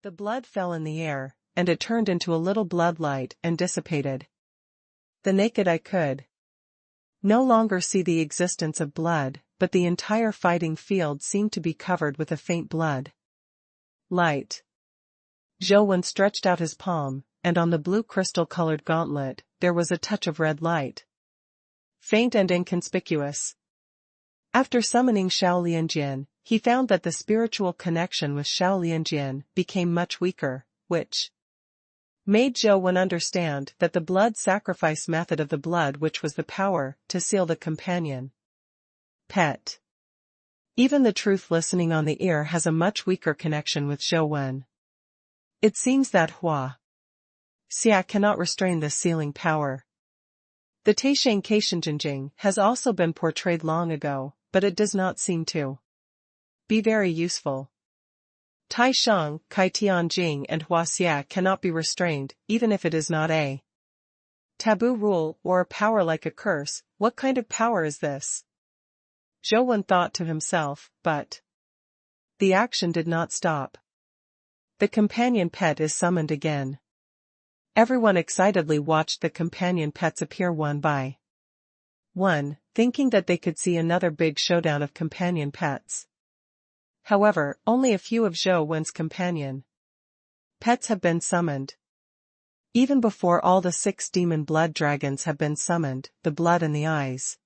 The blood fell in the air, and it turned into a little blood light and dissipated. The naked eye could no longer see the existence of blood, but the entire fighting field seemed to be covered with a faint blood light. Zhou Wen stretched out his palm, and on the blue crystal-colored gauntlet, there was a touch of red light. Faint and inconspicuous. After summoning Xiao Lianjian, he found that the spiritual connection with Xiao Lianjian became much weaker, which made Zhou Wen understand that the blood sacrifice method of the blood which was the power to seal the companion pet. Even the truth listening on the ear has a much weaker connection with Zhou Wen. It seems that Hua Xia cannot restrain this sealing power. The Taisheng Kaishenjinjing has also been portrayed long ago, but it does not seem to be very useful. Tai Shang, Kai Tianjing and Hua Xia cannot be restrained, even if it is not a taboo rule or a power like a curse. What kind of power is this? Zhou Wen thought to himself, but the action did not stop. The companion pet is summoned again. Everyone excitedly watched the companion pets appear one by one, thinking that they could see another big showdown of companion pets. However, only a few of Zhou Wen's companion pets have been summoned. Even before all the 6 demon blood dragons have been summoned, the blood in the eyes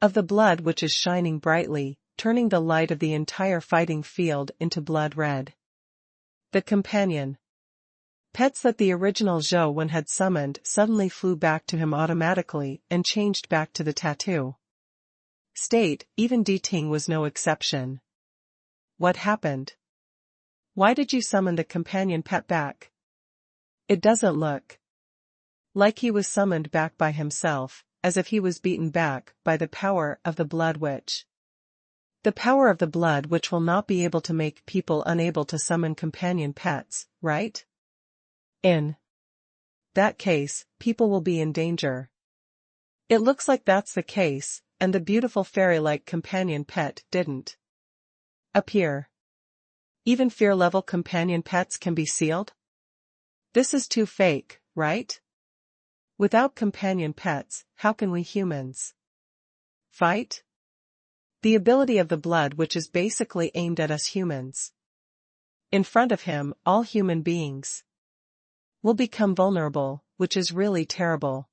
of the blood which is shining brightly, turning the light of the entire fighting field into blood red. The companion pets that the original Zhou Wen had summoned suddenly flew back to him automatically and changed back to the tattoo state. Even Di Ting was no exception. What happened? Why did you summon the companion pet back? It doesn't look like he was summoned back by himself, as if he was beaten back by the power of the blood witch. The power of the blood which will not be able to make people unable to summon companion pets, right? In that case, people will be in danger. It looks like that's the case, and the beautiful fairy-like companion pet didn't appear. Even fear-level companion pets can be sealed? This is too fake, right? Without companion pets, how can we humans fight? The ability of the blood which is basically aimed at us humans. In front of him, all human beings will become vulnerable, which is really terrible.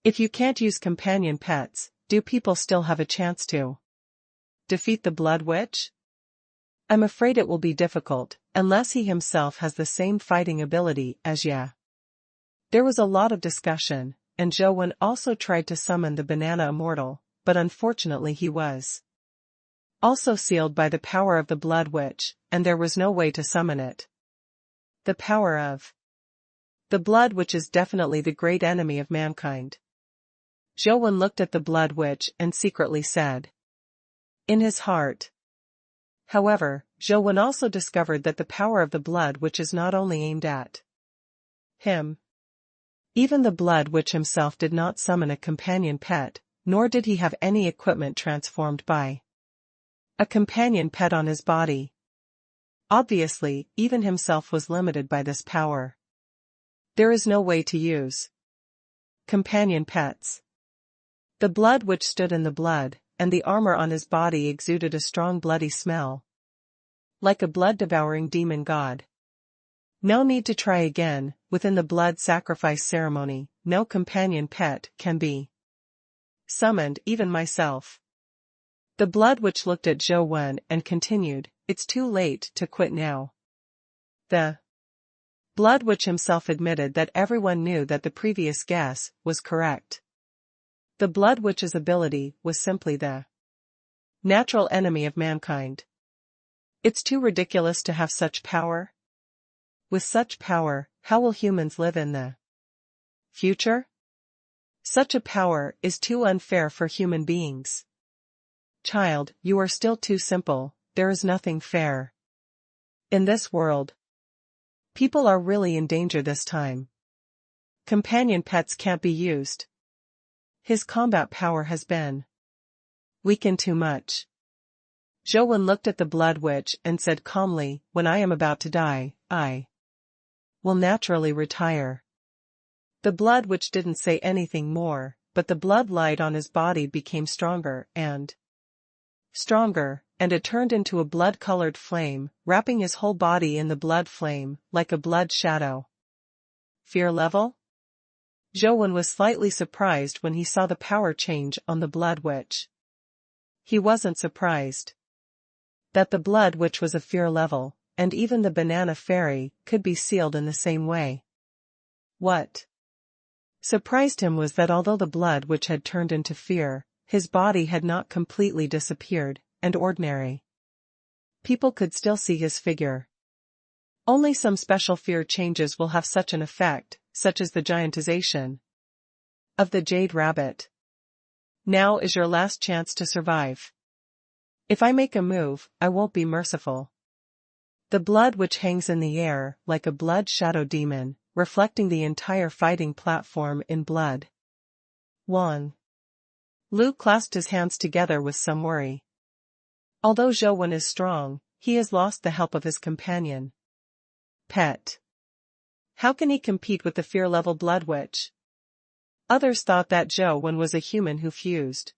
If you can't use companion pets, do people still have a chance to defeat the blood witch? I'm afraid it will be difficult, unless he himself has the same fighting ability as Ya. There was a lot of discussion, and Zhou Wen also tried to summon the banana immortal, but unfortunately he was also sealed by the power of the blood witch, and there was no way to summon it. The power of the blood witch is definitely the great enemy of mankind. Zhou Wen looked at the blood witch and secretly said in his heart. However, Zhou Wen also discovered that the power of the blood witch is not only aimed at him. Even the blood witch himself did not summon a companion pet, nor did he have any equipment transformed by a companion pet on his body. Obviously, even himself was limited by this power. There is no way to use companion pets. The blood witch stood in the blood, and the armor on his body exuded a strong bloody smell, like a blood-devouring demon god. No need to try again. Within the blood sacrifice ceremony, no companion pet can be summoned, even myself. The blood witch looked at Zhou Wen and continued, it's too late to quit now. The blood witch himself admitted that everyone knew that the previous guess was correct. The blood witch's ability was simply the natural enemy of mankind. It's too ridiculous to have such power. With such power, how will humans live in the future? Such a power is too unfair for human beings. Child, you are still too simple, there is nothing fair. In this world, people are really in danger this time. Companion pets can't be used. His combat power has been weakened too much. Zhou Wen looked at the blood witch and said calmly, when I am about to die, I will naturally retire. The blood witch didn't say anything more, but the blood light on his body became stronger, and it turned into a blood-colored flame, wrapping his whole body in the blood flame, like a blood shadow. Fear level? Zhou was slightly surprised when he saw the power change on the blood witch. He wasn't surprised that the blood witch was a fear level, and even the banana fairy could be sealed in the same way. What surprised him was that although the blood witch had turned into fear, his body had not completely disappeared, and ordinary people could still see his figure. Only some special fear changes will have such an effect, such as the giantization of the jade rabbit. Now is your last chance to survive. If I make a move, I won't be merciful. The blood witch hangs in the air like a blood shadow demon, reflecting the entire fighting platform in blood. Wang Lu clasped his hands together with some worry. Although Zhou is strong, he has lost the help of his companion. Pet. How can he compete with the fear-level blood witch? Others thought that Zhou was a human who fused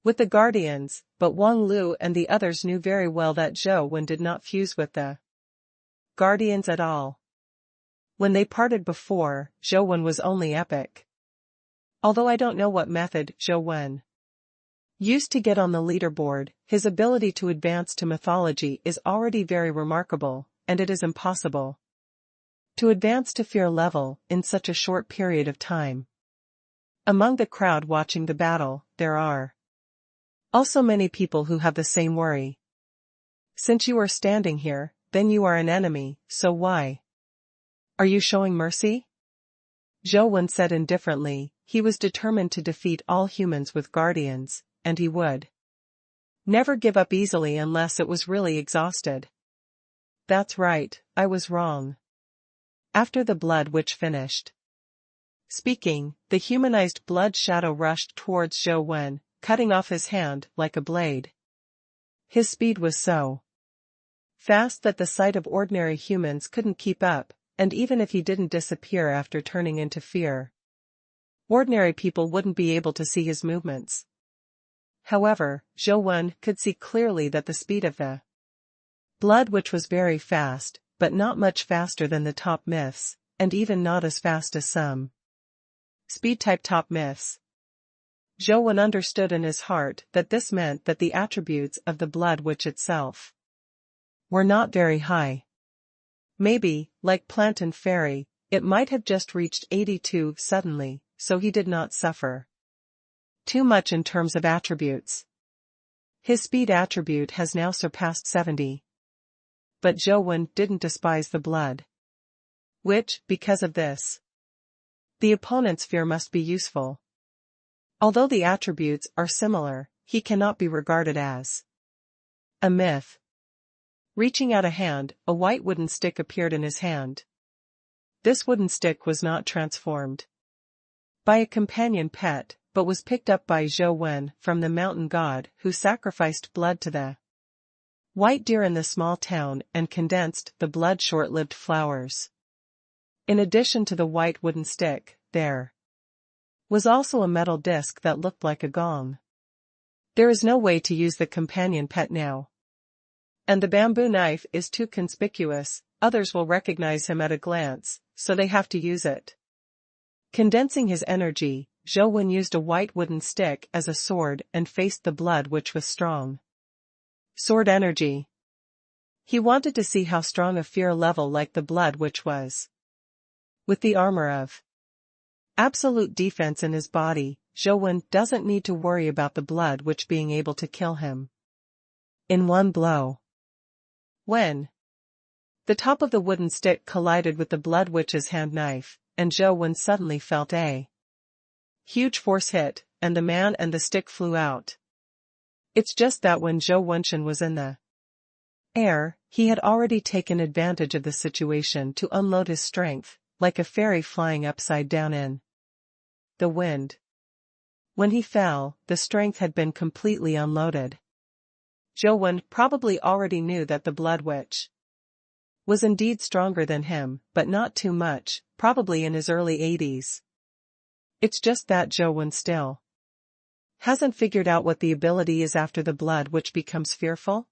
with the Guardians, but Wang Lu and the others knew very well that Zhou did not fuse with the Guardians at all. When they parted before, Zhou was only epic. Although I don't know what method Zhou used to get on the leaderboard, his ability to advance to mythology is already very remarkable, and it is impossible to advance to fear level in such a short period of time. Among the crowd watching the battle, there are also many people who have the same worry. Since you are standing here, then you are an enemy, so why are you showing mercy? Zhou said indifferently. He was determined to defeat all humans with guardians, and he would never give up easily unless it was really exhausted. That's right, I was wrong. After the blood witch finished speaking, the humanized blood shadow rushed towards Zhou, cutting off his hand like a blade. His speed was so fast that the sight of ordinary humans couldn't keep up, and even if he didn't disappear after turning into fear, ordinary people wouldn't be able to see his movements. However, Zhou could see clearly that the speed of the blood witch was very fast, but not much faster than the top myths, and even not as fast as some speed-type top myths. Zhou understood in his heart that this meant that the attributes of the blood witch itself were not very high. Maybe, like plant and fairy, it might have just reached 82 suddenly, so he did not suffer too much in terms of attributes. His speed attribute has now surpassed 70. But Zhou didn't despise the blood witch because of this. The opponent's fear must be useful. Although the attributes are similar, he cannot be regarded as a myth. Reaching out a hand, a white wooden stick appeared in his hand. This wooden stick was not transformed by a companion pet, but was picked up by Zhou from the mountain god who sacrificed blood to the white deer in the small town and condensed the blood short-lived flowers. In addition to the white wooden stick, there was also a metal disc that looked like a gong. There is no way to use the companion pet now. And the bamboo knife is too conspicuous, others will recognize him at a glance, so they have to use it. Condensing his energy, Zhou used a white wooden stick as a sword and faced the blood witch with strong sword energy. He wanted to see how strong a fear level like the blood witch was. With the armor of absolute defense in his body, Zhou doesn't need to worry about the blood witch being able to kill him in one blow. When the top of the wooden stick collided with the blood witch's hand knife, and Zhou suddenly felt a huge force hit, and the man and the stick flew out. It's just that when Zhou Wenshan was in the air, he had already taken advantage of the situation to unload his strength, like a fairy flying upside down in the wind. When he fell, the strength had been completely unloaded. Zhou probably already knew that the blood witch was indeed stronger than him, but not too much, probably in his early 80s. It's just that Zhou still hasn't figured out what the ability is after the blood which becomes fearful.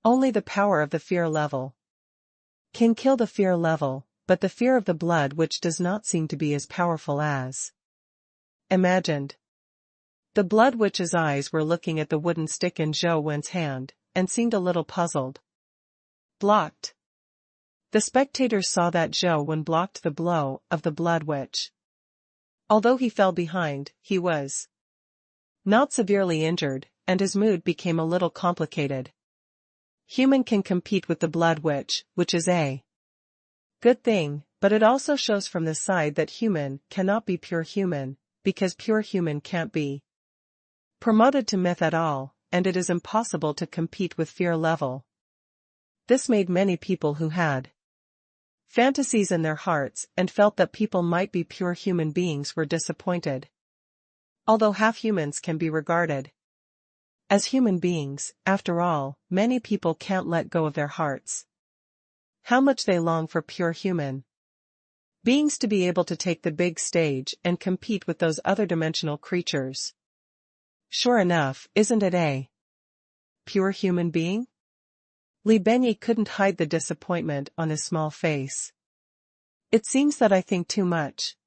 Only the power of the fear level can kill the fear level, but the fear of the blood which does not seem to be as powerful as imagined. The blood witch's eyes were looking at the wooden stick in Zhou hand, and seemed a little puzzled. Blocked. The spectators saw that Zhou blocked the blow of the blood witch. Although he fell behind, he was not severely injured, and his mood became a little complicated. Human can compete with the blood witch, which is a good thing, but it also shows from the side that human cannot be pure human, because pure human can't be promoted to myth at all, and it is impossible to compete with fear level. This made many people who had fantasies in their hearts and felt that people might be pure human beings were disappointed. Although half-humans can be regarded as human beings, after all, many people can't let go of their hearts. How much they long for pure human beings to be able to take the big stage and compete with those other dimensional creatures. Sure enough, isn't it a pure human being? Li Benyi couldn't hide the disappointment on his small face. It seems that I think too much.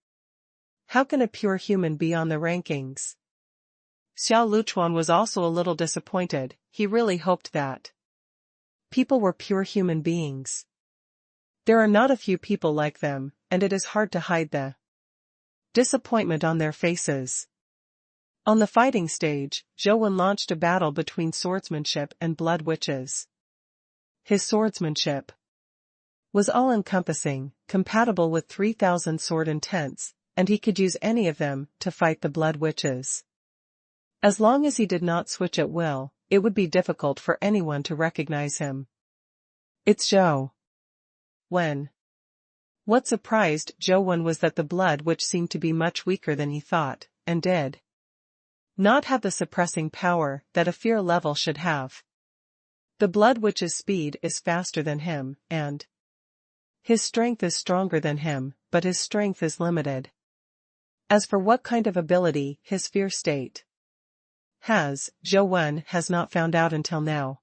How can a pure human be on the rankings? Xiao Luchuan was also a little disappointed. He really hoped that people were pure human beings. There are not a few people like them, and it is hard to hide the disappointment on their faces. On the fighting stage, Zhou launched a battle between swordsmanship and blood witches. His swordsmanship was all-encompassing, compatible with 3,000 sword intents, and he could use any of them to fight the blood witches. As long as he did not switch at will, it would be difficult for anyone to recognize him. It's Zhou. What surprised Zhou was that the blood witch seemed to be much weaker than he thought, and did not have the suppressing power that a fear level should have. The blood witch's speed is faster than him, and his strength is stronger than him, but his strength is limited. As for what kind of ability his fear state has, Zhou has not found out until now.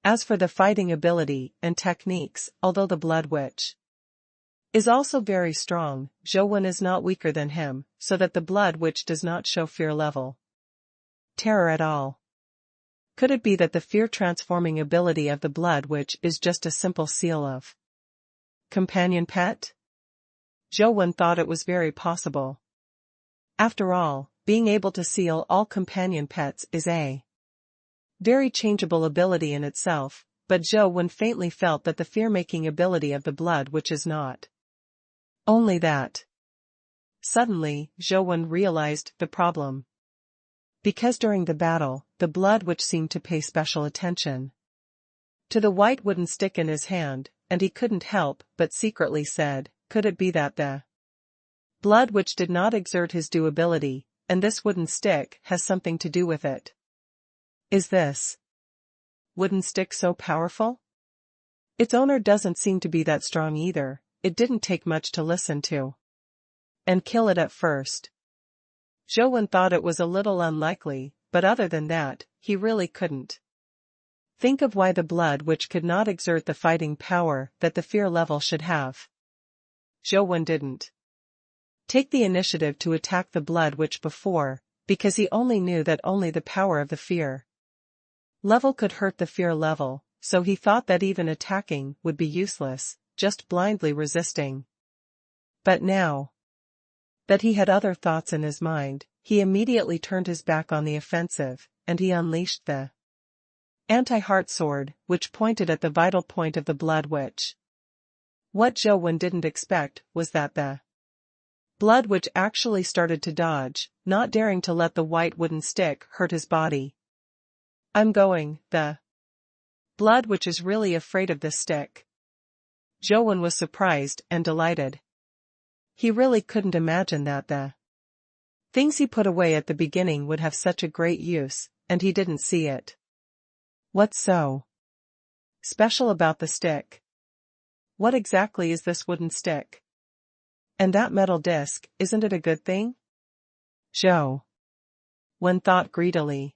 As for the fighting ability and techniques, although the blood witch is also very strong, Zhou is not weaker than him, so that the blood witch does not show fear level terror at all. Could it be that the fear-transforming ability of the blood witch is just a simple seal of companion pet? Zhou thought it was very possible. After all, being able to seal all companion pets is a very changeable ability in itself, but Zhou faintly felt that the fear-making ability of the blood witch is not only that. Suddenly, Zhou realized the problem. Because during the battle, the blood witch seemed to pay special attention to the white wooden stick in his hand, and he couldn't help but secretly said, could it be that the blood witch did not exert his due ability, and this wooden stick has something to do with it? Is this wooden stick so powerful? Its owner doesn't seem to be that strong either. It didn't take much to listen to and kill it at first. Zhou thought it was a little unlikely, but other than that, he really couldn't think of why the blood witch could not exert the fighting power that the fear level should have. Zhou didn't take the initiative to attack the blood witch before, because he only knew that only the power of the fear level could hurt the fear level, so he thought that even attacking would be useless, just blindly resisting. But now that he had other thoughts in his mind, he immediately turned his back on the offensive, and he unleashed the anti-heart sword, which pointed at the vital point of the blood witch. What Zhou didn't expect was that the blood witch actually started to dodge, not daring to let the white wooden stick hurt his body. The blood witch is really afraid of this stick. Zhou was surprised and delighted. He really couldn't imagine that the things he put away at the beginning would have such a great use, and he didn't see it. What's so special about the stick? What exactly is this wooden stick? And that metal disc, isn't it a good thing? Zhou Wen thought greedily.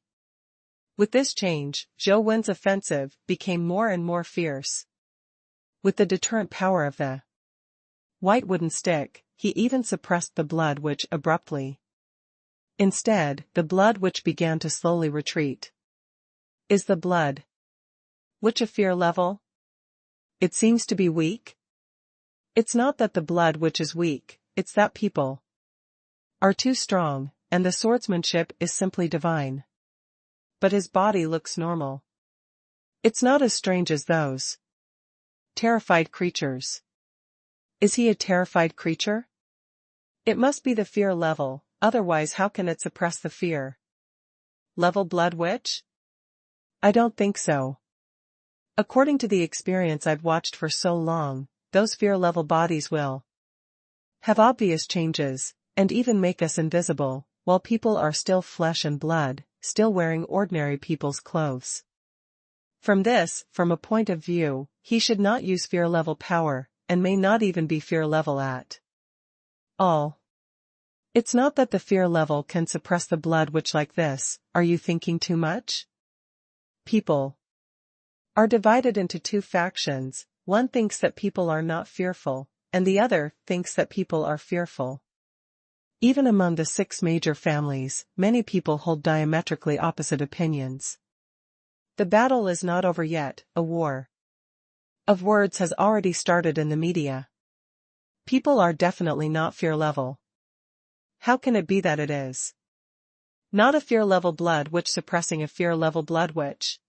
With this change, Zhou Wen's offensive became more and more fierce. With the deterrent power of the white wooden stick, he even suppressed the blood witch abruptly. Instead, the blood witch began to slowly retreat. Is the blood witch a fear level? It seems to be weak. It's not that the blood witch is weak, it's that people are too strong, and the swordsmanship is simply divine. But his body looks normal. It's not as strange as those terrified creatures. Is he a terrified creature? It must be the fear level, otherwise how can it suppress the fear level blood witch? I don't think so. According to the experience I've watched for so long, those fear level bodies will have obvious changes, and even make us invisible, while people are still flesh and blood, still wearing ordinary people's clothes. From a point of view, he should not use fear level power, and may not even be fear level at all. It's not that the fear level can suppress the blood witch like this. Are you thinking too much? People are divided into two factions. One thinks that people are not fearful, and the other thinks that people are fearful. Even among the 6 major families, many people hold diametrically opposite opinions. The battle is not over yet. A war of words has already started in the media. People are definitely not fear level. How can it be that it is not a fear level blood witch suppressing a fear level blood witch?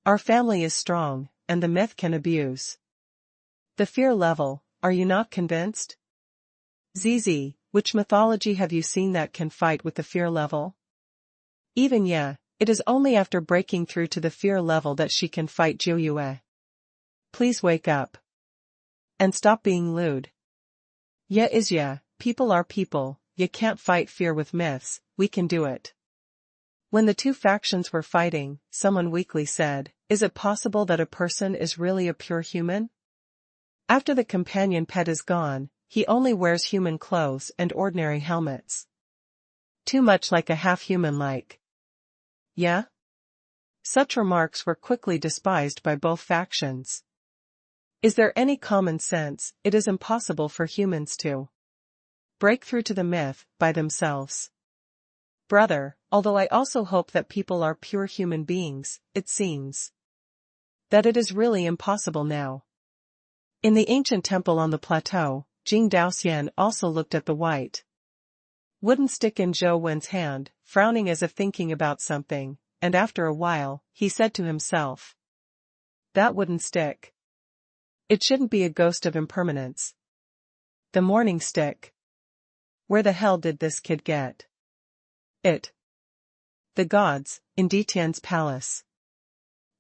Our family is strong, and the myth can abuse the fear level. Are you not convinced? ZZ, which mythology have you seen that can fight with the fear level? Even it is only after breaking through to the fear level that she can fight Zhou Yue. Please wake up. And stop being lewd. People are people, you can't fight fear with myths, we can do it. When the two factions were fighting, someone weakly said, is it possible that a person is really a pure human? After the companion pet is gone, he only wears human clothes and ordinary helmets. Too much like a half-human like. Yeah? Such remarks were quickly despised by both factions. Is there any common sense? It is impossible for humans to break through to the myth by themselves. Brother, although I also hope that people are pure human beings, it seems that it is really impossible now. In the ancient temple on the plateau, Jing Daoxian also looked at the white wooden stick in Zhou Wen's hand, frowning as if thinking about something, and after a while, he said to himself, that wooden stick. It shouldn't be a ghost of impermanence. The morning stick. Where the hell did this kid get it? The gods, in Tian's palace.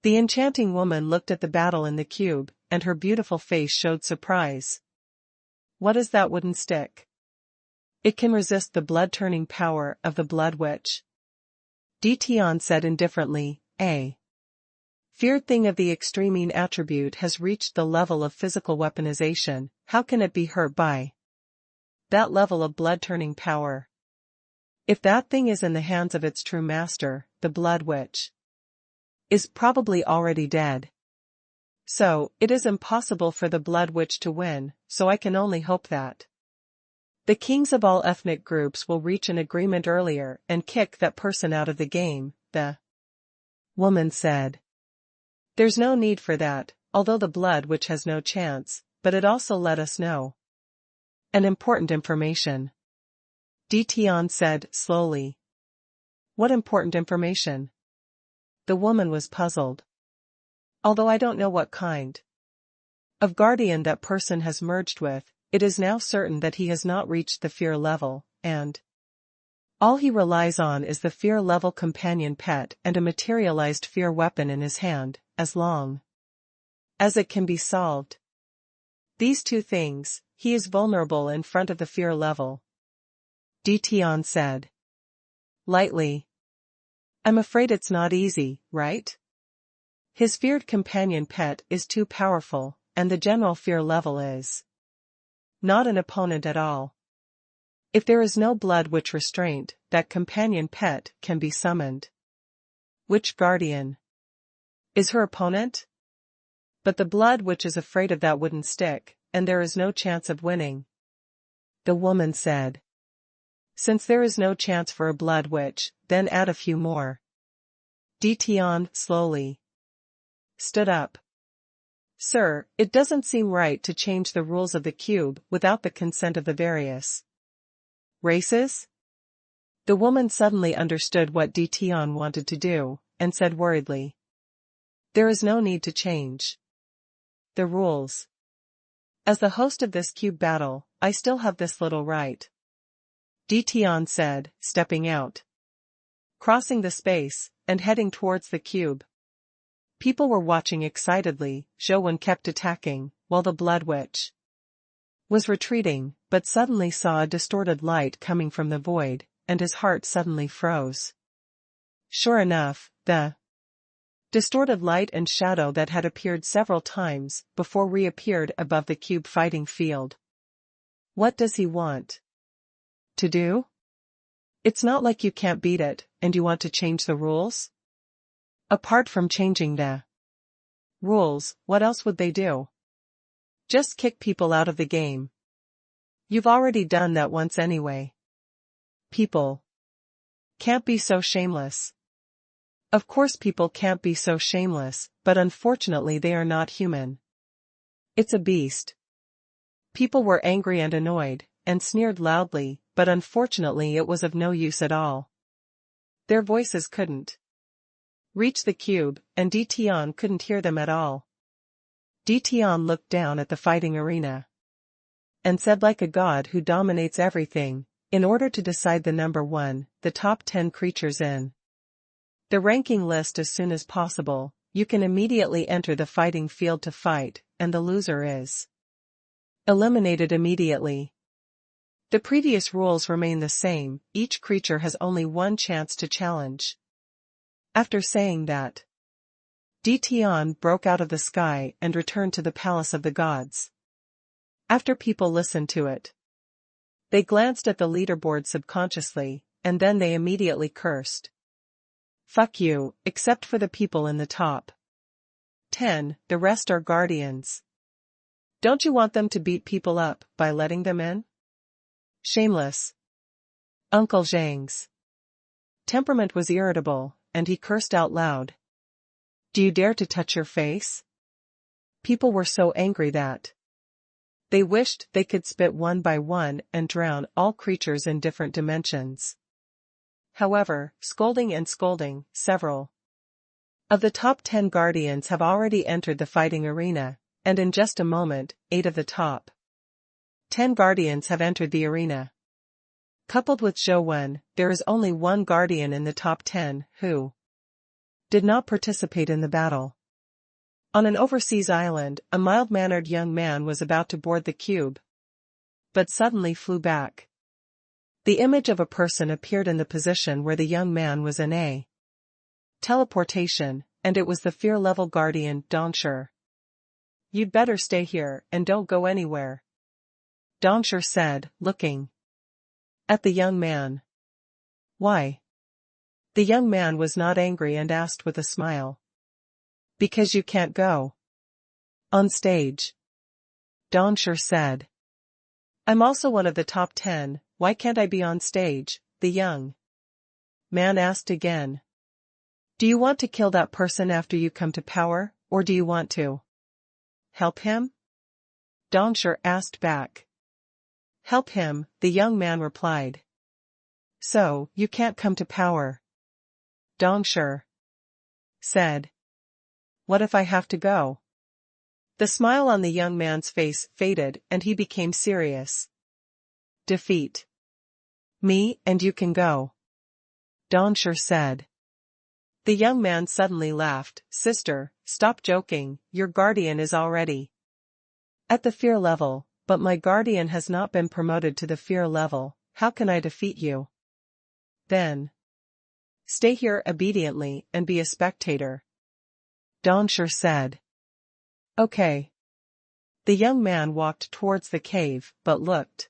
The enchanting woman looked at the battle in the cube, and her beautiful face showed surprise. What is that wooden stick? It can resist the blood-turning power of the blood witch. Tian said indifferently, a feared thing of the extreme attribute has reached the level of physical weaponization. How can it be hurt by that level of blood-turning power? If that thing is in the hands of its true master, the blood witch is probably already dead. So, it is impossible for the blood witch to win, so I can only hope that the kings of all ethnic groups will reach an agreement earlier and kick that person out of the game, the woman said. There's no need for that, although the blood witch has no chance, but it also let us know an important information. Tian said slowly. What important information? The woman was puzzled. Although I don't know what kind of guardian that person has merged with, it is now certain that he has not reached the fear level, and all he relies on is the fear level companion pet and a materialized fear weapon in his hand, as long as it can be solved. These two things, he is vulnerable in front of the fear level. Tian said lightly. I'm afraid it's not easy, right? His feared companion pet is too powerful, and the general fear level is not an opponent at all. If there is no blood witch restraint, that companion pet can be summoned. Witch guardian is her opponent? But the blood witch is afraid of that wooden stick, and there is no chance of winning. The woman said. Since there is no chance for a blood witch, then add a few more. Tian slowly stood up. Sir, it doesn't seem right to change the rules of the cube without the consent of the various races? The woman suddenly understood what Tian wanted to do, and said worriedly. There is no need to change the rules. As the host of this cube battle, I still have this little right. Tian said, stepping out, crossing the space, and heading towards the cube. People were watching excitedly. Zhou kept attacking, while the blood witch was retreating, but suddenly saw a distorted light coming from the void, and his heart suddenly froze. Sure enough, the distorted light and shadow that had appeared several times before reappeared above the cube fighting field. What does he want to do? It's not like you can't beat it, and you want to change the rules? Apart from changing the rules, what else would they do? Just kick people out of the game. You've already done that once anyway. People can't be so shameless. Of course people can't be so shameless, but unfortunately they are not human. It's a beast. People were angry and annoyed, and sneered loudly, but unfortunately it was of no use at all. Their voices couldn't reach the cube, and Tian couldn't hear them at all. Tian looked down at the fighting arena and said like a god who dominates everything, in order to decide the number 1, the top 10 creatures in the ranking list as soon as possible, you can immediately enter the fighting field to fight, and the loser is eliminated immediately. The previous rules remain the same, each creature has only one chance to challenge. After saying that, Tian broke out of the sky and returned to the palace of the gods. After people listened to it, they glanced at the leaderboard subconsciously, and then they immediately cursed. Fuck you, except for the people in the top 10, the rest are guardians. Don't you want them to beat people up by letting them in? Shameless. Uncle Zhang's temperament was irritable, and he cursed out loud. Do you dare to touch your face? People were so angry that they wished they could spit one by one and drown all creatures in different dimensions. However, scolding, several of the top 10 guardians have already entered the fighting arena, and in just a moment, 8 of the top 10 guardians have entered the arena. Coupled with Zhou, there is only one guardian in the top 10 who did not participate in the battle. On an overseas island, a mild-mannered young man was about to board the cube, but suddenly flew back. The image of a person appeared in the position where the young man was in a teleportation, and it was the fear-level guardian, Dongshi. You'd better stay here, and don't go anywhere, Dongshi said, looking at the young man. Why? The young man was not angry and asked with a smile. Because you can't go on stage, Dongshi said. I'm also one of the top 10, why can't I be on stage? The young man asked again. Do you want to kill that person after you come to power, or do you want to help him? Dongshi asked back. Help him, the young man replied. So, you can't come to power, Dongshi said. What if I have to go? The smile on the young man's face faded and he became serious. Defeat me and you can go, Dongshi said. The young man suddenly laughed. Sister, stop joking, your guardian is already at the fear level, but my guardian has not been promoted to the fear level, how can I defeat you? Then stay here obediently and be a spectator, Dongshi said. Okay. The young man walked towards the cave, but looked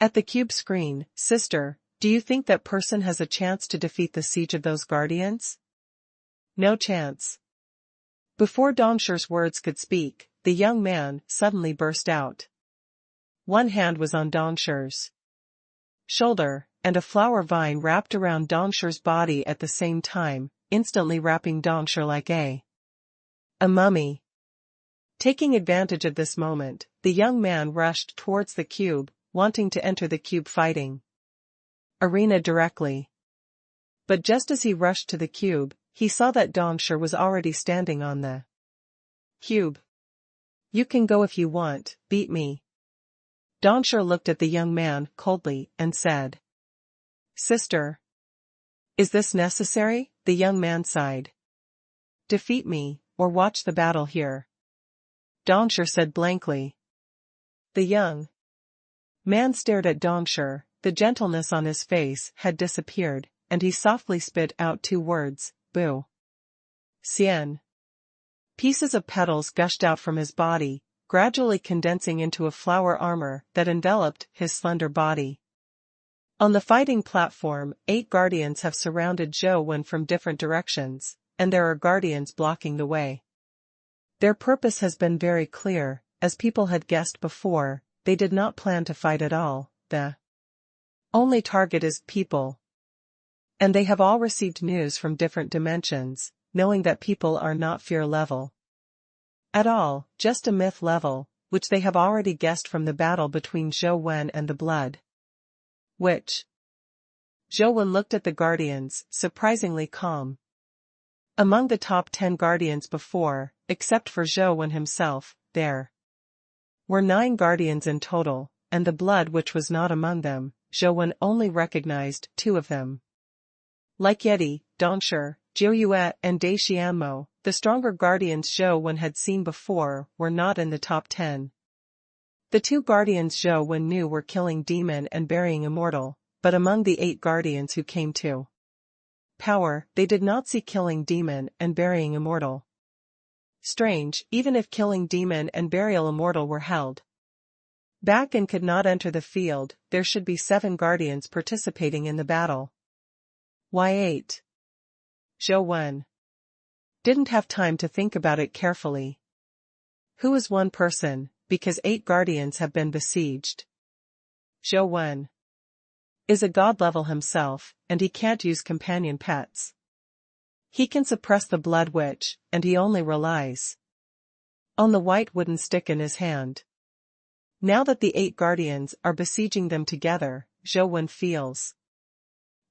at the cube screen. Sister, do you think that person has a chance to defeat the siege of those guardians? No chance. Before Dongshir's words could speak, the young man suddenly burst out. One hand was on Dongshir's shoulder, and a flower vine wrapped around Dongshir's body at the same time, instantly wrapping Dongshir like a mummy. Taking advantage of this moment, the young man rushed towards the cube, wanting to enter the cube fighting arena directly. But just as he rushed to the cube, he saw that Dongshir was already standing on the cube. You can go if you want, beat me. Dongshir looked at the young man coldly and said, Sister, is this necessary? The young man sighed. Defeat me, or watch the battle here. Dongshir said blankly. The young man stared at Dongshir. The gentleness on his face had disappeared, and he softly spit out 2 words, boo. Tian. Pieces of petals gushed out from his body, gradually condensing into a flower armor that enveloped his slender body. On the fighting platform, 8 guardians have surrounded Zhou Wen from different directions, and there are guardians blocking the way. Their purpose has been very clear, as people had guessed before, they did not plan to fight at all. The only target is people. And they have all received news from different dimensions, knowing that people are not fear level at all, just a myth level, which they have already guessed from the battle between Zhou Wen and the Blood Witch. Zhou Wen looked at the guardians, surprisingly calm. Among the top 10 guardians before, except for Zhou Wen himself, there were 9 guardians in total, and the Blood Witch was not among them. Zhou Wen only recognized 2 of them. Like Yeti, Dongshir, Jiu Yue and Dai Xianmo, the stronger guardians Zhou Wen had seen before were not in the top 10. The 2 guardians Zhou Wen knew were killing demon and burying immortal, but among the 8 guardians who came to power, they did not see killing demon and burying immortal. Strange, even if killing demon and burial immortal were held back and could not enter the field, there should be 7 guardians participating in the battle. Why 8? Zhou Wen didn't have time to think about it carefully. Who is one person, because 8 guardians have been besieged? Zhou Wen is a god level himself, and he can't use companion pets. He can suppress the Blood Witch, and he only relies on the white wooden stick in his hand. Now that the 8 guardians are besieging them together, Zhou Wen feels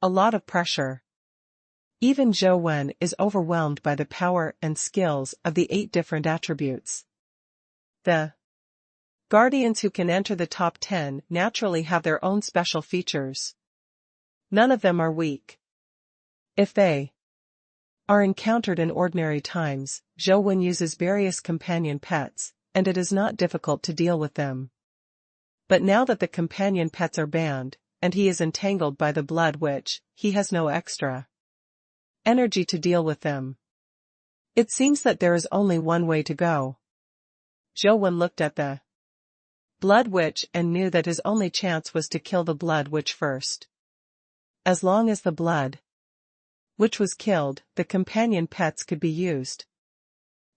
a lot of pressure. Even Zhou Wen is overwhelmed by the power and skills of the 8 different attributes. The guardians who can enter the top 10 naturally have their own special features. None of them are weak. If they are encountered in ordinary times, Zhou Wen uses various companion pets, and it is not difficult to deal with them. But now that the companion pets are banned, and he is entangled by the Blood Witch, he has no extra energy to deal with them. It seems that there is only one way to go. Zhou Wen looked at the Blood Witch and knew that his only chance was to kill the Blood Witch first. As long as the Blood Witch was killed, the companion pets could be used.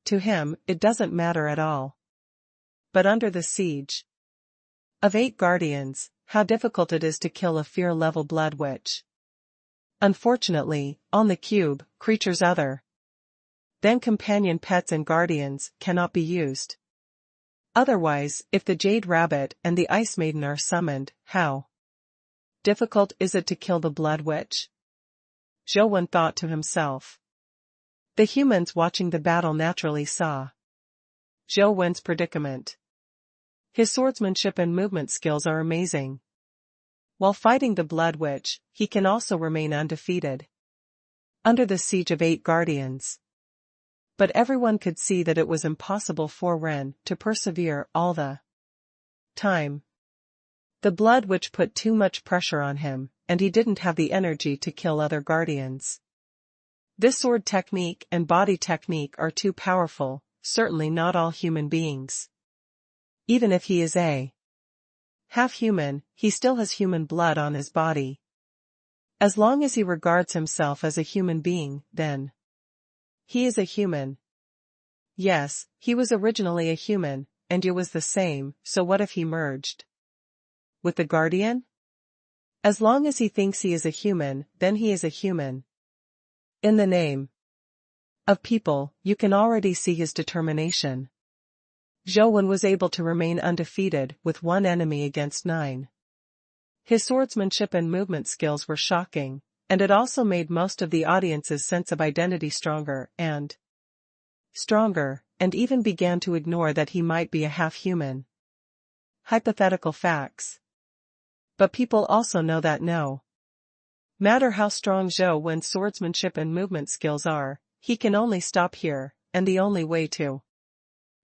To him, it doesn't matter at all. But under the siege of 8 guardians, how difficult it is to kill a fear-level Blood Witch. Unfortunately, on the cube, creatures other than companion pets and guardians cannot be used. Otherwise, if the Jade Rabbit and the Ice Maiden are summoned, how difficult is it to kill the Blood Witch? Zhou Wen thought to himself. The humans watching the battle naturally saw Zhou Wen's predicament. His swordsmanship and movement skills are amazing. While fighting the Blood Witch, he can also remain undefeated under the siege of 8 guardians. But everyone could see that it was impossible for Ren to persevere all the time. The Blood Witch put too much pressure on him, and he didn't have the energy to kill other guardians. This sword technique and body technique are too powerful, certainly not all human beings Even if he is a half-human, he still has human blood on his body. As long as he regards himself as a human being, then he is a human. Yes, he was originally a human, and you was the same, so what if he merged with the Guardian? As long as he thinks he is a human, then he is a human. In the name of people, you can already see his determination. Zhou Wen was able to remain undefeated with one enemy against 9. His swordsmanship and movement skills were shocking, and it also made most of the audience's sense of identity stronger, and even began to ignore that he might be a half-human. Hypothetical facts. But people also know that no matter how strong Zhou Wen's swordsmanship and movement skills are, he can only stop here, and the only way to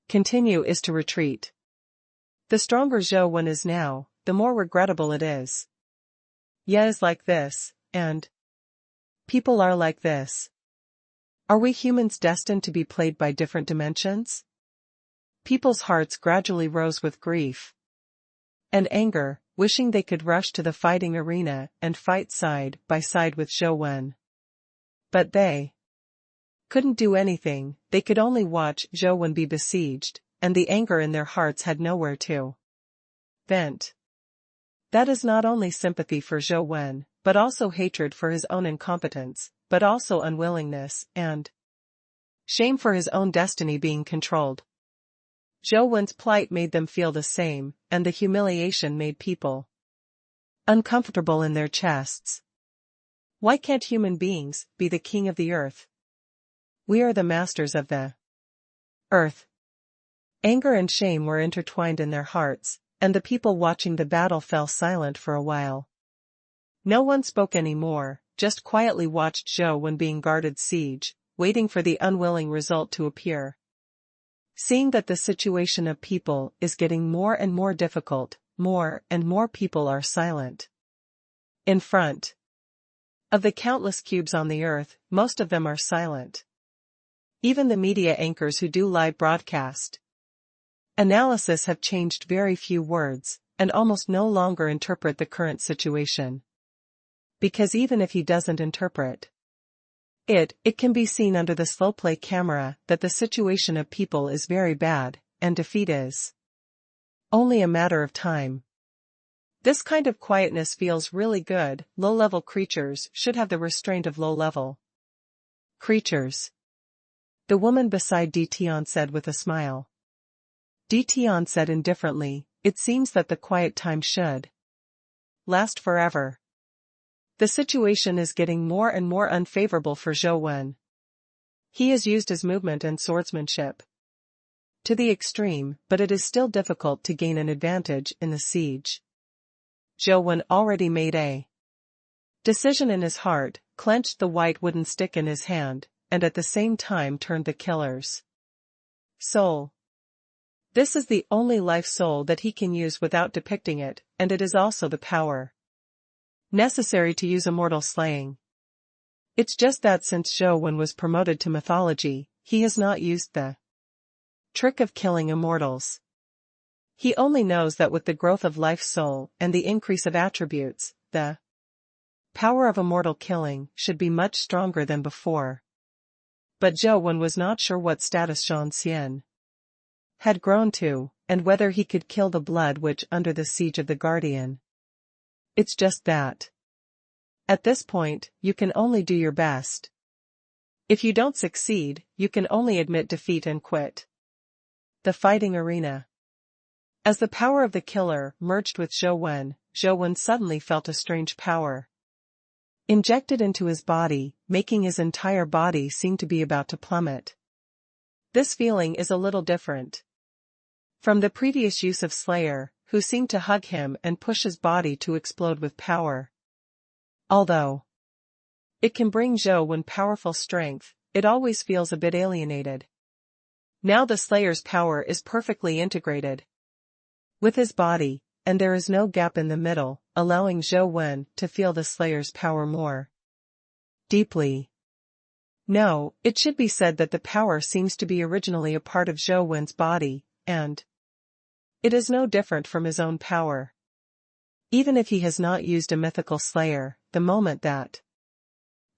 continue is to retreat. The stronger Zhou Wen is now, the more regrettable it is. Ye is like this, and people are like this. Are we humans destined to be played by different dimensions? People's hearts gradually rose with grief and anger, wishing they could rush to the fighting arena and fight side by side with Zhou Wen. But they couldn't do anything, they could only watch Zhou Wen be besieged, and the anger in their hearts had nowhere to vent. That is not only sympathy for Zhou Wen, but also hatred for his own incompetence, but also unwillingness and shame for his own destiny being controlled. Zhou Wen's plight made them feel the same, and the humiliation made people uncomfortable in their chests. Why can't human beings be the king of the earth? We are the masters of the earth. Anger and shame were intertwined in their hearts, and the people watching the battle fell silent for a while. No one spoke anymore, just quietly watched Zhou Wen being guarded siege, waiting for the unwilling result to appear. Seeing that the situation of people is getting more and more difficult, more and more people are silent. In front of the countless cubes on the earth, most of them are silent. Even the media anchors who do live broadcast analysis have changed very few words, and almost no longer interpret the current situation. Because even if he doesn't interpret it can be seen under the slow play camera that the situation of people is very bad, and defeat is only a matter of time. This kind of quietness feels really good. Low-level creatures should have the restraint of low-level creatures. The woman beside Tian said with a smile. Tian said indifferently, it seems that the quiet time should last forever. The situation is getting more and more unfavorable for Zhou Wen. He has used his movement and swordsmanship to the extreme, but it is still difficult to gain an advantage in the siege. Zhou Wen already made a decision in his heart, clenched the white wooden stick in his hand, and at the same time turned the killer's soul. This is the only life soul that he can use without depicting it, and it is also the power necessary to use immortal slaying. It's just that since Zhou Wen was promoted to mythology, he has not used the trick of killing immortals. He only knows that with the growth of life soul and the increase of attributes, the power of immortal killing should be much stronger than before. But Zhou Wen was not sure what status Zhang Xian had grown to, and whether he could kill the blood witch under the siege of the Guardian. It's just that at this point, you can only do your best. If you don't succeed, you can only admit defeat and quit the fighting arena. As the power of the killer merged with Zhou Wen suddenly felt a strange power injected into his body, making his entire body seem to be about to plummet. This feeling is a little different from the previous use of Slayer, who seemed to hug him and push his body to explode with power. Although it can bring Zhou Wen powerful strength, it always feels a bit alienated. Now the Slayer's power is perfectly integrated with his body, and there is no gap in the middle, allowing Zhou Wen to feel the Slayer's power more deeply. No, it should be said that the power seems to be originally a part of Zhou Wen's body, and It is no different from his own power. Even if he has not used a mythical slayer, the moment that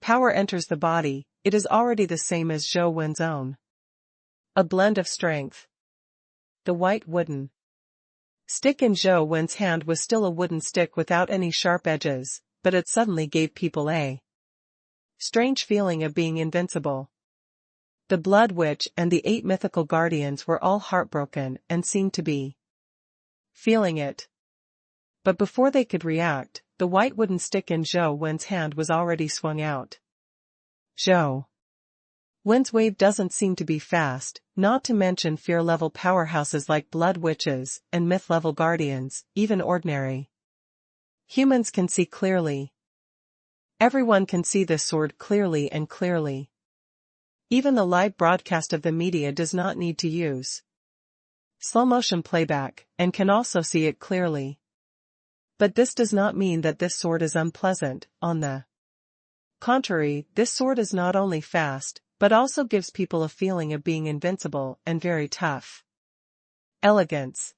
power enters the body, it is already the same as Zhou Wen's own. A blend of strength. The white wooden stick in Zhou Wen's hand was still a wooden stick without any sharp edges, but it suddenly gave people a strange feeling of being invincible. The Blood Witch and the 8 mythical guardians were all heartbroken and seemed to be feeling it. But before they could react, the white wooden stick in Zhou Wen's hand was already swung out. Zhou Wen's wave doesn't seem to be fast, not to mention fear-level powerhouses like Blood Witches and myth-level guardians, even ordinary humans can see clearly. Everyone can see this sword clearly and clearly. Even the live broadcast of the media does not need to use slow-motion playback, and can also see it clearly. But this does not mean that this sword is unpleasant. On the contrary, this sword is not only fast, but also gives people a feeling of being invincible and very tough. Elegance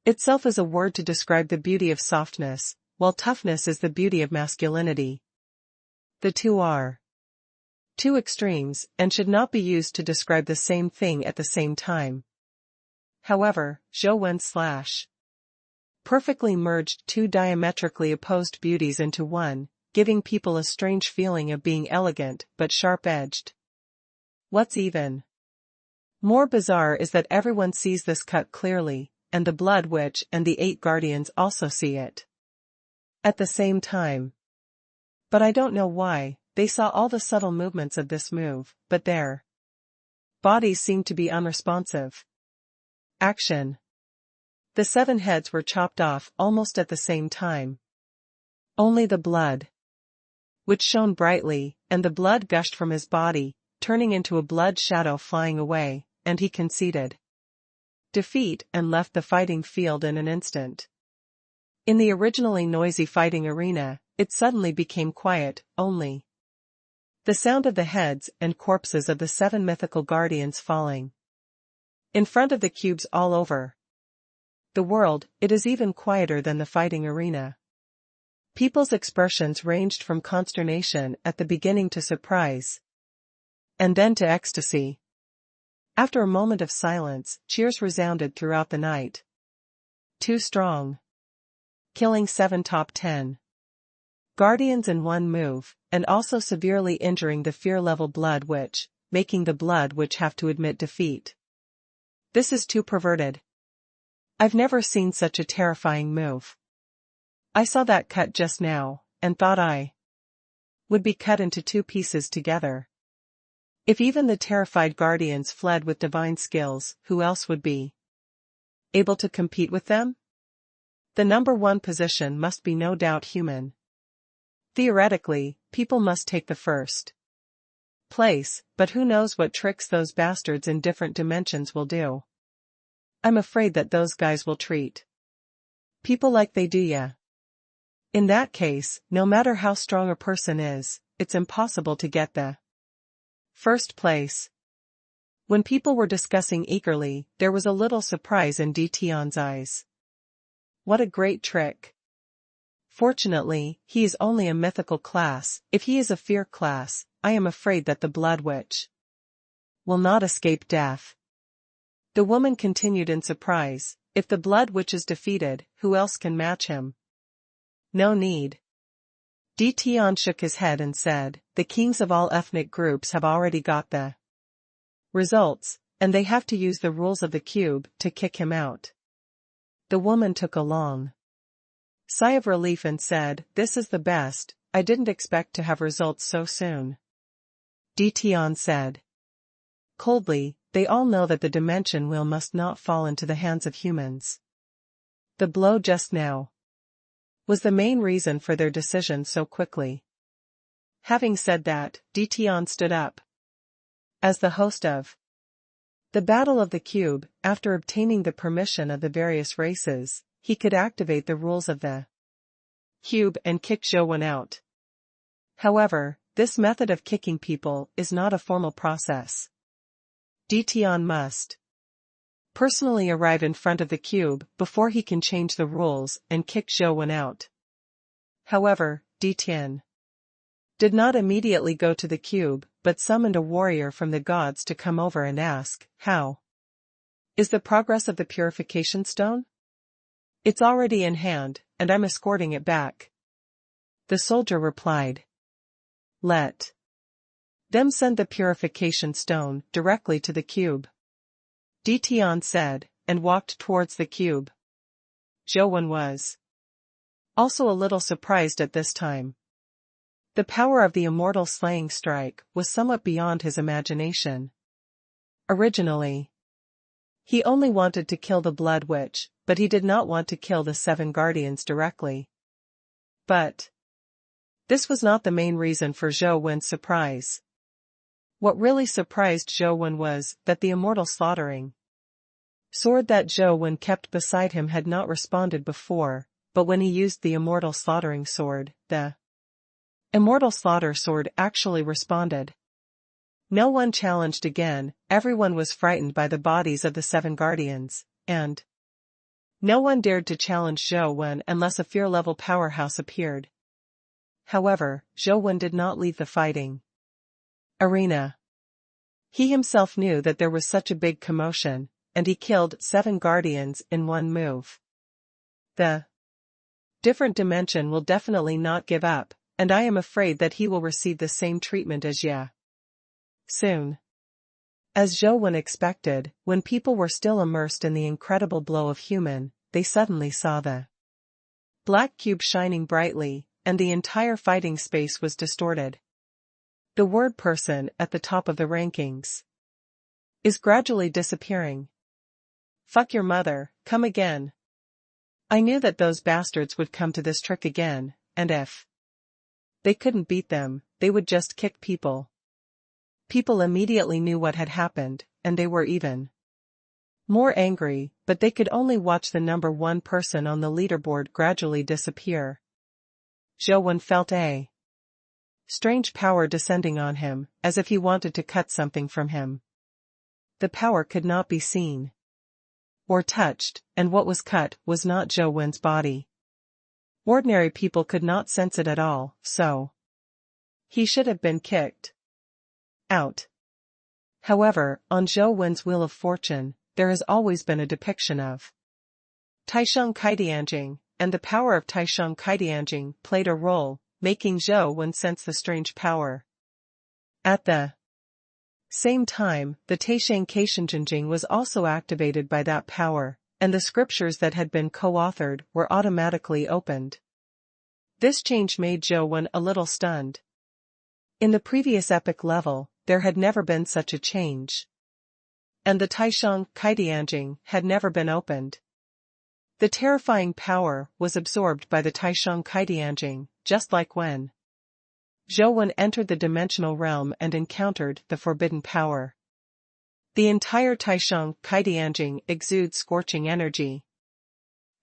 itself is a word to describe the beauty of softness, while toughness is the beauty of masculinity. The two are two extremes, and should not be used to describe the same thing at the same time. However, Zhou Wen's perfectly merged two diametrically opposed beauties into one, giving people a strange feeling of being elegant but sharp-edged. What's even more bizarre is that everyone sees this cut clearly, and the Blood Witch and the 8 guardians also see it at the same time. But I don't know why. They saw all the subtle movements of this move, but their bodies seemed to be unresponsive. Action. The 7 heads were chopped off almost at the same time. Only the blood, which shone brightly, and the blood gushed from his body, turning into a blood shadow flying away, and he conceded defeat and left the fighting field in an instant. In the originally noisy fighting arena, it suddenly became quiet, only the sound of the heads and corpses of the 7 mythical guardians falling in front of the cubes all over the world. It is even quieter than the fighting arena. People's expressions ranged from consternation at the beginning to surprise, and then to ecstasy. After a moment of silence, cheers resounded throughout the night. Too strong. Killing 7 top 10 guardians in one move, and also severely injuring the fear-level Blood Witch, making the Blood Witch have to admit defeat. This is too perverted. I've never seen such a terrifying move. I saw that cut just now, and thought I would be cut into 2 pieces together. If even the terrified guardians fled with divine skills, who else would be able to compete with them? The number 1 position must be no doubt human. Theoretically, people must take the first place, but who knows what tricks those bastards in different dimensions will do. I'm afraid that those guys will treat people like they do ya. In that case, no matter how strong a person is, it's impossible to get the first place. When people were discussing eagerly, there was a little surprise in Tian's eyes. What a great trick. Fortunately, he is only a mythical class. If he is a fear class, I am afraid that the Blood Witch will not escape death. The woman continued in surprise. If the Blood Witch is defeated, who else can match him? No need. Tian shook his head and said, the kings of all ethnic groups have already got the results, and they have to use the rules of the cube to kick him out. The woman took a long sigh of relief and said, this is the best. I didn't expect to have results so soon. Tian said coldly, they all know that the dimension wheel must not fall into the hands of humans. The blow just now was the main reason for their decision so quickly. Having said that, Tian stood up as the host of the Battle of the Cube. After obtaining the permission of the various races, he could activate the rules of the cube and kick Zhou Wen out. However, this method of kicking people is not a formal process. Tian must personally arrive in front of the cube before he can change the rules and kick Zhou out. However, Tian did not immediately go to the cube, but summoned a warrior from the gods to come over and ask, "How is the progress of the purification stone?" "It's already in hand, and I'm escorting it back," the soldier replied. "Let them send the purification stone directly to the cube," Tian said, and walked towards the cube. Zhou was also a little surprised at this time. The power of the immortal slaying strike was somewhat beyond his imagination. Originally, he only wanted to kill the Blood Witch, but he did not want to kill the 7 guardians directly. But this was not the main reason for Zhou's surprise. What really surprised Zhou was that the immortal slaughtering sword that Zhou kept beside him had not responded before, but when he used the immortal slaughtering sword, the immortal slaughter sword actually responded. No one challenged again, everyone was frightened by the bodies of the 7 guardians, and no one dared to challenge Zhou unless a fear-level powerhouse appeared. However, Zhou did not leave the fighting arena. He himself knew that there was such a big commotion, and he killed 7 guardians in one move. The different dimension will definitely not give up, and I am afraid that he will receive the same treatment as Ye soon. As Zhou expected, when people were still immersed in the incredible blow of human, they suddenly saw the black cube shining brightly, and the entire fighting space was distorted. The word person at the top of the rankings is gradually disappearing. "Fuck your mother, come again. I knew that those bastards would come to this trick again, and if they couldn't beat them, they would just kick people." People immediately knew what had happened, and they were even more angry, but they could only watch the number 1 person on the leaderboard gradually disappear. Zhou felt a strange power descending on him, as if he wanted to cut something from him. The power could not be seen or touched, and what was cut was not Zhou's body. Ordinary people could not sense it at all, so he should have been kicked out. However, on Zhou's Wheel of Fortune, there has always been a depiction of Taisheng Kaidianjing, and the power of Taisheng Kaidianjing played a role, making Zhou sense the strange power. At the same time, the Taisheng Kaishenjing was also activated by that power, and the scriptures that had been co-authored were automatically opened. This change made Zhou a little stunned. In the previous epic level, there had never been such a change. And the Taisheng Kaidianjing had never been opened. The terrifying power was absorbed by the Taisheng Kaidianjing, just like when Zhou entered the dimensional realm and encountered the forbidden power. The entire Taisheng Kaidianjing exudes scorching energy.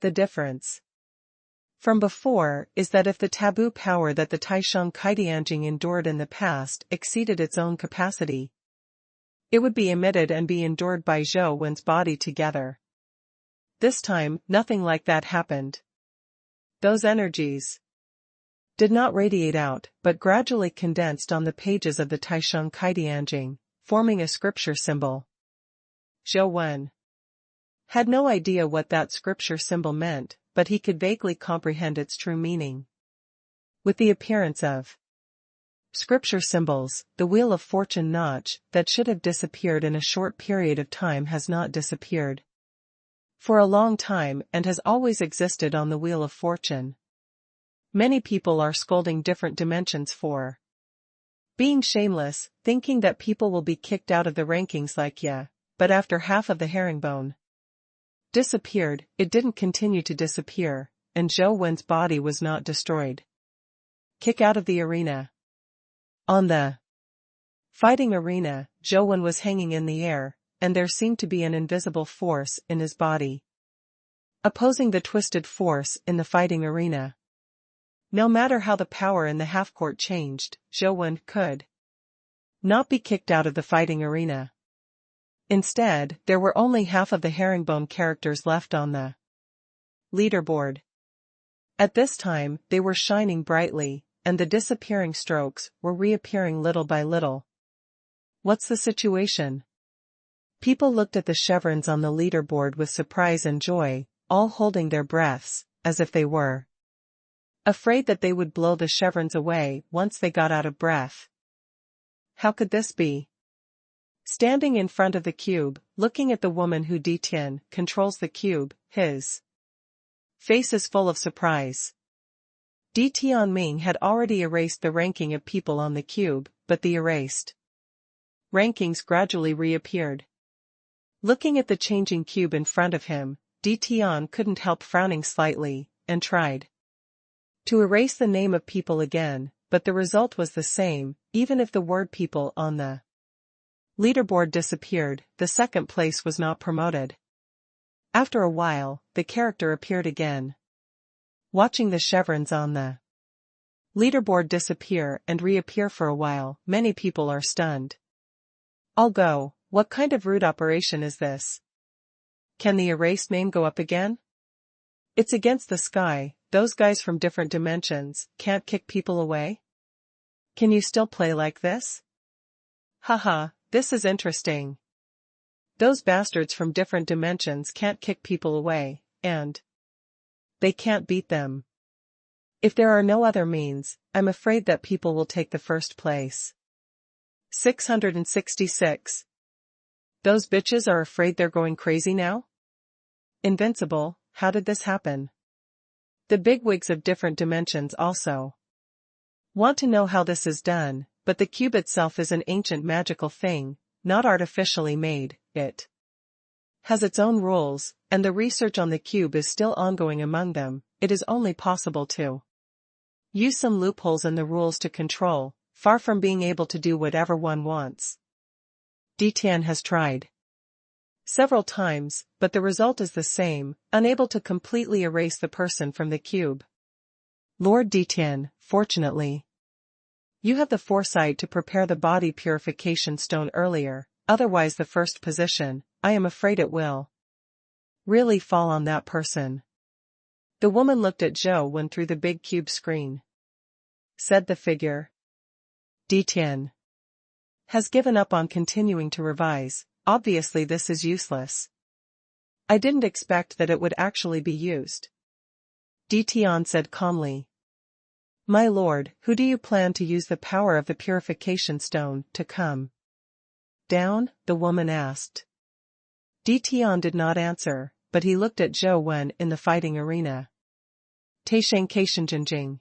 The difference from before is that if the taboo power that the Taisheng Kaidianjing endured in the past exceeded its own capacity, it would be emitted and be endured by Zhou's body together. This time, nothing like that happened. Those energies did not radiate out, but gradually condensed on the pages of the Taisheng Kaidianjing, forming a scripture symbol. Zhou had no idea what that scripture symbol meant, but he could vaguely comprehend its true meaning. With the appearance of scripture symbols, the Wheel of Fortune notch that should have disappeared in a short period of time has not disappeared for a long time and has always existed on the Wheel of Fortune. Many people are scolding different dimensions for being shameless, thinking that people will be kicked out of the rankings like yeah, but after half of the herringbone disappeared, it didn't continue to disappear, and Zhou's body was not destroyed. Kick out of the arena. On the fighting arena, Zhou was hanging in the air, and there seemed to be an invisible force in his body opposing the twisted force in the fighting arena. No matter how the power in the half-court changed, Zhou could not be kicked out of the fighting arena. Instead, there were only half of the herringbone characters left on the leaderboard. At this time, they were shining brightly, and the disappearing strokes were reappearing little by little. What's the situation? People looked at the chevrons on the leaderboard with surprise and joy, all holding their breaths, as if they were afraid that they would blow the chevrons away once they got out of breath. How could this be? Standing in front of the cube, looking at the woman who Tian controls the cube, his face is full of surprise. Tianming had already erased the ranking of people on the cube, but the erased rankings gradually reappeared. Looking at the changing cube in front of him, Tian couldn't help frowning slightly, and tried to erase the name of people again, but the result was the same. Even if the word people on the leaderboard disappeared, the second place was not promoted. After a while, the character appeared again. Watching the chevrons on the leaderboard disappear and reappear for a while, many people are stunned. I'll go, what kind of rude operation is this? Can the erased name go up again? It's against the sky, those guys from different dimensions can't kick people away? Can you still play like this? Haha, this is interesting. Those bastards from different dimensions can't kick people away, and they can't beat them. If there are no other means, I'm afraid that people will take the first place. 666. Those bitches are afraid they're going crazy now? Invincible, how did this happen? The bigwigs of different dimensions also want to know how this is done, but the cube itself is an ancient magical thing, not artificially made. It has its own rules, and the research on the cube is still ongoing among them. It is only possible to use some loopholes in the rules to control, far from being able to do whatever one wants. Tian has tried several times, but the result is the same, unable to completely erase the person from the cube. Lord Tian, fortunately, you have the foresight to prepare the body purification stone earlier, otherwise the first position, I am afraid it will really fall on that person. The woman looked at Zhou Wen through the big cube screen. Said the figure. Tian has given up on continuing to revise, obviously this is useless. I didn't expect that it would actually be used. Tian said calmly. My lord, who do you plan to use the power of the purification stone to come down? The woman asked. Tian did not answer, but he looked at Zhou Wen in the fighting arena. Taisheng Kaishenjinjing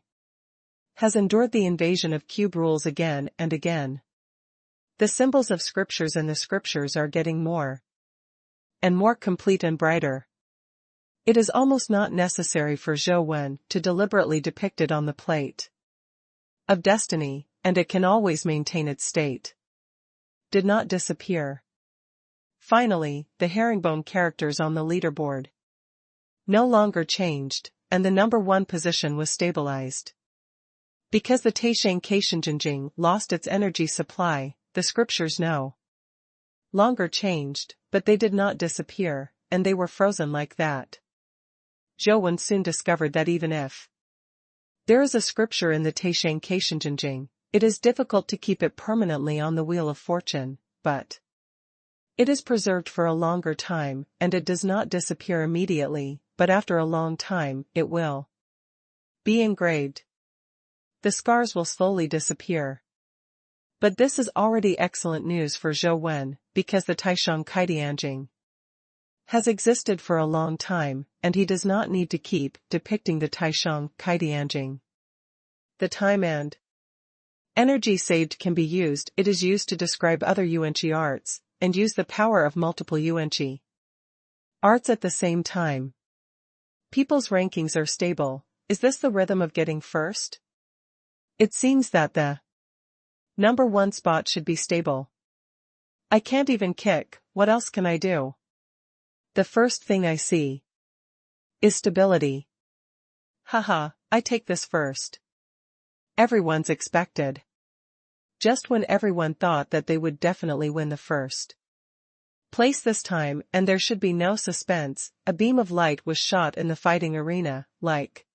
has endured the invasion of cube rules again and again. The symbols of scriptures and the scriptures are getting more and more complete and brighter. It is almost not necessary for Zhou Wen to deliberately depict it on the plate of destiny, and it can always maintain its state. Did not disappear. Finally, the herringbone characters on the leaderboard no longer changed, and the number 1 position was stabilized. Because the Taisheng Kaishenjinjing lost its energy supply, the scriptures no longer changed, but they did not disappear, and they were frozen like that. Zhou Wen soon discovered that even if there is a scripture in the Taisheng Kaishenjinjing, it is difficult to keep it permanently on the wheel of fortune, but it is preserved for a longer time, and it does not disappear immediately, but after a long time, it will be engraved. The scars will slowly disappear. But this is already excellent news for Zhou Wen, because the Taisheng Kaidianjing has existed for a long time, and he does not need to keep depicting the Taisheng Kaidianjing. The time and energy saved can be used. It is used to describe other yuanqi arts, and use the power of multiple yuanqi arts at the same time. People's rankings are stable. Is this the rhythm of getting first? It seems that the number 1 spot should be stable. I can't even kick, what else can I do? The first thing I see is stability. Haha, I take this first. Everyone's expected. Just when everyone thought that they would definitely win the first Place this time and there should be no suspense. A beam of light was shot in the fighting arena, like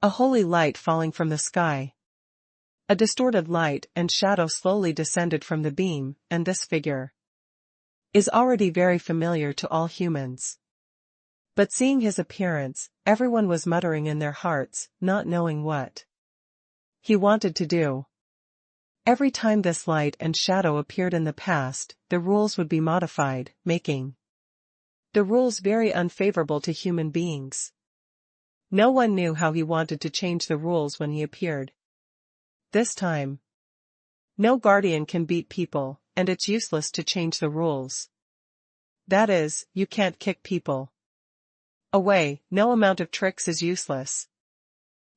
a holy light falling from the sky. A distorted light and shadow slowly descended from the beam, and this figure is already very familiar to all humans. But seeing his appearance, everyone was muttering in their hearts, not knowing what he wanted to do. Every time this light and shadow appeared in the past, the rules would be modified, making the rules very unfavorable to human beings. No one knew how he wanted to change the rules when he appeared. This time, no guardian can beat people, and it's useless to change the rules. That is, you can't kick people away. No amount of tricks is useless.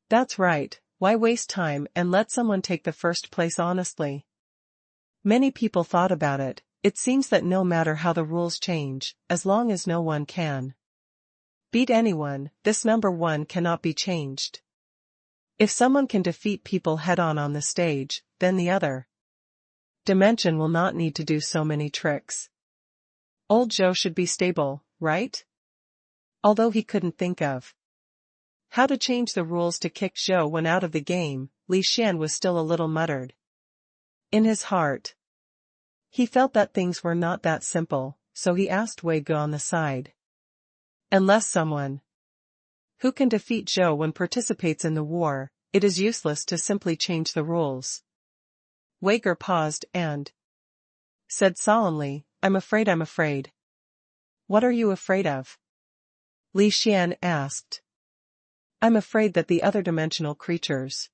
That's right, why waste time and let someone take the first place honestly? Many people thought about it. It seems that no matter how the rules change, as long as no one can beat anyone, this number one cannot be changed. If someone can defeat people head-on on the stage, then the other dimension will not need to do so many tricks. Old Joe should be stable, right? Although he couldn't think of how to change the rules to kick Zhou when out of the game, Li Xian was still a little muttered. In his heart, he felt that things were not that simple, so he asked Wei Ge on the side. Unless someone who can defeat Zhou when participates in the war, it is useless to simply change the rules. Wei Ge paused and said solemnly, I'm afraid. What are you afraid of? Li Xian asked. I'm afraid that the other dimensional creatures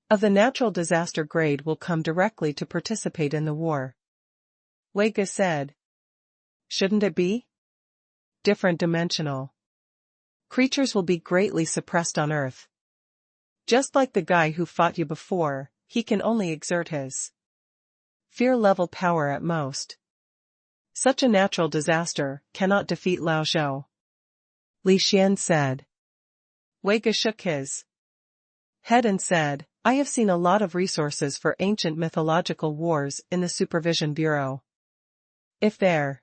of the natural disaster grade will come directly to participate in the war. Wei Ge said. Shouldn't it be? Different dimensional creatures will be greatly suppressed on Earth. Just like the guy who fought you before, he can only exert his fear-level power at most. Such a natural disaster cannot defeat Lao Zhou. Li Xian said. Wei Ge shook his head and said, I have seen a lot of resources for ancient mythological wars in the Supervision Bureau. If there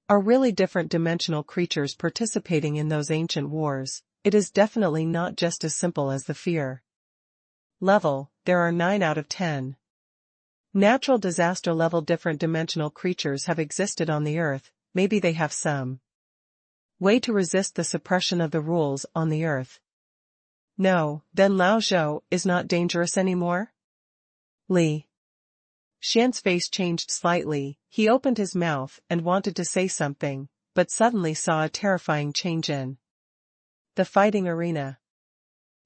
are really different dimensional creatures participating in those ancient wars, it is definitely not just as simple as the fear level. There are 9 out of 10 natural disaster level different dimensional creatures have existed on the Earth. Maybe they have some way to resist the suppression of the rules on the Earth. No, then Lao Zhou is not dangerous anymore? Li Xian's face changed slightly. He opened his mouth and wanted to say something, but suddenly saw a terrifying change in the fighting arena.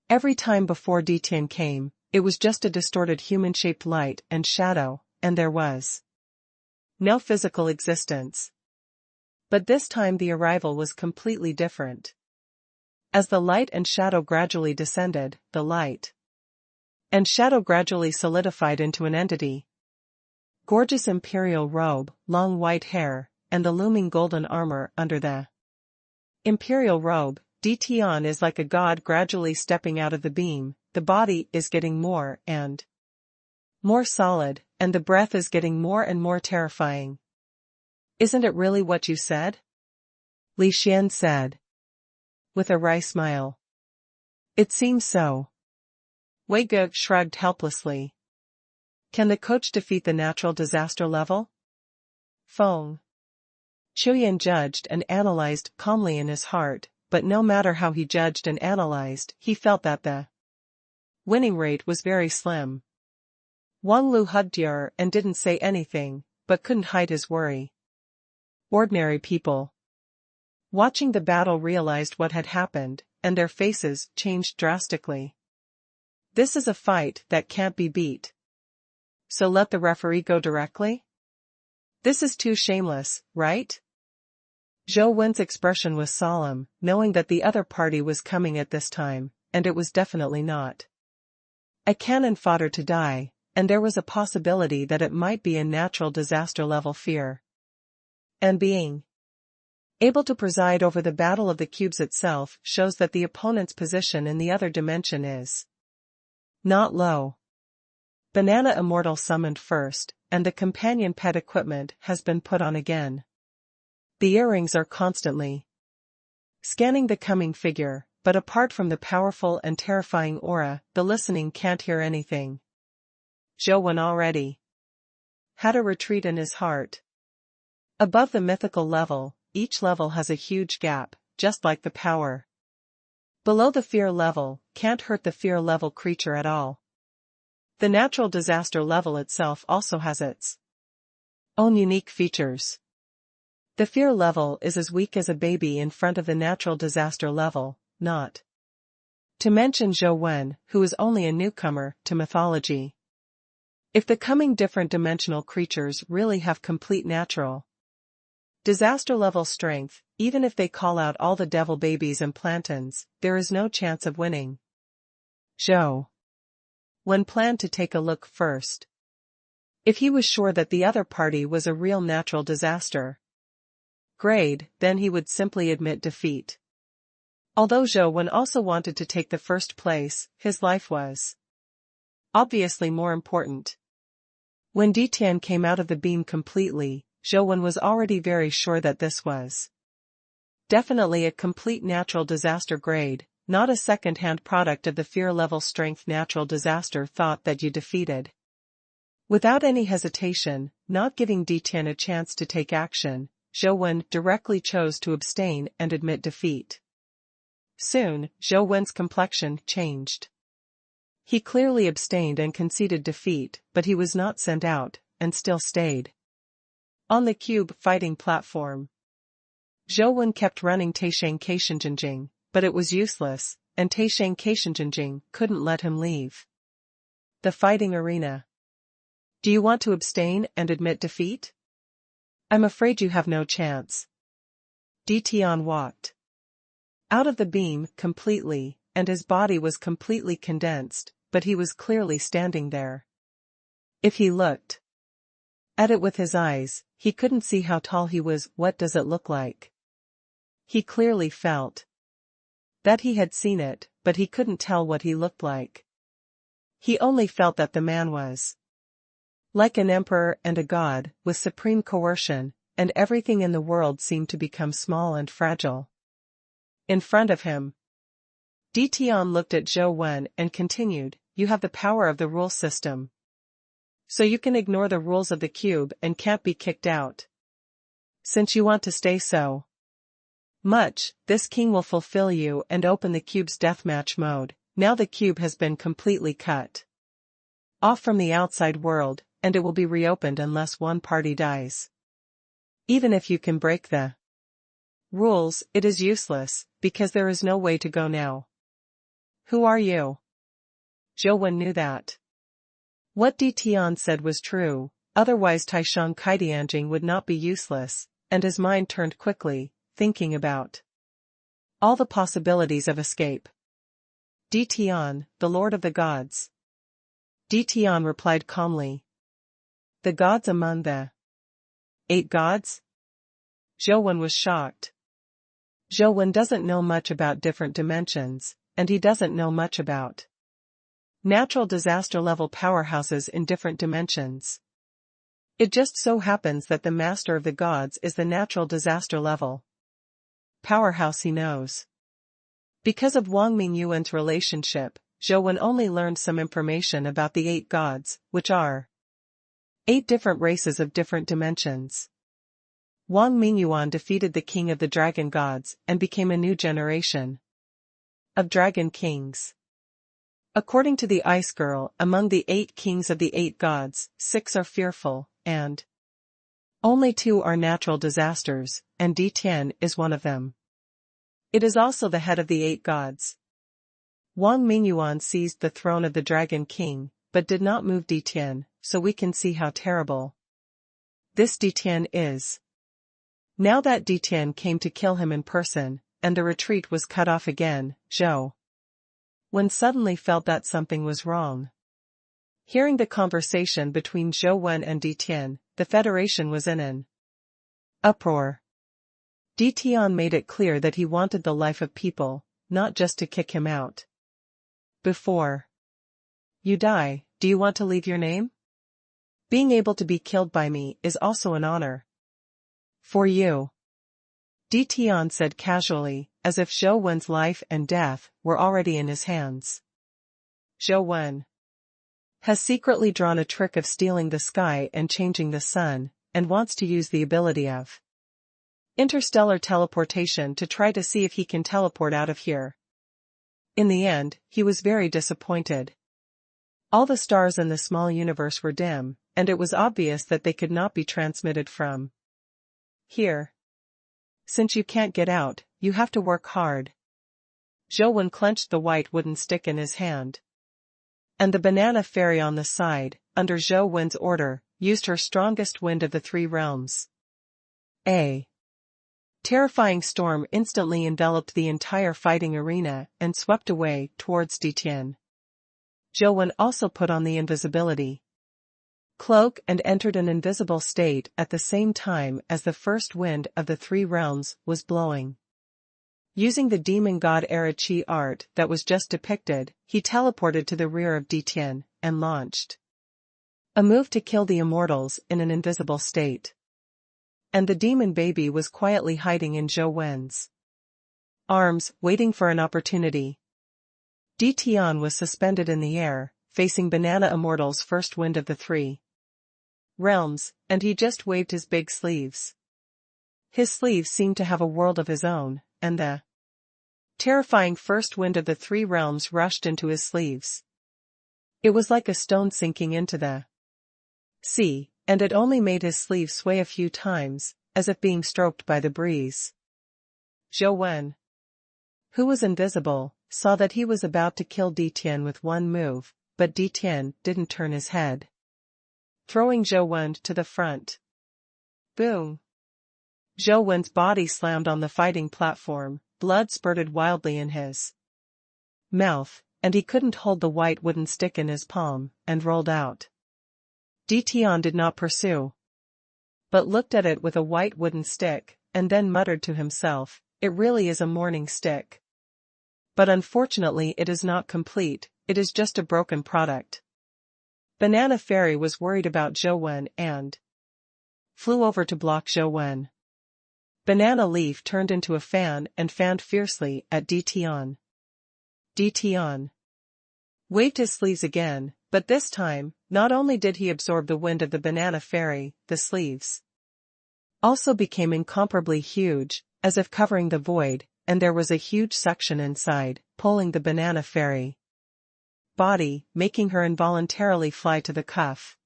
Every time before Tian came, it was just a distorted human-shaped light and shadow, and there was no physical existence. But this time the arrival was completely different. As the light and shadow gradually descended, the light and shadow gradually solidified into an entity. Gorgeous imperial robe, long white hair, and the looming golden armor under the imperial robe. Tian is like a god gradually stepping out of the beam. The body is getting more and more solid, and the breath is getting more and more terrifying. Isn't it really what you said? Li Xian said, with a wry smile. It seems so. Wei Ge shrugged helplessly. Can the coach defeat the natural disaster level? Feng Chuyan judged and analyzed calmly in his heart, but no matter how he judged and analyzed, he felt that the winning rate was very slim. Wang Lu hugged her and didn't say anything, but couldn't hide his worry. Ordinary people watching the battle realized what had happened, and their faces changed drastically. This is a fight that can't be beat. So let the referee go directly? This is too shameless, right? Zhou Wen's expression was solemn, knowing that the other party was coming at this time, and it was definitely not a cannon fodder to die, and there was a possibility that it might be a natural disaster level fear. And being able to preside over the battle of the cubes itself shows that the opponent's position in the other dimension is not low. Banana Immortal summoned first, and the companion pet equipment has been put on again. The earrings are constantly scanning the coming figure, but apart from the powerful and terrifying aura, the listening can't hear anything. Zhou already had a retreat in his heart. Above the mythical level, each level has a huge gap, just like the power. Below the fear level, can't hurt the fear level creature at all. The natural disaster level itself also has its own unique features. The fear level is as weak as a baby in front of the natural disaster level, not to mention Zhou, who is only a newcomer to mythology. If the coming different dimensional creatures really have complete natural disaster level strength, even if they call out all the devil babies and plantains, there is no chance of winning. Zhou planned to take a look first. If he was sure that the other party was a real natural disaster grade, then he would simply admit defeat. Although Zhou also wanted to take the first place, his life was obviously more important. When Tian came out of the beam completely, Zhou was already very sure that this was definitely a complete natural disaster grade, not a second-hand product of the fear level strength natural disaster thought that you defeated. Without any hesitation, not giving Tian a chance to take action, Zhou directly chose to abstain and admit defeat. Soon, Zhou complexion changed. He clearly abstained and conceded defeat, but he was not sent out, and still stayed on the cube fighting platform. Zhou kept running Taisheng Keishenjinjing, but it was useless, and Taisheng Keishenjinjing couldn't let him leave the fighting arena. Do you want to abstain and admit defeat? I'm afraid you have no chance. Tian walked out of the beam completely, and his body was completely condensed, but he was clearly standing there. If he looked at it with his eyes, he couldn't see how tall he was. What does it look like? He clearly felt that he had seen it, but he couldn't tell what he looked like. He only felt that the man was like an emperor and a god, with supreme coercion, and everything in the world seemed to become small and fragile in front of him. Tian looked at Zhou and continued, "You have the power of the rule system. So you can ignore the rules of the cube and can't be kicked out. Since you want to stay so much, this king will fulfill you and open the cube's deathmatch mode. Now the cube has been completely cut off from the outside world, and it will be reopened unless one party dies. Even if you can break the rules, it is useless, because there is no way to go now." Who are you? Zhou knew that what Tian said was true, otherwise Taisheng Kaidianjing would not be useless, and his mind turned quickly, thinking about all the possibilities of escape. Tian, the Lord of the Gods. Tian replied calmly. The gods among the 8 gods? Zhou was shocked. Zhou doesn't know much about different dimensions, and he doesn't know much about natural disaster level powerhouses in different dimensions. It just so happens that the master of the gods is the natural disaster level powerhouse he knows. Because of Wang Mingyuan's relationship, Zhou only learned some information about the 8 gods, which are 8 different races of different dimensions. Wang Mingyuan defeated the king of the dragon gods and became a new generation of dragon kings. According to the Ice Girl, among the 8 kings of the 8 gods, 6 are fearful, and only 2 are natural disasters, and Tian is one of them. It is also the head of the 8 gods. Wang Mingyuan seized the throne of the Dragon King, but did not move Tian, so we can see how terrible this Tian is. Now that Tian came to kill him in person, and the retreat was cut off again, Zhou suddenly felt that something was wrong. Hearing the conversation between Zhou and Tian, the Federation was in an uproar. Tian made it clear that he wanted the life of people, not just to kick him out. Before you die, do you want to leave your name? Being able to be killed by me is also an honor. For you. Tian said casually, as if Zhou Wen's life and death were already in his hands. Zhou Wen has secretly drawn a trick of stealing the sky and changing the sun, and wants to use the ability of interstellar teleportation to try to see if he can teleport out of here. In the end, he was very disappointed. All the stars in the small universe were dim, and it was obvious that they could not be transmitted from here. Since you can't get out, you have to work hard. Zhou Wen clenched the white wooden stick in his hand. And the banana fairy on the side, under Zhou Wen's order, used her strongest wind of the three realms. A terrifying storm instantly enveloped the entire fighting arena and swept away towards Tian. Zhou Wen also put on the invisibility cloak and entered an invisible state at the same time as the first wind of the three realms was blowing. Using the demon god era chi art that was just depicted, he teleported to the rear of Tian and launched a move to kill the Immortals in an invisible state. And the demon baby was quietly hiding in Zhou Wen's arms, waiting for an opportunity. Tian was suspended in the air, facing Banana Immortal's first wind of the three realms, and he just waved his big sleeves. His sleeves seemed to have a world of his own, and the terrifying first wind of the three realms rushed into his sleeves. It was like a stone sinking into the sea, and it only made his sleeve sway a few times, as if being stroked by the breeze. Zhou Wen, who was invisible, saw that he was about to kill Tian with one move, but Tian didn't turn his head, throwing Zhou Wen to the front. Boom! Zhou Wen's body slammed on the fighting platform, blood spurted wildly in his mouth, and he couldn't hold the white wooden stick in his palm, and rolled out. Tian did not pursue, but looked at it with a white wooden stick, and then muttered to himself, "It really is a morning stick. But unfortunately it is not complete, it is just a broken product." Banana Fairy was worried about Zhou Wen and flew over to block Zhou Wen. Banana Leaf turned into a fan and fanned fiercely at Tian. Tian waved his sleeves again, but this time, not only did he absorb the wind of the Banana Fairy, the sleeves also became incomparably huge, as if covering the void, and there was a huge suction inside, pulling the Banana Fairy body, making her involuntarily fly to the cuff.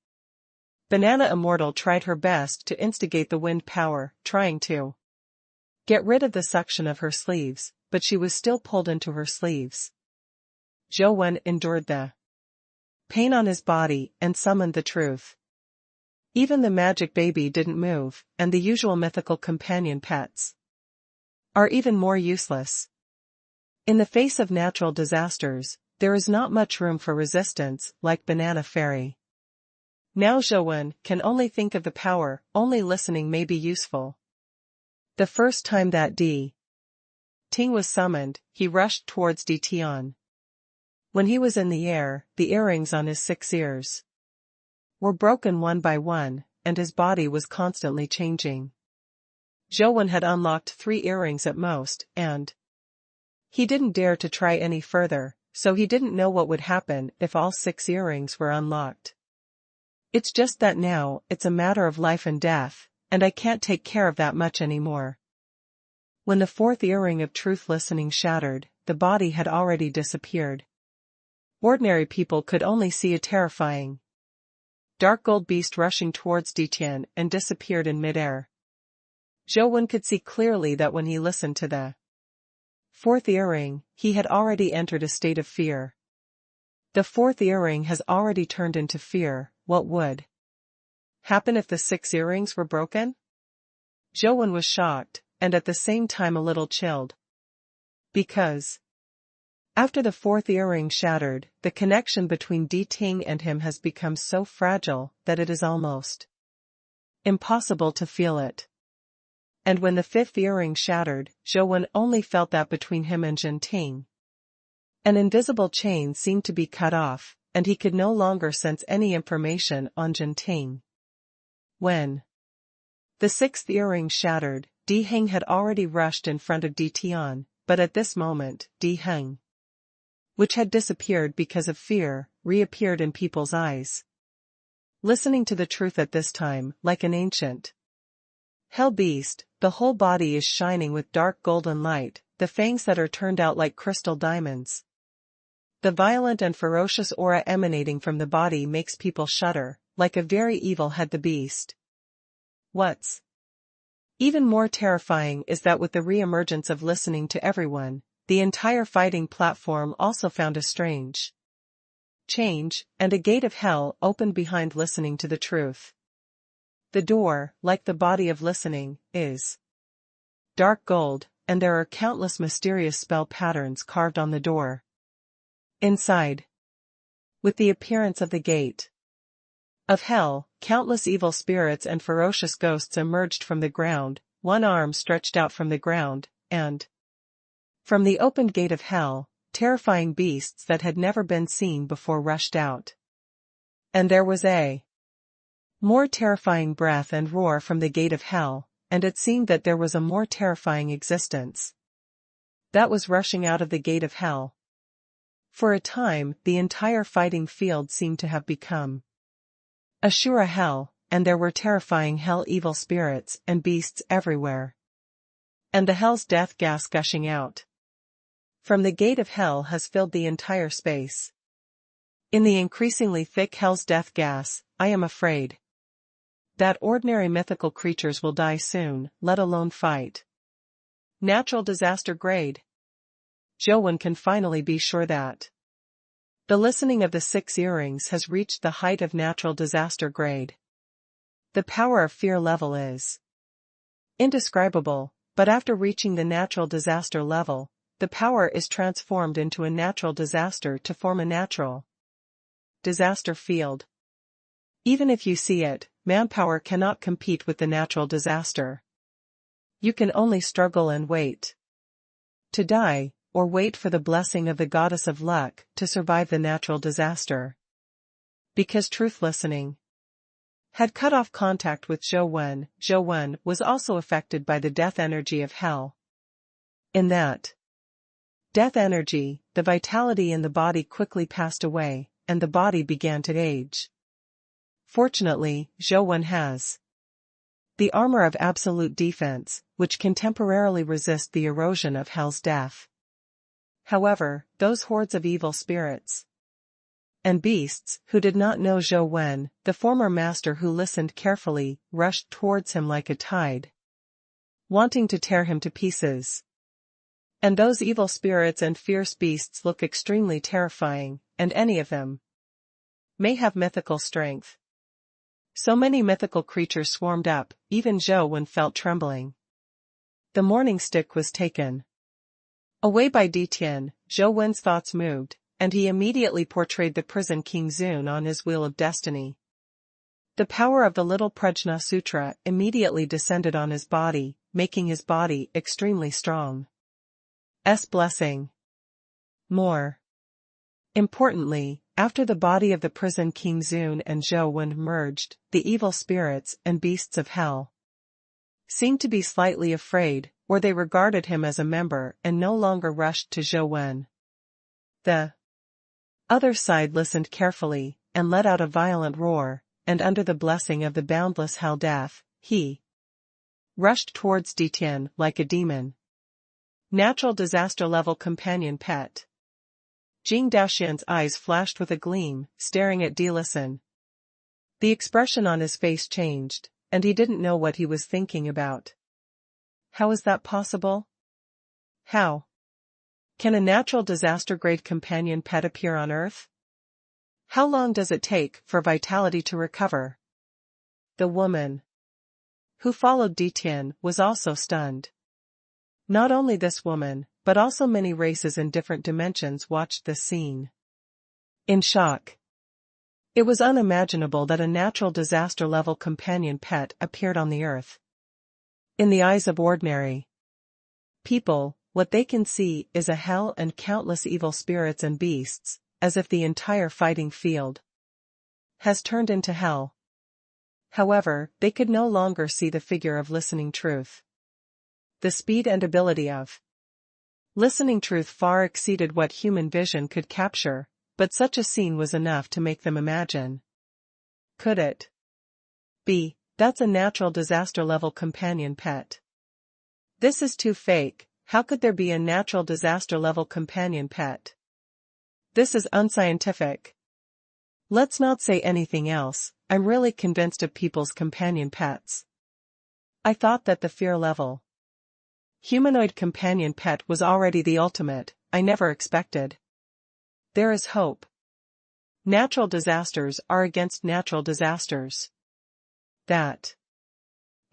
Banana Immortal tried her best to instigate the wind power, trying to get rid of the suction of her sleeves, but she was still pulled into her sleeves. Zhou Wen endured the pain on his body and summoned the truth. Even the magic baby didn't move, and the usual mythical companion pets are even more useless. In the face of natural disasters, there is not much room for resistance, like Banana Fairy. Now Zhou Wen can only think of the power, only listening may be useful. The first time that Ting was summoned, he rushed towards Tian. When he was in the air, the earrings on his 6 ears were broken one by one, and his body was constantly changing. Zhou Wen had unlocked 3 earrings at most, and he didn't dare to try any further, so he didn't know what would happen if all 6 earrings were unlocked. It's just that now, it's a matter of life and death, and I can't take care of that much anymore. When the 4th earring of truth listening shattered, the body had already disappeared. Ordinary people could only see a terrifying dark gold beast rushing towards Tian and disappeared in midair. Zhou Wen could see clearly that when he listened to the 4th earring, he had already entered a state of fear. The 4th earring has already turned into fear. What would happen if the 6 earrings were broken? Zhou Wen was shocked, and at the same time a little chilled. Because after the 4th earring shattered, the connection between Ting and him has become so fragile that it is almost impossible to feel it. And when the 5th earring shattered, Zhou Wen only felt that between him and Ting an invisible chain seemed to be cut off, and he could no longer sense any information on Jinting. When the sixth earring shattered, Di Heng had already rushed in front of Di Tian, but at this moment, Di Heng, which had disappeared because of fear, reappeared in people's eyes. Listening to the truth at this time, like an ancient hell beast, the whole body is shining with dark golden light, the fangs that are turned out like crystal diamonds. The violent and ferocious aura emanating from the body makes people shudder, like a very evil had the beast. What's even more terrifying is that with the re-emergence of listening to everyone, the entire fighting platform also found a strange change, and a gate of hell opened behind listening to the truth. The door, like the body of listening, is dark gold, and there are countless mysterious spell patterns carved on the door. Inside, with the appearance of the gate of hell, countless evil spirits and ferocious ghosts emerged from the ground, one arm stretched out from the ground, and from the opened gate of hell, terrifying beasts that had never been seen before rushed out. And there was a more terrifying breath and roar from the gate of hell, and it seemed that there was a more terrifying existence that was rushing out of the gate of hell. For a time, the entire fighting field seemed to have become Ashura hell, and there were terrifying hell evil spirits and beasts everywhere. And the hell's death gas gushing out from the gate of hell has filled the entire space. In the increasingly thick hell's death gas, I am afraid that ordinary mythical creatures will die soon, let alone fight. Natural disaster grade. Zhou can finally be sure that the listening of the 6 earrings has reached the height of natural disaster grade. The power of fear level is indescribable, but after reaching the natural disaster level, the power is transformed into a natural disaster to form a natural disaster field. Even if you see it, manpower cannot compete with the natural disaster. You can only struggle and wait to die, or wait for the blessing of the goddess of luck to survive the natural disaster. Because truth listening had cut off contact with Zhou Wen was also affected by the death energy of hell. In that death energy, the vitality in the body quickly passed away, and the body began to age. Fortunately, Zhou Wen has the armor of absolute defense, which can temporarily resist the erosion of hell's death. However, those hordes of evil spirits and beasts who did not know Zhou Wen, the former master who listened carefully, rushed towards him like a tide, wanting to tear him to pieces. And those evil spirits and fierce beasts look extremely terrifying, and any of them may have mythical strength. So many mythical creatures swarmed up, even Zhou Wen felt trembling. The morning stick was taken away by Tian. Zhou Wen's thoughts moved, and he immediately portrayed the prison King Zun on his wheel of destiny. The power of the little Prajna Sutra immediately descended on his body, making his body extremely strong. Blessing. More importantly, after the body of the prison King Zun and Zhou Wen merged, the evil spirits and beasts of hell seemed to be slightly afraid, or they regarded him as a member and no longer rushed to Zhou Wen. The other side listened carefully, and let out a violent roar, and under the blessing of the boundless hell death, he rushed towards Tian like a demon. Natural disaster level companion pet. Jing Daoxian's eyes flashed with a gleam, staring at Listen. The expression on his face changed, and he didn't know what he was thinking about. How is that possible? How can a natural disaster-grade companion pet appear on Earth? How long does it take for vitality to recover? The woman who followed Tian was also stunned. Not only this woman, but also many races in different dimensions watched this scene in shock. It was unimaginable that a natural disaster-level companion pet appeared on the Earth. In the eyes of ordinary people, what they can see is a hell and countless evil spirits and beasts, as if the entire fighting field has turned into hell. However, they could no longer see the figure of listening truth. The speed and ability of listening truth far exceeded what human vision could capture, but such a scene was enough to make them imagine. Could it be? That's a natural disaster level companion pet. This is too fake. How could there be a natural disaster level companion pet? This is unscientific. Let's not say anything else. I'm really convinced of people's companion pets. I thought that the fear level humanoid companion pet was already the ultimate. I never expected. There is hope. Natural disasters are against natural disasters. That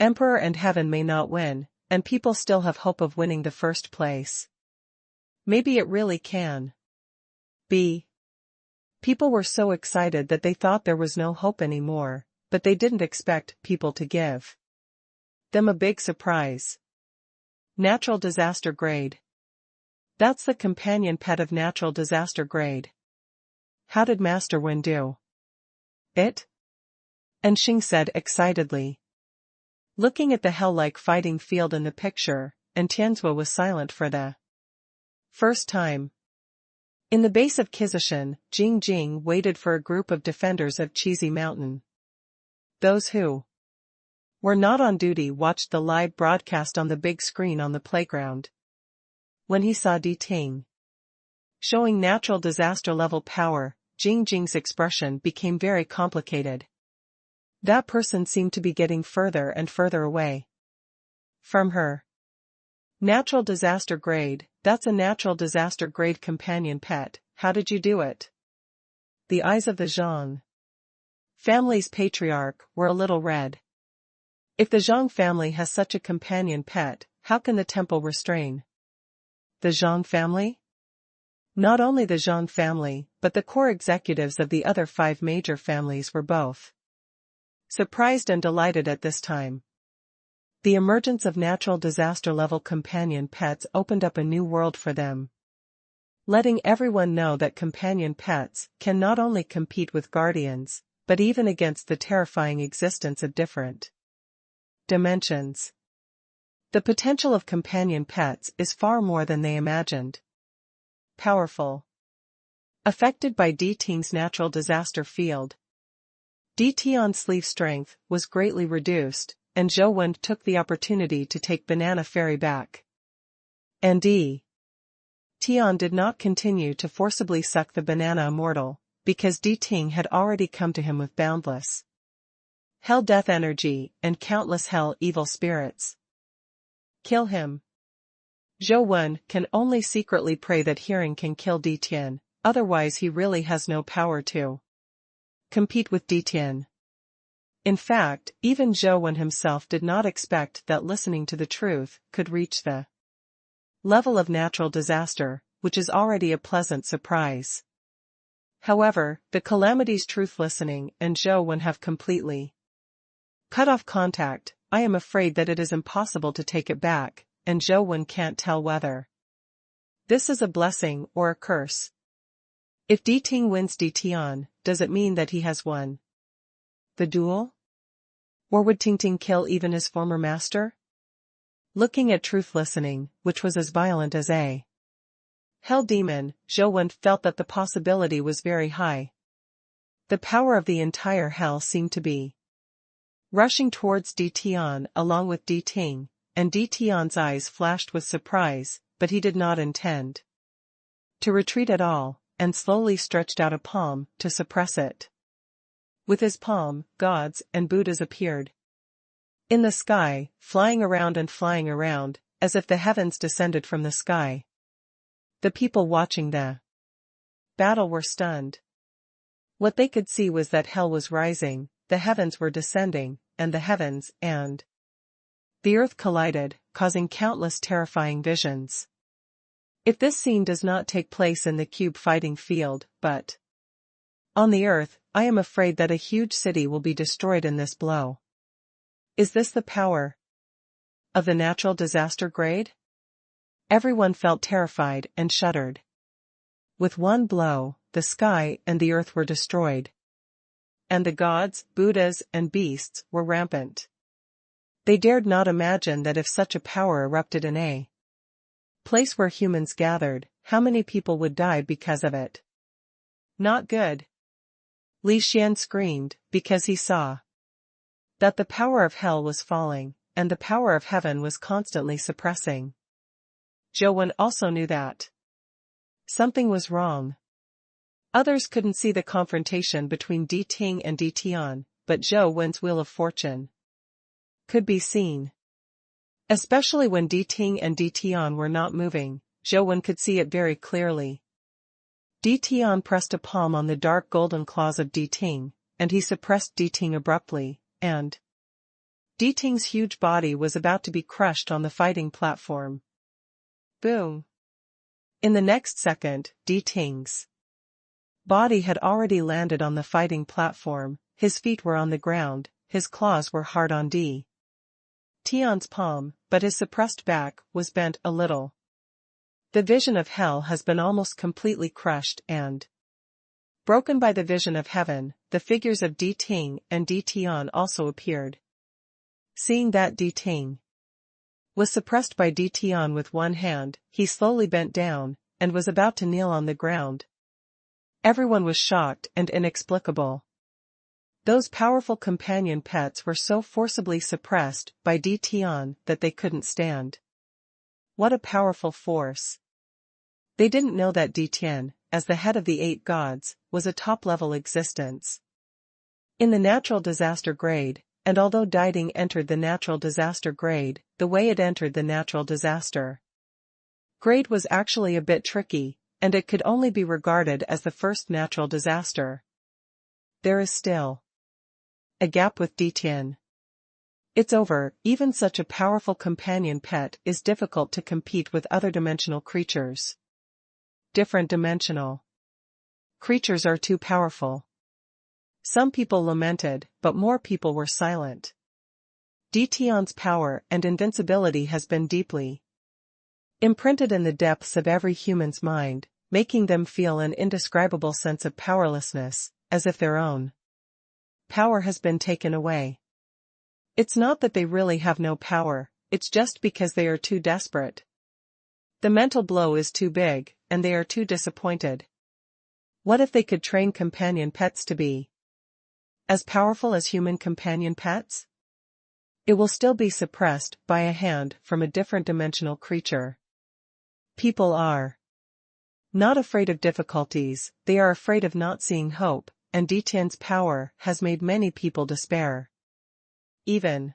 Emperor and Heaven may not win, and people still have hope of winning the first place. Maybe it really can be. People were so excited that they thought there was no hope anymore, but they didn't expect people to give them a big surprise. Natural disaster grade. That's the companion pet of natural disaster grade. How did Master Wen do it? And Xing said excitedly, looking at the hell-like fighting field in the picture, and Tianzhua was silent for the first time. In the base of Qizishan, Jing waited for a group of defenders of Cheesy Mountain. Those who were not on duty watched the live broadcast on the big screen on the playground. When he saw Di Ting showing natural disaster level power, Jing's expression became very complicated. That person seemed to be getting further and further away from her. Natural disaster grade. That's a natural disaster grade companion pet. How did you do it? The eyes of the Zhang family's patriarch were a little red. If the Zhang family has such a companion pet, how can the temple restrain the Zhang family? Not only the Zhang family, but the core executives of the other 5 major families were both surprised and delighted at this time. The emergence of natural disaster level companion pets opened up a new world for them, letting everyone know that companion pets can not only compete with guardians, but even against the terrifying existence of different dimensions. The potential of companion pets is far more than they imagined. Powerful. Affected by Di Ting's natural disaster field, Di Tian's sleeve strength was greatly reduced, and Zhou Wen took the opportunity to take Banana Fairy back. And Di Tian did not continue to forcibly suck the banana immortal, because Di Ting had already come to him with boundless hell death energy and countless hell evil spirits. Kill him. Zhou Wen can only secretly pray that hearing can kill Di Tian, otherwise he really has no power to compete with Di Tian. In fact, even Zhou Wen himself did not expect that listening to the truth could reach the level of natural disaster, which is already a pleasant surprise. However, the calamity's truth listening and Zhou Wen have completely cut off contact. I am afraid that it is impossible to take it back, and Zhou Wen can't tell whether this is a blessing or a curse. If Di Ting wins Di Tian, does it mean that he has won the duel? Or would Ting kill even his former master? Looking at truth listening, which was as violent as a hell demon, Zhou Wen felt that the possibility was very high. The power of the entire hell seemed to be rushing towards Di Tian along with Di Ting, and Di Tian's eyes flashed with surprise, but he did not intend to retreat at all, and slowly stretched out a palm to suppress it. With his palm, gods and Buddhas appeared in the sky, flying around, as if the heavens descended from the sky. The people watching the battle were stunned. What they could see was that hell was rising, the heavens were descending, and the heavens and the earth collided, causing countless terrifying visions. If this scene does not take place in the cube fighting field, but on the earth, I am afraid that a huge city will be destroyed in this blow. Is this the power of the natural disaster grade? Everyone felt terrified and shuddered. With one blow, the sky and the earth were destroyed. And the gods, Buddhas, and beasts were rampant. They dared not imagine that if such a power erupted in a place where humans gathered, how many people would die because of it. Not good. Li Xian screamed, because he saw that the power of hell was falling, and the power of heaven was constantly suppressing. Zhou Wen also knew that something was wrong. Others couldn't see the confrontation between Di Ting and Di Tian, but Zhou Wen's wheel of fortune could be seen. Especially when Di Ting and Di Tian were not moving, Zhou Wen could see it very clearly. Di Tian pressed a palm on the dark golden claws of Di Ting, and he suppressed Di Ting abruptly, and Di Ting's huge body was about to be crushed on the fighting platform. Boom! In the next second, Di Ting's body had already landed on the fighting platform, his feet were on the ground, his claws were hard on Di Tian's palm, but his suppressed back was bent a little. The vision of hell has been almost completely crushed and broken by the vision of heaven. The figures of Di Ting and Di Tian also appeared. Seeing that Di Ting was suppressed by Di Tian with one hand, he slowly bent down, and was about to kneel on the ground. Everyone was shocked and inexplicable. Those powerful companion pets were so forcibly suppressed by Di Tian that they couldn't stand. What a powerful force! They didn't know that Di Tian, as the head of the 8 gods, was a top-level existence in the natural disaster grade, and although Diding entered the natural disaster grade, the way it entered the natural disaster grade was actually a bit tricky, and it could only be regarded as the first natural disaster. There is still a gap with Di Tian. It's over. Even such a powerful companion pet is difficult to compete with other dimensional creatures. Different dimensional creatures are too powerful. Some people lamented, but more people were silent. Di Tian's power and invincibility has been deeply imprinted in the depths of every human's mind, making them feel an indescribable sense of powerlessness, as if their own power has been taken away. It's not that they really have no power, it's just because they are too desperate. The mental blow is too big, and they are too disappointed. What if they could train companion pets to be as powerful as human companion pets? It will still be suppressed by a hand from a different dimensional creature. People are not afraid of difficulties, they are afraid of not seeing hope, and Di Tian's power has made many people despair. Even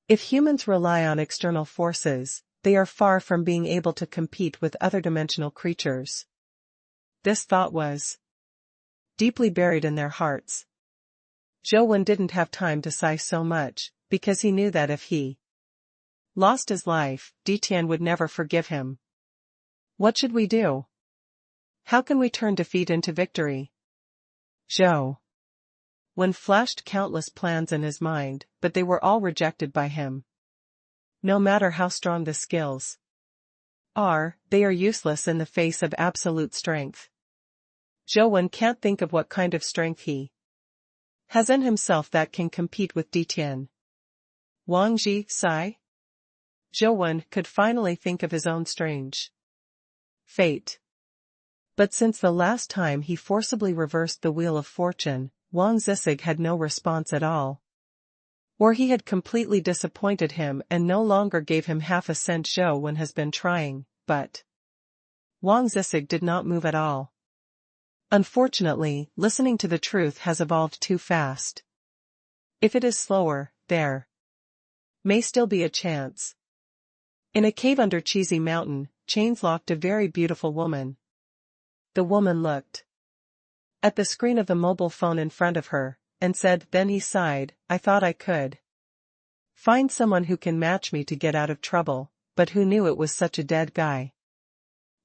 if humans rely on external forces, they are far from being able to compete with other dimensional creatures. This thought was deeply buried in their hearts. Zhou Wen didn't have time to sigh so much, because he knew that if he lost his life, Di Tian would never forgive him. What should we do? How can we turn defeat into victory? Zhou Wen flashed countless plans in his mind, but they were all rejected by him. No matter how strong the skills are, they are useless in the face of absolute strength. Zhou Wen can't think of what kind of strength he has in himself that can compete with Di Tian. Wang Ji, sigh? Zhou Wen could finally think of his own strange fate. But since the last time he forcibly reversed the wheel of fortune, Wang Zisig had no response at all. Or he had completely disappointed him and no longer gave him half a cent. Zhou Wen has been trying, but Wang Zisig did not move at all. Unfortunately, listening to the truth has evolved too fast. If it is slower, there may still be a chance. In a cave under Cheesy Mountain, chains locked a very beautiful woman. The woman looked at the screen of the mobile phone in front of her, and said, then he sighed, I thought I could find someone who can match me to get out of trouble, but who knew it was such a dead guy.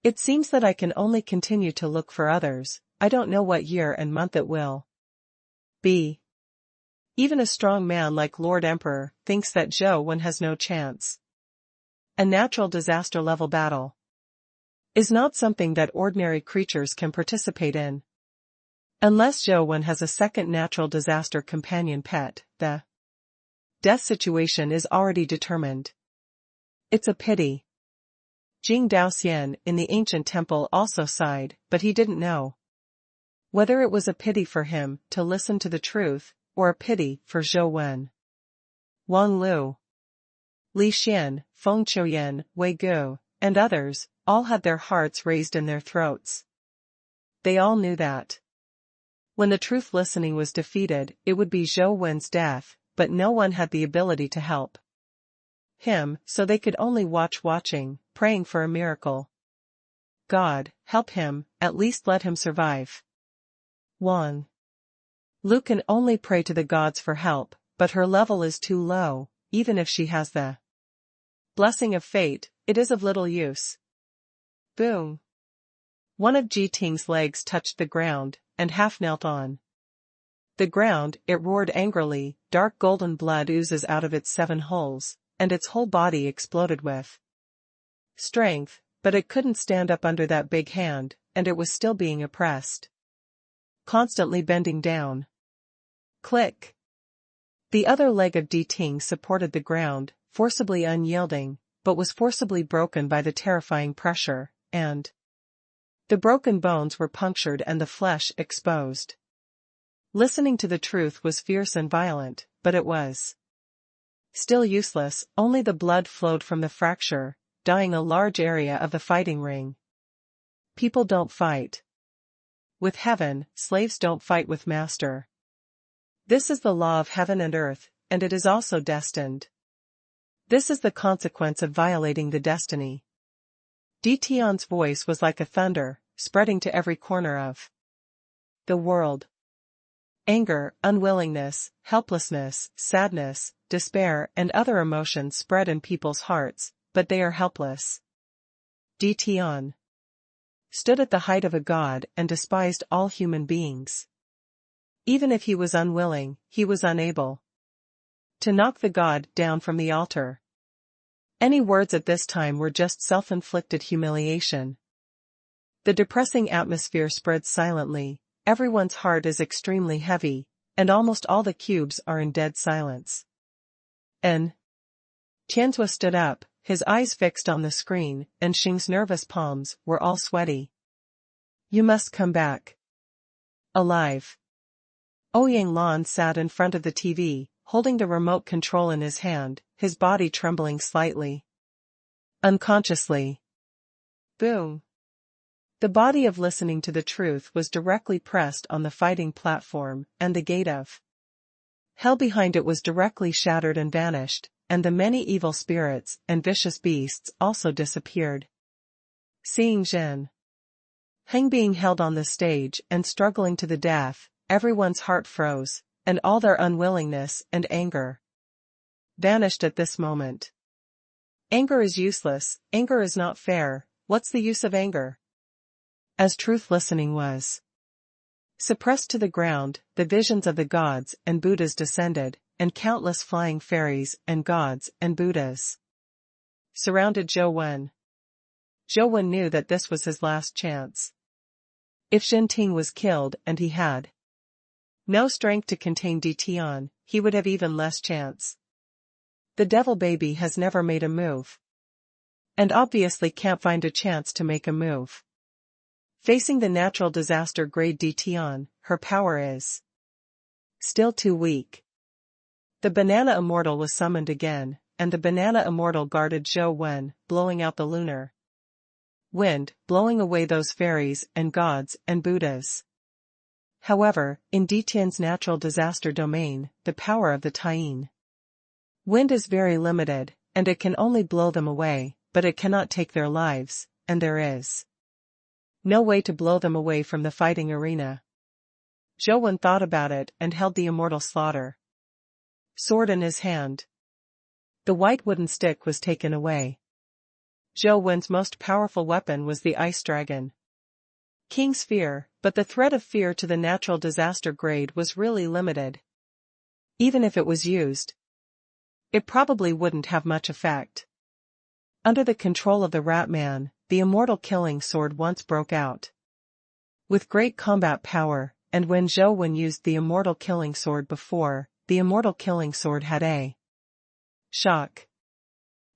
It seems that I can only continue to look for others, I don't know what year and month it will be. Even a strong man like Lord Emperor thinks that Zhou Wen has no chance. A natural disaster level battle. is not something that ordinary creatures can participate in. Unless Zhou Wen has a second natural disaster companion pet, the death situation is already determined. It's a pity. Jing Daoxian in the ancient temple also sighed, but he didn't know whether it was a pity for him to listen to the truth, or a pity for Zhou Wen. Wang Lu, Li Xian, Feng Qiuyan, Wei Gu, and others, all had their hearts raised in their throats. They all knew that when the truth listening was defeated, it would be Zhou Wen's death, but no one had the ability to help him, so they could only watching, praying for a miracle. God, help him, at least let him survive. Wang Lu can only pray to the gods for help, but her level is too low. Even if she has the blessing of fate, it is of little use. Boom! One of Ji Ting's legs touched the ground, and half knelt on the ground. It roared angrily, dark golden blood oozes out of its 7 holes, and its whole body exploded with strength, but it couldn't stand up under that big hand, and it was still being oppressed, constantly bending down. Click! The other leg of Ji Ting supported the ground, forcibly unyielding, but was forcibly broken by the terrifying pressure, and the broken bones were punctured and the flesh exposed. Listening to the truth was fierce and violent, but it was still useless. Only the blood flowed from the fracture, dyeing a large area of the fighting ring. People don't fight with heaven, slaves don't fight with master. This is the law of heaven and earth, and it is also destined. This is the consequence of violating the destiny. Tian's voice was like a thunder, spreading to every corner of the world. Anger, unwillingness, helplessness, sadness, despair, and other emotions spread in people's hearts, but they are helpless. Tian stood at the height of a god and despised all human beings. Even if he was unwilling, he was unable to knock the god down from the altar. Any words at this time were just self-inflicted humiliation. The depressing atmosphere spreads silently, everyone's heart is extremely heavy, and almost all the cubes are in dead silence. Tianzhua stood up, his eyes fixed on the screen, and Xing's nervous palms were all sweaty. You must come back alive. Ouyang Lan sat in front of the TV, holding the remote control in his hand, his body trembling slightly. Unconsciously. Boom! The body of listening to the truth was directly pressed on the fighting platform, and the gate of hell behind it was directly shattered and vanished, and the many evil spirits and vicious beasts also disappeared. Seeing Zhen Heng being held on the stage and struggling to the death, everyone's heart froze, and all their unwillingness and anger vanished at this moment. Anger is useless, anger is not fair, what's the use of anger? As truth listening was suppressed to the ground, the visions of the gods and Buddhas descended, and countless flying fairies and gods and Buddhas surrounded Zhou Wen. Zhou Wen knew that this was his last chance. If Xinting was killed and he had no strength to contain Tian, he would have even less chance. The devil baby has never made a move, and obviously can't find a chance to make a move. Facing the natural disaster grade Tian, her power is still too weak. The banana immortal was summoned again, and the banana immortal guarded Zhou Wen, blowing out the lunar wind, blowing away those fairies and gods and Buddhas. However, in Tian's natural disaster domain, the power of the Tian wind is very limited, and it can only blow them away, but it cannot take their lives, and there is no way to blow them away from the fighting arena. Zhou Wen thought about it and held the immortal slaughter sword in his hand. The white wooden stick was taken away. Zhou Wen's most powerful weapon was the ice dragon King's fear, but the threat of fear to the natural disaster grade was really limited. Even if it was used, it probably wouldn't have much effect. Under the control of the Rat Man, the immortal killing sword once broke out. With great combat power, and when Zhou Wen used the immortal killing sword before, the immortal killing sword had a shock.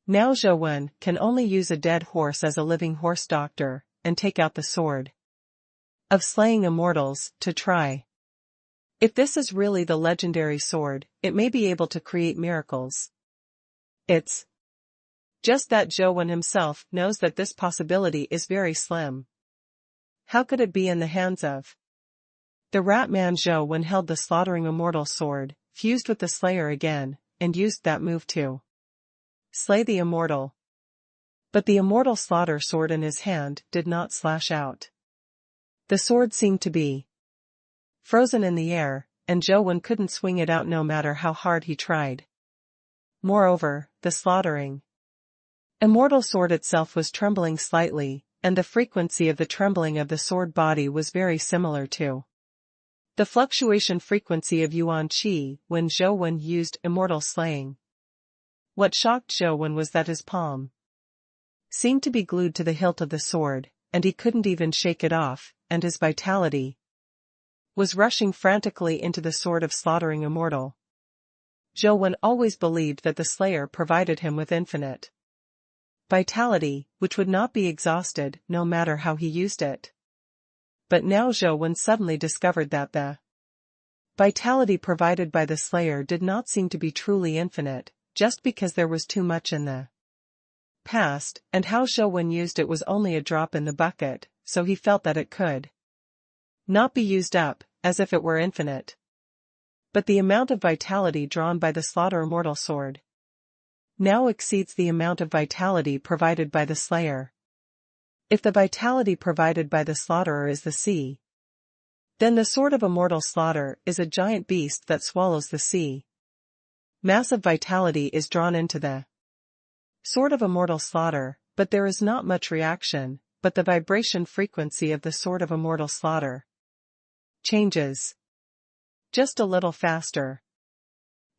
Now Zhou Wen can only use a dead horse as a living horse doctor, and take out the sword of slaying immortals, to try. If this is really the legendary sword, it may be able to create miracles. It's just that Zhou Wen himself knows that this possibility is very slim. How could it be in the hands of the rat man? Zhou Wen held the slaughtering immortal sword, fused with the slayer again, and used that move to slay the immortal. But the immortal slaughter sword in his hand did not slash out. The sword seemed to be frozen in the air, and Zhou Wen couldn't swing it out no matter how hard he tried. Moreover, the slaughtering immortal sword itself was trembling slightly, and the frequency of the trembling of the sword body was very similar to the fluctuation frequency of Yuan Qi when Zhou Wen used immortal slaying. What shocked Zhou Wen was that his palm seemed to be glued to the hilt of the sword, and he couldn't even shake it off, and his vitality was rushing frantically into the sword of slaughtering immortal. Zhou Wen always believed that the slayer provided him with infinite vitality, which would not be exhausted no matter how he used it. But now Zhou Wen suddenly discovered that the vitality provided by the slayer did not seem to be truly infinite, just because there was too much in the past, and how Zhou Wen used it was only a drop in the bucket, so he felt that it could not be used up, as if it were infinite. But the amount of vitality drawn by the slaughter immortal sword now exceeds the amount of vitality provided by the slayer. If the vitality provided by the slaughterer is the sea, then the sword of immortal slaughter is a giant beast that swallows the sea. Massive vitality is drawn into the sword of immortal slaughter, but there is not much reaction, but the vibration frequency of the sword of immortal slaughter changes just a little faster.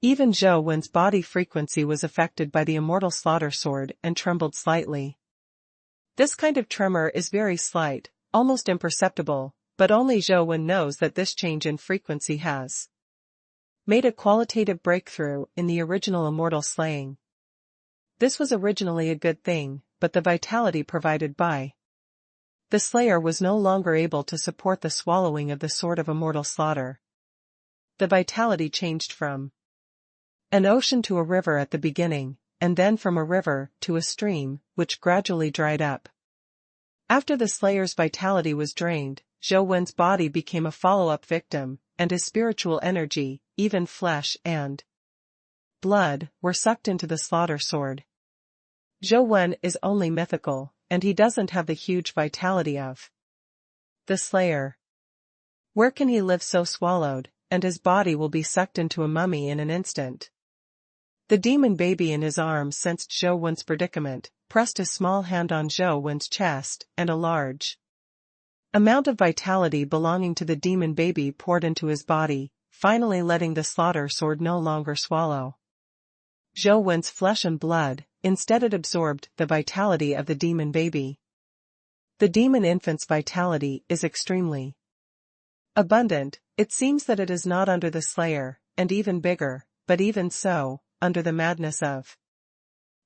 Even Zhou Wen's body frequency was affected by the immortal slaughter sword and trembled slightly. This kind of tremor is very slight, almost imperceptible, but only Zhou Wen knows that this change in frequency has made a qualitative breakthrough in the original immortal slaying. This was originally a good thing, but the vitality provided by the slayer was no longer able to support the swallowing of the sword of immortal slaughter. The vitality changed from an ocean to a river at the beginning, and then from a river to a stream, which gradually dried up. After the slayer's vitality was drained, Zhou Wen's body became a follow-up victim, and his spiritual energy, even flesh and blood, were sucked into the slaughter sword. Zhou Wen is only mythical, and he doesn't have the huge vitality of the slayer. Where can he live so swallowed, and his body will be sucked into a mummy in an instant? The demon baby in his arms sensed Zhou Wen's predicament, pressed his small hand on Zhou Wen's chest, and a large amount of vitality belonging to the demon baby poured into his body, finally letting the slaughter sword no longer swallow Zhou Wen's flesh and blood. Instead it absorbed the vitality of the demon baby. The demon infant's vitality is extremely abundant. It seems that it is not under the slayer, and even bigger, but even so, under the madness of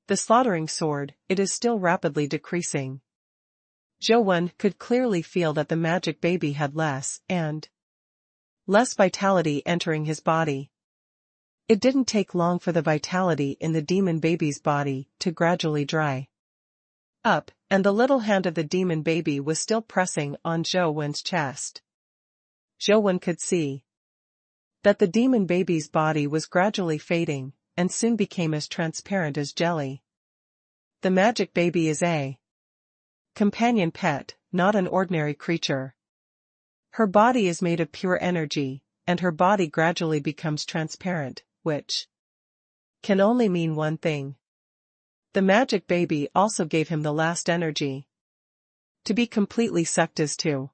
the slaughtering sword, it is still rapidly decreasing. Zhou Wen could clearly feel that the magic baby had less and less vitality entering his body. It didn't take long for the vitality in the demon baby's body to gradually dry up, and the little hand of the demon baby was still pressing on Zhou Wen's chest. Zhou Wen could see that the demon baby's body was gradually fading, and soon became as transparent as jelly. The magic baby is a companion pet, not an ordinary creature. Her body is made of pure energy, and her body gradually becomes transparent, which can only mean one thing. The magic baby also gave him the last energy. To be completely sucked is to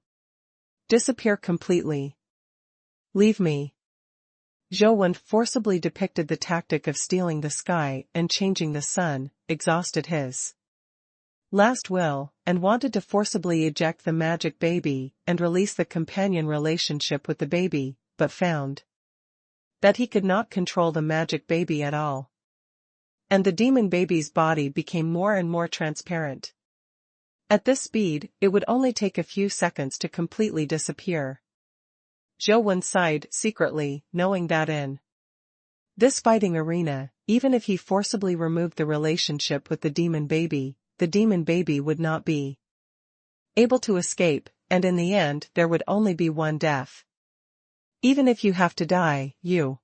disappear completely. Leave me. Zhou Wen forcibly depicted the tactic of stealing the sky and changing the sun, exhausted his last will, and wanted to forcibly eject the magic baby and release the companion relationship with the baby, but found that he could not control the magic baby at all. And the demon baby's body became more and more transparent. At this speed, it would only take a few seconds to completely disappear. Zhou Wen sighed secretly, knowing that in this fighting arena, even if he forcibly removed the relationship with the demon baby would not be able to escape, and in the end there would only be one death. Even if you have to die, you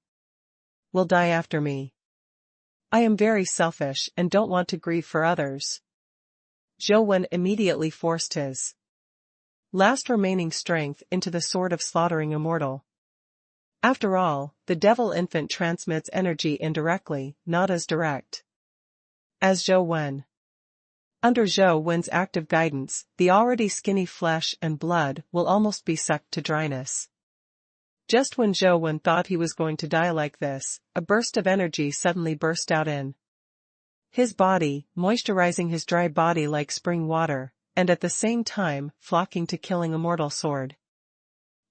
will die after me. I am very selfish and don't want to grieve for others. Zhou Wen immediately forced his last remaining strength into the sword of slaughtering immortal. After all, the devil infant transmits energy indirectly, not as direct as Zhou Wen. Under Zhou Wen's active guidance, the already skinny flesh and blood will almost be sucked to dryness. Just when Zhou Wen thought he was going to die like this, a burst of energy suddenly burst out in his body, moisturizing his dry body like spring water, and at the same time flocking to killing immortal sword.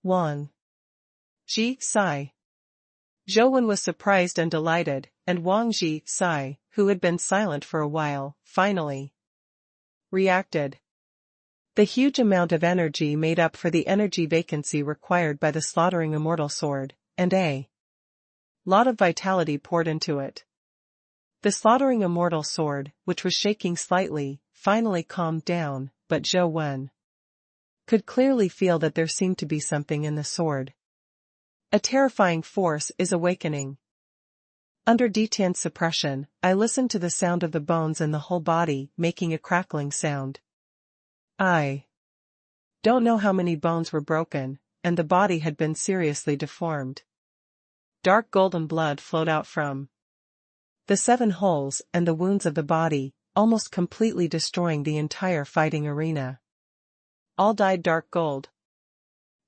Wang Ji Sai. Zhou Wen was surprised and delighted, and Wang Ji Sai, who had been silent for a while, finally reacted. The huge amount of energy made up for the energy vacancy required by the slaughtering immortal sword, and a lot of vitality poured into it. The slaughtering immortal sword, which was shaking slightly, finally calmed down, but Zhou Wen could clearly feel that there seemed to be something in the sword. A terrifying force is awakening. Under Tian's suppression, I listened to the sound of the bones in the whole body making a crackling sound. I don't know how many bones were broken, and the body had been seriously deformed. Dark golden blood flowed out from the 7 holes and the wounds of the body, almost completely destroying the entire fighting arena. All dyed dark gold.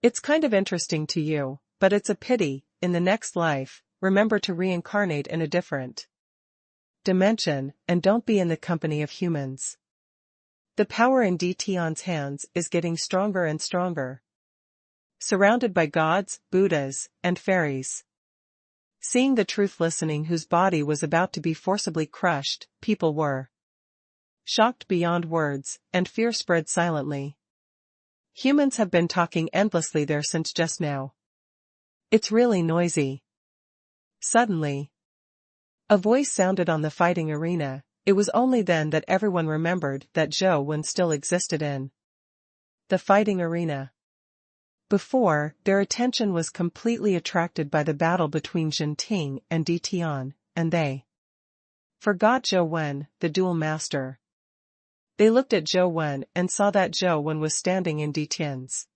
It's kind of interesting to you, but it's a pity, in the next life, remember to reincarnate in a different dimension, and don't be in the company of humans. The power in Tian's hands is getting stronger and stronger. Surrounded by gods, Buddhas, and fairies. Seeing the truth listening whose body was about to be forcibly crushed, people were shocked beyond words, and fear spread silently. Humans have been talking endlessly there since just now. It's really noisy. Suddenly, a voice sounded on the fighting arena. It was only then that everyone remembered that Zhou Wen still existed in the fighting arena. Before, their attention was completely attracted by the battle between Jinting and Tian, and they forgot Zhou Wen, the dual master. They looked at Zhou Wen and saw that Zhou Wen was standing in Tian's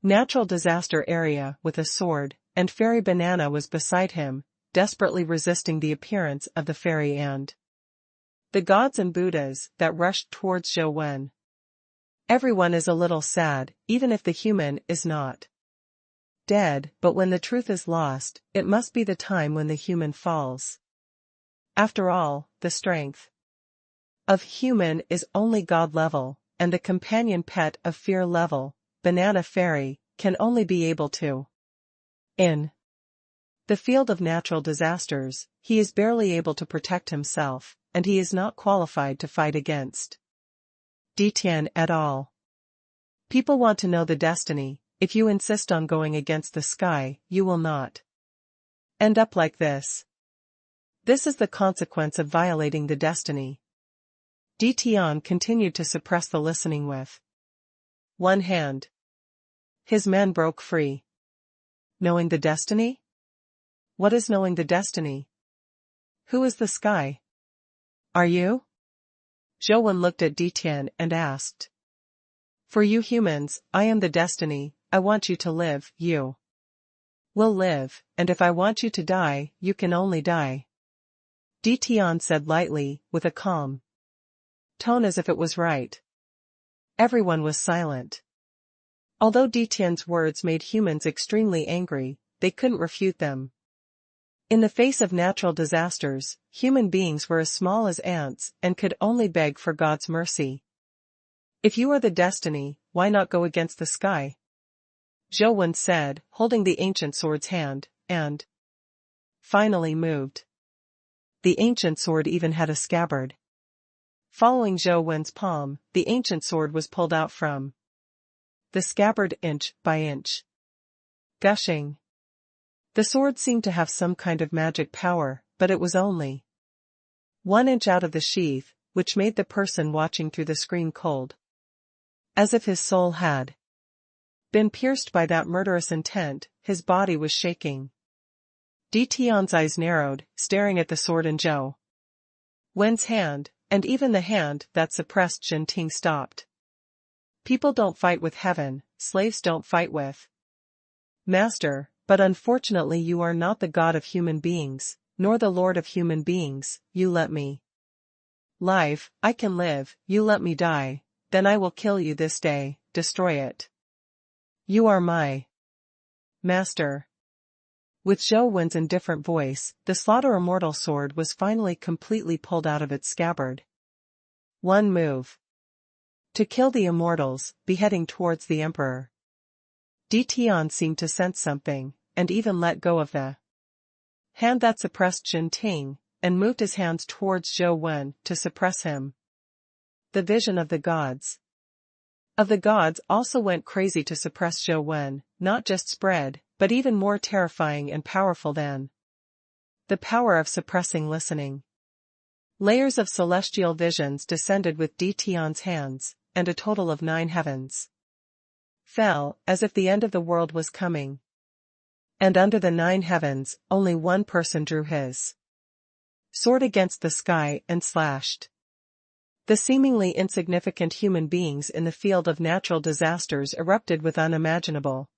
natural disaster area with a sword, and Fairy Banana was beside him, desperately resisting the appearance of the fairy and the gods and Buddhas that rushed towards Zhou Wen. Everyone is a little sad, even if the human is not dead, but when the truth is lost, it must be the time when the human falls. After all, the strength of human is only God level, and the companion pet of fear level, Banana Fairy, can only be able to. In the field of natural disasters, he is barely able to protect himself, and he is not qualified to fight against Tian at all. People want to know the destiny. If you insist on going against the sky, you will not end up like this. This is the consequence of violating the destiny. Tian continued to suppress the listening with one hand. His men broke free. Knowing the destiny? What is knowing the destiny? Who is the sky? Are you? Zhou Wen looked at Tian and asked. For you humans, I am the destiny. I want you to live, you will live, and if I want you to die, you can only die. Tian said lightly, with a calm tone as if it was right. Everyone was silent. Although Tian's words made humans extremely angry, they couldn't refute them. In the face of natural disasters, human beings were as small as ants and could only beg for God's mercy. If you are the destiny, why not go against the sky? Zhou Wen said, holding the ancient sword's hand, and finally moved. The ancient sword even had a scabbard. Following Zhou Wen's palm, the ancient sword was pulled out from the scabbard inch by inch. Gushing. The sword seemed to have some kind of magic power, but it was only 1 inch out of the sheath, which made the person watching through the screen cold. As if his soul had been pierced by that murderous intent, his body was shaking. Tian's eyes narrowed, staring at the sword in Zhou Wen's hand, and even the hand that suppressed Jinting stopped. People don't fight with heaven, slaves don't fight with Master, but unfortunately you are not the God of human beings, nor the Lord of human beings. You let me live, I can live, you let me die, then I will kill you this day, destroy it. You are my master. With Zhou Wen's indifferent voice, the slaughter immortal sword was finally completely pulled out of its scabbard. One move. To kill the immortals, beheading towards the emperor. Tian seemed to sense something, and even let go of the hand that suppressed Jinting, and moved his hands towards Zhou Wen to suppress him. The vision of the gods also went crazy to suppress Zhou Wen, not just spread, but even more terrifying and powerful than the power of suppressing listening. Layers of celestial visions descended with Tian's hands, and a total of 9 heavens fell, as if the end of the world was coming. And under the 9 heavens, only one person drew his sword against the sky and slashed the seemingly insignificant human beings in the field of natural disasters erupted with unimaginable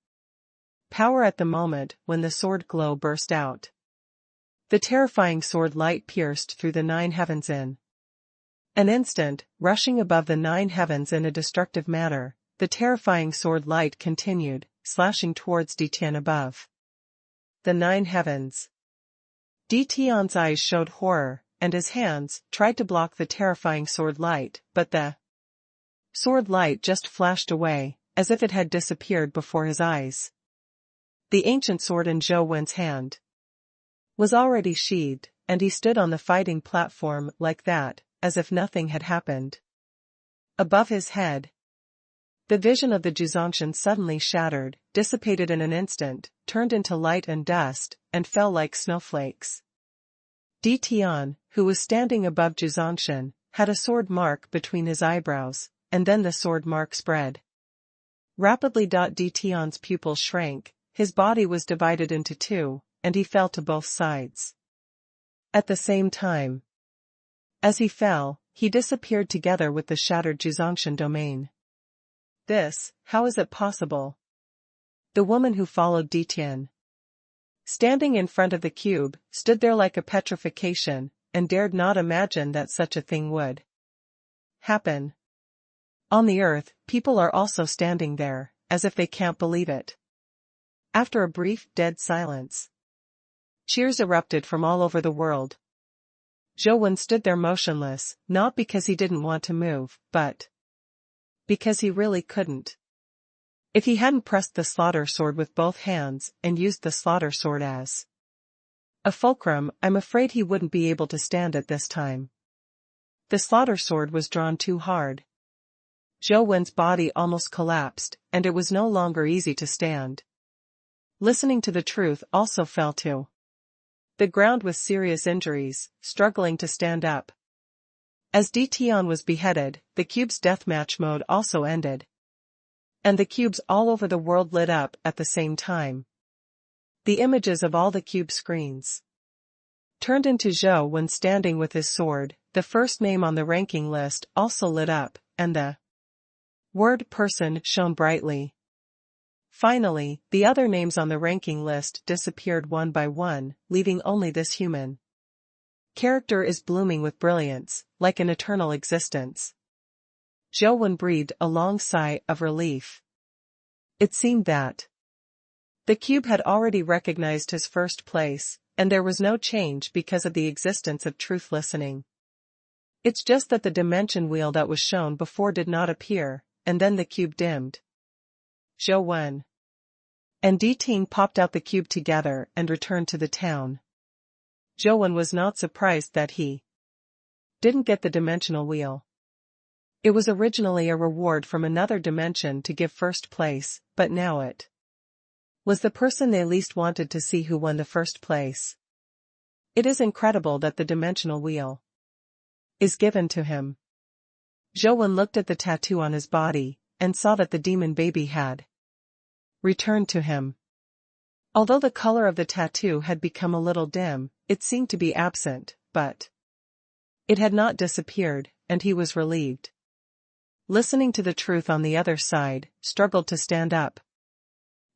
power at the moment when the sword glow burst out. The terrifying sword light pierced through the 9 heavens in an instant, rushing above the 9 heavens in a destructive manner. The terrifying sword light continued, slashing towards Tian above the 9 heavens. Tian's eyes showed horror, and his hands tried to block the terrifying sword light, but the sword light just flashed away, as if it had disappeared before his eyes. The ancient sword in Zhou Wen's hand was already sheathed, and he stood on the fighting platform like that, as if nothing had happened. Above his head, the vision of the Zhuzangshan suddenly shattered, dissipated in an instant, turned into light and dust, and fell like snowflakes. Tian, who was standing above Zhuzangshan, had a sword mark between his eyebrows, and then the sword mark spread rapidly. Tian's pupils shrank, his body was divided into 2, and he fell to both sides. At the same time, as he fell, he disappeared together with the shattered Zhuzangshan domain. How is it possible? The woman who followed Tian, standing in front of the cube, stood there like a petrification, and dared not imagine that such a thing would happen. On the earth, people are also standing there, as if they can't believe it. After a brief, dead silence, cheers erupted from all over the world. Zhou Wen stood there motionless, not because he didn't want to move, but because he really couldn't. If he hadn't pressed the slaughter sword with both hands and used the slaughter sword as a fulcrum, I'm afraid he wouldn't be able to stand it this time. The slaughter sword was drawn too hard. Zhou Wen's body almost collapsed, and it was no longer easy to stand. Listening to the truth also fell to the ground with serious injuries, struggling to stand up. As Tian was beheaded, the cube's deathmatch mode also ended. And the cubes all over the world lit up at the same time. The images of all the cube screens turned into Zhou Wen standing with his sword. The first name on the ranking list also lit up, and the word person shone brightly. Finally, the other names on the ranking list disappeared one by one, leaving only this human character is blooming with brilliance, like an eternal existence. Zhou Wen breathed a long sigh of relief. It seemed that the cube had already recognized his first place, and there was no change because of the existence of truth listening. It's just that the dimension wheel that was shown before did not appear, and then the cube dimmed. Zhou Wen and Ting popped out the cube together and returned to the town. Zhou Wen was not surprised that he didn't get the dimensional wheel. It was originally a reward from another dimension to give first place, but now it was the person they least wanted to see who won the first place. It is incredible that the dimensional wheel is given to him. Zhou Wen looked at the tattoo on his body, and saw that the demon baby had returned to him. Although the color of the tattoo had become a little dim, it seemed to be absent, but it had not disappeared, and he was relieved. Listening to the truth on the other side, struggled to stand up.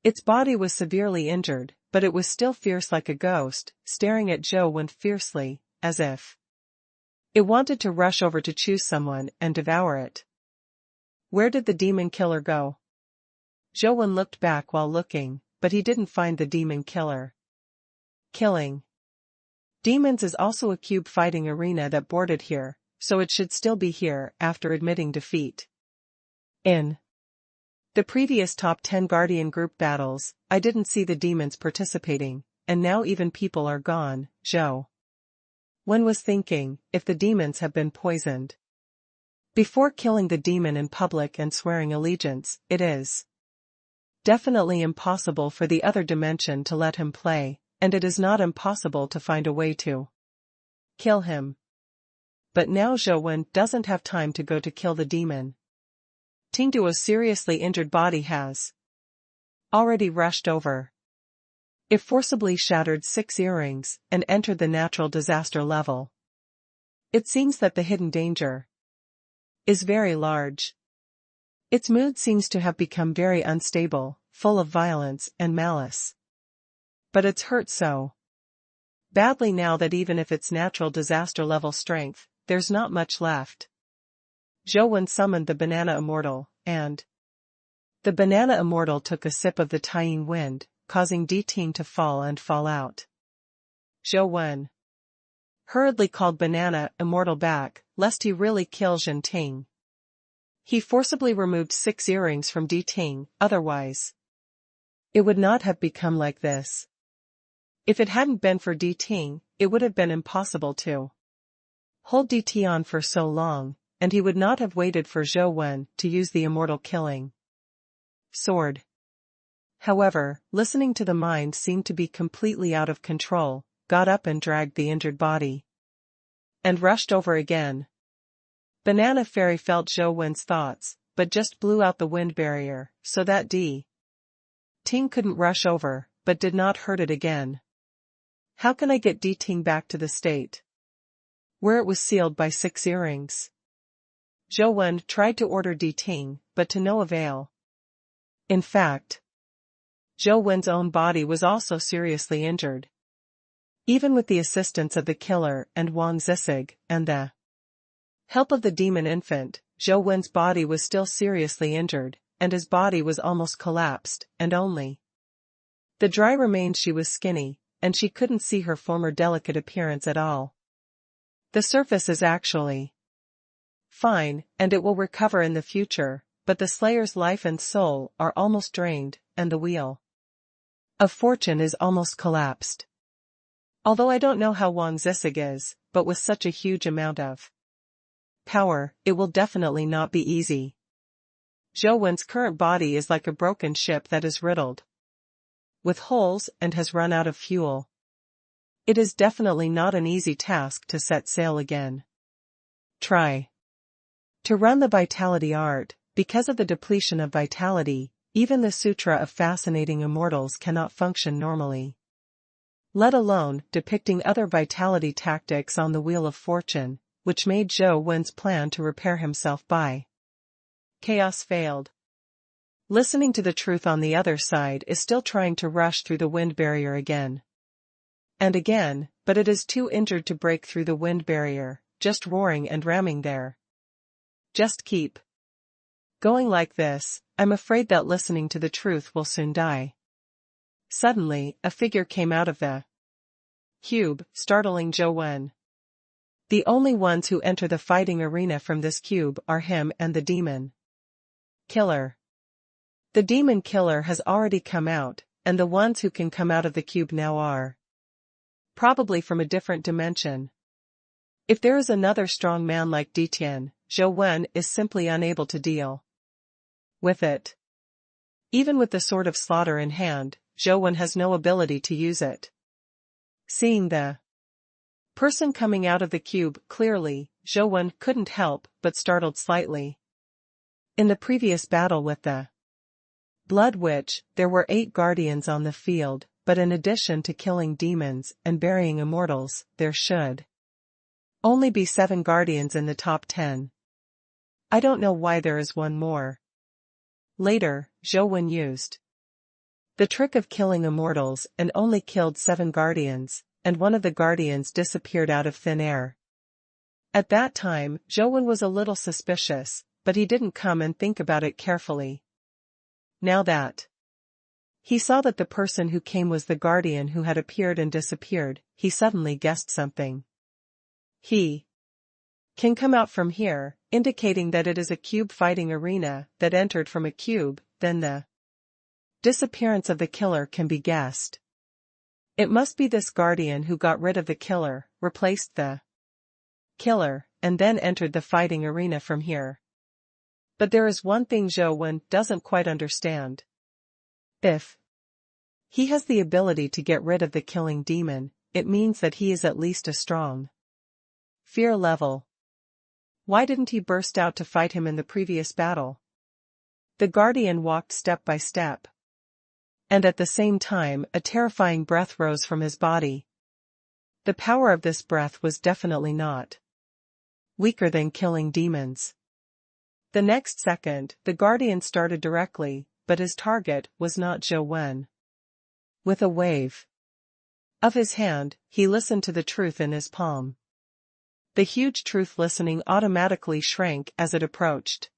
Its body was severely injured, but it was still fierce like a ghost, staring at Zhou Wen fiercely, as if it wanted to rush over to choose someone and devour it. Where did the demon killer go? Zhou Wen looked back while looking, but he didn't find the demon killer. Killing demons is also a cube fighting arena that boarded here, so it should still be here after admitting defeat. In the previous top 10 Guardian group battles, I didn't see the demons participating, and now even people are gone. Zhou Wen was thinking, if the demons have been poisoned before killing the demon in public and swearing allegiance, it is definitely impossible for the other dimension to let him play, and it is not impossible to find a way to kill him. But now Zhou Wen doesn't have time to go to kill the demon. Tingduo's seriously injured body has already rushed over. It forcibly shattered 6 earrings and entered the natural disaster level. It seems that the hidden danger is very large. Its mood seems to have become very unstable, full of violence and malice. But it's hurt so badly now that even if it's natural disaster level strength, there's not much left. Zhou Wen summoned the banana immortal, and the banana immortal took a sip of the Tian wind, causing Ting to fall and fall out. Zhou Wen hurriedly called banana immortal back, lest he really kill Ting. He forcibly removed 6 earrings from Ting, otherwise it would not have become like this. If it hadn't been for Ting, it would have been impossible to hold Tian for so long, and he would not have waited for Zhou Wen to use the immortal killing sword. However, listening to the mind seemed to be completely out of control, got up and dragged the injured body and rushed over again. Banana Fairy felt Zhou Wen's thoughts, but just blew out the wind barrier, so that Ting couldn't rush over, but did not hurt it again. How can I get Ting back to the state where it was sealed by 6 earrings? Zhou Wen tried to order Ting, but to no avail. In fact, Zhou Wen's own body was also seriously injured. Even with the assistance of the killer and Wang Zisig, and the help of the demon infant, Zhou Wen's body was still seriously injured, and his body was almost collapsed, and only the dry remained. She was skinny, and she couldn't see her former delicate appearance at all. The surface is actually fine, and it will recover in the future, but the Slayer's life and soul are almost drained, and the wheel of fortune is almost collapsed. Although I don't know how Wang Zisig is, but with such a huge amount of power, it will definitely not be easy. Zhou Wen's current body is like a broken ship that is riddled with holes and has run out of fuel. It is definitely not an easy task to set sail again. Try to run the vitality art. Because of the depletion of vitality, even the Sutra of Fascinating Immortals cannot function normally, let alone depicting other vitality tactics on the Wheel of Fortune, which made Zhou Wen's plan to repair himself by chaos failed. Listening to the truth on the other side is still trying to rush through the wind barrier again and again, but it is too injured to break through the wind barrier, just roaring and ramming there. Just keep going like this, I'm afraid that listening to the truth will soon die. Suddenly, a figure came out of the cube, startling Zhou Wen. The only ones who enter the fighting arena from this cube are him and the demon killer. The demon killer has already come out, and the ones who can come out of the cube now are probably from a different dimension. If there is another strong man like Tian, Zhou Wen is simply unable to deal with it. Even with the sword of slaughter in hand, Zhou Wen has no ability to use it. Seeing the person coming out of the cube clearly, Zhou Wen couldn't help but startled slightly. In the previous battle with the Blood Witch, there were 8 guardians on the field, but in addition to killing demons and burying immortals, there should only be 7 guardians in the top 10. I don't know why there is one more. Later, Zhou Wen used the trick of killing immortals and only killed 7 guardians, and one of the guardians disappeared out of thin air. At that time, Zhou Wen was a little suspicious, but he didn't come and think about it carefully. Now that he saw that the person who came was the guardian who had appeared and disappeared, he suddenly guessed something. He can come out from here, indicating that it is a cube fighting arena that entered from a cube, then the disappearance of the killer can be guessed. It must be this guardian who got rid of the killer, replaced the killer, and then entered the fighting arena from here. But there is one thing Zhou Wen doesn't quite understand. If he has the ability to get rid of the killing demon, it means that he is at least a strong fear level. Why didn't he burst out to fight him in the previous battle? The guardian walked step by step. And at the same time, a terrifying breath rose from his body. The power of this breath was definitely not weaker than killing demons. The next second, the guardian started directly, but his target was not Zhou Wen. With a wave of his hand, he listened to the truth in his palm. The huge truth listening automatically shrank as it approached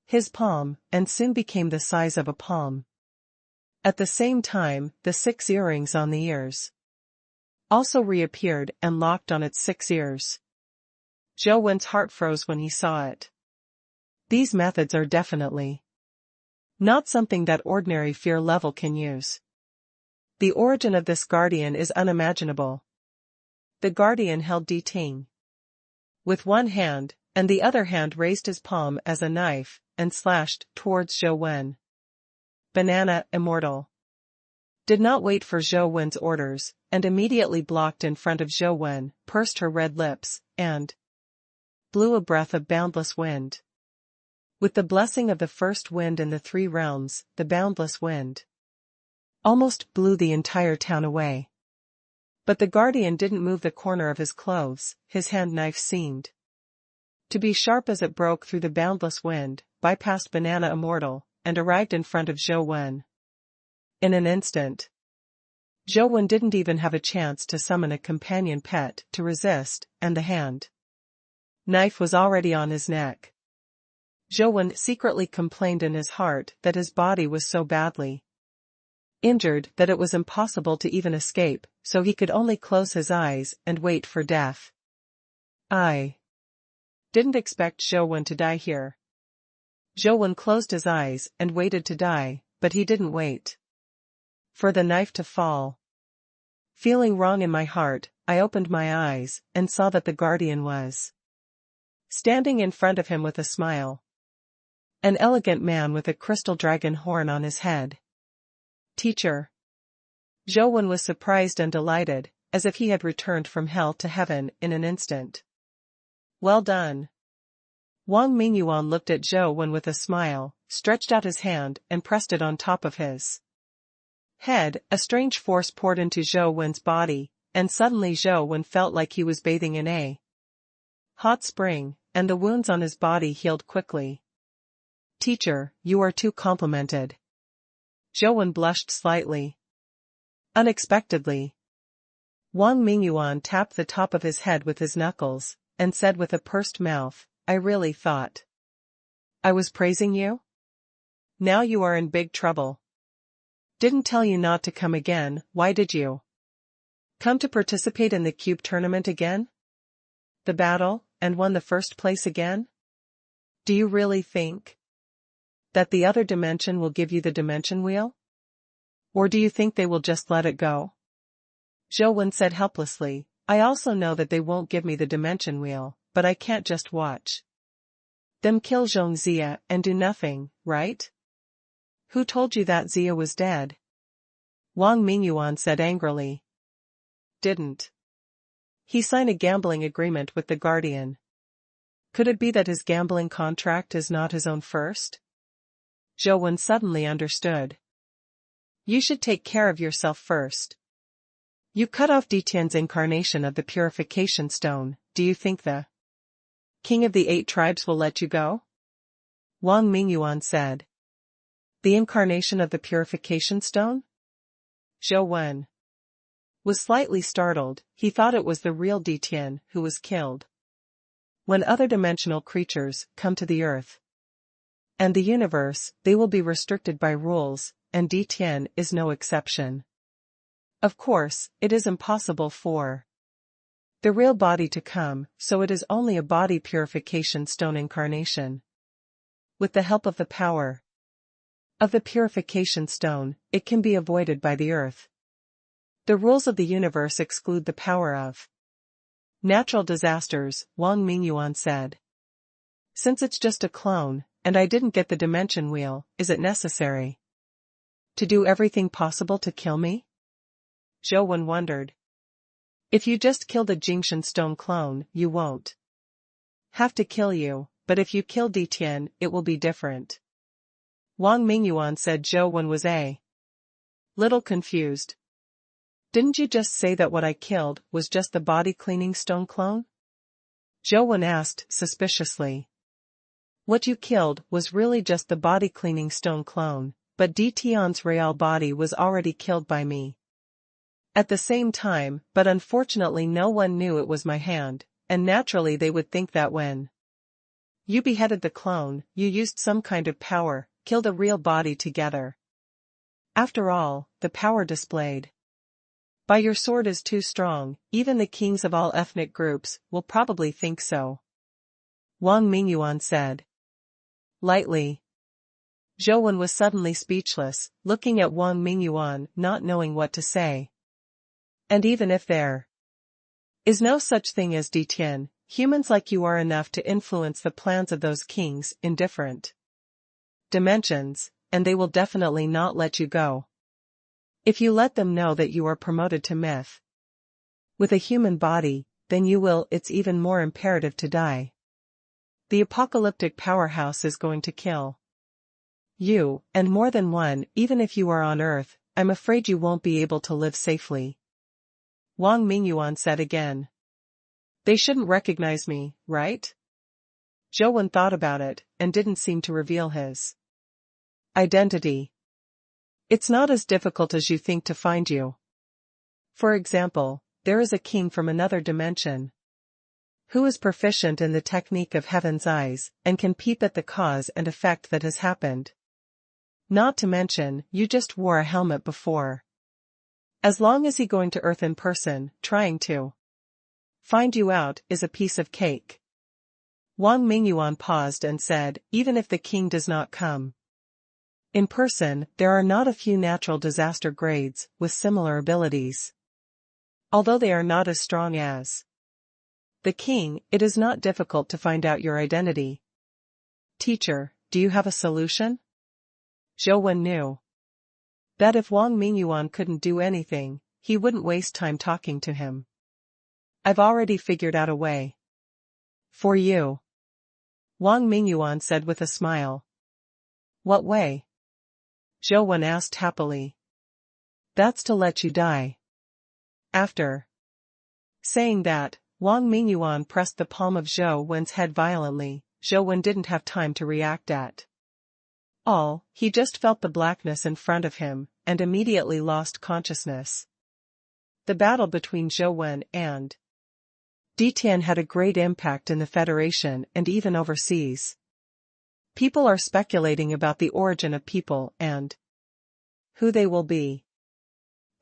his palm, and soon became the size of a palm. At the same time, the 6 earrings on the ears also reappeared and locked on its 6 ears. Zhou Wen's heart froze when he saw it. These methods are definitely not something that ordinary fear level can use. The origin of this guardian is unimaginable. The guardian held Ting with one hand, and the other hand raised his palm as a knife, and slashed towards Zhou Wen. Banana Immortal did not wait for Zhou Wen's orders, and immediately blocked in front of Zhou Wen, pursed her red lips, and blew a breath of boundless wind. With the blessing of the first wind in the 3 realms, the boundless wind almost blew the entire town away. But the guardian didn't move the corner of his clothes, his hand knife seemed to be sharp as it broke through the boundless wind, bypassed Banana Immortal, and arrived in front of Zhou Wen. In an instant, Zhou Wen didn't even have a chance to summon a companion pet to resist, and the hand knife was already on his neck. Zhou Wen secretly complained in his heart that his body was so badly injured that it was impossible to even escape, so he could only close his eyes and wait for death. I didn't expect Zhou Wen to die here. Zhou Wen closed his eyes and waited to die, but he didn't wait for the knife to fall. Feeling wrong in my heart, I opened my eyes and saw that the guardian was standing in front of him with a smile. An elegant man with a crystal dragon horn on his head. Teacher. Zhou Wen was surprised and delighted, as if he had returned from hell to heaven in an instant. Well done. Wang Mingyuan looked at Zhou Wen with a smile, stretched out his hand and pressed it on top of his head. A strange force poured into Zhou Wen's body, and suddenly Zhou Wen felt like he was bathing in a hot spring, and the wounds on his body healed quickly. Teacher, you are too complimented. Zhou Wen blushed slightly. Unexpectedly, Wang Mingyuan tapped the top of his head with his knuckles, and said with a pursed mouth, I really thought I was praising you? Now you are in big trouble. Didn't tell you not to come again, why did you come to participate in the cube tournament again? the battle, and won the first place again? Do you really think that the other dimension will give you the dimension wheel? Or do you think they will just let it go? Zhou Wen said helplessly, I also know that they won't give me the dimension wheel, but I can't just watch them kill Zhong Zia and do nothing, right? Who told you that Zia was dead? Wang Mingyuan said angrily. Didn't he sign a gambling agreement with the Guardian? Could it be that his gambling contract is not his own first? Zhou Wen suddenly understood. You should take care of yourself first. You cut off Tian's incarnation of the purification stone, do you think the king of the 8 tribes will let you go? Wang Mingyuan said. The incarnation of the purification stone? Zhou Wen was slightly startled. He thought it was the real Tian who was killed. When other dimensional creatures come to the earth and the universe, they will be restricted by rules, and Tian is no exception. Of course, it is impossible for the real body to come, so it is only a body purification stone incarnation. With the help of the power of the purification stone, it can be avoided by the earth. The rules of the universe exclude the power of natural disasters, Wang Mingyuan said. Since it's just a clone, and I didn't get the dimension wheel, is it necessary to do everything possible to kill me? Zhou Wen wondered. If you just killed a Jingshan stone clone, you won't have to kill you, but if you kill Tian, it will be different. Wang Mingyuan said. Zhou Wen was a little confused. Didn't you just say that what I killed was just the body-cleaning stone clone? Zhou Wen asked suspiciously. What you killed was really just the body-cleaning stone clone, but Tian's real body was already killed by me at the same time, but unfortunately no one knew it was my hand, and naturally they would think that when you beheaded the clone, you used some kind of power, killed a real body together. After all, the power displayed by your sword is too strong, even the kings of all ethnic groups will probably think so. Wang Mingyuan said lightly. Zhou Wen was suddenly speechless, looking at Wang Mingyuan, not knowing what to say. And even if there is no such thing as Tian, humans like you are enough to influence the plans of those kings in different dimensions, and they will definitely not let you go. If you let them know that you are promoted to myth with a human body, then you will. It's even more imperative to die. The apocalyptic powerhouse is going to kill you, and more than one. Even if you are on Earth, I'm afraid you won't be able to live safely. Wang Mingyuan said again. They shouldn't recognize me, right? Zhou Wen thought about it, and didn't seem to reveal his identity. It's not as difficult as you think to find you. For example, there is a king from another dimension who is proficient in the technique of Heaven's Eyes, and can peep at the cause and effect that has happened. Not to mention, you just wore a helmet before. As long as he going to Earth in person, trying to find you out, is a piece of cake. Wang Mingyuan paused and said, even if the king does not come in person, there are not a few natural disaster grades with similar abilities. Although they are not as strong as the king, it is not difficult to find out your identity. Teacher, do you have a solution? Zhou Wen knew that if Wang Mingyuan couldn't do anything, he wouldn't waste time talking to him. I've already figured out a way. For you. Wang Mingyuan said with a smile. What way? Zhou Wen asked happily. That's to let you die. After saying that, Wang Mingyuan pressed the palm of Zhou Wen's head violently. Zhou Wen didn't have time to react at all. He just felt the blackness in front of him, and immediately lost consciousness. The battle between Zhou Wen and Tian had a great impact in the Federation and even overseas. People are speculating about the origin of people and who they will be.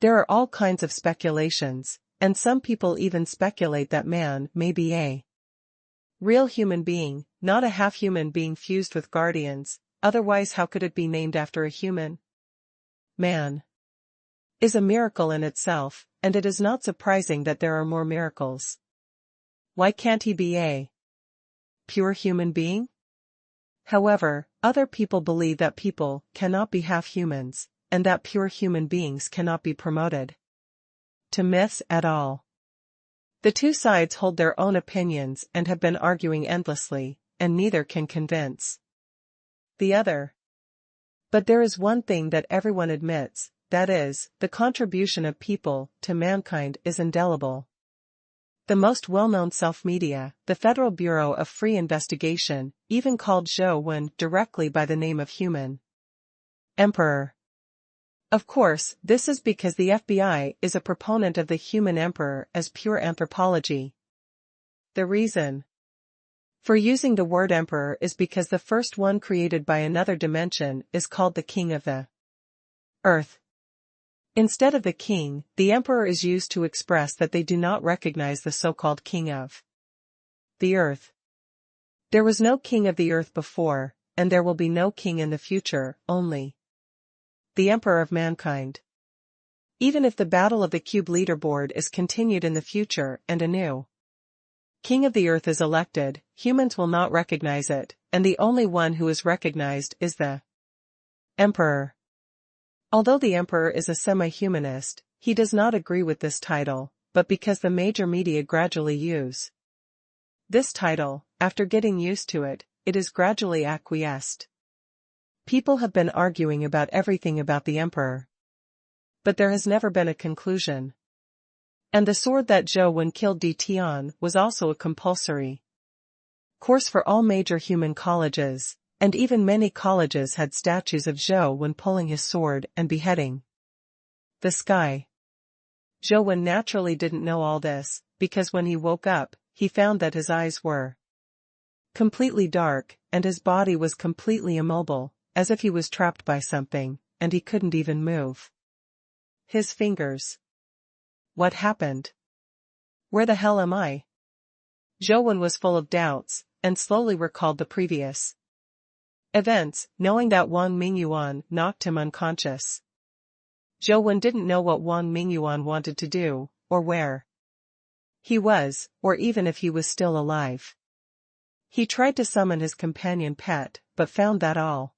There are all kinds of speculations, and some people even speculate that man may be a Real human being, not a half-human being fused with guardians, otherwise how could it be named after a human? Man is a miracle in itself, and it is not surprising that there are more miracles. Why can't he be a pure human being? However, other people believe that people cannot be half-humans, and that pure human beings cannot be promoted to myths at all. The two sides hold their own opinions and have been arguing endlessly, and neither can convince the other. But there is one thing that everyone admits, that is, the contribution of people to mankind is indelible. The most well-known self-media, the Federal Bureau of Free Investigation, even called Zhou Wen directly by the name of human emperor. Of course, this is because the FBI is a proponent of the human emperor as pure anthropology. The reason for using the word emperor is because the first one created by another dimension is called the king of the earth. Instead of the king, the emperor is used to express that they do not recognize the so-called king of the earth. There was no king of the earth before, and there will be no king in the future, only the emperor of mankind. Even if the battle of the cube leaderboard is continued in the future and a new king of the earth is elected, humans will not recognize it, and the only one who is recognized is the emperor. Although the emperor is a semi-humanist, he does not agree with this title, but because the major media gradually use this title, after getting used to it, it is gradually acquiesced. People have been arguing about everything about the emperor, but there has never been a conclusion. And the sword that Zhou Wen killed Tian was also a compulsory course for all major human colleges, and even many colleges had statues of Zhou Wen pulling his sword and beheading the sky. Zhou Wen naturally didn't know all this, because when he woke up, he found that his eyes were completely dark, and his body was completely immobile, as if he was trapped by something, and he couldn't even move his fingers. What happened? Where the hell am I? Zhou Wen was full of doubts, and slowly recalled the previous events, knowing that Wang Mingyuan knocked him unconscious. Zhou Wen didn't know what Wang Mingyuan wanted to do, or where he was, or even if he was still alive. He tried to summon his companion pet, but found that all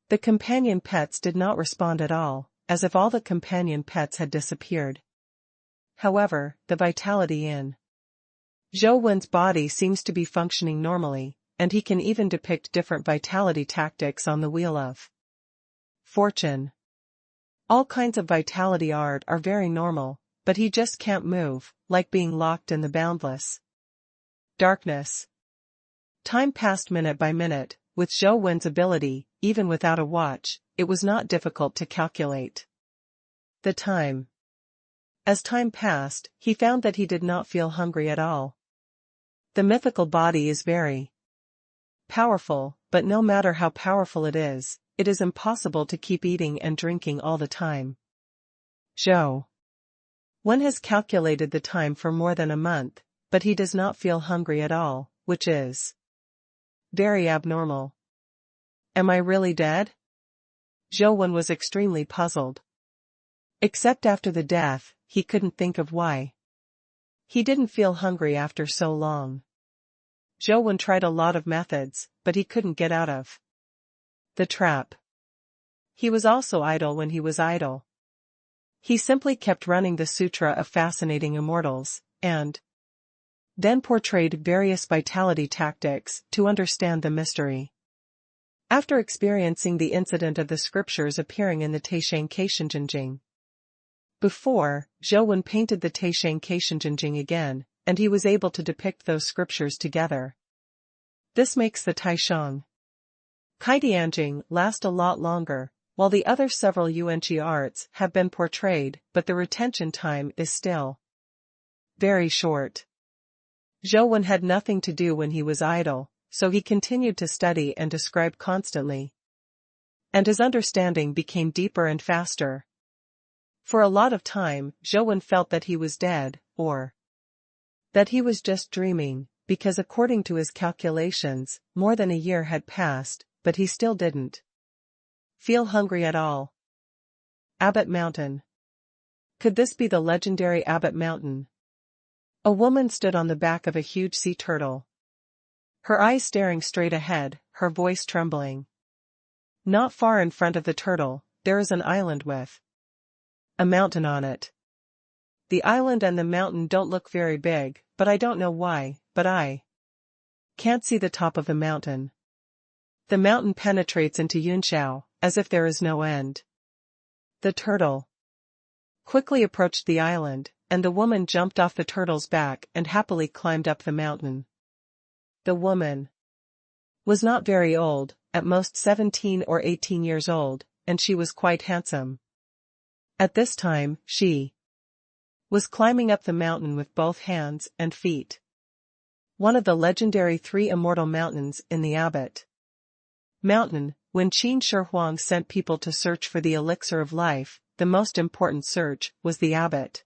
the companion pets did not respond at all, as if all the companion pets had disappeared. However, the vitality in Zhou Wen's body seems to be functioning normally, and he can even depict different vitality tactics on the Wheel of Fortune. All kinds of vitality art are very normal, but he just can't move, like being locked in the boundless darkness. Time passed minute by minute. With Zhou Wen's ability, even without a watch, it was not difficult to calculate the time. As time passed, he found that he did not feel hungry at all. The mythical body is very powerful, but no matter how powerful it is impossible to keep eating and drinking all the time. Zhou Wen has calculated the time for more than a month, but he does not feel hungry at all, which is very abnormal. Am I really dead? Zhou Wen was extremely puzzled. Except after the death, he couldn't think of why he didn't feel hungry after so long. Zhou Wen tried a lot of methods, but he couldn't get out of the trap. He was also idle when he was idle. He simply kept running the Sutra of Fascinating Immortals, and then portrayed various vitality tactics to understand the mystery. After experiencing the incident of the scriptures appearing in the Teishan Keishinjinjing before, Zhou Wen painted the Teishan Keishinjinjing again, and he was able to depict those scriptures together. This makes the Taishang Kaidianjing last a lot longer, while the other several Yuanqi arts have been portrayed, but the retention time is still very short. Zhou Wen had nothing to do when he was idle, so he continued to study and describe constantly. And his understanding became deeper and faster. For a lot of time, Zhou Wen felt that he was dead, or that he was just dreaming, because according to his calculations, more than a year had passed, but he still didn't feel hungry at all. Abbot Mountain. Could this be the legendary Abbot Mountain? A woman stood on the back of a huge sea turtle. Her eyes staring straight ahead, her voice trembling. Not far in front of the turtle, there is an island with a mountain on it. The island and the mountain don't look very big, but I don't know why, but I can't see the top of the mountain. The mountain penetrates into Yunshao, as if there is no end. The turtle quickly approached the island, and the woman jumped off the turtle's back and happily climbed up the mountain. The woman was not very old, at most 17 or 18 years old, and she was quite handsome. At this time, she was climbing up the mountain with both hands and feet. One of the legendary 3 immortal mountains in the Abbot Mountain. When Qin Shi Huang sent people to search for the elixir of life, the most important search was the Abbot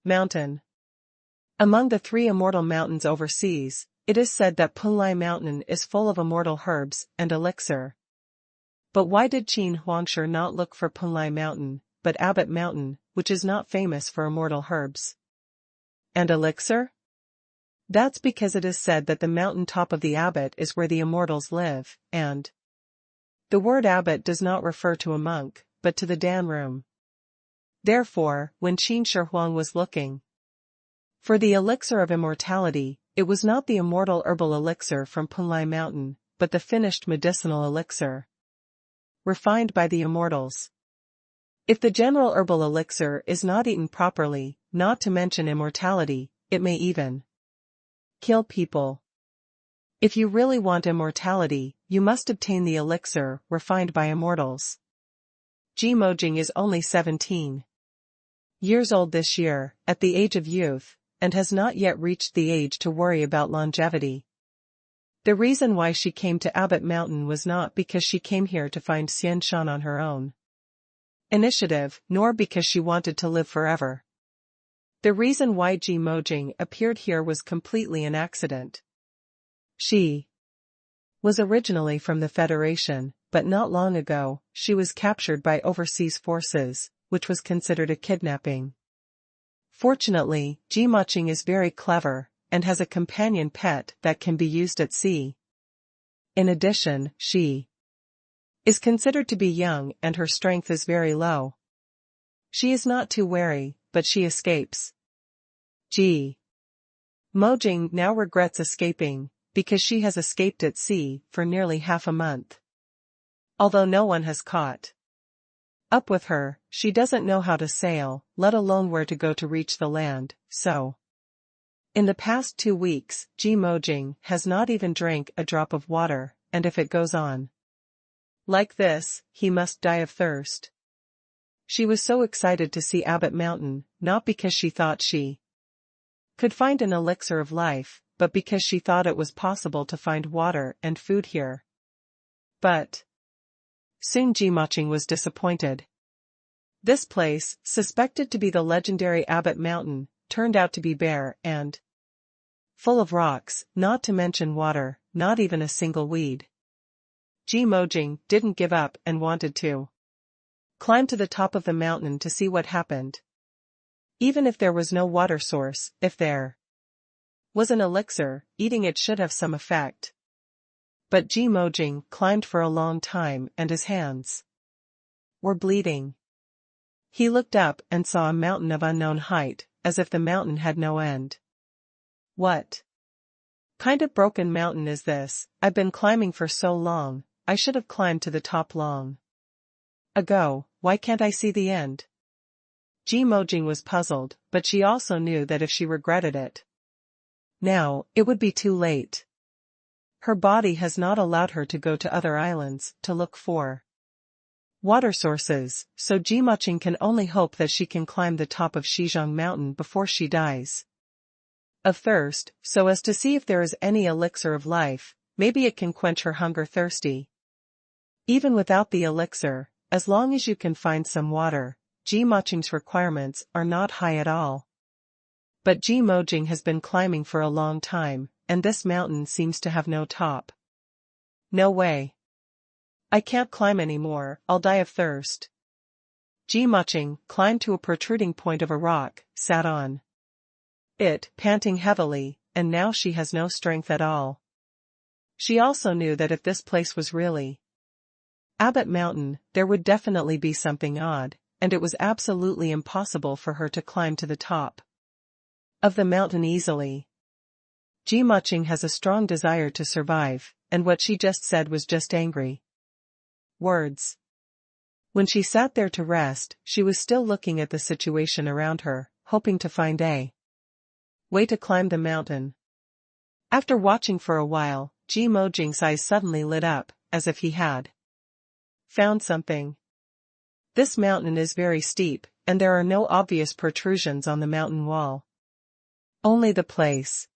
Mountain. Among the 3 immortal mountains overseas, it is said that Punlai Mountain is full of immortal herbs and elixir. But why did Qin Huangshi not look for Punlai Mountain, but Abbot Mountain, which is not famous for immortal herbs and elixir? That's because it is said that the mountain top of the abbot is where the immortals live, and the word abbot does not refer to a monk, but to the Dan room. Therefore, when Qin Shi Huang was looking for the elixir of immortality, it was not the immortal herbal elixir from Punlai Mountain, but the finished medicinal elixir refined by the immortals. If the general herbal elixir is not eaten properly, not to mention immortality, it may even kill people. If you really want immortality, you must obtain the elixir refined by immortals. Ji Mojing is only 17 years old this year, at the age of youth, and has not yet reached the age to worry about longevity. The reason why she came to Abbot Mountain was not because she came here to find Xian Shan on her own initiative, nor because she wanted to live forever. The reason why Ji Mojing appeared here was completely an accident. She was originally from the Federation, but not long ago, she was captured by overseas forces, which was considered a kidnapping. Fortunately, Ji Mojing is very clever, and has a companion pet that can be used at sea. In addition, she is considered to be young and her strength is very low. She is not too wary, but she escapes. Ji Mojing now regrets escaping, because she has escaped at sea for nearly half a month. Although no one has caught up with her, she doesn't know how to sail, let alone where to go to reach the land, so in the past 2 weeks, Ji Mojing has not even drank a drop of water, and if it goes on like this, he must die of thirst. She was so excited to see Abbot Mountain, not because she thought she could find an elixir of life, but because she thought it was possible to find water and food here. But soon Ji Mojing was disappointed. This place, suspected to be the legendary Abbot Mountain, turned out to be bare and full of rocks, not to mention water, not even a single weed. Ji Mojing didn't give up and wanted to climb to the top of the mountain to see what happened. Even if there was no water source, if there was an elixir, eating it should have some effect. But Ji Mojing climbed for a long time and his hands were bleeding. He looked up and saw a mountain of unknown height, as if the mountain had no end. What kind of broken mountain is this? I've been climbing for so long, I should have climbed to the top long ago, why can't I see the end? Ji Mojing was puzzled, but she also knew that if she regretted it now, it would be too late. Her body has not allowed her to go to other islands to look for water sources, so Ji Mojing can only hope that she can climb the top of Shizhong Mountain before she dies of thirst, so as to see if there is any elixir of life, maybe it can quench her hunger thirsty. Even without the elixir, as long as you can find some water, Ji Mojing's requirements are not high at all. But Ji Mojing has been climbing for a long time, and this mountain seems to have no top. No way. I can't climb anymore, I'll die of thirst. Ji climbed to a protruding point of a rock, sat on it, panting heavily, and now she has no strength at all. She also knew that if this place was really Abbot Mountain, there would definitely be something odd, and it was absolutely impossible for her to climb to the top of the mountain easily. Ji has a strong desire to survive, and what she just said was just angry words. When she sat there to rest, she was still looking at the situation around her, hoping to find a way to climb the mountain. After watching for a while, Ji eyes suddenly lit up, as if he had found something. This mountain is very steep, and there are no obvious protrusions on the mountain wall. Only the place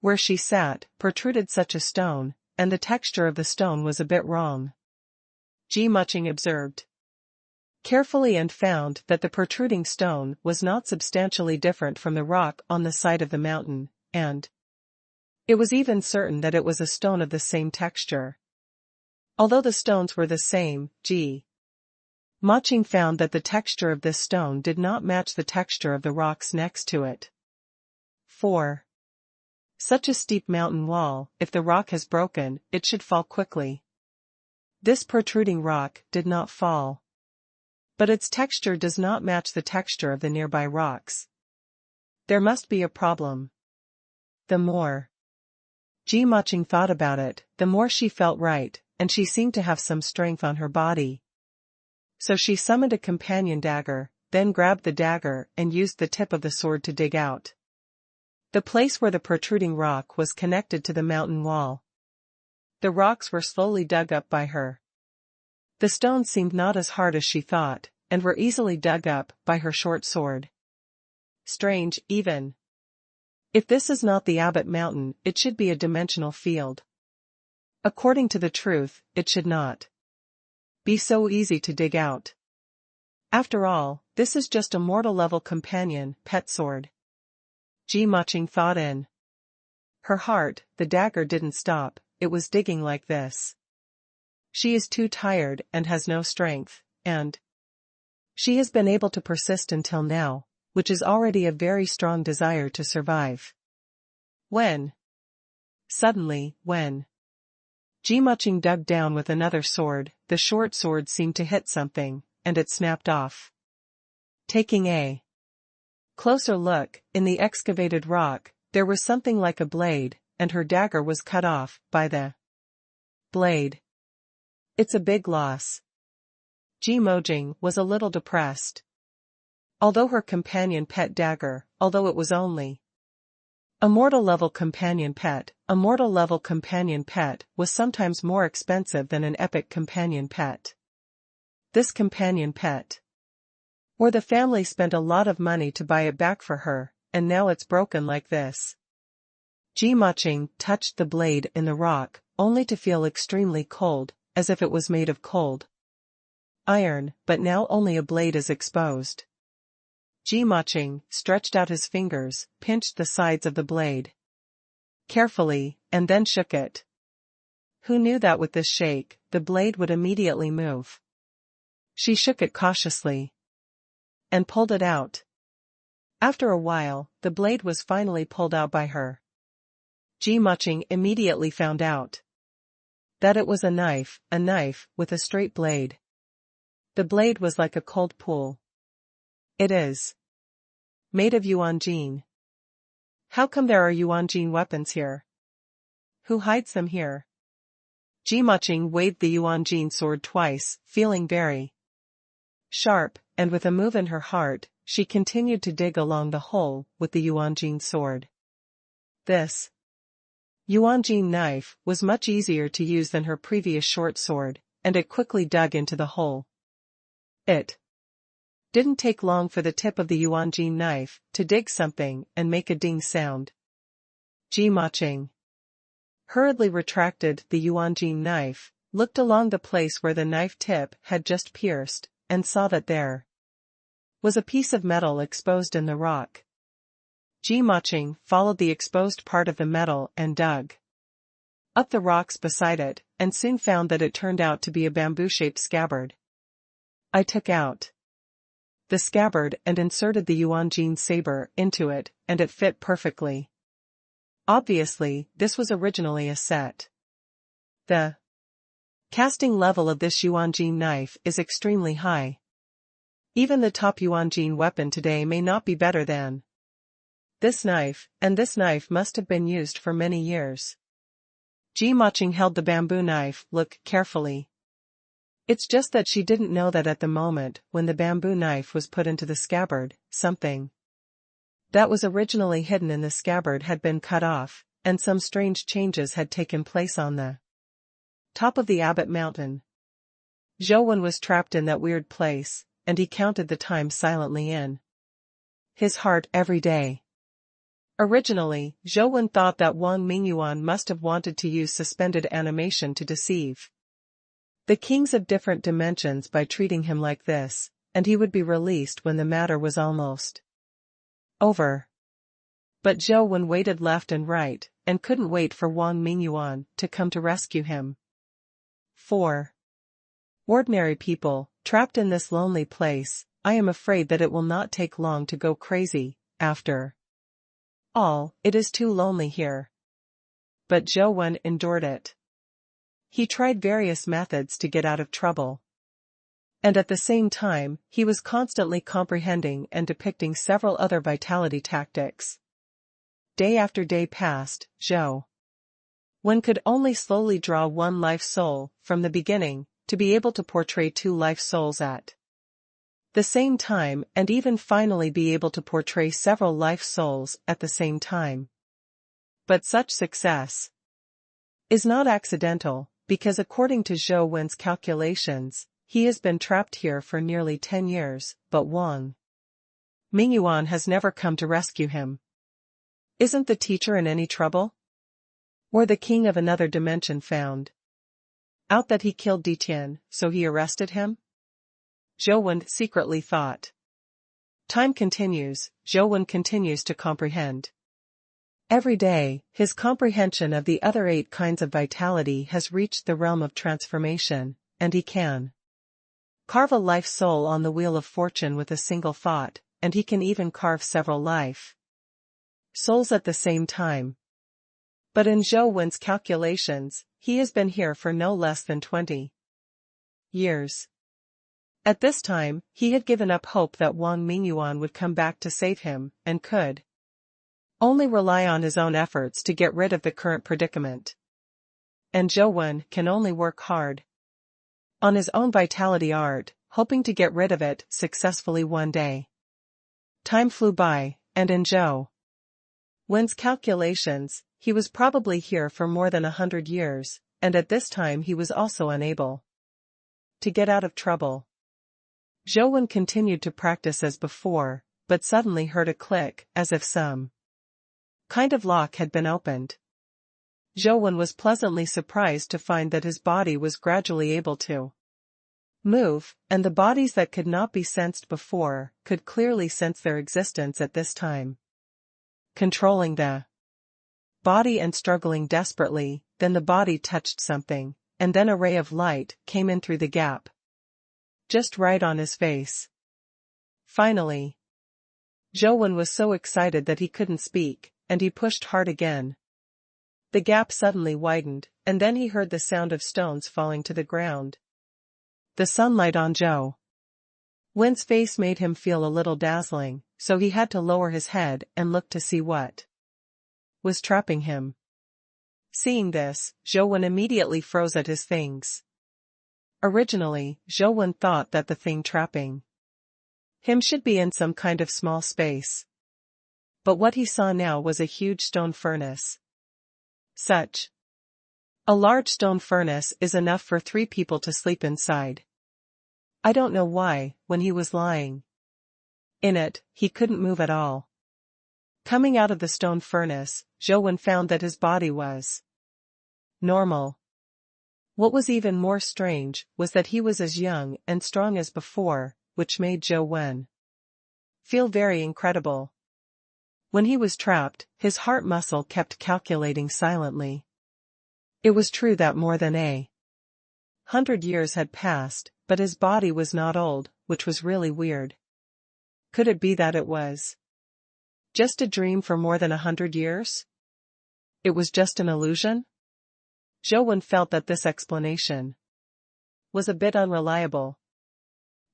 where she sat protruded such a stone, and the texture of the stone was a bit wrong. Ji observed carefully and found that the protruding stone was not substantially different from the rock on the side of the mountain, and it was even certain that it was a stone of the same texture. Although the stones were the same, Ji found that the texture of this stone did not match the texture of the rocks next to it. 4. Such a steep mountain wall, if the rock has broken, it should fall quickly. This protruding rock did not fall. But its texture does not match the texture of the nearby rocks. There must be a problem. The more Ji thought about it, the more she felt right, and she seemed to have some strength on her body. So she summoned a companion dagger, then grabbed the dagger and used the tip of the sword to dig out the place where the protruding rock was connected to the mountain wall. The rocks were slowly dug up by her. The stones seemed not as hard as she thought, and were easily dug up by her short sword. Strange, even. If this is not the Abbot Mountain, it should be a dimensional field. According to the truth, it should not be so easy to dig out. After all, this is just a mortal-level companion, pet sword. Ji thought in her heart. The dagger didn't stop, it was digging like this. She is too tired and has no strength, and she has been able to persist until now, which is already a very strong desire to survive. Suddenly, when Ji dug down with another sword, the short sword seemed to hit something, and it snapped off. Taking a closer look, in the excavated rock, there was something like a blade, and her dagger was cut off by the blade. It's a big loss. Ji was a little depressed. Although her companion pet dagger, although it was only a mortal-level companion pet was sometimes more expensive than an epic companion pet. This companion pet, or the family spent a lot of money to buy it back for her, and now it's broken like this. Ji touched the blade in the rock, only to feel extremely cold, as if it was made of cold iron, but now only a blade is exposed. Ji stretched out his fingers, pinched the sides of the blade carefully, and then shook it. Who knew that with this shake, the blade would immediately move? She shook it cautiously and pulled it out. After a while, the blade was finally pulled out by her. Ji immediately found out that it was a knife with a straight blade. The blade was like a cold pool. It is made of yuanjin. How come there are yuanjin weapons here? Who hides them here? Ji waved the yuanjin sword twice, feeling very sharp, and with a move in her heart, she continued to dig along the hole with the yuanjin sword. This yuanjin knife was much easier to use than her previous short sword, and it quickly dug into the hole. It didn't take long for the tip of the yuanjin knife to dig something and make a ding sound. Ji hurriedly retracted the yuanjin knife, looked along the place where the knife tip had just pierced, and saw that there was a piece of metal exposed in the rock. Ji followed the exposed part of the metal and dug up the rocks beside it, and soon found that it turned out to be a bamboo-shaped scabbard. I took out the scabbard and inserted the Yuanjin saber into it, and it fit perfectly. Obviously, this was originally a set. The casting level of this Yuanjin knife is extremely high. Even the top Yuanjin weapon today may not be better than this knife, and this knife must have been used for many years. Ji held the bamboo knife, looked carefully. It's just that she didn't know that at the moment when the bamboo knife was put into the scabbard, something that was originally hidden in the scabbard had been cut off, and some strange changes had taken place on the top of the Abbot Mountain. Zhou was trapped in that weird place, and he counted the time silently in his heart every day. Originally, Zhou thought that Wang Mingyuan must have wanted to use suspended animation to deceive the kings of different dimensions by treating him like this, and he would be released when the matter was almost over. But Zhou waited left and right, and couldn't wait for Wang Mingyuan to come to rescue him. 4. Ordinary people, trapped in this lonely place, I am afraid that it will not take long to go crazy, after all, it is too lonely here. But Zhou endured it. He tried various methods to get out of trouble. And at the same time, he was constantly comprehending and depicting several other vitality tactics. Day after day passed, Zhou could only slowly draw one life soul, from the beginning, to be able to portray two life souls at the same time, and even finally be able to portray several life souls at the same time. But such success is not accidental, because according to Zhou calculations, he has been trapped here for nearly 10 years, but Wang Mingyuan has never come to rescue him. Isn't the teacher in any trouble? Or the king of another dimension found out that he killed Tian, so he arrested him? Zhou secretly thought. Time continues, Zhou continues to comprehend. Every day, his comprehension of the other 8 kinds of vitality has reached the realm of transformation, and he can carve a life soul on the wheel of fortune with a single thought, and he can even carve several life souls at the same time. But in Zhou calculations, he has been here for no less than 20 years. At this time, he had given up hope that Wang Mingyuan would come back to save him, and could only rely on his own efforts to get rid of the current predicament. And Zhou can only work hard on his own vitality art, hoping to get rid of it successfully one day. Time flew by, and in Zhou's calculations, he was probably here for more than 100 years, and at this time he was also unable to get out of trouble. Zhou continued to practice as before, but suddenly heard a click, as if some kind of lock had been opened. Zhou was pleasantly surprised to find that his body was gradually able to move, and the bodies that could not be sensed before could clearly sense their existence at this time. Controlling the body and struggling desperately, then the body touched something, and then a ray of light came in through the gap. Just right on his face. Finally, Zhou was so excited that he couldn't speak, and he pushed hard again. The gap suddenly widened, and then he heard the sound of stones falling to the ground. The sunlight on Zhou's face made him feel a little dazzling, so he had to lower his head and look to see what was trapping him. Seeing this, Zhou immediately froze at his things. Originally, Zhou thought that the thing trapping him should be in some kind of small space. But what he saw now was a huge stone furnace. Such a large stone furnace is enough for 3 people to sleep inside. I don't know why, when he was lying in it, he couldn't move at all. Coming out of the stone furnace, Zhou found that his body was normal. What was even more strange was that he was as young and strong as before, which made Zhou feel very incredible. When he was trapped, his heart muscle kept calculating silently. It was true that more than 100 years had passed, but his body was not old, which was really weird. Could it be that it was just a dream for more than 100 years? It was just an illusion? Zhou felt that this explanation was a bit unreliable.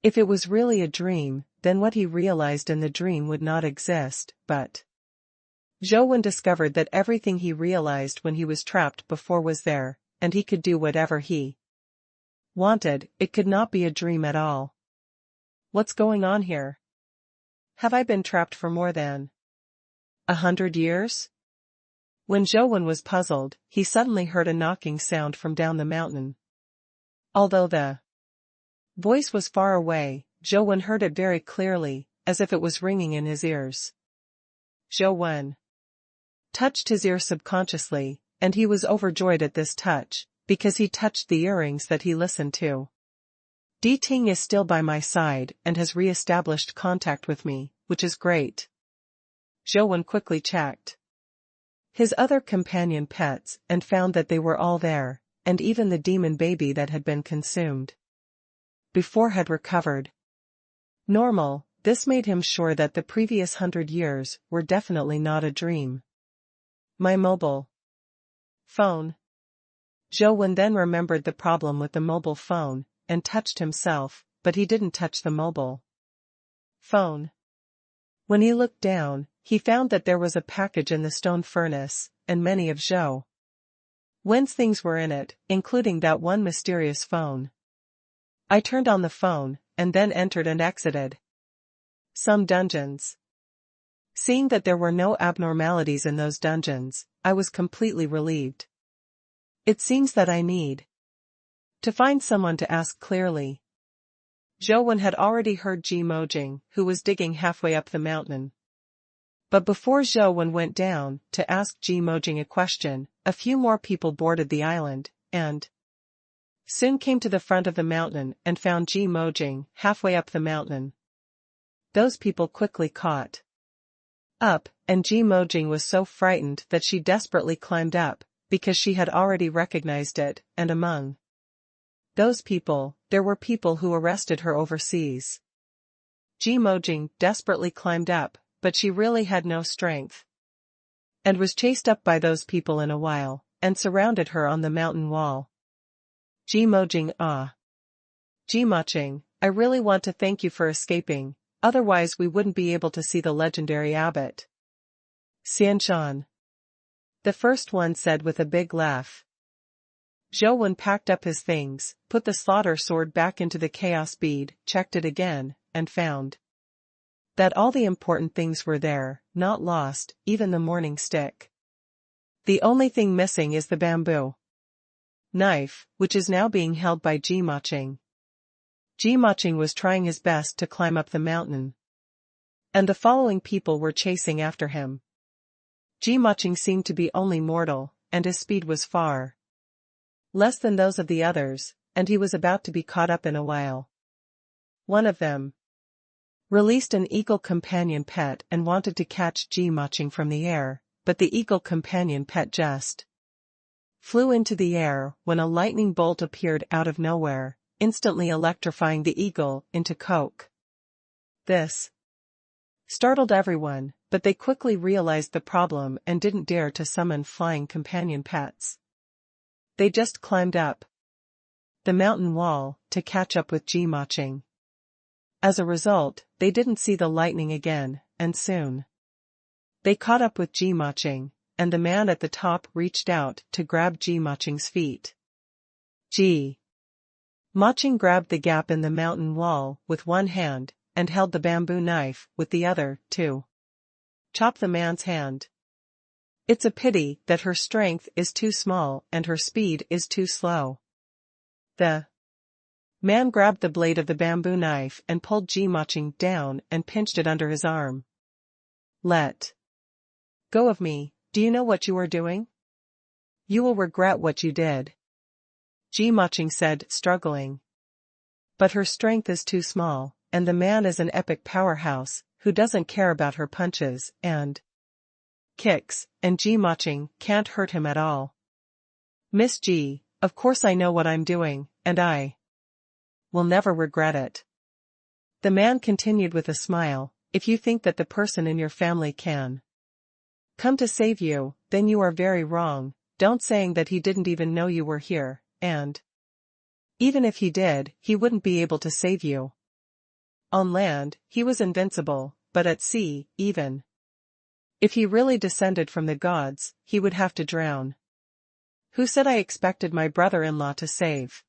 If it was really a dream, then what he realized in the dream would not exist, but Zhou discovered that everything he realized when he was trapped before was there, and he could do whatever he wanted. It could not be a dream at all. What's going on here? Have I been trapped for more than 100 years? When Zhou was puzzled, he suddenly heard a knocking sound from down the mountain. Although the voice was far away, Zhou heard it very clearly, as if it was ringing in his ears. Zhou touched his ear subconsciously, and he was overjoyed at this touch, because he touched the earrings that he listened to. Di Ting is still by my side and has re-established contact with me, which is great. Zhou quickly checked his other companion pets and found that they were all there, and even the demon baby that had been consumed before had recovered. Normal, this made him sure that the previous 100 years were definitely not a dream. My mobile phone. Zhou then remembered the problem with the mobile phone, and touched himself, but he didn't touch the mobile phone. When he looked down, he found that there was a package in the stone furnace, and many of Zhou Wen's things were in it, including that one mysterious phone. I turned on the phone, and then entered and exited some dungeons. Seeing that there were no abnormalities in those dungeons, I was completely relieved. It seems that I need to find someone to ask clearly. Zhou had already heard Ji Mojing, who was digging halfway up the mountain. But before Zhou went down to ask Ji Mojing a question, a few more people boarded the island, and soon came to the front of the mountain and found Ji Mojing halfway up the mountain. Those people quickly caught up, and Ji Mojing was so frightened that she desperately climbed up, because she had already recognized it, and among those people, there were people who arrested her overseas. Ji Mojing desperately climbed up, but she really had no strength, and was chased up by those people in a while, and surrounded her on the mountain wall. Ji Mojing Ji Mojing, I really want to thank you for escaping, otherwise we wouldn't be able to see the legendary abbot. Xianshan, the first one, said with a big laugh. Zhou packed up his things, put the slaughter sword back into the chaos bead, checked it again, and found that all the important things were there, not lost, even the morning stick. The only thing missing is the bamboo knife, which is now being held by Ji Mojing. Ji Mojing was trying his best to climb up the mountain, and the following people were chasing after him. Ji Mojing seemed to be only mortal, and his speed was far less than those of the others, and he was about to be caught up in a while. One of them released an eagle companion pet and wanted to catch Ji Mojing from the air, but the eagle companion pet just flew into the air when a lightning bolt appeared out of nowhere, instantly electrifying the eagle into coke. This startled everyone, but they quickly realized the problem and didn't dare to summon flying companion pets. They just climbed up the mountain wall to catch up with Ji Mojing. As a result, they didn't see the lightning again, and soon they caught up with Ji Mojing, and the man at the top reached out to grab Ji Mojing's feet. Ji Mojing grabbed the gap in the mountain wall with one hand, and held the bamboo knife with the other, to chop the man's hand. It's a pity that her strength is too small and her speed is too slow. The man grabbed the blade of the bamboo knife and pulled Ji Mojing down and pinched it under his arm. Let go of me, do you know what you are doing? You will regret what you did. Ji Mojing said, struggling. But her strength is too small, and the man is an epic powerhouse, who doesn't care about her punches, and kicks, and G-matching can't hurt him at all. Miss G, of course I know what I'm doing, and I will never regret it. The man continued with a smile, if you think that the person in your family can come to save you, then you are very wrong, don't saying that he didn't even know you were here, and even if he did, he wouldn't be able to save you. On land, he was invincible, but at sea, even if he really descended from the gods, he would have to drown. Who said I expected my brother-in-law to save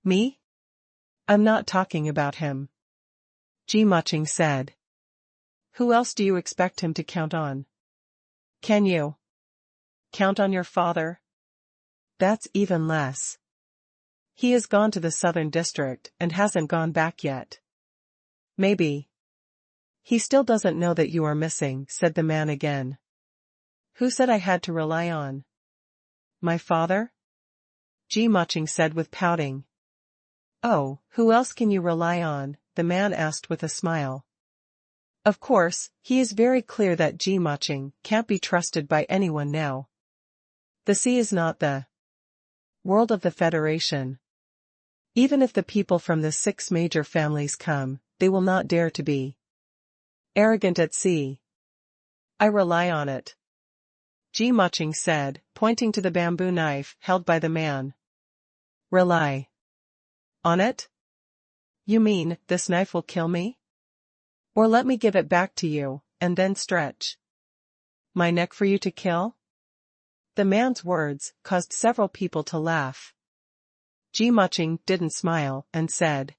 me? I'm not talking about him. G-matching said. Who else do you expect him to count on? Can you count on your father? That's even less. He has gone to the southern district and hasn't gone back yet. Maybe he still doesn't know that you are missing, said the man again. Who said I had to rely on my father? G-matching said with pouting. Oh, who else can you rely on? The man asked with a smile. Of course, he is very clear that G-matching can't be trusted by anyone now. The sea is not the world of the Federation. Even if the people from the 6 major families come, they will not dare to be arrogant at sea. I rely on it. G-matching said, pointing to the bamboo knife held by the man. Rely on it? You mean, this knife will kill me? Or let me give it back to you, and then stretch my neck for you to kill? The man's words caused several people to laugh. G-matching didn't smile, and said,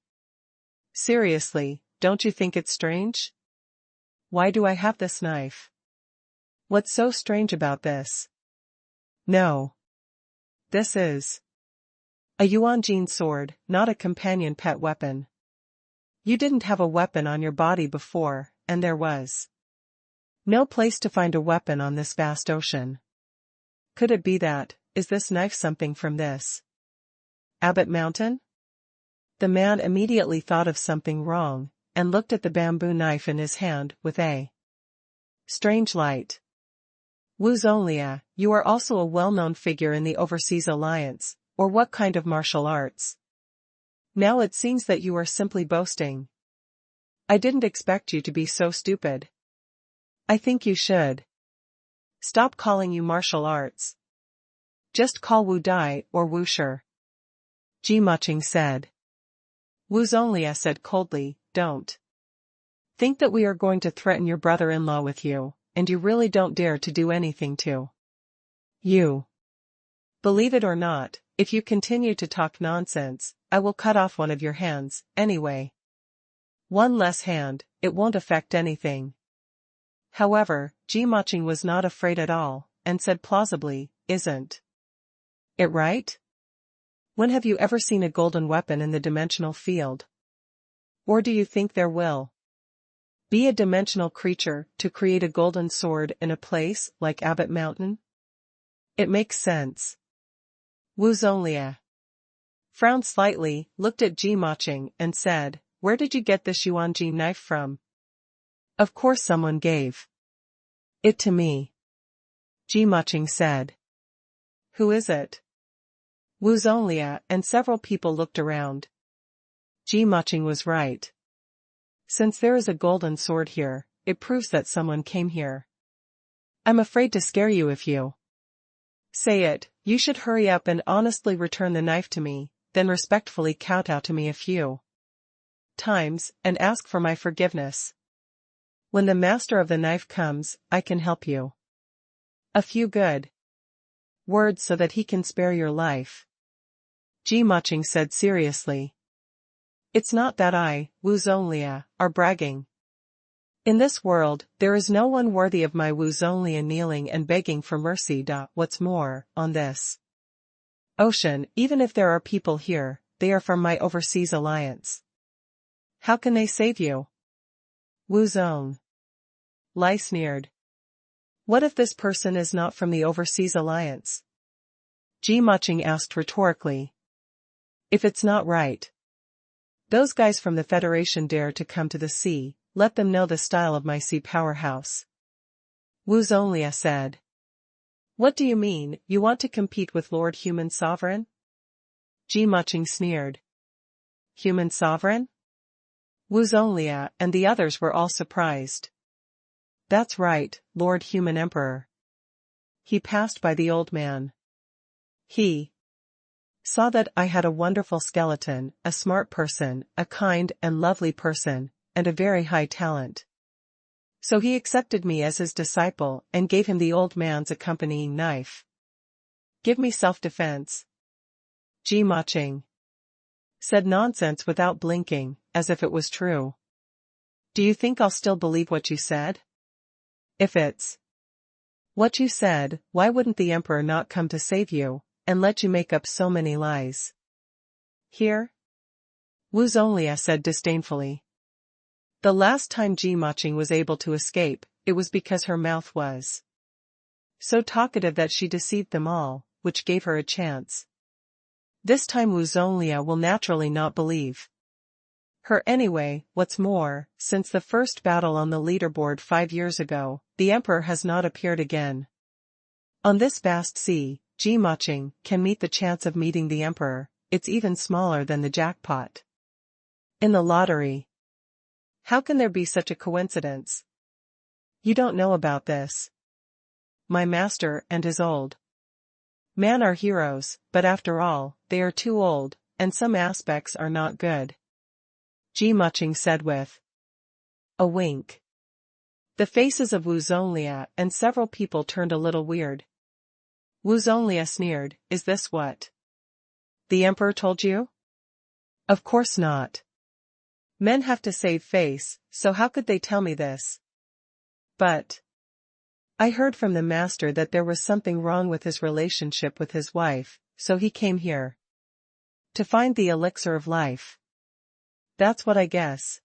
seriously, don't you think it's strange? Why do I have this knife? What's so strange about this? No. This is a Yuan Jin sword, not a companion pet weapon. You didn't have a weapon on your body before, and there was no place to find a weapon on this vast ocean. Could it be that, is this knife something from this Abbot Mountain? The man immediately thought of something wrong, and looked at the bamboo knife in his hand with a strange light. Wu Zonlia, you are also a well-known figure in the Overseas Alliance, or what kind of martial arts? Now it seems that you are simply boasting. I didn't expect you to be so stupid. I think you should stop calling you martial arts. Just call Wu Dai or Wu Shi. G-matching said. Wu Zonlia said coldly, don't think that we are going to threaten your brother-in-law with you, and you really don't dare to do anything to you. Believe it or not, if you continue to talk nonsense, I will cut off one of your hands, anyway. One less hand, it won't affect anything. However, G-matching was not afraid at all, and said plausibly, isn't it right? When have you ever seen a golden weapon in the dimensional field? Or do you think there will be a dimensional creature to create a golden sword in a place like Abbot Mountain? It makes sense. Wu Zonlia frowned slightly, looked at G-matching, and said, where did you get this Yuanji knife from? Of course someone gave it to me. G-matching said. Who is it? Wu Zonlia and several people looked around. G-matching was right. Since there is a golden sword here, it proves that someone came here. I'm afraid to scare you if you say it. You should hurry up and honestly return the knife to me, then respectfully kowtow to me a few times, and ask for my forgiveness. When the master of the knife comes, I can help you. A few good words so that he can spare your life. G-matching said seriously. It's not that I, Wu Zonlia, are bragging. In this world, there is no one worthy of my Wu Zonlia kneeling and begging for mercy. What's more, on this ocean, even if there are people here, they are from my Overseas Alliance. How can they save you? Wu Zong Lai sneered. What if this person is not from the Overseas Alliance? G-matching asked rhetorically. If it's not right. Those guys from the Federation dare to come to the sea, let them know the style of my sea powerhouse. Wu Zonlia said. What do you mean, you want to compete with Lord Human Sovereign? Ji Muqing sneered. Human Sovereign? Wu Zonlia and the others were all surprised. That's right, Lord Human Emperor. He passed by the old man. He saw that I had a wonderful skeleton, a smart person, a kind and lovely person, and a very high talent. So he accepted me as his disciple and gave him the old man's accompanying knife. Give me self-defense. Ji Muqing said nonsense without blinking, as if it was true. Do you think I'll still believe what you said? If it's what you said, why wouldn't the emperor not come to save you, and let you make up so many lies? Here? Wu Zonlia said disdainfully. The last time Ji Muqing was able to escape, it was because her mouth was so talkative that she deceived them all, which gave her a chance. This time Wu Zonlia will naturally not believe her anyway. What's more, since the first battle on the leaderboard 5 years ago, the emperor has not appeared again. On this vast sea, Ji Muqing can meet the chance of meeting the emperor. It's even smaller than the jackpot in the lottery. How can there be such a coincidence? You don't know about this. My master and his old man are heroes, but after all, they are too old, and some aspects are not good. Ji Muqing said with a wink. The faces of Wu Zonlia and several people turned a little weird. Wu Zonlia sneered, is this what the emperor told you? Of course not. Men have to save face, so how could they tell me this? But I heard from the master that there was something wrong with his relationship with his wife, so he came here to find the elixir of life. That's what I guess.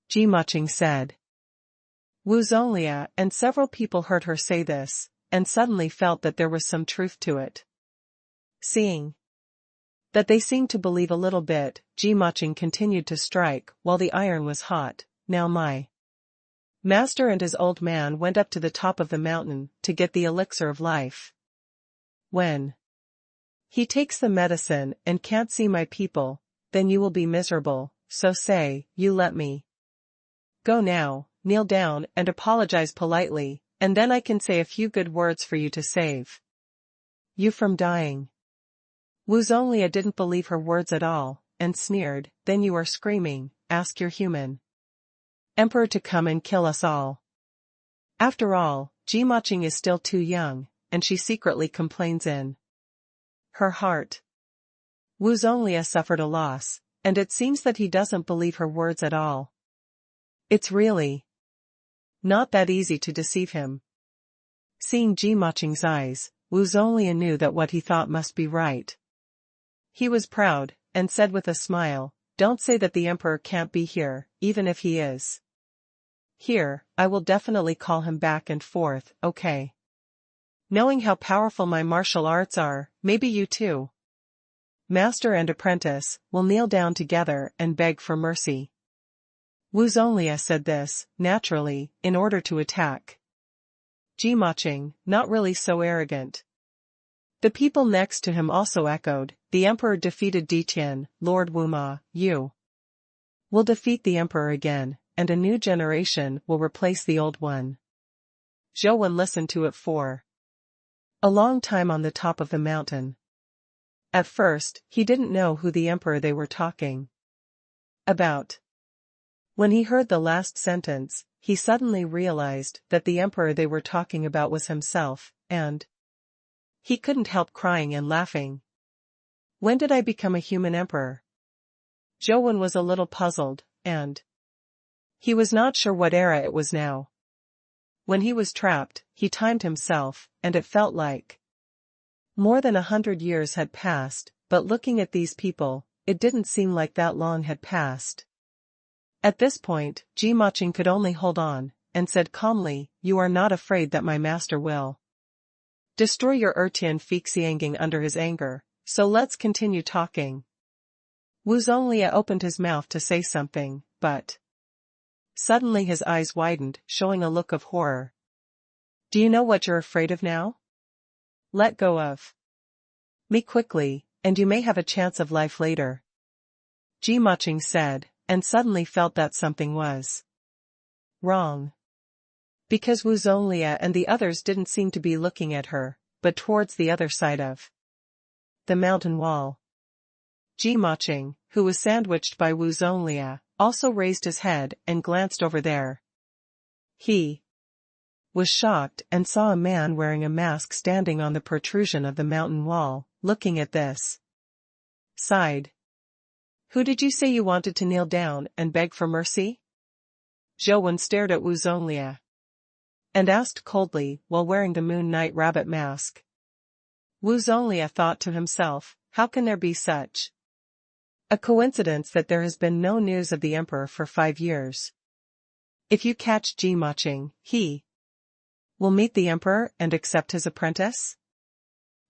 Ji Muqing said. Wu Zonlia and several people heard her say this, and suddenly felt that there was some truth to it. Seeing that they seemed to believe a little bit, Ji Muqing continued to strike while the iron was hot. Now my master and his old man went up to the top of the mountain to get the elixir of life. When he takes the medicine and can't see my people, then you will be miserable, so say, you let me go now, kneel down and apologize politely, and then I can say a few good words for you to save you from dying. Wu Zonlia didn't believe her words at all, and sneered, then you are screaming, ask your human emperor to come and kill us all. After all, Ji Muqing is still too young, and she secretly complains in her heart. Wu Zonlia suffered a loss, and it seems that he doesn't believe her words at all. It's really not that easy to deceive him. Seeing Ji Muqing's eyes, Wu Zonlia knew that what he thought must be right. He was proud, and said with a smile, don't say that the emperor can't be here, even if he is here, I will definitely call him back and forth, okay? Knowing how powerful my martial arts are, maybe you too, master and apprentice, will kneel down together and beg for mercy. Wu Zonlia said this, naturally, in order to attack Ji Muqing, not really so arrogant. The people next to him also echoed, the emperor defeated Tian, Lord Wuma, you will defeat the emperor again, and a new generation will replace the old one. Zhou listened to it for a long time on the top of the mountain. At first, he didn't know who the emperor they were talking about. When he heard the last sentence, he suddenly realized that the emperor they were talking about was himself, and he couldn't help crying and laughing. When did I become a human emperor? Zhou was a little puzzled, and he was not sure what era it was now. When he was trapped, he timed himself, and it felt like more than 100 years had passed, but looking at these people, it didn't seem like that long had passed. At this point, Ji Muqing could only hold on, and said calmly, you are not afraid that my master will destroy your Tian Fixianging under his anger, so let's continue talking. Wu Zonlia opened his mouth to say something, but suddenly his eyes widened, showing a look of horror. Do you know what you're afraid of now? Let go of me quickly, and you may have a chance of life later. Ji said, and suddenly felt that something was wrong. Because Wu Zonlia and the others didn't seem to be looking at her, but towards the other side of the mountain wall. Ji, who was sandwiched by Wu Zonlia, also raised his head and glanced over there. He was shocked and saw a man wearing a mask standing on the protrusion of the mountain wall, looking at this. Sighed. Who did you say you wanted to kneel down and beg for mercy? Zhou stared at Wu Zonlia and asked coldly while wearing the Moon Knight rabbit mask. Wu Zonlia thought to himself, how can there be such a coincidence that there has been no news of the emperor for 5 years? If you catch Ji, he will meet the emperor and accept his apprentice?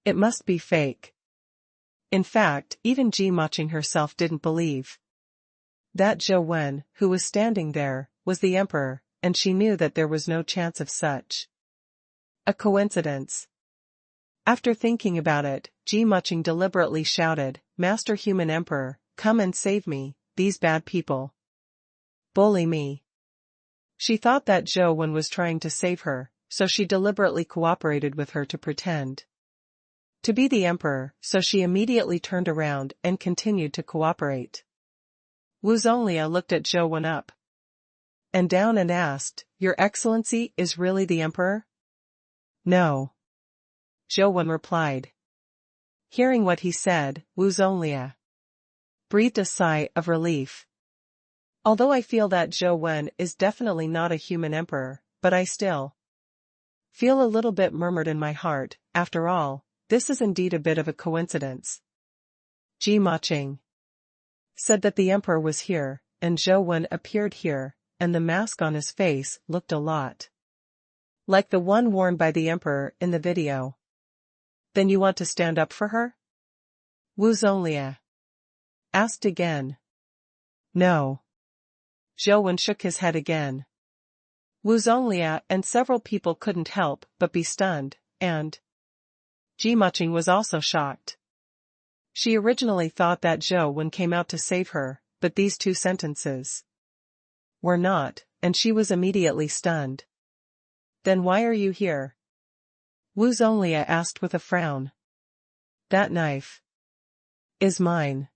It must be fake. In fact, even Ji herself didn't believe that Zhou Wen, who was standing there, was the emperor, and she knew that there was no chance of such a coincidence. After thinking about it, Ji deliberately shouted, Master Human Emperor, come and save me, these bad people bully me. She thought that Zhou Wen was trying to save her, so she deliberately cooperated with her to pretend to be the emperor, so she immediately turned around and continued to cooperate. Wu Zonlia looked at Zhou Wen up and down and asked, Your Excellency is really the emperor? No. Zhou Wen replied. Hearing what he said, Wu Zonlia breathed a sigh of relief. Although I feel that Zhou Wen is definitely not a human emperor, but I still feel a little bit murmured in my heart. After all, this is indeed a bit of a coincidence. Ji said that the emperor was here, and Zhou Wen appeared here, and the mask on his face looked a lot like the one worn by the emperor in the video. Then you want to stand up for her? Wu Zonlia asked again. No. Zhou Wen shook his head again. Wu Zonlia and several people couldn't help but be stunned, and Ji was also shocked. She originally thought that Zhou Wen came out to save her, but these two sentences were not, and she was immediately stunned. Then why are you here? Wu Zonlia asked with a frown. That knife is mine.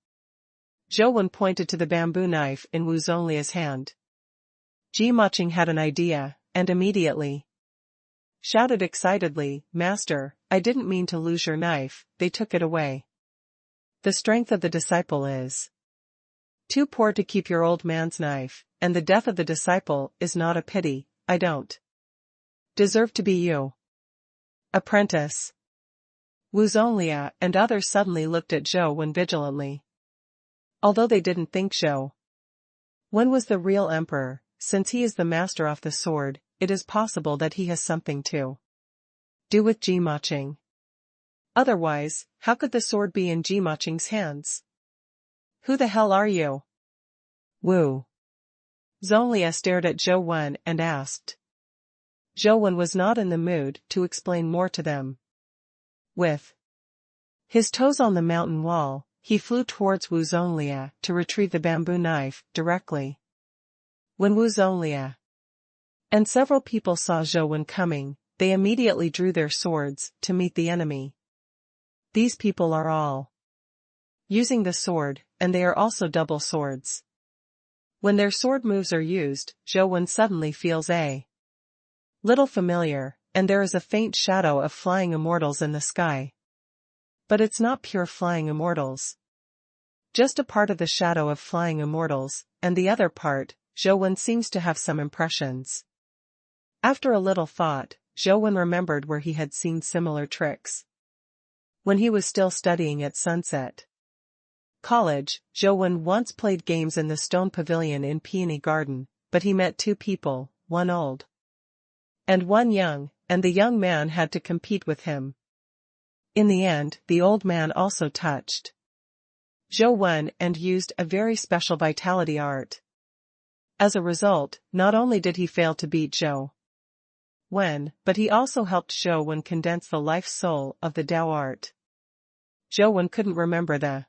Zhou Wen pointed to the bamboo knife in Wu Zonlia's hand. Ji had an idea, and immediately shouted excitedly, Master, I didn't mean to lose your knife, they took it away. The strength of the disciple is too poor to keep your old man's knife, and the death of the disciple is not a pity. I don't deserve to be you. Apprentice. Wu Zonlia and others suddenly looked at Zhou Wen vigilantly. Although they didn't think Zhou Wen was the real emperor, since he is the master of the sword, it is possible that he has something to do with Ji. Otherwise, how could the sword be in Ji hands? Who the hell are you? Wu Zonlia stared at Zhou Wen and asked. Zhou Wen was not in the mood to explain more to them. With his toes on the mountain wall, he flew towards Wu Zonlia to retrieve the bamboo knife directly. When Wu Zonlia and several people saw Zhou Wen coming, they immediately drew their swords to meet the enemy. These people are all using the sword, and they are also double swords. When their sword moves are used, Zhou Wen suddenly feels a little familiar, and there is a faint shadow of flying immortals in the sky. But it's not pure flying immortals. Just a part of the shadow of flying immortals, and the other part, Zhou Wen seems to have some impressions. After a little thought, Zhou Wen remembered where he had seen similar tricks. When he was still studying at Sunset College, Zhou Wen once played games in the stone pavilion in Peony Garden, but he met two people, one old and one young, and the young man had to compete with him. In the end, the old man also touched Zhou Wen and used a very special vitality art. As a result, not only did he fail to beat Zhou Wen, but he also helped Zhou Wen condense the life soul of the Dao art. Zhou Wen couldn't remember the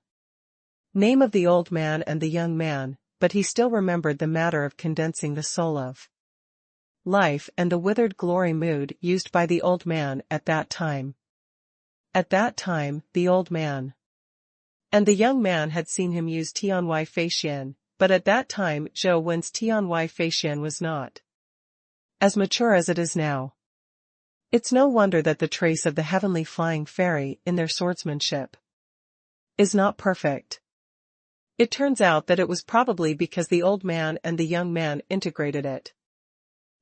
name of the old man and the young man, but he still remembered the matter of condensing the soul of life and the withered glory mood used by the old man at that time. At that time, the old man and the young man had seen him use Tianwei Feixian, but at that time Zhou Wen's Tianwei Feixian was not as mature as it is now. It's no wonder that the trace of the heavenly flying fairy in their swordsmanship is not perfect. It turns out that it was probably because the old man and the young man integrated it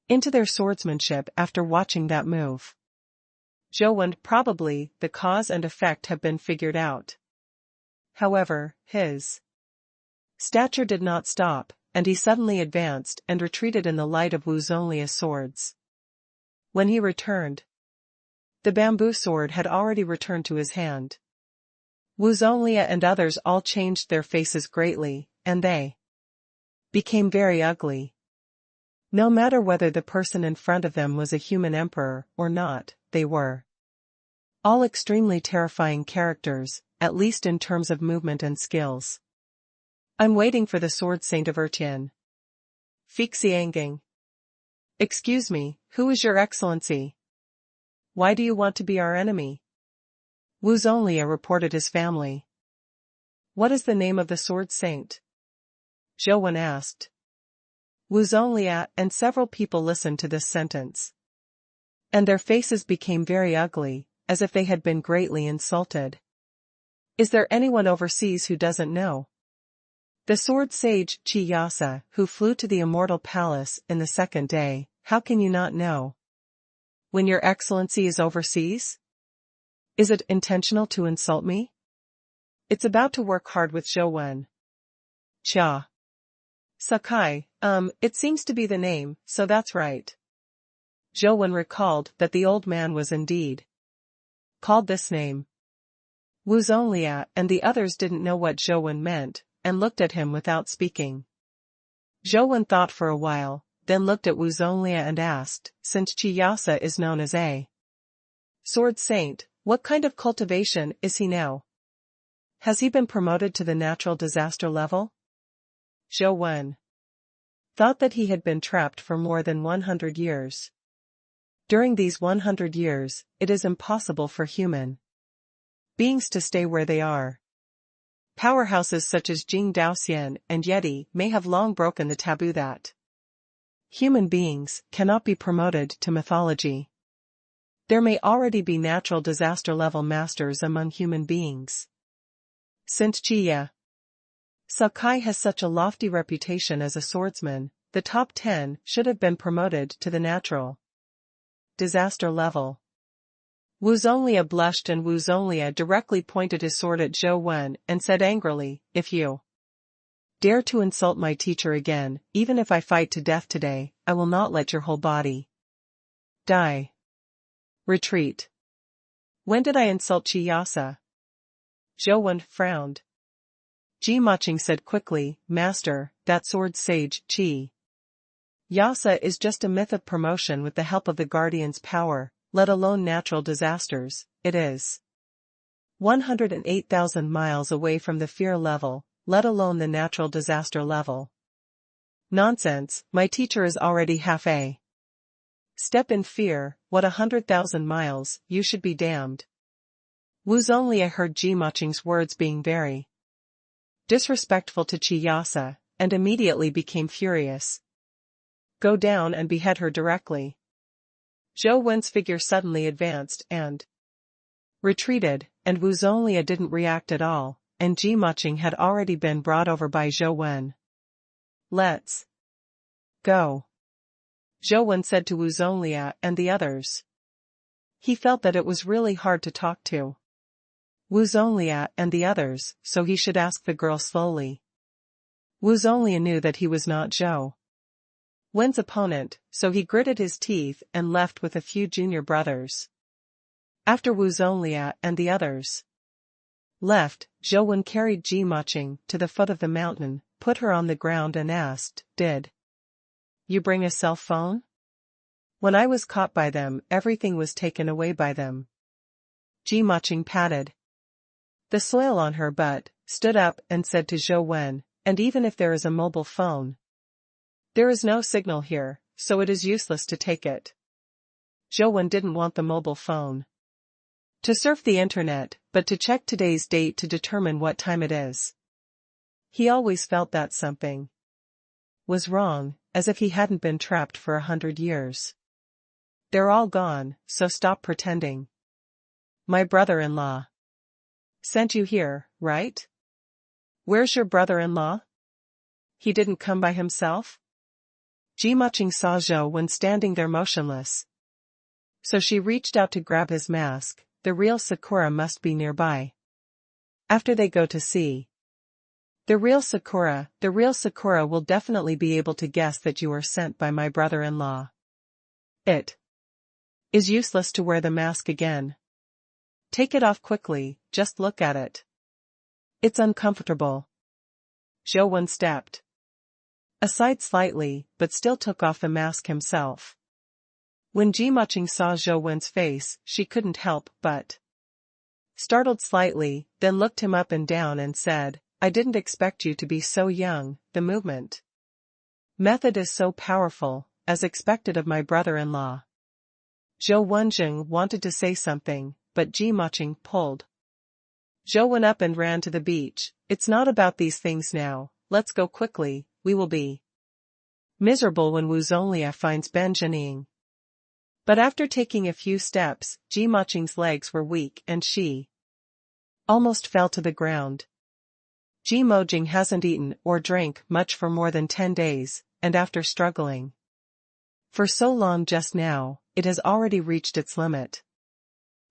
into their swordsmanship after watching that move. Zhou Wen, probably, the cause and effect have been figured out. However, his stature did not stop, and he suddenly advanced and retreated in the light of Wu Zonglia's swords. When he returned, the bamboo sword had already returned to his hand. Wu Zonglia and others all changed their faces greatly, and they became very ugly. No matter whether the person in front of them was a human emperor or not, they were all extremely terrifying characters, at least in terms of movement and skills. I'm waiting for the sword saint of Tian. Fixianging. Excuse me, who is your excellency? Why do you want to be our enemy? Wu Zonglia reported his family. What is the name of the sword saint? Zhou Wen asked. Wu Zonglia and several people listened to this sentence, and their faces became very ugly, as if they had been greatly insulted. Is there anyone overseas who doesn't know? The sword sage Qi Yasa, who flew to the immortal palace in the second day, how can you not know? When your excellency is overseas? Is it intentional to insult me? It's about to work hard with Zhou Wen. Cha. Sakai, it seems to be the name, so that's right. Zhou Wen recalled that the old man was indeed called this name. Wu Zonglia and the others didn't know what Zhou Wen meant, and looked at him without speaking. Zhou Wen thought for a while, then looked at Wu Zonglia and asked, since Qi Yasa is known as a sword saint, what kind of cultivation is he now? Has he been promoted to the natural disaster level? Zhou Wen thought that he had been trapped for more than 100 years. During these 100 years, it is impossible for human beings to stay where they are. Powerhouses such as Jing Daoxian and Yeti may have long broken the taboo that human beings cannot be promoted to mythology. There may already be natural disaster level masters among human beings. Since Chiya Sakai has such a lofty reputation as a swordsman, the top 10 should have been promoted to the natural disaster level. Wu Zonglia blushed, and Wu Zonglia directly pointed his sword at Zhou Wen and said angrily, if you dare to insult my teacher again, even if I fight to death today, I will not let your whole body die. Retreat. When did I insult Qi Yasa? Zhou Wen frowned. Ji Maching said quickly, Master, that sword sage, Qi Yasa is just a myth of promotion with the help of the Guardian's power, let alone natural disasters. It is 108,000 miles away from the fear level, let alone the natural disaster level. Nonsense, my teacher is already half a step in fear. What 100,000 miles, you should be damned. Wu Zonglia heard Ji Maching's words being very disrespectful to Qi Yasa, and immediately became furious. Go down and behead her directly. Zhou Wen's figure suddenly advanced and retreated, and Wu Zonglia didn't react at all, and Ji Maching had already been brought over by Zhou Wen. Let's go, Zhou Wen said to Wu Zonglia and the others. He felt that it was really hard to talk to Wu Zonglia and the others, so he should ask the girl slowly. Wu Zonglia knew that he was not Zhou Wen's opponent, so he gritted his teeth and left with a few junior brothers. After Wu Zonglia and the others left, Zhou Wen carried Ji Maching to the foot of the mountain, put her on the ground and asked, Did you bring a cell phone? When I was caught by them, everything was taken away by them. Ji-Maching patted the soil on her butt, stood up and said to Zhou Wen, and even if there is a mobile phone, there is no signal here, so it is useless to take it. Zhou Wen didn't want the mobile phone to surf the internet, but to check today's date to determine what time it is. He always felt that something was wrong, as if he hadn't been trapped for 100 years. They're all gone, so stop pretending. My brother-in-law sent you here, right? Where's your brother-in-law? He didn't come by himself? Ji-Maching saw Zhou Wen standing there motionless. So she reached out to grab his mask. The real Sakura must be nearby. After they go to see the real Sakura will definitely be able to guess that you are sent by my brother-in-law. It is useless to wear the mask again. Take it off quickly, just look at it. It's uncomfortable. Zhou Wen stepped aside slightly, but still took off the mask himself. When Ji-Maching saw Zhou Wen's face, she couldn't help but startled slightly, then looked him up and down and said, I didn't expect you to be so young. The movement method is so powerful, as expected of my brother-in-law. Zhou Wenjing wanted to say something, but Ji-Maching pulled Zhou Wen up and ran to the beach. It's not about these things now, let's go quickly, we will be miserable when Wu Zonlia finds Ben Jining. But after taking a few steps, Ji-Maching's legs were weak and she almost fell to the ground. Ji-Mojing hasn't eaten or drank much for more than 10 days, and after struggling for so long just now, it has already reached its limit.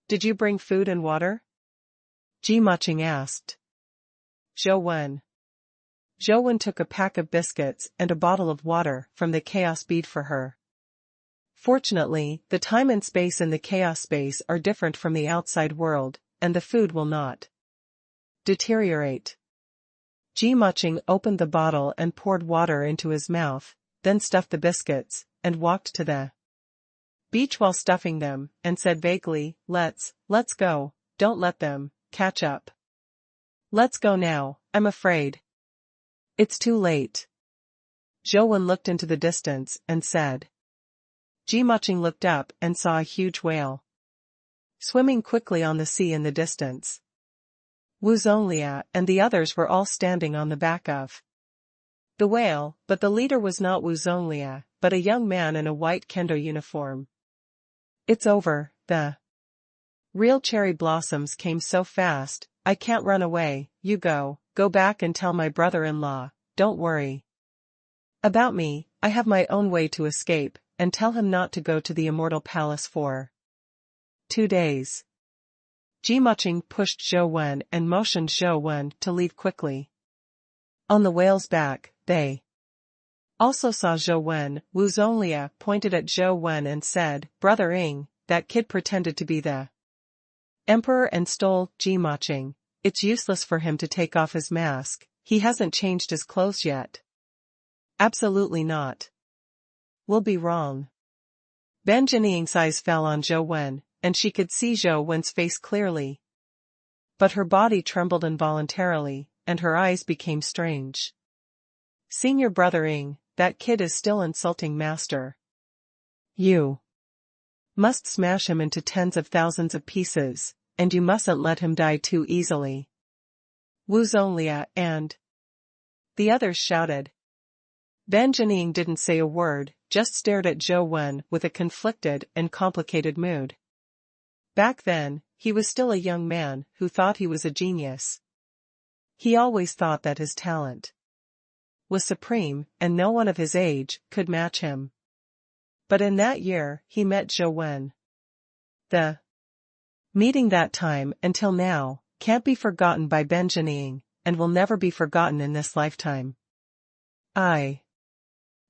Did you bring food and water? Ji-Maching asked Zhou Wen. Zhou Wen took a pack of biscuits and a bottle of water from the chaos bead for her. Fortunately, the time and space in the chaos space are different from the outside world, and the food will not deteriorate. Ji-Maching opened the bottle and poured water into his mouth, then stuffed the biscuits, and walked to the beach while stuffing them, and said vaguely, let's go, don't let them catch up. Let's go now, I'm afraid it's too late. Zhou Wen looked into the distance and said. Ji-Maching looked up and saw a huge whale swimming quickly on the sea in the distance. Wu Zonlia and the others were all standing on the back of the whale, but the leader was not Wu Zonlia, but a young man in a white kendo uniform. It's over, the real cherry blossoms came so fast, I can't run away. You go back and tell my brother-in-law, don't worry about me, I have my own way to escape, and tell him not to go to the Immortal Palace for 2 days. Ji-Maching pushed Zhou Wen and motioned Zhou Wen to leave quickly. On the whale's back, they also saw Zhou Wen. Wu Zonlia pointed at Zhou Wen and said, Brother Ing, that kid pretended to be the emperor and stole Ji-Maching. It's useless for him to take off his mask, he hasn't changed his clothes yet. Absolutely not. Will be wrong. Ben Jining's eyes fell on Zhou Wen, and she could see Zhou Wen's face clearly. But her body trembled involuntarily, and her eyes became strange. Seeing your brother Ing, that kid is still insulting master. You must smash him into tens of thousands of pieces, and you mustn't let him die too easily. Wu Zonlia and the others shouted. Ben Jining didn't say a word, just stared at Zhou Wen with a conflicted and complicated mood. Back then, he was still a young man who thought he was a genius. He always thought that his talent was supreme and no one of his age could match him. But in that year, he met Zhou Wen. The meeting that time until now can't be forgotten by Ben Jining, and will never be forgotten in this lifetime. I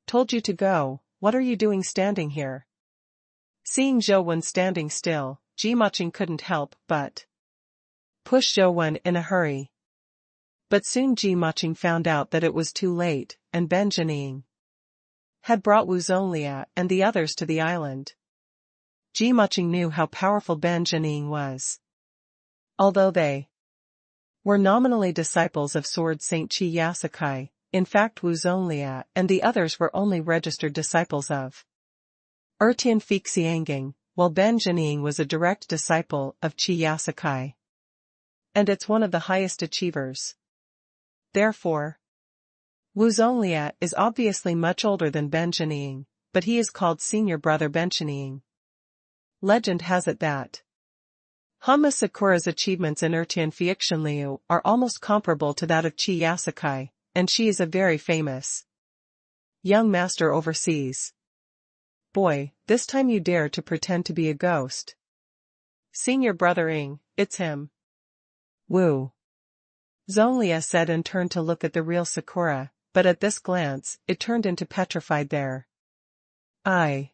told you to go, what are you doing standing here? Seeing Zhou Wen standing still, Ji-Maching couldn't help but push Zhou Wen in a hurry. But soon Ji-Maching found out that it was too late, and Ben Jining had brought Wu Zonlia and the others to the island. Ji Muqing knew how powerful Ben Jining was. Although they were nominally disciples of Sword Saint Qi Yasakai, in fact Wu Zonlia and the others were only registered disciples of Tian Fixianging, while Ben Jining was a direct disciple of Qi Yasakai. And it's one of the highest achievers. Therefore, Wu Zonlia is obviously much older than Ben Jining, but he is called senior brother Ben Jining. Legend has it that Hama Sakura's achievements in Tian Fixianliu are almost comparable to that of Qi Yasakai, and she is a very famous young master overseas. Boy, this time you dare to pretend to be a ghost. Senior brother Ing, it's him. Wu Zonlia said and turned to look at the real Sakura, but at this glance, it turned into petrified there. I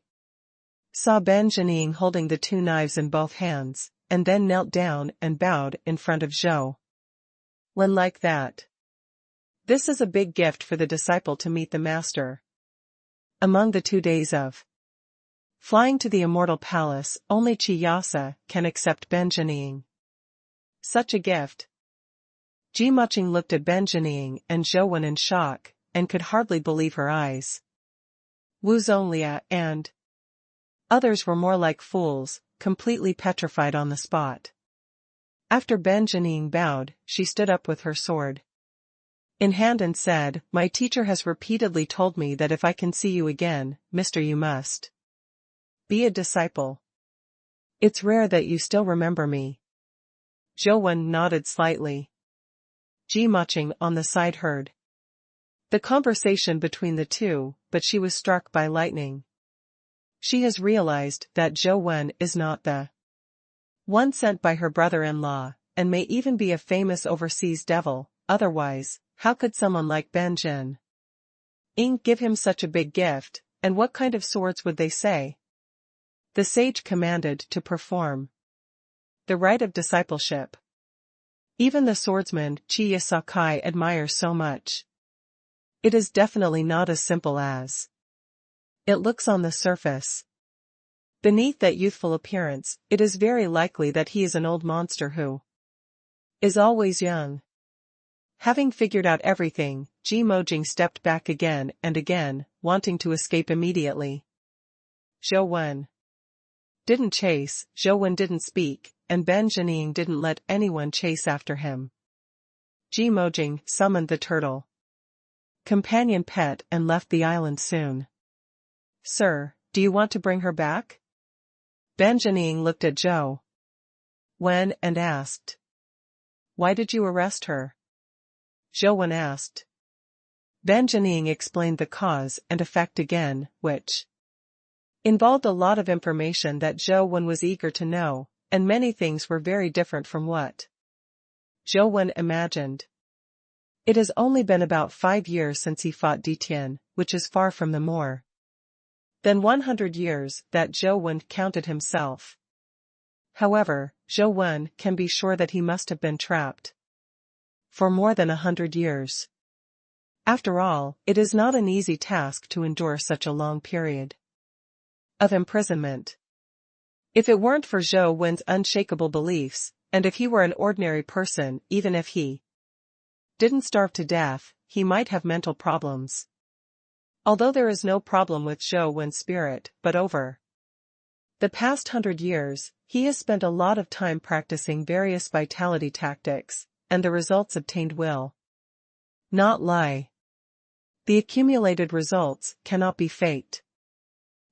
saw Ben Jining holding the two knives in both hands, and then knelt down and bowed in front of Zhou Wen like that. This is a big gift for the disciple to meet the master. Among the 2 days of flying to the Immortal Palace, only Qi Yasa can accept Ben Jining. Such a gift. Ji Muqing looked at Ben Jining and Zhou Wen in shock, and could hardly believe her eyes. Wu Zonlia and others were more like fools, completely petrified on the spot. After Ben Jining bowed, she stood up with her sword in hand and said, "My teacher has repeatedly told me that if I can see you again, mister, you must be a disciple. It's rare that you still remember me." Zhou Wen nodded slightly. Ji Muqing on the side heard the conversation between the two, but she was struck by lightning. She has realized that Zhou Wen is not the one sent by her brother-in-law, and may even be a famous overseas devil. Otherwise, how could someone like Ben Jining give him such a big gift, and what kind of swords would they say? The sage commanded to perform the rite of discipleship. Even the swordsman Qi Yasakai admires so much. It is definitely not as simple as it looks on the surface. Beneath that youthful appearance, it is very likely that he is an old monster who is always young. Having figured out everything, Ji Muqing stepped back again and again, wanting to escape immediately. Zhou Wen didn't chase, Zhou Wen didn't speak, and Ben Jining didn't let anyone chase after him. Ji Muqing summoned the turtle companion pet and left the island soon. "Sir, do you want to bring her back?" Ben Jining looked at Zhou Wen and asked. "Why did you arrest her?" Zhou Wen asked. Ben Jining explained the cause and effect again, which involved a lot of information that Zhou Wen was eager to know, and many things were very different from what Zhou Wen imagined. It has only been about 5 years since he fought Tian, which is far from the more than 100 years that Zhou Wen counted himself. However, Zhou Wen can be sure that he must have been trapped for more than 100 years. After all, it is not an easy task to endure such a long period of imprisonment. If it weren't for Zhou Wen's unshakable beliefs, and if he were an ordinary person, even if he didn't starve to death, he might have mental problems. Although there is no problem with Zhou Wen's spirit, but over the past 100 years, he has spent a lot of time practicing various vitality tactics, and the results obtained will not lie. The accumulated results cannot be faked.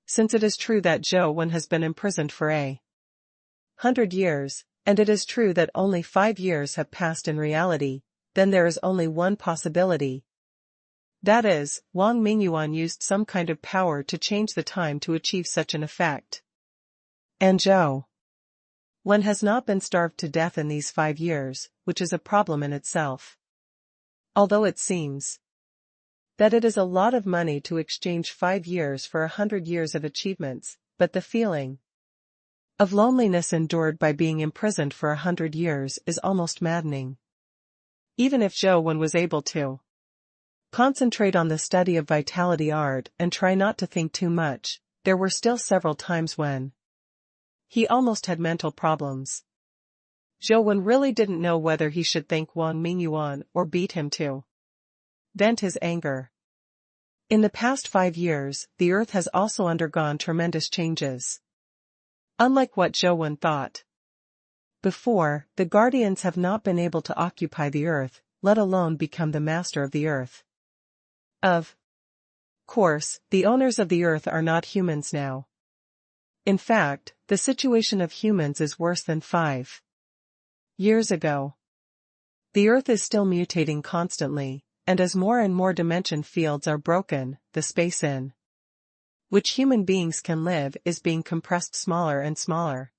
Since it is true that Zhou Wen has been imprisoned for 100 years, and it is true that only 5 years have passed in reality, then there is only one possibility. That is, Wang Mingyuan used some kind of power to change the time to achieve such an effect. And Zhou Wen has not been starved to death in these 5 years, which is a problem in itself. Although it seems that it is a lot of money to exchange 5 years for 100 years of achievements, but the feeling of loneliness endured by being imprisoned for 100 years is almost maddening. Even if Zhou Wen was able to Concentrate on the study of vitality art and try not to think too much. There were still several times when he almost had mental problems. Zhou really didn't know whether he should thank Wang Mingyuan or beat him to vent his anger. In the past 5 years, the Earth has also undergone tremendous changes. Unlike what Zhou thought before, the Guardians have not been able to occupy the Earth, let alone become the master of the Earth. Of course, the owners of the Earth are not humans now. In fact, the situation of humans is worse than 5 years ago. The Earth is still mutating constantly, and as more and more dimension fields are broken, the space in which human beings can live is being compressed smaller and smaller.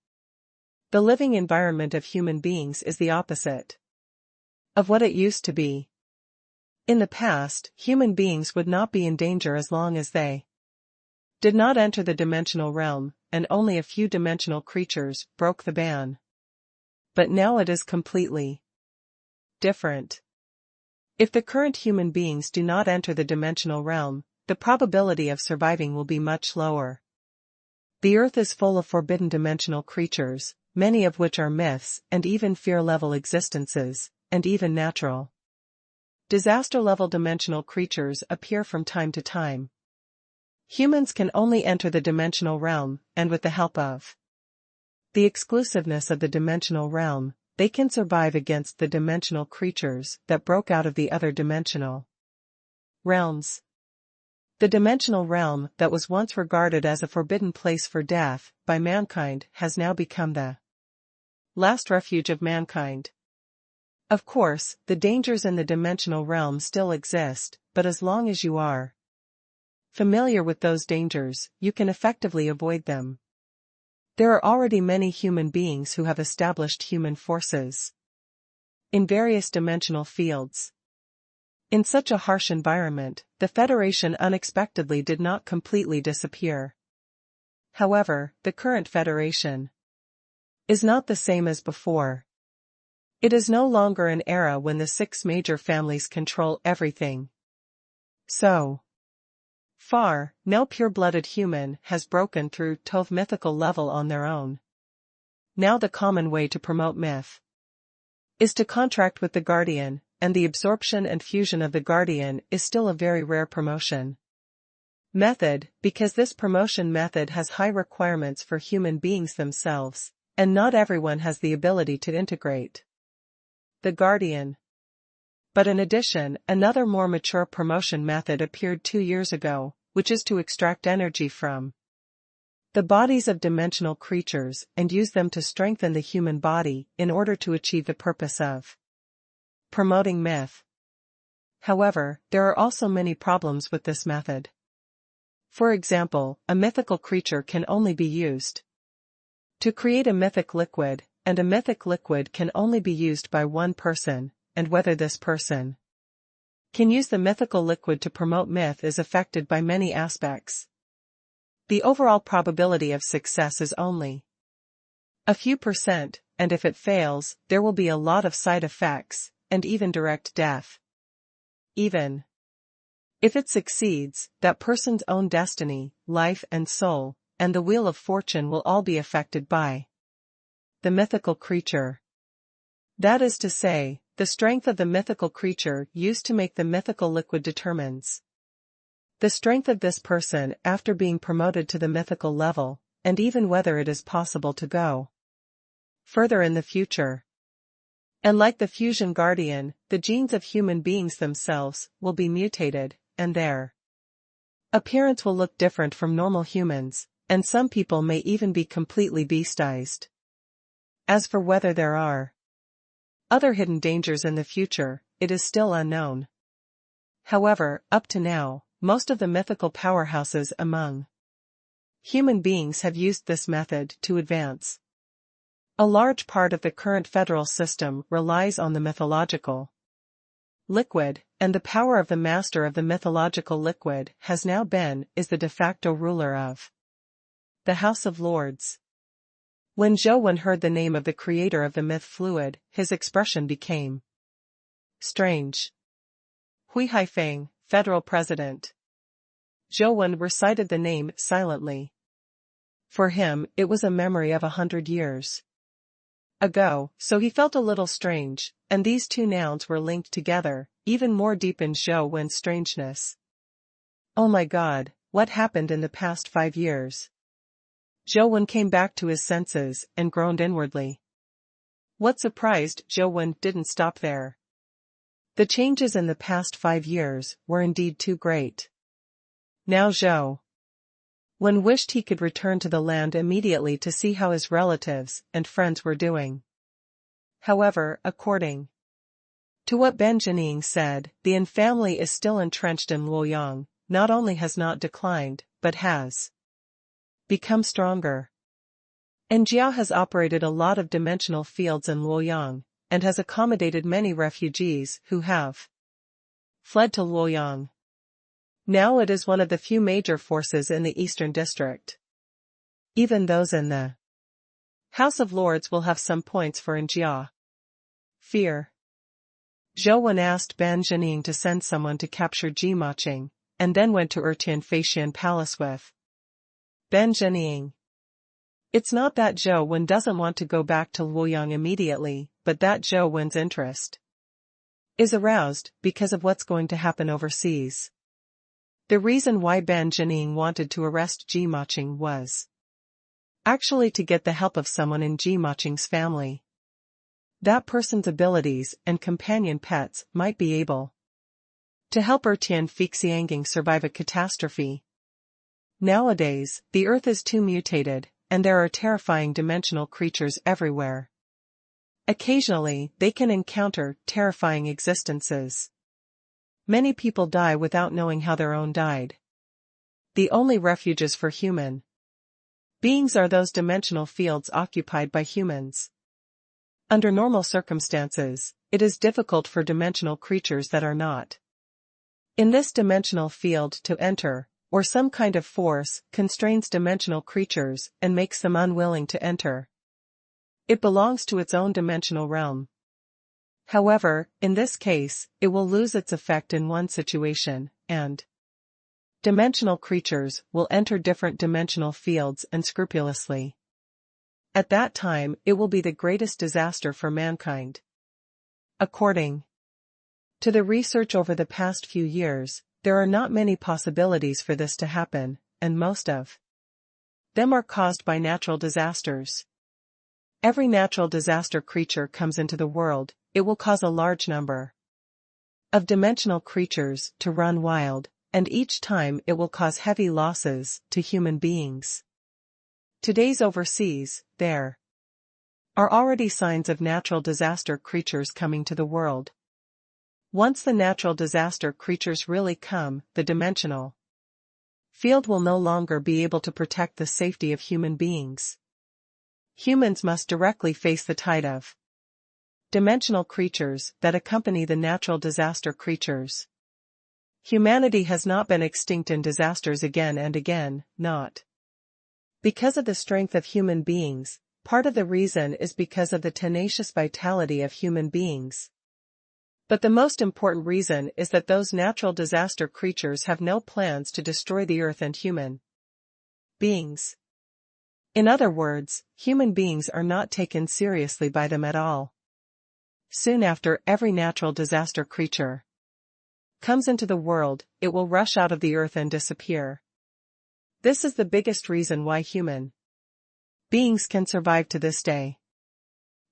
The living environment of human beings is the opposite of what it used to be. In the past, human beings would not be in danger as long as they did not enter the dimensional realm, and only a few dimensional creatures broke the ban. But now it is completely different. If the current human beings do not enter the dimensional realm, the probability of surviving will be much lower. The Earth is full of forbidden dimensional creatures, many of which are myths and even fear-level existences, and even natural disaster-level dimensional creatures appear from time to time. Humans can only enter the dimensional realm, and with the help of the exclusiveness of the dimensional realm, they can survive against the dimensional creatures that broke out of the other dimensional realms. The dimensional realm that was once regarded as a forbidden place for death by mankind has now become the last refuge of mankind. Of course, the dangers in the dimensional realm still exist, but as long as you are familiar with those dangers, you can effectively avoid them. There are already many human beings who have established human forces in various dimensional fields. In such a harsh environment, the Federation unexpectedly did not completely disappear. However, the current Federation is not the same as before. It is no longer an era when the 6 major families control everything. So far, no pure-blooded human has broken through to the mythical level on their own. Now the common way to promote myth is to contract with the Guardian, and the absorption and fusion of the Guardian is still a very rare promotion method, because this promotion method has high requirements for human beings themselves, and not everyone has the ability to integrate the Guardian. But in addition, another more mature promotion method appeared 2 years ago, which is to extract energy from the bodies of dimensional creatures and use them to strengthen the human body in order to achieve the purpose of promoting myth. However, there are also many problems with this method. For example, a mythical creature can only be used to create a mythic liquid, and a mythic liquid can only be used by one person, and whether this person can use the mythical liquid to promote myth is affected by many aspects. The overall probability of success is only a few %, and if it fails, there will be a lot of side effects, and even direct death. Even if it succeeds, that person's own destiny, life and soul, and the wheel of fortune will all be affected by the mythical creature. That is to say, the strength of the mythical creature used to make the mythical liquid determines the strength of this person after being promoted to the mythical level, and even whether it is possible to go further in the future. And like the fusion guardian, the genes of human beings themselves will be mutated, and their appearance will look different from normal humans, and some people may even be completely beastized. As for whether there are other hidden dangers in the future, it is still unknown. However, up to now, most of the mythical powerhouses among human beings have used this method to advance. A large part of the current federal system relies on the mythological liquid, and the power of the master of the mythological liquid is the de facto ruler of the House of Lords. When Zhou heard the name of the creator of the myth fluid, his expression became strange. Hui Haifeng, federal president. Zhou Wen recited the name silently. For him, it was a memory of 100 years ago, so he felt a little strange, and these two nouns were linked together, even more deepened Zhou Wen's strangeness. Oh my God, what happened in the past 5 years? Zhou Wen came back to his senses and groaned inwardly. What surprised Zhou Wen didn't stop there. The changes in the past 5 years were indeed too great. Now Zhou Wen wished he could return to the land immediately to see how his relatives and friends were doing. However, according to what Ben Jining said, the Yin family is still entrenched in Luoyang, not only has not declined, but has become stronger. And Jiao has operated a lot of dimensional fields in Luoyang, and has accommodated many refugees who have fled to Luoyang. Now it is one of the few major forces in the Eastern District. Even those in the House of Lords will have some points for Jia. Fear. Zhou Wen asked Ban Jining to send someone to capture Ji Maching, and then went to Tian Feixian Palace with Ben Jining. It's not that Zhou Wen doesn't want to go back to Luoyang immediately, but that Zhou Wen's interest is aroused because of what's going to happen overseas. The reason why Ban Jining wanted to arrest Ji Maching was actually to get the help of someone in Ji Maching's family. That person's abilities and companion pets might be able to help Tian Feixian survive a catastrophe. Nowadays, the Earth is too mutated, and there are terrifying dimensional creatures everywhere. Occasionally, they can encounter terrifying existences. Many people die without knowing how their own died. The only refuges for human beings are those dimensional fields occupied by humans. Under normal circumstances, it is difficult for dimensional creatures that are not in this dimensional field to enter, or some kind of force constrains dimensional creatures and makes them unwilling to enter. It belongs to its own dimensional realm. However, in this case, it will lose its effect in one situation, and dimensional creatures will enter different dimensional fields unscrupulously. At that time, it will be the greatest disaster for mankind. According to the research over the past few years, there are not many possibilities for this to happen, and most of them are caused by natural disasters. Every natural disaster creature comes into the world, it will cause a large number of dimensional creatures to run wild, and each time it will cause heavy losses to human beings. Today's overseas, there are already signs of natural disaster creatures coming to the world. Once the natural disaster creatures really come, the dimensional field will no longer be able to protect the safety of human beings. Humans must directly face the tide of dimensional creatures that accompany the natural disaster creatures. Humanity has not been extinct in disasters again and again, not because of the strength of human beings. Part of the reason is because of the tenacious vitality of human beings. But the most important reason is that those natural disaster creatures have no plans to destroy the earth and human beings. In other words, human beings are not taken seriously by them at all. Soon after every natural disaster creature comes into the world, it will rush out of the earth and disappear. This is the biggest reason why human beings can survive to this day.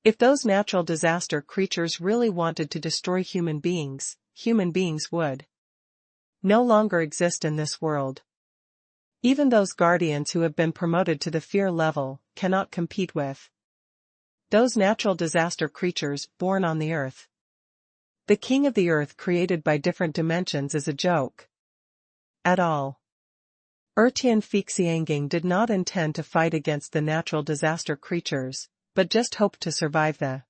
If those natural disaster creatures really wanted to destroy human beings would no longer exist in this world. Even those guardians who have been promoted to the fear level cannot compete with those natural disaster creatures born on the earth. The king of the earth created by different dimensions is a joke at all. Tian Feixian did not intend to fight against the natural disaster creatures, but just hoped to survive the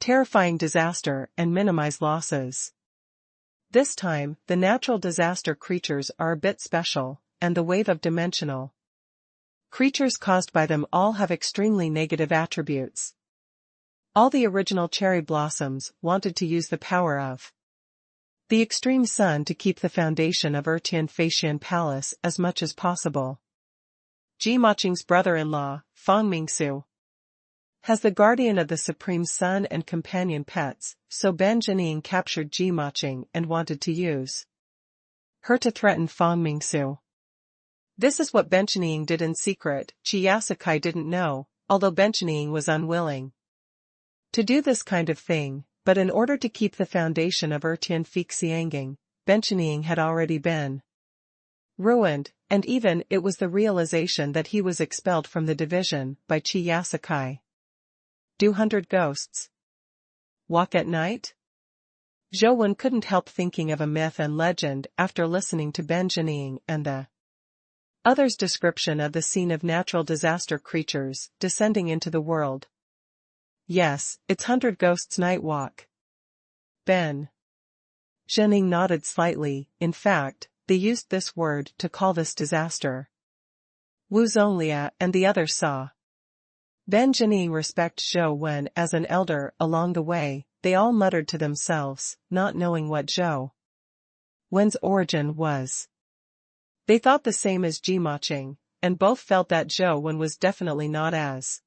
terrifying disaster and minimize losses. This time, the natural disaster creatures are a bit special, and the wave of dimensional creatures caused by them all have extremely negative attributes. All the original cherry blossoms wanted to use the power of The extreme sun to keep the foundation of Tian Palace as much as possible. Jimaching's brother-in-law, Fang Mingsu, has the guardian of the supreme sun and companion pets, so Ben Jining captured Jimaching and wanted to use her to threaten Fang Mingsu. This is what Ben Jining did in secret. Chiyasakai didn't know, although Ben Jining was unwilling to do this kind of thing, but in order to keep the foundation of Tian Xianging, Ben Jining had already been ruined, and even it was the realization that he was expelled from the division by Chiyasakai. Do 100 ghosts walk at night? Zhou Wen couldn't help thinking of a myth and legend after listening to Ben Jining and the others' description of the scene of natural disaster creatures descending into the world. Yes, it's 100 ghosts night walk. Ben Jining nodded slightly. In fact, they used this word to call this disaster. Wu Zhonglia and the others saw Ben Jining respect Zhou Wen as an elder. Along the way, they all muttered to themselves, not knowing what Zhou Wen's origin was. They thought the same as Jimaching, and both felt that Zhou Wen was definitely not as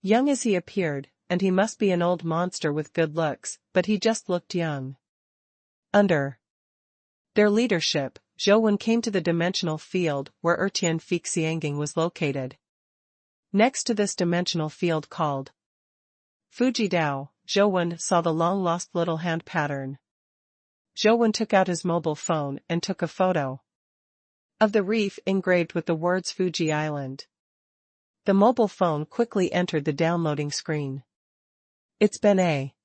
young as he appeared, and he must be an old monster with good looks, but he just looked young. Under their leadership, Zhou Wen came to the dimensional field where Tian Xianging was located. Next to this dimensional field called Fuji Dao, Zhou Wen saw the long-lost little hand pattern. Zhou Wen took out his mobile phone and took a photo of the reef engraved with the words Fuji Island. The mobile phone quickly entered the downloading screen. It's been a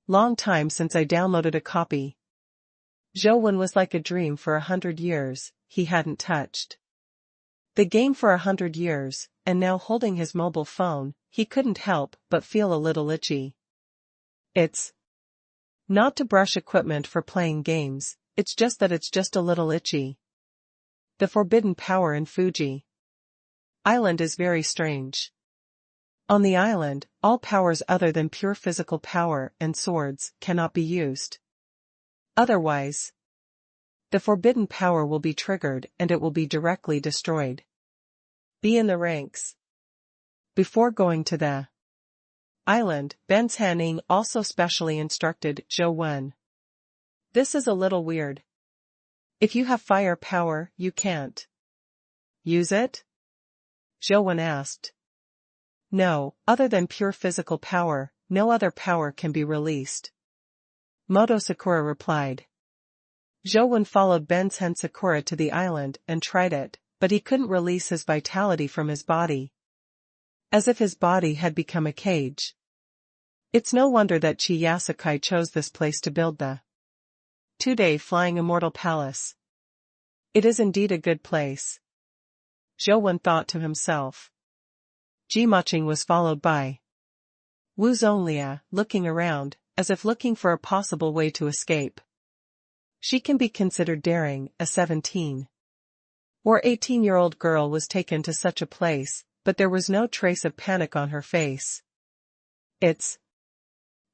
long time since I downloaded a copy. Zhou Wen was like a dream for 100 years, he hadn't touched the game for 100 years, and now holding his mobile phone, he couldn't help but feel a little itchy. It's not to brush equipment for playing games, it's just that it's just a little itchy. The forbidden power in Fuji Island is very strange. On the island, all powers other than pure physical power and swords cannot be used. Otherwise, the forbidden power will be triggered and it will be directly destroyed. Be in the ranks. Before going to the island, Ben Jining also specially instructed Zhou Wen. This is a little weird. If you have fire power, you can't use it? Zhou Wen asked. No, other than pure physical power, no other power can be released. Moto Sakura replied. Zhou Wen followed Ben Sakura to the island and tried it, but he couldn't release his vitality from his body. As if his body had become a cage. It's no wonder that Chiyasakai chose this place to build the 2-day flying immortal palace. It is indeed a good place. Zhou Wen thought to himself. Jimaching was followed by Wu Zhonglia, looking around, as if looking for a possible way to escape. She can be considered daring. A 17 or 18-year-old girl was taken to such a place, but there was no trace of panic on her face. It's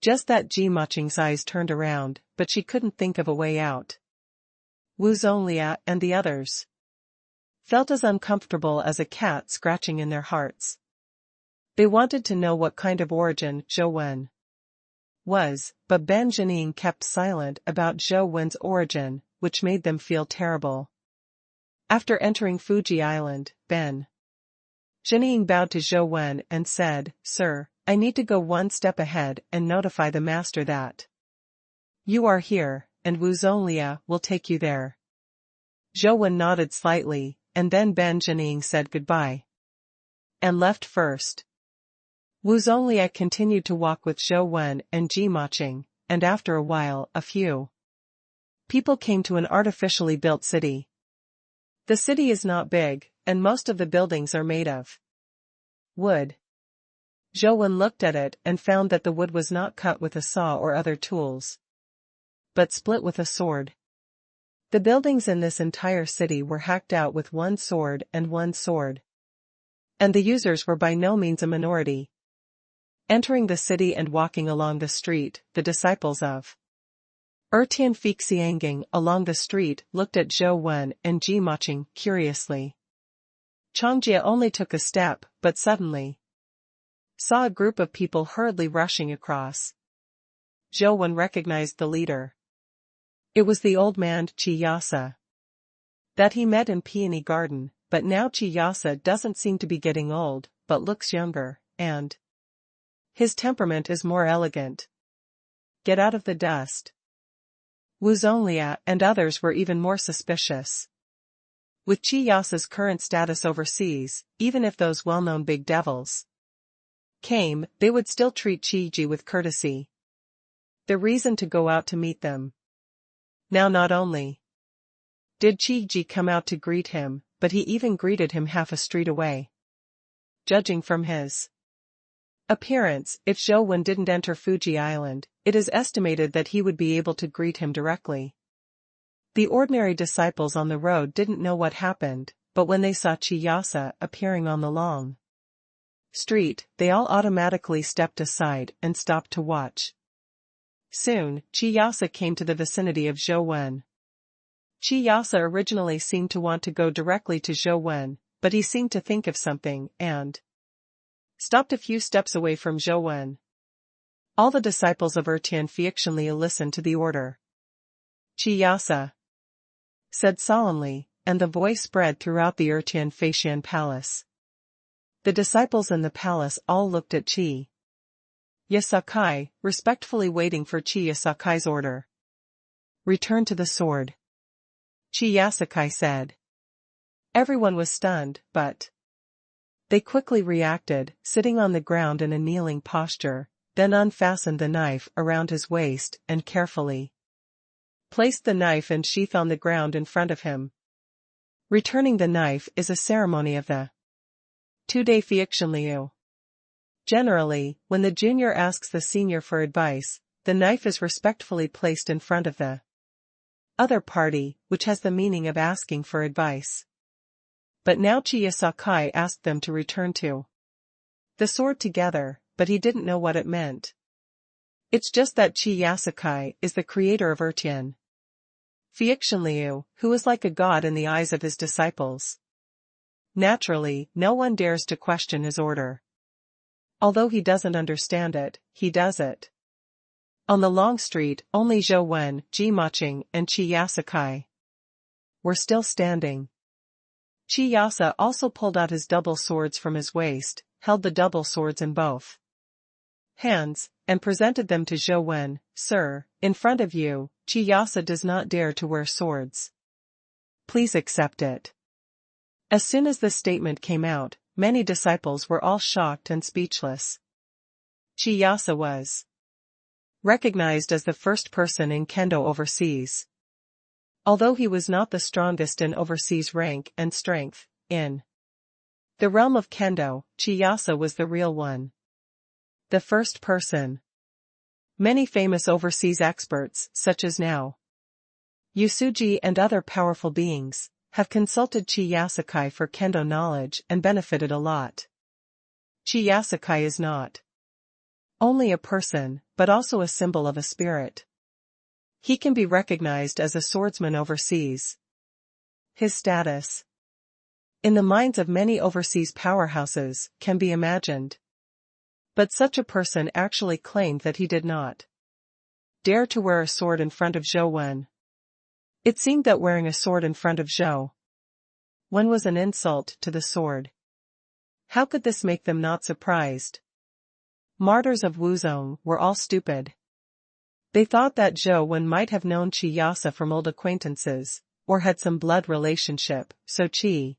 just that Jimaching's eyes turned around, but she couldn't think of a way out. Wu Zhonglia and the others felt as uncomfortable as a cat scratching in their hearts. They wanted to know what kind of origin Zhou Wen was, but Ben Jining kept silent about Zhou Wen's origin, which made them feel terrible. After entering Fuji Island, Ben Jining bowed to Zhou Wen and said, Sir, I need to go one step ahead and notify the master that you are here, and Wu Zhonglia will take you there. Zhou Wen nodded slightly, and then Ben Jining said goodbye and left first. Wu Zhonglia continued to walk with Zhou Wen and Jimaching, and after a while a few people came to an artificially built city. The city is not big, and most of the buildings are made of wood. Zhou Wen looked at it and found that the wood was not cut with a saw or other tools, but split with a sword. The buildings in this entire city were hacked out with one sword and one sword. And the users were by no means a minority. Entering the city and walking along the street, the disciples of Tian Fixianging along the street looked at Zhou Wen and Ji Maching curiously. Changjia only took a step, but suddenly saw a group of people hurriedly rushing across. Zhou Wen recognized the leader. It was the old man Qi Yasa that he met in Peony Garden, but now Qi Yasa doesn't seem to be getting old, but looks younger, and his temperament is more elegant. Get out of the dust. Wu Zhonglia and others were even more suspicious. With Qi Yasa's current status overseas, even if those well-known big devils came, they would still treat Qi Ji with courtesy. The reason to go out to meet them. Now not only did Qi Ji come out to greet him, but he even greeted him half a street away. Judging from his appearance, if Zhou Wen didn't enter Fuji Island, it is estimated that he would be able to greet him directly. The ordinary disciples on the road didn't know what happened, but when they saw Qi Yasa appearing on the long street, they all automatically stepped aside and stopped to watch. Soon, Qi Yasa came to the vicinity of Zhou Wen. Qi Yasa originally seemed to want to go directly to Zhou Wen, but he seemed to think of something and stopped a few steps away from Zhou Wen. All the disciples of Tian Fixiangli listened to the order. Qi Yasa said solemnly, and the voice spread throughout the Tian Fixian palace. The disciples in the palace all looked at Qi Yasakai, respectfully waiting for Qi Yasakai's order. Return to the sword. Qi Yasakai said. Everyone was stunned, but they quickly reacted, sitting on the ground in a kneeling posture, then unfastened the knife around his waist and carefully placed the knife and sheath on the ground in front of him. Returning the knife is a ceremony of the two-day Fixianliu. Generally, when the junior asks the senior for advice, the knife is respectfully placed in front of the other party, which has the meaning of asking for advice. But now Qi Yasakai asked them to return to the sword together, but he didn't know what it meant. It's just that Qi Yasakai is the creator of Tian Fixianliu, who is like a god in the eyes of his disciples. Naturally, no one dares to question his order. Although he doesn't understand it, he does it. On the long street, only Zhou Wen, Ji Maching, and Qi Yasakai were still standing. Qi Yasa also pulled out his double swords from his waist, held the double swords in both hands, and presented them to Zhou Wen. Sir, in front of you, Qi Yasa does not dare to wear swords. Please accept it. As soon as this statement came out, many disciples were all shocked and speechless. Qi Yasa was recognized as the first person in Kendo overseas. Although he was not the strongest in overseas rank and strength, in the realm of Kendo, Qi Yasa was the real one. The first person. Many famous overseas experts, such as now Yusuji and other powerful beings, have consulted Qi Yasakai for Kendo knowledge and benefited a lot. Qi Yasakai is not only a person, but also a symbol of a spirit. He can be recognized as a swordsman overseas. His status in the minds of many overseas powerhouses can be imagined. But such a person actually claimed that he did not dare to wear a sword in front of Zhou Wen. It seemed that wearing a sword in front of Zhou Wen was an insult to the sword. How could this make them not surprised? Martyrs of Wuzong were all stupid. They thought that Zhou Wen might have known Qi Yasa from old acquaintances, or had some blood relationship, so Qi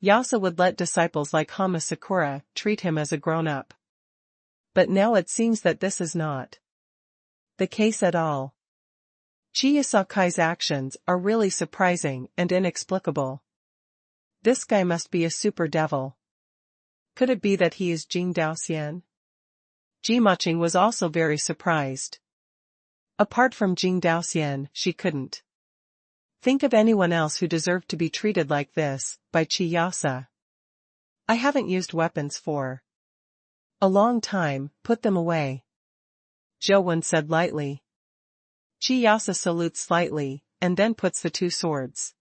Yasa would let disciples like Hama Sakura treat him as a grown-up. But now it seems that this is not the case at all. Qi Yasakai's actions are really surprising and inexplicable. This guy must be a super devil. Could it be that he is Jing Daoxian? Ji Maching was also very surprised. Apart from Jing Daoxian, she couldn't think of anyone else who deserved to be treated like this by Qi Yasa. I haven't used weapons for a long time, put them away. Zhou Wen said lightly. Chiyasa salutes slightly, and then puts the two swords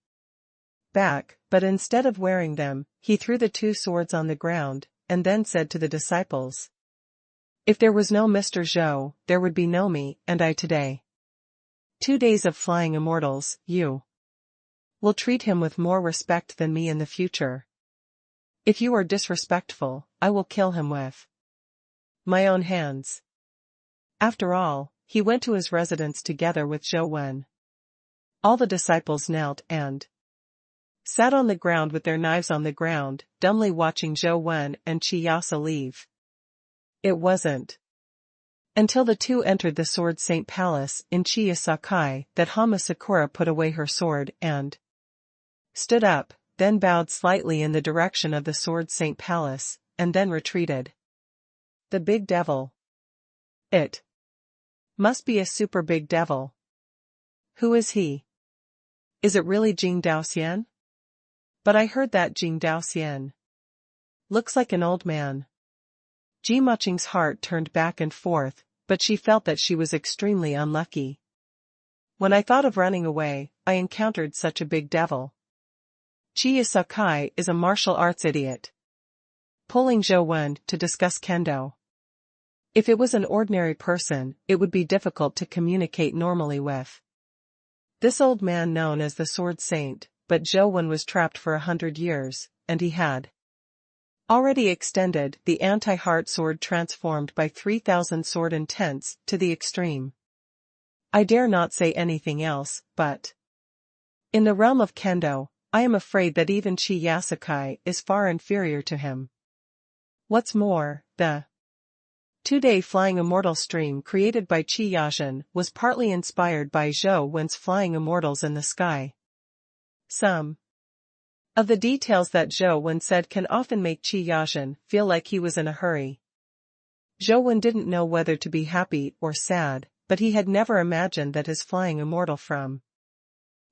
back, but instead of wearing them, he threw the two swords on the ground, and then said to the disciples, "If there was no Mr. Zhou, there would be no me and I today. 2 days of flying immortals, you will treat him with more respect than me in the future. If you are disrespectful, I will kill him with my own hands." After all, he went to his residence together with Zhou Wen. All the disciples knelt and sat on the ground with their knives on the ground, dumbly watching Zhou Wen and Chiyasa leave. It wasn't until the two entered the Sword Saint Palace in Chiyasakai that Hama Sakura put away her sword and stood up, then bowed slightly in the direction of the Sword Saint Palace, and then retreated. The big devil. It must be a super big devil. Who is he? Is it really Jing Daoxian? But I heard that Jing Daoxian looks like an old man. Ji Muqing's heart turned back and forth, but she felt that she was extremely unlucky. When I thought of running away, I encountered such a big devil. Chiyasakai is a martial arts idiot. Pulling Zhou Wen to discuss kendo. If it was an ordinary person, it would be difficult to communicate normally with this old man known as the Sword Saint, but Zhou Wen was trapped for 100 years, and he had already extended the anti-heart sword transformed by 3,000 sword intents to the extreme. I dare not say anything else, but in the realm of kendo, I am afraid that even Chiyasakai is far inferior to him. What's more, the 2-day flying immortal stream created by Chiyajin was partly inspired by Zhou Wen's flying immortals in the sky. Some of the details that Zhou Wen said can often make Chiyajin feel like he was in a hurry. Zhou Wen didn't know whether to be happy or sad, but he had never imagined that his flying immortal from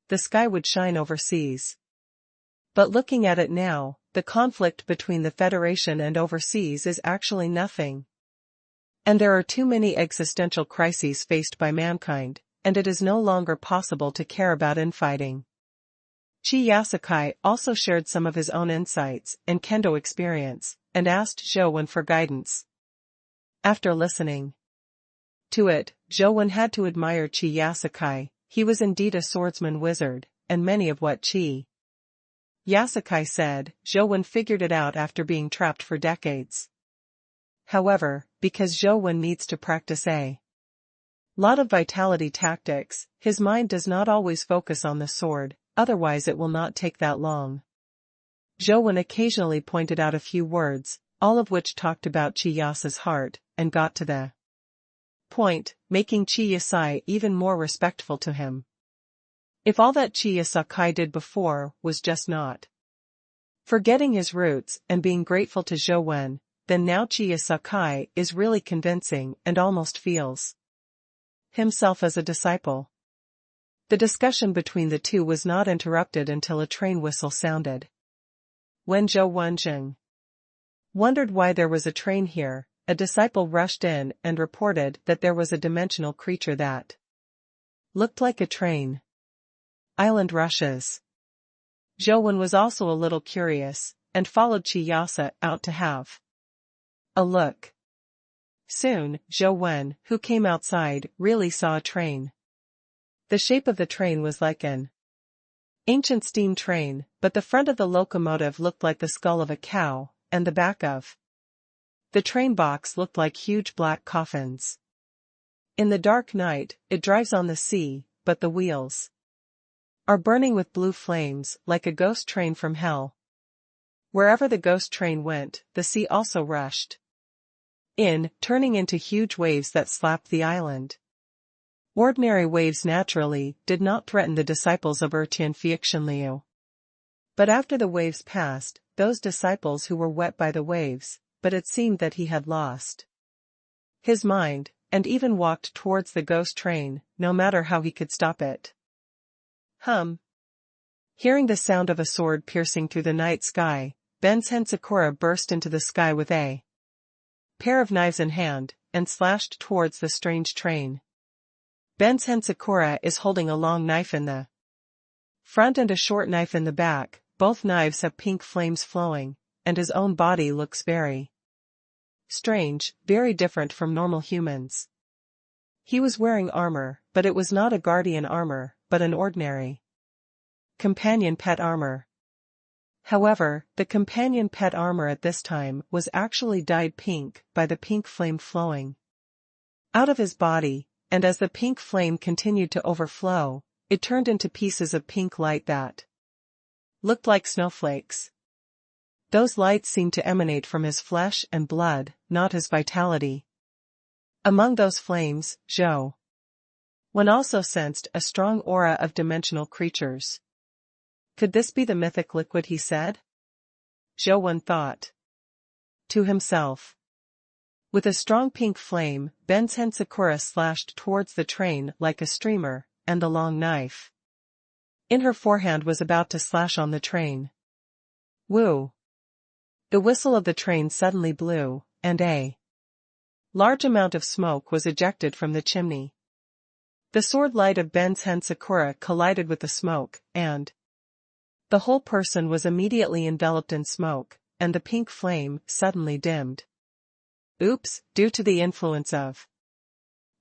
the sky would shine overseas. But looking at it now, the conflict between the Federation and overseas is actually nothing. And there are too many existential crises faced by mankind, and it is no longer possible to care about infighting. Chiyasakai also shared some of his own insights and kendo experience, and asked Zhou Wen for guidance. After listening to it, Zhou Wen had to admire Chiyasakai. He was indeed a swordsman wizard, and many of what Chiyasakai said, Zhou Wen figured it out after being trapped for decades. However, because Zhou Wen needs to practice a lot of vitality tactics, his mind does not always focus on the sword, otherwise it will not take that long. Zhou Wen occasionally pointed out a few words, all of which talked about Chiyasa's heart, and got to the point, making Chiyasai even more respectful to him. If all that Chiyasakai did before was just not forgetting his roots and being grateful to Zhou Wen, then now Chiyasakai is really convincing and almost feels himself as a disciple. The discussion between the two was not interrupted until a train whistle sounded. When Zhou Wenjing wondered why there was a train here, a disciple rushed in and reported that there was a dimensional creature that looked like a train. Island rushes. Zhou Wen was also a little curious, and followed Chiyasa out to have a look. Soon, Zhou Wen, who came outside, really saw a train. The shape of the train was like an ancient steam train, but the front of the locomotive looked like the skull of a cow, and the back of the train box looked like huge black coffins. In the dark night, it drives on the sea, but the wheels are burning with blue flames, like a ghost train from hell. Wherever the ghost train went, the sea also rushed in, turning into huge waves that slapped the island. Ordinary waves naturally did not threaten the disciples of Tian Liu. But after the waves passed, those disciples who were wet by the waves, but it seemed that he had lost his mind, and even walked towards the ghost train, no matter how he could stop it. Hearing the sound of a sword piercing through the night sky, Bensen Sakura burst into the sky with a pair of knives in hand, and slashed towards the strange train. Bensen Sakura is holding a long knife in the front and a short knife in the back. Both knives have pink flames flowing, and his own body looks very strange, very different from normal humans. He was wearing armor, but it was not a guardian armor, but an ordinary companion pet armor. However, the companion pet armor at this time was actually dyed pink by the pink flame flowing out of his body, and as the pink flame continued to overflow, it turned into pieces of pink light that looked like snowflakes. Those lights seemed to emanate from his flesh and blood, not his vitality. Among those flames, Zhou Wen also sensed a strong aura of dimensional creatures. Could this be the mythic liquid, he said? Zhou Wen thought to himself. With a strong pink flame, Bensen Sakura slashed towards the train like a streamer, and the long knife in her forehand was about to slash on the train. Woo! The whistle of the train suddenly blew, and a large amount of smoke was ejected from the chimney. The sword light of Bensen Sakura collided with the smoke, and the whole person was immediately enveloped in smoke, and the pink flame suddenly dimmed. Oops, due to the influence of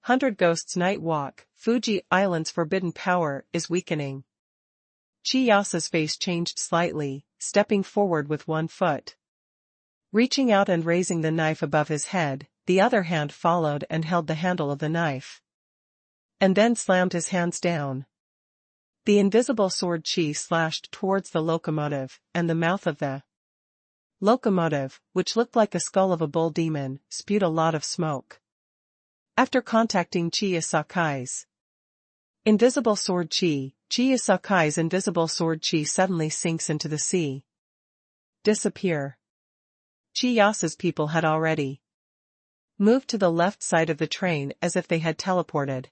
100 Ghosts Night Walk, Fuji Island's forbidden power is weakening. Chiyasa's face changed slightly, stepping forward with one foot. Reaching out and raising the knife above his head, the other hand followed and held the handle of the knife. And then slammed his hands down. The invisible sword chi slashed towards the locomotive, and the mouth of the locomotive, which looked like a skull of a bull demon, spewed a lot of smoke. After contacting Chiya Sakai's invisible sword chi, Chiya Sakai's invisible sword chi suddenly sinks into the sea. Disappear. Chiyasa's people had already moved to the left side of the train as if they had teleported.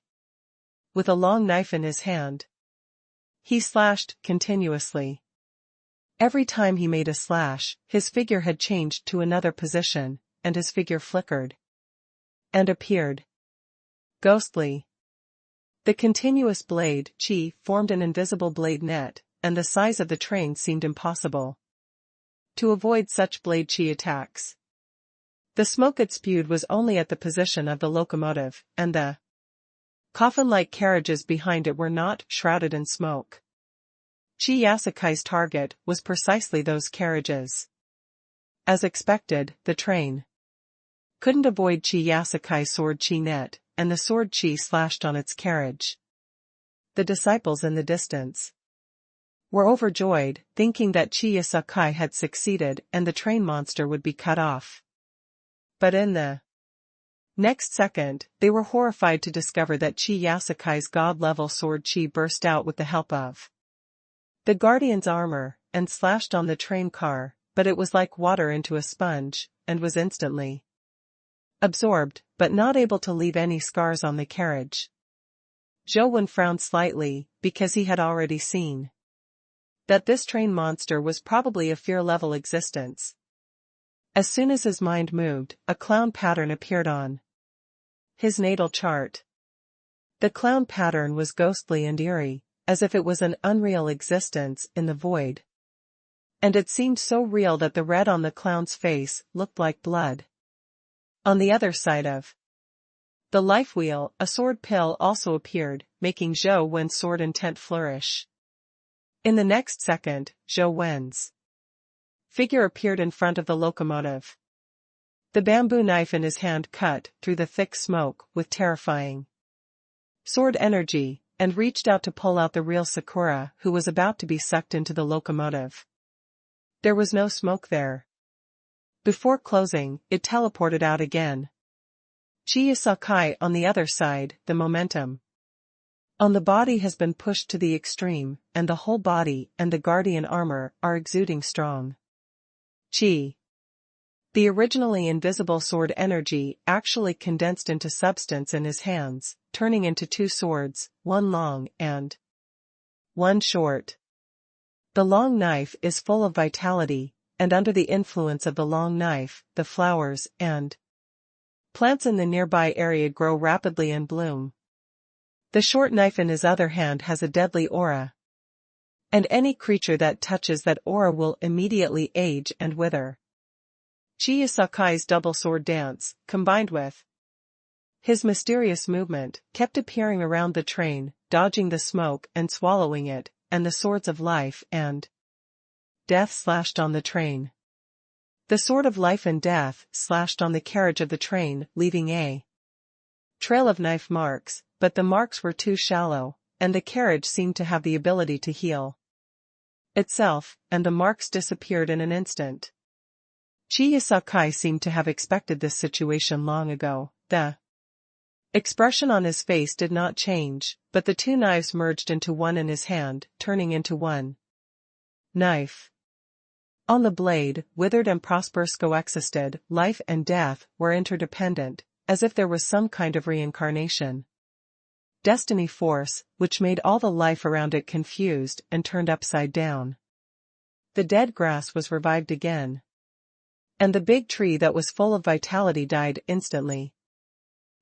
With a long knife in his hand, he slashed continuously. Every time he made a slash, his figure had changed to another position, and his figure flickered and appeared ghostly. The continuous blade chi formed an invisible blade net, and the size of the train seemed impossible to avoid such blade chi attacks. The smoke it spewed was only at the position of the locomotive, and the coffin-like carriages behind it were not shrouded in smoke. Chiyasakai's target was precisely those carriages. As expected, the train couldn't avoid Chiyasakai's sword chi net, and the sword chi slashed on its carriage. The disciples in the distance were overjoyed, thinking that Chiya Sakai had succeeded and the train monster would be cut off. But in the next second, they were horrified to discover that Chiya Sakai's god-level sword chi burst out with the help of the Guardian's armor, and slashed on the train car, but it was like water into a sponge, and was instantly absorbed, but not able to leave any scars on the carriage. Zhou Wen frowned slightly, because he had already seen that this train monster was probably a fear-level existence. As soon as his mind moved, a clown pattern appeared on his natal chart. The clown pattern was ghostly and eerie, as if it was an unreal existence in the void. And it seemed so real that the red on the clown's face looked like blood. On the other side of the life wheel, a sword pill also appeared, making Zhou Wen's sword intent flourish. In the next second, Zhou Wen's figure appeared in front of the locomotive. The bamboo knife in his hand cut through the thick smoke with terrifying sword energy, and reached out to pull out the real Sakura, who was about to be sucked into the locomotive. There was no smoke there. Before closing, it teleported out again. Chiya Sakai on the other side, the momentum on the body has been pushed to the extreme, and the whole body and the guardian armor are exuding strong chi. The originally invisible sword energy actually condensed into substance in his hands, turning into two swords, one long and one short. The long knife is full of vitality, and under the influence of the long knife, the flowers and plants in the nearby area grow rapidly and bloom. The short knife in his other hand has a deadly aura. And any creature that touches that aura will immediately age and wither. Chiya Sakai's double sword dance, combined with his mysterious movement, kept appearing around the train, dodging the smoke and swallowing it, and the swords of life and death slashed on the train. The sword of life and death slashed on the carriage of the train, leaving a trail of knife marks, but the marks were too shallow, and the carriage seemed to have the ability to heal itself, and the marks disappeared in an instant. Chiya Sakai seemed to have expected this situation long ago. The expression on his face did not change, but the two knives merged into one in his hand, turning into one knife. On the blade, withered and prosperous coexisted, life and death were interdependent, as if there was some kind of reincarnation. Destiny force, which made all the life around it confused and turned upside down. The dead grass was revived again. And the big tree that was full of vitality died instantly.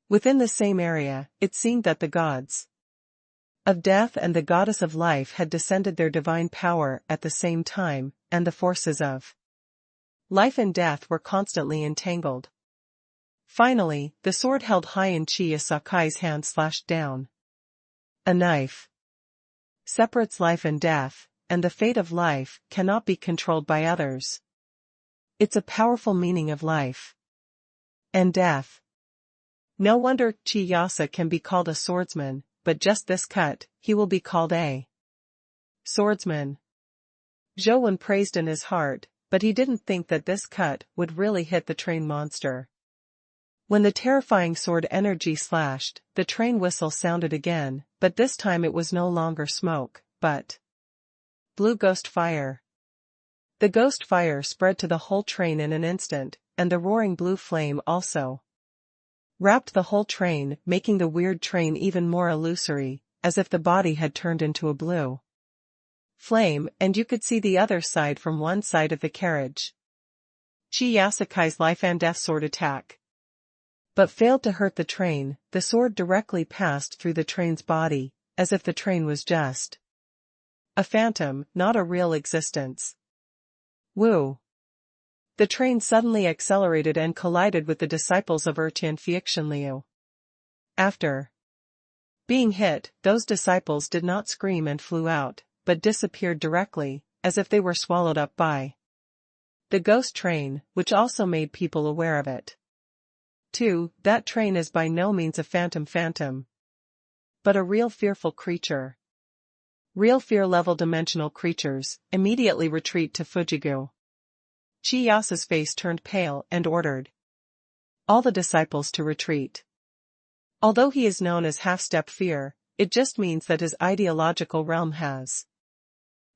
Within the same area, it seemed that the gods of death and the goddess of life had descended their divine power at the same time, and the forces of life and death were constantly entangled. Finally, the sword held high in Chiya Sakai's hand slashed down. A knife separates life and death, and the fate of life cannot be controlled by others. It's a powerful meaning of life and death. No wonder Chiyasa can be called a swordsman, but just this cut, he will be called a swordsman. Zhou praised in his heart, but he didn't think that this cut would really hit the train monster. When the terrifying sword energy slashed, the train whistle sounded again, but this time it was no longer smoke, but blue ghost fire. The ghost fire spread to the whole train in an instant, and the roaring blue flame also wrapped the whole train, making the weird train even more illusory, as if the body had turned into a blue flame, and you could see the other side from one side of the carriage. Chiya Sakai's life and death sword attack, but failed to hurt the train. The sword directly passed through the train's body, as if the train was just a phantom, not a real existence. Woo! The train suddenly accelerated and collided with the disciples of Tian Liu. After being hit, those disciples did not scream and flew out, but disappeared directly, as if they were swallowed up by the ghost train, which also made people aware of it. 2. That train is by no means a phantom, but a real fearful creature. Real fear-level dimensional creatures immediately retreat to Fujigu. Chiyasa's face turned pale and ordered all the disciples to retreat. Although he is known as half-step fear, it just means that his ideological realm has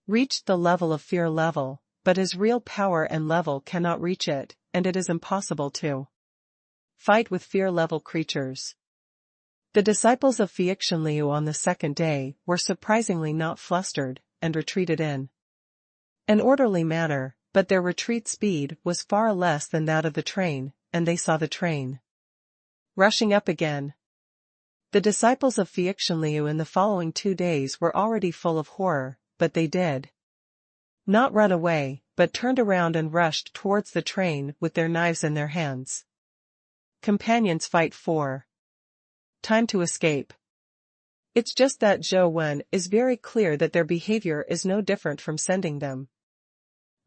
reached the level of fear level, but his real power and level cannot reach it, and it is impossible to fight with fear-level creatures. The disciples of Liu on the second day were surprisingly not flustered, and retreated in an orderly manner, but their retreat speed was far less than that of the train, and they saw the train rushing up again. The disciples of Liu in the following 2 days were already full of horror, but they did not run away, but turned around and rushed towards the train with their knives in their hands. Companions fight for time to escape. It's just that Zhou Wen is very clear that their behavior is no different from sending them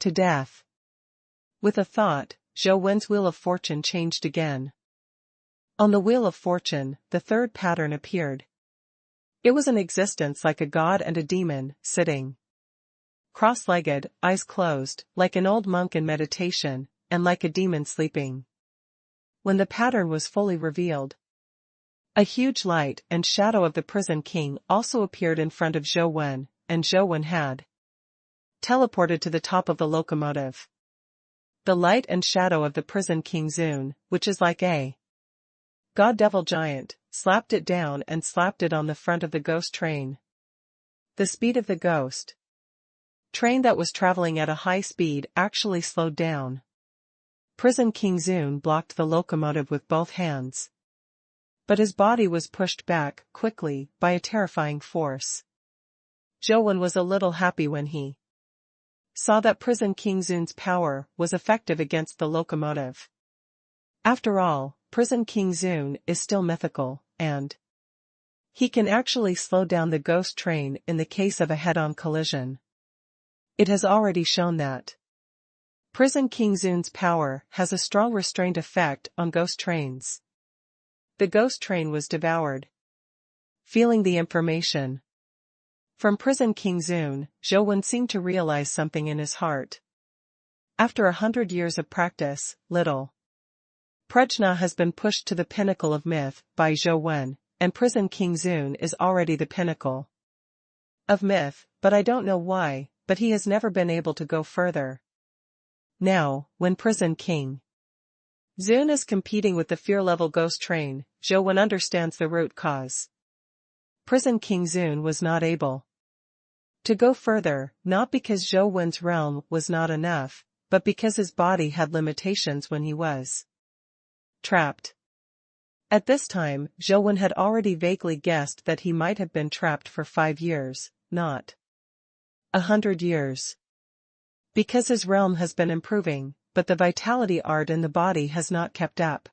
to death. With a thought, Zhou Wen's wheel of fortune changed again. On the wheel of fortune, the third pattern appeared. It was an existence like a god and a demon, sitting cross-legged, eyes closed, like an old monk in meditation, and like a demon sleeping. When the pattern was fully revealed, a huge light and shadow of the prison king also appeared in front of Zhou Wen, and Zhou Wen had teleported to the top of the locomotive. The light and shadow of the prison king Zun, which is like a god-devil giant, slapped it down and slapped it on the front of the ghost train. The speed of the ghost train that was traveling at a high speed actually slowed down. Prison King Zun blocked the locomotive with both hands. But his body was pushed back, quickly, by a terrifying force. Zhou was a little happy when he saw that Prison King Zun's power was effective against the locomotive. After all, Prison King Zun is still mythical, and he can actually slow down the ghost train in the case of a head-on collision. It has already shown that Prison King Zun's power has a strong restraint effect on ghost trains. The ghost train was devoured. Feeling the information from Prison King Zun, Zhou seemed to realize something in his heart. After 100 years of practice, little Prajna has been pushed to the pinnacle of myth by Zhou, and Prison King Zun is already the pinnacle of myth, but I don't know why, but he has never been able to go further. Now, when Prison King Zun is competing with the fear-level ghost train, Zhou understands the root cause. Prison King Zun was not able to go further, not because Zhou realm was not enough, but because his body had limitations when he was trapped. At this time, Zhou had already vaguely guessed that he might have been trapped for 5 years, not 100 years. Because his realm has been improving, but the vitality art in the body has not kept up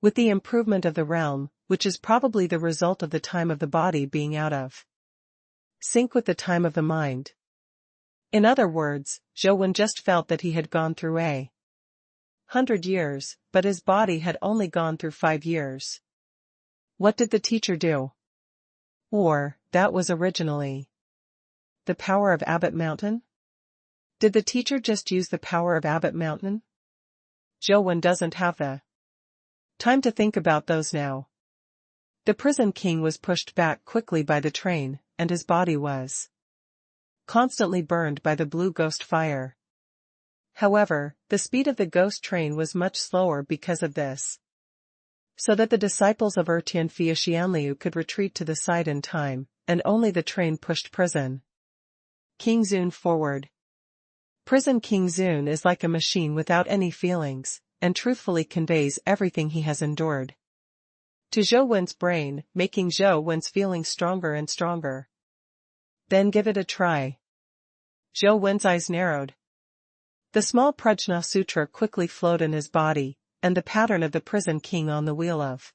with the improvement of the realm, which is probably the result of the time of the body being out of sync with the time of the mind. In other words, Zhou just felt that he had gone through 100 years, but his body had only gone through 5 years. What did the teacher do? Or, that was originally the power of Abbot Mountain? Did the teacher just use the power of Abbot Mountain? Zhou doesn't have the time to think about those now. The Prison King was pushed back quickly by the train, and his body was constantly burned by the blue ghost fire. However, the speed of the ghost train was much slower because of this, so that the disciples of Tian Xianliu could retreat to the side in time, and only the train pushed Prison King Zun forward. Prison King Zun is like a machine without any feelings, and truthfully conveys everything he has endured to Zhou brain, making Zhou feelings stronger and stronger. Then give it a try. Zhou eyes narrowed. The small Prajna Sutra quickly flowed in his body, and the pattern of the Prison King on the Wheel of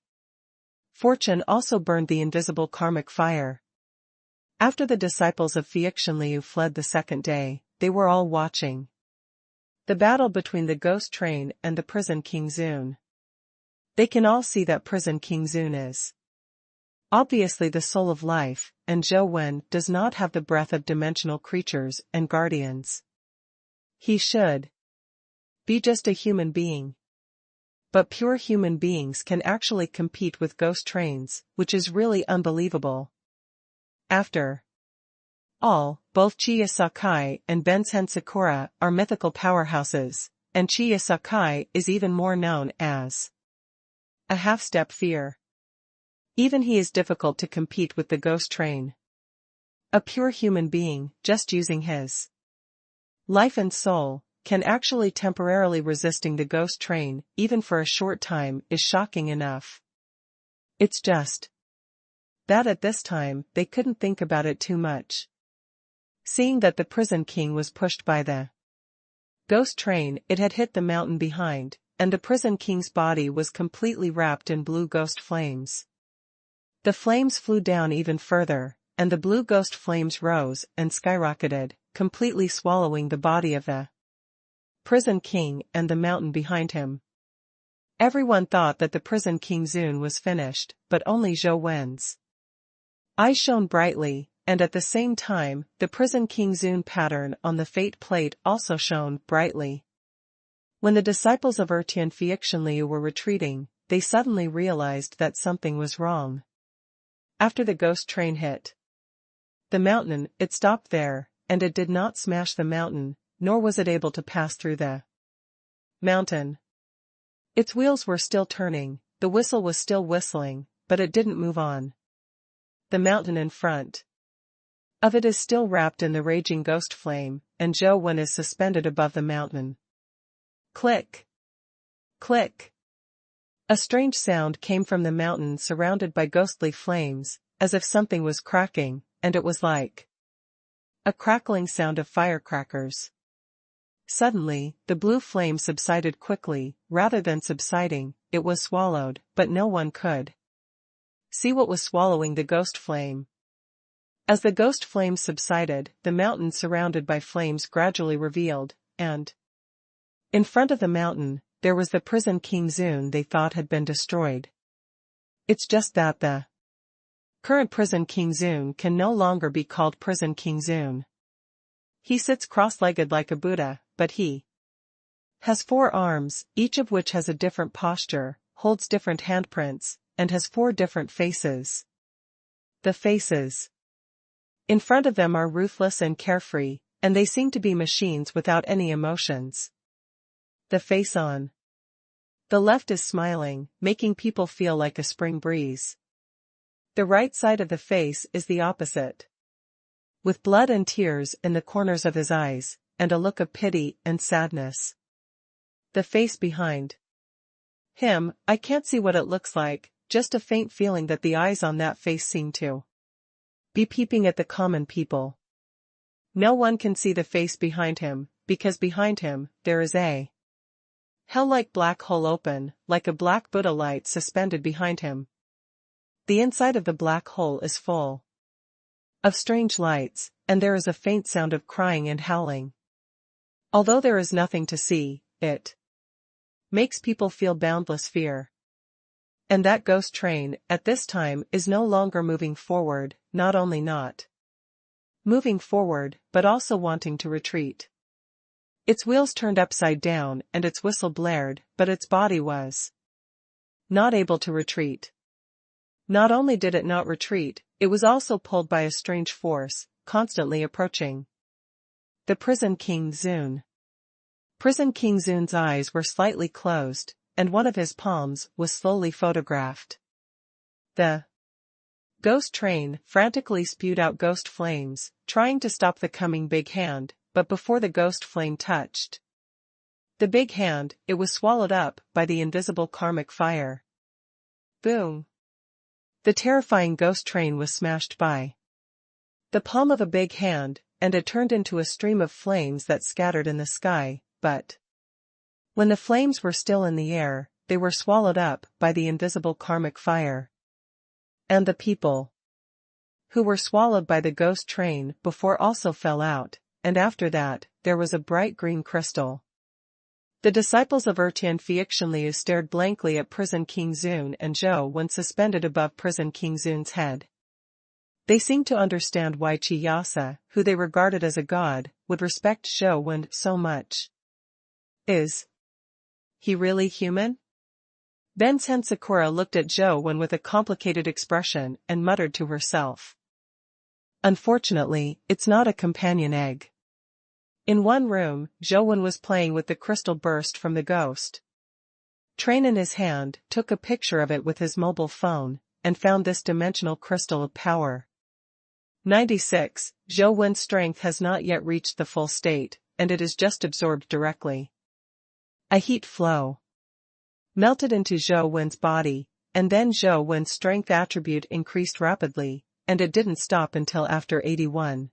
Fortune also burned the invisible karmic fire. After the disciples of Xianliu fled the second day, they were all watching the battle between the ghost train and the Prison King Zun. They can all see that Prison King Zun is obviously the soul of life, and Zhou does not have the breath of dimensional creatures and guardians. He should be just a human being. But pure human beings can actually compete with ghost trains, which is really unbelievable. After all, both Chiya Sakai and Bensen Sakura are mythical powerhouses, and Chiya Sakai is even more known as a half-step fear. Even he is difficult to compete with the ghost train. A pure human being, just using his life and soul, can actually temporarily resisting the ghost train, even for a short time, is shocking enough. It's just that at this time, they couldn't think about it too much. Seeing that the Prison King was pushed by the ghost train, it had hit the mountain behind, and the Prison King's body was completely wrapped in blue ghost flames. The flames flew down even further, and the blue ghost flames rose and skyrocketed, completely swallowing the body of the Prison King and the mountain behind him. Everyone thought that the Prison King Zun was finished, but only Zhou eyes shone brightly, and at the same time, the Prison King Zun pattern on the fate plate also shone brightly. When the disciples of Tian Xianliu were retreating, they suddenly realized that something was wrong. After the ghost train hit the mountain, it stopped there, and it did not smash the mountain, nor was it able to pass through the mountain. Its wheels were still turning, the whistle was still whistling, but it didn't move on. The mountain in front of it is still wrapped in the raging ghost flame, and Zhou is suspended above the mountain. Click! Click! A strange sound came from the mountain surrounded by ghostly flames, as if something was cracking, and it was like a crackling sound of firecrackers. Suddenly, the blue flame subsided quickly. Rather than subsiding, it was swallowed, but no one could see what was swallowing the ghost flame. As the ghost flame subsided, the mountain surrounded by flames gradually revealed, and in front of the mountain, there was the prison King Zun they thought had been destroyed. It's just that the current prison King Zun can no longer be called prison King Zun. He sits cross-legged like a Buddha, but he has 4 arms, each of which has a different posture, holds different handprints, and has 4 different faces. The faces in front of them are ruthless and carefree, and they seem to be machines without any emotions. The face on the left is smiling, making people feel like a spring breeze. The right side of the face is the opposite, with blood and tears in the corners of his eyes, and a look of pity and sadness. The face behind him, I can't see what it looks like, just a faint feeling that the eyes on that face seem to be peeping at the common people. No one can see the face behind him, because behind him, there is a hell-like black hole open, like a black Buddha light suspended behind him. The inside of the black hole is full of strange lights, and there is a faint sound of crying and howling. Although there is nothing to see, it makes people feel boundless fear. And that ghost train, at this time, is no longer moving forward, not only not moving forward, but also wanting to retreat. Its wheels turned upside down and its whistle blared, but its body was not able to retreat. Not only did it not retreat, it was also pulled by a strange force, constantly approaching the prison King Zun. Prison King Zun's eyes were slightly closed, and one of his palms was slowly photographed. The ghost train frantically spewed out ghost flames, trying to stop the coming big hand, but before the ghost flame touched the big hand, it was swallowed up by the invisible karmic fire. Boom! The terrifying ghost train was smashed by the palm of a big hand, and it turned into a stream of flames that scattered in the sky, but when the flames were still in the air, they were swallowed up by the invisible karmic fire. And the people who were swallowed by the ghost train before also fell out, and after that, there was a bright green crystal. The disciples of Tian Liu stared blankly at prison King Zun and Zhou when suspended above prison King Zun's head. They seemed to understand why Chiyasa, who they regarded as a god, would respect Zhou Wen so much. Is he really human? Ben-sen Sakura looked at Zhou Wen with a complicated expression and muttered to herself. Unfortunately, it's not a companion egg. In one room, Zhou Wen was playing with the crystal burst from the ghost train in his hand, took a picture of it with his mobile phone, and found this dimensional crystal of power. 96. Zhou Wen's strength has not yet reached the full state, and it is just absorbed directly. A heat flow melted into Zhou Wen's body, and then Zhou Wen's strength attribute increased rapidly, and it didn't stop until after 81.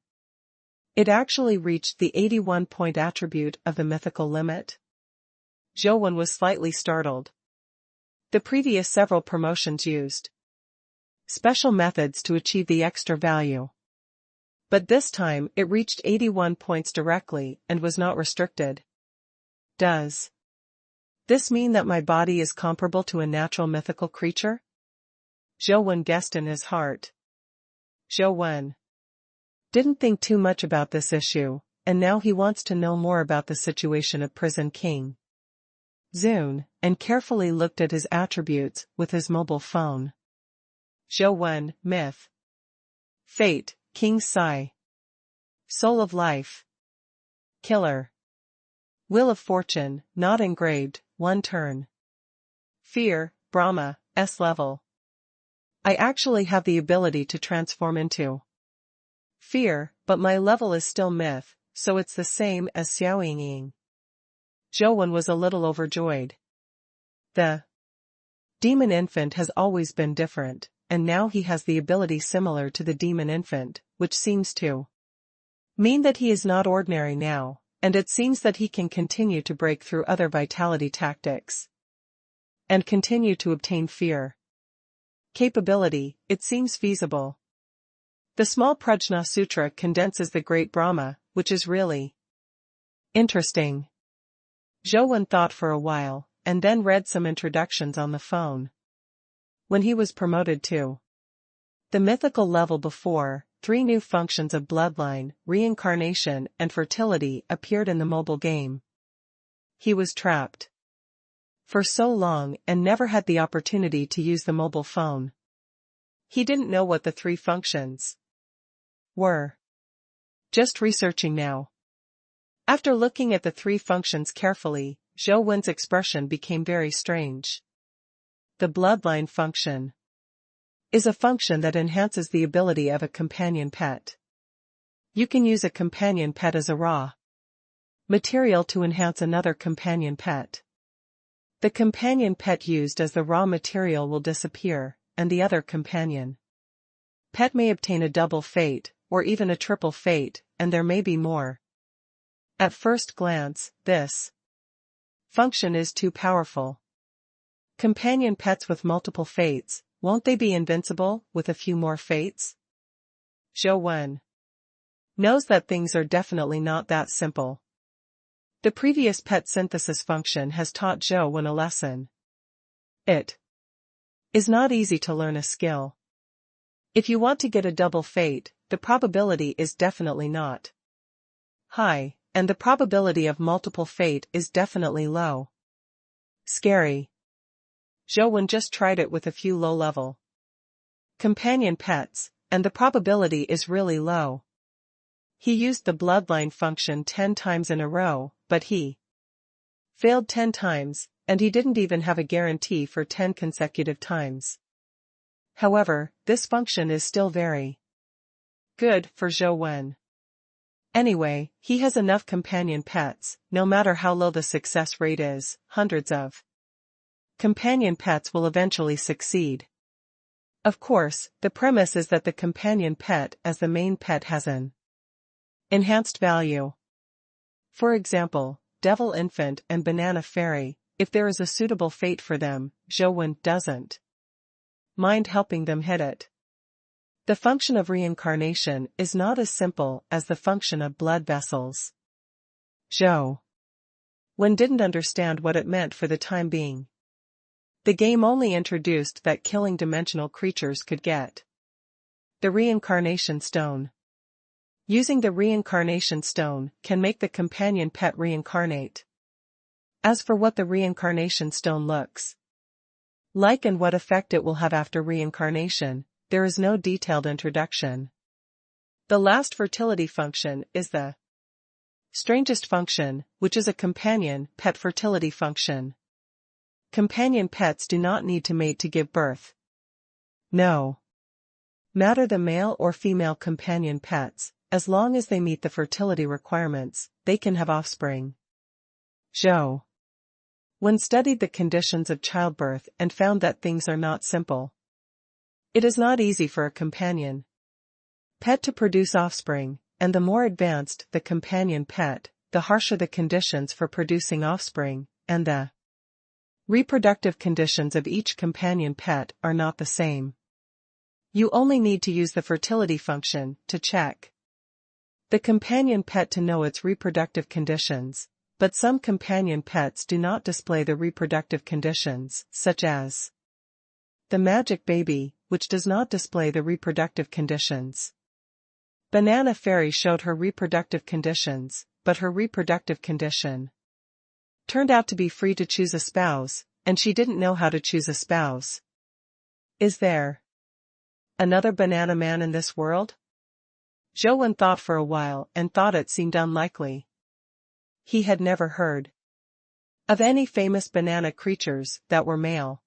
It actually reached the 81-point attribute of the mythical limit. Zhou Wen was slightly startled. The previous several promotions used special methods to achieve the extra value. But this time it reached 81 points directly and was not restricted. Does this mean that my body is comparable to a natural mythical creature? Zhou Wen guessed in his heart. Zhou Wen didn't think too much about this issue, and now he wants to know more about the situation of prison King Zun, and carefully looked at his attributes with his mobile phone. Zhou Wen, Myth. Fate, King Sai. Soul of Life. Killer. Wheel of Fortune, not engraved, 1 turn. Fear, Brahma, S level. I actually have the ability to transform into fear, but my level is still myth, so it's the same as Xiaoying. Zhou Wen was a little overjoyed. The Demon infant has always been different, and now he has the ability similar to the demon infant, which seems to mean that he is not ordinary now, and it seems that he can continue to break through other vitality tactics and continue to obtain fear capability. It seems feasible. The small Prajna Sutra condenses the great Brahma, which is really interesting. Zhou thought for a while, and then read some introductions on the phone. When he was promoted to the mythical level before, 3 new functions of bloodline, reincarnation, and fertility appeared in the mobile game. He was trapped for so long and never had the opportunity to use the mobile phone. He didn't know what the 3 functions were. Just researching now. After looking at the 3 functions carefully, Zhou Wen's expression became very strange. The bloodline function is a function that enhances the ability of a companion pet. You can use a companion pet as a raw material to enhance another companion pet. The companion pet used as the raw material will disappear, and the other companion pet may obtain a double fate, or even a triple fate, and there may be more. At first glance, this function is too powerful. Companion pets with multiple fates, won't they be invincible with a few more fates? Zhou Wen knows that things are definitely not that simple. The previous pet synthesis function has taught Zhou Wen a lesson. It is not easy to learn a skill. If you want to get a double fate, the probability is definitely not high, and the probability of multiple fate is definitely low. Scary. Zhou Wen just tried it with a few low-level companion pets, and the probability is really low. He used the bloodline function 10 times in a row, but he failed 10 times, and he didn't even have a guarantee for 10 consecutive times. However, this function is still very good for Zhou Wen. Anyway, he has enough companion pets, no matter how low the success rate is, hundreds of companion pets will eventually succeed. Of course, the premise is that the companion pet as the main pet has an enhanced value. For example, Devil Infant and Banana Fairy, if there is a suitable fate for them, Zhou Wen doesn't mind helping them hit it. The function of reincarnation is not as simple as the function of blood vessels. Zhou Wen didn't understand what it meant for the time being. The game only introduced that killing dimensional creatures could get the reincarnation stone. Using the reincarnation stone can make the companion pet reincarnate. As for what the reincarnation stone looks like and what effect it will have after reincarnation, there is no detailed introduction. The last fertility function is the strangest function, which is a companion pet fertility function. Companion pets do not need to mate to give birth. No matter the male or female companion pets, as long as they meet the fertility requirements, they can have offspring. Zhou Wen studied the conditions of childbirth and found that things are not simple. It is not easy for a companion pet to produce offspring, and the more advanced the companion pet, the harsher the conditions for producing offspring, and the reproductive conditions of each companion pet are not the same. You only need to use the fertility function to check the companion pet to know its reproductive conditions, but some companion pets do not display the reproductive conditions, such as the magic baby, which does not display the reproductive conditions. Banana Fairy showed her reproductive conditions, but her reproductive condition turned out to be free to choose a spouse, and she didn't know how to choose a spouse. Is there another banana man in this world? Zhou Wen thought for a while and thought it seemed unlikely. He had never heard of any famous banana creatures that were male.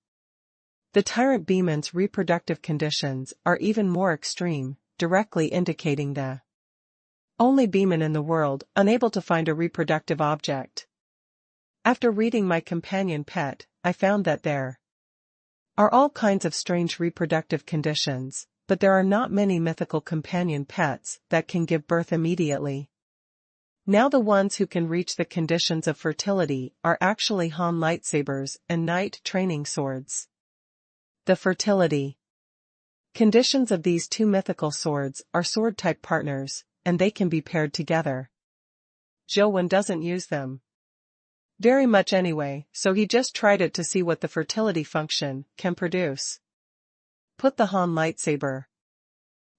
The tyrant beeman's reproductive conditions are even more extreme, directly indicating the only beeman in the world unable to find a reproductive object. After reading my companion pet, I found that there are all kinds of strange reproductive conditions, but there are not many mythical companion pets that can give birth immediately. Now the ones who can reach the conditions of fertility are actually Han lightsabers and Knight training swords. The fertility conditions of these two mythical swords are sword-type partners, and they can be paired together. Zhou doesn't use them very much anyway, so he just tried it to see what the fertility function can produce. Put the Han lightsaber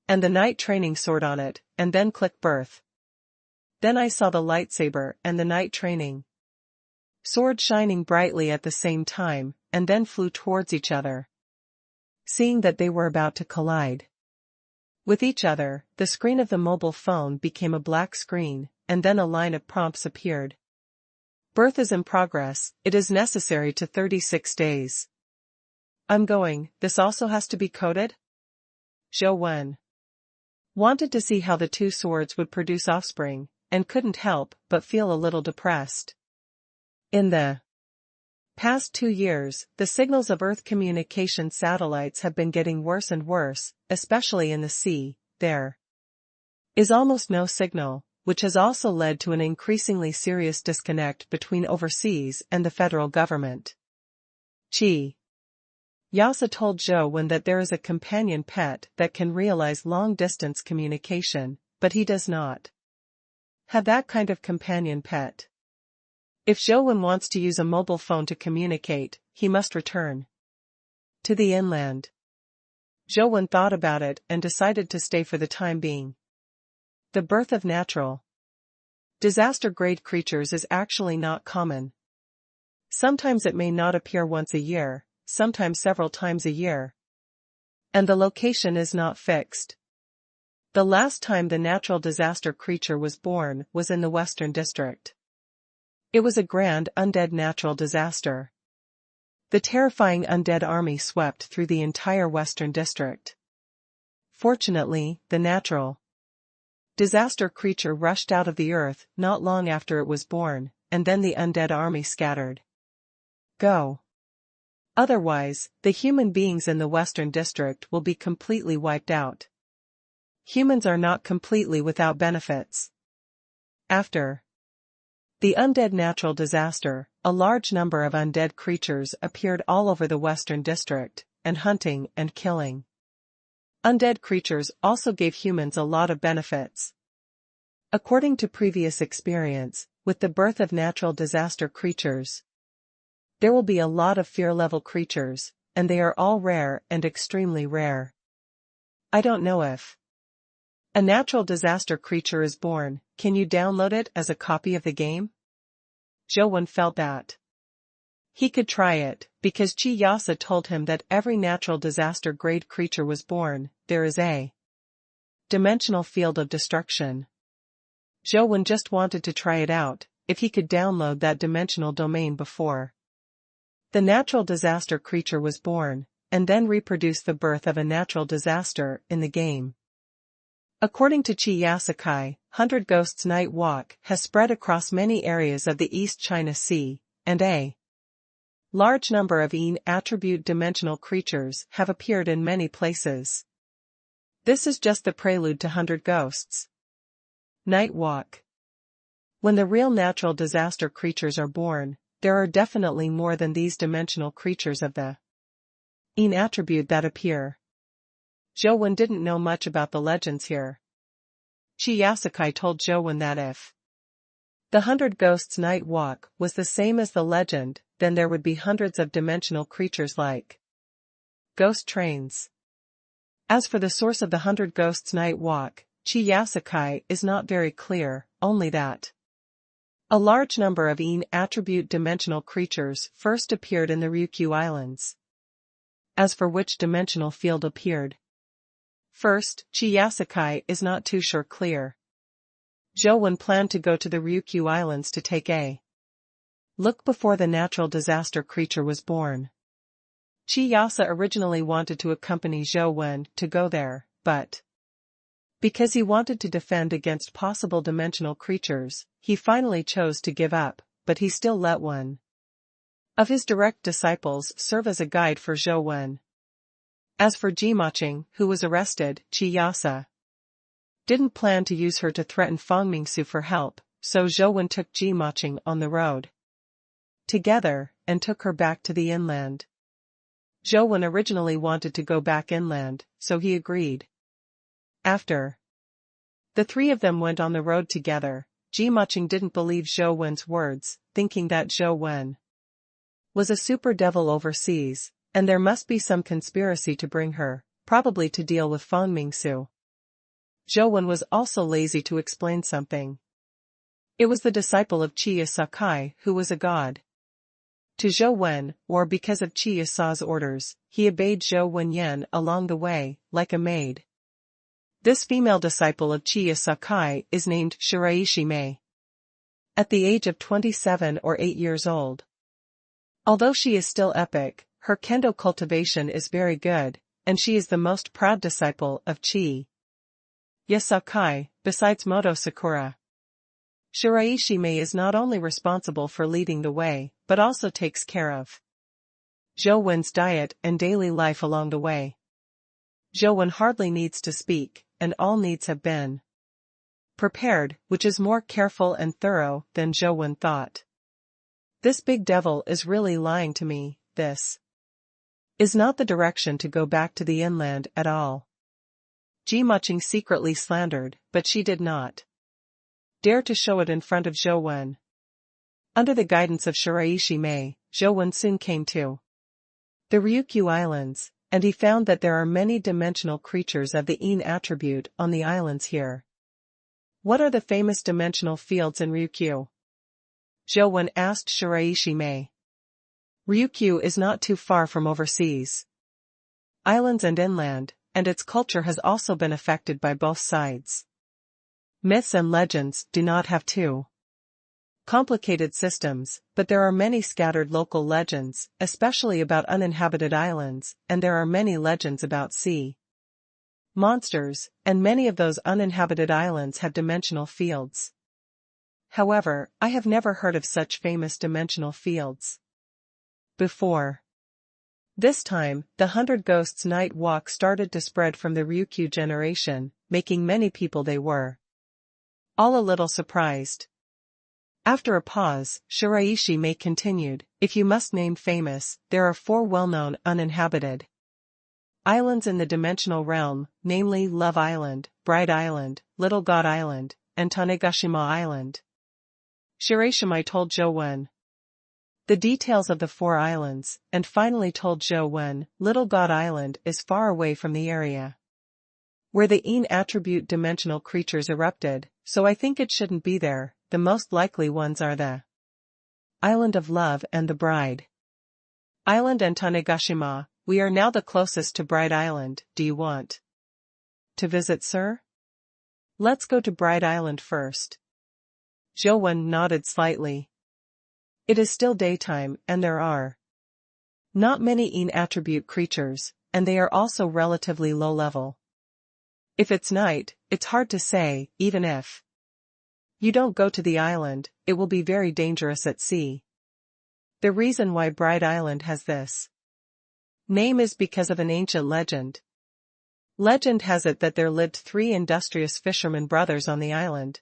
and the Knight training sword on it, and then click birth. Then I saw the lightsaber and the Knight training sword shining brightly at the same time, and then flew towards each other. Seeing that they were about to collide with each other, the screen of the mobile phone became a black screen, and then a line of prompts appeared. Birth is in progress, it is necessary to 36 days. I'm going, this also has to be coded? Zhou wanted to see how the two swords would produce offspring, and couldn't help but feel a little depressed. In the past 2 years, the signals of Earth communication satellites have been getting worse and worse, especially in the sea. There is almost no signal, which has also led to an increasingly serious disconnect between overseas and the federal government. Qi Yasa told Zhou that there is a companion pet that can realize long-distance communication, but he does not have that kind of companion pet. If Zhou wants to use a mobile phone to communicate, he must return to the inland. Zhou thought about it and decided to stay for the time being. The birth of natural disaster-grade creatures is actually not common. Sometimes it may not appear once a year, sometimes several times a year. And the location is not fixed. The last time the natural disaster creature was born was in the Western District. It was a grand undead natural disaster. The terrifying undead army swept through the entire Western District. Fortunately, the natural disaster creature rushed out of the earth not long after it was born, and then the undead army scattered. Go. Otherwise, the human beings in the Western District will be completely wiped out. Humans are not completely without benefits. After the undead natural disaster, a large number of undead creatures appeared all over the Western District, and hunting and killing. Undead creatures also gave humans a lot of benefits. According to previous experience, with the birth of natural disaster creatures, there will be a lot of fear-level creatures, and they are all rare and extremely rare. I don't know if a natural disaster creature is born, can you download it as a copy of the game? Zhou felt that he could try it, because Qi Yasa told him that every natural disaster-grade creature was born, there is a dimensional field of destruction. Zhou just wanted to try it out, if he could download that dimensional domain before the natural disaster creature was born, and then reproduce the birth of a natural disaster in the game. According to Qi Yasa, 100 Ghosts Night Walk has spread across many areas of the East China Sea, and a large number of attribute dimensional creatures have appeared in many places. This is just the prelude to 100 Ghosts Night Walk. When the real natural disaster creatures are born, there are definitely more than these dimensional creatures of the attribute that appear. Zhou didn't know much about the legends here. Qi Yasa told Zhou that if the 100 Ghosts Night Walk was the same as the legend, then there would be hundreds of dimensional creatures like ghost trains. As for the source of the 100 Ghosts Night Walk, Qi Yasa is not very clear, only that a large number of attribute dimensional creatures first appeared in the Ryukyu Islands. As for which dimensional field appeared first, Qi Yasa is not too sure clear. Zhou planned to go to the Ryukyu Islands to take a look before the natural disaster creature was born. Qi Yasa originally wanted to accompany Zhou to go there, but because he wanted to defend against possible dimensional creatures, he finally chose to give up, but he still let of his direct disciples serve as a guide for Zhou Wen. As for Jimaching, who was arrested, Qi Yasa didn't plan to use her to threaten Fang Mingsu for help, so Zhou Wen took Jimaching on the road together, and took her back to the inland. Zhou Wen originally wanted to go back inland, so he agreed. After the three of them went on the road together, Jimaching didn't believe Zhou Wen's words, thinking that Zhou Wen was a super devil overseas, and there must be some conspiracy to bring her, probably to deal with Fang Mingsu. Zhou Wen was also lazy to explain something. It was the disciple of Qi Sakai who was a god to Zhou Wen, or because of Qi Yasa's orders, he obeyed Zhou Wen Yan along the way, like a maid. This female disciple of Qi Sakai is named Shiraishi Mei. At the age of 27 or 8 years old. Although she is still epic, her kendo cultivation is very good, and she is the most proud disciple of Qi Sakai, besides Moto Sakura. Shiraishi Mei is not only responsible for leading the way, but also takes care of Zhou Wen's diet and daily life along the way. Zhou Wen hardly needs to speak, and all needs have been prepared, which is more careful and thorough than Zhou Wen thought. This big devil is really lying to me. This is not the direction to go back to the inland at all. Jimaching secretly slandered, but she did not dare to show it in front of Zhou Wen. Under the guidance of Shiraishi Mei, Zhou Wen soon came to the Ryukyu Islands, and he found that there are many dimensional creatures of the Yin attribute on the islands here. What are the famous dimensional fields in Ryukyu? Zhou Wen asked Shiraishi Mei. Ryukyu is not too far from overseas islands and inland, and its culture has also been affected by both sides. Myths and legends do not have too complicated systems, but there are many scattered local legends, especially about uninhabited islands, and there are many legends about sea monsters, and many of those uninhabited islands have dimensional fields. However, I have never heard of such famous dimensional fields before. This time, the 100 Ghosts Night Walk started to spread from the Ryukyu generation, making many people they were all a little surprised. After a pause, Shiraishi Mei continued, if you must name famous, there are 4 well-known uninhabited islands in the dimensional realm, namely Love Island, Bright Island, Little God Island, and Tanegashima Island. Shiraishi Mei told Zhou Wen the details of the 4 islands, and finally told Zhou Wen, Little God Island is far away from the area where the Yin attribute dimensional creatures erupted, so I think it shouldn't be there. The most likely ones are the Island of Love and the Bride Island and Tanegashima. We are now the closest to Bright Island. Do you want to visit, sir? Let's go to Bright Island first. Zhou Wen nodded slightly. It is still daytime, and there are not many Yin attribute creatures, and they are also relatively low level. If it's night, it's hard to say. Even if you don't go to the island, it will be very dangerous at sea. The reason why Bright Island has this name is because of an ancient legend. Legend has it that there lived 3 industrious fishermen brothers on the island.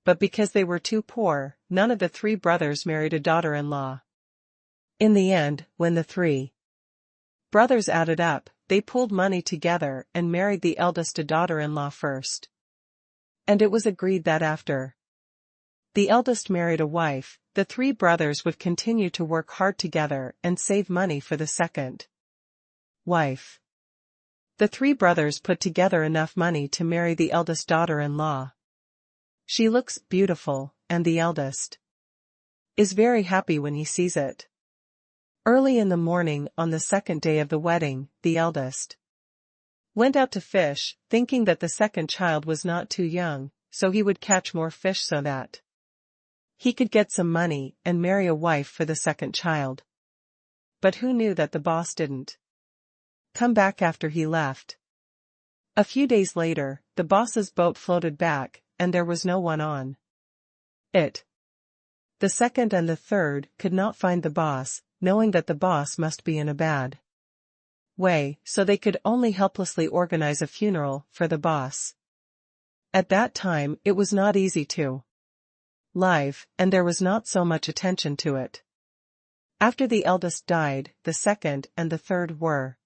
But because they were too poor, none of the 3 brothers married a daughter-in-law. In the end, when the 3 brothers added up, they pooled money together and married the eldest a daughter-in-law first. And it was agreed that after the eldest married a wife, the 3 brothers would continue to work hard together and save money for the second wife. The 3 brothers put together enough money to marry the eldest daughter-in-law. She looks beautiful, and the eldest is very happy when he sees it. Early in the morning on the second day of the wedding, the eldest went out to fish, thinking that the second child was not too young, so he would catch more fish so that he could get some money and marry a wife for the second child. But who knew that the boss didn't come back after he left? A few days later, the boss's boat floated back, and there was no one on it. The second and the third could not find the boss, knowing that the boss must be in a bad way, so they could only helplessly organize a funeral for the boss. At that time it was not easy to live, and there was not so much attention to it. After the eldest died, the second and the third were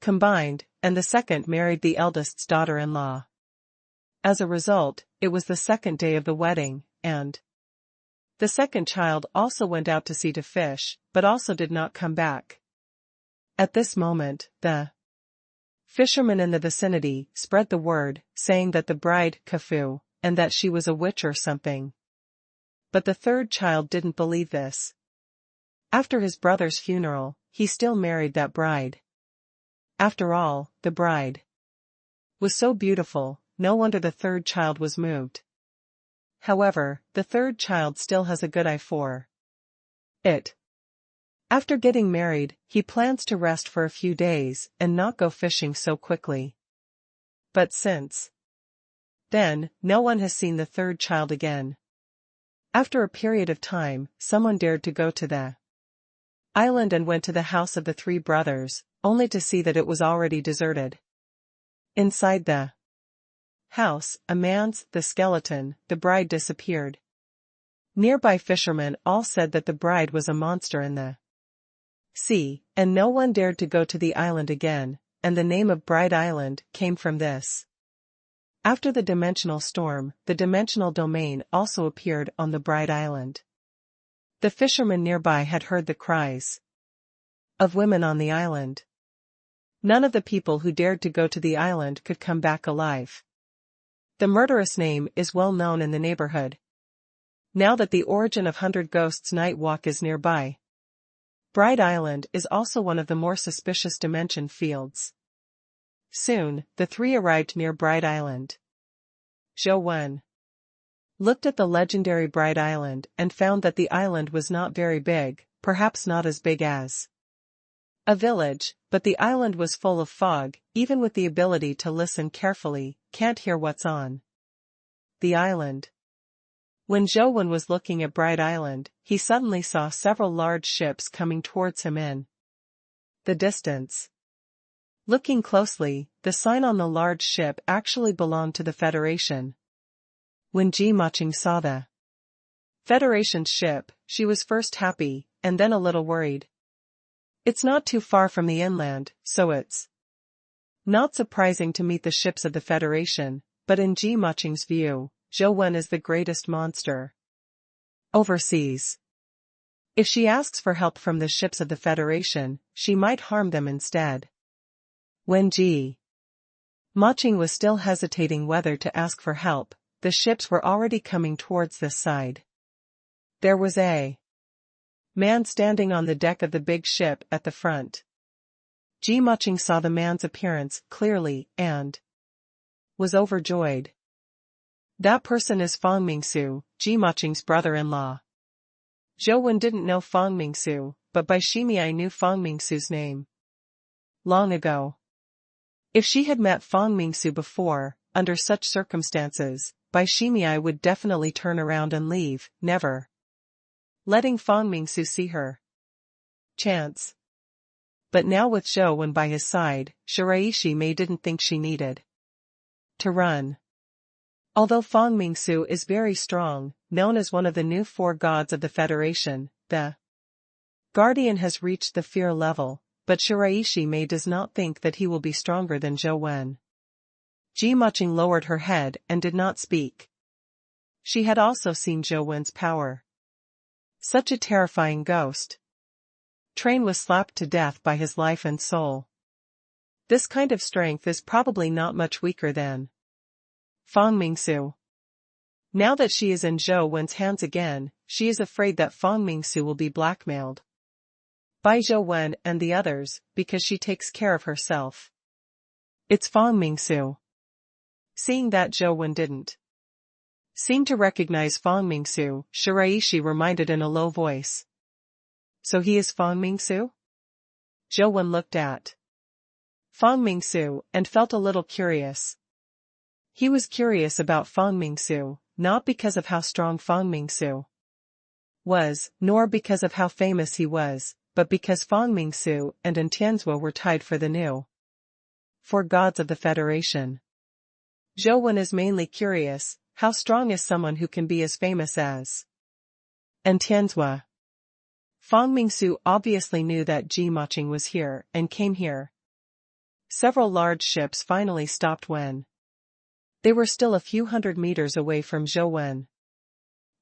combined, and the second married the eldest's daughter-in-law. As a result, it was the second day of the wedding, and the second child also went out to sea to fish, but also did not come back. At this moment, the fishermen in the vicinity spread the word, saying that the bride Kafu, and that she was a witch or something. But the third child didn't believe this. After his brother's funeral, he still married that bride. After all, the bride was so beautiful, no wonder the third child was moved. However, the third child still has a good eye for it. After getting married, he plans to rest for a few days and not go fishing so quickly. But since then, no one has seen the third child again. After a period of time, someone dared to go to the island and went to the house of the three brothers, only to see that it was already deserted. Inside the house, a man's, the skeleton, the bride disappeared. Nearby fishermen all said that the bride was a monster in the sea, and no one dared to go to the island again, and the name of Bride Island came from this. After the dimensional storm, the dimensional domain also appeared on the Bride Island. The fishermen nearby had heard the cries of women on the island. None of the people who dared to go to the island could come back alive. The murderous name is well known in the neighborhood. Now that the origin of 100 Ghosts Night Walk is nearby, Bride Island is also one of the more suspicious dimension fields. Soon, the three arrived near Bride Island. Zhou Wen looked at the legendary Bride Island and found that the island was not very big, perhaps not as big as a village, but the island was full of fog. Even with the ability to listen carefully, can't hear what's on the island. When Zhou Wen was looking at Bride Island, he suddenly saw several large ships coming towards him in the distance. Looking closely, the sign on the large ship actually belonged to the Federation. When Ji Maching saw the Federation's ship, she was first happy, and then a little worried. It's not too far from the inland, so it's not surprising to meet the ships of the Federation, but in Ji Maching's view, Zhou Wen is the greatest monster overseas. If she asks for help from the ships of the Federation, she might harm them instead. When Ji Maching was still hesitating whether to ask for help, the ships were already coming towards this side. There was a man standing on the deck of the big ship at the front. Ji Maching saw the man's appearance clearly and was overjoyed. That person is Fang Mingsu, Ji Maching's brother-in-law. Zhou Wen didn't know Fang Mingsu, but by Shimi I knew Fang Mingsu's name long ago. If she had met Fang Mingsu before, under such circumstances, by Shimi I would definitely turn around and leave, never letting Fang Mingsu see her chance. But now with Zhou Wen by his side, Shiraishi Mei didn't think she needed to run. Although Fang Mingsu is very strong, known as one of the new 4 gods of the Federation, the Guardian has reached the fear level, but Shiraishi Mei does not think that he will be stronger than Zhou Wen. Ji Maching lowered her head and did not speak. She had also seen Zhou Wen's power. Such a terrifying ghost. Train was slapped to death by his life and soul. This kind of strength is probably not much weaker than Fang Mingsu. Now that she is in Zhou Wen's hands again, she is afraid that Fang Mingsu will be blackmailed by Zhou Wen and the others, because she takes care of herself. It's Fang Mingsu. Seeing that Zhou Wen didn't seem to recognize Fang Mingsu, Shiraishi reminded in a low voice. So he is Fang Mingsu? Zhou Wen looked at Fang Mingsu and felt a little curious. He was curious about Fang Mingsu, not because of how strong Fang Mingsu was, nor because of how famous he was, but because Fang Mingsu and Tianzhua were tied for the new four gods of the Federation. Zhou Wen is mainly curious, how strong is someone who can be as famous as Tianzhua? Fang Mingsu obviously knew that Ji Maching was here and came here. Several large ships finally stopped when they were still a few hundred meters away from Zhou Wen.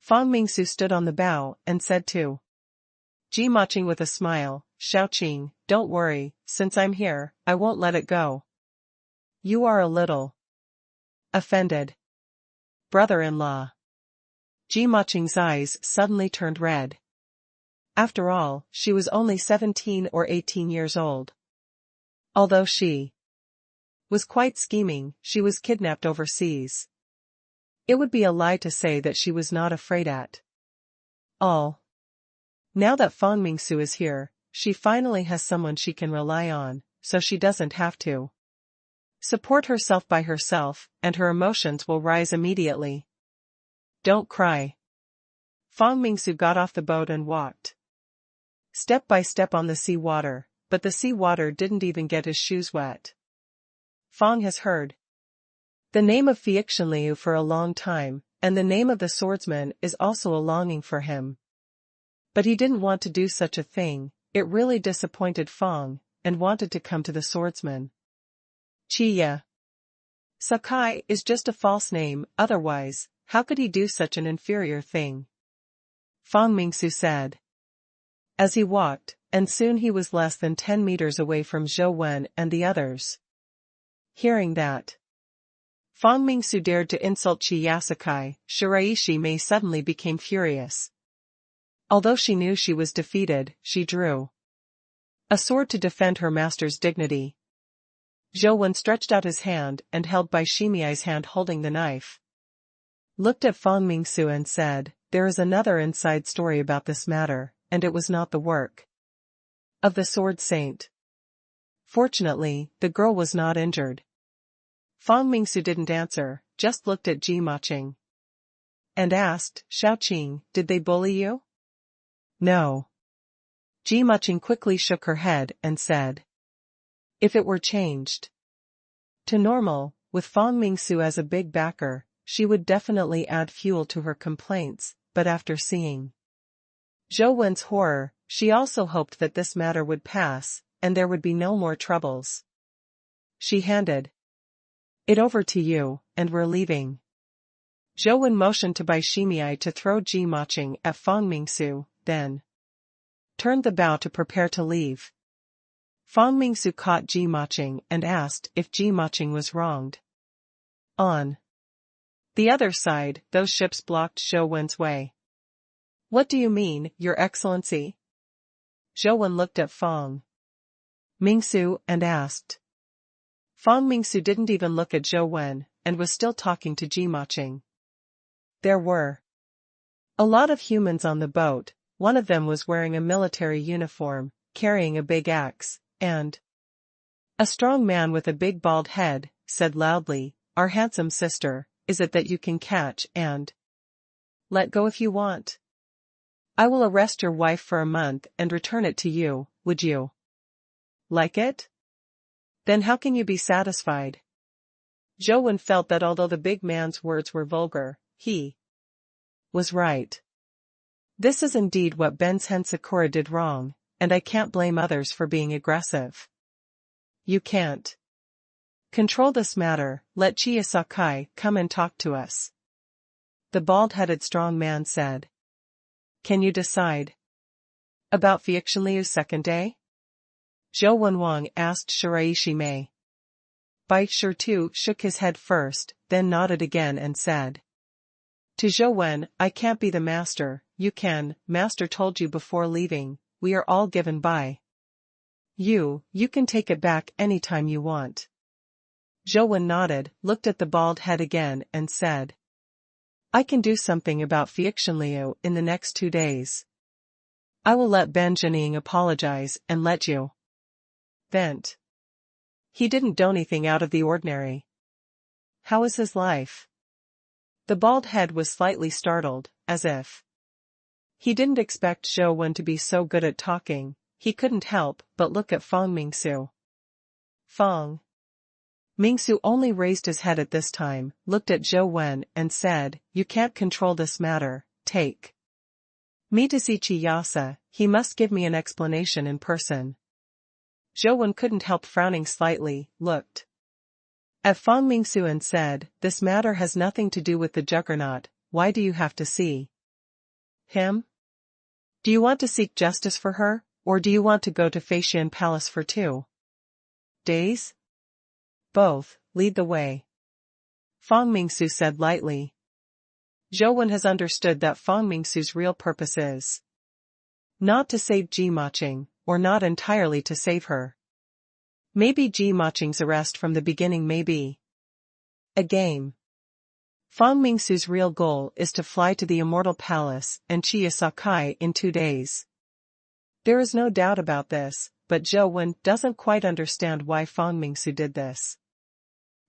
Fang Mingsu stood on the bow and said to Ji Maching with a smile, "Xiaoqing, don't worry, since I'm here, I won't let it go." "You are a little offended, brother-in-law." Ji Maching's eyes suddenly turned red. After all, she was only 17 or 18 years old. Although she was quite scheming, she was kidnapped overseas. It would be a lie to say that she was not afraid at all. Now that Fang Mingsu is here, she finally has someone she can rely on, so she doesn't have to support herself by herself, and her emotions will rise immediately. "Don't cry." Fang Mingsu got off the boat and walked step by step on the sea water, but the sea water didn't even get his shoes wet. Fang has heard the name of Fiexinliu for a long time, and the name of the swordsman is also a longing for him. But he didn't want to do such a thing, it really disappointed Fang, and wanted to come to the swordsman. Chiya Sakai is just a false name, otherwise, how could he do such an inferior thing? Fang Mingsu said as he walked, and soon he was less than 10 meters away from Zhou Wen and the others. Hearing that Fang Mingsu dared to insult Chiya Sakai, Shiraishi Mei suddenly became furious. Although she knew she was defeated, she drew a sword to defend her master's dignity. Zhou Wen stretched out his hand and held Bai Shimiai's hand holding the knife. Looked at Fang Mingsu and said, "There is another inside story about this matter, and it was not the work of the sword saint." Fortunately, the girl was not injured. Fang Mingsu didn't answer, just looked at Ji Maching and asked, "Xiaoqing, did they bully you?" "No." Ji Maching quickly shook her head and said, "If it were changed to normal, with Fang Mingsu as a big backer, she would definitely add fuel to her complaints, but after seeing Zhou Wen's horror, she also hoped that this matter would pass, and there would be no more troubles. She handed it over to you, and we're leaving." Zhou Wen motioned to Bai Shimiai to throw Ji Maching at Fang Mingsu, then turned the bow to prepare to leave. Fang Mingsu caught Ji Maching and asked if Ji Maching was wronged. On the other side, those ships blocked Zhou Wen's way. "What do you mean, Your Excellency?" Zhou Wen looked at Fang Mingsu and asked. Fang Mingsu didn't even look at Zhou Wen, and was still talking to Ji Maching. There were a lot of humans on the boat. One of them was wearing a military uniform, carrying a big axe, and a strong man with a big bald head said loudly, "Our handsome sister, is it that you can catch and let go if you want? I will arrest your wife for a month and return it to you, would you like it? Then how can you be satisfied?" Zhou Wen felt that although the big man's words were vulgar, he was right. This is indeed what Bensen Sakura did wrong, and I can't blame others for being aggressive. You can't control this matter, let Chiya Sakai come and talk to us. The bald-headed strong man said. Can you decide about Fiexinliu's second day? Zhou Wenwang asked Shiraishi Mei. Bai Shirtu shook his head first, then nodded again and said. To Zhou Wen, I can't be the master, you can, master told you before leaving, we are all given by you can take it back anytime you want. Zhou Wen nodded, looked at the bald head again and said. I can do something about Fiexinliu in the next 2 days. I will let Ben Jining apologize and let you vent. He didn't do anything out of the ordinary. How is his life? The bald head was slightly startled, as if He didn't expect Zhou Wen to be so good at talking. He couldn't help but look at Fang Mingsu. Fang Mingsu only raised his head at this time, looked at Zhou Wen and said, "You can't control this matter, take me to see Chiyasa, he must give me an explanation in person." Zhou Wen couldn't help frowning slightly, looked at Fang Mingsu and said, "This matter has nothing to do with the Juggernaut, why do you have to see him? Do you want to seek justice for her, or do you want to go to Feixian Palace for 2 days? Both, lead the way." Fang Mingsu said lightly. Zhou Wen has understood that Fang Mingsu's real purpose is not to save Ji Maching, or not entirely to save her. Maybe Ji Maching's arrest from the beginning may be a game. Fang Mingsu's real goal is to fly to the Immortal Palace and Chiya Sakai in 2 days. There is no doubt about this, but Zhou Wen doesn't quite understand why Fang Mingsu did this.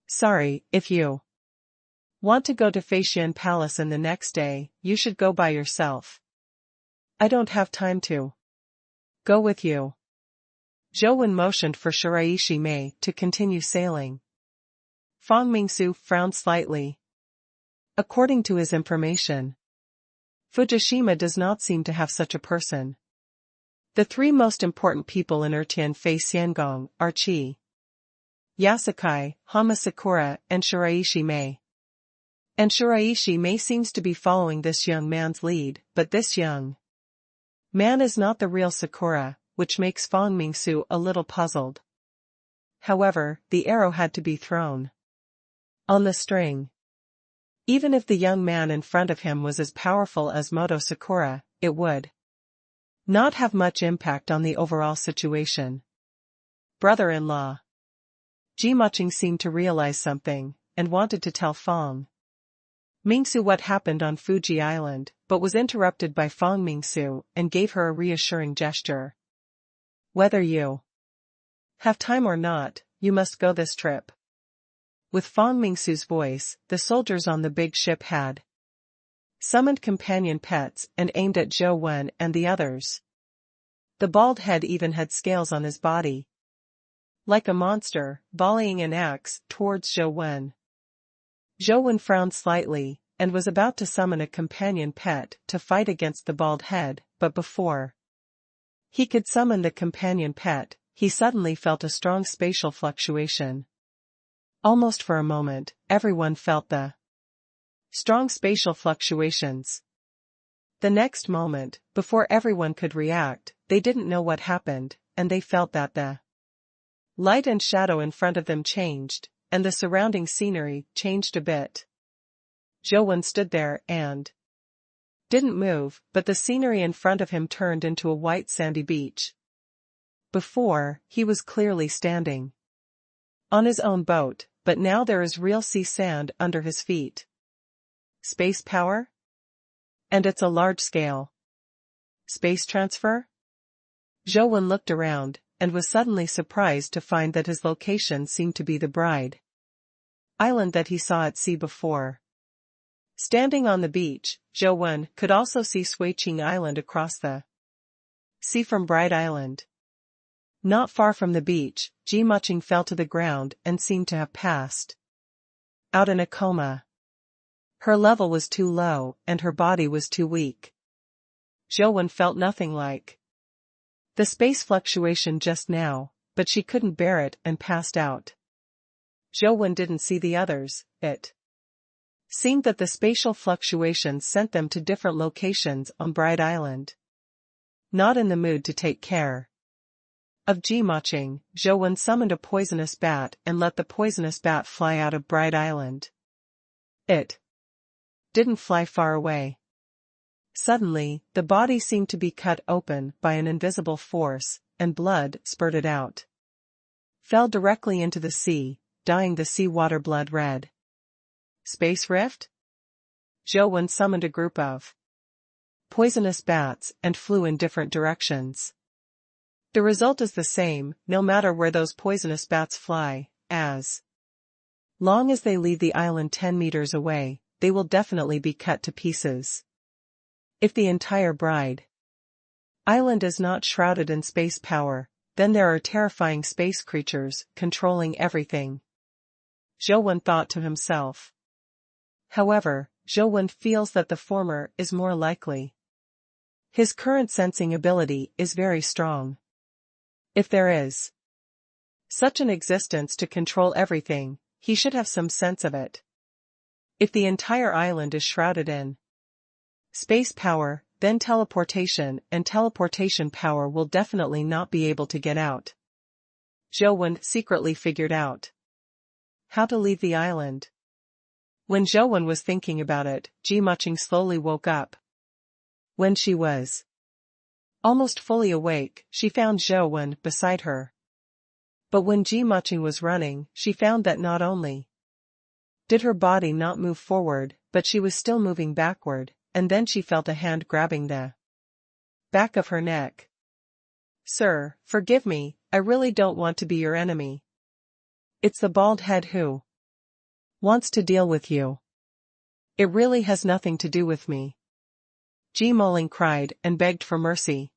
"Sorry, if you want to go to Feixian Palace and the next day, you should go by yourself. I don't have time to go with you." Zhou Wen motioned for Shiraishi Mei to continue sailing. Fang Mingsu frowned slightly. According to his information, Fujishima does not seem to have such a person. The 3 most important people in Tian Fei Xiangong are Qi Yasakai, Hamasakura, and Shiraishi Mei. And Shiraishi Mei seems to be following this young man's lead, but this young man is not the real Sakura, which makes Fang Mingsu a little puzzled. However, the arrow had to be thrown on the string. Even if the young man in front of him was as powerful as Moto Sakura, it would not have much impact on the overall situation. Brother-in-law Ji Maching seemed to realize something, and wanted to tell Fang Mingsu what happened on Fuji Island, but was interrupted by Fang Mingsu and gave her a reassuring gesture. "Whether you have time or not, you must go this trip." With Fang Mingsu's voice, the soldiers on the big ship had summoned companion pets and aimed at Zhou Wen and the others. The bald head even had scales on his body, like a monster, volleying an axe towards Zhou Wen. Zhou Wen frowned slightly, and was about to summon a companion pet to fight against the bald head, but before he could summon the companion pet, he suddenly felt a strong spatial fluctuation. Almost for a moment, everyone felt the strong spatial fluctuations. The next moment, before everyone could react, they didn't know what happened, and they felt that the light and shadow in front of them changed, and the surrounding scenery changed a bit. Zhou Wen stood there and didn't move, but the scenery in front of him turned into a white sandy beach. Before, he was clearly standing on his own boat, but now there is real sea sand under his feet. Space power? And it's a large scale. Space transfer? Zhou Wen looked around, and was suddenly surprised to find that his location seemed to be the Bride Island that he saw at sea before. Standing on the beach, Zhou Wen could also see Suiqing Island across the sea from Bride Island. Not far from the beach, Ji Maching fell to the ground and seemed to have passed out in a coma. Her level was too low, and her body was too weak. Zhou Wen felt nothing like the space fluctuation just now, but she couldn't bear it and passed out. Zhou Wen didn't see the others. It seemed that the spatial fluctuations sent them to different locations on Bride Island. Not in the mood to take care of Ji Maching, Zhou Wen summoned a poisonous bat and let the poisonous bat fly out of Bride Island. It didn't fly far away. Suddenly, the body seemed to be cut open by an invisible force, and blood spurted out. Fell directly into the sea, dyeing the seawater blood red. Space rift? Zhou Wen summoned a group of poisonous bats and flew in different directions. The result is the same, no matter where those poisonous bats fly, as long as they leave the island 10 meters away, they will definitely be cut to pieces. If the entire bride island is not shrouded in space power, then there are terrifying space creatures controlling everything. Zhou thought to himself. However, Zhou feels that the former is more likely. His current sensing ability is very strong. If there is such an existence to control everything, he should have some sense of it. If the entire island is shrouded in space power, then teleportation and teleportation power will definitely not be able to get out. Zhou secretly figured out how to leave the island. When Zhou was thinking about it, Ji Muqing slowly woke up. When she was almost fully awake, she found Zhou beside her. But when Ji Muqing was running, she found that not only did her body not move forward, but she was still moving backward, and then she felt a hand grabbing the back of her neck. "Sir, forgive me, I really don't want to be your enemy. It's the bald head who wants to deal with you. It really has nothing to do with me." Ji Muqing cried and begged for mercy.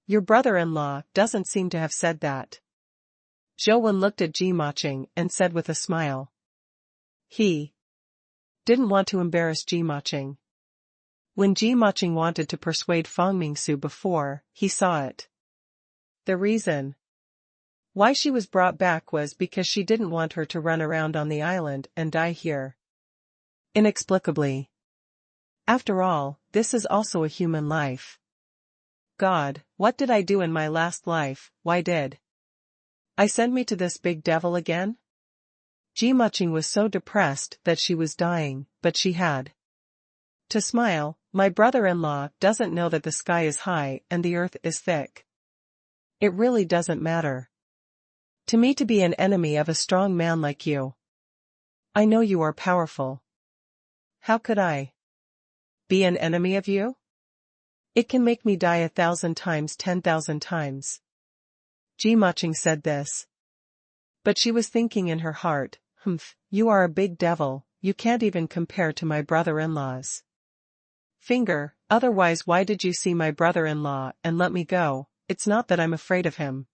"Your brother-in-law doesn't seem to have said that." Zhou looked at Ji Muqing and said with a smile. He didn't want to embarrass Ji Muqing. When Ji Muqing wanted to persuade Fang Mingsu before, he saw it. The reason why she was brought back was because she didn't want her to run around on the island and die here inexplicably. After all, this is also a human life. God, what did I do in my last life? Why did I send me to this big devil again? Ji Muqing was so depressed that she was dying, but she had to smile. My brother-in-law doesn't know that the sky is high and the earth is thick. It really doesn't matter to me to be an enemy of a strong man like you. I know you are powerful. How could I be an enemy of you? It can make me die 1,000 times 10,000 times. Ji Muqing said this. But she was thinking in her heart, you are a big devil, you can't even compare to my brother-in-law's finger, otherwise why did you see my brother-in-law and let me go? It's not that I'm afraid of him.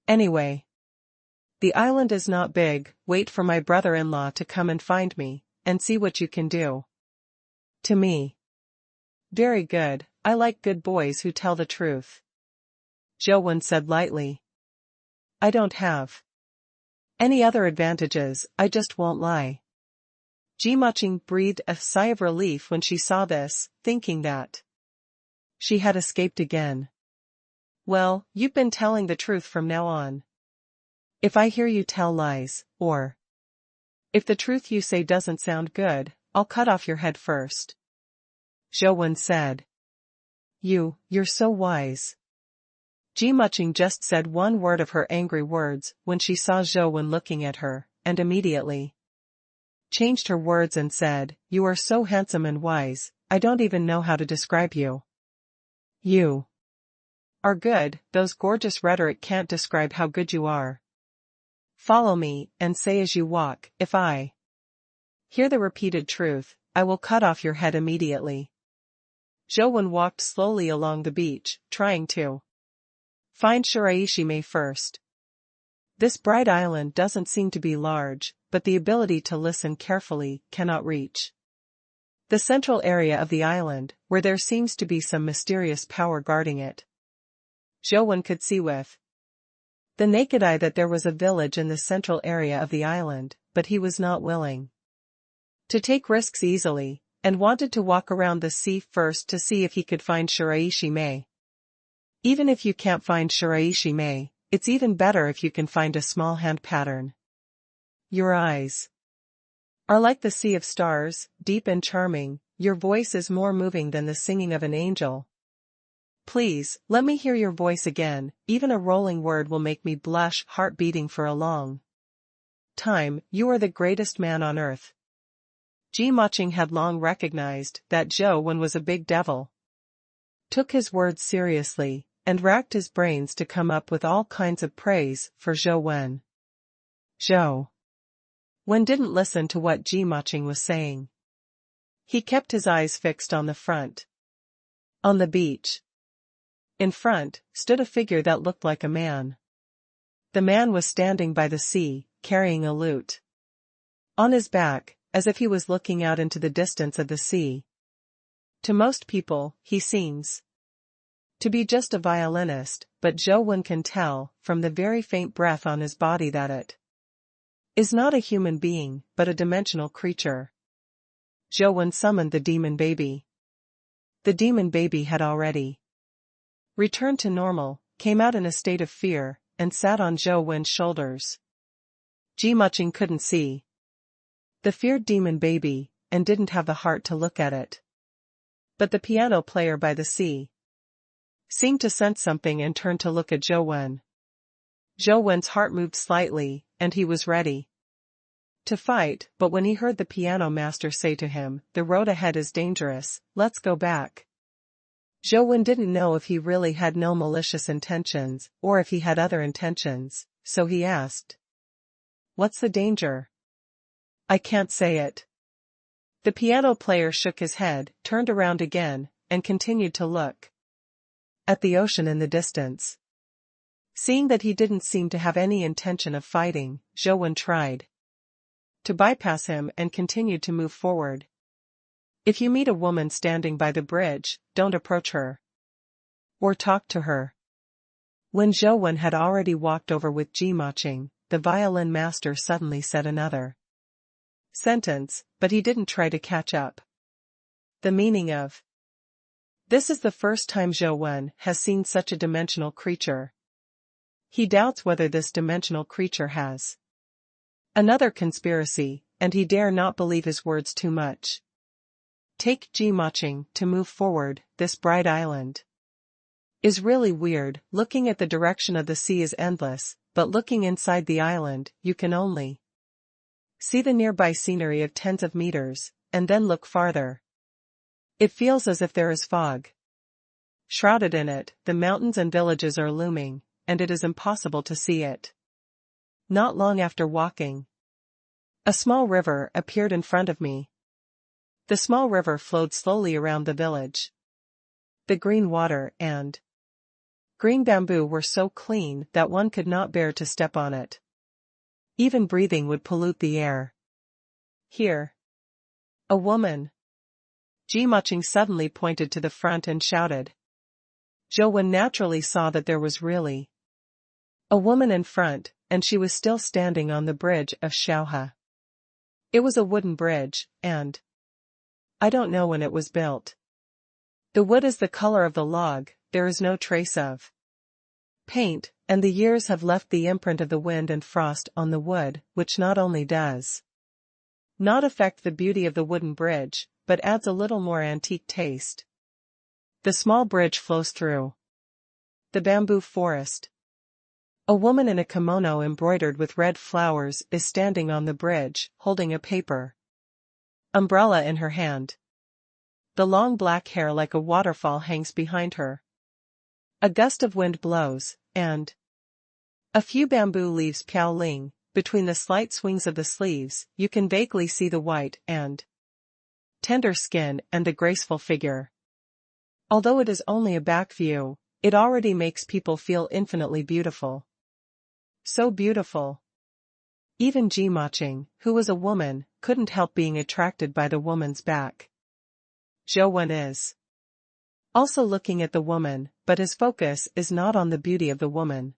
Anyway, the island is not big, wait for my brother-in-law to come and find me, and see what you can do to me. Very good, I like good boys who tell the truth. Zhou said lightly. I don't have any other advantages, I just won't lie. Ji Muqing breathed a sigh of relief when she saw this, thinking that she had escaped again. Well, you've been telling the truth from now on. If I hear you tell lies, or if the truth you say doesn't sound good, I'll cut off your head first. Zhou said. You're so wise. Ji Muqing just said one word of her angry words when she saw Zhou looking at her, and immediately changed her words and said, you are so handsome and wise, I don't even know how to describe you. You are good, those gorgeous rhetoric can't describe how good you are. Follow me, and say as you walk, if I hear the repeated truth, I will cut off your head immediately. Zhou walked slowly along the beach, trying to find Shiraishime first. This bright island doesn't seem to be large, but the ability to listen carefully cannot reach the central area of the island, where there seems to be some mysterious power guarding it. Zhou could see with the naked eye that there was a village in the central area of the island, but he was not willing to take risks easily, and wanted to walk around the sea first to see if he could find Shiraishime. Even if you can't find Shiraishime, it's even better if you can find a small hand pattern. Your eyes are like the sea of stars, deep and charming, your voice is more moving than the singing of an angel. Please, let me hear your voice again, even a rolling word will make me blush, heart beating for a long time, you are the greatest man on earth. Ji Muqing had long recognized that Zhou was a big devil. Took his words seriously, and racked his brains to come up with all kinds of praise for Zhou. Zhou didn't listen to what Ji Muqing was saying. He kept his eyes fixed on the front. On the beach. In front, stood a figure that looked like a man. The man was standing by the sea, carrying a lute. On his back, as if he was looking out into the distance of the sea. To most people, he seems to be just a violinist, but Zhou Wen can tell, from the very faint breath on his body, that it is not a human being, but a dimensional creature. Zhou Wen summoned the demon baby. The demon baby had already returned to normal, came out in a state of fear, and sat on Zhou Wen's shoulders. Ji Muqing couldn't see the feared demon baby, and didn't have the heart to look at it. But the piano player by the sea seemed to sense something and turned to look at Zhou Wen. Zhou Wen's heart moved slightly, and he was ready to fight, but when he heard the piano master say to him, "The road ahead is dangerous, let's go back." Zhou Wen didn't know if he really had no malicious intentions, or if he had other intentions, so he asked, "What's the danger?" "I can't say it." The piano player shook his head, turned around again, and continued to look at the ocean in the distance. Seeing that he didn't seem to have any intention of fighting, Zhou Wen tried to bypass him and continued to move forward. "If you meet a woman standing by the bridge, don't approach her or talk to her." When Zhou Wen had already walked over with Ji Muqing, the violin master suddenly said another sentence, but he didn't try to catch up the meaning of. This is the first time Zhou Wen has seen such a dimensional creature. He doubts whether this dimensional creature has another conspiracy, and he dare not believe his words too much. Take Ji Muqing to move forward. This bright island is really weird. Looking at the direction of the sea is endless, but looking inside the island, you can only see the nearby scenery of tens of meters, and then look farther. It feels as if there is fog shrouded in it. The mountains and villages are looming, and it is impossible to see it. Not long after walking, a small river appeared in front of me. The small river flowed slowly around the village. The green water and green bamboo were so clean that one could not bear to step on it. Even breathing would pollute the air. Here. A woman. Ji Muqing suddenly pointed to the front and shouted. Zhou Wen naturally saw that there was really a woman in front, and she was still standing on the bridge of Xiaohe. It was a wooden bridge, and I don't know when it was built. The wood is the color of the log, there is no trace of paint, and the years have left the imprint of the wind and frost on the wood, which not only does not affect the beauty of the wooden bridge, but adds a little more antique taste. The small bridge flows through the bamboo forest. A woman in a kimono embroidered with red flowers is standing on the bridge, holding a paper umbrella in her hand. The long black hair like a waterfall hangs behind her. A gust of wind blows, and a few bamboo leaves piaoling. Between the slight swings of the sleeves, you can vaguely see the white and tender skin and the graceful figure. Although it is only a back view, it already makes people feel infinitely beautiful. So beautiful. Even Ji Muqing, who was a woman, couldn't help being attracted by the woman's back. Zhou Wen is also looking at the woman, but his focus is not on the beauty of the woman.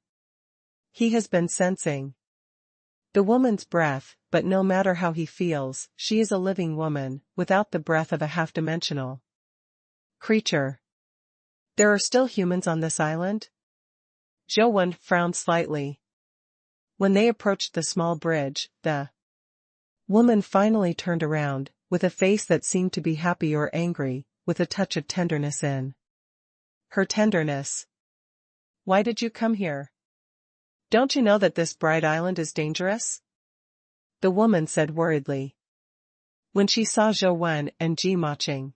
He has been sensing the woman's breath, but no matter how he feels, she is a living woman, without the breath of a half-dimensional creature. There are still humans on this island? Zhou Wen frowned slightly. When they approached the small bridge, the woman finally turned around, with a face that seemed to be happy or angry, with a touch of tenderness in her tenderness. "Why did you come here? Don't you know that this bright island is dangerous?" the woman said worriedly. When she saw Zhou Wen and Ji Muqing.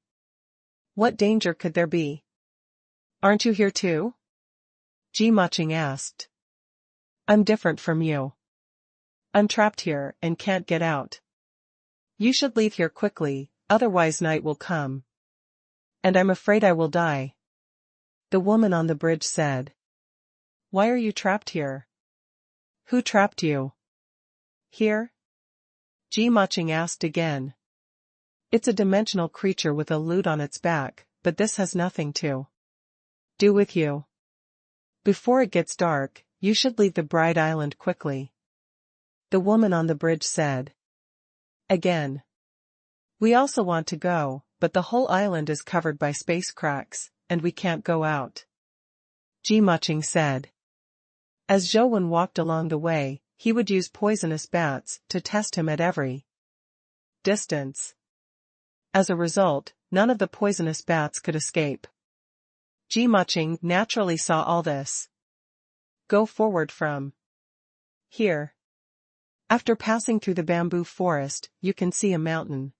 "What danger could there be? Aren't you here too?" Ji Muqing asked. "I'm different from you. I'm trapped here and can't get out. You should leave here quickly, otherwise night will come. And I'm afraid I will die," The woman on the bridge said. Why are you trapped here? Who trapped you? Here? Ji-Maching asked again. It's a dimensional creature with a lute on its back, but this has nothing to do with you. Before it gets dark, you should leave the Bright Island quickly. The woman on the bridge said. Again. We also want to go, but the whole island is covered by space cracks, and we can't go out. Ji-Maching said. As Zhou walked along the way, he would use poisonous bats to test him at every distance. As a result, none of the poisonous bats could escape. Ji-Maching naturally saw all this. Go forward from here. After passing through the bamboo forest, you can see a mountain.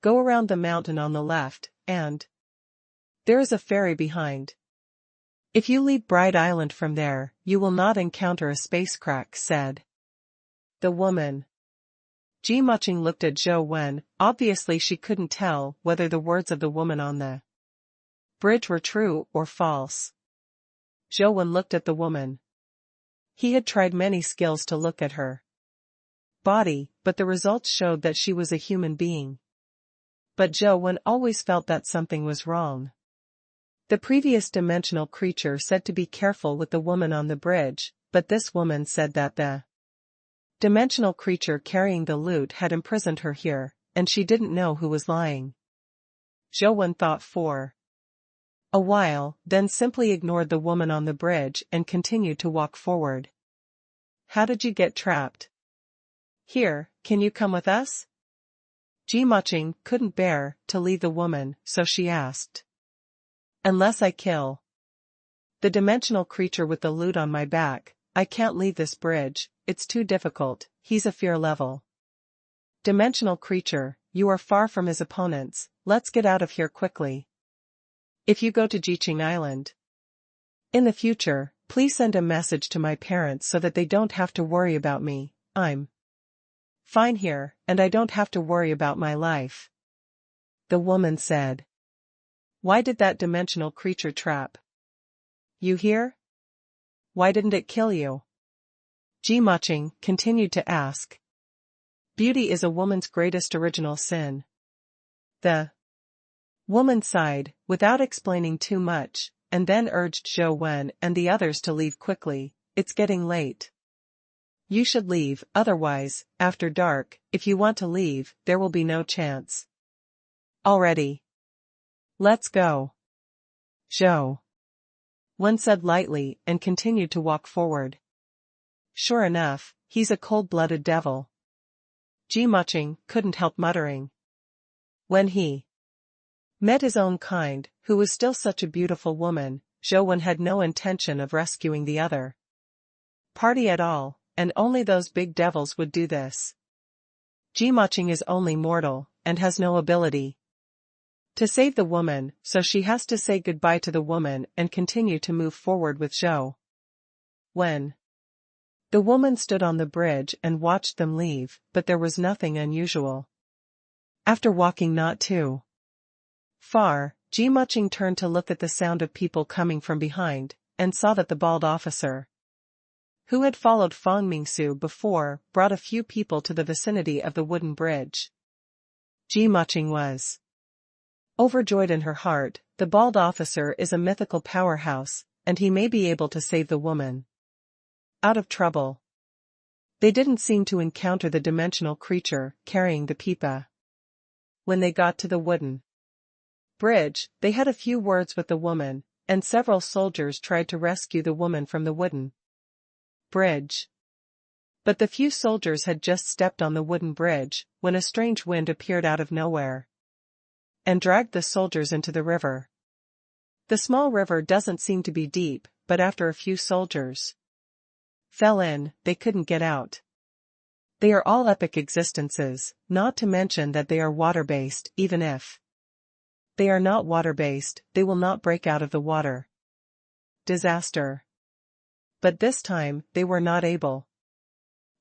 Go around the mountain on the left, and there is a ferry behind. If you leave Bright Island from there, you will not encounter a space crack, said the woman. Ji-Maching looked at Zhou. Obviously she couldn't tell whether the words of the woman on the bridge were true or false. Zhou looked at the woman. He had tried many skills to look at her body, but the results showed that she was a human being. But Zhou always felt that something was wrong. The previous dimensional creature said to be careful with the woman on the bridge, but this woman said that the dimensional creature carrying the lute had imprisoned her here, and she didn't know who was lying. Zhou thought for a while, then simply ignored the woman on the bridge and continued to walk forward. How did you get trapped here? Can you come with us? Ji-Maching couldn't bear to leave the woman, so she asked. Unless I kill the dimensional creature with the lute on my back, I can't leave this bridge, it's too difficult, he's a fear level dimensional creature, you are far from his opponents, let's get out of here quickly. If you go to Jiqing Island in the future, please send a message to my parents so that they don't have to worry about me. I'm fine here, and I don't have to worry about my life. The woman said. Why did that dimensional creature trap you here? Why didn't it kill you? Ji-Maching continued to ask. Beauty is a woman's greatest original sin. The woman sighed, without explaining too much, and then urged Zhou and the others to leave quickly. It's getting late. You should leave, otherwise, after dark, if you want to leave, there will be no chance. Already. Let's go. Zhou said lightly and continued to walk forward. Sure enough, he's a cold-blooded devil. Ji-Maching couldn't help muttering. When he met his own kind, who was still such a beautiful woman, Zhou had no intention of rescuing the other party at all, and only those big devils would do this. Ji-Maching is only mortal, and has no ability to save the woman, so she has to say goodbye to the woman and continue to move forward with Zhou. When the woman stood on the bridge and watched them leave, but there was nothing unusual. After walking not too far, Ji-Maching turned to look at the sound of people coming from behind, and saw that the bald officer, who had followed Fang Mingsu before, brought a few people to the vicinity of the wooden bridge. Ji-Maching was overjoyed in her heart. The bald officer is a mythical powerhouse, and he may be able to save the woman out of trouble. They didn't seem to encounter the dimensional creature carrying the pipa. When they got to the wooden bridge, they had a few words with the woman, and several soldiers tried to rescue the woman from the wooden bridge. But the few soldiers had just stepped on the wooden bridge, when a strange wind appeared out of nowhere and dragged the soldiers into the river. The small river doesn't seem to be deep, but after a few soldiers fell in, they couldn't get out. They are all epic existences, not to mention that they are water-based. Even if they are not water-based, they will not break out of the water. Disaster. But this time, they were not able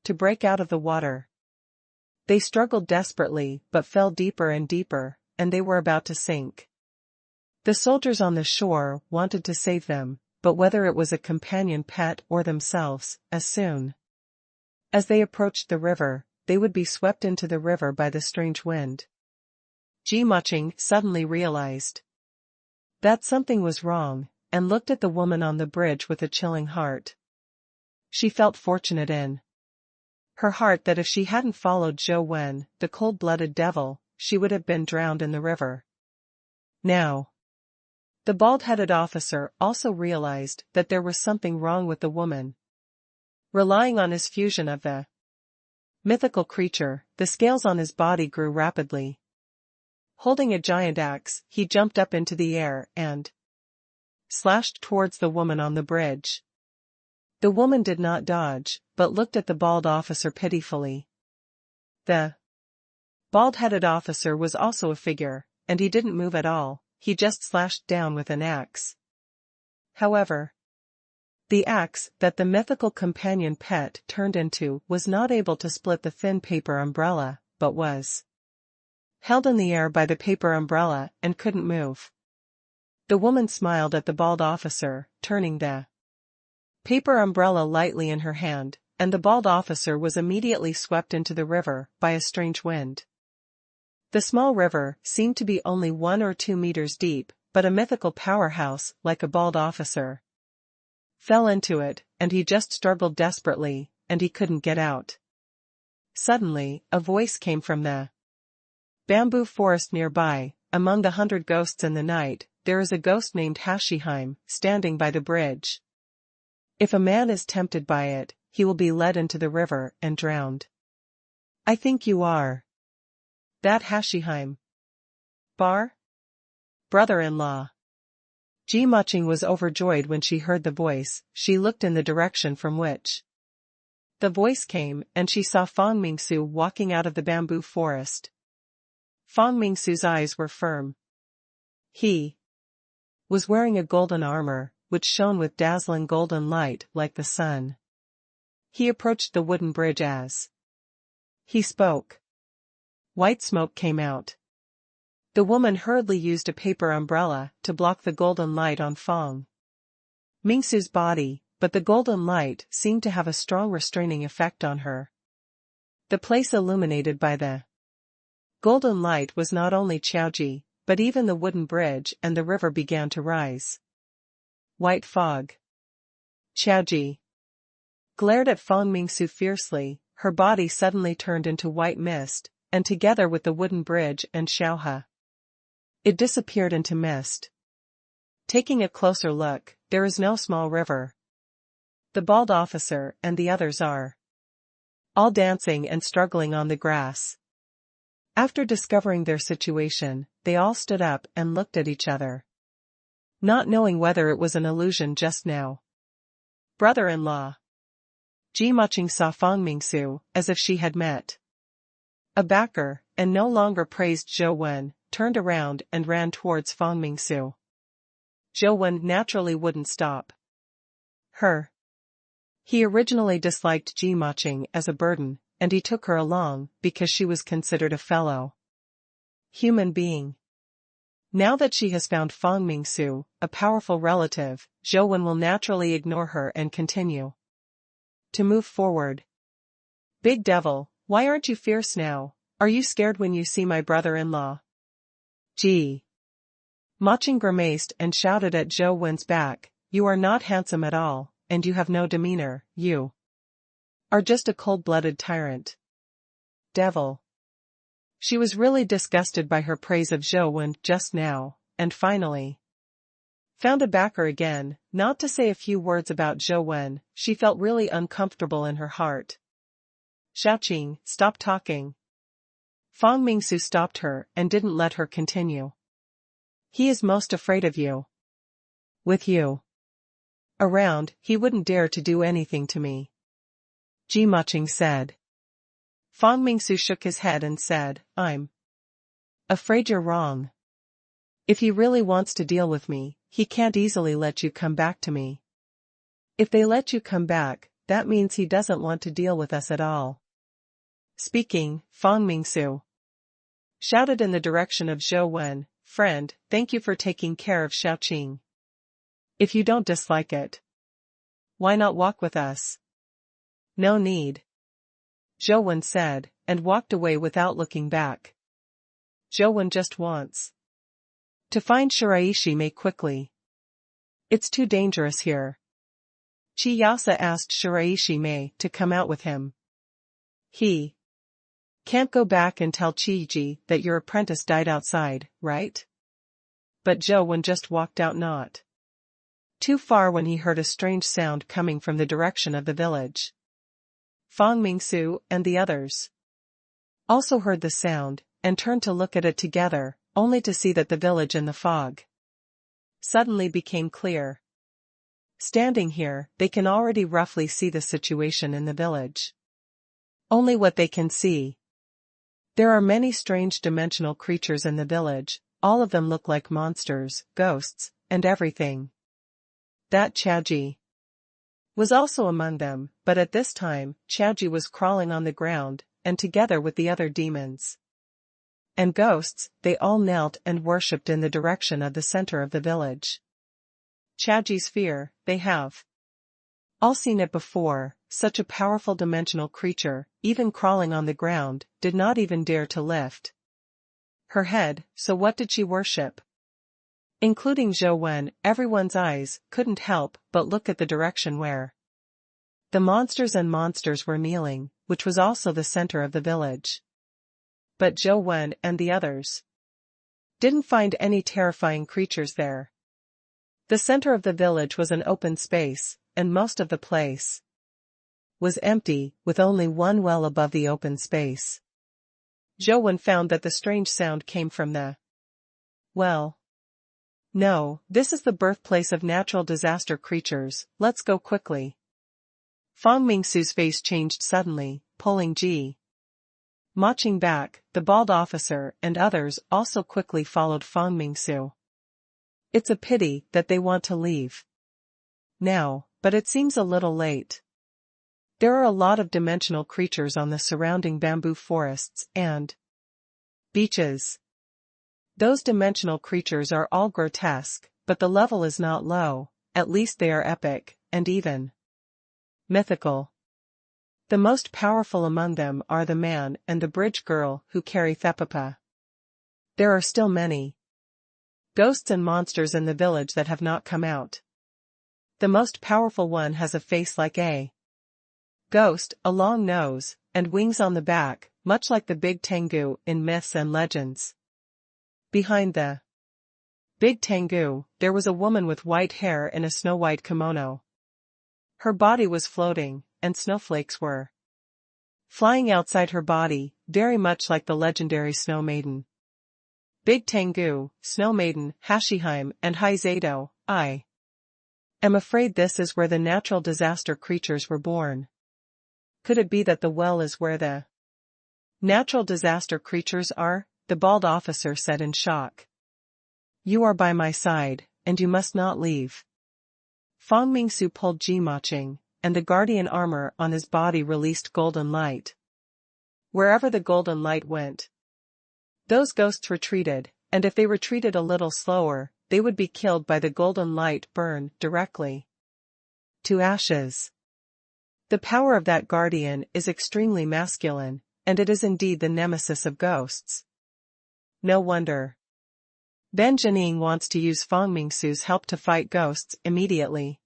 to break out of the water. They struggled desperately, but fell deeper and deeper, and they were about to sink. The soldiers on the shore wanted to save them, but whether it was a companion pet or themselves, as soon as they approached the river, they would be swept into the river by the strange wind. Ji-Maching suddenly realized that something was wrong, and looked at the woman on the bridge with a chilling heart. She felt fortunate in her heart that if she hadn't followed Zhou Wen, the cold-blooded devil, she would have been drowned in the river. Now, the bald-headed officer also realized that there was something wrong with the woman. Relying on his fusion of the mythical creature, the scales on his body grew rapidly. Holding a giant axe, he jumped up into the air and slashed towards the woman on the bridge. The woman did not dodge, but looked at the bald officer pitifully. The bald-headed officer was also a figure, and he didn't move at all, he just slashed down with an axe. However, the axe that the mythical companion pet turned into was not able to split the thin paper umbrella, but was held in the air by the paper umbrella and couldn't move. The woman smiled at the bald officer, turning the paper umbrella lightly in her hand, and the bald officer was immediately swept into the river by a strange wind. The small river seemed to be only 1 or 2 meters deep, but a mythical powerhouse, like a bald officer, fell into it, and he just struggled desperately, and he couldn't get out. Suddenly, a voice came from the bamboo forest nearby. Among the 100 ghosts in the night, there is a ghost named Hashiheim, standing by the bridge. If a man is tempted by it, he will be led into the river and drowned. I think you are that Hashiheim. Bar? Brother-in-law. Ji-Maching was overjoyed when she heard the voice. She looked in the direction from which the voice came, and she saw Fang Mingsu walking out of the bamboo forest. Fang Mingsu's eyes were firm. He was wearing a golden armor, which shone with dazzling golden light like the sun. He approached the wooden bridge as he spoke. White smoke came out. The woman hurriedly used a paper umbrella to block the golden light on Fang Mingsu's body, but the golden light seemed to have a strong restraining effect on her. The place illuminated by the golden light was not only Qiaoji, but even the wooden bridge and the river began to rise. White fog. Qiaoji glared at Fang Mingsu fiercely, her body suddenly turned into white mist, and together with the wooden bridge and Xiaohe, it disappeared into mist. Taking a closer look, there is no small river. The bald officer and the others are all dancing and struggling on the grass. After discovering their situation, they all stood up and looked at each other, not knowing whether it was an illusion just now. Brother-in-law. Ji-Maching saw Fang Mingsu, as if she had met a backer, and no longer praised Zhou Wen, turned around and ran towards Fang Mingsu. Zhou Wen naturally wouldn't stop her. He originally disliked Ji-Maching as a burden, and he took her along because she was considered a fellow human being. Now that she has found Fang Mingsu, a powerful relative, Zhou Wen will naturally ignore her and continue to move forward. Big devil, why aren't you fierce now? Are you scared when you see my brother-in-law? Ji-Maching grimaced and shouted at Zhou Wen's back, you are not handsome at all, and you have no demeanor, you are just a cold-blooded tyrant. Devil. She was really disgusted by her praise of Zhou Wen just now, and finally found a backer again, not to say a few words about Zhou Wen. She felt really uncomfortable in her heart. Xiaoqing, stop talking. Fang Mingsu stopped her and didn't let her continue. He is most afraid of you. With you around, he wouldn't dare to do anything to me. Ji-Maching said. Fang Mingsu shook his head and said, I'm afraid you're wrong. If he really wants to deal with me, he can't easily let you come back to me. If they let you come back, that means he doesn't want to deal with us at all. Speaking, Fang Mingsu shouted in the direction of Zhou Wen, friend, thank you for taking care of Xiaoqing. If you don't dislike it, why not walk with us? No need, Zhou Wen said, and walked away without looking back. Zhou Wen just wants to find Shiraishi Mei quickly. It's too dangerous here. Chiyasa asked Shiraishi Mei to come out with him. He can't go back and tell Chiji that your apprentice died outside, right? But Zhou Wen just walked out not too far when he heard a strange sound coming from the direction of the village. Fang Mingsu and the others also heard the sound, and turned to look at it together, only to see that the village in the fog suddenly became clear. Standing here, they can already roughly see the situation in the village. Only what they can see. There are many strange dimensional creatures in the village, all of them look like monsters, ghosts, and everything. That Qiaoji was also among them, but at this time, Qiaoji was crawling on the ground, and together with the other demons and ghosts, they all knelt and worshipped in the direction of the center of the village. Qiaoji's fear, they have all seen it before, such a powerful dimensional creature, even crawling on the ground, did not even dare to lift her head, so what did she worship? Including Zhou Wen, everyone's eyes couldn't help but look at the direction where the monsters were kneeling, which was also the center of the village. But Zhou Wen and the others didn't find any terrifying creatures there. The center of the village was an open space, and most of the place was empty, with only one well above the open space. Zhou Wen found that the strange sound came from the well. No, this is the birthplace of natural disaster creatures, let's go quickly. Fang Mingsu's face changed suddenly, pulling Ji Maching back, the bald officer and others also quickly followed Fang Mingsu. It's a pity that they want to leave now, but it seems a little late. There are a lot of dimensional creatures on the surrounding bamboo forests and beaches. Those dimensional creatures are all grotesque, but the level is not low, at least they are epic, and even mythical. The most powerful among them are the man and the bridge girl who carry Thepapa. There are still many ghosts and monsters in the village that have not come out. The most powerful one has a face like a ghost, a long nose, and wings on the back, much like the big Tengu in myths and legends. Behind the big Tengu, there was a woman with white hair in a snow-white kimono. Her body was floating, and snowflakes were flying outside her body, very much like the legendary Snow Maiden. Big Tengu, Snow Maiden, Hashiheim, and Haizedo, I am afraid this is where the natural disaster creatures were born. Could it be that the well is where the natural disaster creatures are? The bald officer said in shock. You are by my side, and you must not leave. Fang Mingsu pulled Ji Maching, and the guardian armor on his body released golden light. Wherever the golden light went, those ghosts retreated, and if they retreated a little slower, they would be killed by the golden light burn directly to ashes. The power of that guardian is extremely masculine, and it is indeed the nemesis of ghosts. No wonder Ben Jining wants to use Fang Mingsu's help to fight ghosts immediately.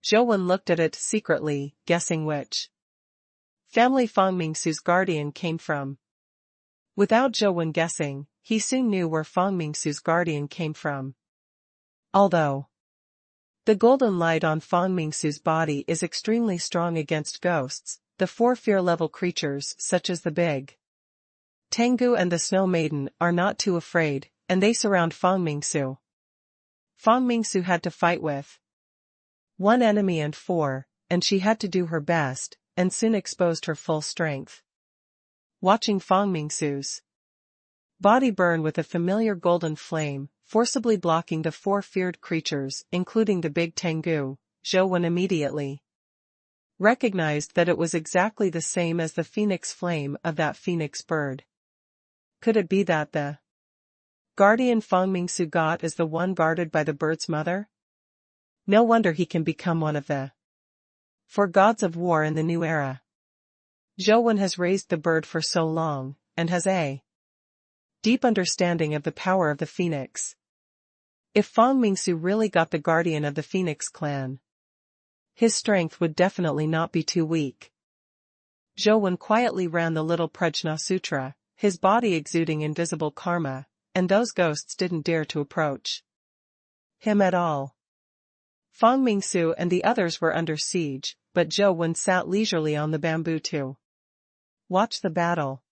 Zhou Wen looked at it secretly, guessing which family Fang Mingsu's guardian came from. Without Zhou Wen guessing, he soon knew where Fang Mingsu's guardian came from. Although the golden light on Fang Mingsu's body is extremely strong against ghosts, the 4 fear-level creatures such as the big Tengu and the Snow Maiden are not too afraid, and they surround Fang Mingsu. Fang Mingsu had to fight with one enemy and 4, and she had to do her best, and soon exposed her full strength. Watching Fang Mingsu's body burn with a familiar golden flame, forcibly blocking the 4 feared creatures, including the big Tengu, Zhou Wen immediately recognized that it was exactly the same as the phoenix flame of that phoenix bird. Could it be that the Guardian Fangmingsu God is the one guarded by the bird's mother? No wonder he can become one of the four gods of war in the new era. Zhou Wen has raised the bird for so long, and has a deep understanding of the power of the phoenix. If Fangmingsu really got the guardian of the phoenix clan, his strength would definitely not be too weak. Zhou Wen quietly ran the little Prajna Sutra, his body exuding invisible karma, and those ghosts didn't dare to approach him at all. Fangmingsu and the others were under siege, but Zhou Wen sat leisurely on the bamboo to watch the battle.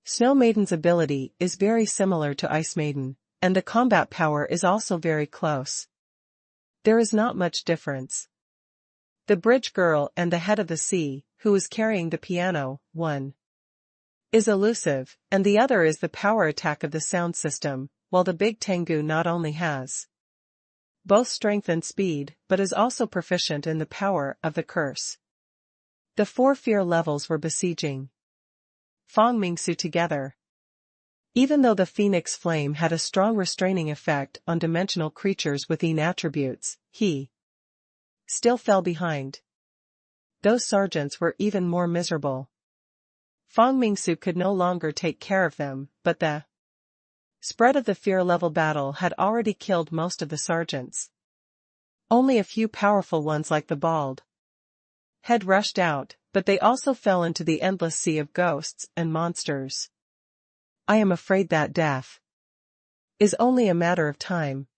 Snow Maiden's ability is very similar to Ice Maiden, and the combat power is also very close. There is not much difference. The bridge girl and the head of the sea, who is carrying the piano, one is elusive, and the other is the power attack of the sound system, while the big Tengu not only has both strength and speed, but is also proficient in the power of the curse. The 4 fear levels were besieging Fangmingsu together. Even though the Phoenix Flame had a strong restraining effect on dimensional creatures with Yin attributes, he still fell behind. Those sergeants were even more miserable. Fangmingsu could no longer take care of them, but the spread of the fear level battle had already killed most of the sergeants. Only a few powerful ones like the bald head rushed out, but they also fell into the endless sea of ghosts and monsters. I am afraid that death is only a matter of time.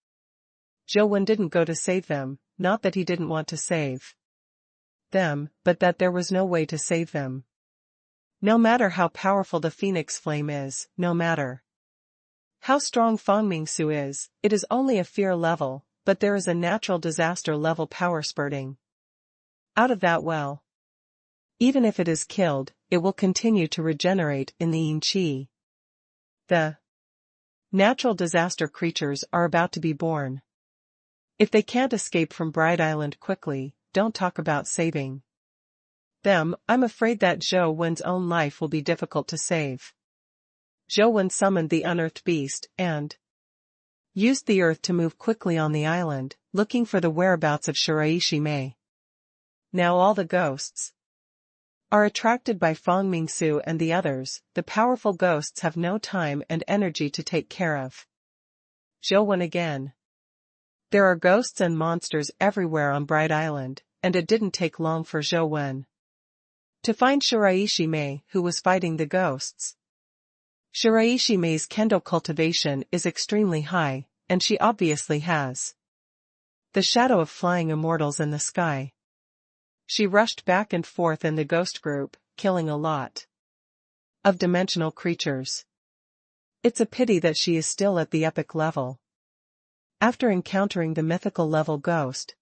Zhou Wen didn't go to save them, not that he didn't want to save them, but that there was no way to save them. No matter how powerful the Phoenix Flame is, no matter how strong Fangmingsu is, it is only a fear level, but there is a natural disaster level power spurting out of that well. Even if it is killed, it will continue to regenerate in the Yin Qi. The natural disaster creatures are about to be born. If they can't escape from Bright Island quickly, don't talk about saving them. I'm afraid that Zhou Wen's own life will be difficult to save. Zhou Wen summoned the unearthed beast and used the earth to move quickly on the island, looking for the whereabouts of Shiraishi Mei. Now all the ghosts are attracted by Fangmingsu and the others. The powerful ghosts have no time and energy to take care of Zhou Wen again. There are ghosts and monsters everywhere on Bright Island, and it didn't take long for Zhou Wen to find Shiraishi Mei, who was fighting the ghosts. Shiraishi Mei's kendo cultivation is extremely high, and she obviously has the shadow of flying immortals in the sky. She rushed back and forth in the ghost group, killing a lot of dimensional creatures. It's a pity that she is still at the epic level. After encountering the mythical level ghost,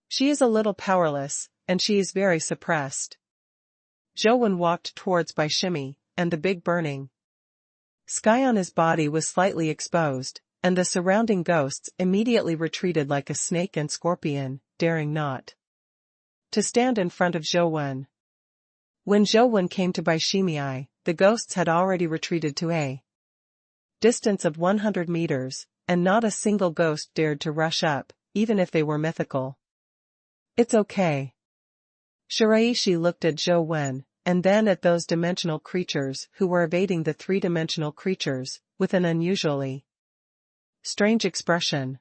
she is a little powerless, and she is very suppressed. Zhou Wen walked towards Bai Shimi, and the big burning sky on his body was slightly exposed, and the surrounding ghosts immediately retreated like a snake and scorpion, daring not to stand in front of Zhou Wen. When Zhou Wen came to Bai Shimi, the ghosts had already retreated to a distance of 100 meters, and not a single ghost dared to rush up, even if they were mythical. It's okay. Shiraishi looked at Zhou Wen, and then at those dimensional creatures who were evading the 3-dimensional creatures, with an unusually strange expression.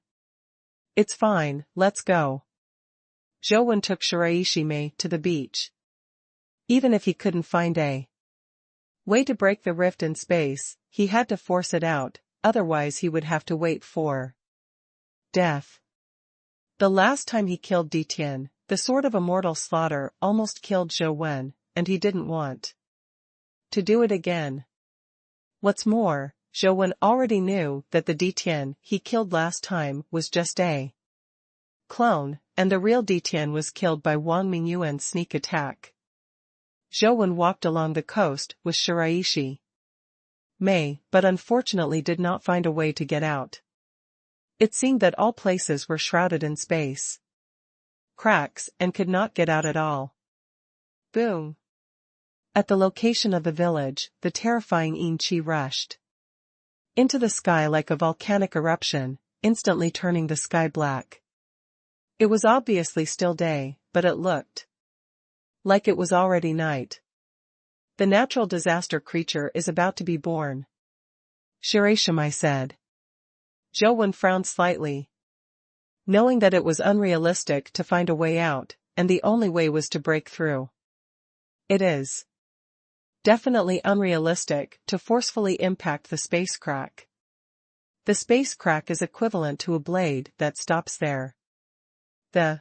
It's fine, let's go. Zhou Wen took Shiraishi Mei to the beach. Even if he couldn't find a way to break the rift in space, he had to force it out, otherwise he would have to wait for death. The last time he killed Tian, the sword of immortal slaughter almost killed Zhou Wen, and he didn't want to do it again. What's more, Zhou Wen already knew that the Tian he killed last time was just a clone, and the real Tian was killed by Wang Mingyuan's sneak attack. Zhou Wen walked along the coast with Shiraishi Mei, but unfortunately did not find a way to get out. It seemed that all places were shrouded in space cracks and could not get out at all. Boom! At the location of the village, the terrifying Yin Qi rushed into the sky like a volcanic eruption, instantly turning the sky black. It was obviously still day, but it looked like it was already night. The natural disaster creature is about to be born. Shirashim, I said. Zhou frowned slightly, knowing that it was unrealistic to find a way out, and the only way was to break through. It is definitely unrealistic to forcefully impact the space crack. The space crack is equivalent to a blade that stops there. The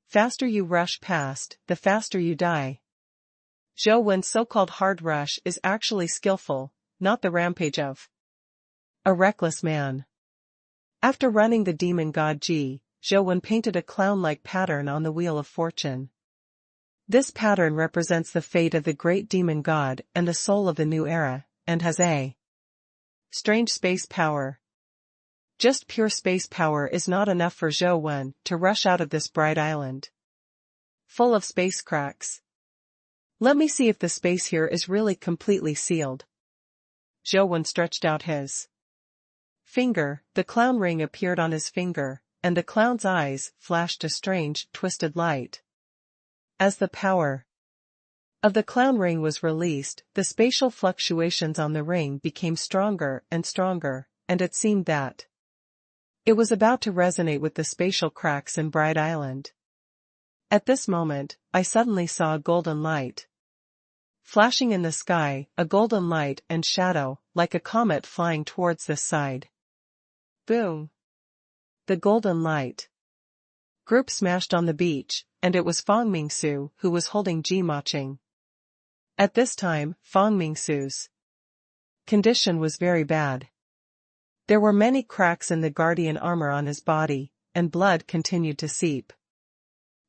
faster you rush past, the faster you die. Zhou so-called hard rush is actually skillful, not the rampage of a reckless man. After running the demon god Ji, Zhou painted a clown-like pattern on the Wheel of Fortune. This pattern represents the fate of the great demon god and the soul of the new era, and has a strange space power. Just pure space power is not enough for Zhou to rush out of this bright island full of space cracks. Let me see if the space here is really completely sealed. Zhou stretched out his finger, the clown ring appeared on his finger, and the clown's eyes flashed a strange, twisted light. As the power of the clown ring was released, the spatial fluctuations on the ring became stronger, and it seemed that it was about to resonate with the spatial cracks in Bright Island. At this moment, I suddenly saw a golden light flashing in the sky, a golden light and shadow, like a comet flying towards this side. Boom! The golden light group smashed on the beach, and it was Fang Mingsu who was holding Ji Maching. At this time, Fang Mingsu's condition was very bad. There were many cracks in the guardian armor on his body, and blood continued to seep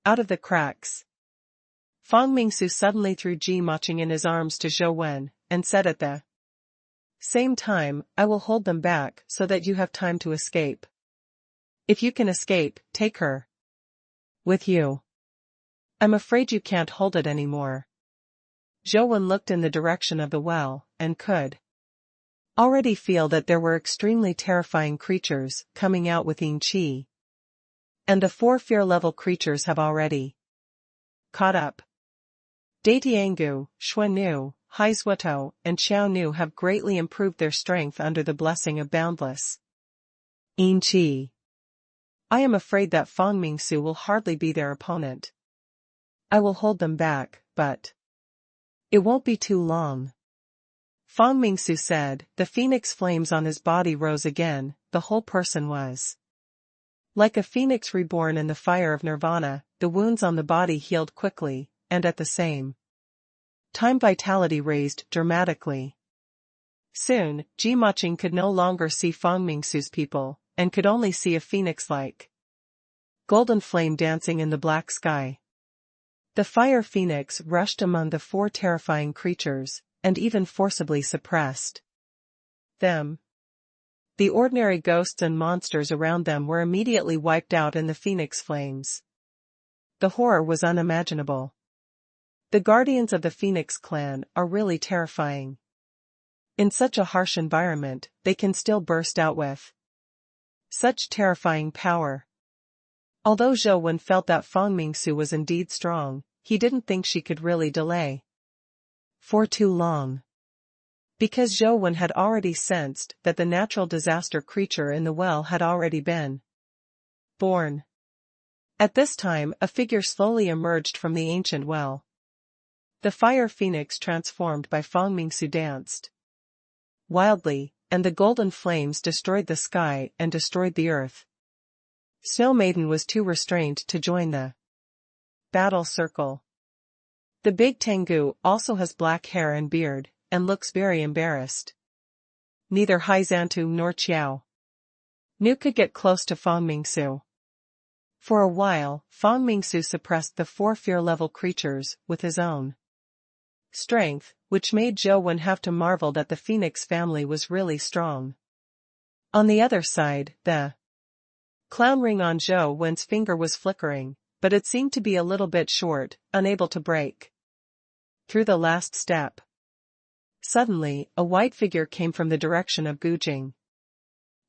out of the cracks. Fang Mingsu suddenly threw Ji Maching in his arms to Zhou and said at the same time, I will hold them back so that you have time to escape. If you can escape, take her with you. I'm afraid you can't hold it anymore. Zhou looked in the direction of the well, and could already feel that there were extremely terrifying creatures coming out with Yin Qi. And the 4 fear-level creatures have already caught up. Datiangu, Xuannu, Haizuotou, and Xiaonu have greatly improved their strength under the blessing of boundless Yin Qi. I am afraid that Fang Mingsu will hardly be their opponent. I will hold them back, but it won't be too long. Fang Mingsu said. The phoenix flames on his body rose again, the whole person was like a phoenix reborn in the fire of nirvana. The wounds on the body healed quickly, and at the same time vitality raised dramatically. Soon, Ji Maching could no longer see Fang Mingsu's people, and could only see a phoenix-like golden flame dancing in the black sky. The fire phoenix rushed among the 4 terrifying creatures, and even forcibly suppressed them. The ordinary ghosts and monsters around them were immediately wiped out in the phoenix flames. The horror was unimaginable. The guardians of the Phoenix clan are really terrifying. In such a harsh environment, they can still burst out with such terrifying power. Although Zhou felt that Fang Mingsu was indeed strong, he didn't think she could really delay for too long. Because Zhou had already sensed that the natural disaster creature in the well had already been born. At this time, a figure slowly emerged from the ancient well. The fire phoenix transformed by Fang Mingsu danced wildly, and the golden flames destroyed the sky and destroyed the earth. Snow Maiden was too restrained to join the battle circle. The big Tengu also has black hair and beard, and looks very embarrassed. Neither Haizantu nor Qiao Nu could get close to Fang Mingsu. For a while, Fang Mingsu suppressed the 4 fear-level creatures with his own strength, which made Zhou have to marvel that the Phoenix family was really strong. On the other side, the clown ring on Zhou's finger was flickering, but it seemed to be a little bit short, unable to break through the last step. Suddenly, a white figure came from the direction of Gujing.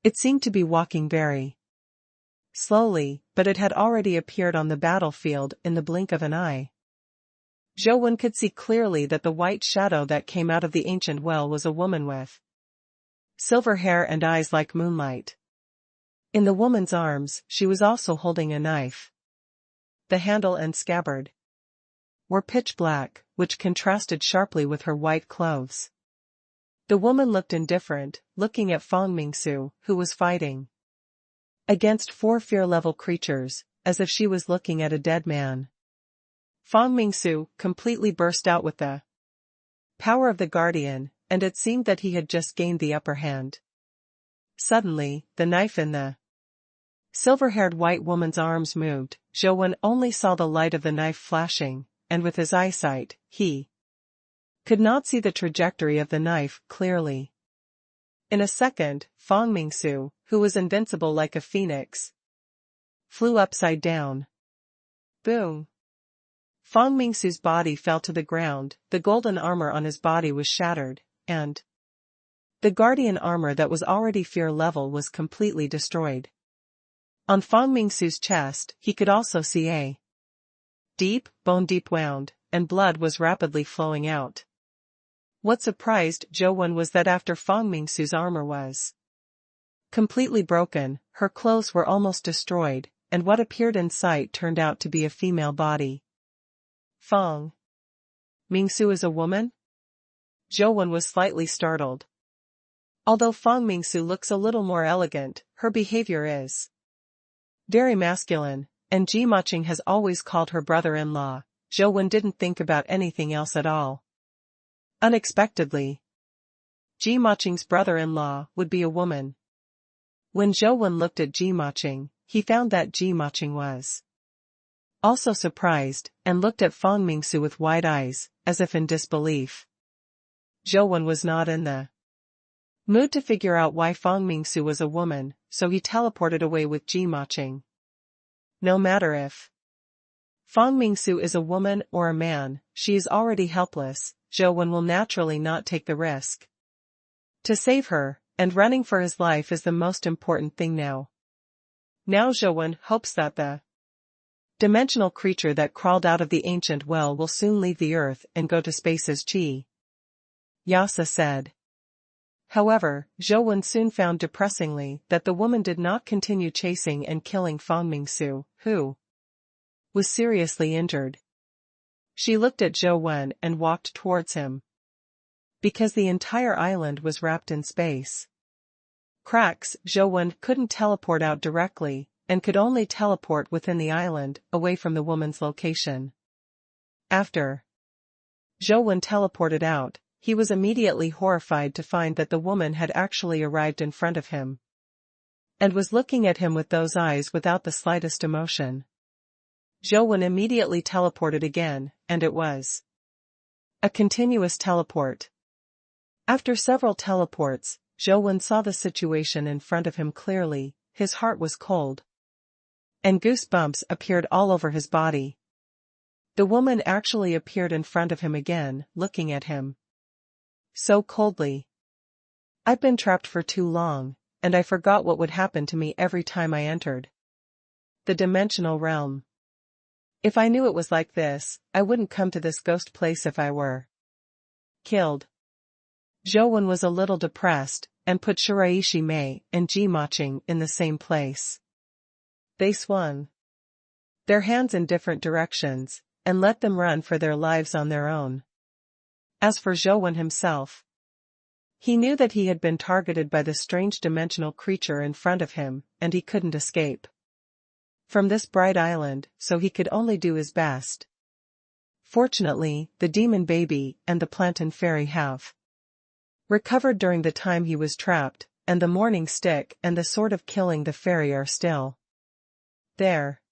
It seemed to be walking very slowly, but it had already appeared on the battlefield in the blink of an eye. Zhou Wen could see clearly that the white shadow that came out of the ancient well was a woman with silver hair and eyes like moonlight. In the woman's arms, she was also holding a knife. The handle and scabbard were pitch black, which contrasted sharply with her white clothes. The woman looked indifferent, looking at Fang Mingsu, who was fighting against 4 fear-level creatures, as if she was looking at a dead man. Fang Mingsu completely burst out with the power of the guardian, and it seemed that he had just gained the upper hand. Suddenly, the knife in the silver-haired white woman's arms moved. Zhou Wen only saw the light of the knife flashing, and with his eyesight, he could not see the trajectory of the knife clearly. In a second, Fang Mingsu, who was invincible like a phoenix, flew upside down. Boom! Fang Mingsu's body fell to the ground, the golden armor on his body was shattered, and the guardian armor that was already fear level was completely destroyed. On Fang Mingsu's chest, he could also see a deep, bone-deep wound, and blood was rapidly flowing out. What surprised Zhou Wen was that after Fang Mingsu's armor was completely broken, her clothes were almost destroyed, and what appeared in sight turned out to be a female body. Fang Mingsu is a woman? Zhou Wen was slightly startled. Although Fang Mingsu looks a little more elegant, her behavior is very masculine, and Ji Maching has always called her brother-in-law. Zhou Wen didn't think about anything else at all. Unexpectedly, Ji Maching's brother-in-law would be a woman. When Zhou Wen looked at Ji Maching, he found that Ji Maching was also surprised, and looked at Fang Mingsu with wide eyes, as if in disbelief. Zhou Wen was not in the mood to figure out why Fang Mingsu was a woman, so he teleported away with Ji Maching. No matter if Fang Mingsu is a woman or a man, she is already helpless. Zhou Wen will naturally not take the risk to save her, and running for his life is the most important thing now. Now Zhou Wen hopes that the dimensional creature that crawled out of the ancient well will soon leave the earth and go to space as Qi Yasa said. However, Zhou Wen soon found depressingly that the woman did not continue chasing and killing Fang Mingsu, who was seriously injured. She looked at Zhou Wen and walked towards him. Because the entire island was wrapped in space cracks, Zhou Wen couldn't teleport out directly, and could only teleport within the island, away from the woman's location. After Zhou Wen teleported out, he was immediately horrified to find that the woman had actually arrived in front of him, and was looking at him with those eyes without the slightest emotion. Zhou Wen immediately teleported again, and it was a continuous teleport. After several teleports, Zhou Wen saw the situation in front of him clearly. His heart was cold, and goosebumps appeared all over his body. The woman actually appeared in front of him again, looking at him so coldly. I've been trapped for too long, and I forgot what would happen to me every time I entered the dimensional realm. If I knew it was like this, I wouldn't come to this ghost place if I were killed. Zhou Wen was a little depressed, and put Shiraishi Mei and Ji Maching in the same place. They swung their hands in different directions, and let them run for their lives on their own. As for Zhou Wen himself, he knew that he had been targeted by the strange dimensional creature in front of him, and he couldn't escape from this bright island, so he could only do his best. Fortunately, the demon baby and the plantain fairy have recovered during the time he was trapped, and the morning stick and the sword of killing the fairy are still there.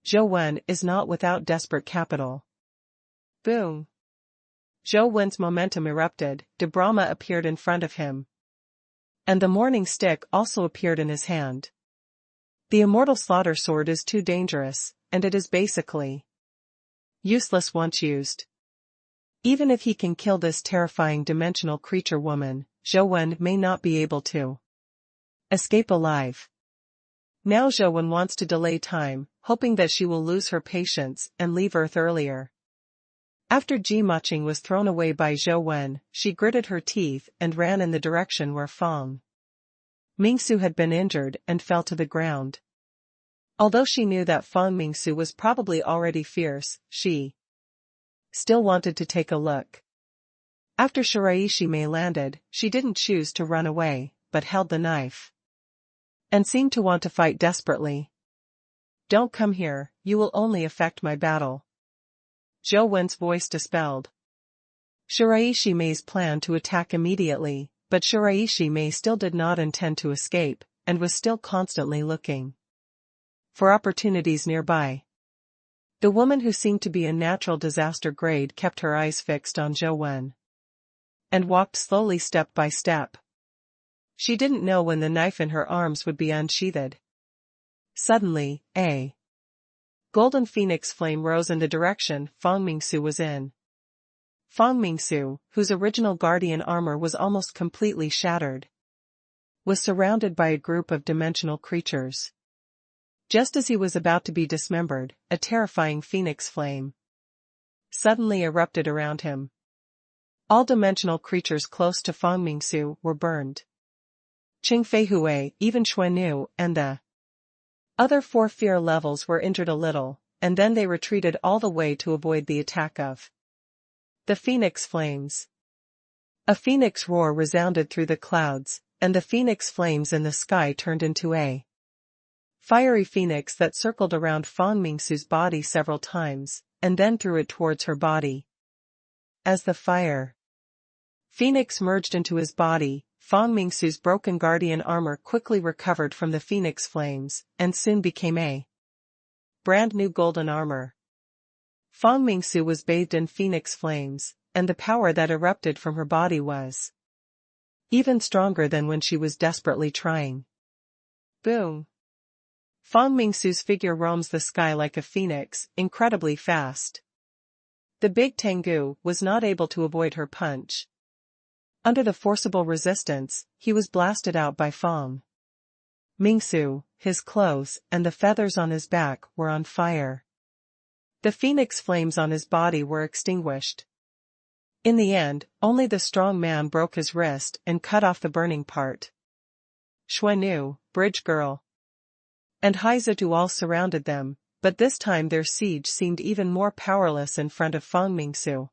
Zhou Wen is not without desperate capital. Boom! Zhou Wen's momentum erupted, De Brahma appeared in front of him, and the morning stick also appeared in his hand. The immortal slaughter sword is too dangerous, and it is basically useless once used. Even if he can kill this terrifying dimensional creature woman, Zhou Wen may not be able to escape alive. Now Zhou Wen wants to delay time, hoping that she will lose her patience and leave Earth earlier. After Ji Maching was thrown away by Zhou Wen, she gritted her teeth and ran in the direction where Fang Mingsu had been injured and fell to the ground. Although she knew that Fang Mingsu was probably already fierce, she still wanted to take a look. After Shiraishi Mei landed, she didn't choose to run away, but held the knife and seemed to want to fight desperately. "Don't come here, you will only affect my battle," Zhou Wen's voice dispelled Shiraishi Mei's plan to attack immediately, but Shiraishi Mei still did not intend to escape, and was still constantly looking for opportunities nearby. The woman who seemed to be a natural disaster grade kept her eyes fixed on Zhou Wen and walked slowly step by step. She didn't know when the knife in her arms would be unsheathed. Suddenly, a golden phoenix flame rose in the direction Fang Mingsu was in. Fang Mingsu, whose original guardian armor was almost completely shattered, was surrounded by a group of dimensional creatures. Just as he was about to be dismembered, a terrifying phoenix flame suddenly erupted around him. All dimensional creatures close to Fang Mingsu were burned. Qing Feihui, even Xuannu, and the other 4 fear levels were injured a little, and then they retreated all the way to avoid the attack of the phoenix flames. A phoenix roar resounded through the clouds, and the phoenix flames in the sky turned into a fiery phoenix that circled around Fang Mingsu's body several times, and then threw it towards her body. As the fire phoenix merged into his body, Fang Mingsu's broken guardian armor quickly recovered from the phoenix flames, and soon became a brand new golden armor. Fang Mingsu was bathed in phoenix flames, and the power that erupted from her body was even stronger than when she was desperately trying. Boom! Fang Mingsu's figure roams the sky like a phoenix, incredibly fast. The big Tengu was not able to avoid her punch. Under the forcible resistance, he was blasted out by Fang Mingsu. His clothes and the feathers on his back were on fire. The phoenix flames on his body were extinguished. In the end, only the strong man broke his wrist and cut off the burning part. Xuannu, Bridge Girl, and Haizutu all surrounded them, but this time their siege seemed even more powerless in front of Fang Mingsu.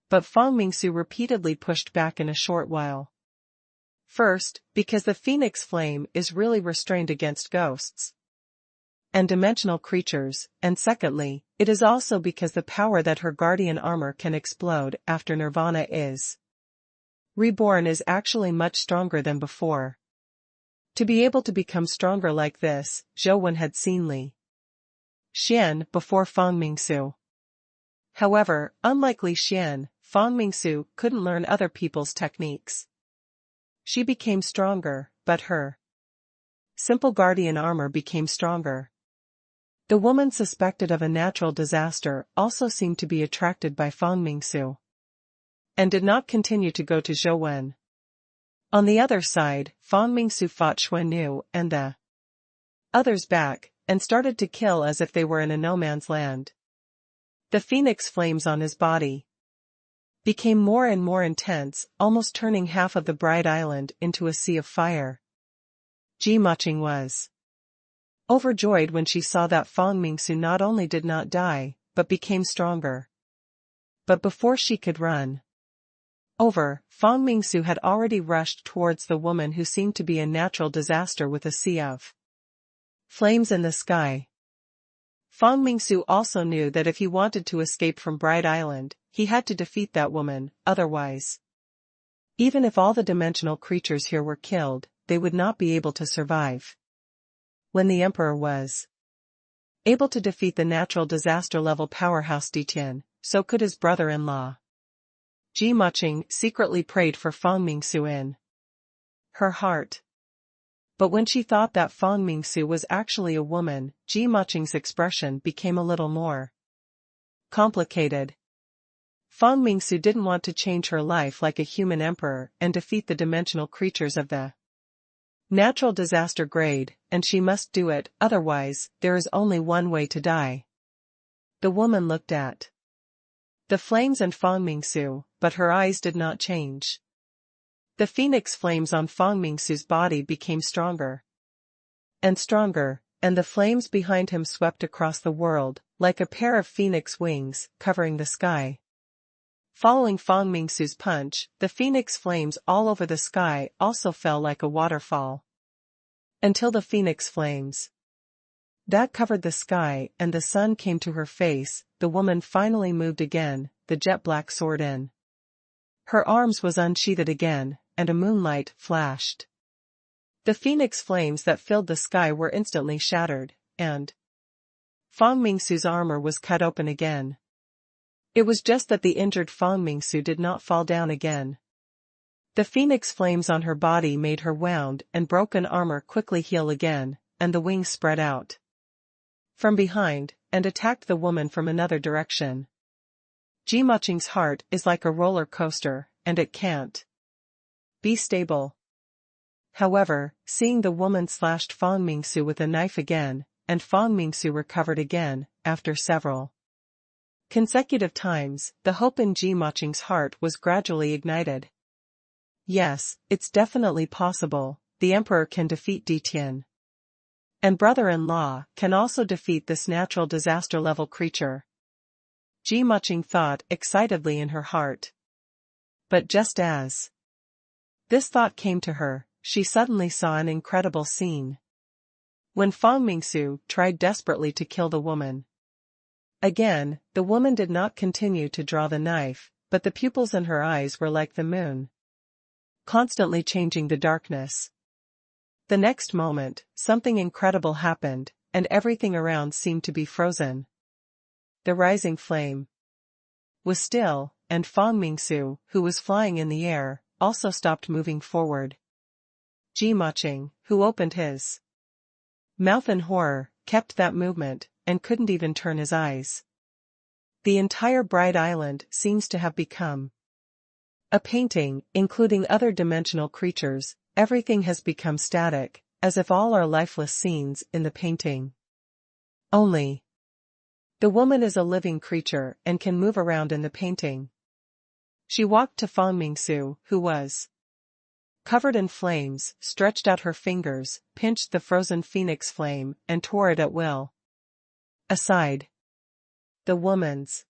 But Fang Mingsu repeatedly pushed back in a short while. First, because the phoenix flame is really restrained against ghosts and dimensional creatures, and secondly, it is also because the power that her guardian armor can explode after Nirvana is reborn is actually much stronger than before. To be able to become stronger like this, Zhou Wen had seen Li Xian before Fang Mingsu. However, unlike Li Xian, Fang Mingsu couldn't learn other people's techniques. She became stronger, but her simple guardian armor became stronger. The woman suspected of a natural disaster also seemed to be attracted by Fang Mingsu, and did not continue to go to Zhou Wen. On the other side, Fang Mingsu fought Xuannu and the others back, and started to kill as if they were in a no-man's land. The phoenix flames on his body became more and more intense, almost turning half of the bright island into a sea of fire. Ji Maching was overjoyed when she saw that Fang Mingsu not only did not die, but became stronger. But before she could run over, Fang Mingsu had already rushed towards the woman who seemed to be a natural disaster with a sea of flames in the sky. Fang Mingsu also knew that if he wanted to escape from Bright Island, he had to defeat that woman, otherwise, even if all the dimensional creatures here were killed, they would not be able to survive. When the Emperor was able to defeat the natural disaster-level powerhouse Tian, so could his brother-in-law. Ji Maching secretly prayed for Fang Mingsu in her heart. But when she thought that Fang Mingsu was actually a woman, Ji Maching's expression became a little more complicated. Fang Mingsu didn't want to change her life like a human emperor and defeat the dimensional creatures of the natural disaster grade, and she must do it, otherwise, there is only one way to die. The woman looked at the flames and Fang Mingsu, but her eyes did not change. The phoenix flames on Fang Mingsu's body became stronger and stronger, and the flames behind him swept across the world, like a pair of phoenix wings, covering the sky. Following Fang Mingsu's punch, the phoenix flames all over the sky also fell like a waterfall. Until the phoenix flames that covered the sky and the sun came to her face, the woman finally moved again, the jet-black sword in her arms was unsheathed again, and a moonlight flashed. The phoenix flames that filled the sky were instantly shattered, and Fang Mingsu's armor was cut open again. It was just that the injured Fang Mingsu did not fall down again. The phoenix flames on her body made her wound and broken armor quickly heal again, and the wings spread out from behind, and attacked the woman from another direction. Jimoching's heart is like a roller coaster, and it can't be stable. However, seeing the woman slashed Fang Mingsu with a knife again, and Fang Mingsu recovered again, after several consecutive times, the hope in Jimoching's heart was gradually ignited. Yes, it's definitely possible, the emperor can defeat Tian. And brother-in-law can also defeat this natural disaster-level creature. Jimoching thought excitedly in her heart. But just as this thought came to her, she suddenly saw an incredible scene. When Fang Mingsu tried desperately to kill the woman again, the woman did not continue to draw the knife, but the pupils in her eyes were like the moon, constantly changing the darkness. The next moment, something incredible happened, and everything around seemed to be frozen. The rising flame was still, and Fang Mingsu, who was flying in the air, also stopped moving forward. Jimoching, who opened his mouth in horror, kept that movement, and couldn't even turn his eyes. The entire bright island seems to have become a painting, including other dimensional creatures. Everything has become static, as if all are lifeless scenes in the painting. Only the woman is a living creature and can move around in the painting. She walked to Fang Mingsu, who was covered in flames, stretched out her fingers, pinched the frozen phoenix flame, and tore it at will aside. The woman's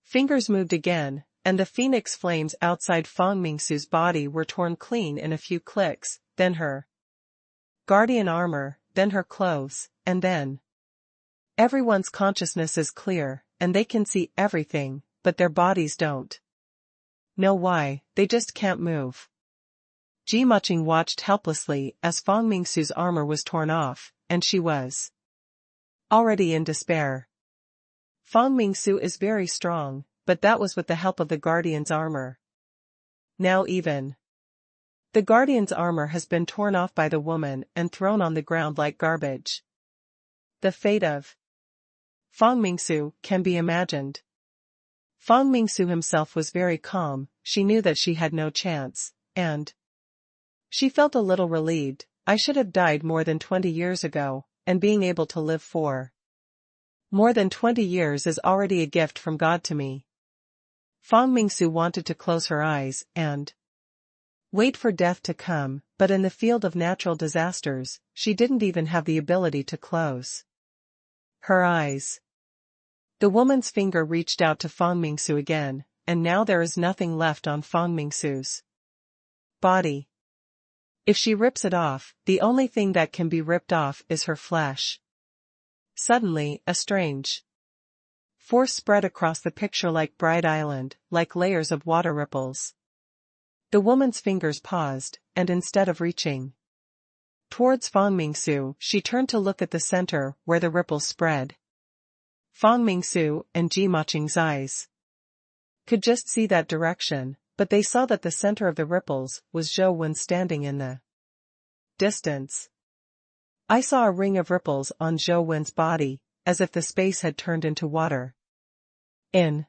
fingers moved again, and the phoenix flames outside Fang Mingsu's body were torn clean in a few clicks, then her guardian armor, then her clothes, and then everyone's consciousness is clear, and they can see everything, but their bodies don't know why, they just can't move. Jimoching watched helplessly as Fang Mingsu's armor was torn off, and she was already in despair. Fang Mingsu is very strong, but that was with the help of the Guardian's armor. Now even the Guardian's armor has been torn off by the woman and thrown on the ground like garbage. The fate of Fang Mingsu can be imagined. Fang Mingsu himself was very calm, she knew that she had no chance, and she felt a little relieved. I should have died more than 20 years ago, and being able to live for more than 20 years is already a gift from God to me. Fang Mingsu wanted to close her eyes and wait for death to come, but in the field of natural disasters, she didn't even have the ability to close her eyes. The woman's finger reached out to Fang Mingsu again, and now there is nothing left on Fang Mingsu's body. If she rips it off, the only thing that can be ripped off is her flesh. Suddenly, a strange force spread across the picture like bright island, like layers of water ripples. The woman's fingers paused, and instead of reaching towards Fang Mingsu, she turned to look at the center where the ripples spread. Fang Mingsu and Jimoching's eyes could just see that direction, but they saw that the center of the ripples was Zhou Wen standing in the distance. I saw a ring of ripples on Zhou Wen's body, as if the space had turned into water. In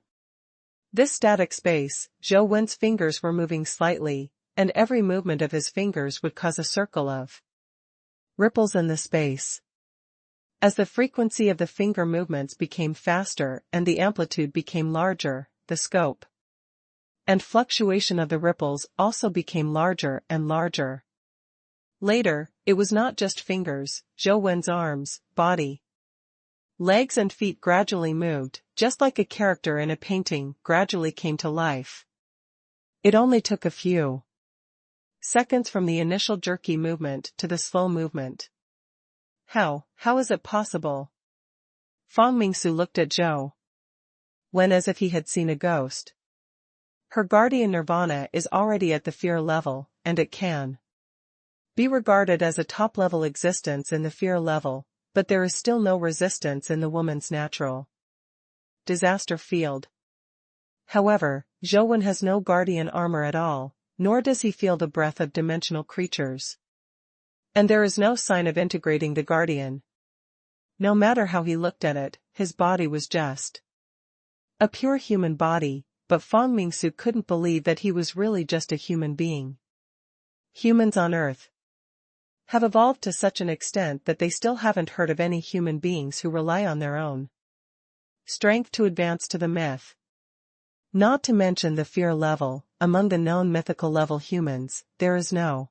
This static space, Zhou Wen's fingers were moving slightly, and every movement of his fingers would cause a circle of ripples in the space. As the frequency of the finger movements became faster and the amplitude became larger, the scope and fluctuation of the ripples also became larger and larger. Later, it was not just fingers, Zhou Wen's arms, body, legs and feet gradually moved, just like a character in a painting gradually came to life. It only took a few seconds from the initial jerky movement to the slow movement. How is it possible? Fang Mingsu looked at Zhou Wen as if he had seen a ghost. Her guardian nirvana is already at the fear level, and it can be regarded as a top-level existence in the fear level, but there is still no resistance in the woman's natural disaster field. However, Zhou Wen has no guardian armor at all, nor does he feel the breath of dimensional creatures. And there is no sign of integrating the guardian. No matter how he looked at it, his body was just a pure human body, but Fang Mingsu couldn't believe that he was really just a human being. Humans on Earth have evolved to such an extent that they still haven't heard of any human beings who rely on their own strength to advance to the myth. Not to mention the fear level, among the known mythical level humans, there is no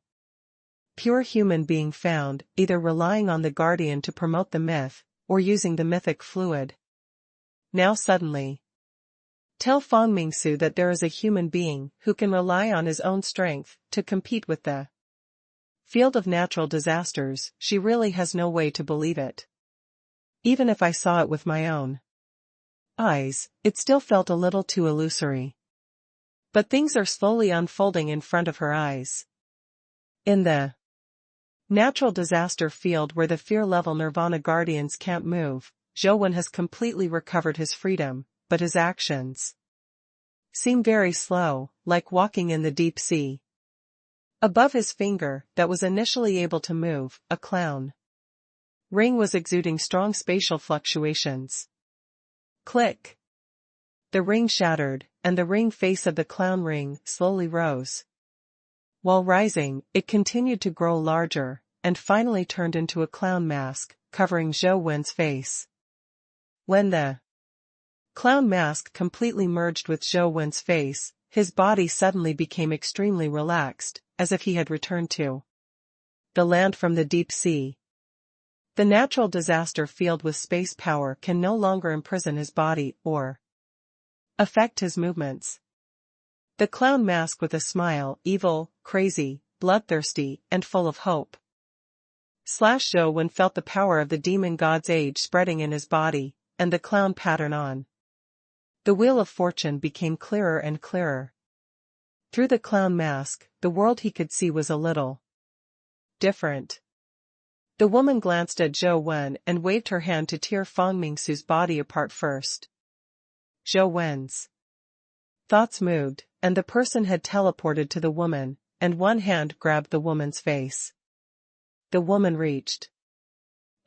pure human being found, either relying on the guardian to promote the myth, or using the mythic fluid. Now suddenly, tell Fang Mingsu that there is a human being who can rely on his own strength to compete with the field of natural disasters. She really has no way to believe it. Even if I saw it with my own eyes, it still felt a little too illusory. But things are slowly unfolding in front of her eyes. In the natural disaster field where the fear-level Nirvana guardians can't move, Zhou Wen has completely recovered his freedom, but his actions seem very slow, like walking in the deep sea. Above his finger, that was initially able to move, a clown ring was exuding strong spatial fluctuations. Click! The ring shattered, and the ring face of the clown ring slowly rose. While rising, it continued to grow larger, and finally turned into a clown mask, covering Zhou Wen's face. When the clown mask completely merged with Zhou Wen's face, his body suddenly became extremely relaxed, as if he had returned to the land from the deep sea. The natural disaster field with space power can no longer imprison his body or affect his movements. The clown mask with a smile, evil, crazy, bloodthirsty, and full of hope. Zhou Wen felt the power of the demon god's age spreading in his body, and the clown pattern on the wheel of fortune became clearer and clearer. Through the clown mask, the world he could see was a little different. The woman glanced at Zhou Wen and waved her hand to tear Fang Mingsu's body apart first. Zhou Wen's thoughts moved, and the person had teleported to the woman, and one hand grabbed the woman's face. The woman reached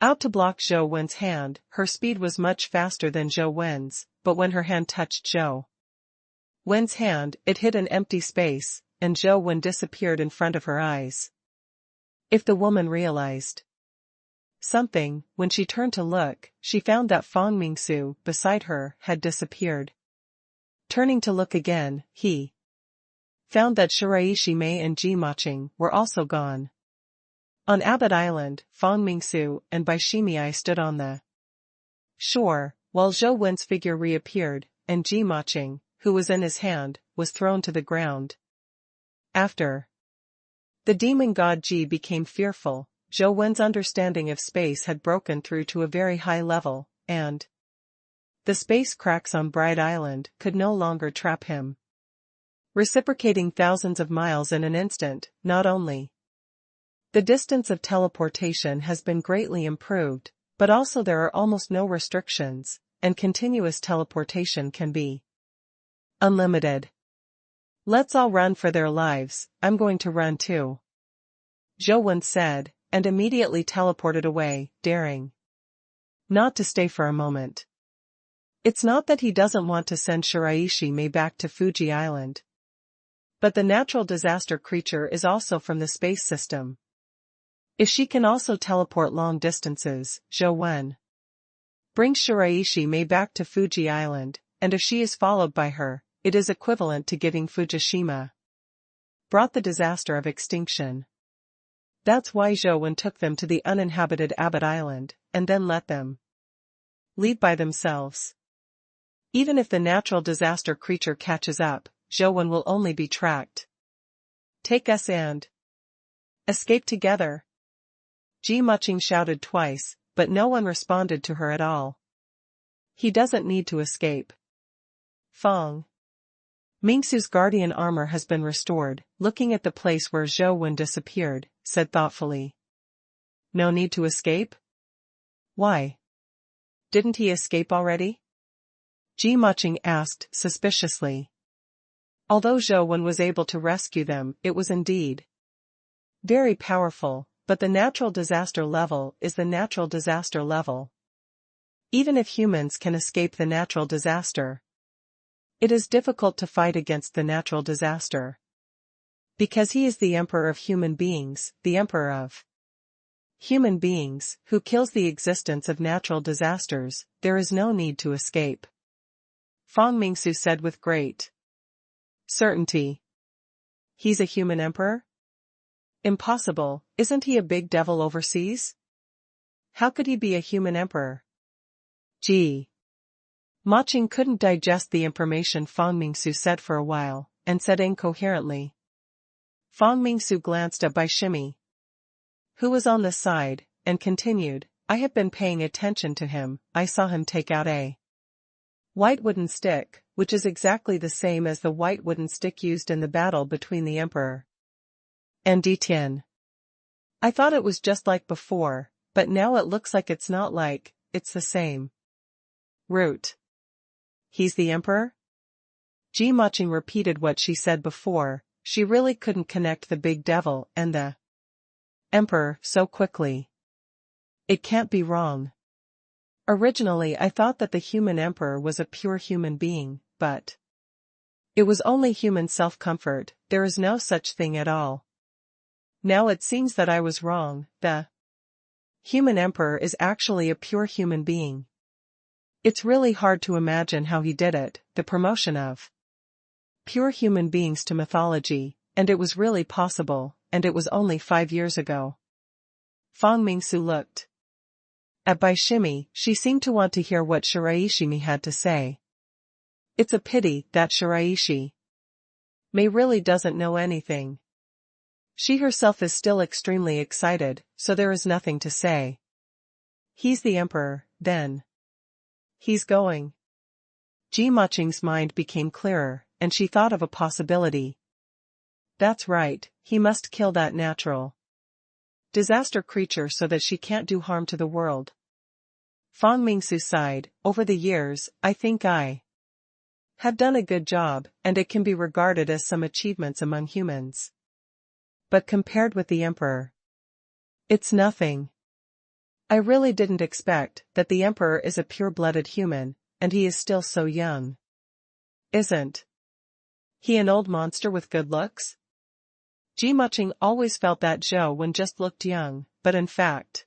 out to block Zhou Wen's hand. Her speed was much faster than Zhou Wen's, but when her hand touched Zhou Wen's hand, it hit an empty space, and Zhou Wen disappeared in front of her eyes. If the woman realized something, when she turned to look, she found that Fang Mingsu, beside her, had disappeared. Turning to look again, he found that Shiraishi Mei and Ji Maching were also gone. On Abbot Island, Fang Mingsu and Bai Shimiai stood on the shore, while Zhou Wen's figure reappeared, and Ji Maching, who was in his hand, was thrown to the ground. After the demon god Ji became fearful, Zhou Wen's understanding of space had broken through to a very high level, and the space cracks on Bright Island could no longer trap him. Reciprocating thousands of miles in an instant, not only the distance of teleportation has been greatly improved, but also there are almost no restrictions, and continuous teleportation can be unlimited. Let's all run for their lives, I'm going to run too, Zhou Wen said, and immediately teleported away, daring not to stay for a moment. It's not that he doesn't want to send Shiraishi Mei back to Fuji Island. But the natural disaster creature is also from the space system. If she can also teleport long distances, Zhou Wen brings Shiraishi Mei back to Fuji Island, and if she is followed by her, it is equivalent to giving Fujishima brought the disaster of extinction. That's why Zhou Wen took them to the uninhabited Abbot Island, and then let them leave by themselves. Even if the natural disaster creature catches up, Zhou Wen will only be tracked. Take us and escape together. Ji Muqing shouted twice, but no one responded to her at all. He doesn't need to escape. Fong Mingsu's guardian armor has been restored, looking at the place where Zhou Wen disappeared, said thoughtfully. No need to escape? Why? Didn't he escape already? Ji Muqing asked suspiciously. Although Zhou Wen was able to rescue them, it was indeed very powerful, but the natural disaster level is the natural disaster level. Even if humans can escape the natural disaster, it is difficult to fight against the natural disaster. Because he is the emperor of human beings, the emperor of human beings, who kills the existence of natural disasters, there is no need to escape. Fong Mingsu said with great certainty. He's a human emperor? Impossible, isn't he a big devil overseas? How could he be a human emperor? Ji Muqing couldn't digest the information Fong Mingsu said for a while, and said incoherently. Fong Mingsu glanced at Bai Shimi, who was on the side, and continued, I have been paying attention to him. I saw him take out a white wooden stick, which is exactly the same as the white wooden stick used in the battle between the emperor and Tian. I thought it was just like before, but now it looks like it's not like, it's the same root. He's the emperor? Ji Muqing repeated what she said before. She really couldn't connect the big devil and the emperor so quickly. It can't be wrong. Originally I thought that the human emperor was a pure human being, but it was only human self-comfort, there is no such thing at all. Now it seems that I was wrong, the human emperor is actually a pure human being. It's really hard to imagine how he did it, the promotion of pure human beings to mythology, and it was really possible, and it was only 5 years ago. Fong Mingsu looked at Bai Shimi. She seemed to want to hear what Shiraishi Mei had to say. It's a pity that Shiraishi Mei really doesn't know anything. She herself is still extremely excited, so there is nothing to say. He's the emperor, then. He's going. Ji Muqing's mind became clearer, and she thought of a possibility. That's right, he must kill that natural disaster creature so that she can't do harm to the world. Fong Mingsu sighed. Over the years, I think I have done a good job, and it can be regarded as some achievements among humans. But compared with the emperor, it's nothing. I really didn't expect that the emperor is a pure-blooded human, and he is still so young. Isn't he an old monster with good looks? Ji Muqing always felt that Zhou Wen just looked young, but in fact,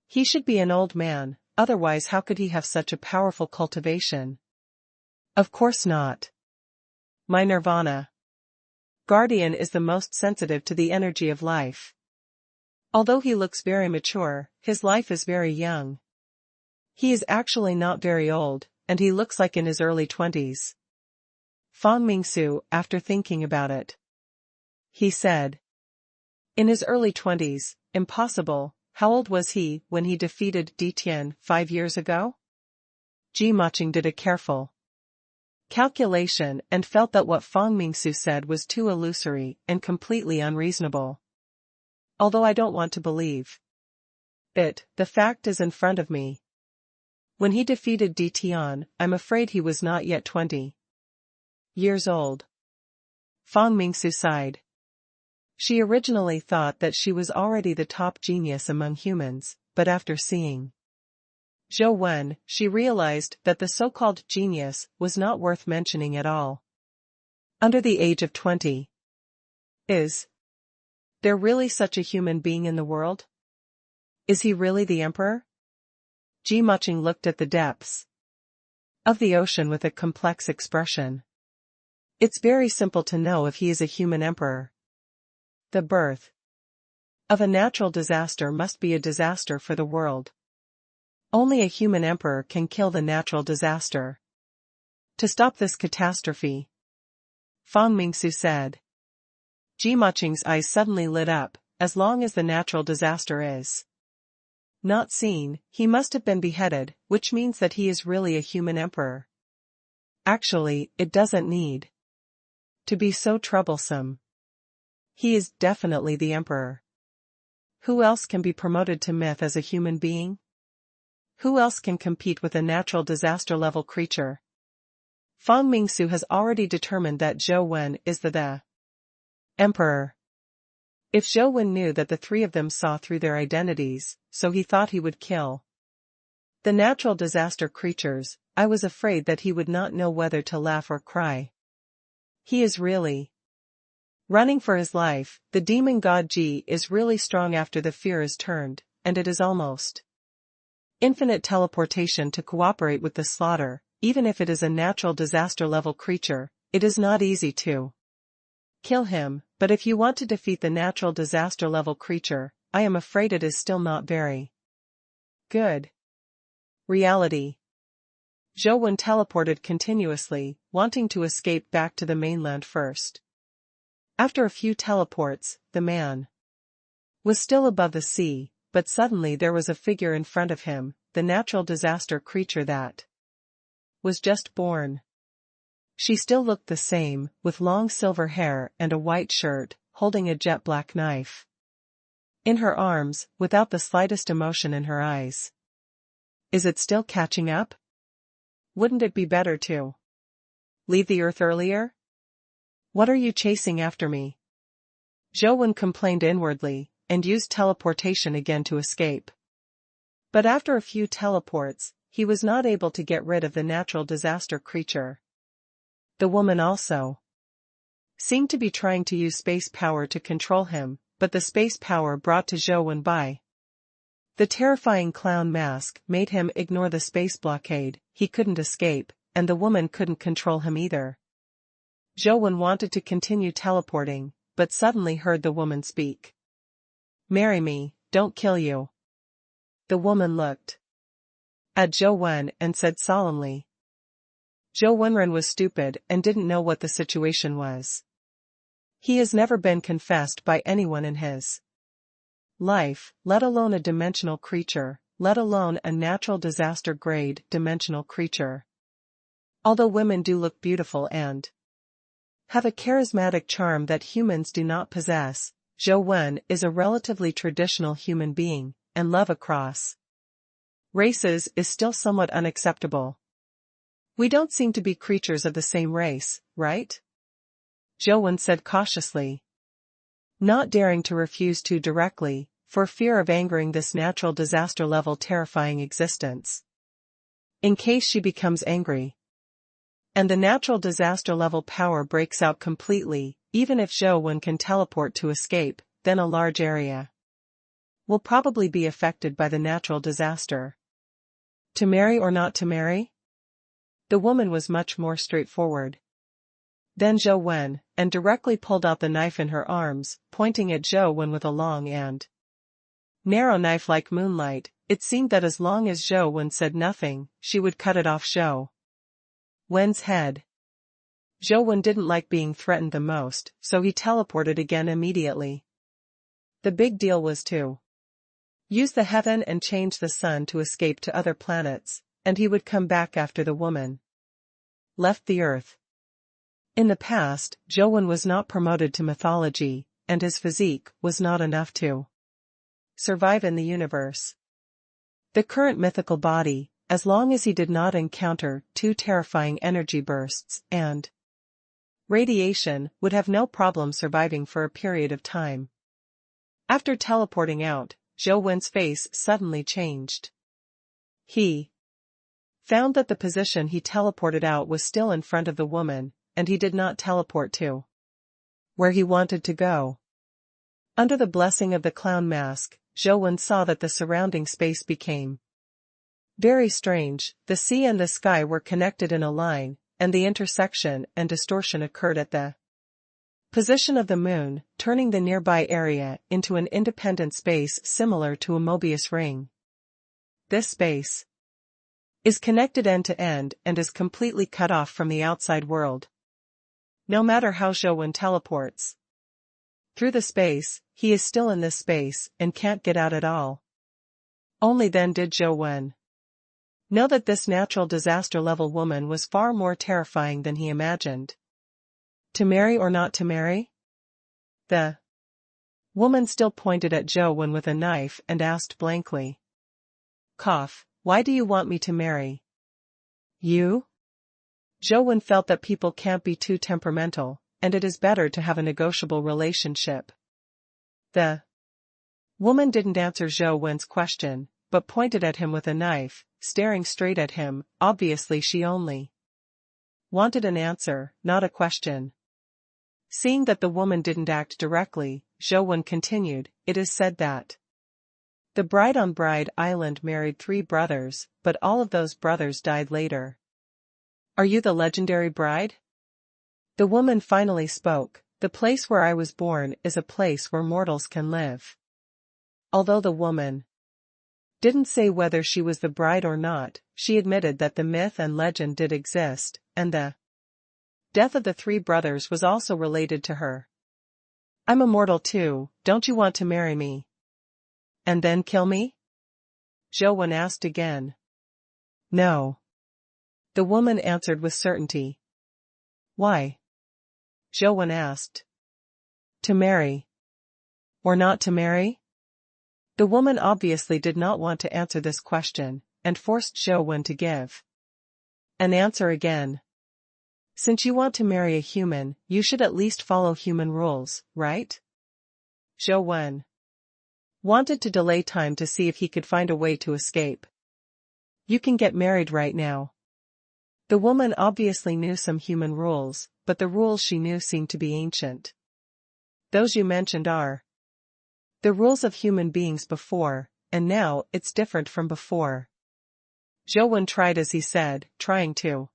he should be an old man, otherwise how could he have such a powerful cultivation? Of course not. My Nirvana guardian is the most sensitive to the energy of life. Although he looks very mature, his life is very young. He is actually not very old, and he looks like in his early 20s. Fong Mingsu, after thinking about it, he said. In his early 20s, impossible. How old was he when he defeated Tian 5 years ago? Ji Muqing did a careful calculation and felt that what Fong Mingsu said was too illusory and completely unreasonable. Although I don't want to believe it, the fact is in front of me. When he defeated Tian, I'm afraid he was not yet 20 years old. Fong Mingsu sighed. She originally thought that she was already the top genius among humans, but after seeing Zhou Wen, she realized that the so-called genius was not worth mentioning at all. Under the age of 20. Is there really such a human being in the world? Is he really the emperor? Ji Muqing looked at the depths of the ocean with a complex expression. It's very simple to know if he is a human emperor. The birth of a natural disaster must be a disaster for the world. Only a human emperor can kill the natural disaster. To stop this catastrophe, Fang Mingsu said. Ji Muqing's eyes suddenly lit up. As long as the natural disaster is not seen, he must have been beheaded, which means that he is really a human emperor. Actually, it doesn't need to be so troublesome. He is definitely the emperor. Who else can be promoted to myth as a human being? Who else can compete with a natural disaster-level creature? Fang Mingsu has already determined that Zhou Wen is the emperor. If Zhou Wen knew that the three of them saw through their identities, so he thought he would kill the natural disaster creatures, I was afraid that he would not know whether to laugh or cry. He is really running for his life. The demon god Ji is really strong after the fear is turned, and it is almost infinite teleportation to cooperate with the slaughter. Even if it is a natural disaster-level creature, it is not easy to kill him, but if you want to defeat the natural disaster-level creature, I am afraid it is still not very good. Reality. Zhou Wen teleported continuously, wanting to escape back to the mainland first. After a few teleports, the man was still above the sea, but suddenly there was a figure in front of him, the natural disaster creature that was just born. She still looked the same, with long silver hair and a white shirt, holding a jet black knife in her arms, without the slightest emotion in her eyes. Is it still catching up? Wouldn't it be better to leave the earth earlier? What are you chasing after me? Zhou Wen complained inwardly, and used teleportation again to escape. But after a few teleports, he was not able to get rid of the natural disaster creature. The woman also seemed to be trying to use space power to control him, but the space power brought to Zhou Wen by the terrifying clown mask made him ignore the space blockade. He couldn't escape, and the woman couldn't control him either. Zhou Wen wanted to continue teleporting, but suddenly heard the woman speak. Marry me, don't kill you. The woman looked at Zhou Wen and said solemnly. Zhou Wenren was stupid and didn't know what the situation was. He has never been confessed by anyone in his life, let alone a dimensional creature, let alone a natural disaster grade dimensional creature. Although women do look beautiful and have a charismatic charm that humans do not possess, Zhou Wen is a relatively traditional human being, and love across races is still somewhat unacceptable. We don't seem to be creatures of the same race, right? Zhou Wen said cautiously, not daring to refuse too directly, for fear of angering this natural disaster-level terrifying existence. In case she becomes angry, and the natural disaster-level power breaks out completely, even if Zhou Wen can teleport to escape, then a large area will probably be affected by the natural disaster. To marry or not to marry? The woman was much more straightforward than Zhou Wen, and directly pulled out the knife in her arms, pointing at Zhou Wen with a long and narrow knife like moonlight. It seemed that as long as Zhou Wen said nothing, she would cut it off Zhou Wen's head. Zhou Wen didn't like being threatened the most, so he teleported again immediately. The big deal was to use the heaven and change the sun to escape to other planets, and he would come back after the woman left the earth. In the past, Zhou Wen was not promoted to mythology, and his physique was not enough to survive in the universe. The current mythical body, as long as he did not encounter two terrifying energy bursts and radiation, would have no problem surviving for a period of time. After teleporting out, Zhou Wen's face suddenly changed. He found that the position he teleported out was still in front of the woman, and he did not teleport to where he wanted to go. Under the blessing of the clown mask, Zhou saw that the surrounding space became very strange. The sea and the sky were connected in a line, and the intersection and distortion occurred at the position of the moon, turning the nearby area into an independent space similar to a Mobius ring. This space is connected end to end and is completely cut off from the outside world. No matter how Zhou teleports through the space, he is still in this space and can't get out at all. Only then did Zhou know that this natural disaster-level woman was far more terrifying than he imagined. To marry or not to marry? The woman still pointed at Zhou with a knife and asked blankly. Cough, why do you want me to marry you? Zhou felt that people can't be too temperamental, and it is better to have a negotiable relationship. The woman didn't answer Zhou's question, but pointed at him with a knife, staring straight at him. Obviously she only wanted an answer, not a question. Seeing that the woman didn't act directly, Zhou continued, it is said that the bride on Bride Island married 3 brothers, but all of those brothers died later. Are you the legendary bride? The woman finally spoke. The place where I was born is a place where mortals can live. Although the woman didn't say whether she was the bride or not, she admitted that the myth and legend did exist, and the death of the 3 brothers was also related to her. I'm immortal too, don't you want to marry me? And then kill me? Zhou asked again. No. The woman answered with certainty. Why? Zhou asked. To marry. Or not to marry? The woman obviously did not want to answer this question, and forced Zhou to give an answer again. Since you want to marry a human, you should at least follow human rules, right? Zhou wanted to delay time to see if he could find a way to escape. You can get married right now. The woman obviously knew some human rules, but the rules she knew seemed to be ancient. Those you mentioned are the rules of human beings before, and now it's different from before. Zhou tried as he said, trying to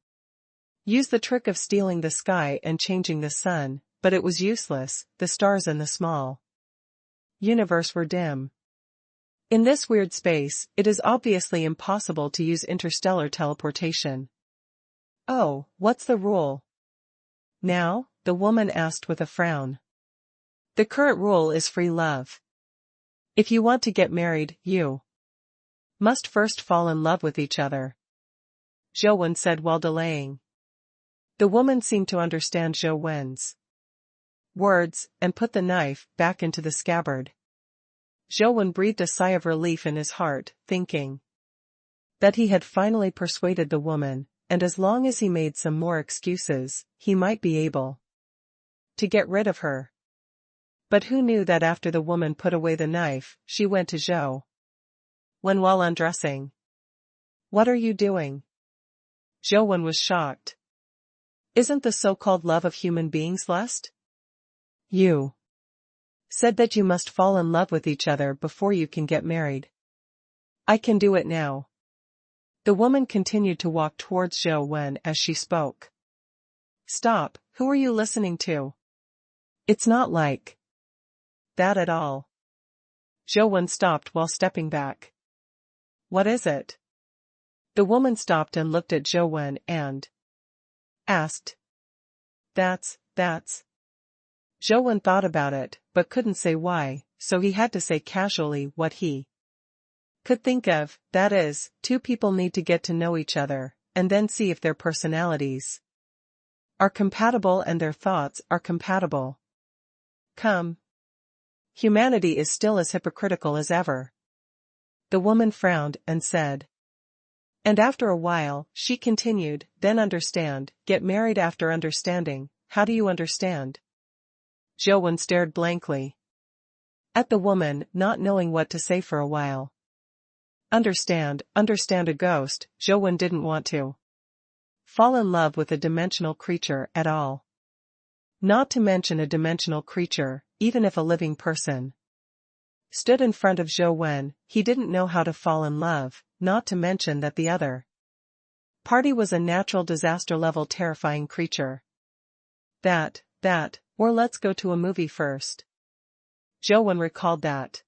use the trick of stealing the sky and changing the sun, but it was useless. The stars in the small universe were dim. In this weird space, it is obviously impossible to use interstellar teleportation. Oh, what's the rule now? The woman asked with a frown. The current rule is free love. If you want to get married, you must first fall in love with each other. Zhou said while delaying. The woman seemed to understand Zhou's words, and put the knife back into the scabbard. Zhou breathed a sigh of relief in his heart, thinking that he had finally persuaded the woman, and as long as he made some more excuses, he might be able to get rid of her. But who knew that after the woman put away the knife, she went to Zhou while undressing. What are you doing? Zhou was shocked. Isn't the so-called love of human beings lust? You said that you must fall in love with each other before you can get married. I can do it now. The woman continued to walk towards Zhou as she spoke. Stop, who are you listening to? It's not like that at all. Zhou stopped while stepping back. What is it? The woman stopped and looked at Zhou and asked. That's. Zhou thought about it, but couldn't say why, so he had to say casually what he could think of, that is, 2 people need to get to know each other, and then see if their personalities are compatible and their thoughts are compatible. Come. Humanity is still as hypocritical as ever. The woman frowned and said. And after a while, she continued, then understand, get married after understanding. How do you understand? Zhou stared blankly at the woman, not knowing what to say for a while. Understand a ghost. Zhou didn't want to fall in love with a dimensional creature at all. Not to mention a dimensional creature, even if a living person stood in front of Zhou, he didn't know how to fall in love, not to mention that the other party was a natural disaster-level terrifying creature. Or let's go to a movie first. Zhou recalled that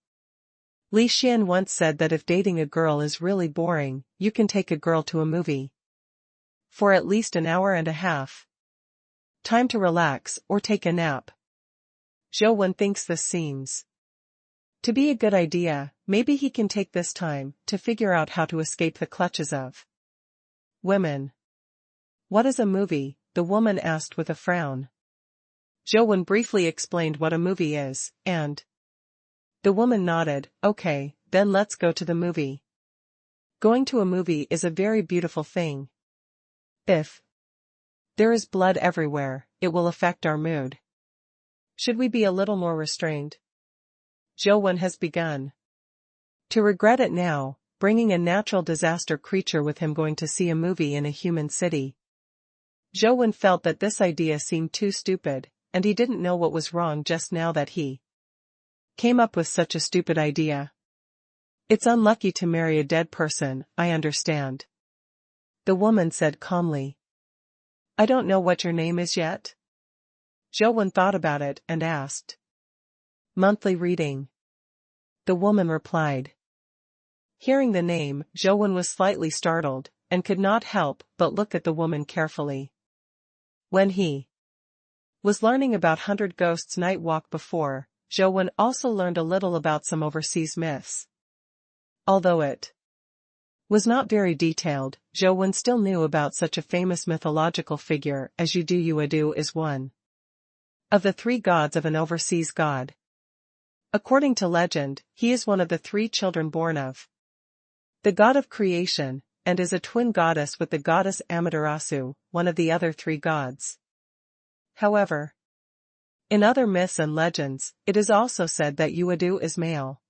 Li Xian once said that if dating a girl is really boring, you can take a girl to a movie for at least an hour and a half. Time to relax or take a nap. Zhou thinks this seems to be a good idea. Maybe he can take this time to figure out how to escape the clutches of women. What is a movie? The woman asked with a frown. Zhou briefly explained what a movie is, and the woman nodded. Okay, then let's go to the movie. Going to a movie is a very beautiful thing. If there is blood everywhere, it will affect our mood. Should we be a little more restrained? Zhou has begun to regret it now, bringing a natural disaster creature with him going to see a movie in a human city. Zhou felt that this idea seemed too stupid, and he didn't know what was wrong just now that he came up with such a stupid idea. It's unlucky to marry a dead person, I understand. The woman said calmly. I don't know what your name is yet. Zhou thought about it and asked. Monthly reading. The woman replied. Hearing the name, Zhou was slightly startled, and could not help but look at the woman carefully. When he was learning about 100 Ghosts Night Walk before, Zhou also learned a little about some overseas myths. Although it was not very detailed, Zhou still knew about such a famous mythological figure as Yudu is one of the 3 gods of an overseas god. According to legend, he is one of the 3 children born of the god of creation, and is a twin goddess with the goddess Amaterasu, one of the other 3 gods. However, in other myths and legends, it is also said that Yudu is male.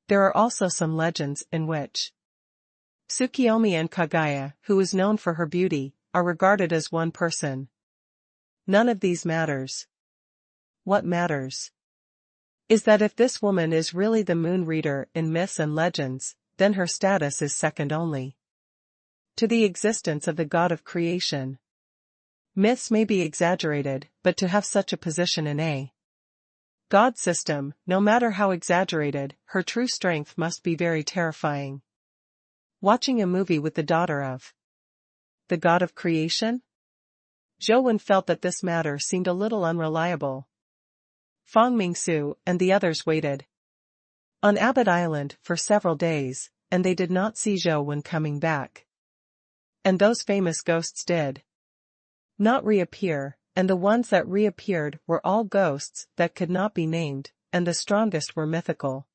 There are also some legends in which Tsukiyomi and Kaguya, who is known for her beauty, are regarded as one person. None of these matters. What matters is that if this woman is really the moon reader in myths and legends, then her status is second only to the existence of the god of creation. Myths may be exaggerated, but to have such a position in a god system, no matter how exaggerated, her true strength must be very terrifying. Watching a movie with the daughter of the god of creation? Zhou felt that this matter seemed a little unreliable. Fang Mingsu and the others waited on Abbot Island for several days, and they did not see Zhou coming back. And those famous ghosts did not reappear, and the ones that reappeared were all ghosts that could not be named, and the strongest were mythical.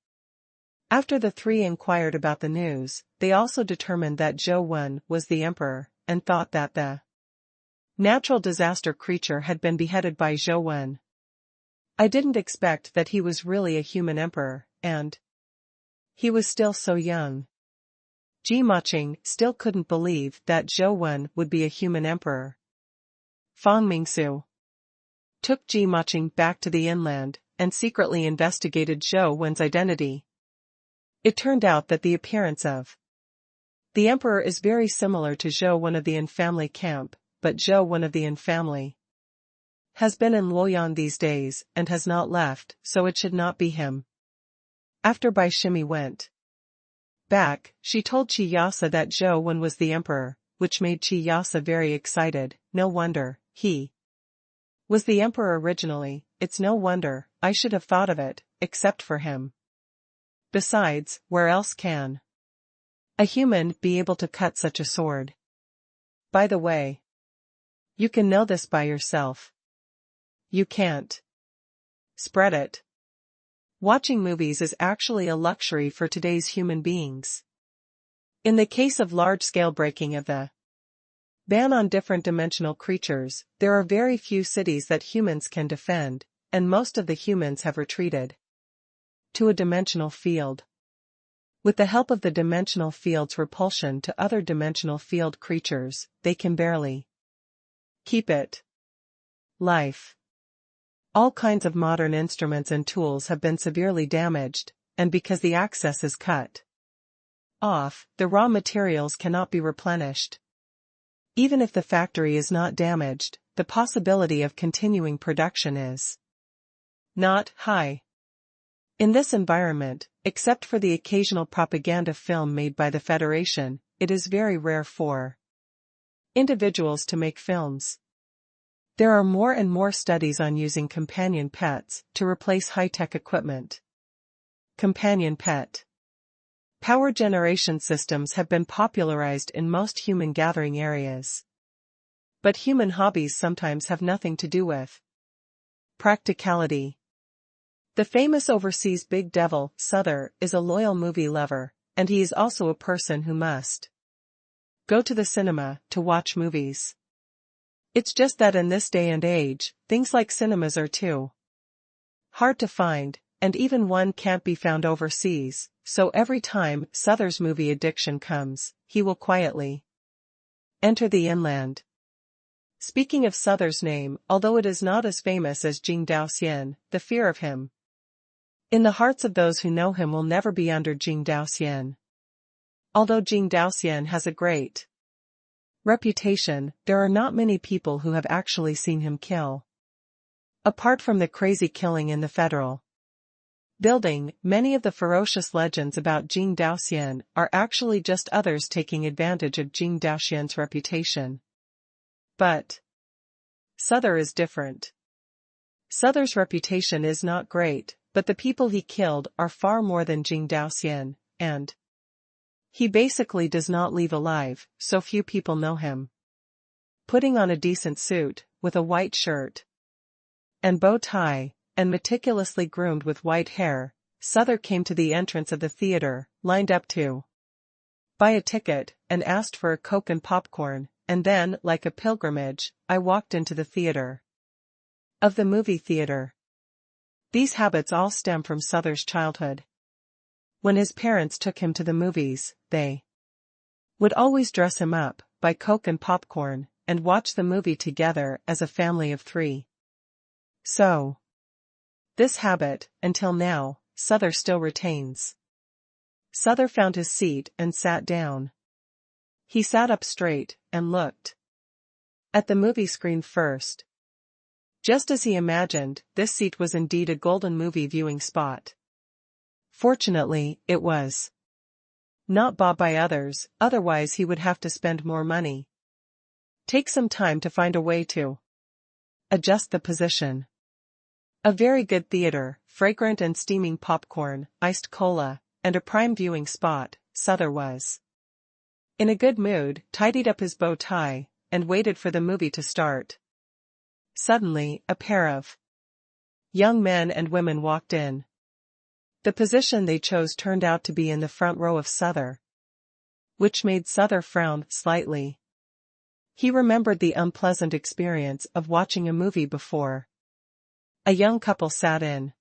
After the 3 inquired about the news, they also determined that Zhou was the emperor, and thought that the natural disaster creature had been beheaded by Zhou. I didn't expect that he was really a human emperor, and he was still so young. Ji Maching still couldn't believe that Zhou would be a human emperor. Fang Mingsu took Ji Maching back to the inland, and secretly investigated Zhou's identity. It turned out that the appearance of the emperor is very similar to Zhou of the Yin family camp, but Zhou of the Yin family has been in Luoyang these days and has not left, so it should not be him. After Bai Shimi went back, she told Chiyasa that Zhou was the emperor, which made Chiyasa very excited. No wonder, he was the emperor originally. It's no wonder, I should have thought of it, except for him. Besides, where else can a human be able to cut such a sword? By the way, you can know this by yourself. You can't spread it. Watching movies is actually a luxury for today's human beings. In the case of large-scale breaking of the ban on different dimensional creatures, there are very few cities that humans can defend, and most of the humans have retreated to a dimensional field. With the help of the dimensional field's repulsion to other dimensional field creatures, they can barely keep it. Life. All kinds of modern instruments and tools have been severely damaged, and because the access is cut off, the raw materials cannot be replenished. Even if the factory is not damaged, the possibility of continuing production is not high. In this environment, except for the occasional propaganda film made by the Federation, it is very rare for individuals to make films. There are more and more studies on using companion pets to replace high-tech equipment. Companion pet power generation systems have been popularized in most human gathering areas. But human hobbies sometimes have nothing to do with practicality. The famous overseas big devil, Souther, is a loyal movie lover, and he is also a person who must go to the cinema to watch movies. It's just that in this day and age, things like cinemas are too hard to find, and even one can't be found overseas, so every time Souther's movie addiction comes, he will quietly enter the inland. Speaking of Souther's name, although it is not as famous as Jing Daoxian, the fear of him in the hearts of those who know him will never be under Jing Daoxian. Although Jing Daoxian has a great reputation, there are not many people who have actually seen him kill. Apart from the crazy killing in the Federal Building, many of the ferocious legends about Jing Daoxian are actually just others taking advantage of Jing Daoxian's reputation. But Souther is different. Souther's reputation is not great, but the people he killed are far more than Jing Daoxian, and he basically does not leave alive, so few people know him. Putting on a decent suit, with a white shirt and bow tie, and meticulously groomed with white hair, Souther came to the entrance of the theater, lined up to buy a ticket, and asked for a Coke and popcorn, and then, like a pilgrimage, I walked into the theater of the movie theater. These habits all stem from Souther's childhood. When his parents took him to the movies, they would always dress him up, buy Coke and popcorn, and watch the movie together as a family of 3. So, this habit, until now, Souther still retains. Souther found his seat and sat down. He sat up straight, and looked at the movie screen first. Just as he imagined, this seat was indeed a golden movie viewing spot. Fortunately, it was not bought by others, otherwise he would have to spend more money. Take some time to find a way to adjust the position. A very good theater, fragrant and steaming popcorn, iced cola, and a prime viewing spot, Souther was in a good mood, tidied up his bow tie, and waited for the movie to start. Suddenly, a pair of young men and women walked in. The position they chose turned out to be in the front row of Souther, which made Souther frown slightly. He remembered the unpleasant experience of watching a movie before. A young couple sat in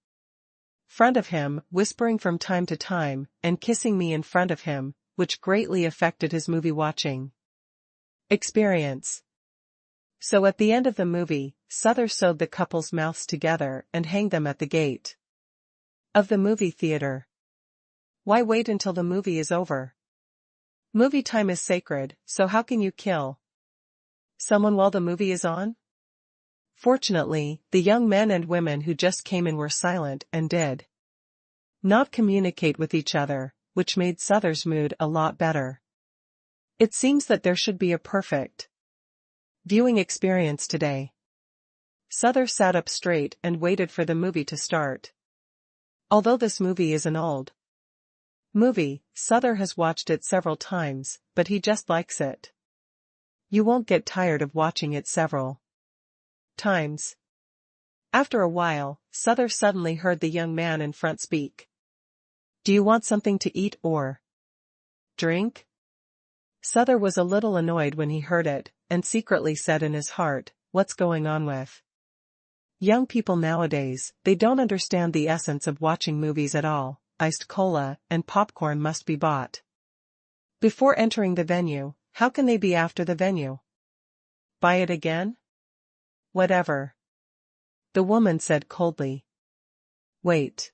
front of him, whispering from time to time, and kissing me in front of him, which greatly affected his movie-watching experience. So at the end of the movie, Souther sewed the couple's mouths together and hanged them at the gate of the movie theater. Why wait until the movie is over? Movie time is sacred, so how can you kill someone while the movie is on? Fortunately, the young men and women who just came in were silent and did not communicate with each other, which made Souther's mood a lot better. It seems that there should be a perfect viewing experience today. Souther sat up straight and waited for the movie to start. Although this movie is an old movie, Souther has watched it several times, but he just likes it. You won't get tired of watching it several times. After a while, Souther suddenly heard the young man in front speak. Do you want something to eat or drink? Souther was a little annoyed when he heard it, and secretly said in his heart, what's going on with young people nowadays? They don't understand the essence of watching movies at all. iced cola, and popcorn must be bought. Before entering the venue, how can they be after the venue? Buy it again? Whatever. The woman said coldly. Wait.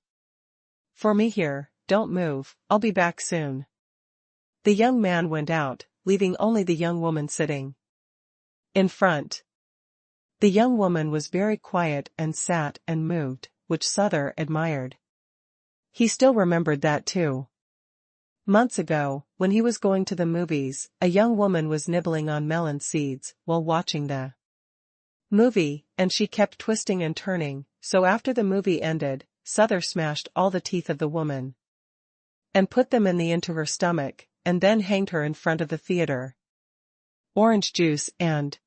For me here, don't move, I'll be back soon. The young man went out, leaving only the young woman sitting in front. The young woman was very quiet and sat and moved, which Souther admired. He still remembered that too. Months ago, when he was going to the movies, a young woman was nibbling on melon seeds while watching the movie, and she kept twisting and turning, so after the movie ended, Souther smashed all the teeth of the woman and put them into her stomach, and then hanged her in front of the theater. Orange juice and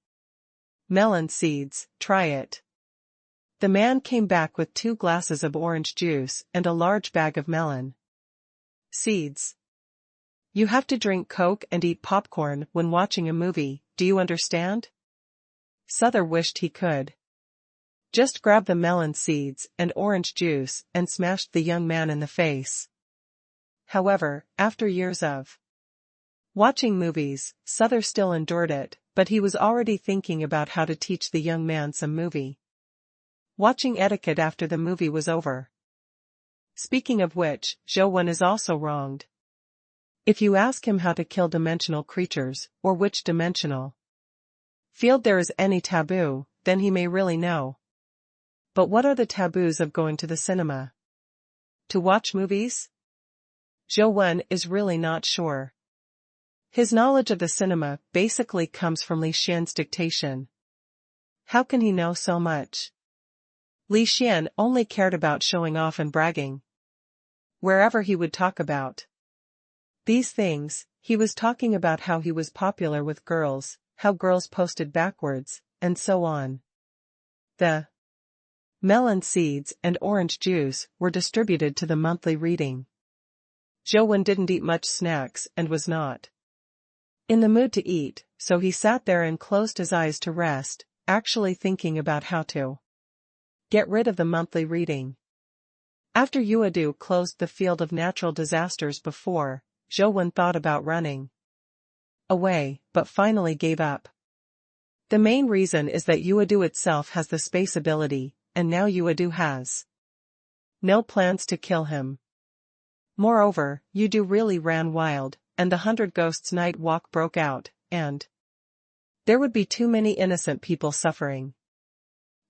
melon seeds, try it. The man came back with 2 glasses of orange juice and a large bag of melon seeds. You have to drink Coke and eat popcorn when watching a movie, do you understand? Souther wished he could just grab the melon seeds and orange juice and smashed the young man in the face. However, after years of watching movies, Souther still endured it, but he was already thinking about how to teach the young man some movie watching etiquette after the movie was over. Speaking of which, Zhou is also wronged. If you ask him how to kill dimensional creatures, or which dimensional field there is any taboo, then he may really know. But what are the taboos of going to the cinema? To watch movies? Zhou is really not sure. His knowledge of the cinema basically comes from Li Xian's dictation. How can he know so much? Li Xian only cared about showing off and bragging. Wherever he would talk about these things, he was talking about how he was popular with girls, how girls posted backwards, and so on. The melon seeds and orange juice were distributed to the monthly reading. Zhou didn't eat much snacks and was not in the mood to eat, so he sat there and closed his eyes to rest, actually thinking about how to get rid of the monthly reading. After Yuadu closed the field of natural disasters before, Zhou thought about running away, but finally gave up. The main reason is that Yuadu itself has the space ability, and now Yuadu has no plans to kill him. Moreover, Yuadu really ran wild, and the 100 Ghosts Night Walk broke out, and there would be too many innocent people suffering.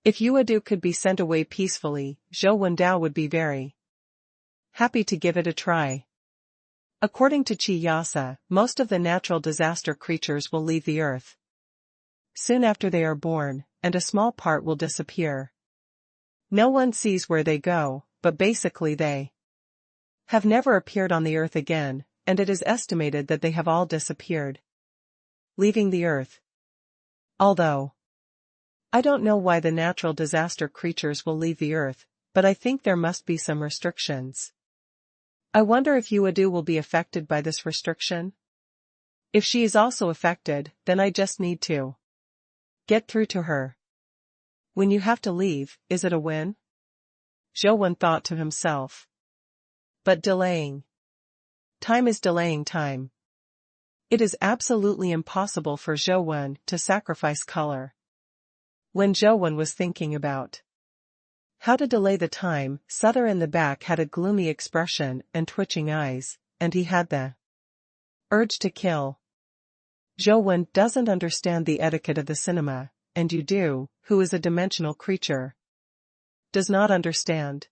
If Yuadu could be sent away peacefully, Zhou Wendao would be very happy to give it a try. According to Qi Yasa, most of the natural disaster creatures will leave the earth soon after they are born, and a small part will disappear. No one sees where they go, but basically they have never appeared on the earth again, and it is estimated that they have all disappeared, leaving the earth. Although I don't know why the natural disaster creatures will leave the earth, but I think there must be some restrictions. I wonder if Yuadu will be affected by this restriction? If she is also affected, then I just need to get through to her. When you have to leave, is it a win? Zhou thought to himself. But delaying time is delaying time. It is absolutely impossible for Zhou to sacrifice color. When Zhou was thinking about how to delay the time, Souther in the back had a gloomy expression and twitching eyes, and he had the urge to kill. Zhou doesn't understand the etiquette of the cinema, and Yuadu, who is a dimensional creature, does not understand.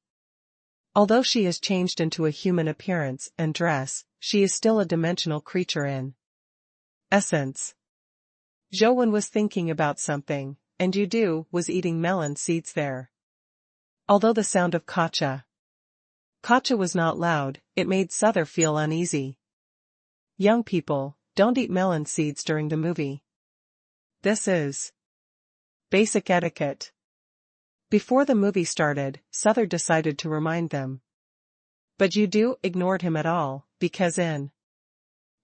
Although she has changed into a human appearance and dress, she is still a dimensional creature in essence. Zhou was thinking about something, and Yuadu was eating melon seeds there. Although the sound of kacha was not loud, it made Souther feel uneasy. Young people, don't eat melon seeds during the movie. This is basic etiquette. Before the movie started, Souther decided to remind them. But Yuadu ignored him at all, because in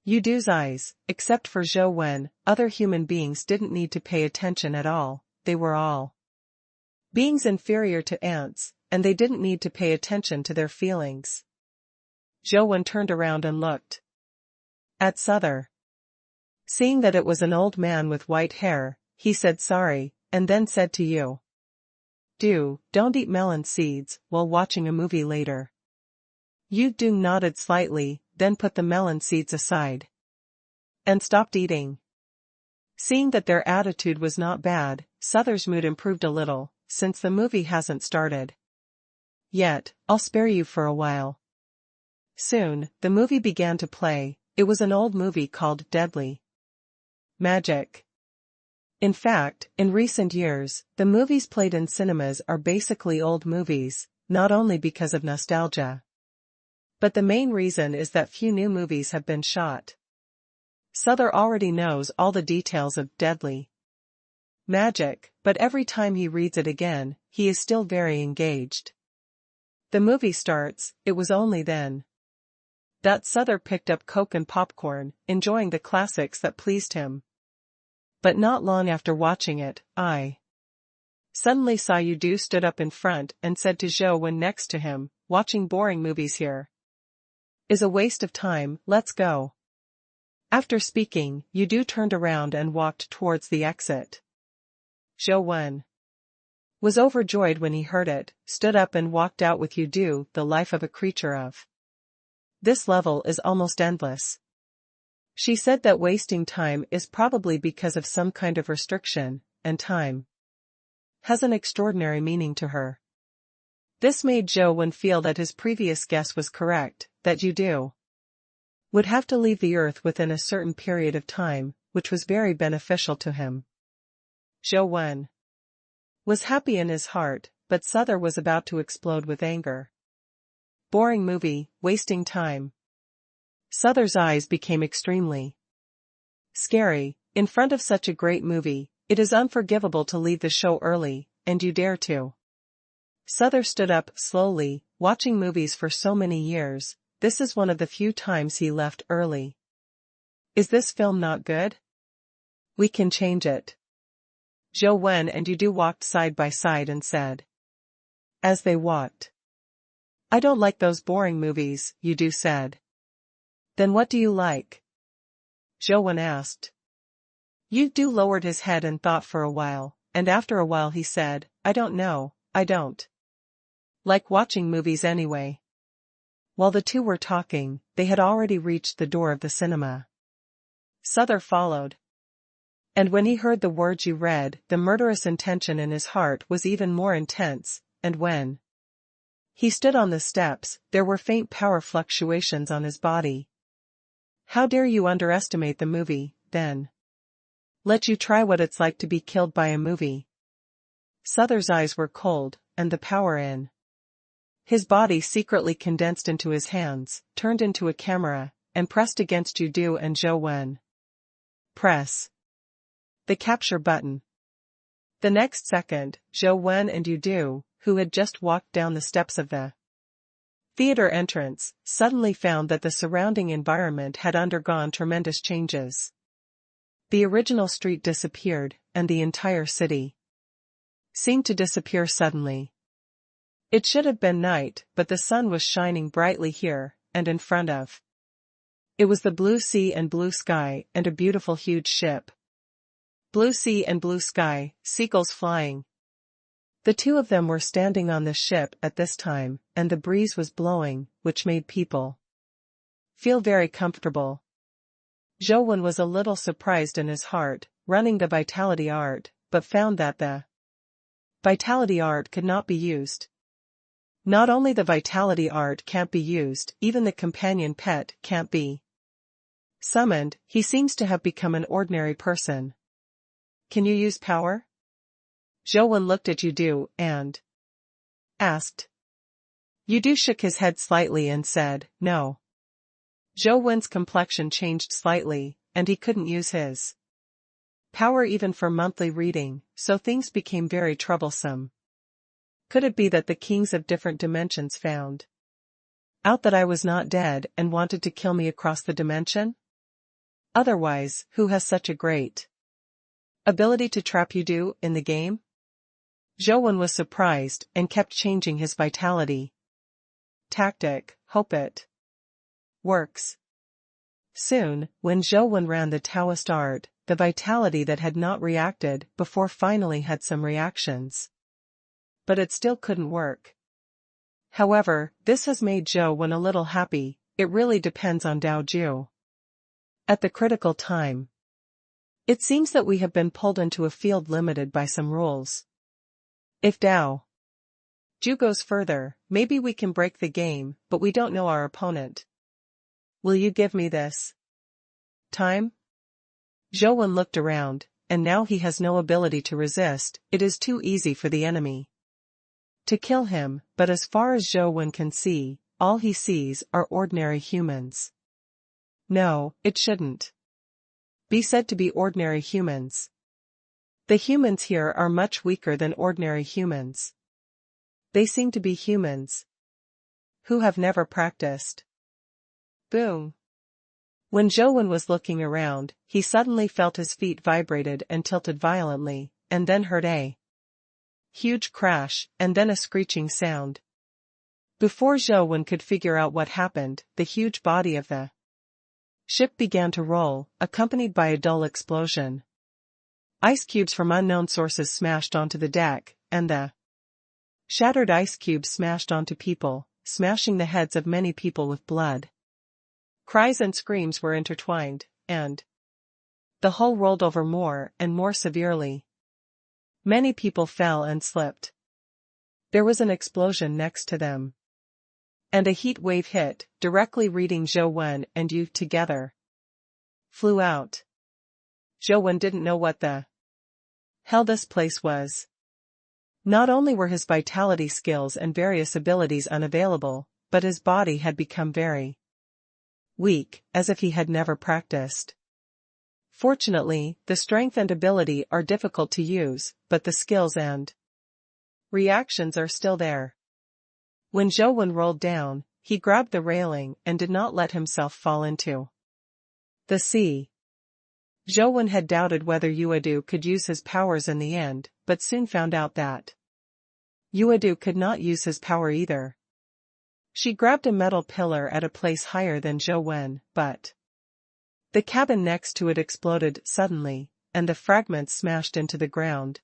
Yudu's eyes, except for Zhou, other human beings didn't need to pay attention at all, they were all beings inferior to ants, and they didn't need to pay attention to their feelings. Zhou turned around and looked at Souther. Seeing that it was an old man with white hair, he said sorry, and then said to you. Don't eat melon seeds while watching a movie later. Yu nodded slightly, then put the melon seeds aside. And stopped eating. Seeing that their attitude was not bad, Souther's mood improved a little, since the movie hasn't started yet. I'll spare you for a while. Soon, the movie began to play. It was an old movie called Deadly Magic. In fact, in recent years, the movies played in cinemas are basically old movies, not only because of nostalgia. But the main reason is that few new movies have been shot. Souther already knows all the details of Deadly Magic, but every time he reads it again, he is still very engaged. The movie starts. It was only then that Souther picked up Coke and popcorn, enjoying the classics that pleased him. But not long after watching it, I suddenly saw Yu stood up in front and said to Zhou when next to him, watching boring movies here is a waste of time, let's go. After speaking, Yu turned around and walked towards the exit. Zhou was overjoyed when he heard it, stood up and walked out with Yu. The life of a creature of this level is almost endless. She said that wasting time is probably because of some kind of restriction, and time has an extraordinary meaning to her. This made Zhou feel that his previous guess was correct, that Yu would have to leave the earth within a certain period of time, which was very beneficial to him. Zhou was happy in his heart, but Souther was about to explode with anger. Boring movie, wasting time. Souther's eyes became extremely scary. In front of such a great movie, it is unforgivable to leave the show early, and you dare to. Souther stood up slowly. Watching movies for so many years, this is one of the few times he left early. Is this film not good? We can change it. Zhou and Yu walked side by side and said. As they walked. I don't like those boring movies, Yu said. Then what do you like? Zhou asked. Yu lowered his head and thought for a while, and after a while he said, I don't know, I don't like watching movies anyway. While the two were talking, they had already reached the door of the cinema. Souther followed. And when he heard the words you read, the murderous intention in his heart was even more intense, and when he stood on the steps, there were faint power fluctuations on his body. How dare you underestimate the movie, then? Let you try what it's like to be killed by a movie. Souther's eyes were cold, and the power in his body secretly condensed into his hands, turned into a camera, and pressed against Yu and Zhou. Press the capture button. The next second, Zhou and Yu, who had just walked down the steps of the theater entrance, suddenly found that the surrounding environment had undergone tremendous changes. The original street disappeared, and the entire city seemed to disappear suddenly. It should have been night, but the sun was shining brightly here, and in front of it was the blue sea and blue sky, and a beautiful huge ship. Blue sea and blue sky, seagulls flying. The two of them were standing on the ship at this time, and the breeze was blowing, which made people feel very comfortable. Zhou was a little surprised in his heart, running the vitality art, but found that the vitality art could not be used. Not only the vitality art can't be used, even the companion pet can't be summoned. He seems to have become an ordinary person. Can you use power? Zhou looked at Yu and asked. Yu shook his head slightly and said, no. Zhou's complexion changed slightly, and he couldn't use his power even for monthly reading, so things became very troublesome. Could it be that the kings of different dimensions found out that I was not dead and wanted to kill me across the dimension? Otherwise, who has such a great ability to trap Yu in the game? Zhou was surprised and kept changing his vitality tactic. Hope it works. Soon, when Zhou ran the Taoist art, the vitality that had not reacted before finally had some reactions. But it still couldn't work. However, this has made Zhou a little happy. It really depends on Dao Ju. At the critical time. It seems that we have been pulled into a field limited by some rules. If Dao Ju goes further, maybe we can break the game, but we don't know our opponent. Will you give me this time? Zhou looked around, and now he has no ability to resist. It is too easy for the enemy to kill him, but as far as Zhou can see, all he sees are ordinary humans. No, it shouldn't be said to be ordinary humans. The humans here are much weaker than ordinary humans. They seem to be humans who have never practiced. Boom. When Zhou was looking around, he suddenly felt his feet vibrated and tilted violently, and then heard a huge crash, and then a screeching sound. Before Zhou could figure out what happened, the huge body of the ship began to roll, accompanied by a dull explosion. Ice cubes from unknown sources smashed onto the deck, and the shattered ice cubes smashed onto people, smashing the heads of many people with blood. Cries and screams were intertwined, and the hull rolled over more and more severely. Many people fell and slipped. There was an explosion next to them. And a heat wave hit, directly reading Zhou and Yu together. Flew out. Zhou didn't know what the hell this place was. Not only were his vitality skills and various abilities unavailable, but his body had become very weak, as if he had never practiced. Fortunately, the strength and ability are difficult to use, but the skills and reactions are still there. When Zhou rolled down, he grabbed the railing and did not let himself fall into the sea. Zhou had doubted whether Yuedu could use his powers in the end, but soon found out that Yuedu could not use his power either. She grabbed a metal pillar at a place higher than Zhou, but the cabin next to it exploded suddenly, and the fragments smashed into the ground.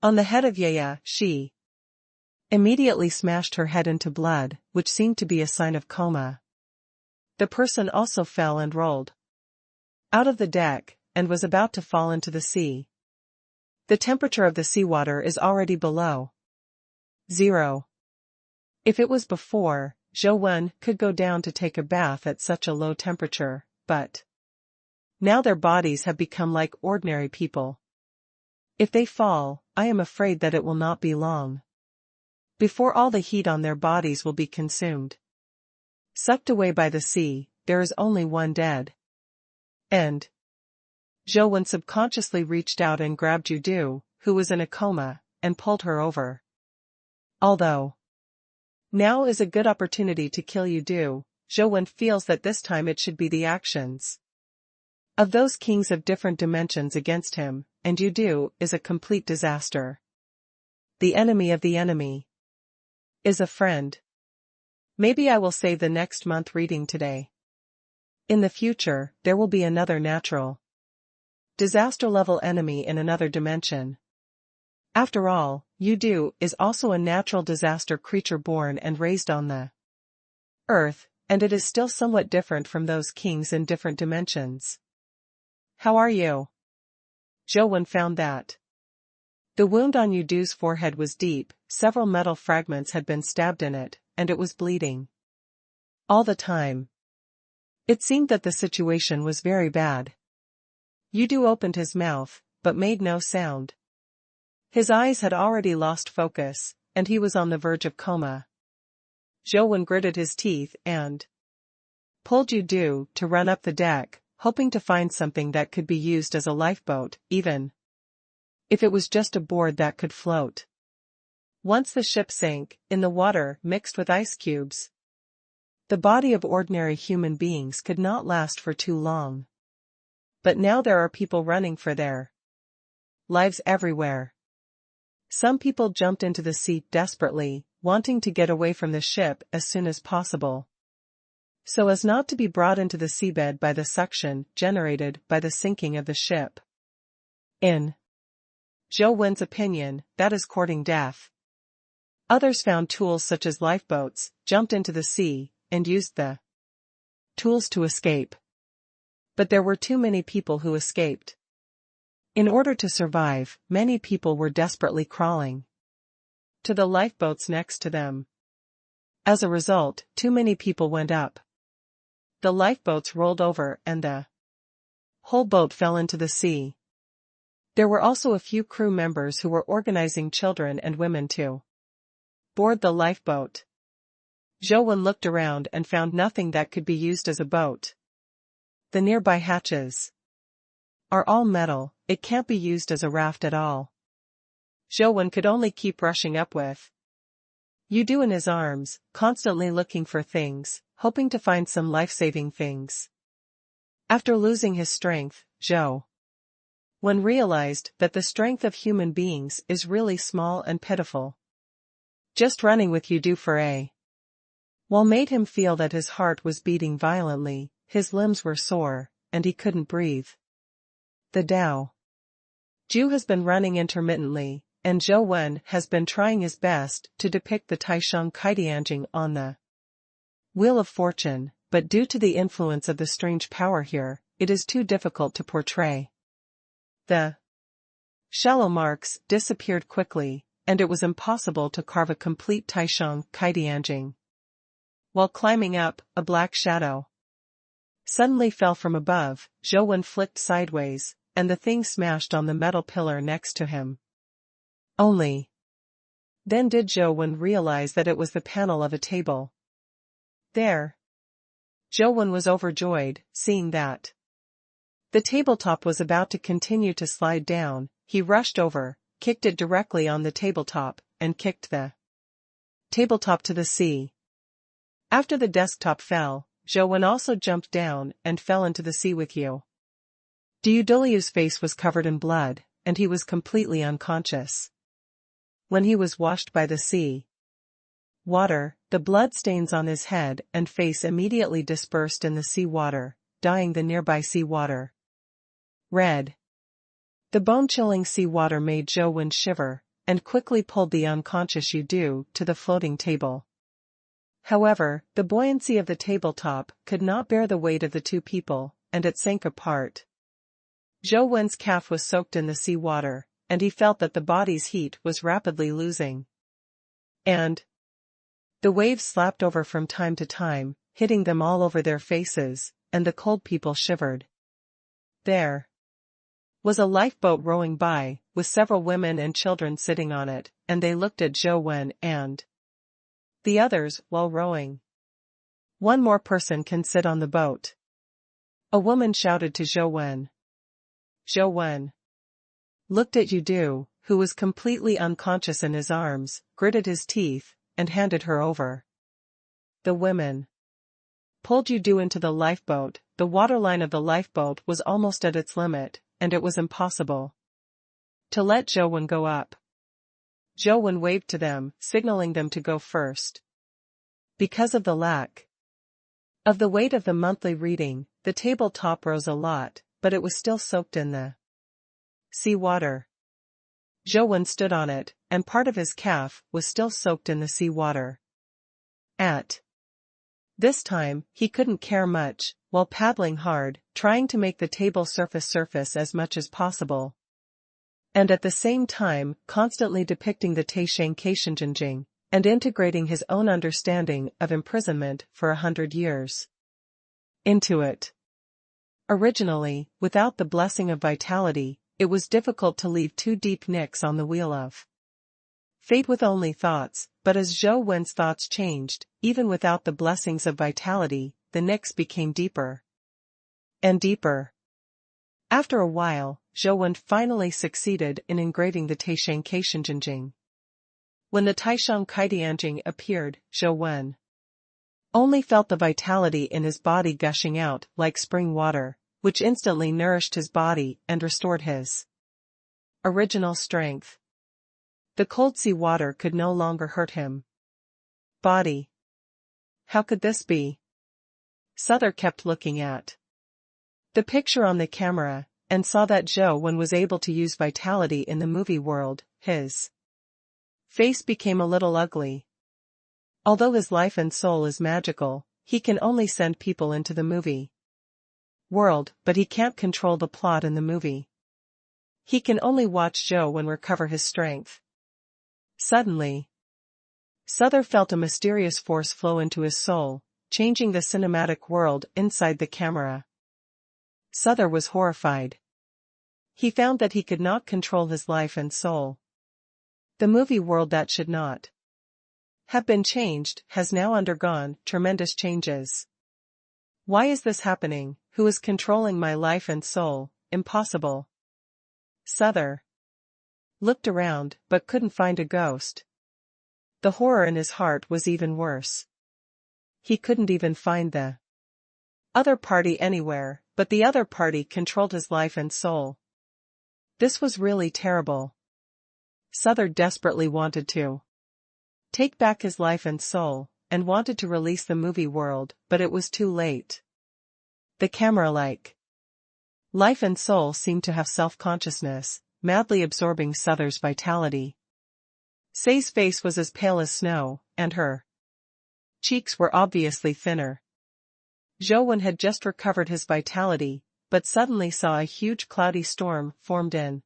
On the head of Yaya, she immediately smashed her head into blood, which seemed to be a sign of coma. The person also fell and rolled out of the deck, and was about to fall into the sea. The temperature of the seawater is already below 0. If it was before, Zhou could go down to take a bath at such a low temperature, but now their bodies have become like ordinary people. If they fall, I am afraid that it will not be long before all the heat on their bodies will be consumed. Sucked away by the sea, there is only one dead. And Zhou subconsciously reached out and grabbed Yudu, who was in a coma, and pulled her over. Although now is a good opportunity to kill Yudu, Zhou feels that this time it should be the actions of those kings of different dimensions against him, and Yudu is a complete disaster. The enemy of the enemy is a friend. Maybe I will save the next month reading today. In the future, there will be another natural disaster level enemy in another dimension. After all, Yudu is also a natural disaster creature born and raised on the earth, and it is still somewhat different from those kings in different dimensions. How are you? Zhou found that the wound on Yudu's forehead was deep, several metal fragments had been stabbed in it, and it was bleeding all the time. It seemed that the situation was very bad. Yudu opened his mouth, but made no sound. His eyes had already lost focus, and he was on the verge of coma. Zhou gritted his teeth and pulled Yudu to run up the deck, hoping to find something that could be used as a lifeboat, even if it was just a board that could float. Once the ship sank, in the water mixed with ice cubes, the body of ordinary human beings could not last for too long. But now there are people running for their lives everywhere. Some people jumped into the sea desperately, wanting to get away from the ship as soon as possible. so as not to be brought into the seabed by the suction generated by the sinking of the ship. In Zhou Wen's opinion, that is courting death. Others found tools such as lifeboats, jumped into the sea, and used the tools to escape. But there were too many people who escaped. In order to survive, many people were desperately crawling to the lifeboats next to them. As a result, too many people went up. The lifeboats rolled over and the whole boat fell into the sea. There were also a few crew members who were organizing children and women to board the lifeboat. Zhou Wen looked around and found nothing that could be used as a boat. The nearby hatches are all metal, it can't be used as a raft at all. Zhou Wen could only keep rushing up with Yudu in his arms, constantly looking for things, hoping to find some life-saving things. After losing his strength, Zhou Wen realized that the strength of human beings is really small and pitiful. Just running with Yudu for a while made him feel that his heart was beating violently, his limbs were sore, and he couldn't breathe. The Dao Ju has been running intermittently, and Zhou Wen has been trying his best to depict the Taishang Kaidianjing on the Wheel of Fortune, but due to the influence of the strange power here, it is too difficult to portray. The shallow marks disappeared quickly, and it was impossible to carve a complete Taishang Kaidianjing. While climbing up, a black shadow suddenly fell from above. Zhou Wen flicked sideways, and the thing smashed on the metal pillar next to him. Only then did Zhou Wen realize that it was the panel of a table. There. Zhou Wen was overjoyed, seeing that the tabletop was about to continue to slide down. He rushed over, kicked it directly on the tabletop, and kicked the tabletop to the sea. After the desktop fell, Zhou Wen also jumped down and fell into the sea with Yu. Liu's face was covered in blood, and he was completely unconscious. When he was washed by the sea water, the blood stains on his head and face immediately dispersed in the sea water, dyeing the nearby sea water red. The bone-chilling sea water made Zhou Wen shiver, and quickly pulled the unconscious Yu to the floating table. However, the buoyancy of the tabletop could not bear the weight of the two people, and it sank apart. Zhou Wen's calf was soaked in the sea water, and he felt that the body's heat was rapidly losing. And the waves slapped over from time to time, hitting them all over their faces, and the cold people shivered. There was a lifeboat rowing by, with several women and children sitting on it, and they looked at Zhou Wen and the others while rowing. One more person can sit on the boat. A woman shouted to Zhou Wen. Zhou Wen looked at Yudu, who was completely unconscious in his arms, gritted his teeth, and handed her over. The women pulled Yudu into the lifeboat. The waterline of the lifeboat was almost at its limit, and it was impossible to let Zhou Wen go up. Zhou Wen waved to them, signaling them to go first. Because of the lack of the weight of the monthly reading, the tabletop rose a lot, but it was still soaked in the sea water. Zhou Wen stood on it, and part of his calf was still soaked in the sea water. At this time, he couldn't care much, while paddling hard, trying to make the table surface as much as possible. And at the same time, constantly depicting the Taishang Kaishinjinjing, and integrating his own understanding of imprisonment for 100 years into it. Originally, without the blessing of vitality, it was difficult to leave two deep nicks on the wheel of fate with only thoughts, but as Zhou Wen's thoughts changed, even without the blessings of vitality, the nicks became deeper and deeper. After a while, Zhou Wen finally succeeded in engraving the Taishang Kaishinjinjing. When the Taishang Kaidianjing appeared, Zhou Wen only felt the vitality in his body gushing out like spring water, which instantly nourished his body and restored his original strength. The cold sea water could no longer hurt him. Body. How could this be? Souther kept looking at the picture on the camera, and saw that Zhou was able to use vitality in the movie world. His face became a little ugly. Although his life and soul is magical, he can only send people into the movie world, but he can't control the plot in the movie. He can only watch Zhou recover his strength. Suddenly, Souther felt a mysterious force flow into his soul, changing the cinematic world inside the camera. Souther was horrified. He found that he could not control his life and soul. The movie world that should not have been changed has now undergone tremendous changes. Why is this happening? Who is controlling my life and soul? Impossible. Souther looked around but couldn't find a ghost. The horror in his heart was even worse. He couldn't even find the other party anywhere, but the other party controlled his life and soul. This was really terrible. Souther desperately wanted to take back his life and soul, and wanted to release the movie world, but it was too late. The camera-like life and soul seemed to have self-consciousness, madly absorbing Souther's vitality. Say's face was as pale as snow, and her cheeks were obviously thinner. Zhou had just recovered his vitality, but suddenly saw a huge cloudy storm formed in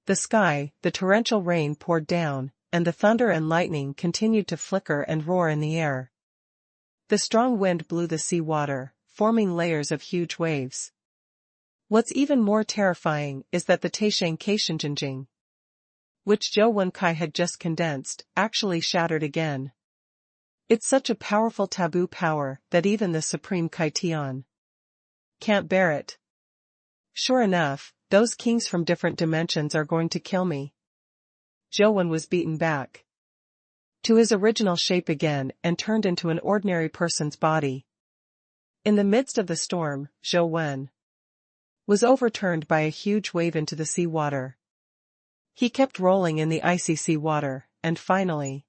the sky. The torrential rain poured down, and the thunder and lightning continued to flicker and roar in the air. The strong wind blew the sea water, forming layers of huge waves. What's even more terrifying is that the Taisheng Kaishenjinjing, which Zhou Wenkai had just condensed, actually shattered again. It's such a powerful taboo power that even the supreme Tian can't bear it. Sure enough, those kings from different dimensions are going to kill me. Zhou was beaten back to his original shape again and turned into an ordinary person's body. In the midst of the storm, Zhou was overturned by a huge wave into the sea water. He kept rolling in the icy sea water, and finally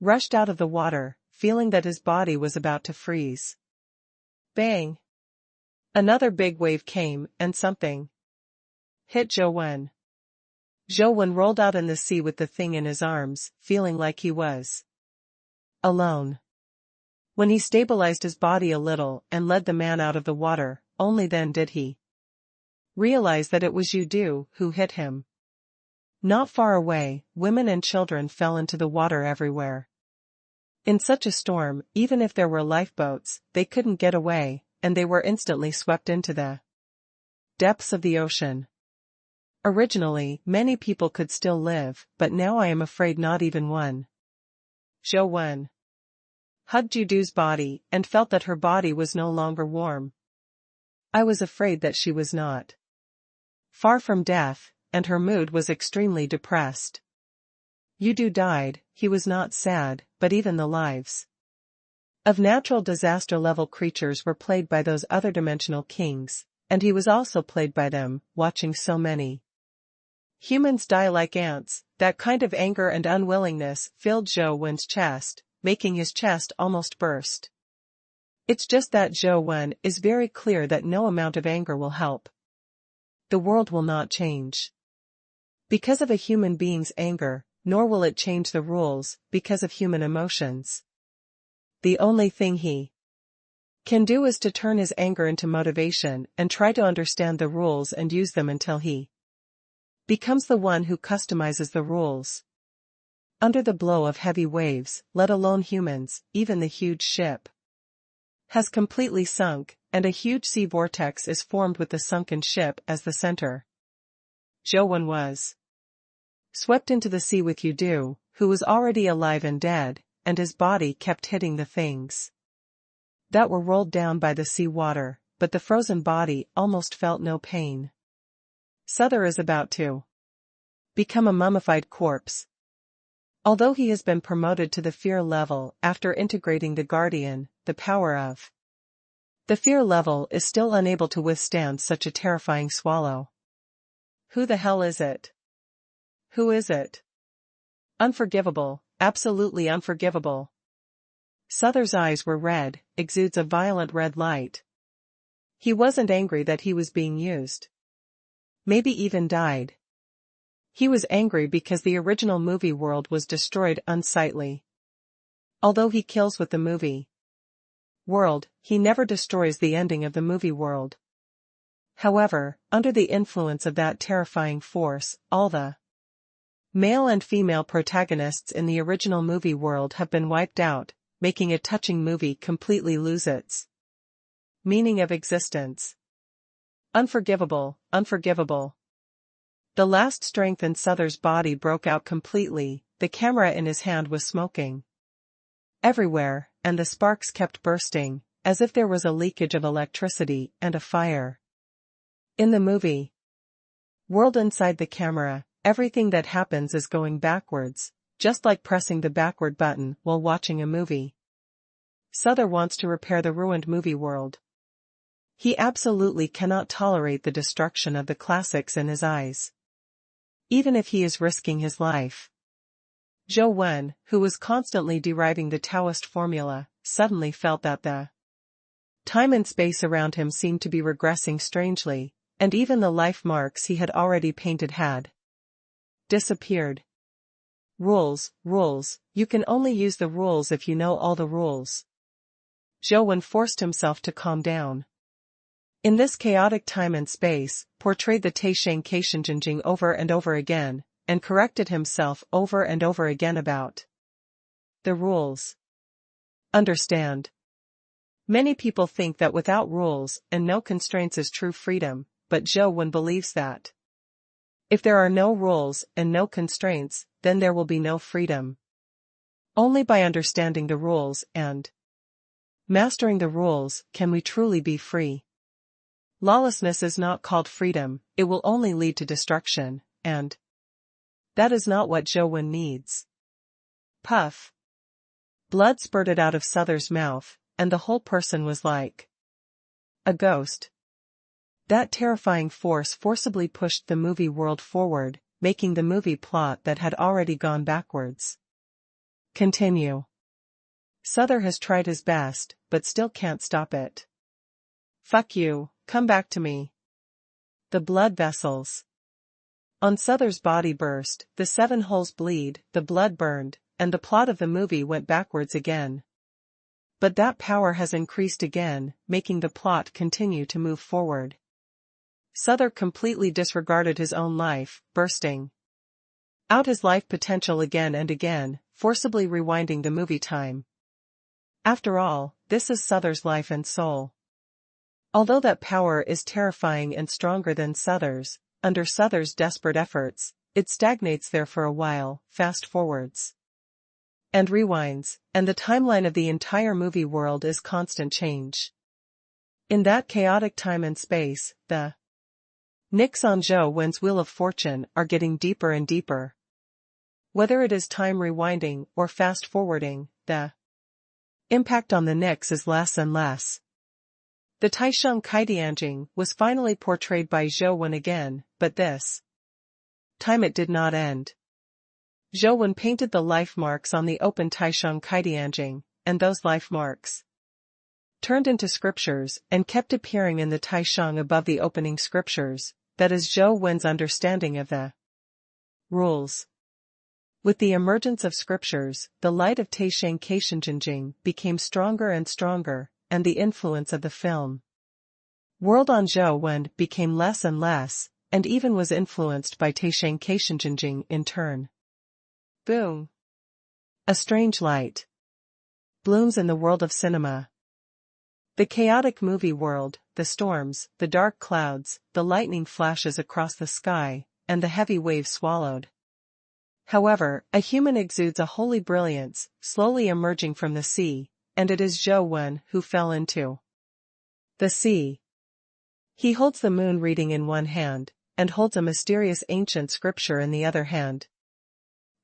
rushed out of the water, feeling that his body was about to freeze. Bang! Another big wave came, and something hit Zhou. Zhou rolled out in the sea with the thing in his arms, feeling like he was alone. When he stabilized his body a little and led the man out of the water, only then did he realize that it was Yudu who hit him. Not far away, women and children fell into the water everywhere. In such a storm, even if there were lifeboats, they couldn't get away, and they were instantly swept into the depths of the ocean. Originally, many people could still live, but now I am afraid not even one. Zhou hugged Yudu's body and felt that her body was no longer warm. I was afraid that she was not far from death, and her mood was extremely depressed. Yudu died. He was not sad, but even the lives of natural disaster-level creatures were played by those other dimensional kings, and he was also played by them, watching so many humans die like ants. That kind of anger and unwillingness filled Zhou chest, making his chest almost burst. It's just that Zhou is very clear that no amount of anger will help. The world will not change because of a human being's anger, nor will it change the rules because of human emotions. The only thing he can do is to turn his anger into motivation and try to understand the rules and use them until he becomes the one who customizes the rules. Under the blow of heavy waves, let alone humans, even the huge ship has completely sunk, and a huge sea vortex is formed with the sunken ship as the center. Zhou was swept into the sea with Yudu, who was already alive and dead, and his body kept hitting the things that were rolled down by the sea water, but the frozen body almost felt no pain. Souther is about to become a mummified corpse. Although he has been promoted to the fear level after integrating the Guardian, the power of the fear level is still unable to withstand such a terrifying swallow. Who the hell is it? Who is it? Unforgivable, absolutely unforgivable. Souther's eyes were red, exudes a violent red light. He wasn't angry that he was being used. Maybe even died. He was angry because the original movie world was destroyed unsightly. Although he kills with the movie world, he never destroys the ending of the movie world. However, under the influence of that terrifying force, all the male and female protagonists in the original movie world have been wiped out, making a touching movie completely lose its meaning of existence. Unforgivable, unforgivable. The last strength in Souther's body broke out completely, the camera in his hand was smoking everywhere, and the sparks kept bursting, as if there was a leakage of electricity and a fire. In the movie world inside the camera, everything that happens is going backwards, just like pressing the backward button while watching a movie. Souther wants to repair the ruined movie world. He absolutely cannot tolerate the destruction of the classics in his eyes, even if he is risking his life. Zhou Wen, who was constantly deriving the Taoist formula, suddenly felt that the time and space around him seemed to be regressing strangely, and even the life marks he had already painted had disappeared. Rules, rules, you can only use the rules if you know all the rules. Zhou Wen forced himself to calm down. In this chaotic time and space, portrayed the Taisheng Keishenjinjing over and over again, and corrected himself over and over again about the rules. Understand. Many people think that without rules and no constraints is true freedom, but Zhou Wen believes that if there are no rules and no constraints, then there will be no freedom. Only by understanding the rules and mastering the rules can we truly be free. Lawlessness is not called freedom, it will only lead to destruction, and that is not what Zhou Wen needs. Puff. Blood spurted out of Souther's mouth, and the whole person was like a ghost. That terrifying force forcibly pushed the movie world forward, making the movie plot that had already gone backwards continue. Souther has tried his best, but still can't stop it. Fuck you, come back to me. The blood vessels on Souther's body burst, the 7 holes bleed, the blood burned, and the plot of the movie went backwards again. But that power has increased again, making the plot continue to move forward. Souther completely disregarded his own life, bursting out his life potential again and again, forcibly rewinding the movie time. After all, this is Souther's life and soul. Although that power is terrifying and stronger than Souther's, under Souther's desperate efforts, it stagnates there for a while, fast forwards and rewinds, and the timeline of the entire movie world is constant change. In that chaotic time and space, the nicks on Zhou Wen's Wheel of Fortune are getting deeper and deeper. Whether it is time rewinding or fast forwarding, the impact on the nicks is less and less. The Taisheng Kaidianjing was finally portrayed by Zhou Wen again, but this time it did not end. Zhou Wen painted the life marks on the open Taisheng Kaidianjing, and those life marks turned into scriptures and kept appearing in the Taisheng above the opening scriptures. That is Zhou Wen's understanding of the rules. With the emergence of scriptures, the light of Taisheng Keishenjinjing became stronger and stronger, and the influence of the film world on Zhou Wen became less and less, and even was influenced by Taisheng Keishenjinjing in turn. Boom! A strange light blooms in the world of cinema. The chaotic movie world, the storms, the dark clouds, the lightning flashes across the sky, and the heavy waves swallowed. However, a human exudes a holy brilliance, slowly emerging from the sea, and it is Zhou Wen who fell into the sea. He holds the moon reading in one hand, and holds a mysterious ancient scripture in the other hand.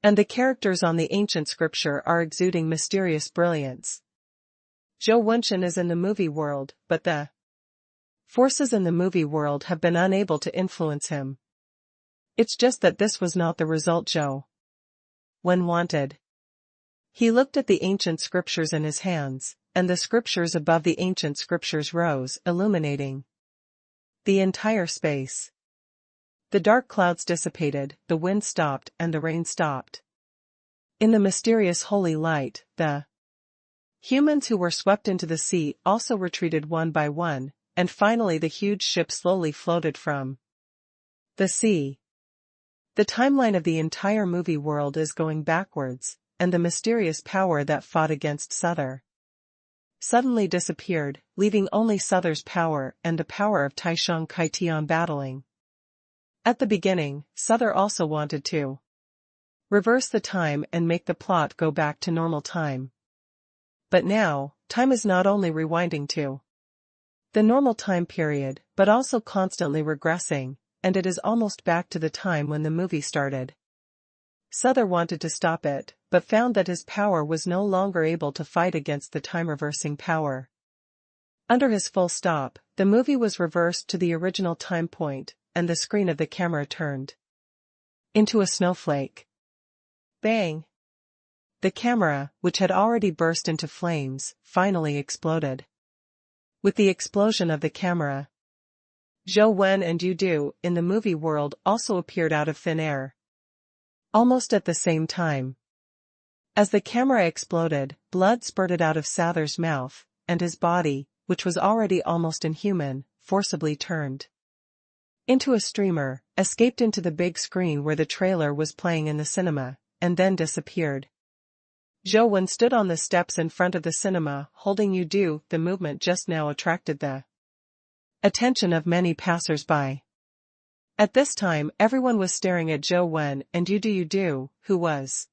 And the characters on the ancient scripture are exuding mysterious brilliance. Zhou Wenshan is in the movie world, but the forces in the movie world have been unable to influence him. It's just that this was not the result Zhou Wen wanted. He looked at the ancient scriptures in his hands, and the scriptures above the ancient scriptures rose, illuminating the entire space. The dark clouds dissipated, the wind stopped, and the rain stopped. In the mysterious holy light, the humans who were swept into the sea also retreated one by one, and finally the huge ship slowly floated from the sea. The timeline of the entire movie world is going backwards, and the mysterious power that fought against Suther suddenly disappeared, leaving only Suther's power and the power of Taishang Kai Tian battling. At the beginning, Suther also wanted to reverse the time and make the plot go back to normal time. But now, time is not only rewinding to the normal time period, but also constantly regressing, and it is almost back to the time when the movie started. Suther wanted to stop it, but found that his power was no longer able to fight against the time-reversing power. Under his full stop, the movie was reversed to the original time point, and the screen of the camera turned into a snowflake. Bang! The camera, which had already burst into flames, finally exploded. With the explosion of the camera, Zhou Wen and Yu Du in the movie world also appeared out of thin air. Almost at the same time. As the camera exploded, blood spurted out of Suther's mouth, and his body, which was already almost inhuman, forcibly turned into a streamer, escaped into the big screen where the trailer was playing in the cinema, and then disappeared. Zhou Wen stood on the steps in front of the cinema, holding Yu Du. The movement just now attracted the attention of many passers-by. At this time everyone was staring at Zhou Wen and Yu Du, who was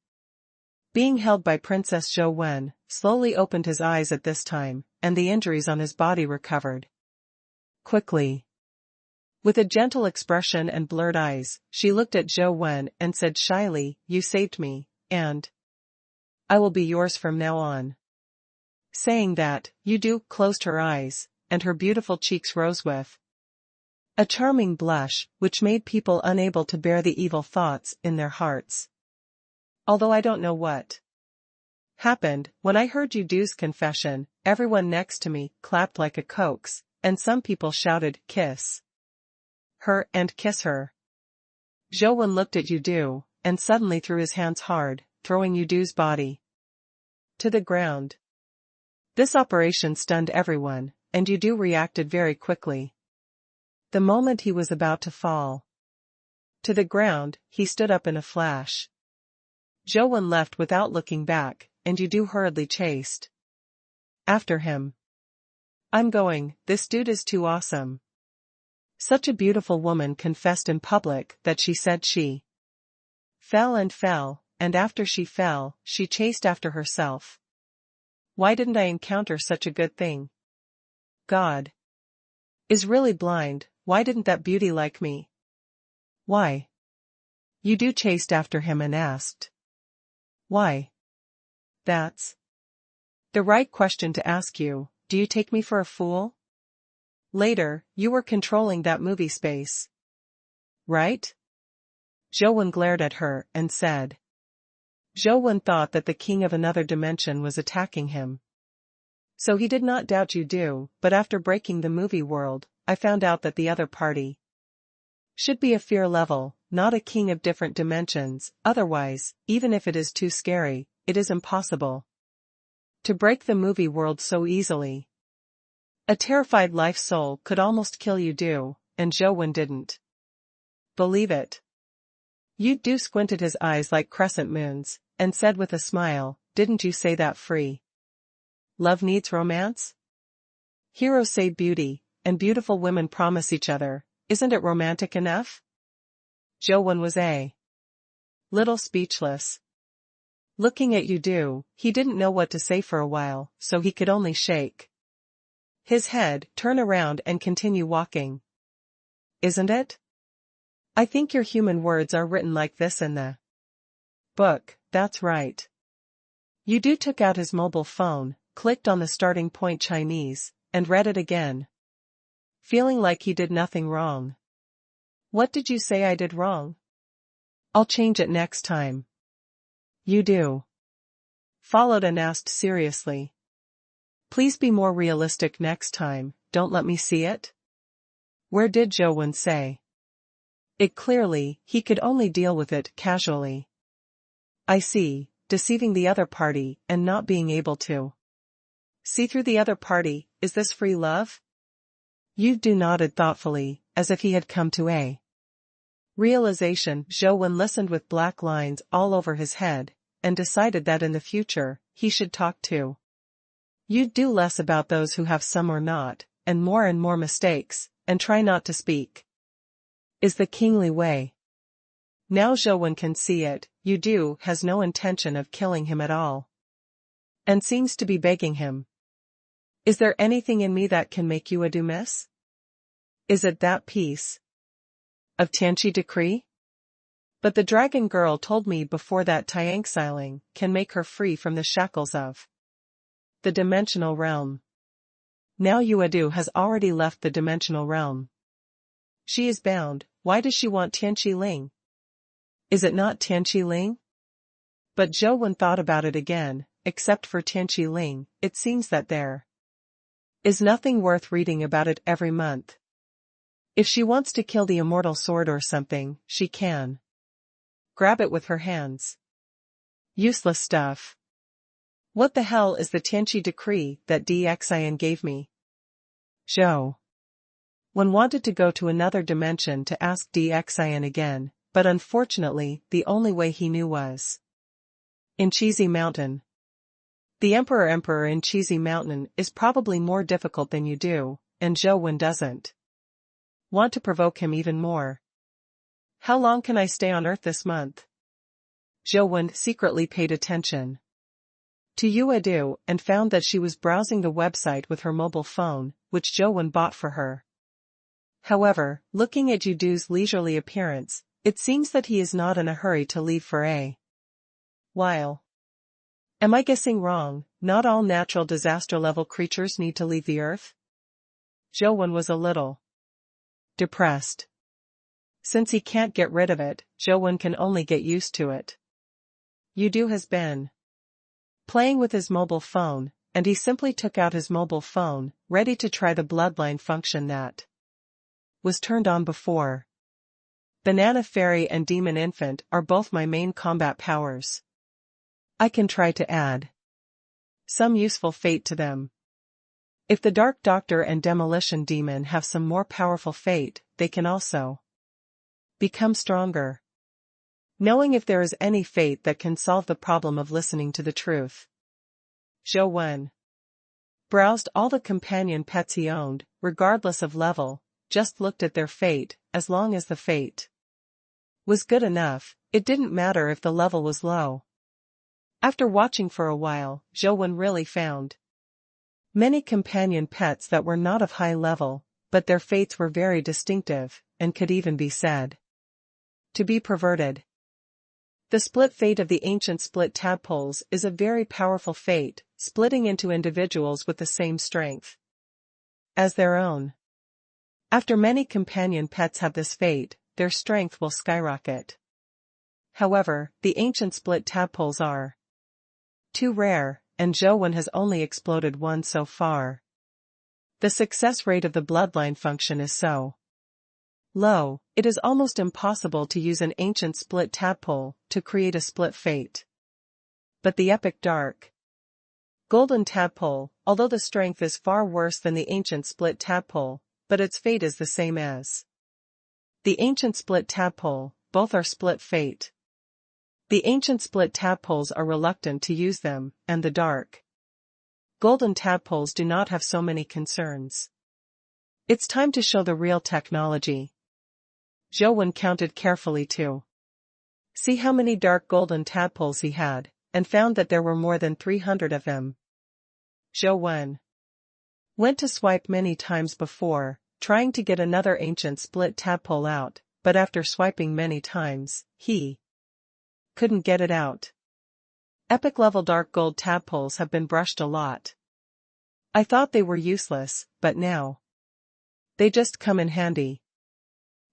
being held by Princess Zhou Wen, slowly opened his eyes at this time, and the injuries on his body recovered quickly. With a gentle expression and blurred eyes, she looked at Zhou Wen and said shyly, "You saved me, and I will be yours from now on." Saying that, Yu Du closed her eyes, and her beautiful cheeks rose with a charming blush, which made people unable to bear the evil thoughts in their hearts. Although I don't know what happened, when I heard Yu Du's confession, everyone next to me clapped like a coax, and some people shouted, "Kiss her and kiss her." Zhou Wen looked at Yu Du, and suddenly threw his hands hard, throwing Yu Du's body to the ground. This operation stunned everyone, and Yu Du reacted very quickly. The moment he was about to fall to the ground, he stood up in a flash. Zhou Wen left without looking back, and Yu Du hurriedly chased after him. "I'm going, this dude is too awesome." Such a beautiful woman confessed in public that she said she fell, and after she fell, she chased after herself. Why didn't I encounter such a good thing? God is really blind. Why didn't that beauty like me? Why? Yu Du chased after him and asked, "Why?" "That's the right question to ask you. Do you take me for a fool? Later, you were controlling that movie space, right?" Zhou Wen glared at her and said. Zhou Wen thought that the king of another dimension was attacking him. So he did not doubt Yu Du, but after breaking the movie world, I found out that the other party should be a fear level, not a king of different dimensions. Otherwise, even if it is too scary, it is impossible to break the movie world so easily. A terrified life soul could almost kill Yu Du, and Zhou Wen didn't believe it. Yu Du squinted his eyes like crescent moons, and said with a smile, "Didn't you say that free love needs romance? Heroes say beauty, and beautiful women promise each other. Isn't it romantic enough?" Zhou Wen was a little speechless. Looking at Yu Du, he didn't know what to say for a while, so he could only shake his head, turn around and continue walking. "Isn't it? I think your human words are written like this in the book, that's right." Yu Du took out his mobile phone, clicked on the starting point Chinese, and read it again. Feeling like he did nothing wrong. "What did you say I did wrong? I'll change it next time." "You do." followed and asked seriously. Please be more realistic next time, don't let me see it? Where did Zhou say? It clearly, he could only deal with it casually. I see, deceiving the other party and not being able to see through the other party, is this free love? Yu Du nodded thoughtfully, as if he had come to a realization. Zhou listened with black lines all over his head, and decided that in the future, he should talk to Yu Du less about those who have some or not, and more mistakes, and try not to speak. Is the kingly way. Now Zhou can see it, Yu Du has no intention of killing him at all. And seems to be begging him. Is there anything in me that can make you do miss? Is it that piece of Tianqi decree? But the dragon girl told me before that Tian can make her free from the shackles of the dimensional realm. Now Yuedu has already left the dimensional realm. She is bound. Why does she want Tianqi Ling? Is it not Tianqi Ling? But Zhou thought about it again. Except for Tianqi Ling, it seems that there is nothing worth reading about it every month. If she wants to kill the immortal sword or something, she can grab it with her hands. Useless stuff. What the hell is the Tianqi decree that Dian gave me? Zhou wanted to go to another dimension to ask Dian again, but unfortunately, the only way he knew was in Cheesy Mountain. The Emperor in Cheesy Mountain is probably more difficult than you do, and Zhou doesn't want to provoke him even more. How long can I stay on Earth this month? Zhou secretly paid attention to Yuedu and found that she was browsing the website with her mobile phone, which Zhou bought for her. However, looking at Yuedu's leisurely appearance, it seems that he is not in a hurry to leave for a while. Am I guessing wrong? Not all natural disaster-level creatures need to leave the Earth? Zhou was a little depressed. Since he can't get rid of it, Zhou can only get used to it. Yuedu has been playing with his mobile phone, and he simply took out his mobile phone, ready to try the bloodline function that was turned on before. Banana Fairy and Demon Infant are both my main combat powers. I can try to add some useful fate to them. If the Dark Doctor and Demolition Demon have some more powerful fate, they can also become stronger. Knowing if there is any fate that can solve the problem of listening to the truth. Zhou browsed all the companion pets he owned, regardless of level, just looked at their fate. As long as the fate was good enough, it didn't matter if the level was low. After watching for a while, Zhou really found many companion pets that were not of high level, but their fates were very distinctive, and could even be said to be perverted. The split fate of the ancient split tadpoles is a very powerful fate, splitting into individuals with the same strength as their own. After many companion pets have this fate, their strength will skyrocket. However, the ancient split tadpoles are too rare, and Zhou has only exploded one so far. The success rate of the bloodline function is so low, it is almost impossible to use an ancient split tadpole to create a split fate. But the epic dark golden tadpole, although the strength is far worse than the ancient split tadpole, but its fate is the same as the ancient split tadpole, both are split fate. The ancient split tadpoles are reluctant to use them, and the dark golden tadpoles do not have so many concerns. It's time to show the real technology. Zhou counted carefully to see how many dark golden tadpoles he had, and found that there were more than 300 of them. Zhou went to swipe many times before, trying to get another ancient split tadpole out, but after swiping many times, he couldn't get it out. Epic level dark gold tadpoles have been brushed a lot. I thought they were useless, but now they just come in handy.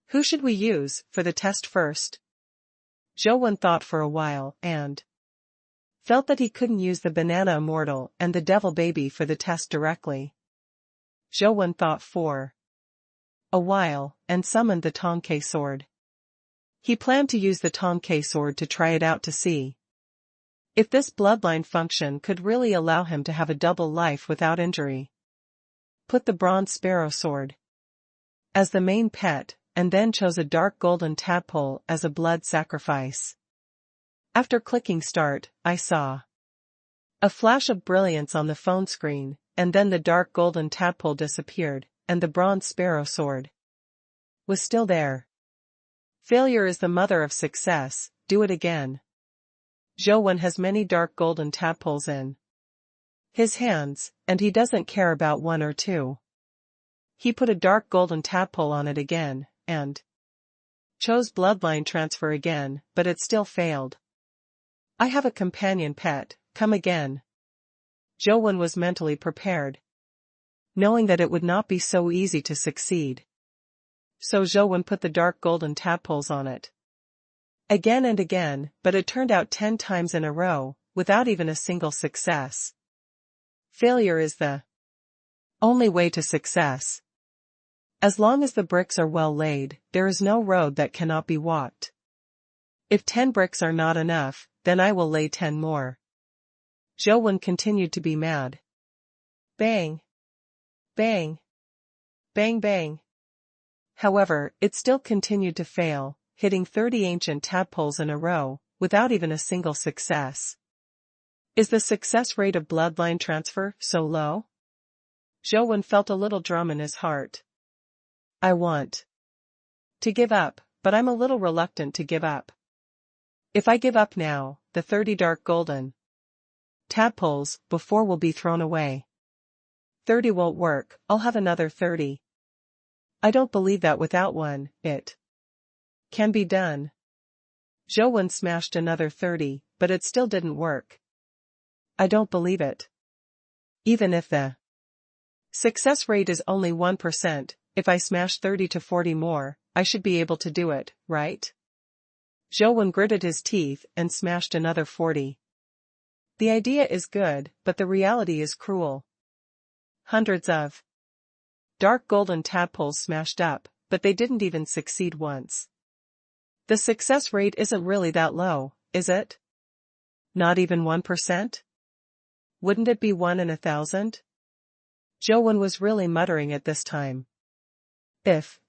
Who should we use for the test first? Zhou thought for a while and felt that he couldn't use the banana immortal and the devil baby for the test directly. Zhou thought for a while, and summoned the Tongke sword. He planned to use the Tongke sword to try it out to see if this bloodline function could really allow him to have a double life without injury. Put the bronze sparrow sword as the main pet, and then chose a dark golden tadpole as a blood sacrifice. After clicking start, I saw a flash of brilliance on the phone screen, and then the dark golden tadpole disappeared, and the bronze sparrow sword was still there. Failure is the mother of success, do it again. Zhou has many dark golden tadpoles in his hands, and he doesn't care about one or two. He put a dark golden tadpole on it again, and chose bloodline transfer again, but it still failed. I have a companion pet, come again. Zhou was mentally prepared, knowing that it would not be so easy to succeed. So Zhou put the dark golden tadpoles on it again and again, but it turned out 10 times in a row, without even a single success. Failure is the only way to success. As long as the bricks are well laid, there is no road that cannot be walked. If 10 bricks are not enough, then I will lay 10 more. Zhou continued to be mad. Bang! Bang! Bang bang! However, it still continued to fail, hitting 30 ancient tadpoles in a row, without even a single success. Is the success rate of bloodline transfer so low? Zhou felt a little drum in his heart. I want to give up, but I'm a little reluctant to give up. If I give up now, the 30 dark golden tadpoles before will be thrown away. 30 won't work, I'll have another 30. I don't believe that without one, it can be done. Zhou smashed another 30, but it still didn't work. I don't believe it. Even if the success rate is only 1%, if I smash 30 to 40 more, I should be able to do it, right? Zhou gritted his teeth and smashed another 40. The idea is good, but the reality is cruel. Hundreds of dark golden tadpoles smashed up, but they didn't even succeed once. The success rate isn't really that low, is it? Not even 1%? Wouldn't it be 1 in 1,000? Zhou was really muttering at this time. If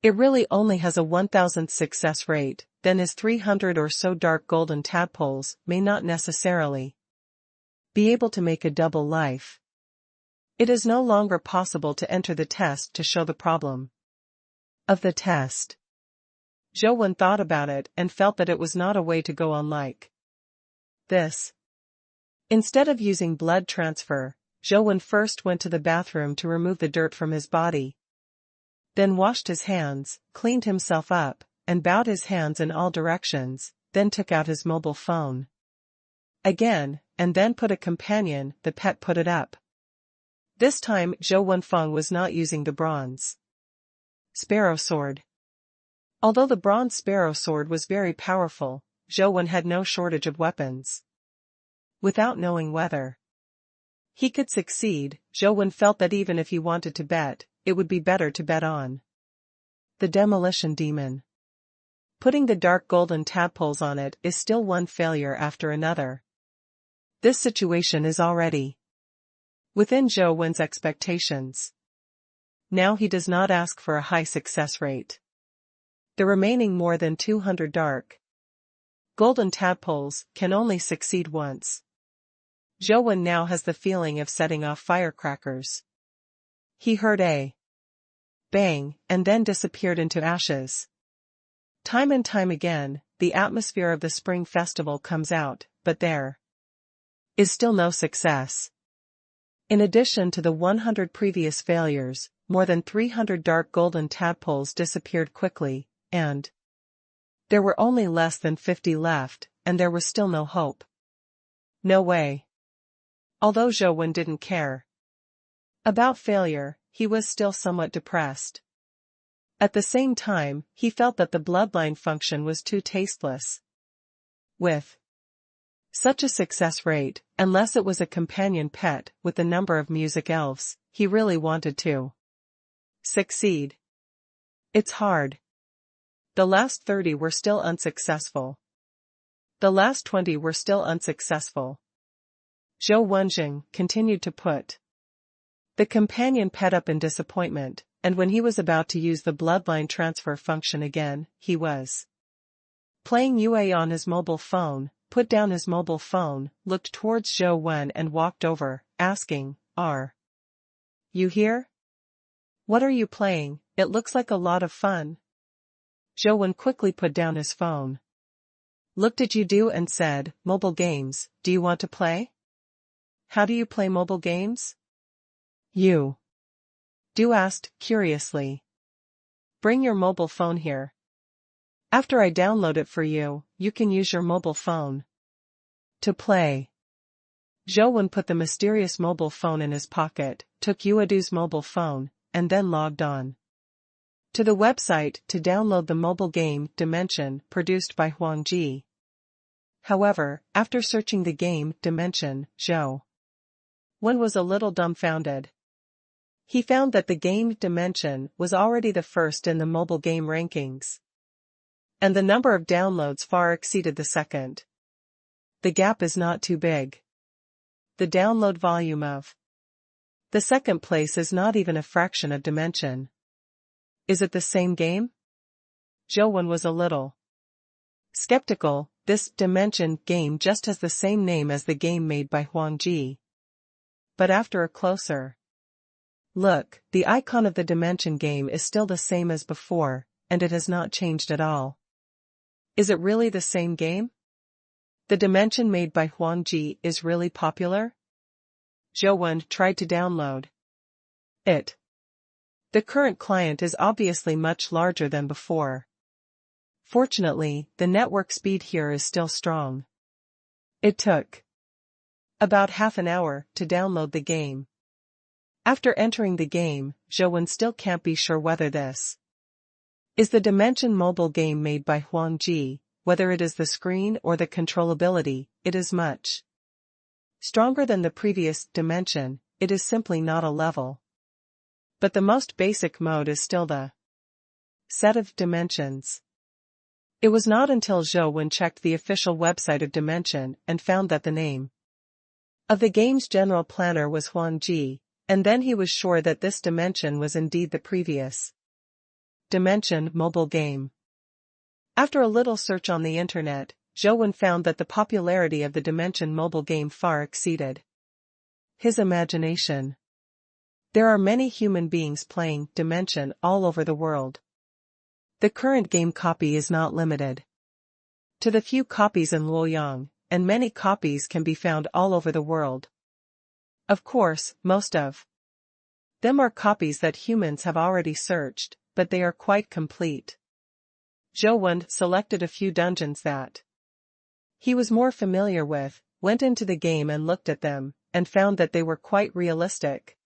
it really only has a 1,000th success rate, then his 300 or so dark golden tadpoles may not necessarily be able to make a double life. It is no longer possible to enter the test to show the problem of the test. Zhou thought about it and felt that it was not a way to go on like this. Instead of using blood transfer, Zhou first went to the bathroom to remove the dirt from his body. Then washed his hands, cleaned himself up, and bowed his hands in all directions, then took out his mobile phone again, and then put a companion, the pet put it up. This time Zhou Feng was not using the bronze sparrow sword. Although the bronze sparrow sword was very powerful, Zhou had no shortage of weapons. Without knowing whether he could succeed, Zhou felt that even if he wanted to bet, it would be better to bet on the demolition demon. Putting the dark golden tadpoles on it is still one failure after another. This situation is already within Zhou's expectations. Now he does not ask for a high success rate. The remaining more than 200 dark golden tadpoles can only succeed once. Zhou now has the feeling of setting off firecrackers. He heard a bang, and then disappeared into ashes. Time and time again, the atmosphere of the spring festival comes out, but there is still no success. In addition to the 100 previous failures, more than 300 dark golden tadpoles disappeared quickly, and there were only less than 50 left, and there was still no hope. No way. Although Zhou didn't care about failure, he was still somewhat depressed. At the same time, he felt that the bloodline function was too tasteless. With Such a success rate, unless it was a companion pet with the number of music elves, he really wanted to succeed. It's hard. The last 30 were still unsuccessful. The last 20 were still unsuccessful. Zhou Wenjing continued to put the companion pet up in disappointment, and when he was about to use the bloodline transfer function again, he was playing UA on his mobile phone, put down his mobile phone, looked towards Zhou Wen and walked over, asking, "Are you here? What are you playing? It looks like a lot of fun." Zhou Wen quickly put down his phone, looked at Yudu and said, "Mobile games, do you want to play? How do you play mobile games?" Yudu asked, curiously. "Bring your mobile phone here. After I download it for you, you can use your mobile phone to play." Zhou Wen put the mysterious mobile phone in his pocket, took Yudu's mobile phone, and then logged on to the website to download the mobile game Dimension produced by Huangji. However, after searching the game Dimension, Zhou Wen was a little dumbfounded. He found that the game Dimension was already the first in the mobile game rankings, and the number of downloads far exceeded the second. The gap is not too big. The download volume of the second place is not even a fraction of Dimension. Is it the same game? Zhou Wen was a little skeptical. This Dimension game just has the same name as the game made by Huangji. But after a closer look, the icon of the Dimension game is still the same as before, and it has not changed at all. Is it really the same game? The Dimension made by Huangji is really popular? Zhou Wen tried to download it. The current client is obviously much larger than before. Fortunately, the network speed here is still strong. It took about half an hour to download the game. After entering the game, Zhou Wen still can't be sure whether this is the Dimension mobile game made by Huangji. Whether it is the screen or the controllability, it is much stronger than the previous Dimension. It is simply not a level. But the most basic mode is still the set of dimensions. It was not until Zhou Wen checked the official website of Dimension and found that the name of the game's general planner was Huangji, and then he was sure that this Dimension was indeed the previous Dimension mobile game. After a little search on the internet, Zhou Wen found that the popularity of the Dimension mobile game far exceeded his imagination. There are many human beings playing Dimension all over the world. The current game copy is not limited to the few copies in Luoyang, and many copies can be found all over the world. Of course, most of them are copies that humans have already searched, but they are quite complete. Zhou Wen selected a few dungeons that he was more familiar with, went into the game and looked at them, and found that they were quite realistic.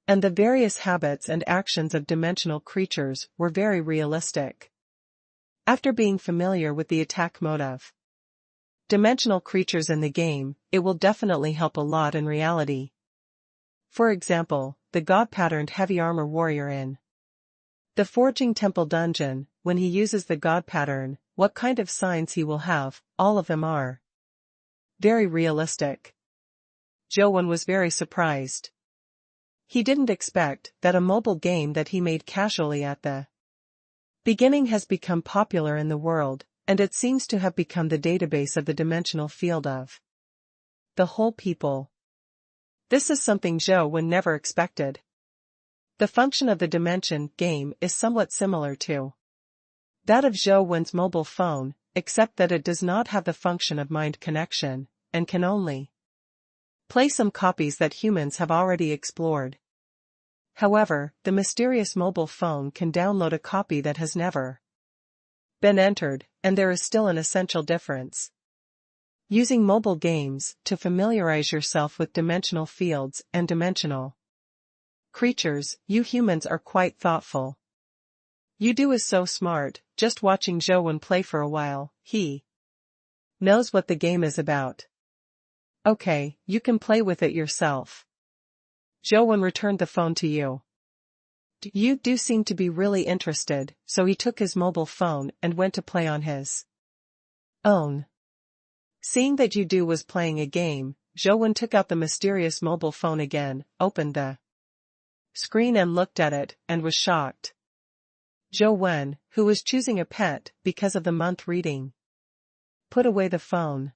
And the various habits and actions of dimensional creatures were very realistic. After being familiar with the attack mode of dimensional creatures in the game, it will definitely help a lot in reality. For example, the god-patterned heavy armor warrior in the Forging Temple dungeon, when he uses the god pattern, what kind of signs he will have, all of them are very realistic. Zhou Wen was very surprised. He didn't expect that a mobile game that he made casually at the beginning has become popular in the world, and it seems to have become the database of the dimensional field of the whole people. This is something Zhou Wen never expected. The function of the Dimension game is somewhat similar to that of Zhou Wen's mobile phone, except that it does not have the function of mind connection, and can only play some copies that humans have already explored. However, the mysterious mobile phone can download a copy that has never been entered, and there is still an essential difference. Using mobile games to familiarize yourself with dimensional fields and dimensional creatures, you humans are quite thoughtful. Yudu is so smart. Just watching Zhou Wen play for a while, he Knows what the game is about. Okay, you can play with it yourself. Zhou returned the phone to you. You do seem to be really interested, so he took his mobile phone and went to play on his own. Seeing that Yu was playing a game, Zhou took out the mysterious mobile phone again, opened the screen and looked at it, and was shocked. Zhou, who was choosing a pet because of the month reading, put away the phone.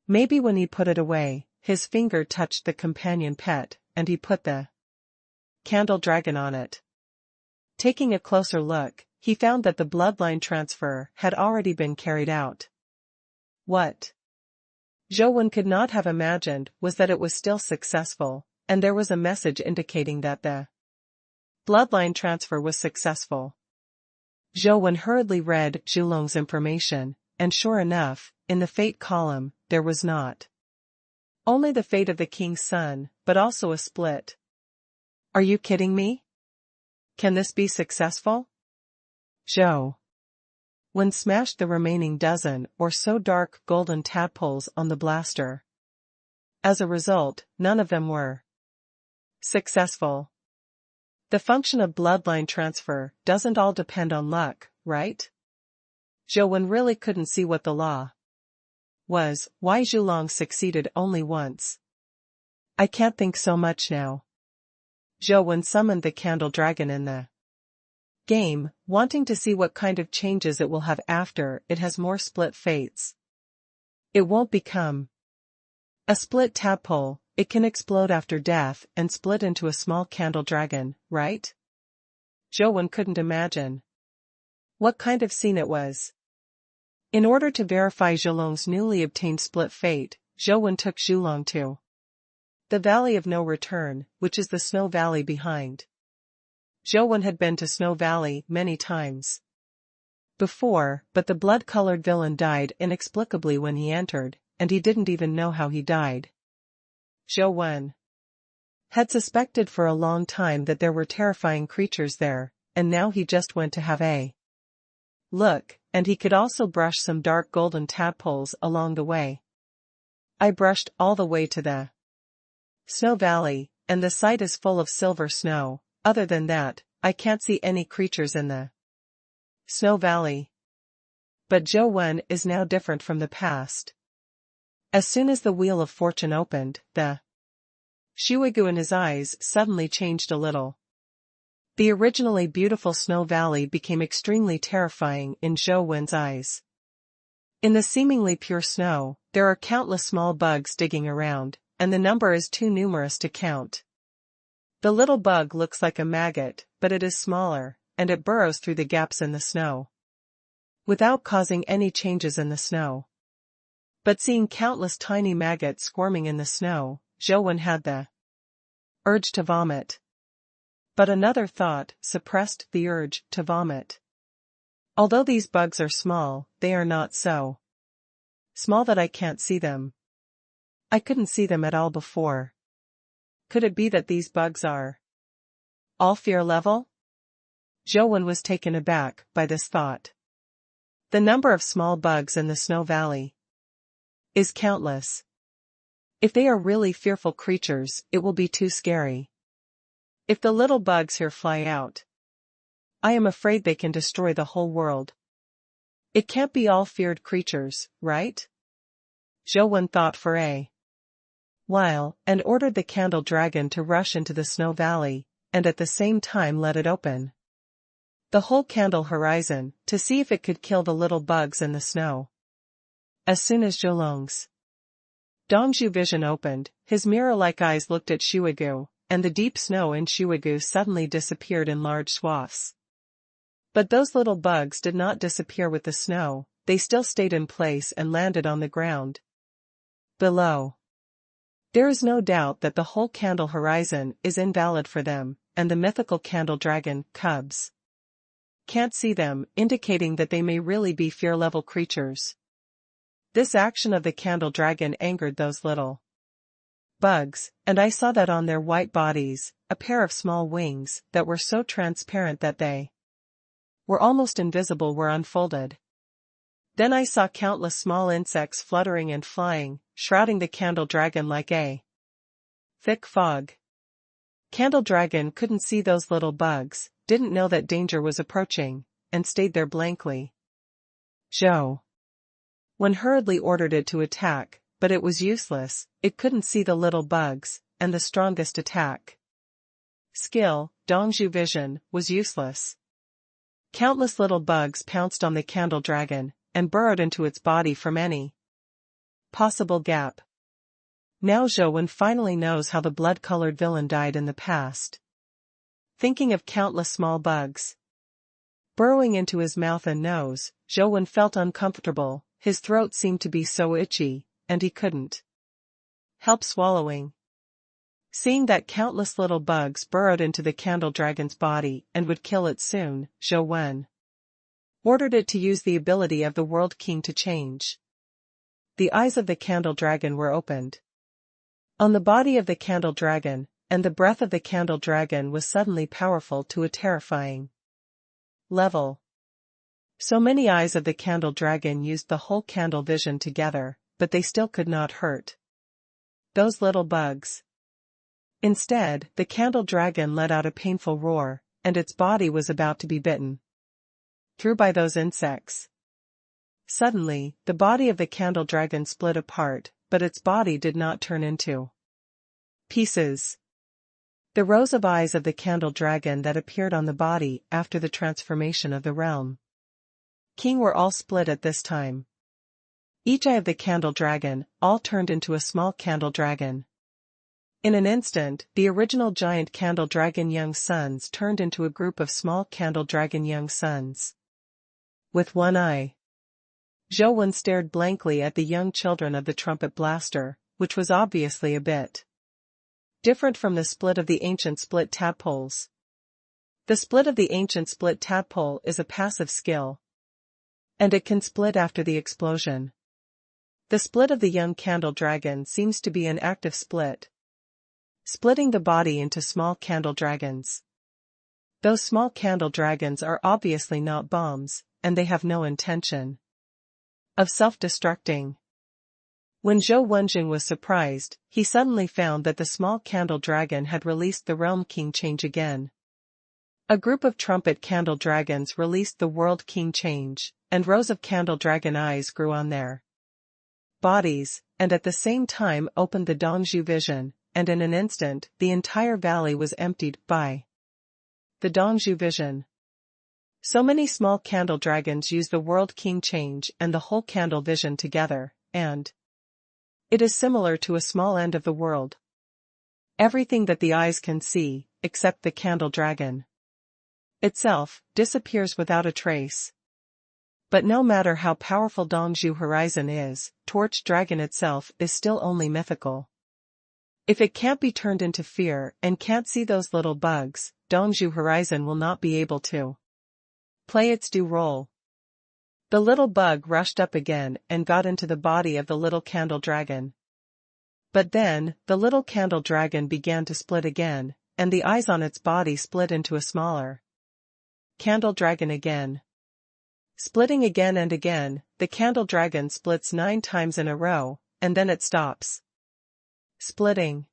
Maybe when he put it away, his finger touched the companion pet, and he put the candle dragon on it. Taking a closer look, he found that the bloodline transfer had already been carried out. What Zhou could not have imagined was that it was still successful, and there was a message indicating that the bloodline transfer was successful. Zhou hurriedly read Zhulong's information, and sure enough, in the fate column, there was not only the fate of the king's son, but also a split. Are you kidding me? Can this be successful? Zhou smashed the remaining dozen or so dark golden tadpoles on the blaster. As a result, none of them were successful. The function of bloodline transfer doesn't all depend on luck, right? Zhou really couldn't see what the law was, why Zhulong succeeded only once. I can't think so much now. Zhou summoned the candle dragon in the game, wanting to see what kind of changes it will have after it has more split fates. It won't become a split tadpole, it can explode after death and split into a small candle dragon, right? Zhou couldn't imagine what kind of scene it was. In order to verify Zhulong's newly obtained split fate, Zhou took Zhulong to the Valley of No Return, which is the Snow Valley behind. Zhou had been to Snow Valley many times before, but the blood-colored villain died inexplicably when he entered, and he didn't even know how he died. Zhou had suspected for a long time that there were terrifying creatures there, and now he just went to have a look, and he could also brush some dark golden tadpoles along the way. I brushed all the way to the Snow Valley, and the site is full of silver snow. Other than that, I can't see any creatures in the Snow Valley. But Zhou is now different from the past. As soon as the Wheel of Fortune opened, the Shuigu in his eyes suddenly changed a little. The originally beautiful Snow Valley became extremely terrifying in Zhou eyes. In the seemingly pure snow, there are countless small bugs digging around, and the number is too numerous to count. The little bug looks like a maggot, but it is smaller, and it burrows through the gaps in the snow without causing any changes in the snow. But seeing countless tiny maggots squirming in the snow, Zhou had the urge to vomit. But another thought suppressed the urge to vomit. Although these bugs are small, they are not so small that I can't see them. I couldn't see them at all before. Could it be that these bugs are all fear level? Zhou was taken aback by this thought. The number of small bugs in the Snow Valley is countless. If they are really fearful creatures, it will be too scary. If the little bugs here fly out, I am afraid they can destroy the whole world. It can't be all feared creatures, right? Zhou thought for a while, and ordered the candle dragon to rush into the Snow Valley, and at the same time let it open the whole candle horizon, to see if it could kill the little bugs in the snow. As soon as Zhulong's Dongzhu vision opened, his mirror-like eyes looked at Shuigu, and the deep snow in Shuigu suddenly disappeared in large swaths. But those little bugs did not disappear with the snow, they still stayed in place and landed on the ground below. There is no doubt that the whole candle horizon is invalid for them, and the mythical candle dragon, cubs, can't see them, indicating that they may really be fear-level creatures. This action of the candle dragon angered those little bugs, and I saw that on their white bodies, a pair of small wings, that were so transparent that they were almost invisible, were unfolded. Then I saw countless small insects fluttering and flying, shrouding the candle dragon like a thick fog. Candle dragon couldn't see those little bugs, didn't know that danger was approaching, and stayed there blankly. Zhou Wen hurriedly ordered it to attack, but it was useless, it couldn't see the little bugs, and the strongest attack skill, Dongzhu vision, was useless. Countless little bugs pounced on the candle dragon, and burrowed into its body from any possible gap. Now Zhou Wen finally knows how the blood-colored villain died in the past. Thinking of countless small bugs burrowing into his mouth and nose, Zhou Wen felt uncomfortable, his throat seemed to be so itchy, and he couldn't help swallowing. Seeing that countless little bugs burrowed into the candle dragon's body and would kill it soon, Zhou Wen ordered it to use the ability of the World King to change. The eyes of the candle dragon were opened on the body of the candle dragon, and the breath of the candle dragon was suddenly powerful to a terrifying level. So many eyes of the candle dragon used the whole candle vision together, but they still could not hurt those little bugs. Instead, the candle dragon let out a painful roar, and its body was about to be bitten through by those insects. Suddenly, the body of the candle dragon split apart, but its body did not turn into pieces. The rows of eyes of the candle dragon that appeared on the body after the transformation of the realm king were all split at this time. Each eye of the candle dragon, all turned into a small candle dragon. In an instant, the original giant candle dragon young sons turned into a group of small candle dragon young sons. With one eye, Zhou Wen stared blankly at the young children of the trumpet blaster, which was obviously a bit different from the split of the ancient split tadpoles. The split of the ancient split tadpole is a passive skill, and it can split after the explosion. The split of the young candle dragon seems to be an active split, splitting the body into small candle dragons. Those small candle dragons are obviously not bombs, and they have no intention of self-destructing. When Zhou Wenjing was surprised, he suddenly found that the small candle dragon had released the Realm King change again. A group of trumpet candle dragons released the World King change, and rows of candle dragon eyes grew on their bodies, and at the same time opened the Dongzhu vision, and in an instant, the entire valley was emptied by the Dongzhu vision. So many small candle dragons use the World King change and the whole candle vision together, and it is similar to a small end of the world. Everything that the eyes can see, except the candle dragon itself, disappears without a trace. But no matter how powerful Dongzhu Horizon is, Torch Dragon itself is still only mythical. If it can't be turned into fear and can't see those little bugs, Dongzhu Horizon will not be able to play its due role. The little bug rushed up again and got into the body of the little candle dragon. But then, the little candle dragon began to split again, and the eyes on its body split into a smaller candle dragon again. Splitting again and again, the candle dragon splits 9 times in a row, and then it stops splitting.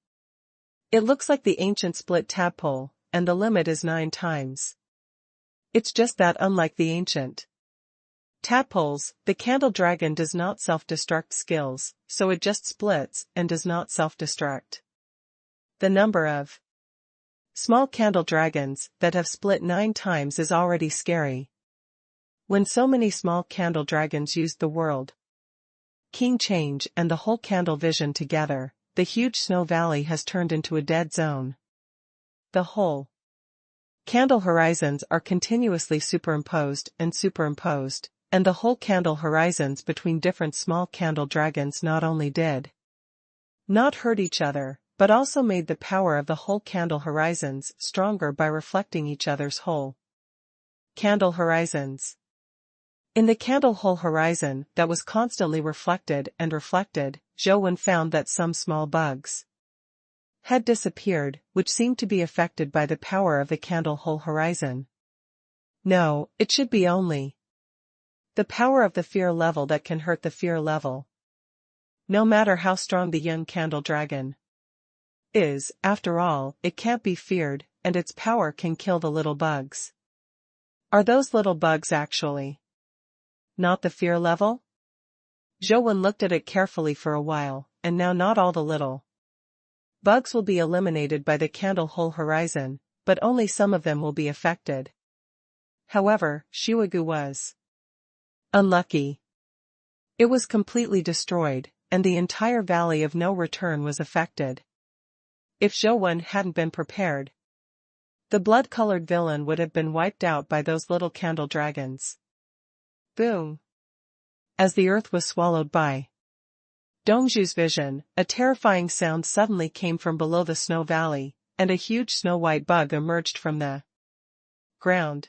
It looks like the ancient split tadpole, and the limit is 9 times. It's just that unlike the ancient tadpoles, the candle dragon does not self-destruct skills, so it just splits and does not self-destruct. The number of small candle dragons that have split 9 times is already scary. When so many small candle dragons used the World King change and the whole candle vision together, the huge snow valley has turned into a dead zone. The whole candle horizons are continuously superimposed, and the whole candle horizons between different small candle dragons not only did not hurt each other, but also made the power of the whole candle horizons stronger by reflecting each other's whole candle horizons. In the candle hole horizon that was constantly reflected, Zhou Wen found that some small bugs had disappeared, which seemed to be affected by the power of the candle hole horizon. No, it should be only The power of the fear level that can hurt the fear level. No matter how strong the young candle dragon is, after all, it can't be feared, and its power can kill the little bugs. Are those little bugs actually not the fear level? Zhou looked at it carefully for a while, and now not all the little bugs will be eliminated by the candle hole horizon, but only some of them will be affected. However, Xiugu was unlucky. It was completely destroyed, and the entire valley of no return was affected. If Zhou hadn't been prepared, the blood-colored villain would have been wiped out by those little candle dragons. Boom! As the earth was swallowed by Dongzhu's vision, a terrifying sound suddenly came from below the snow valley, and a huge snow-white bug emerged from the ground.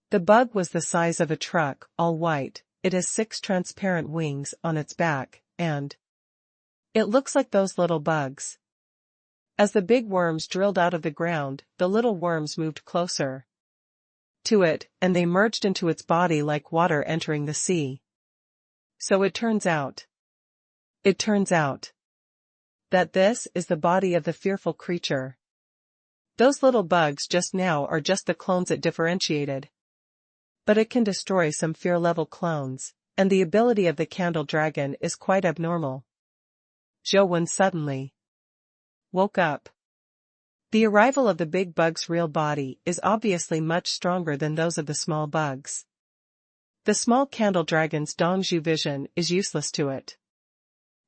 The bug was the size of a truck, all white. It has 6 transparent wings on its back, and it looks like those little bugs. As the big worms drilled out of the ground, the little worms moved closer to it, and they merged into its body like water entering the sea. So it turns out that this is the body of the fearful creature. Those little bugs just now are just the clones it differentiated. But it can destroy some fear-level clones, and the ability of the candle dragon is quite abnormal. Zhou suddenly woke up. The arrival of the big bug's real body is obviously much stronger than those of the small bugs. The small candle dragon's Dongzhu vision is useless to it.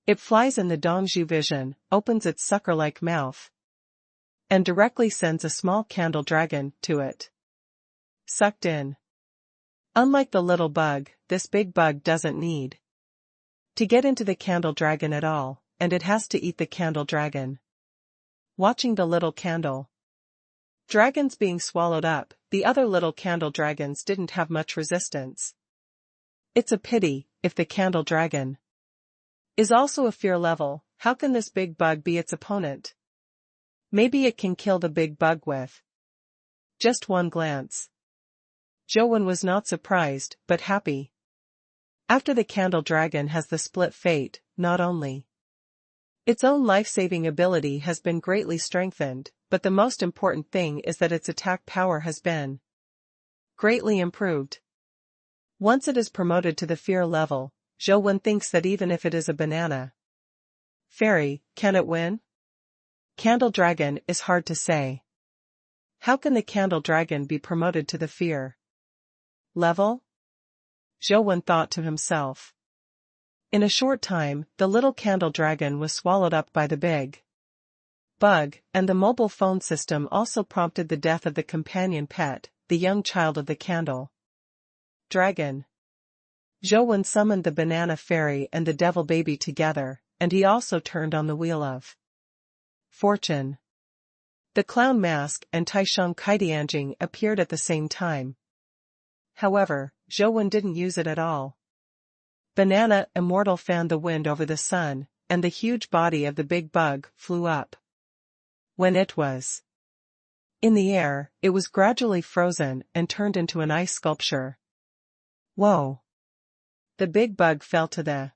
It flies in the Dongzhu vision, opens its sucker-like mouth, and directly sends a small candle dragon to it. Sucked in. Unlike the little bug, this big bug doesn't need to get into the candle dragon at all, and it has to eat the candle dragon. Watching the little candle dragons being swallowed up, the other little candle dragons didn't have much resistance. It's a pity, if the candle dragon is also a fear level, how can this big bug be its opponent? Maybe it can kill the big bug with just one glance. Zhou was not surprised, but happy. After the candle dragon has the split fate, not only its own life-saving ability has been greatly strengthened, but the most important thing is that its attack power has been greatly improved. Once it is promoted to the fear level, Zhou thinks that even if it is a banana fairy, can it win? Candle dragon is hard to say. How can the candle dragon be promoted to the fear level? Zhou thought to himself. In a short time, the little candle dragon was swallowed up by the big bug, and the mobile phone system also prompted the death of the companion pet, the young child of the candle dragon. Zhou summoned the banana fairy and the devil baby together, and he also turned on the wheel of fortune. The clown mask and Taisheng Kaidianjing appeared at the same time. However, Zhou didn't use it at all. Banana Immortal fanned the wind over the sun, and the huge body of the big bug flew up. When it was in the air, it was gradually frozen and turned into an ice sculpture. Whoa! The big bug fell to the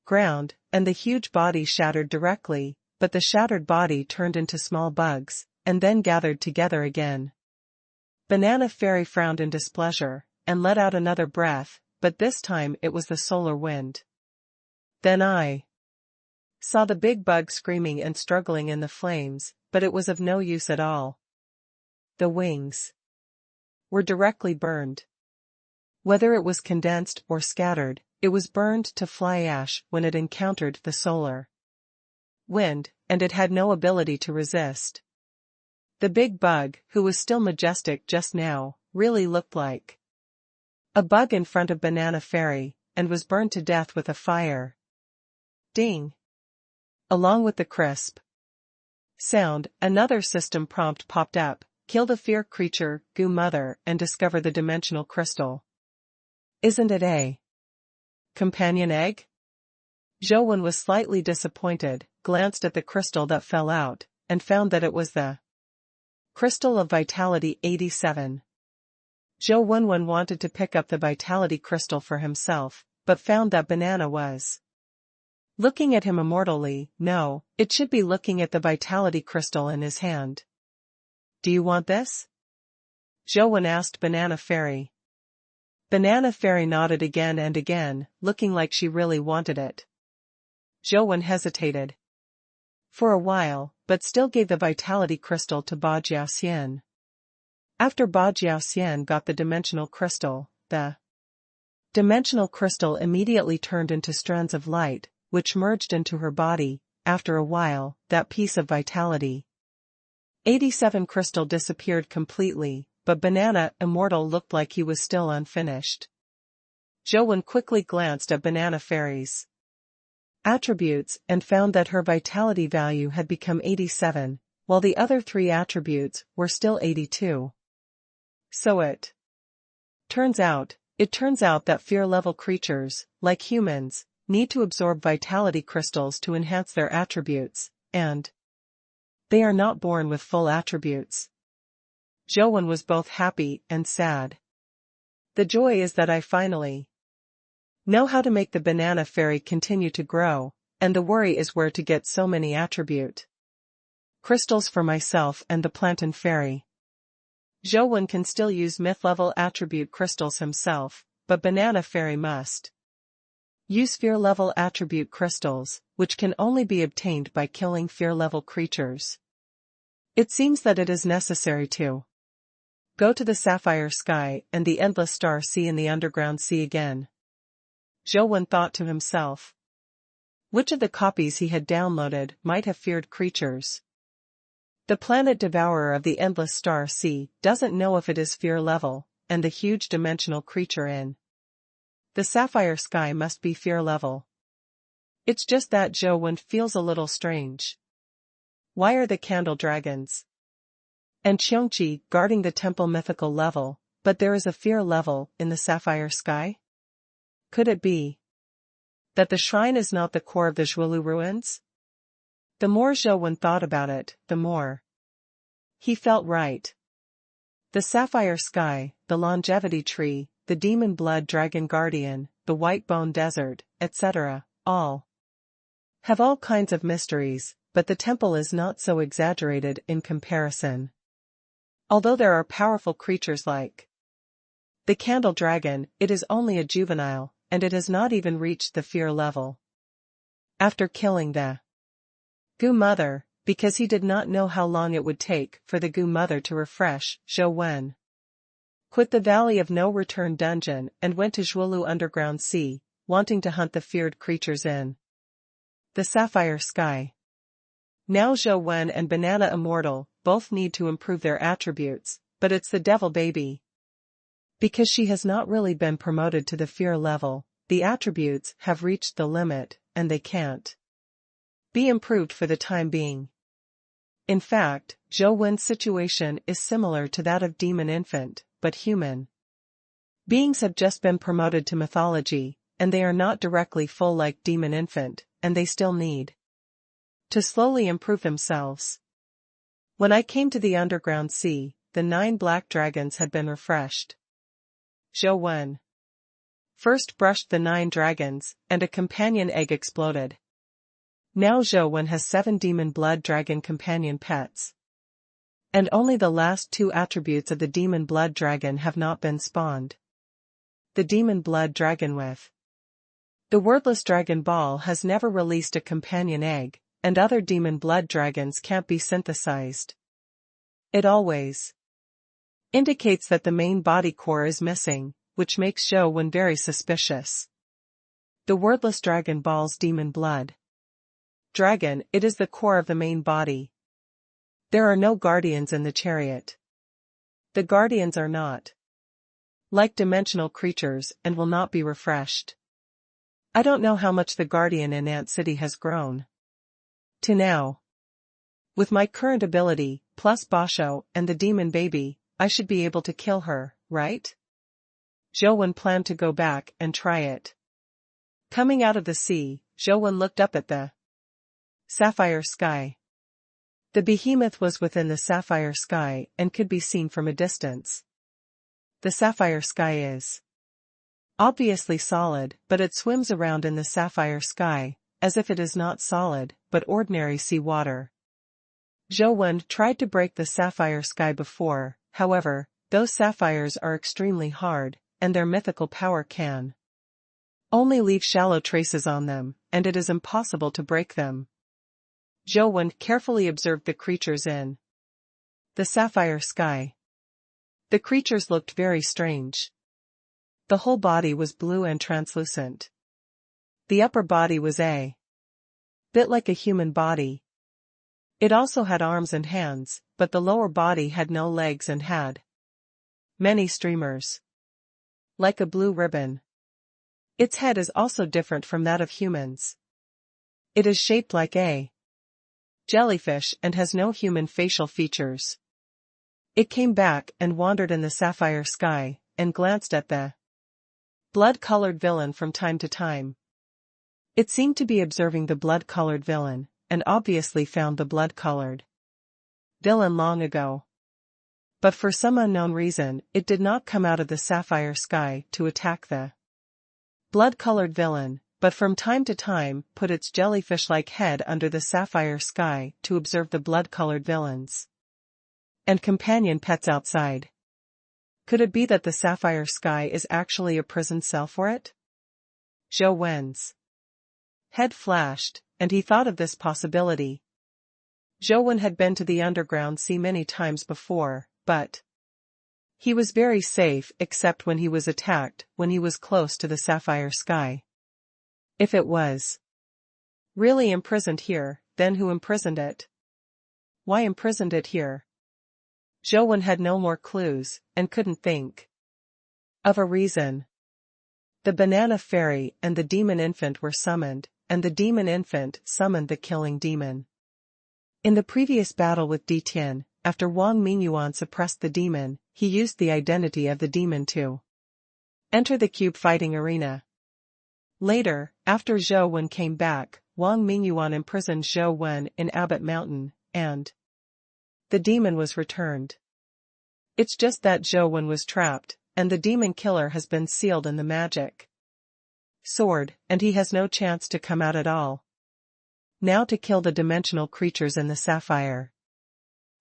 ground, and the huge body shattered directly, but the shattered body turned into small bugs, and then gathered together again. Banana Fairy frowned in displeasure, and let out another breath, but this time it was the solar wind. Then I saw the big bug screaming and struggling in the flames, but it was of no use at all. The wings were directly burned. Whether it was condensed or scattered, it was burned to fly ash when it encountered the solar wind, and it had no ability to resist. The big bug, who was still majestic just now, really looked like a bug in front of Banana Fairy, and was burned to death with a fire. Ding! Along with the crisp sound, another system prompt popped up: kill the fear creature, Goo Mother, and discover the dimensional crystal. Isn't it a companion egg? Zhou was slightly disappointed, glanced at the crystal that fell out, and found that it was the crystal of vitality 87. Zhou Wenwen wanted to pick up the vitality crystal for himself, but found that Banana was looking at him immortally. No, it should be looking at the vitality crystal in his hand. Do you want this? Zhou Wen asked Banana Fairy. Banana Fairy nodded again and again, looking like she really wanted it. Zhou Wen hesitated for a while, but still gave the vitality crystal to Ba Jiaxian. After Ba Jiaxian got the dimensional crystal, the dimensional crystal immediately turned into strands of light, which merged into her body. After a while, that piece of vitality 87 crystal disappeared completely, but Banana Immortal looked like he was still unfinished. Zhou Wen quickly glanced at Banana Fairy's attributes and found that her vitality value had become 87, while the other 3 attributes were still 82. So it turns out that fear-level creatures, like humans, need to absorb vitality crystals to enhance their attributes, and they are not born with full attributes. Zhou Wen was both happy and sad. The joy is that I finally know how to make the Banana Fairy continue to grow, and the worry is where to get so many attribute crystals for myself and the Plantain Fairy. Zhou Wen can still use myth-level attribute crystals himself, but Banana Fairy must use fear-level attribute crystals, which can only be obtained by killing fear-level creatures. It seems that it is necessary to go to the sapphire sky and the endless star sea and the underground sea again. Zhou Wen thought to himself. Which of the copies he had downloaded might have feared creatures? The planet devourer of the endless star sea doesn't know if it is fear level, and the huge dimensional creature in the sapphire sky must be fear level. It's just that Zhou Wen feels a little strange. Why are the candle dragons and Qiongqi guarding the temple mythical level, but there is a fear level in the sapphire sky? Could it be that the shrine is not the core of the Zhuelu ruins? The more Zhou Wen thought about it, the more he felt right. The sapphire sky, the longevity tree, the demon blood dragon guardian, the white bone desert, etc., all have all kinds of mysteries, but the temple is not so exaggerated in comparison. Although there are powerful creatures like the candle dragon, it is only a juvenile, and it has not even reached the fear level. After killing the Gu Mother, because he did not know how long it would take for the Gu Mother to refresh, Zhou Wen quit the Valley of No Return dungeon and went to Zhuelu Underground Sea, wanting to hunt the feared creatures in the sapphire sky. Now Zhou Wen and Banana Immortal both need to improve their attributes, but it's the devil baby. Because she has not really been promoted to the fear level, the attributes have reached the limit, and they can't be improved for the time being. In fact, Zhou Wen's situation is similar to that of Demon Infant, but human beings have just been promoted to mythology, and they are not directly full like Demon Infant, and they still need to slowly improve themselves. When I came to the underground sea, the 9 black dragons had been refreshed. Zhou Wen first brushed the 9 dragons, and a companion egg exploded. Now Zhou Wen has 7 demon blood dragon companion pets. And only the last 2 attributes of the demon blood dragon have not been spawned. The demon blood dragon with the wordless dragon ball has never released a companion egg, and other demon blood dragons can't be synthesized. It always indicates that the main body core is missing, which makes Zhou Wen very suspicious. The wordless dragon ball's demon blood dragon, it is the core of the main body. There are no guardians in the chariot. The guardians are not like dimensional creatures and will not be refreshed. I don't know how much the guardian in Ant City has grown to now. With my current ability, plus Basho and the demon baby, I should be able to kill her, right? Zhou Wen planned to go back and try it. Coming out of the sea, Zhou Wen looked up at the sapphire sky. The behemoth was within the sapphire sky and could be seen from a distance. The sapphire sky is obviously solid, but it swims around in the sapphire sky, as if it is not solid, but ordinary sea water. Zhou Wen tried to break the sapphire sky before, however, those sapphires are extremely hard, and their mythical power can only leave shallow traces on them, and it is impossible to break them. Zhou Wen carefully observed the creatures in the sapphire sky. The creatures looked very strange. The whole body was blue and translucent. The upper body was a bit like a human body. It also had arms and hands, but the lower body had no legs and had many streamers, like a blue ribbon. Its head is also different from that of humans. It is shaped like a jellyfish and has no human facial features. It came back and wandered in the sapphire sky, and glanced at the blood-colored villain from time to time. It seemed to be observing the blood-colored villain, and obviously found the blood-colored villain long ago. But for some unknown reason, it did not come out of the sapphire sky to attack the blood-colored villain, but from time to time put its jellyfish-like head under the sapphire sky to observe the blood-colored villains and companion pets outside. Could it be that the sapphire sky is actually a prison cell for it? Zhou Wen's head flashed, and he thought of this possibility. Zhou Wen had been to the underground sea many times before, but he was very safe except when he was attacked when he was close to the sapphire sky. If it was really imprisoned here, then who imprisoned it? Why imprisoned it here? Zhou Wen had no more clues, and couldn't think of a reason. The banana fairy and the demon infant were summoned, and the demon infant summoned the killing demon. In the previous battle with Tian, after Wang Mingyuan suppressed the demon, he used the identity of the demon to enter the cube fighting arena. Later, after Zhou Wen came back, Wang Mingyuan imprisoned Zhou Wen in Abbot Mountain, and the demon was returned. It's just that Zhou Wen was trapped, and the demon killer has been sealed in the magic sword, and he has no chance to come out at all. Now to kill the dimensional creatures in the sapphire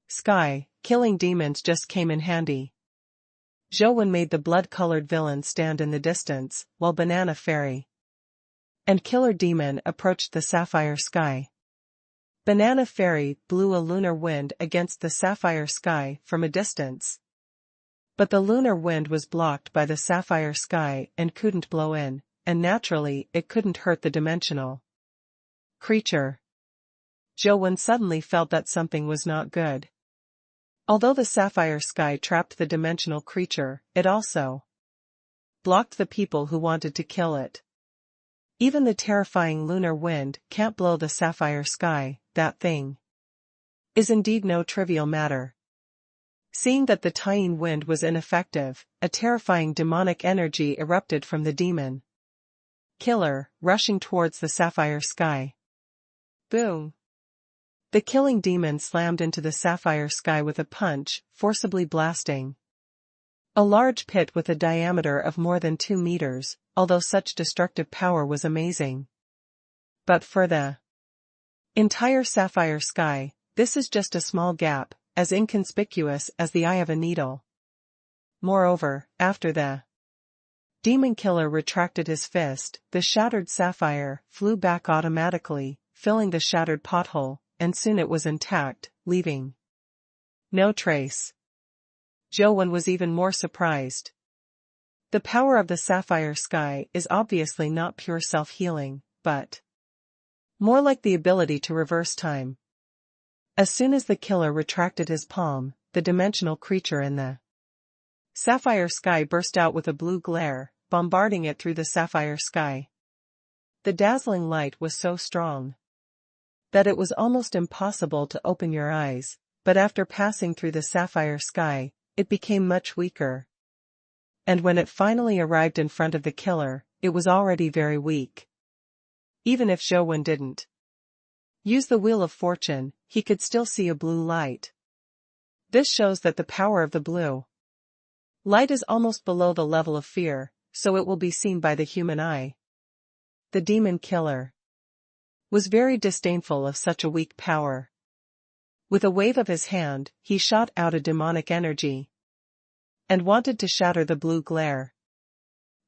sky, killing demons just came in handy. Zhou Wen made the blood-colored villain stand in the distance, while Banana Fairy and Killer Demon approached the sapphire sky. Banana Fairy blew a lunar wind against the sapphire sky from a distance. But the lunar wind was blocked by the sapphire sky and couldn't blow in, and naturally it couldn't hurt the dimensional creature. Zhou Wen suddenly felt that something was not good. Although the sapphire sky trapped the dimensional creature, it also blocked the people who wanted to kill it. Even the terrifying lunar wind can't blow the sapphire sky. That thing is indeed no trivial matter. Seeing that the Tian wind was ineffective, a terrifying demonic energy erupted from the demon killer, rushing towards the sapphire sky. Boom! The killing demon slammed into the sapphire sky with a punch, forcibly blasting a large pit with a diameter of more than 2 meters, although such destructive power was amazing. But for the entire sapphire sky, this is just a small gap, as inconspicuous as the eye of a needle. Moreover, after the demon killer retracted his fist, the shattered sapphire flew back automatically, filling the shattered pothole, and soon it was intact, leaving no trace. Zhou Wen was even more surprised. The power of the sapphire sky is obviously not pure self-healing, but more like the ability to reverse time. As soon as the killer retracted his palm, the dimensional creature in the sapphire sky burst out with a blue glare, bombarding it through the sapphire sky. The dazzling light was so strong that it was almost impossible to open your eyes, but after passing through the sapphire sky, it became much weaker. And when it finally arrived in front of the killer, it was already very weak. Even if Zhou Wen didn't use the Wheel of Fortune, he could still see a blue light. This shows that the power of the blue Light is almost below the level of fear, so it will be seen by the human eye. The demon killer was very disdainful of such a weak power. With a wave of his hand, he shot out a demonic energy and wanted to shatter the blue glare.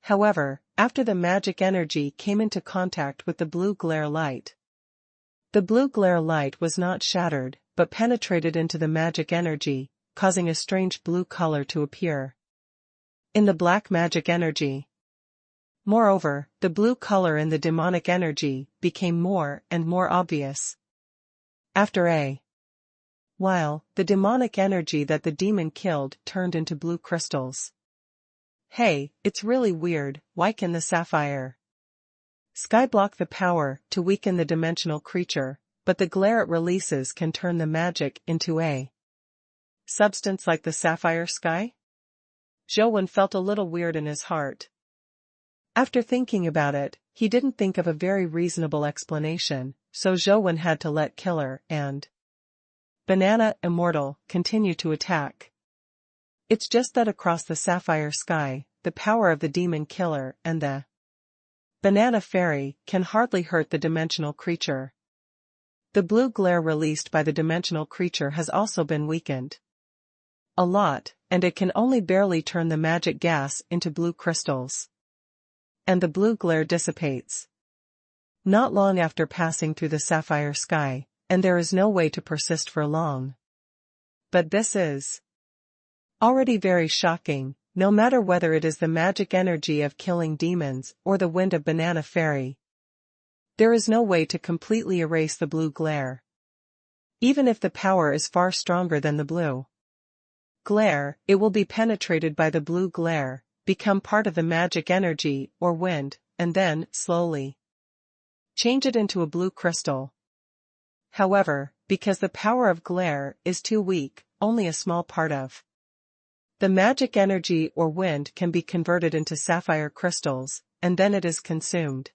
However, after the magic energy came into contact with the blue glare light, the blue glare light was not shattered, but penetrated into the magic energy, causing a strange blue color to appear in the black magic energy. Moreover, the blue color in the demonic energy became more and more obvious. After a while, the demonic energy that the demon killed turned into blue crystals. Hey, it's really weird. Why can the sapphire sky block the power to weaken the dimensional creature, but the glare it releases can turn the magic into a substance like the sapphire sky? Zhou felt a little weird in his heart. After thinking about it, he didn't think of a very reasonable explanation, so Zhou had to let Killer and Banana Immortal continue to attack. It's just that across the sapphire sky, the power of the demon killer and the banana fairy can hardly hurt the dimensional creature. The blue glare released by the dimensional creature has also been weakened a lot, and it can only barely turn the magic gas into blue crystals. And the blue glare dissipates not long after passing through the sapphire sky, and there is no way to persist for long. But this is already very shocking, no matter whether it is the magic energy of killing demons or the wind of Banana Fairy. There is no way to completely erase the blue glare. Even if the power is far stronger than the blue glare, it will be penetrated by the blue glare, become part of the magic energy or wind, and then, slowly, change it into a blue crystal. However, because the power of glare is too weak, only a small part of the magic energy or wind can be converted into sapphire crystals, and then it is consumed.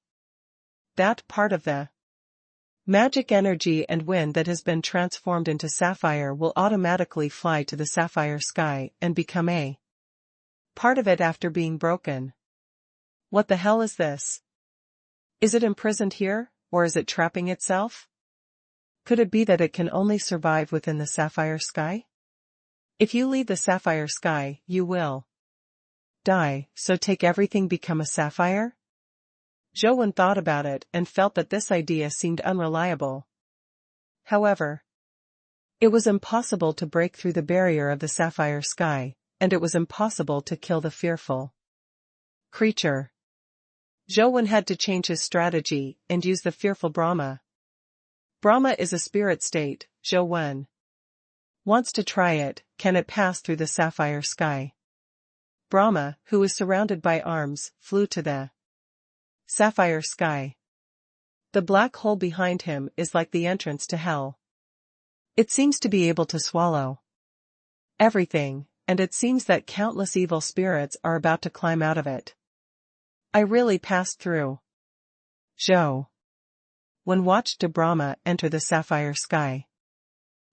That part of the magic energy and wind that has been transformed into sapphire will automatically fly to the sapphire sky and become a part of it after being broken. What the hell is this? Is it imprisoned here, or is it trapping itself? Could it be that it can only survive within the sapphire sky? If you leave the sapphire sky, you will die, so take everything become a sapphire? Zhou thought about it and felt that this idea seemed unreliable. However, it was impossible to break through the barrier of the sapphire sky, and it was impossible to kill the fearful creature. Zhou had to change his strategy and use the fearful Brahma. Brahma is a spirit state. Zhou wants to try it. Can it pass through the sapphire sky? Brahma, who is surrounded by arms, flew to the sapphire sky. The black hole behind him is like the entrance to hell. It seems to be able to swallow everything, and it seems that countless evil spirits are about to climb out of it. I really passed through. Zhou watched De Brahma enter the sapphire sky.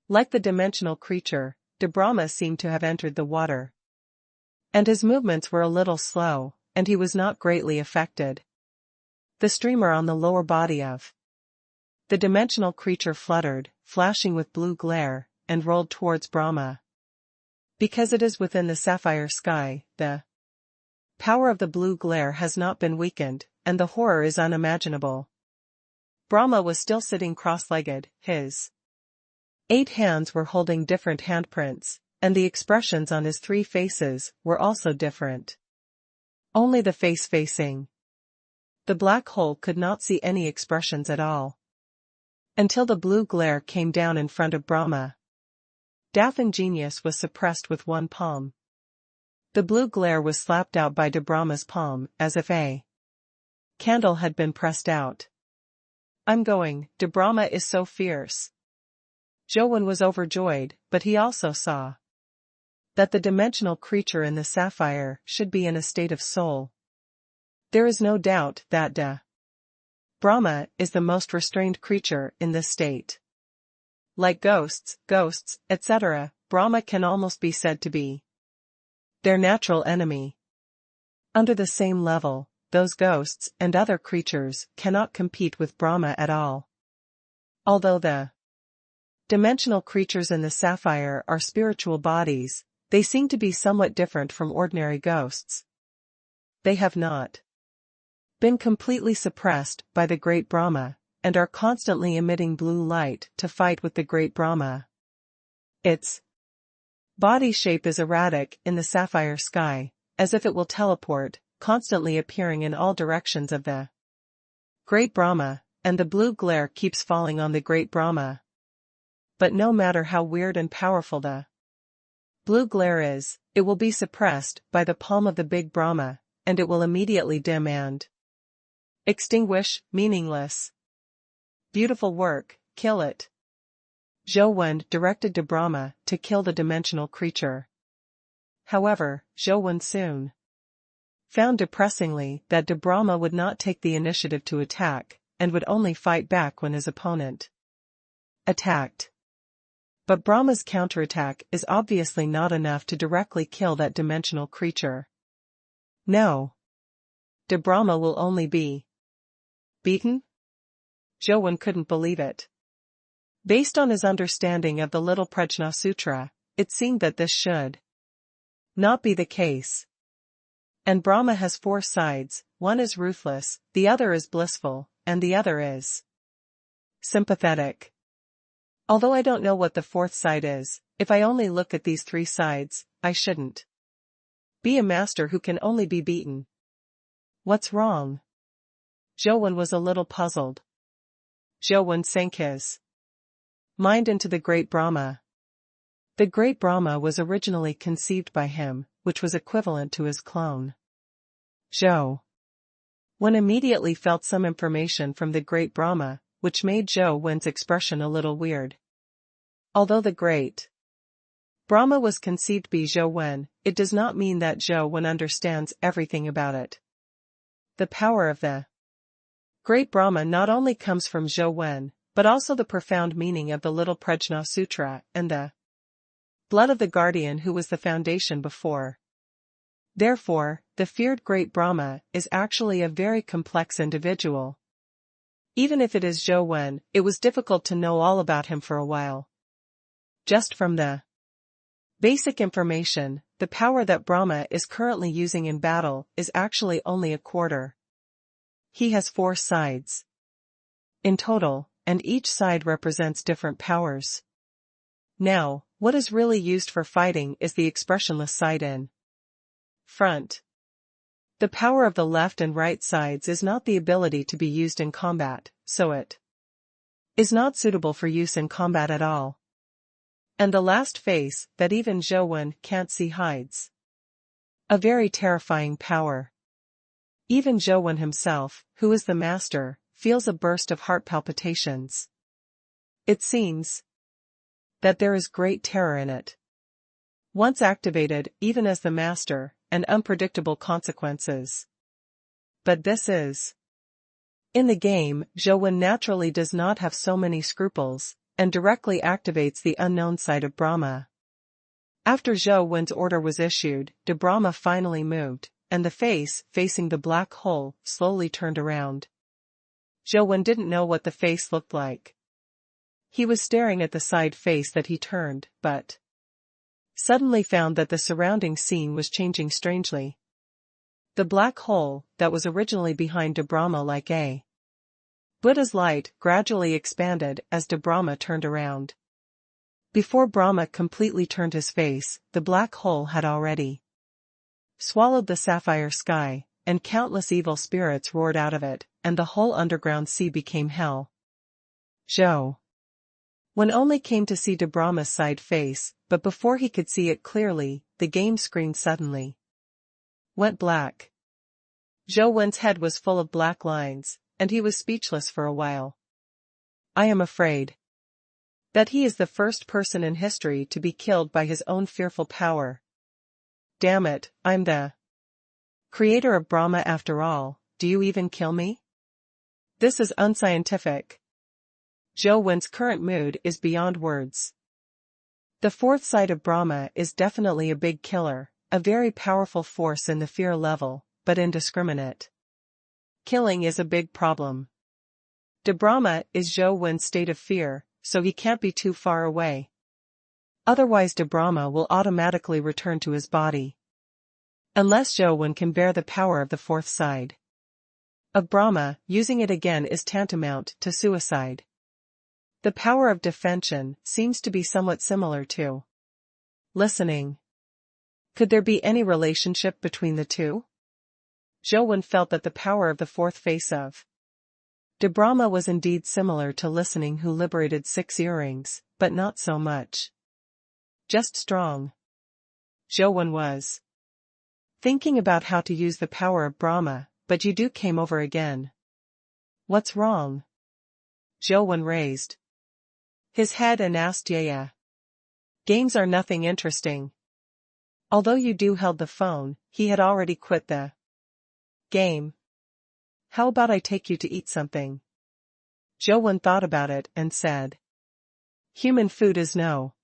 Like the dimensional creature, De Brahma seemed to have entered the water. And his movements were a little slow, and he was not greatly affected. The streamer on the lower body of the dimensional creature fluttered, flashing with blue glare, and rolled towards Brahma. Because it is within the sapphire sky, the power of the blue glare has not been weakened, and the horror is unimaginable. Brahma was still sitting cross-legged, his 8 hands were holding different handprints, and the expressions on his 3 faces were also different. Only the face facing the black hole could not see any expressions at all. Until the blue glare came down in front of Brahma. Daffin Genius was suppressed with one palm. The blue glare was slapped out by De Brahma's palm, as if a candle had been pressed out. I'm going, De Brahma is so fierce. Zhou was overjoyed, but he also saw that the dimensional creature in the sapphire should be in a state of soul. There is no doubt that De Brahma is the most restrained creature in this state. Like ghosts, etc., Brahma can almost be said to be their natural enemy. Under the same level, those ghosts and other creatures cannot compete with Brahma at all. Although the dimensional creatures in the sapphire are spiritual bodies, they seem to be somewhat different from ordinary ghosts. They have not been completely suppressed by the great Brahma, and are constantly emitting blue light to fight with the great Brahma. Its body shape is erratic in the sapphire sky, as if it will teleport, constantly appearing in all directions of the great Brahma, and the blue glare keeps falling on the great Brahma. But no matter how weird and powerful the blue glare is, it will be suppressed by the palm of the big Brahma, and it will immediately dim and extinguish, meaningless. Beautiful work, kill it. Zhou Wen directed to Brahma to kill the dimensional creature. However, Zhou Wen soon found depressingly that de Brahma would not take the initiative to attack, and would only fight back when his opponent attacked. But Brahma's counterattack is obviously not enough to directly kill that dimensional creature. No. De Brahma will only be beaten? Zhou Wen couldn't believe it. Based on his understanding of the Little Prajna Sutra, it seemed that this should not be the case. And Brahma has 4 sides, one is ruthless, the other is blissful, and the other is sympathetic. Although I don't know what the 4th side is, if I only look at these 3 sides, I shouldn't be a master who can only be beaten. What's wrong? Zhou Wen was a little puzzled. Zhou Wen sank his mind into the great Brahma. The great Brahma was originally conceived by him, which was equivalent to his clone. Zhou Wen immediately felt some information from the great Brahma, which made Zhou Wen's expression a little weird. Although the great Brahma was conceived by Zhou Wen, it does not mean that Zhou Wen understands everything about it. The power of the great Brahma not only comes from Zhou Wen, but also the profound meaning of the Little Prajna Sutra and the blood of the guardian who was the foundation before. Therefore, the feared great Brahma is actually a very complex individual. Even if it is Zhou Wen, it was difficult to know all about him for a while. Just from the basic information, the power that Brahma is currently using in battle is actually only a quarter. He has 4 sides in total, and each side represents different powers. Now, what is really used for fighting is the expressionless side in front. The power of the left and right sides is not the ability to be used in combat, so it is not suitable for use in combat at all. And the last face, that even Zhou Wen can't see, hides a very terrifying power. Even Zhou Wen himself, who is the master, feels a burst of heart palpitations. It seems that there is great terror in it. Once activated, even as the master, and unpredictable consequences. But this is in the game, Zhou Wen naturally does not have so many scruples, and directly activates the unknown side of Brahma. After Zhou Wen's order was issued, de Brahma finally moved, and the face, facing the black hole, slowly turned around. Zhou Wen didn't know what the face looked like. He was staring at the side face that he turned, but suddenly found that the surrounding scene was changing strangely. The black hole, that was originally behind de Brahma like a Buddha's light, gradually expanded as de Brahma turned around. Before Brahma completely turned his face, the black hole had already swallowed the sapphire sky, and countless evil spirits roared out of it, and the whole underground sea became hell. Zhou Wen only came to see de Brahma's side face, but before he could see it clearly, the game screen suddenly went black. Zhou Wen's head was full of black lines, and he was speechless for a while. I am afraid that he is the first person in history to be killed by his own fearful power. Damn it, I'm the creator of Brahma after all, do you even kill me? This is unscientific. Zhou Wen's current mood is beyond words. The 4th side of Brahma is definitely a big killer, a very powerful force in the fear level, but indiscriminate. Killing is a big problem. De Brahma is Zhou Wen's state of fear, so he can't be too far away. Otherwise de Brahma will automatically return to his body. Unless Zhou Wen can bear the power of the fourth side of Brahma, using it again is tantamount to suicide. The power of defension seems to be somewhat similar to listening. Could there be any relationship between the two? Zhou Wen felt that the power of the fourth face of de Brahma was indeed similar to listening, who liberated 6 earrings, but not so much. Just strong. Zhou Wen was thinking about how to use the power of Brahma, but Yudu came over again. What's wrong? Zhou Wen raised his head and asked Yaya. Games are nothing interesting. Although Yudu held the phone, he had already quit the game. How about I take you to eat something? Zhou Wen thought about it and said. Human food is no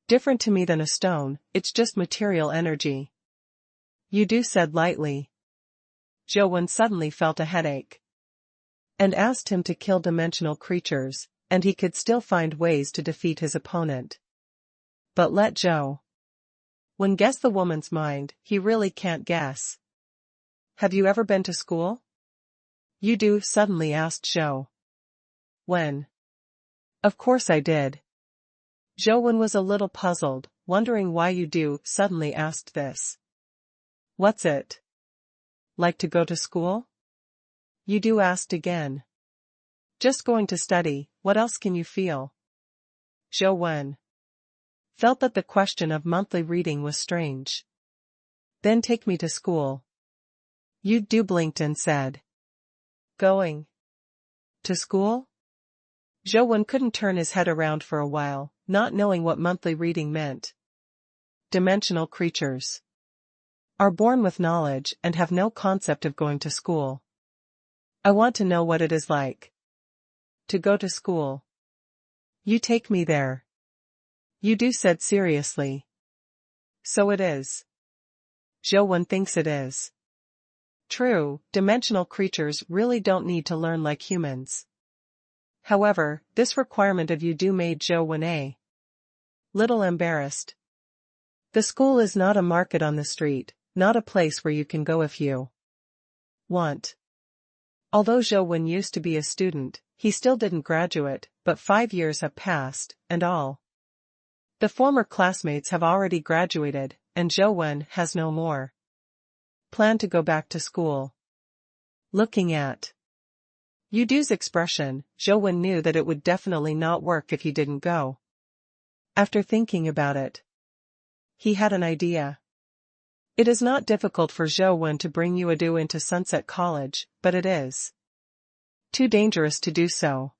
different to me than a stone, it's just material energy. Yudu said lightly. Zhou Wen suddenly felt a headache and asked him to kill dimensional creatures, and he could still find ways to defeat his opponent. But let Zhou Wen guess the woman's mind, he really can't guess. Have you ever been to school? Yudu suddenly asked Zhou Wen. Of course I did. Zhou Wen was a little puzzled, wondering why Yudu suddenly asked this. What's it like to go to school? Yudu asked again. Just going to study, what else can you feel? Zhou Wen felt that the question of monthly reading was strange. Then take me to school. Yudu blinked and said. Going to school? Zhou Wen couldn't turn his head around for a while, not knowing what monthly reading meant. Dimensional creatures are born with knowledge and have no concept of going to school. I want to know what it is like to go to school. You take me there. Yudu said seriously. So it is. Zhou Wen thinks it is. True, dimensional creatures really don't need to learn like humans. However, this requirement of Yudu made Zhou Wen a little embarrassed. The school is not a market on the street, not a place where you can go if you want. Although Zhou Wen used to be a student, he still didn't graduate, but 5 years have passed, and all the former classmates have already graduated, and Zhou Wen has no more plan to go back to school. Looking at Yudu's expression, Zhou Wen knew that it would definitely not work if he didn't go. After thinking about it, he had an idea. It is not difficult for Zhou Wen to bring Yudu into Sunset College, but it is too dangerous to do so.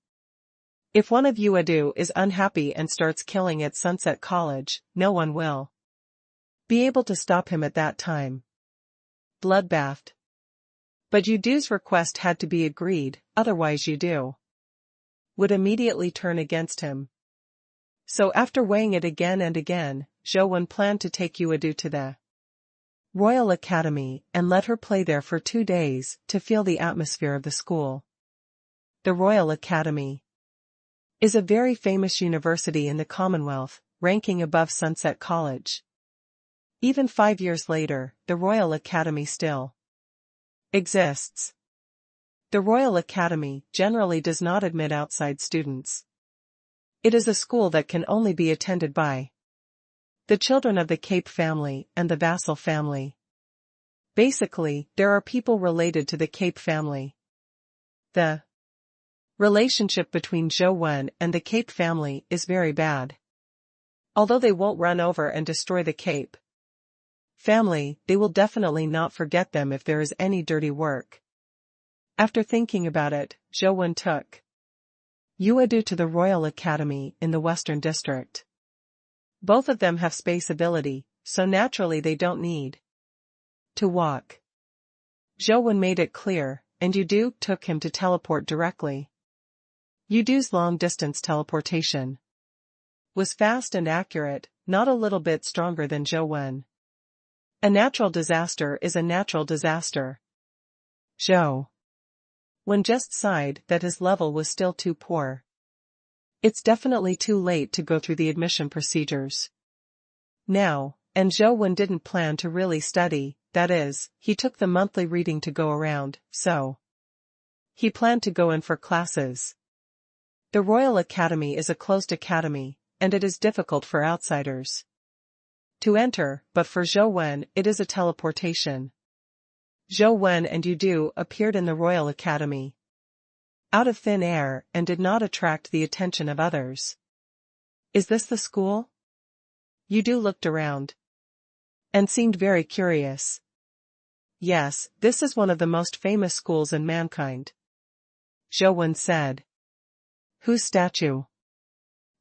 If one of Yudu is unhappy and starts killing at Sunset College, no one will be able to stop him at that time. Bloodbathed. But Yudu's request had to be agreed, otherwise Yudu would immediately turn against him. So after weighing it again and again, Zhou Wen planned to take Yudu to the Royal Academy and let her play there for 2 days to feel the atmosphere of the school. The Royal Academy is a very famous university in the Commonwealth, ranking above Sunset College. Even 5 years later, the Royal Academy still exists. The Royal Academy generally does not admit outside students. It is a school that can only be attended by the children of the Cape family and the Vassal family. Basically, there are people related to the Cape family. The relationship between Zhou Wen and the Cape family is very bad. Although they won't run over and destroy the Cape family, they will definitely not forget them if there is any dirty work. After thinking about it, Zhou Wen took Yudu to the Royal Academy in the Western District. Both of them have space ability, so naturally they don't need to walk. Zhou Wen made it clear, and Yudu took him to teleport directly. Yudu's long-distance teleportation was fast and accurate, not a little bit stronger than Zhou Wen. A natural disaster is a natural disaster. Zhou Wen just sighed that his level was still too poor. It's definitely too late to go through the admission procedures now, and Zhou Wen didn't plan to really study, that is, he took the monthly reading to go around, so he planned to go in for classes. The Royal Academy is a closed academy, and it is difficult for outsiders to enter, but for Zhou Wen it is a teleportation. Zhou Wen and Yudu appeared in the Royal Academy out of thin air and did not attract the attention of others. Is this the school? Yudu looked around and seemed very curious. Yes, this is one of the most famous schools in mankind, Zhou Wen said. Whose statue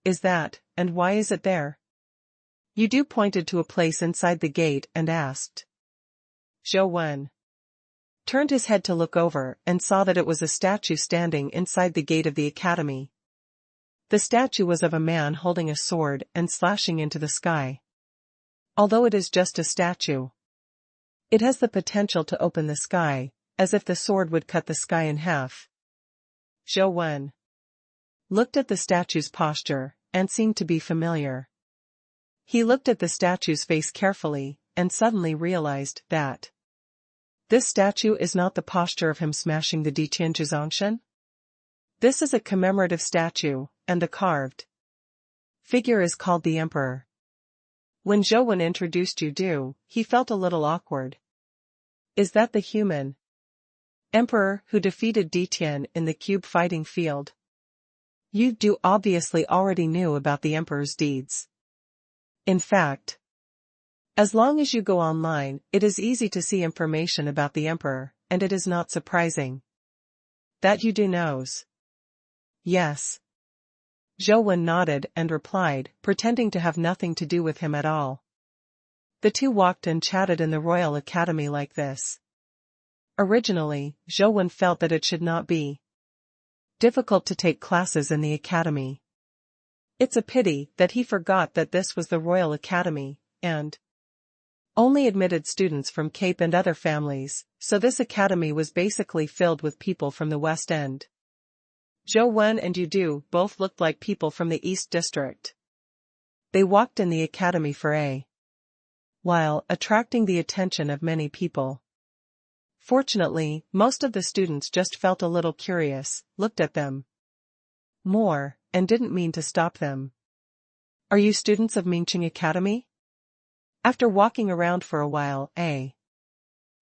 is that, and why is it there? Yudu pointed to a place inside the gate and asked. Zhou Wen turned his head to look over and saw that it was a statue standing inside the gate of the academy. The statue was of a man holding a sword and slashing into the sky. Although it is just a statue, it has the potential to open the sky, as if the sword would cut the sky in half. Zhou Wen looked at the statue's posture, and seemed to be familiar. He looked at the statue's face carefully, and suddenly realized that this statue is not the posture of him smashing the Diqianzhuzangshan. This is a commemorative statue, and the carved figure is called the Emperor. When Zhou Wen introduced Yudu, he felt a little awkward. Is that the human Emperor who defeated Tian in the cube fighting field? Yudu obviously already knew about the Emperor's deeds. In fact, as long as you go online, it is easy to see information about the Emperor, and it is not surprising that Yudu knows. Yes. Zhou Wen nodded and replied, pretending to have nothing to do with him at all. The two walked and chatted in the Royal Academy like this. Originally, Zhou Wen felt that it should not be difficult to take classes in the academy. It's a pity that he forgot that this was the Royal Academy, and only admitted students from Cape and other families, so this academy was basically filled with people from the West End. Zhou Wen and Yudu both looked like people from the East District. They walked in the academy for a while, attracting the attention of many people. Fortunately, most of the students just felt a little curious, looked at them more, and didn't mean to stop them. Are you students of Mingqing Academy? After walking around for a while, a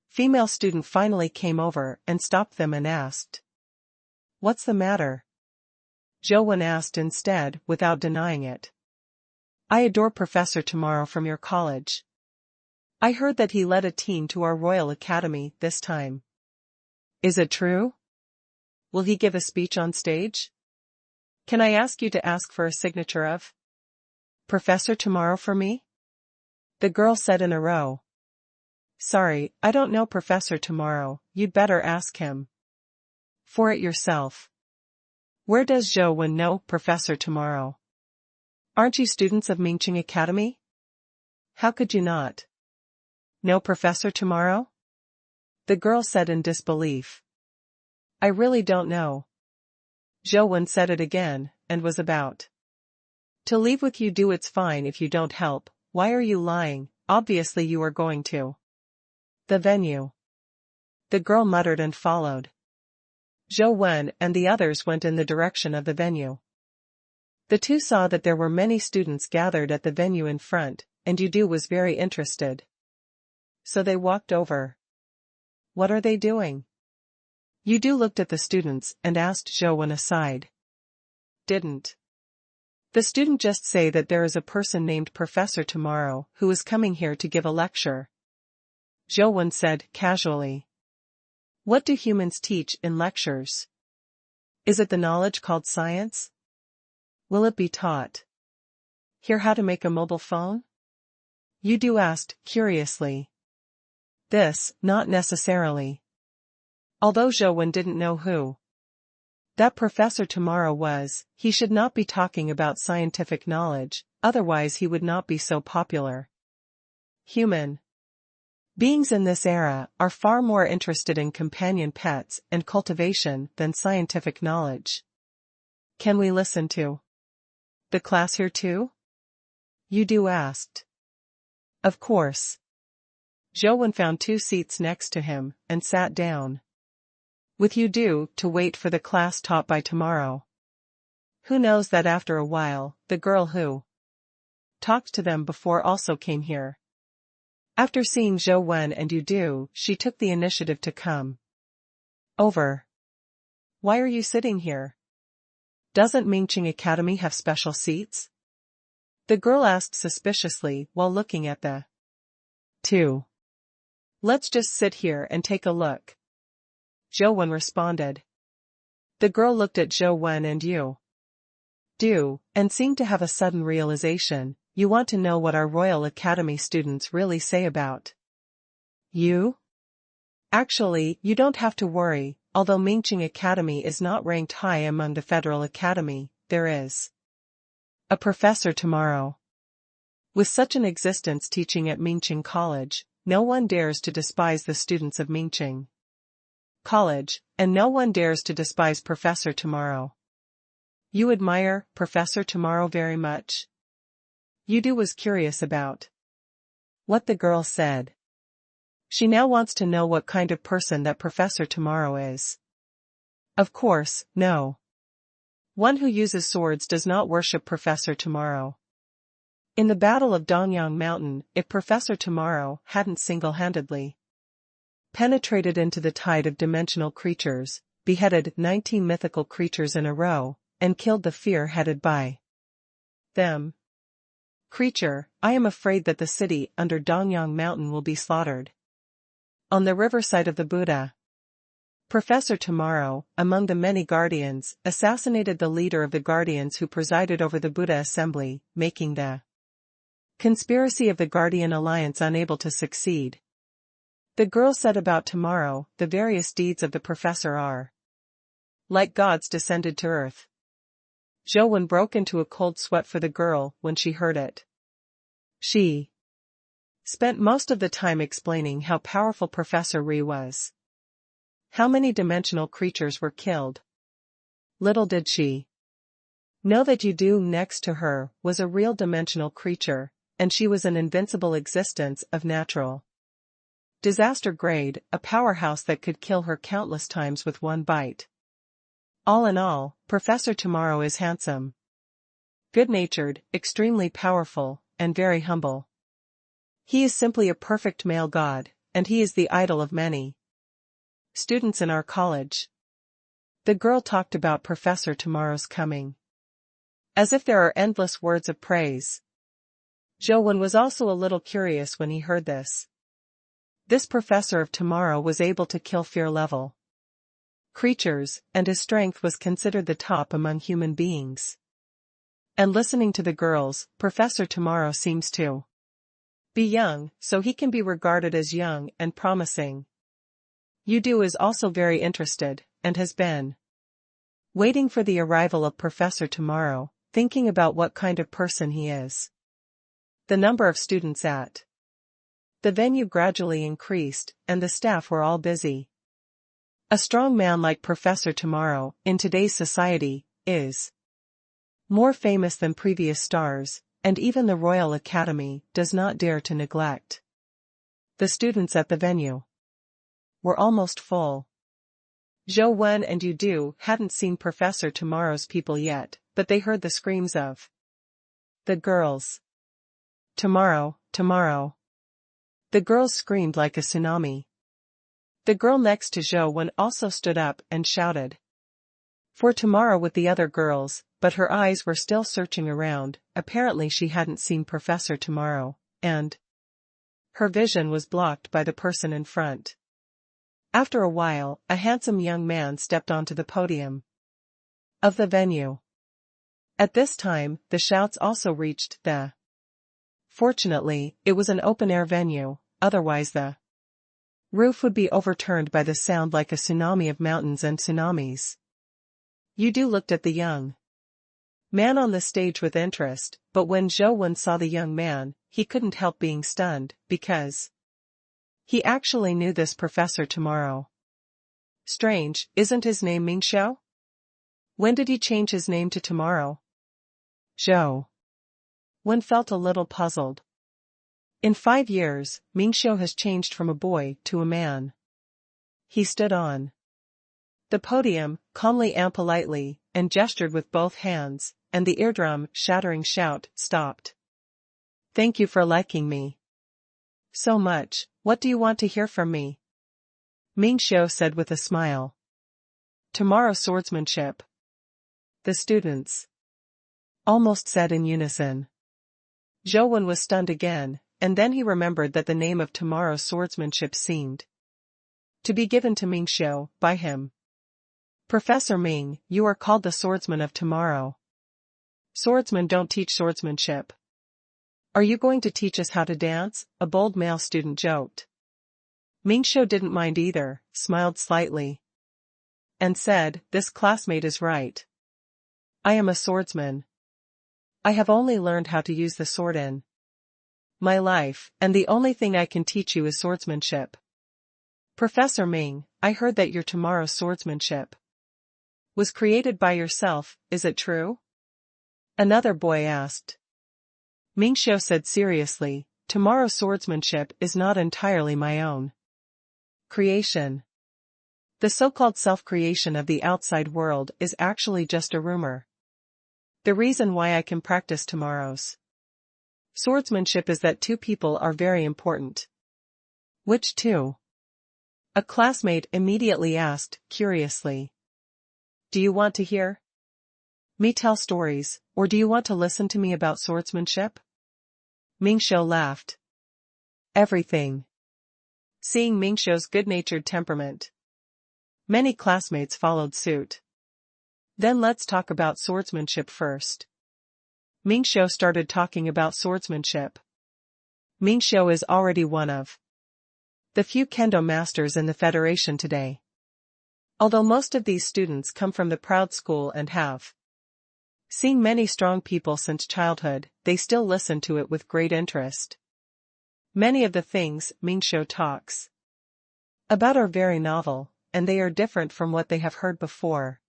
female student finally came over and stopped them and asked, "What's the matter?" Zhou Wen asked instead, without denying it. "I adore Professor Tomorrow from your college. I heard that he led a team to our Royal Academy this time. Is it true? Will he give a speech on stage? Can I ask you to ask for a signature of Professor Tomorrow for me?" The girl said in a row. "Sorry, I don't know Professor Tomorrow, you'd better ask him for it yourself." Where does Zhou Wen know Professor Tomorrow? Aren't you students of Mingqing Academy? How could you not know Professor Tomorrow? The girl said in disbelief. I really don't know. Zhou Wen said it again, and was about to leave with Yudu. It's fine if you don't help. Why are you lying? Obviously you are going to the venue. The girl muttered and followed. Zhou Wen and the others went in the direction of the venue. The two saw that there were many students gathered at the venue in front, and Yudu was very interested. So they walked over. What are they doing? Yudu looked at the students and asked Zhou Wen aside. Didn't the student just say that there is a person named Professor Tomorrow who is coming here to give a lecture? Zhou Wen said casually. What do humans teach in lectures? Is it the knowledge called science? Will it be taught here how to make a mobile phone? Yudu asked curiously. This, not necessarily. Although Zhou Wen didn't know who that Professor Tomorrow was, he should not be talking about scientific knowledge, otherwise he would not be so popular. Human Beings in this era are far more interested in companion pets and cultivation than scientific knowledge. Can we listen to the class here too? Yudu asked. Of course. Zhou found 2 seats next to him and sat down. With Yudu to wait for the class taught by tomorrow. Who knows that after a while, the girl who talked to them before also came here. After seeing Zhou and Yudu, she took the initiative to come over. Why are you sitting here? Doesn't Mingqing Academy have special seats? The girl asked suspiciously while looking at the 2. Let's just sit here and take a look. Zhou responded. The girl looked at Zhou and Yudu, and seemed to have a sudden realization. You want to know what our Royal Academy students really say about you? Actually, you don't have to worry. Although Mingqing Academy is not ranked high among the Federal Academy, there is a professor tomorrow. With such an existence teaching at Mingqing College, no one dares to despise the students of Mingqing College, and no one dares to despise Professor Tomorrow. You admire Professor Tomorrow very much? Yudu was curious about what the girl said. She now wants to know what kind of person that Professor Tomorrow is. Of course, no. One who uses swords does not worship Professor Tomorrow. In the Battle of Dongyang Mountain, if Professor Tomorrow hadn't single-handedly penetrated into the tide of dimensional creatures, beheaded 19 mythical creatures in a row, and killed the fear headed by them creature, I am afraid that the city under Dongyang Mountain will be slaughtered. On the riverside of the Buddha, Professor Tomorrow, among the many guardians, assassinated the leader of the guardians who presided over the Buddha assembly, making the conspiracy of the Guardian Alliance unable to succeed. The girl said about Tomorrow, the various deeds of the professor are like gods descended to earth. Zhou broke into a cold sweat for the girl when she heard it. She spent most of the time explaining how powerful Professor Ri was. How many dimensional creatures were killed. Little did she know that Yudu next to her was a real dimensional creature, and she was an invincible existence of natural disaster grade, a powerhouse that could kill her countless times with one bite. All in all, Professor Tomorrow is handsome, good-natured, extremely powerful, and very humble. He is simply a perfect male god, and he is the idol of many students in our college. The girl talked about Professor Tomorrow's coming as if there are endless words of praise. Zhou was also a little curious when he heard this. This Professor of Tomorrow was able to kill fear-level creatures, and his strength was considered the top among human beings. And listening to the girls, Professor Tomorrow seems to be young, so he can be regarded as young and promising. Yudu is also very interested, and has been waiting for the arrival of Professor Tomorrow, thinking about what kind of person he is. The number of students at the venue gradually increased, and the staff were all busy. A strong man like Professor Tomorrow, in today's society, is more famous than previous stars, and even the Royal Academy does not dare to neglect. The students at the venue were almost full. Zhou and Yudu hadn't seen Professor Tomorrow's people yet, but they heard the screams of the girls. Tomorrow, tomorrow. The girls screamed like a tsunami. The girl next to Zhou also stood up and shouted for Tomorrow with the other girls, but her eyes were still searching around. Apparently she hadn't seen Professor Tomorrow, and her vision was blocked by the person in front. After a while, a handsome young man stepped onto the podium of the venue. At this time, the shouts also reached the. Fortunately, it was an open-air venue, otherwise the roof would be overturned by the sound like a tsunami of mountains and tsunamis. Yudu looked at the young man on the stage with interest, but when Zhou saw the young man, he couldn't help being stunned, because He actually knew this Professor Tomorrow. Strange, isn't his name Mingxiu? When did he change his name to Tomorrow? Zhou Wen felt a little puzzled. In 5 years, Mingxiu has changed from a boy to a man. He stood on the podium, calmly and politely, and gestured with both hands, and the eardrum shattering shout stopped. Thank you for liking me so much. What do you want to hear from me? Mingxiu said with a smile. Tomorrow swordsmanship. The students almost said in unison. Zhou Wen was stunned again, and then he remembered that the name of tomorrow's swordsmanship seemed to be given to Mingxiu by him. Professor Ming, you are called the swordsman of tomorrow. Swordsmen don't teach swordsmanship. Are you going to teach us how to dance? A bold male student joked. Mingxiu didn't mind either, smiled slightly, and said, this classmate is right. I am a swordsman. I have only learned how to use the sword in my life, and the only thing I can teach you is swordsmanship. Professor Ming, I heard that your tomorrow's swordsmanship was created by yourself, is it true? Another boy asked. Mingxiu said seriously, tomorrow's swordsmanship is not entirely my own creation. The so-called self-creation of the outside world is actually just a rumor. The reason why I can practice tomorrow's swordsmanship is that 2 people are very important. Which 2? A classmate immediately asked, curiously. Do you want to hear me tell stories, or do you want to listen to me about swordsmanship? Mingxiu laughed. Everything. Seeing Mingxiu's good-natured temperament, many classmates followed suit. Then let's talk about swordsmanship first. Mingxiu started talking about swordsmanship. Mingxiu is already one of the few kendo masters in the Federation today. Although most of these students come from the proud school and have seen many strong people since childhood, they still listen to it with great interest. Many of the things Mingxiu talks about are very novel, and they are different from what they have heard before.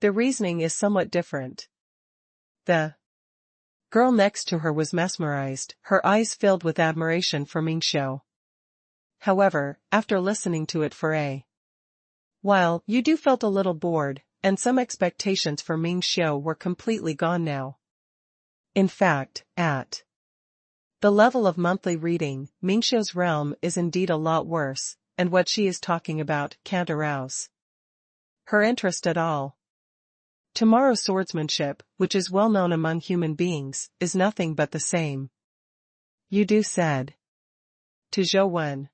The reasoning is somewhat different. The girl next to her was mesmerized, her eyes filled with admiration for Mingxiu. However, after listening to it for a while, you felt a little bored, and some expectations for Mingxiu were completely gone now. In fact, at the level of monthly reading, Mingxiu's realm is indeed a lot worse, and what she is talking about can't arouse her interest at all. Tomorrow's swordsmanship, which is well known among human beings, is nothing but the same. You said to Zhou Wen.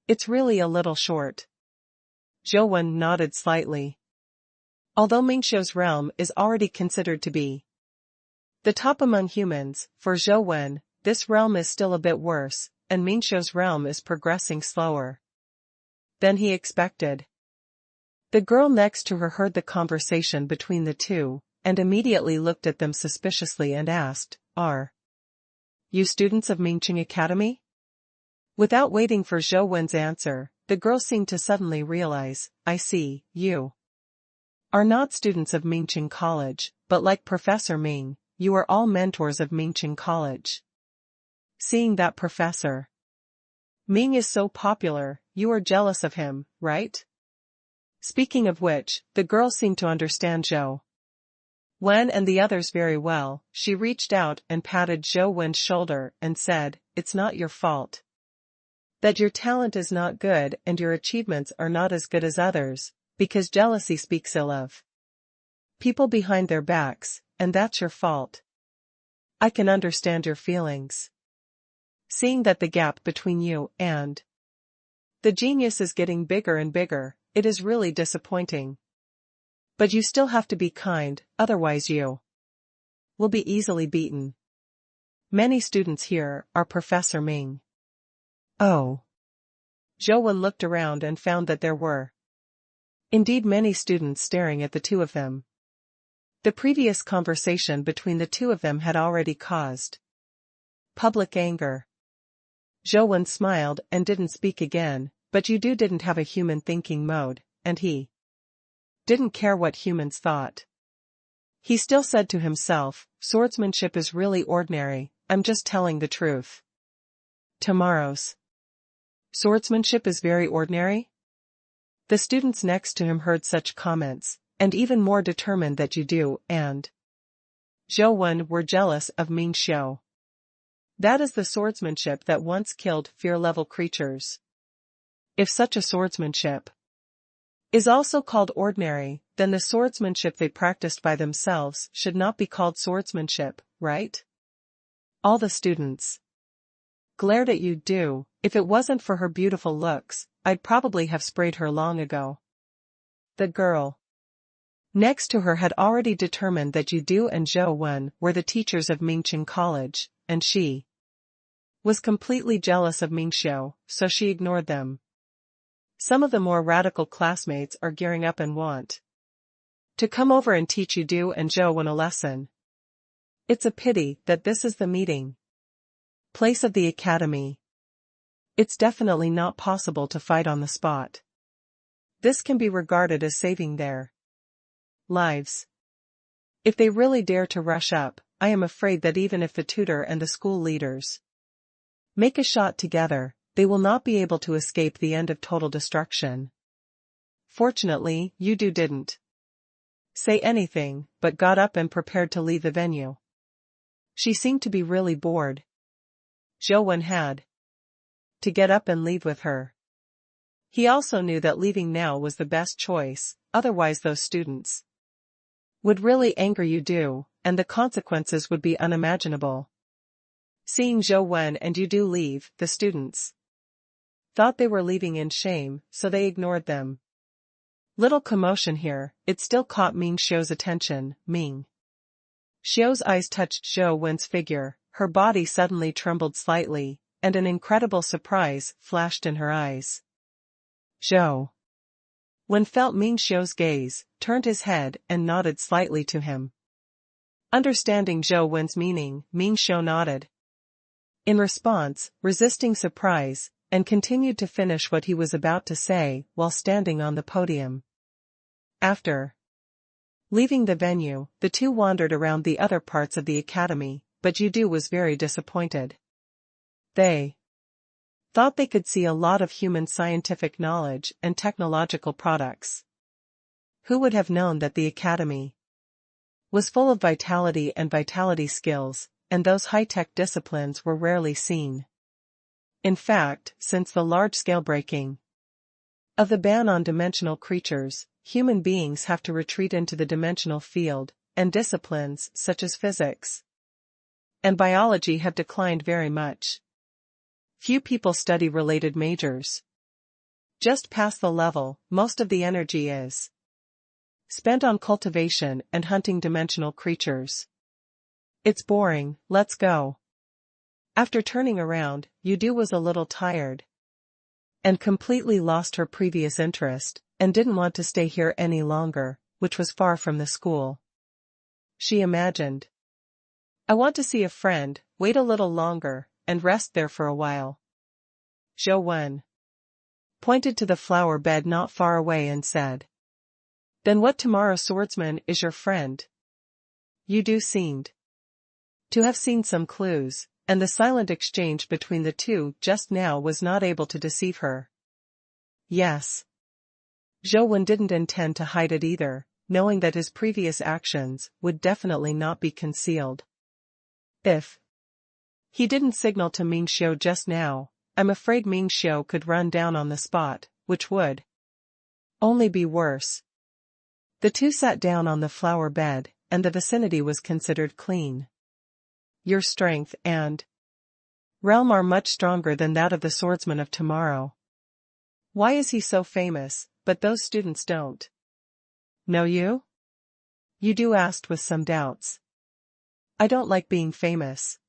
It's really a little short. Zhou Wen nodded slightly. Although Mingxiu's realm is already considered to be the top among humans, for Zhou Wen, this realm is still a bit worse, and Mingxiu's realm is progressing slower than he expected. The girl next to her heard the conversation between the 2, and immediately looked at them suspiciously and asked, Are you students of Mingqing Academy? Without waiting for Zhou Wen's answer, the girl seemed to suddenly realize, I see, you are not students of Mingqing College, but like Professor Ming, you are all mentors of Mingqing College. Seeing that Professor Ming is so popular, you are jealous of him, right? Speaking of which, the girl seemed to understand Zhou Wen and the others very well. She reached out and patted Zhou Wen's shoulder and said, It's not your fault that your talent is not good and your achievements are not as good as others, because jealousy speaks ill of people behind their backs, and that's your fault. I can understand your feelings. Seeing that the gap between you and the genius is getting bigger and bigger, it is really disappointing. But you still have to be kind, otherwise you will be easily beaten. Many students here are Professor Ming. Oh. Zhou Wen looked around and found that there were indeed many students staring at the 2 of them. The previous conversation between the 2 of them had already caused public anger. Zhou smiled and didn't speak again, but Yudu didn't have a human thinking mode, and he didn't care what humans thought. He still said to himself, swordsmanship is really ordinary, I'm just telling the truth. Tomorrow's swordsmanship is very ordinary? The students next to him heard such comments, and even more determined that Yudu and Zhou were jealous of Ming Xiu. That is the swordsmanship that once killed fear-level creatures. If such a swordsmanship is also called ordinary, then the swordsmanship they practiced by themselves should not be called swordsmanship, right? All the students glared at Yudu. If it wasn't for her beautiful looks, I'd probably have sprayed her long ago. The girl next to her had already determined that Yudu and Zhou were the teachers of Mingqing College, and she was completely jealous of Mingxiu, so she ignored them. Some of the more radical classmates are gearing up and want to come over and teach Yudu and Zhou a lesson. It's a pity that this is the meeting place of the academy. It's definitely not possible to fight on the spot. This can be regarded as saving their lives. If they really dare to rush up, I am afraid that even if the tutor and the school leaders make a shot together, they will not be able to escape the end of total destruction. Fortunately, Yudu didn't say anything, but got up and prepared to leave the venue. She seemed to be really bored. Zhou had to get up and leave with her. He also knew that leaving now was the best choice, otherwise those students would really anger Yudu, and the consequences would be unimaginable. Seeing Zhou and Yudu leave, the students thought they were leaving in shame, so they ignored them. Little commotion here, it still caught Ming Xiu's attention. Ming Xiu's eyes touched Zhou figure, her body suddenly trembled slightly, and an incredible surprise flashed in her eyes. Zhou felt Ming Xiu's gaze, turned his head and nodded slightly to him. Understanding Zhou meaning, Ming Xiu nodded in response, resisting surprise, and continued to finish what he was about to say while standing on the podium. After leaving the venue, the two wandered around the other parts of the academy, but Yudu was very disappointed. They thought they could see a lot of human scientific knowledge and technological products. Who would have known that the academy was full of vitality and vitality skills, and those high-tech disciplines were rarely seen. In fact, since the large-scale breaking of the ban on dimensional creatures, human beings have to retreat into the dimensional field, and disciplines such as physics and biology have declined very much. Few people study related majors. Just past the level, most of the energy is spent on cultivation and hunting dimensional creatures. It's boring, let's go. After turning around, Yudu was a little tired and completely lost her previous interest, and didn't want to stay here any longer, which was far from the school. She imagined, I want to see a friend, wait a little longer, and rest there for a while. Zhou pointed to the flower bed not far away and said, Then what tomorrow swordsman is your friend? Yudu seemed to have seen some clues, and the silent exchange between the two just now was not able to deceive her. Yes. Zhou didn't intend to hide it either, knowing that his previous actions would definitely not be concealed. If he didn't signal to Ming Xiu just now, I'm afraid Ming Xiu could run down on the spot, which would only be worse. The two sat down on the flower bed, and the vicinity was considered clean. Your strength and realm are much stronger than that of the swordsman of tomorrow. Why is he so famous, but those students don't know you? Yudu asked with some doubts. I don't like being famous.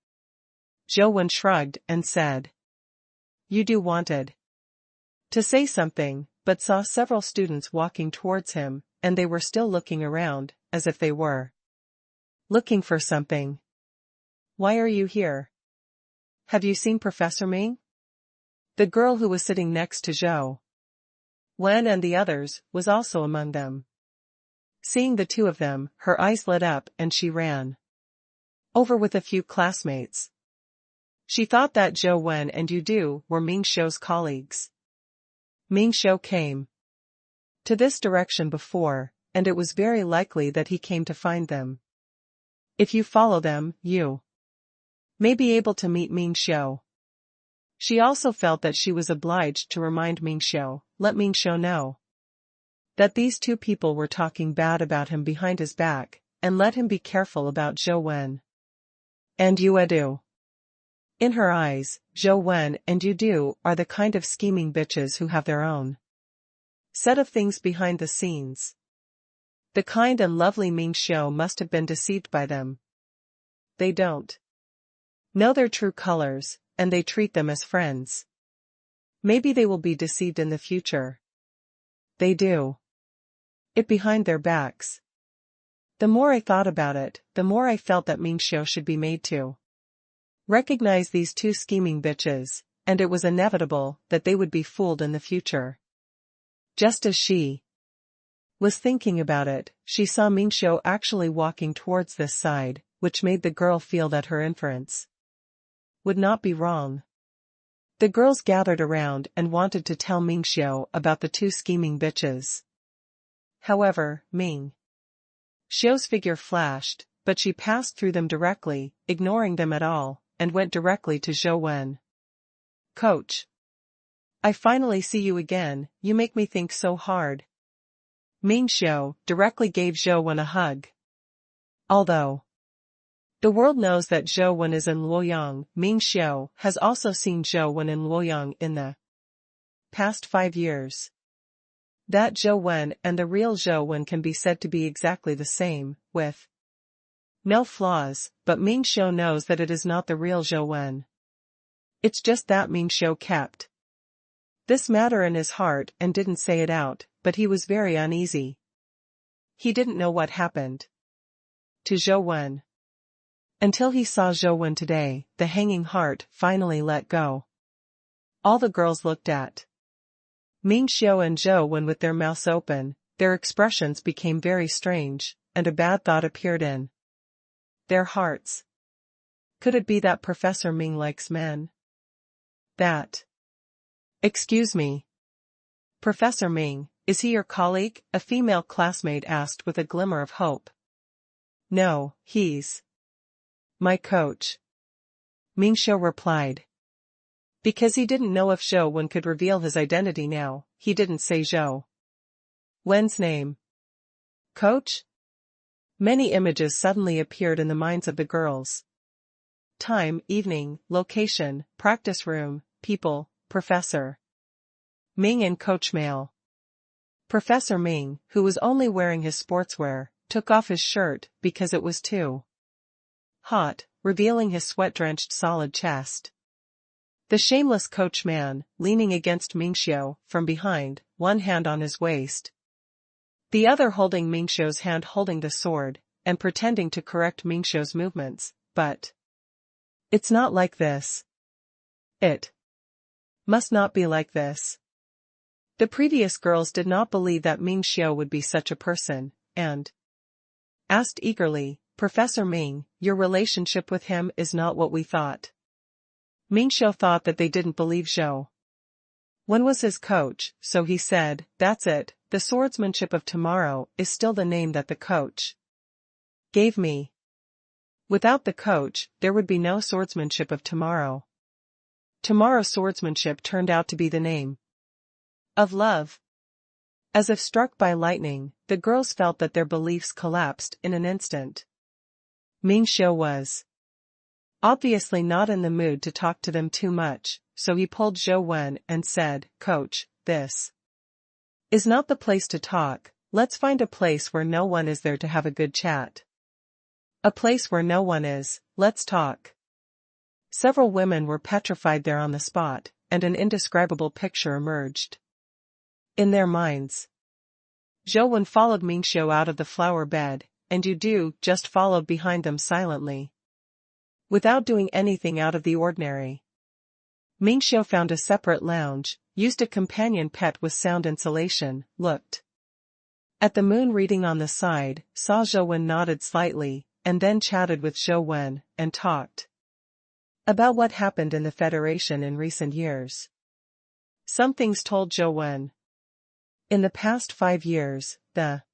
Zhou shrugged and said. Yudu wanted to say something, but saw several students walking towards him, and they were still looking around, as if they were looking for something. Why are you here? Have you seen Professor Ming? The girl who was sitting next to Zhou Wen and the others was also among them. Seeing the two of them, her eyes lit up and she ran over with a few classmates. She thought that Zhou Wen and Yu Du were Ming Xiu's colleagues. Ming Xiu came to this direction before, and it was very likely that he came to find them. If you follow them, you may be able to meet Ming Xiu. She also felt that she was obliged to remind Ming Xiu, let Ming Xiu know that these two people were talking bad about him behind his back, and let him be careful about Zhou Wen and Yu Du. In her eyes, Zhou Wen and Yu Du are the kind of scheming bitches who have their own set of things behind the scenes. The kind and lovely Ming Xiu must have been deceived by them. They don't know their true colors, and they treat them as friends. Maybe they will be deceived in the future. They do it behind their backs. The more I thought about it, the more I felt that Ming Xiu should be made to recognize these two scheming bitches, and it was inevitable that they would be fooled in the future. Just as she was thinking about it, she saw Ming Xiu actually walking towards this side, which made the girl feel that her inference would not be wrong. The girls gathered around and wanted to tell Ming Xiu about the two scheming bitches. However, Ming Xiu's figure flashed, but she passed through them directly, ignoring them at all, and went directly to Zhou Wen. Coach, I finally see you again, you make me think so hard. Ming Xiu directly gave Zhou Wen a hug. Although the world knows that Zhou Wen is in Luoyang, Ming Xiu has also seen Zhou Wen in Luoyang in the past 5 years. That Zhou Wen and the real Zhou Wen can be said to be exactly the same, with no flaws, but Ming Xiu knows that it is not the real Zhou Wen. It's just that Ming Xiu kept this matter in his heart and didn't say it out, but he was very uneasy. He didn't know what happened to Zhou Wen. Until he saw Zhou Wen today, the hanging heart finally let go. All the girls looked at Ming Xiu and Zhou Wen with their mouths open, their expressions became very strange, and a bad thought appeared in their hearts. Could it be that Professor Ming likes men? That. Excuse me. Professor Ming, is he your colleague? A female classmate asked with a glimmer of hope. No, he's my coach. Ming Xiu replied. Because he didn't know if Zhou Wen could reveal his identity now, he didn't say Zhou Wen's name. Coach? Many images suddenly appeared in the minds of the girls. Time, evening, location, practice room, people, Professor Ming and Coach Male. Professor Ming, who was only wearing his sportswear, took off his shirt because it was too hot, revealing his sweat-drenched solid chest. The shameless coach man, leaning against Ming Xiu from behind, one hand on his waist, the other holding Ming Xiu's hand holding the sword, and pretending to correct Ming Xiu's movements, but it's not like this. It must not be like this. The previous girls did not believe that Ming Xiu would be such a person, and asked eagerly, Professor Ming, your relationship with him is not what we thought. Ming Xiu thought that they didn't believe Zhou Wen was his coach, so he said, that's it, the swordsmanship of tomorrow is still the name that the coach gave me. Without the coach, there would be no swordsmanship of tomorrow. Tomorrow's swordsmanship turned out to be the name of love. As if struck by lightning, the girls felt that their beliefs collapsed in an instant. Ming Xiu was obviously not in the mood to talk to them too much, so he pulled Zhou Wen and said, Coach, this is not the place to talk, let's find a place where no one is there to have a good chat. A place where no one is, let's talk. Several women were petrified there on the spot, and an indescribable picture emerged in their minds. Zhou Wen followed Ming Xiu out of the flower bed, and Yu Du just followed behind them silently, without doing anything out of the ordinary. Mingxiu found a separate lounge, used a companion pet with sound insulation, looked at the moon reading on the side, saw Zhou Wen nodded slightly, and then chatted with Zhou Wen, and talked about what happened in the Federation in recent years. Some things told Zhou Wen. In the past 5 years, the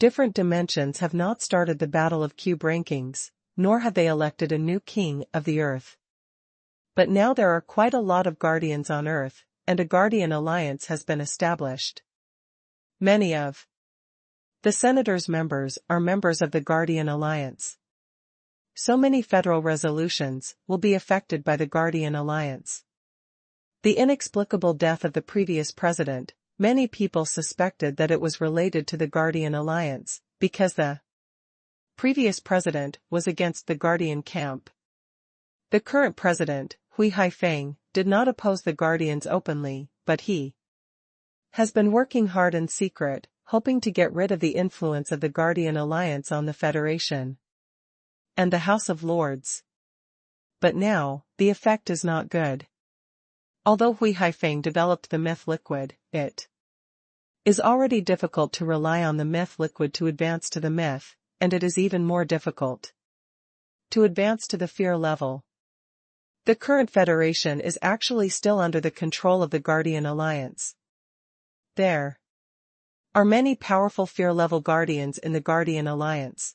different dimensions have not started the battle of cube rankings, nor have they elected a new king of the earth. But now there are quite a lot of guardians on Earth, and a guardian alliance has been established. Many of the Senator's members are members of the Guardian Alliance. So many federal resolutions will be affected by the Guardian Alliance. The inexplicable death of the previous president, many people suspected that it was related to the Guardian Alliance, because the previous president was against the Guardian camp. The current president, Hui Haifeng, did not oppose the Guardians openly, but he has been working hard in secret, hoping to get rid of the influence of the Guardian Alliance on the Federation and the House of Lords. But now, the effect is not good. Although Hui Haifeng developed the myth liquid, it is already difficult to rely on the myth liquid to advance to the myth, and it is even more difficult to advance to the fear level. The current Federation is actually still under the control of the Guardian Alliance. There are many powerful fear-level guardians in the Guardian Alliance.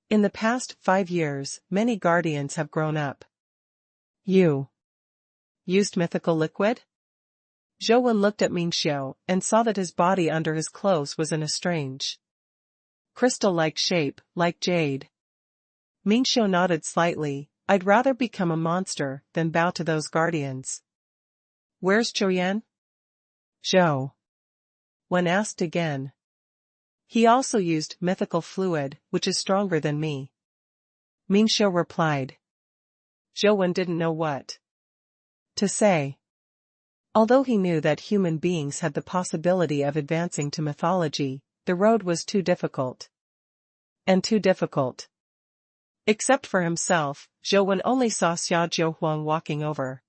In the past 5 years, many guardians have grown up. You used mythical liquid? Zhou Wen looked at Mingxiu and saw that his body under his clothes was in a strange crystal-like shape, like jade. Mingxiu nodded slightly. I'd rather become a monster than bow to those guardians. Where's Zhou? Zhou Wen asked again. He also used mythical fluid, which is stronger than me. Mingxiu replied. Zhou Wen didn't know what to say. Although he knew that human beings had the possibility of advancing to mythology, the road was too difficult. And too difficult. Except for himself, Zhou Wen only saw Xia Jiuhuang walking over.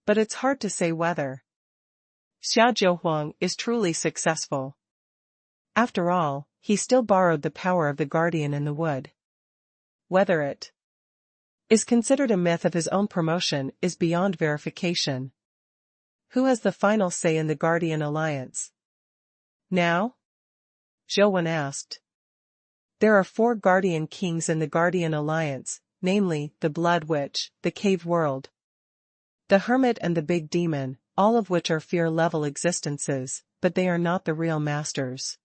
But it's hard to say whether Xia Jiuhuang is truly successful. After all, he still borrowed the power of the guardian in the wood. Whether it is considered a myth of his own promotion is beyond verification. Who has the final say in the Guardian Alliance? Now? Zhou Wen asked. There are 4 Guardian Kings in the Guardian Alliance, namely, the Blood Witch, the Cave World, the Hermit and the Big Demon, all of which are fear-level existences, but they are not the real masters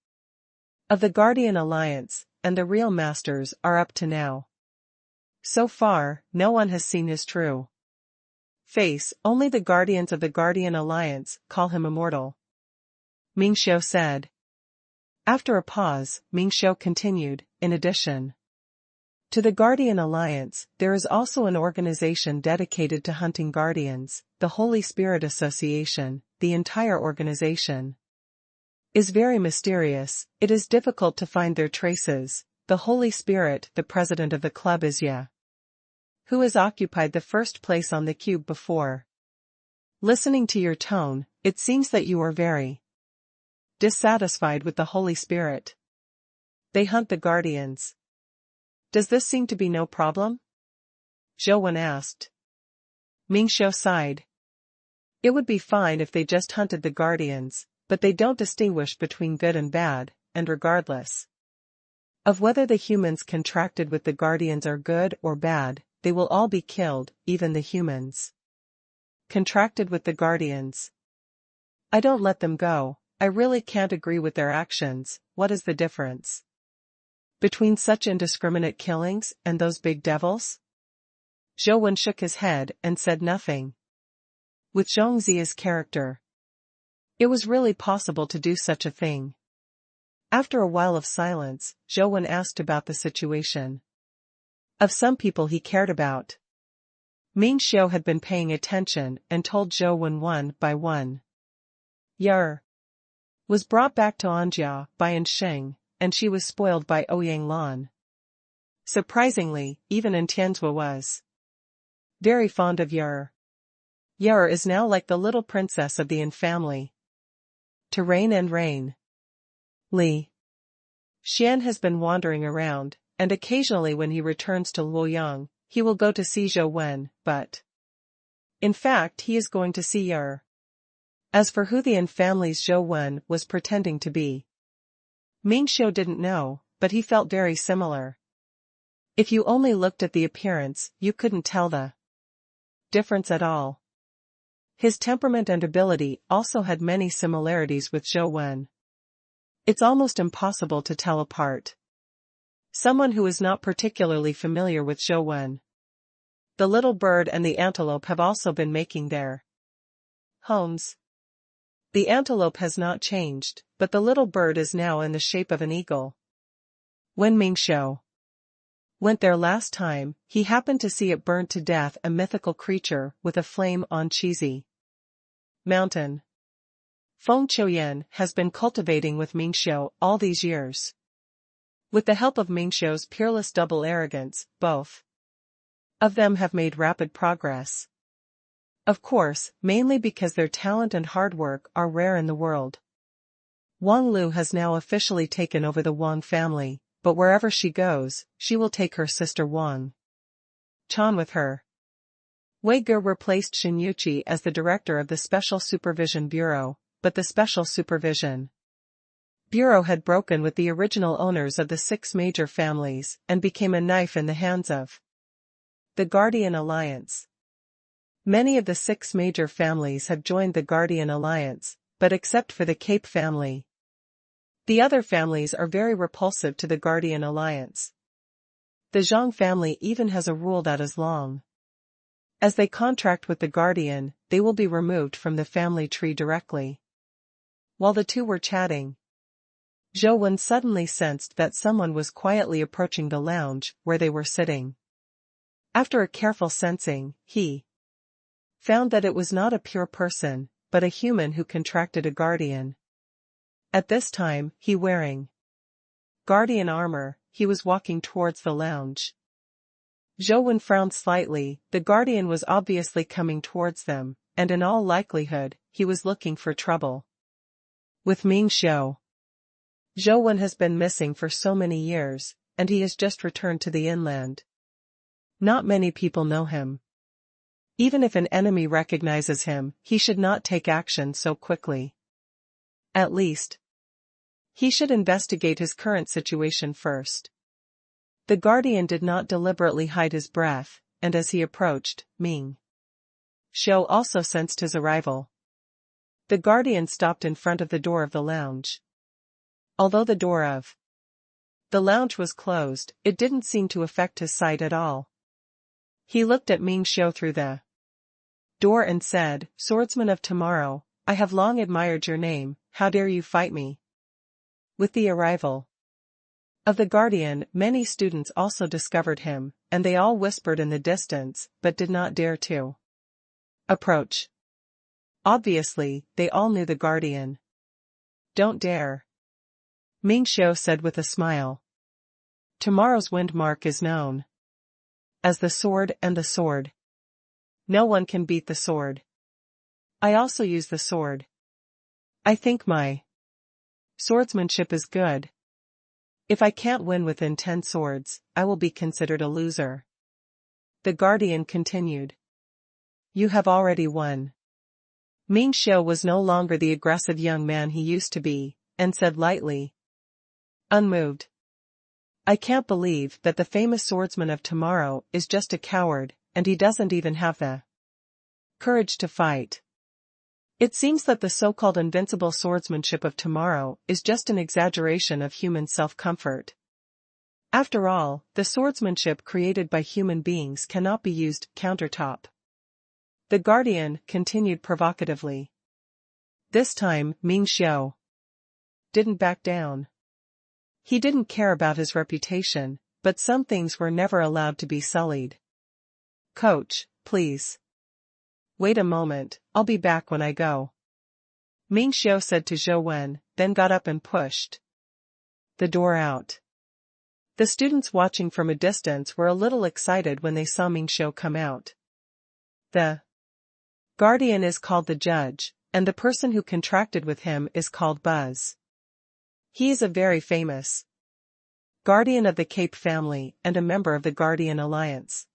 of the Guardian Alliance, and the real masters are up to now. So far, no one has seen his true face, only the Guardians of the Guardian Alliance call him immortal. Mingxiu said. After a pause, Mingxiu continued, in addition to the Guardian Alliance, there is also an organization dedicated to hunting guardians, the Holy Spirit Association. The entire organization is very mysterious. It is difficult to find their traces. The Holy Spirit, the president of the club, is Ye, who has occupied the first place on the cube before. Listening to your tone, it seems that you are very dissatisfied with the Holy Spirit. They hunt the guardians. Does this seem to be no problem? Zhou Wen asked. Mingxiu sighed. It would be fine if they just hunted the guardians, but they don't distinguish between good and bad, and regardless of whether the humans contracted with the guardians are good or bad, they will all be killed, even the humans contracted with the guardians. I don't let them go. I really can't agree with their actions. What is the difference between such indiscriminate killings and those big devils? Zhou Wen shook his head and said nothing. With Zhongzia's character, it was really possible to do such a thing. After a while of silence, Zhou Wen asked about the situation of some people he cared about. Mingxiu had been paying attention and told Zhou Wen one by one. Yer was brought back to Anjia by Ansheng, and she was spoiled by Ouyang Lan. Surprisingly, even Tianzhua was very fond of Yer. Yer is now like the little princess of the Yin family. To reign and reign. Li Xian has been wandering around, and occasionally when he returns to Luoyang, he will go to see Zhou Wen, but in fact he is going to see Yer. As for who the Yin family's Zhou Wen was pretending to be, Ming Xiu didn't know, but he felt very similar. If you only looked at the appearance, you couldn't tell the difference at all. His temperament and ability also had many similarities with Zhou Wen. It's almost impossible to tell apart. Someone who is not particularly familiar with Zhou Wen. The little bird and the antelope have also been making their homes. The antelope has not changed, but the little bird is now in the shape of an eagle. When Ming Xiu went there last time, he happened to see it burned to death a mythical creature with a flame on cheesy mountain. Feng Qiuyan has been cultivating with Ming Xiu all these years. With the help of Ming Xiu's peerless double arrogance, both of them have made rapid progress. Of course, mainly because their talent and hard work are rare in the world. Wang Lu has now officially taken over the Wang family, but wherever she goes, she will take her sister Wang Chan with her. Wei Ge replaced Xin Yuqi as the director of the Special Supervision Bureau, but the Special Supervision Bureau had broken with the original owners of the 6 major families and became a knife in the hands of the Guardian Alliance. Many of the 6 major families have joined the Guardian Alliance, but except for the Cape family, the other families are very repulsive to the Guardian Alliance. The Zhang family even has a rule that as long as they contract with the Guardian, they will be removed from the family tree directly. While the two were chatting, Zhou Wen suddenly sensed that someone was quietly approaching the lounge where they were sitting. After a careful sensing, he found that it was not a pure person, but a human who contracted a guardian. At this time, he wearing guardian armor, he was walking towards the lounge. Zhou Wen frowned slightly. The guardian was obviously coming towards them, and in all likelihood, he was looking for trouble with Ming Xiu. Zhou Wen has been missing for so many years, and he has just returned to the inland. Not many people know him. Even if an enemy recognizes him, he should not take action so quickly. At least, he should investigate his current situation first. The guardian did not deliberately hide his breath, and as he approached, Ming Xiu also sensed his arrival. The guardian stopped in front of the door of the lounge. Although the door of the lounge was closed, it didn't seem to affect his sight at all. He looked at Ming Xiu through the door and said, "Swordsman of tomorrow, I have long admired your name, how dare you fight me?" With the arrival of the guardian, many students also discovered him, and they all whispered in the distance, but did not dare to approach. Obviously, they all knew the guardian. "Don't dare," Ming Xiu said with a smile. Tomorrow's wind mark is known as the sword and the sword. No one can beat the sword. I also use the sword. I think my swordsmanship is good. If I can't win within 10 swords, I will be considered a loser. The guardian continued. You have already won. Ming Xiu was no longer the aggressive young man he used to be, and said lightly, unmoved, I can't believe that the famous swordsman of tomorrow is just a coward, and he doesn't even have the courage to fight. It seems that the so-called invincible swordsmanship of tomorrow is just an exaggeration of human self-comfort. After all, the swordsmanship created by human beings cannot be used countertop. The guardian continued provocatively. This time, Ming Xiu didn't back down. He didn't care about his reputation, but some things were never allowed to be sullied. Coach, please. Wait a moment, I'll be back when I go. Ming Xiu said to Zhou Wen, then got up and pushed the door out. The students watching from a distance were a little excited when they saw Ming Xiu come out. The Guardian is called the judge, and the person who contracted with him is called Buzz. He is a very famous guardian of the Cape family and a member of the Guardian Alliance.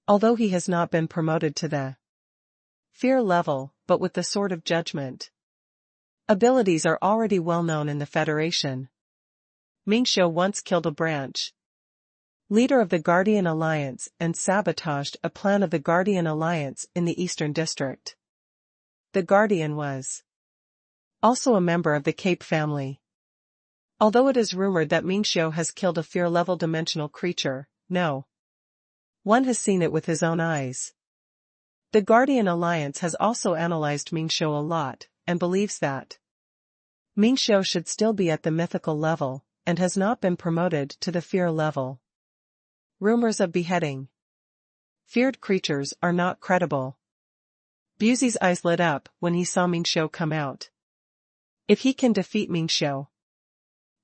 Although he has not been promoted to the fear level, but with the Sword of Judgment abilities are already well known in the Federation. Mingxiu once killed a branch leader of the Guardian Alliance and sabotaged a plan of the Guardian Alliance in the Eastern District. The Guardian was also a member of the Cape family. Although it is rumored that Mingxiu has killed a fear-level dimensional creature, no one has seen it with his own eyes. The Guardian Alliance has also analyzed Mingxiu a lot, and believes that Mingxiu should still be at the mythical level, and has not been promoted to the fear level. Rumors of beheading feared creatures are not credible. Busey's eyes lit up when he saw Mingxiu come out. If he can defeat Mingxiu,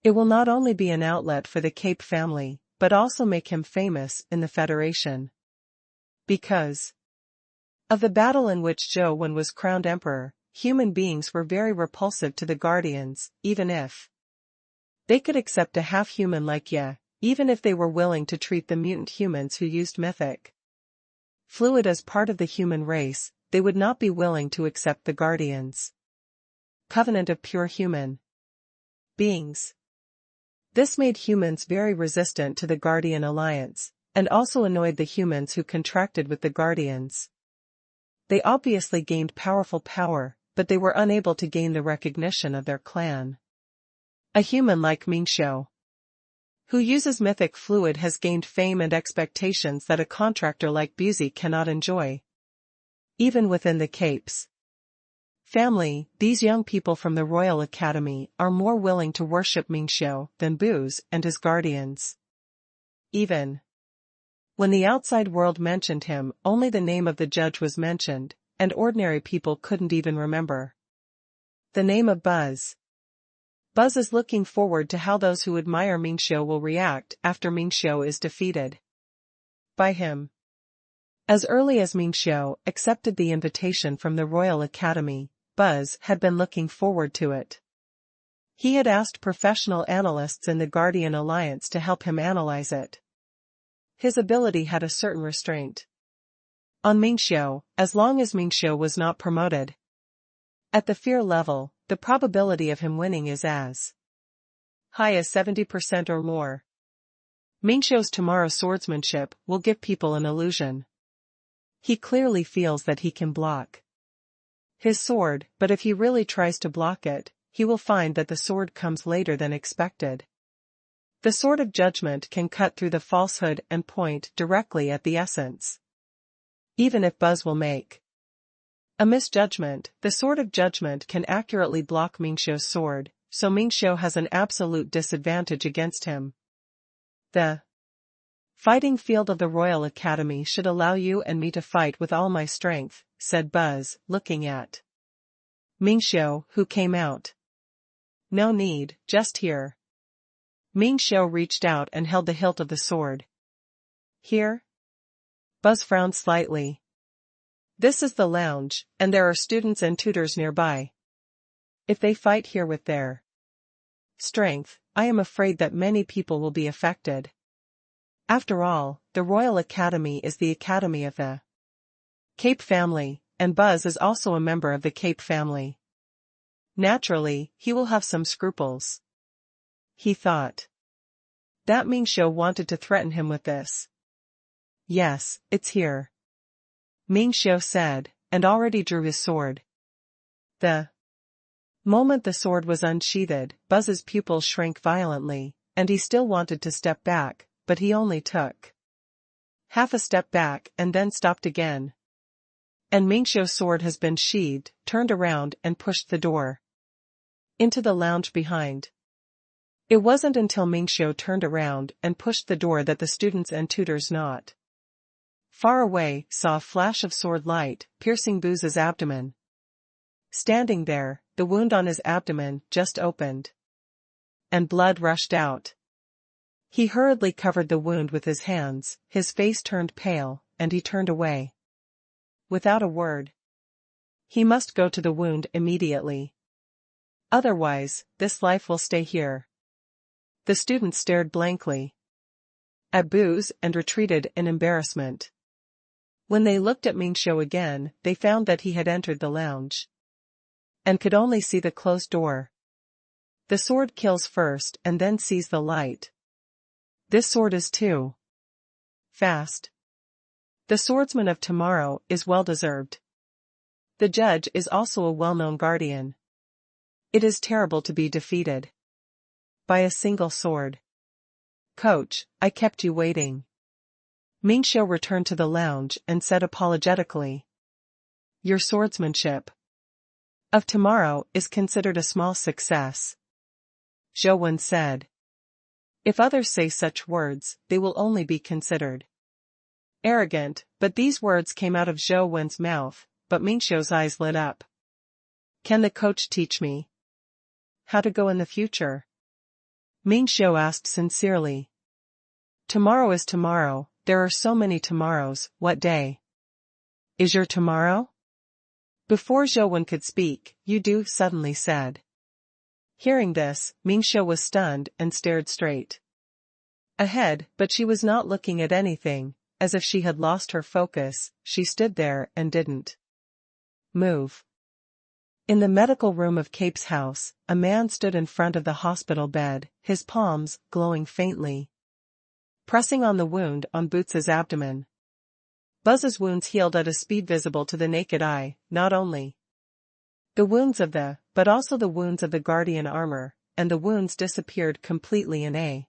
it will not only be an outlet for the Cape family, but also make him famous in the Federation. Because of the battle in which Zhou Wen was crowned emperor, human beings were very repulsive to the Guardians, even if they could accept a half-human like Ye, even if they were willing to treat the mutant humans who used mythic fluid as part of the human race, they would not be willing to accept the Guardians' covenant of pure human beings. This made humans very resistant to the Guardian Alliance, and also annoyed the humans who contracted with the Guardians. They obviously gained powerful power, but they were unable to gain the recognition of their clan. A human like Mingxiu, who uses mythic fluid, has gained fame and expectations that a contractor like Busey cannot enjoy. Even within the Cape's family, these young people from the Royal Academy are more willing to worship Mingxiu than Buzz and his guardians. Even when the outside world mentioned him, only the name of the judge was mentioned, and ordinary people couldn't even remember the name of Buzz. Buzz is looking forward to how those who admire Mingxiu will react after Mingxiu is defeated by him. As early as Mingxiu accepted the invitation from the Royal Academy, Buzz had been looking forward to it. He had asked professional analysts in the Guardian Alliance to help him analyze it. His ability had a certain restraint on Mingxiu, as long as Mingxiu was not promoted. At the fear level, the probability of him winning is as high as 70% or more. Mingxiu's tomorrow swordsmanship will give people an illusion. He clearly feels that he can block his sword, but if he really tries to block it, he will find that the sword comes later than expected. The Sword of Judgment can cut through the falsehood and point directly at the essence. Even if Buzz will make a misjudgment, the Sword of Judgment can accurately block Mingxiu's sword, so Mingxiu has an absolute disadvantage against him. The fighting field of the Royal Academy should allow you and me to fight with all my strength, said Buzz, looking at Mingxiu, who came out. No need, just here. Mingxiu reached out and held the hilt of the sword. Here? Buzz frowned slightly. This is the lounge, and there are students and tutors nearby. If they fight here with their strength, I am afraid that many people will be affected. After all, the Royal Academy is the academy of the Cape family, and Buzz is also a member of the Cape family. Naturally, he will have some scruples. He thought. That Mingxiu wanted to threaten him with this. Yes, it's here. Mingxiu said, and already drew his sword. The moment the sword was unsheathed, Buzz's pupils shrank violently, and he still wanted to step back, but he only took half a step back and then stopped again. And Mingxiu's sword has been sheathed, turned around and pushed the door into the lounge behind. It wasn't until Mingxiu turned around and pushed the door that the students and tutors not far away saw a flash of sword light piercing Buzz's abdomen. Standing there, the wound on his abdomen just opened, and blood rushed out. He hurriedly covered the wound with his hands, his face turned pale, and he turned away. Without a word, He must go to the wound immediately. Otherwise, this life will stay here. The students stared blankly at Booz and retreated in embarrassment. When they looked at Mingxiu again, they found that he had entered the lounge and could only see the closed door. The sword kills first and then sees the light. This sword is too fast. The swordsman of tomorrow is well-deserved. The judge is also a well-known guardian. It is terrible to be defeated by a single sword. Coach, I kept you waiting. Mingxiu returned to the lounge and said apologetically, your swordsmanship of tomorrow is considered a small success. Zhou Wen said, if others say such words, they will only be considered arrogant, but these words came out of Zhou Wen's mouth, but Mingxiu's eyes lit up. Can the coach teach me how to go in the future? Mingxiu asked sincerely. Tomorrow is tomorrow, there are so many tomorrows, what day is your tomorrow? Before Zhou Wen could speak, Yudu suddenly said. Hearing this, Mingxiu was stunned and stared straight ahead, but she was not looking at anything, as if she had lost her focus. She stood there and didn't move. In the medical room of Cape's house, a man stood in front of the hospital bed, his palms glowing faintly, pressing on the wound on Boots's abdomen. Buzz's wounds healed at a speed visible to the naked eye, not only the wounds of but also the wounds of the guardian armor, and the wounds disappeared completely in a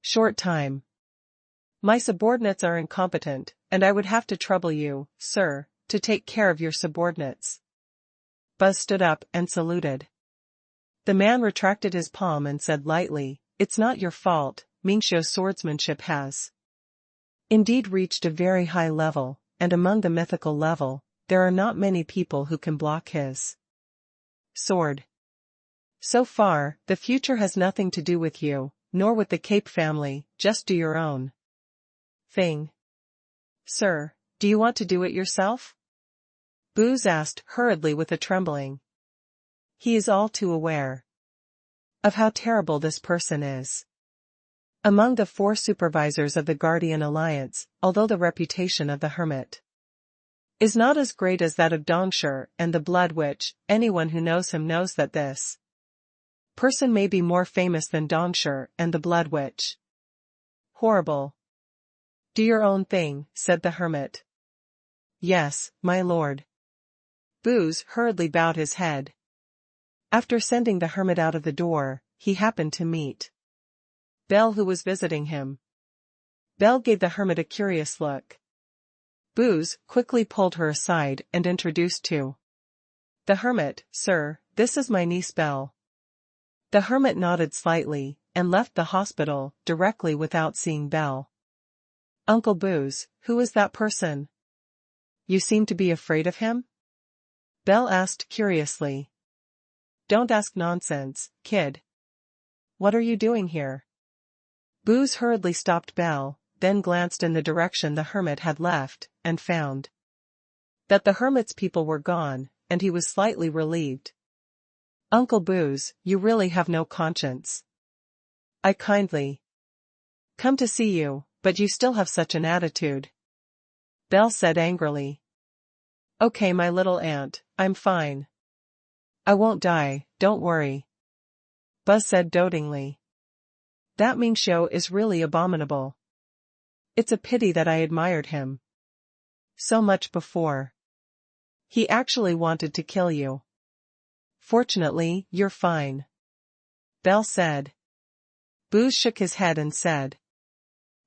short time. My subordinates are incompetent, and I would have to trouble you, sir, to take care of your subordinates. Buzz stood up and saluted. The man retracted his palm and said lightly, it's not your fault, Mingxiu's swordsmanship has indeed reached a very high level, and among the mythical level, there are not many people who can block his sword. So far, the future has nothing to do with you, nor with the Cape family, just do your own thing. Sir, do you want to do it yourself? Booz asked hurriedly with a trembling. He is all too aware of how terrible this person is. Among the 4 supervisors of the Guardian Alliance, although the reputation of the Hermit is not as great as that of Dongshi and the Blood Witch, anyone who knows him knows that this person may be more famous than Dongshi and the Blood Witch. Horrible. Do your own thing, said the Hermit. Yes, my lord. Booz hurriedly bowed his head. After sending the Hermit out of the door, he happened to meet Belle, who was visiting him. Belle gave the Hermit a curious look. Booz quickly pulled her aside and introduced to the Hermit, sir, this is my niece Belle. The Hermit nodded slightly, and left the hospital directly without seeing Belle. Uncle Booz, who is that person? You seem to be afraid of him? Belle asked curiously. Don't ask nonsense, kid. What are you doing here? Booz hurriedly stopped Belle, then glanced in the direction the Hermit had left, and found that the Hermit's people were gone, and he was slightly relieved. Uncle Booz, you really have no conscience. I kindly come to see you, but you still have such an attitude. Belle said angrily. Okay, my little aunt, I'm fine. I won't die, don't worry. Buzz said dotingly. That Mingxiu is really abominable. It's a pity that I admired him so much before. He actually wanted to kill you. Fortunately, you're fine. Belle said. Booz shook his head and said.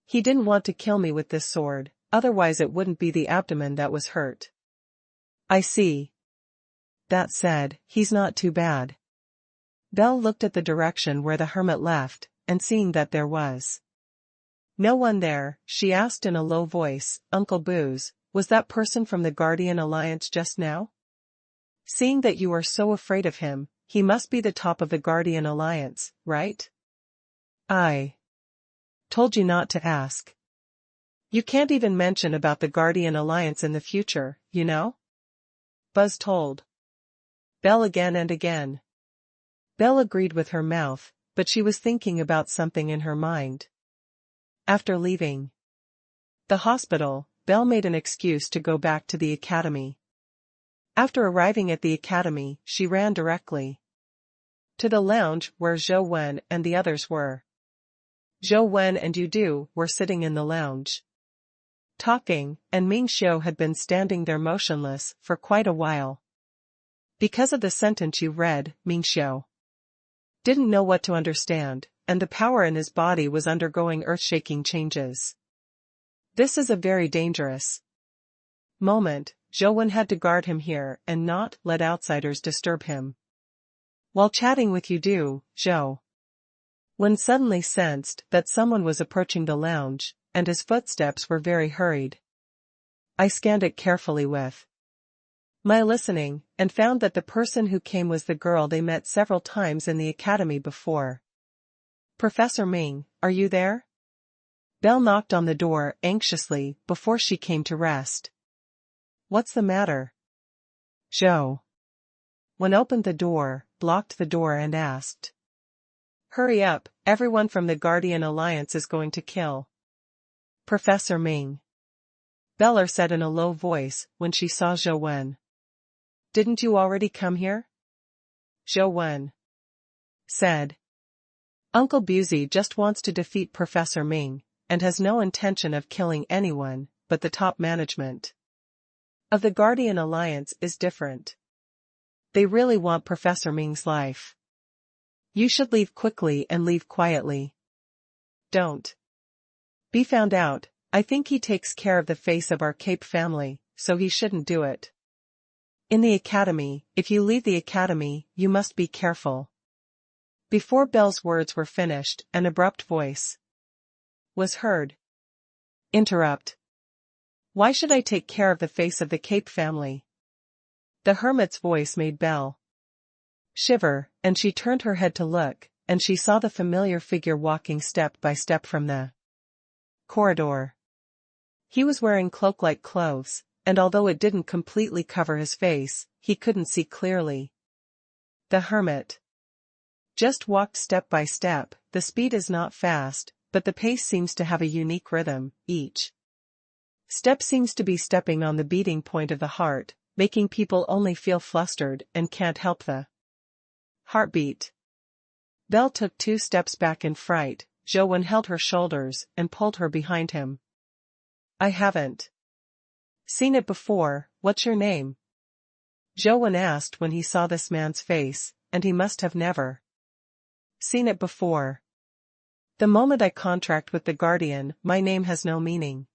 He didn't want to kill me with this sword, otherwise it wouldn't be the abdomen that was hurt. I see. That said, he's not too bad. Belle looked at the direction where the Hermit left, and seeing that there was no one there, she asked in a low voice, Uncle Booz, was that person from the Guardian Alliance just now? Seeing that you are so afraid of him, he must be the top of the Guardian Alliance, right? I told you not to ask. You can't even mention about the Guardian Alliance in the future, you know? Buzz told Belle again and again. Belle agreed with her mouth, but she was thinking about something in her mind. After leaving the hospital, Belle made an excuse to go back to the academy. After arriving at the academy, she ran directly to the lounge where Zhou Wen and the others were. Zhou Wen and Yu Du were sitting in the lounge, talking, and Ming Xiu had been standing there motionless for quite a while. Because of the sentence you read, Ming Xiu didn't know what to understand, and the power in his body was undergoing earth-shaking changes. This is a very dangerous moment. Zhou Wen had to guard him here and not let outsiders disturb him. While chatting with Yu Du, Zhou Wen suddenly sensed that someone was approaching the lounge, and his footsteps were very hurried. I scanned it carefully with my listening, and found that the person who came was the girl they met several times in the academy before. Professor Ming, are you there? Belle knocked on the door anxiously before she came to rest. What's the matter? Zhou Wen opened the door, blocked the door and asked. Hurry up, everyone from the Guardian Alliance is going to kill Professor Ming. Belle said in a low voice when she saw Zhou Wen. Didn't you already come here? Zhou Wen said. Uncle Busey just wants to defeat Professor Ming, and has no intention of killing anyone, but the top management of the Guardian Alliance is different. They really want Professor Ming's life. You should leave quickly and leave quietly. Don't be found out. I think he takes care of the face of our Cape family, so he shouldn't do it. In the academy, if you leave the academy, you must be careful. Before Belle's words were finished, an abrupt voice was heard. Interrupt. Why should I take care of the face of the Cape family? The hermit's voice made Belle shiver, and she turned her head to look, and she saw the familiar figure walking step by step from the corridor. He was wearing cloak-like clothes, and although it didn't completely cover his face, he couldn't see clearly. The hermit just walked step by step. The speed is not fast, but the pace seems to have a unique rhythm. Each step seems to be stepping on the beating point of the heart, making people only feel flustered and can't help the heartbeat. Belle took 2 steps back in fright. Zhou Wen held her shoulders and pulled her behind him. I haven't seen it before. What's your name? Zhou Wen asked when he saw this man's face, and he must have never seen it before. The moment I contract with the Guardian, my name has no meaning.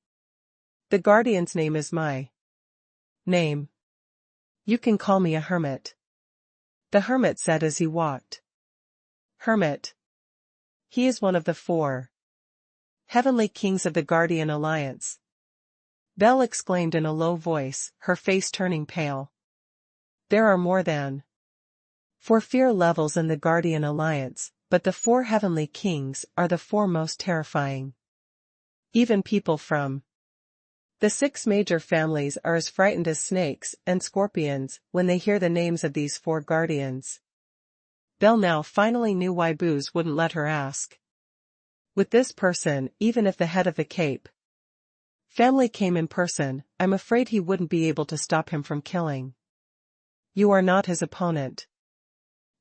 The Guardian's name is my name. You can call me a hermit. The hermit said as he walked. Hermit. He is one of the 4 heavenly kings of the Guardian Alliance. Belle exclaimed in a low voice, her face turning pale. There are more than 4 fear levels in the Guardian Alliance, but the 4 heavenly kings are the 4 most terrifying. Even people from the 6 major families are as frightened as snakes and scorpions when they hear the names of these 4 guardians. Belle now finally knew why Booz wouldn't let her ask. With this person, even if the head of the Cape family came in person, I'm afraid he wouldn't be able to stop him from killing. You are not his opponent.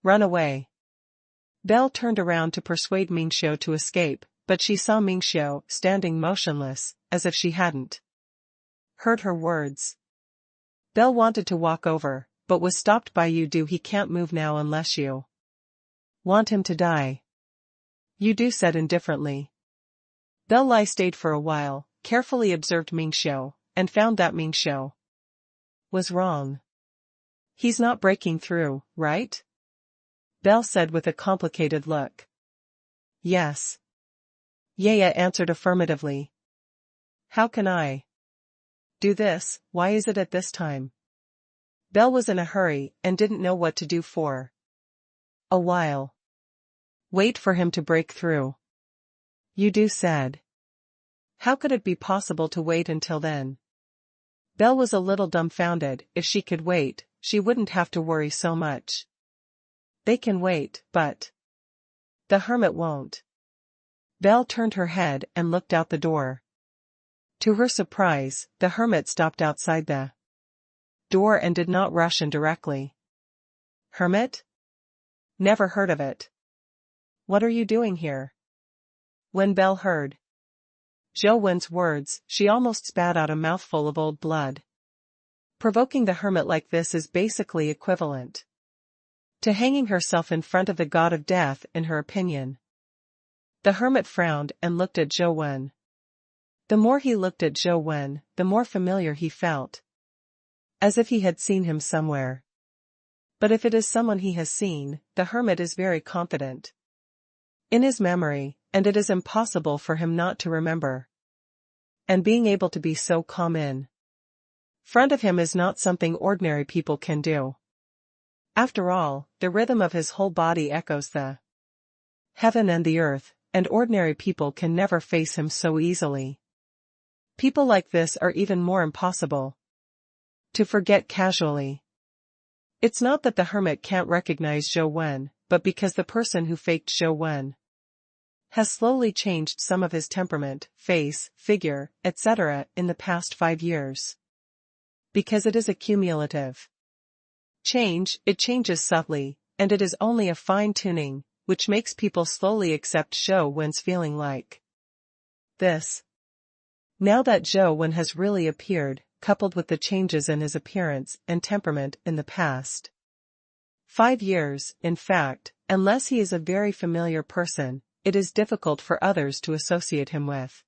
Run away. Belle turned around to persuade Ming Xiu to escape, but she saw Ming Xiu standing motionless, as if she hadn't heard her words. Belle wanted to walk over, but was stopped by Yu Du. He can't move now unless you want him to die. Yu Du said indifferently. Belle stayed for a while, carefully observed Ming Xiu, and found that Ming Xiu was wrong. He's not breaking through, right? Belle said with a complicated look. Yes. Yaya answered affirmatively. How can I do this? Why is it at this time? Belle was in a hurry and didn't know what to do for a while. Wait for him to break through. Yu Du said. How could it be possible to wait until then? Belle was a little dumbfounded. If she could wait, she wouldn't have to worry so much. They can wait, but the hermit won't. Belle turned her head and looked out the door. To her surprise, the hermit stopped outside the door and did not rush in directly. Hermit? Never heard of it. What are you doing here? When Belle heard Zhou Wen's words, she almost spat out a mouthful of old blood. Provoking the hermit like this is basically equivalent to hanging herself in front of the god of death, in her opinion. The hermit frowned and looked at Zhou Wen. The more he looked at Zhou Wen, the more familiar he felt. As if he had seen him somewhere. But if it is someone he has seen, the hermit is very confident in his memory, and it is impossible for him not to remember. And being able to be so calm in front of him is not something ordinary people can do. After all, the rhythm of his whole body echoes the heaven and the earth, and ordinary people can never face him so easily. People like this are even more impossible to forget casually. It's not that the hermit can't recognize Zhou Wen, but because the person who faked Zhou Wen has slowly changed some of his temperament, face, figure, etc. in the past 5 years. Because it is a cumulative change, it changes subtly, and it is only a fine-tuning, which makes people slowly accept Zhou Wen's feeling like this. Now that Zhou Wen has really appeared, coupled with the changes in his appearance and temperament in the past 5 years, in fact, unless he is a very familiar person, it is difficult for others to associate him with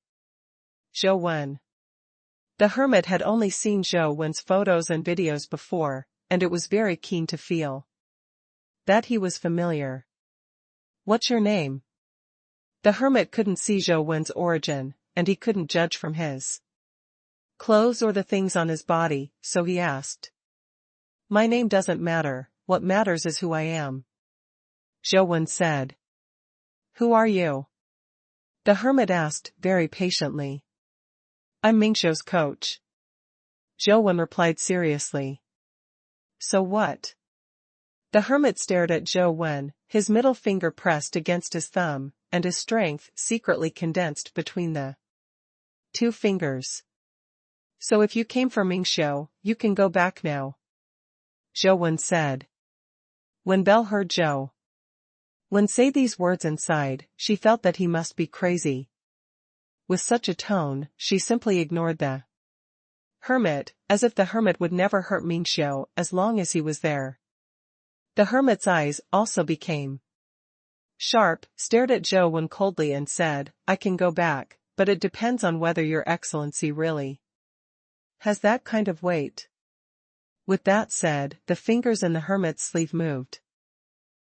Zhou Wen. The hermit had only seen Zhou Wen's photos and videos before, and it was very keen to feel that he was familiar. What's your name? The hermit couldn't see Zhou Wen's origin, and he couldn't judge from his clothes or the things on his body, so he asked. My name doesn't matter, what matters is who I am. Zhou Wen said. Who are you? The hermit asked, very patiently. I'm Mingxiu's coach. Zhou Wen replied seriously. So what? The hermit stared at Zhou Wen, his middle finger pressed against his thumb, and his strength secretly condensed between the 2 fingers. So if you came for Mingxiu, you can go back now. Zhou Wen said. When Belle heard Zhou Wen say these words inside, she felt that he must be crazy. With such a tone, she simply ignored the hermit, as if the hermit would never hurt Mingxiu as long as he was there. The hermit's eyes also became sharp, stared at Zhou Wen coldly and said, I can go back, but it depends on whether your excellency really has that kind of weight. With that said, the fingers in the hermit's sleeve moved.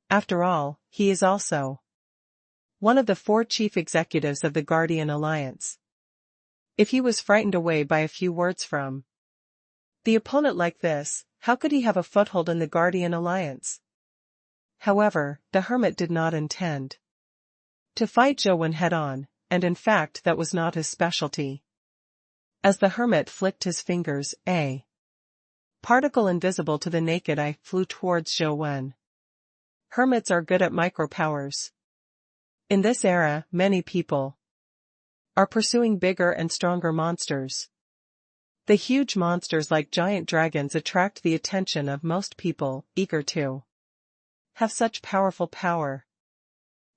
After all, he is also one of the 4 chief executives of the Guardian Alliance. If he was frightened away by a few words from the opponent like this, how could he have a foothold in the Guardian Alliance? However, the hermit did not intend to fight Zhou Wen head-on, and in fact that was not his specialty. As the hermit flicked his fingers, a particle invisible to the naked eye flew towards Zhou Wen. Hermits are good at micropowers. In this era, many people are pursuing bigger and stronger monsters. The huge monsters like giant dragons attract the attention of most people, eager to have such powerful power.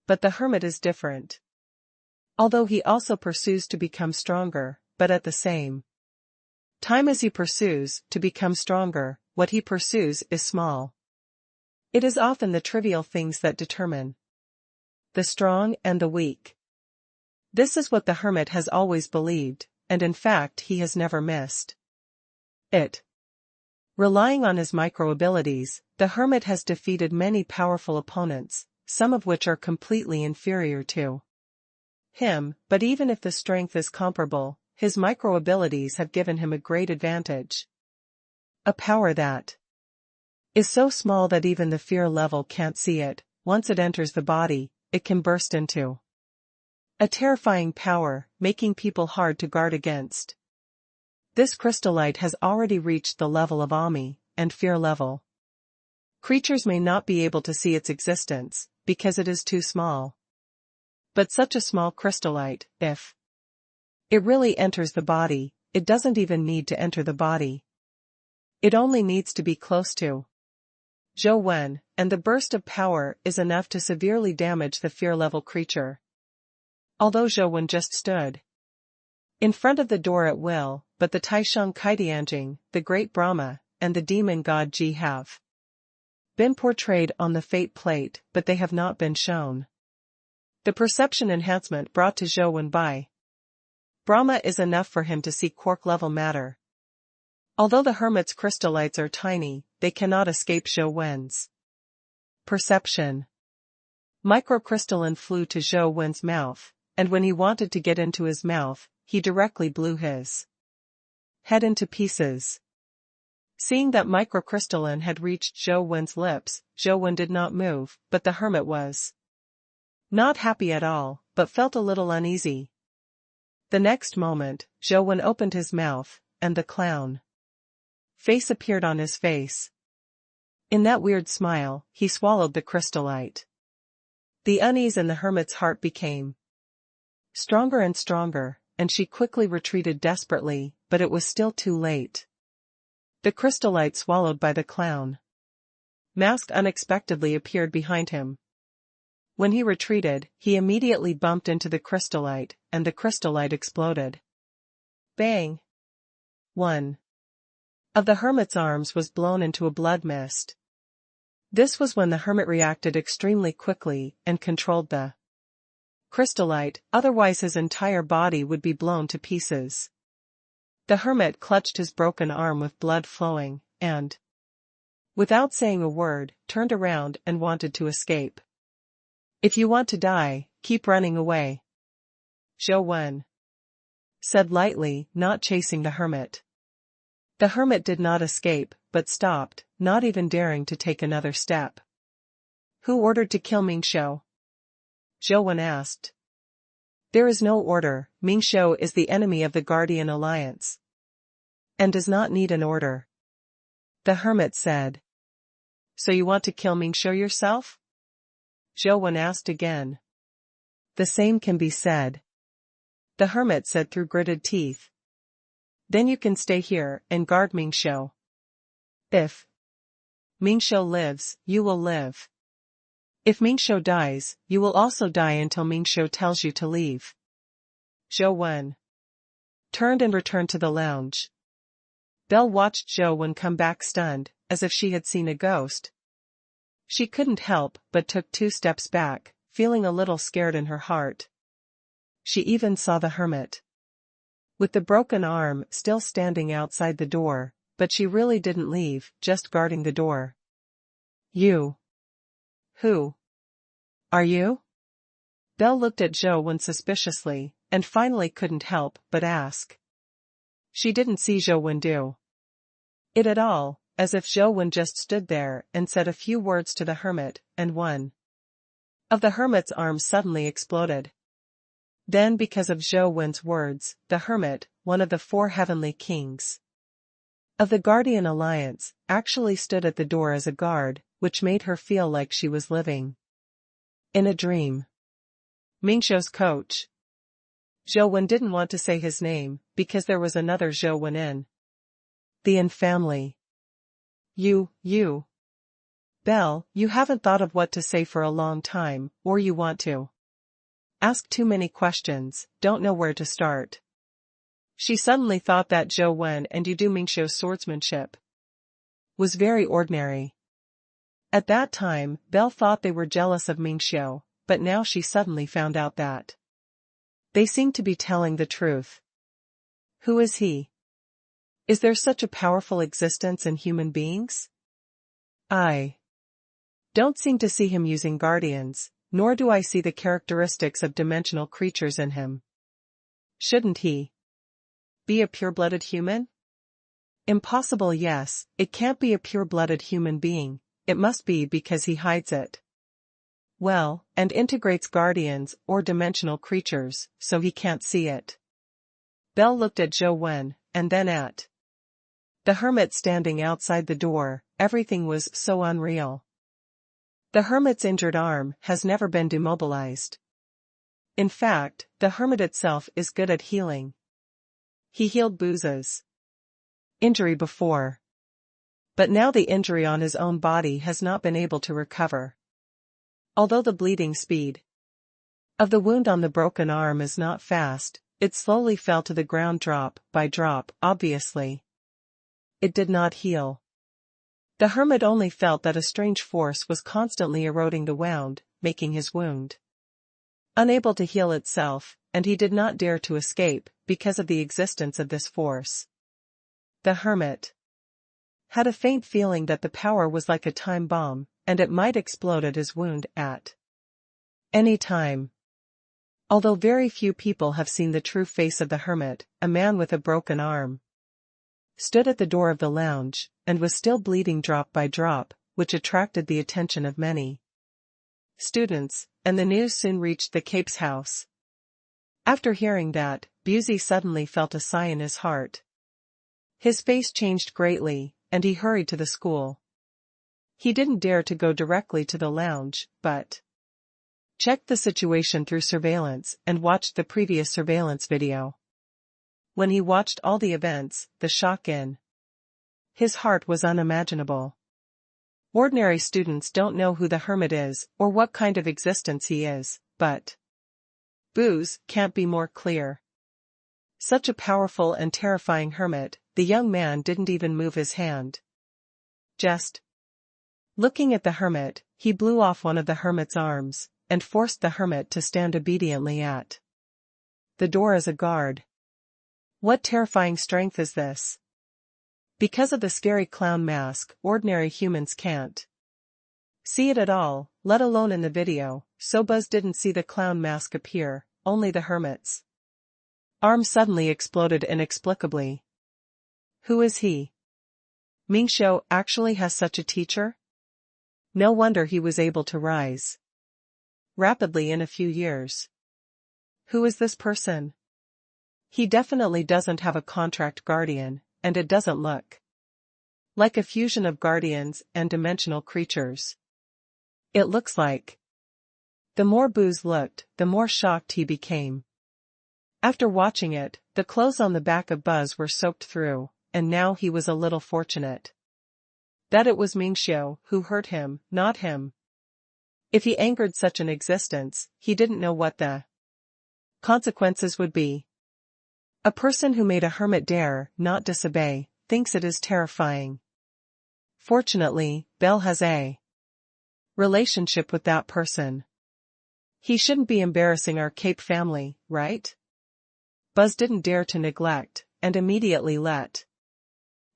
But the hermit is different. Although he also pursues to become stronger, but at the same time as he pursues to become stronger, what he pursues is small. It is often the trivial things that determine the strong and the weak. This is what the hermit has always believed, and in fact he has never missed it. Relying on his micro-abilities, the hermit has defeated many powerful opponents, some of which are completely inferior to him, but even if the strength is comparable, his micro-abilities have given him a great advantage. A power that is so small that even the fear level can't see it. Once it enters the body, it can burst into a terrifying power, making people hard to guard against. This crystallite has already reached the level of Ami, and fear level. Creatures may not be able to see its existence, because it is too small. But such a small crystallite, if it really enters the body, it doesn't even need to enter the body. It only needs to be close to Zhou Wen, and the burst of power is enough to severely damage the fear-level creature. Although Zhou Wen just stood in front of the door at will, but the Taisheng Kaidianjing, the great Brahma, and the demon god Ji have been portrayed on the fate plate, but they have not been shown. The perception enhancement brought to Zhou Wen by Brahma is enough for him to see quark-level matter. Although the hermit's crystallites are tiny, they cannot escape Zhou Wen's perception. Microcrystalline flew to Zhou Wen's mouth, and when he wanted to get into his mouth, he directly blew his head into pieces. Seeing that microcrystalline had reached Zhou Wen's lips, Zhou Wen did not move, but the hermit was not happy at all, but felt a little uneasy. The next moment, Zhou Wen opened his mouth, and the clown face appeared on his face. In that weird smile, he swallowed the crystallite. The unease in the hermit's heart became stronger and stronger, and she quickly retreated desperately, but it was still too late. The crystallite swallowed by the clown mask unexpectedly appeared behind him. When he retreated, he immediately bumped into the crystallite, and the crystallite exploded. Bang! One of the hermit's arms was blown into a blood mist. This was when the hermit reacted extremely quickly and controlled the crystallite, otherwise his entire body would be blown to pieces. The hermit clutched his broken arm with blood flowing, and, without saying a word, turned around and wanted to escape. If you want to die, keep running away, Zhou Wen said lightly, not chasing the hermit. The hermit did not escape, but stopped, not even daring to take another step. Who ordered to kill Mingxiu? Zhou Wen asked. There is no order. Mingxiu is the enemy of the Guardian Alliance and does not need an order, the hermit said. So you want to kill Mingxiu yourself? Zhou Wen asked again. The same can be said, the hermit said through gritted teeth. Then you can stay here and guard Mingxiu. If Mingxiu lives, you will live. If Mingxiu dies, you will also die until Mingxiu tells you to leave. Zhou Wen turned and returned to the lounge. Belle watched Zhou Wen come back stunned, as if she had seen a ghost. She couldn't help but took 2 steps back, feeling a little scared in her heart. She even saw the hermit with the broken arm still standing outside the door, but she really didn't leave, just guarding the door. You. Who are you? Belle looked at Zhou Wen suspiciously, and finally couldn't help but ask. She didn't see Zhou Wen do it at all, as if Zhou Wen just stood there and said a few words to the hermit, and one of the hermit's arms suddenly exploded. Then, because of Zhou Wen's words, the hermit, one of the 4 heavenly kings of the Guardian Alliance, actually stood at the door as a guard, which made her feel like she was living in a dream. Mingxiu's coach. Zhou Wen didn't want to say his name, because there was another Zhou Wen in the Yin family. You. Belle, you haven't thought of what to say for a long time, or you want to ask too many questions, don't know where to start. She suddenly thought that Zhou Wen and Yu Mingxiu's swordsmanship was very ordinary. At that time, Belle thought they were jealous of Mingxiu, but now she suddenly found out that they seemed to be telling the truth. Who is he? Is there such a powerful existence in human beings? I don't seem to see him using guardians, nor do I see the characteristics of dimensional creatures in him. Shouldn't he be a pure-blooded human? Impossible. Yes, it can't be a pure-blooded human being, it must be because he hides it well, and integrates guardians or dimensional creatures, so he can't see it. Belle looked at Zhou Wen, and then at The hermit standing outside the door, everything was so unreal. The hermit's injured arm has never been demobilized. In fact, the hermit itself is good at healing. He healed Buse's injury before. But now the injury on his own body has not been able to recover. Although the bleeding speed of the wound on the broken arm is not fast, it slowly fell to the ground drop by drop, obviously. It did not heal. The hermit only felt that a strange force was constantly eroding the wound, making his wound unable to heal itself, and he did not dare to escape, because of the existence of this force. The hermit had a faint feeling that the power was like a time bomb, and it might explode at his wound at any time. Although very few people have seen the true face of the hermit, a man with a broken arm stood at the door of the lounge, and was still bleeding drop by drop, which attracted the attention of many students, and the news soon reached the Cape's house. After hearing that, Busey suddenly felt a sigh in his heart. His face changed greatly, and he hurried to the school. He didn't dare to go directly to the lounge, but checked the situation through surveillance and watched the previous surveillance video. When he watched all the events, the shock in his heart was unimaginable. Ordinary students don't know who the hermit is or what kind of existence he is, but Buse can't be more clear. Such a powerful and terrifying hermit, the young man didn't even move his hand. Just looking at the hermit, he blew off one of the hermit's arms, and forced the hermit to stand obediently at the door as a guard. What terrifying strength is this? Because of the scary clown mask, ordinary humans can't see it at all, let alone in the video, so Buzz didn't see the clown mask appear, only the hermit's arm suddenly exploded inexplicably. Who is he? Mingxiu actually has such a teacher? No wonder he was able to rise rapidly in a few years. Who is this person? He definitely doesn't have a contract guardian, and it doesn't look like a fusion of guardians and dimensional creatures. It looks like. The more Buse looked, the more shocked he became. After watching it, the clothes on the back of Buzz were soaked through, and now he was a little fortunate that it was Mingxiu who hurt him, not him. If he angered such an existence, he didn't know what the consequences would be. A person who made a hermit dare not disobey, thinks it is terrifying. Fortunately, Belle has a relationship with that person. He shouldn't be embarrassing our Cape family, right? Buzz didn't dare to neglect, and immediately let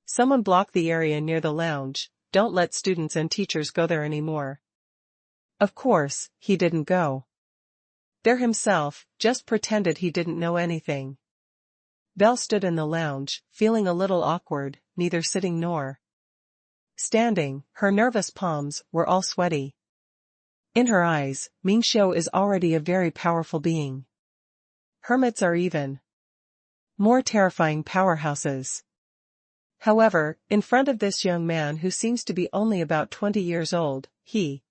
someone block the area near the lounge. Don't let students and teachers go there anymore. Of course, he didn't go there himself, just pretended he didn't know anything. Belle stood in the lounge, feeling a little awkward, neither sitting nor standing. Her nervous palms were all sweaty. In her eyes, Mingxiu is already a very powerful being. Hermits are even more terrifying powerhouses. However, in front of this young man who seems to be only about 20 years old, he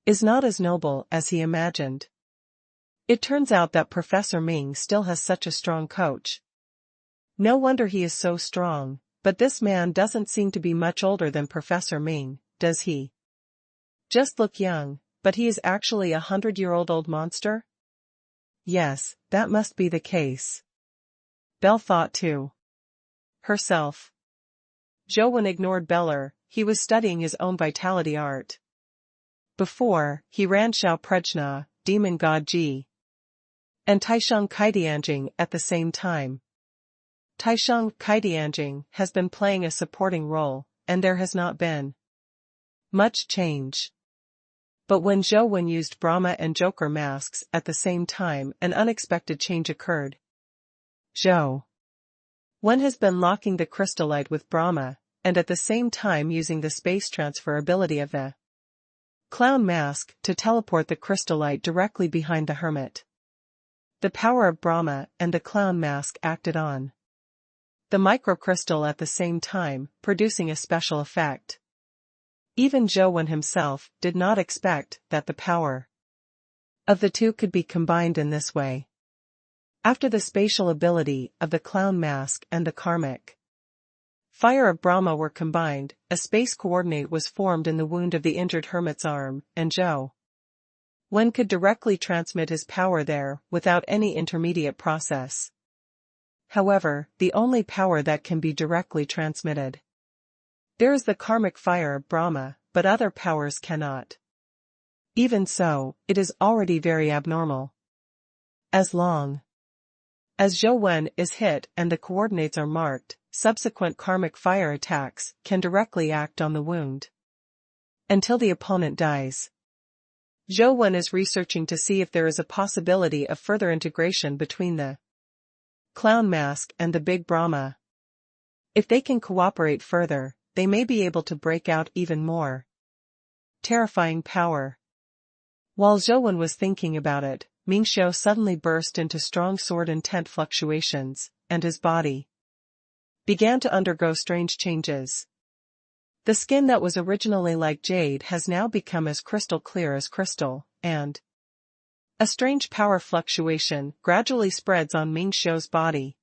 is not as noble as he imagined. It turns out that Professor Ming still has such a strong coach. No wonder he is so strong, but this man doesn't seem to be much older than Professor Ming, does he? Just look young, but he is actually 100-year-old old monster? Yes, that must be the case. Belle thought to herself. Zhouwen ignored Beller, he was studying his own vitality art. Before, he ran Xiao Prejna, Demon God Ji, and Taisheng Kaidianjing at the same time. Taisheng Kaidianjing has been playing a supporting role, and there has not been much change. But when Zhouwen used Brahma and Joker masks at the same time, an unexpected change occurred. Zhouwen has been locking the crystallite with Brahma, and at the same time using the space transfer ability of the clown mask to teleport the crystallite directly behind the hermit. The power of Brahma and the clown mask acted on the microcrystal at the same time, producing a special effect. Even Zhou himself did not expect that the power of the two could be combined in this way. After the spatial ability of the clown mask and the karmic fire of Brahma were combined, a space coordinate was formed in the wound of the injured hermit's arm, and Zhou could directly transmit his power there without any intermediate process. However, the only power that can be directly transmitted. There is the karmic fire of Brahma, but other powers cannot. Even so, it is already very abnormal. As long as Zhou is hit and the coordinates are marked, subsequent karmic fire attacks can directly act on the wound until the opponent dies. Zhou is researching to see if there is a possibility of further integration between the clown mask and the big Brahma. If they can cooperate further, they may be able to break out even more terrifying power. While Zhou was thinking about it, Mingxiu suddenly burst into strong sword intent fluctuations, and his body began to undergo strange changes. The skin that was originally like jade has now become as crystal clear as crystal, and a strange power fluctuation gradually spreads on Mingxiu's body.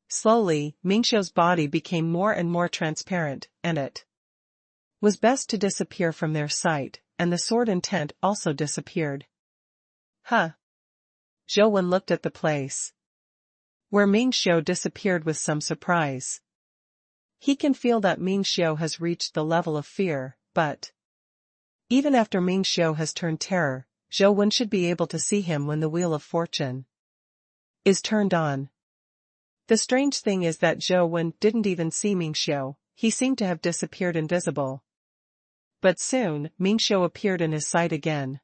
Slowly, Mingxiu's body became more and more transparent, and it was best to disappear from their sight, and the sword intent also disappeared. Huh. Zhou looked at the place where Mingxiu disappeared with some surprise. He can feel that Mingxiu has reached the level of fear, but even after Mingxiu has turned terror, Zhou should be able to see him when the Wheel of Fortune is turned on. The strange thing is that Zhou didn't even see Mingxiu, he seemed to have disappeared invisible. But soon, Mingxiu appeared in his sight again.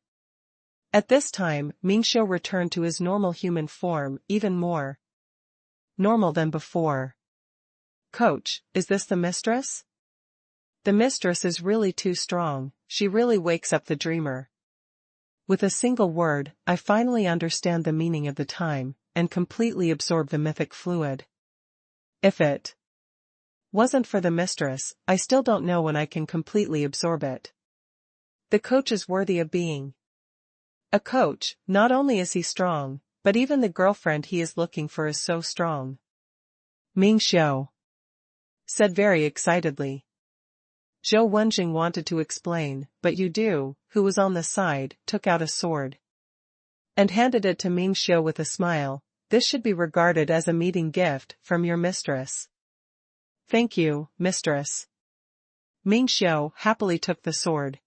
At this time, Mingxiu returned to his normal human form, even more normal than before. Coach, is this the mistress? The mistress is really too strong, she really wakes up the dreamer. With a single word, I finally understand the meaning of the time, and completely absorb the mythic fluid. If it wasn't for the mistress, I still don't know when I can completely absorb it. The coach is worthy of being a coach. Not only is he strong, but even the girlfriend he is looking for is so strong. Mingxiu said very excitedly. Zhou Wenjing wanted to explain, but Yu Du, who was on the side, took out a sword and handed it to Mingxiu with a smile. This should be regarded as a meeting gift from your mistress. Thank you, mistress. Mingxiu happily took the sword.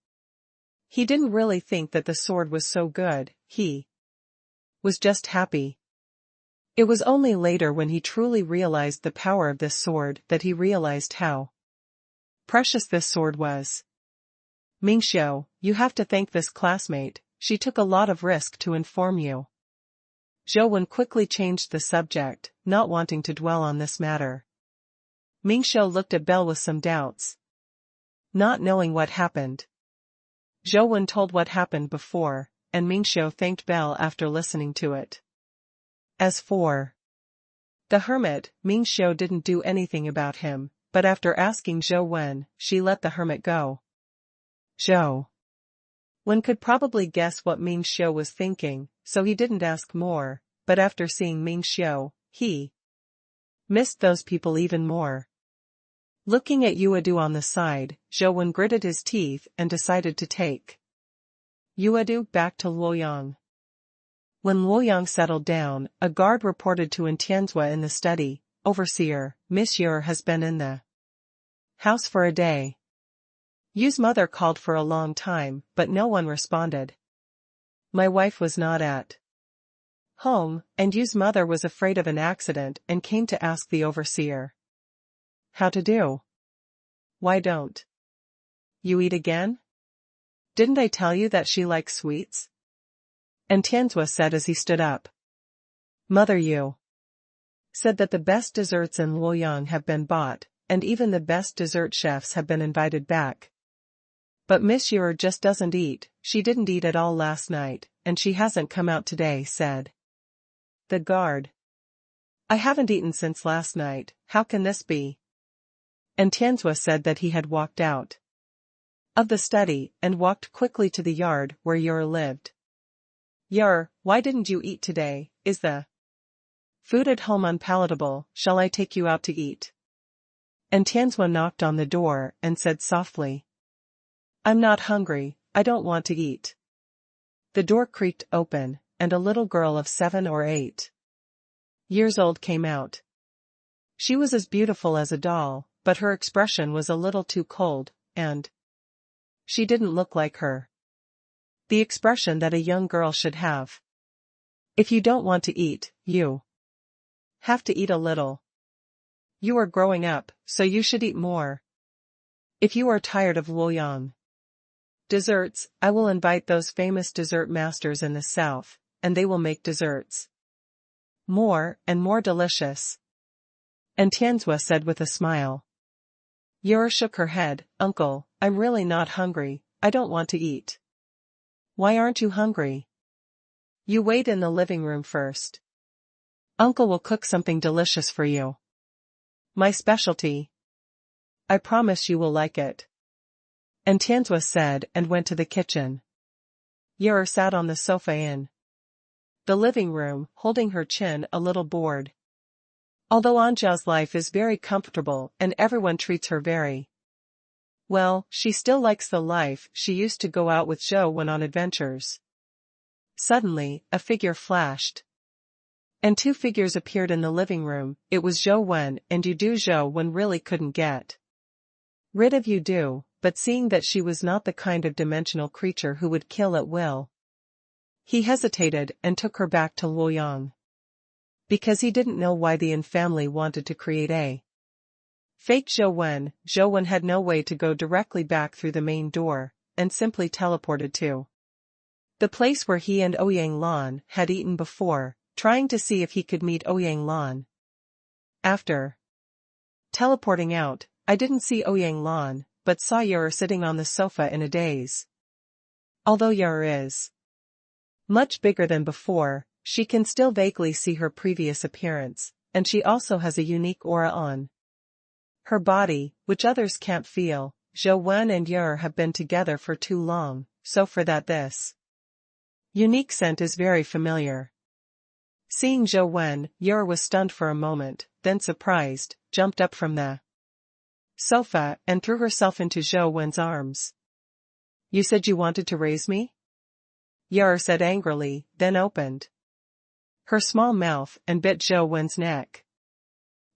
He didn't really think that the sword was so good, he was just happy. It was only later when he truly realized the power of this sword that he realized how precious this sword was. Mingxiu, you have to thank this classmate, she took a lot of risk to inform you. Zhou quickly changed the subject, not wanting to dwell on this matter. Mingxiu looked at Belle with some doubts, not knowing what happened. Zhou told what happened before, and Mingxiu thanked Belle after listening to it. As for the hermit, Mingxiu didn't do anything about him, but after asking Zhou she let the hermit go. Zhou could probably guess what Mingxiu was thinking, so he didn't ask more, but after seeing Mingxiu, he missed those people even more. Looking at Yuadu on the side, Zhou gritted his teeth and decided to take Yuadu back to Luoyang. When Luoyang settled down, a guard reported to Tianzua in the study, "Overseer, Monsieur has been in the house for a day." Yu's mother called for a long time, but no one responded. My wife was not at home, and Yu's mother was afraid of an accident and came to ask the overseer how to do. Why don't you eat again? Didn't I tell you that she likes sweets? And Tianzua said as he stood up. Mother Yu said that the best desserts in Luoyang have been bought, and even the best dessert chefs have been invited back. But Miss Yu just doesn't eat, she didn't eat at all last night, and she hasn't come out today, said the guard. I haven't eaten since last night, how can this be? And Tianzua said that he had walked out of the study and walked quickly to the yard where Yer lived. Yer, why didn't you eat today? Is the food at home unpalatable? Shall I take you out to eat? And Tianzua knocked on the door and said softly, I'm not hungry, I don't want to eat. The door creaked open, and a little girl of 7 or 8 years old came out. She was as beautiful as a doll, but her expression was a little too cold, and she didn't look like her. The expression that a young girl should have. If you don't want to eat, you have to eat a little. You are growing up, so you should eat more. If you are tired of Luoyang desserts, I will invite those famous dessert masters in the south, and they will make desserts more and more delicious. And Tianzua said with a smile. Yer shook her head, Uncle, I'm really not hungry, I don't want to eat. Why aren't you hungry? You wait in the living room first. Uncle will cook something delicious for you. My specialty. I promise you will like it. And Tianzua said and went to the kitchen. Yer sat on the sofa in the living room, holding her chin a little bored. Although Anjia's life is very comfortable and everyone treats her very well, she still likes the life she used to go out with Zhou Wen on adventures. Suddenly, a figure flashed. And 2 figures appeared in the living room. It was Zhou Wen and Yudu. Zhou Wen really couldn't get rid of Yudu, but seeing that she was not the kind of dimensional creature who would kill at will, he hesitated and took her back to Luoyang. Because he didn't know why the Yin family wanted to create a fake Zhou Wen had no way to go directly back through the main door, and simply teleported to the place where he and Ouyang Lan had eaten before, trying to see if he could meet Ouyang Lan. After teleporting out, I didn't see Ouyang Lan, but saw Yer sitting on the sofa in a daze. Although Yer is much bigger than before, she can still vaguely see her previous appearance, and she also has a unique aura on her body, which others can't feel. Zhou Wen and Yer have been together for too long, so for that this unique scent is very familiar. Seeing Zhou Wen, Yer was stunned for a moment, then surprised, jumped up from the sofa and threw herself into Zhou Wen's arms. You said you wanted to raise me? Yer said angrily, then opened her small mouth and bit Zhou Wen's neck.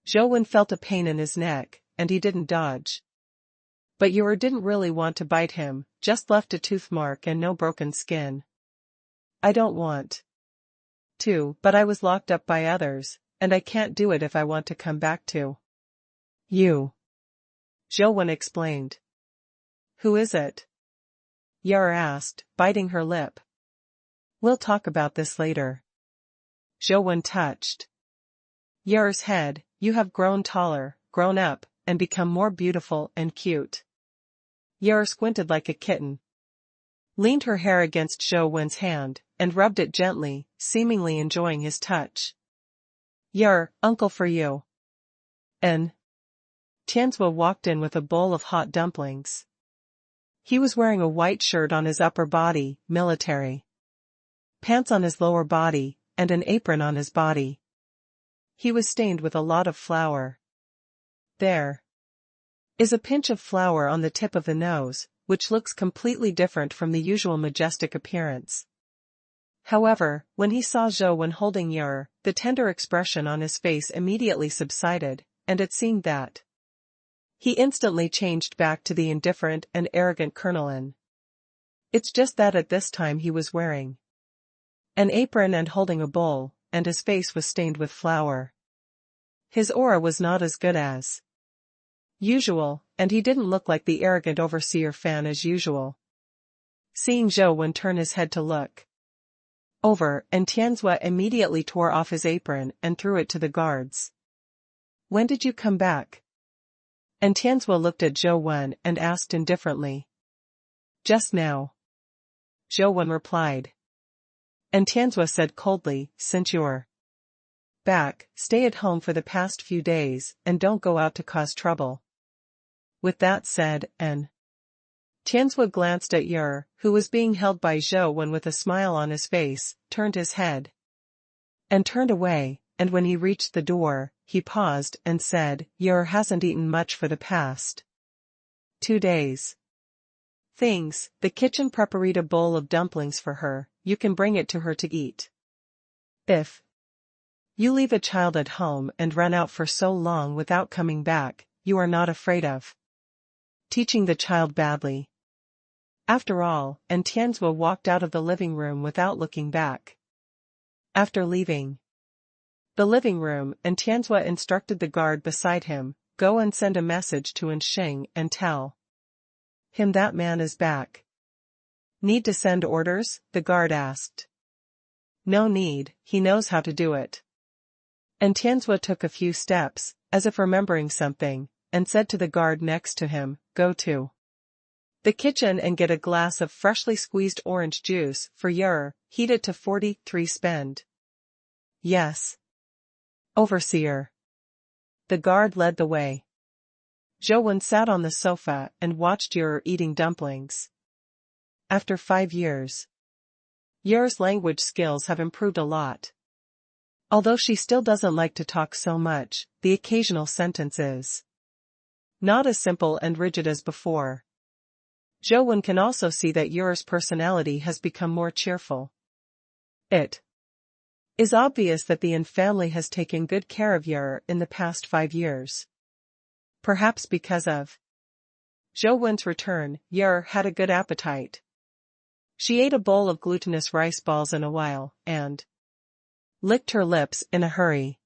Zhou Wen felt a pain in his neck, and he didn't dodge. But Yer didn't really want to bite him, just left a tooth mark and no broken skin. I don't want to, but I was locked up by others, and I can't do it if I want to come back to you. Zhou Wen explained. Who is it? Yer asked, biting her lip. We'll talk about this later. Zhou Wen touched Yer's head. You have grown taller, grown up, and become more beautiful and cute. Yer squinted like a kitten, leaned her hair against Zhou Wen's hand, and rubbed it gently, seemingly enjoying his touch. Yer, uncle for you. And Tianzua walked in with a bowl of hot dumplings. He was wearing a white shirt on his upper body, military pants on his lower body, and an apron on his body. He was stained with a lot of flour. There is a pinch of flour on the tip of the nose, which looks completely different from the usual majestic appearance. However, when he saw Zhou Wen holding Yer, the tender expression on his face immediately subsided, and it seemed that he instantly changed back to the indifferent and arrogant Colonel N. It's just that at this time he was wearing an apron and holding a bowl, and his face was stained with flour. His aura was not as good as usual, and he didn't look like the arrogant overseer fan as usual. Seeing Zhou Wen turn his head to look over, and Tianzua immediately tore off his apron and threw it to the guards. When did you come back? And Tianzua looked at Zhou Wen and asked indifferently. Just now. Zhou Wen replied. And Tianzua said coldly, since you're back, stay at home for the past few days, and don't go out to cause trouble. With that said, Tianzhua glanced at Yer, who was being held by Zhou Wen with a smile on his face, turned his head and turned away, and when he reached the door, he paused and said, Yer hasn't eaten much for the past 2 days. The kitchen prepared a bowl of dumplings for her, you can bring it to her to eat. If you leave a child at home and run out for so long without coming back, you are not afraid of teaching the child badly. After all, and Tianzhua walked out of the living room without looking back. After leaving the living room, and Tianzhua instructed the guard beside him, go and send a message to Enxing and tell him that man is back. Need to send orders? The guard asked. No need, he knows how to do it. And Tianzhua took a few steps, as if remembering something, and said to the guard next to him, go to the kitchen and get a glass of freshly squeezed orange juice for Yer, heat it to 43 spend. Yes. Overseer. The guard led the way. Zhou Wen sat on the sofa and watched Yer eating dumplings. After 5 years, Yer's language skills have improved a lot. Although she still doesn't like to talk so much, the occasional sentence is not as simple and rigid as before. Zhou Wen can also see that Yer's personality has become more cheerful. It is obvious that the Yin family has taken good care of Yer in the past 5 years. Perhaps because of Zhou Wen's return, Yer had a good appetite. She ate a bowl of glutinous rice balls in a while, and licked her lips in a hurry.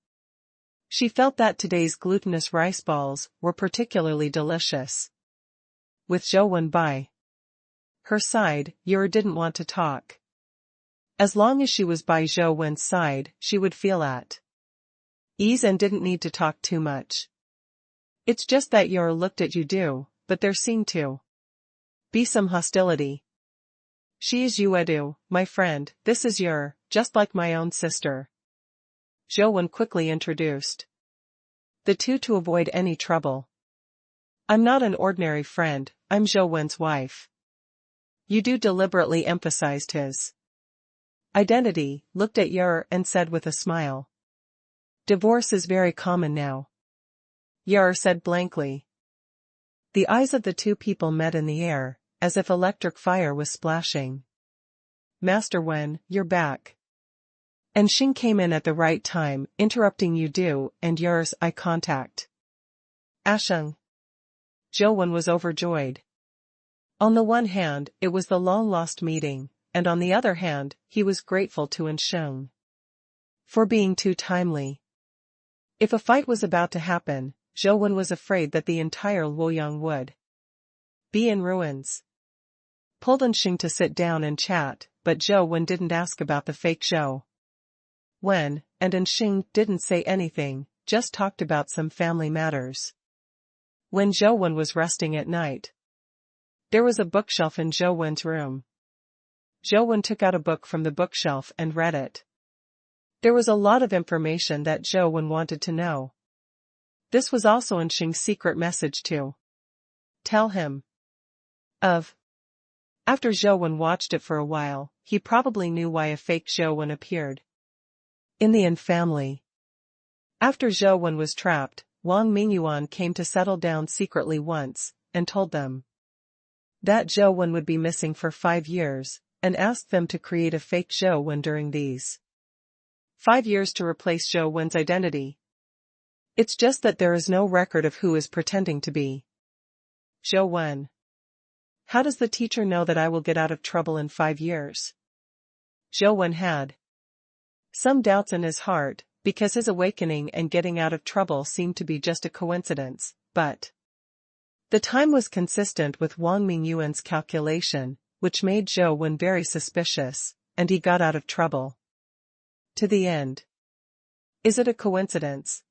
She felt that today's glutinous rice balls were particularly delicious. With Zhou Wen by her side, Yer didn't want to talk. As long as she was by Zhou Wen's side, she would feel at ease and didn't need to talk too much. It's just that Yer looked at you, but there seemed to be some hostility. She is Yuedu, my friend, this is Yer, just like my own sister. Zhou Wen quickly introduced the two to avoid any trouble. I'm not an ordinary friend, I'm Zhou Wen's wife. Yuedu deliberately emphasized his identity, looked at Yer and said with a smile. Divorce is very common now. Yer said blankly. The eyes of the two people met in the air, as if electric fire was splashing. Master Wen, you're back. And Xing came in at the right time, interrupting Yuedu and Yer's eye contact. Asheng. Zhou Wen was overjoyed. On the one hand, it was the long-lost meeting, and on the other hand, he was grateful to Enxing for being too timely. If a fight was about to happen, Zhou Wen was afraid that the entire Luoyang would be in ruins. Pulled Enxing to sit down and chat, but Zhou Wen didn't ask about the fake Zhou Wen, and Enxing didn't say anything, just talked about some family matters. When Zhou Wen was resting at night, there was a bookshelf in Zhou Wen's room. Zhou Wen took out a book from the bookshelf and read it. There was a lot of information that Zhou Wen wanted to know. This was also Enxing's secret message to tell him of. After Zhou Wen watched it for a while, he probably knew why a fake Zhou Wen appeared in the Yin family. After Zhou Wen was trapped, Wang Mingyuan came to settle down secretly once, and told them that Zhou Wen would be missing for 5 years, and asked them to create a fake Zhou Wen during these 5 years to replace Zhou Wen's identity. It's just that there is no record of who is pretending to be Zhou Wen. How does the teacher know that I will get out of trouble in 5 years? Zhou Wen had some doubts in his heart, because his awakening and getting out of trouble seemed to be just a coincidence, but the time was consistent with Wang Mingyuan's calculation, which made Zhou Wen very suspicious, and he got out of trouble. To the end. Is it a coincidence?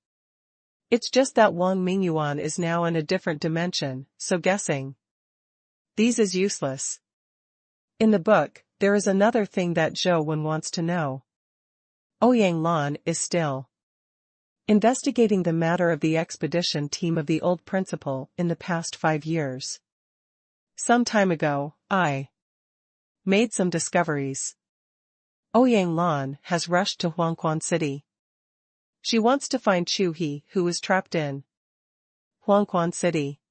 It's just that Wang Mingyuan is now in a different dimension, so guessing these is useless. In the book, there is another thing that Zhou Wen wants to know. Ouyang Lan is still investigating the matter of the expedition team of the old principal in the past 5 years. Some time ago, I made some discoveries. Ouyang Lan has rushed to Huangquan City. She wants to find Chu He, who is trapped in Huangquan City.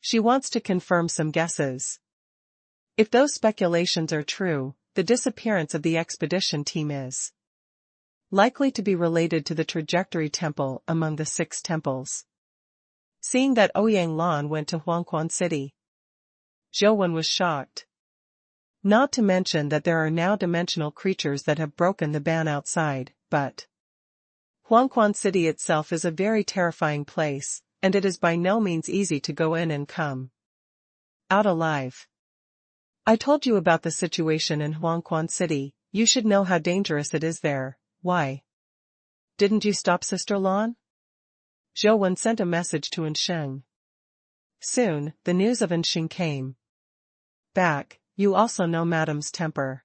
She wants to confirm some guesses. If those speculations are true, the disappearance of the expedition team is likely to be related to the trajectory temple among the 6 temples. Seeing that Ouyang Lan went to Huangquan City, Zhou Wen was shocked. Not to mention that there are now dimensional creatures that have broken the ban outside, but Huangquan City itself is a very terrifying place, and it is by no means easy to go in and come out alive. I told you about the situation in Huangquan City. You should know how dangerous it is there. Why didn't you stop Sister Lan? Zhou Wen sent a message to Ensheng. Soon, the news of Ensheng came back. You also know Madam's temper.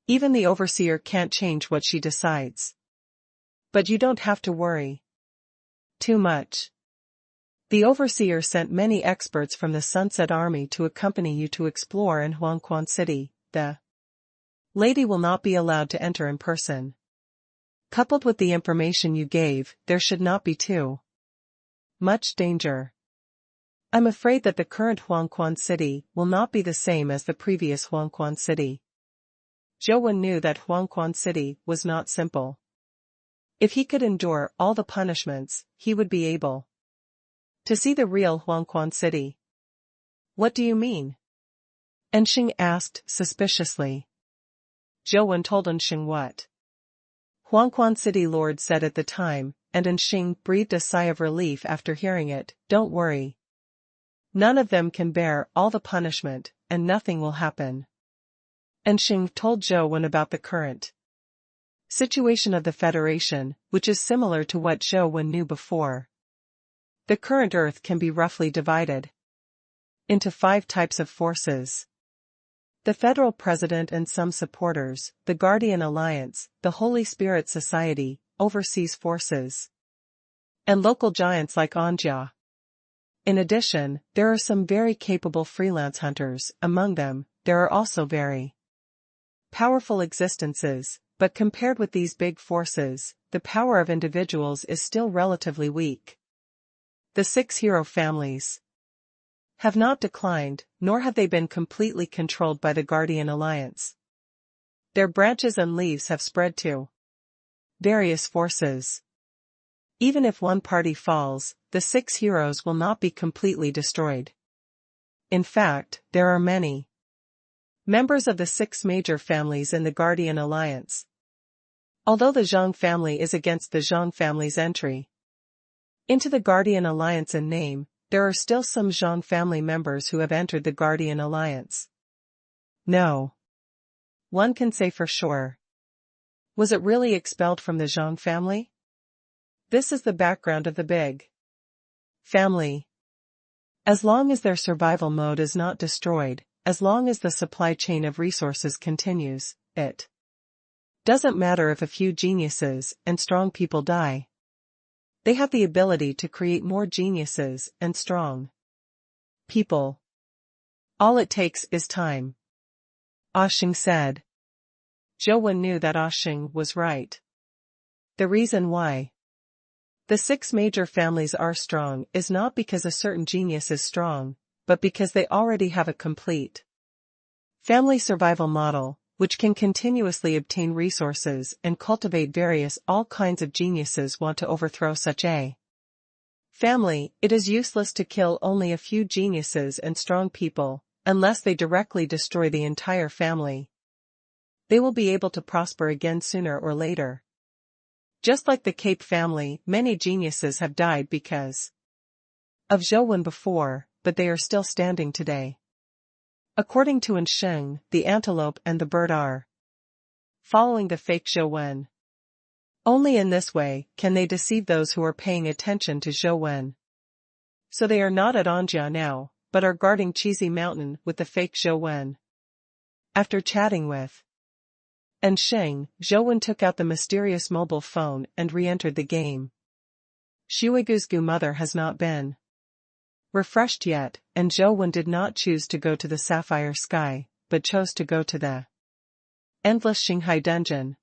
Even the overseer can't change what she decides. But you don't have to worry too much. The overseer sent many experts from the Sunset Army to accompany you to explore in Huangquan City. The lady will not be allowed to enter in person. Coupled with the information you gave, there should not be too much danger. I'm afraid that the current Huangquan City will not be the same as the previous Huangquan City. Zhou Wen knew that Huangquan City was not simple. If he could endure all the punishments, he would be able to see the real Huangquan City. What do you mean? Ensheng asked suspiciously. Zhou Wen told Ensheng what Huangquan City Lord said at the time, and Ensheng breathed a sigh of relief after hearing it. Don't worry. None of them can bear all the punishment, and nothing will happen. Ensheng told Zhou Wen about the current situation of the Federation, which is similar to what Zhou Wen knew before. The current Earth can be roughly divided into 5 types of forces. The Federal President and some supporters, the Guardian Alliance, the Holy Spirit Society, overseas forces, and local giants like Anjia. In addition, there are some very capable freelance hunters. Among them, there are also very powerful existences, but compared with these big forces, the power of individuals is still relatively weak. The 6 hero families have not declined, nor have they been completely controlled by the Guardian Alliance. Their branches and leaves have spread to various forces. Even if one party falls, the 6 heroes will not be completely destroyed. In fact, there are many members of the 6 major families in the Guardian Alliance. Although the Zhang family is against the Zhang family's entry into the Guardian Alliance in name, there are still some Zhang family members who have entered the Guardian Alliance. No one can say for sure. Was it really expelled from the Zhang family? This is the background of the big family. As long as their survival mode is not destroyed, as long as the supply chain of resources continues, it doesn't matter if a few geniuses and strong people die. They have the ability to create more geniuses and strong people. All it takes is time. Oshing said. Zhou Wen knew that Oshing was right. The reason why the 6 major families are strong is not because a certain genius is strong, but because they already have a complete family survival model, which can continuously obtain resources and cultivate all kinds of geniuses. Want to overthrow such a family, it is useless to kill only a few geniuses and strong people, unless they directly destroy the entire family. They will be able to prosper again sooner or later. Just like the Cape family, many geniuses have died because of Zhou Wen before, but they are still standing today. According to Ensheng, the antelope and the bird are following the fake Zhou Wen. Only in this way can they deceive those who are paying attention to Zhou Wen. So they are not at Anjia now, but are guarding Cheesy Mountain with the fake Zhou Wen. After chatting with And Zhou took out the mysterious mobile phone and re-entered the game. Shuigu's mother has not been refreshed yet, and Zhou did not choose to go to the Sapphire Sky, but chose to go to the endless Shanghai dungeon.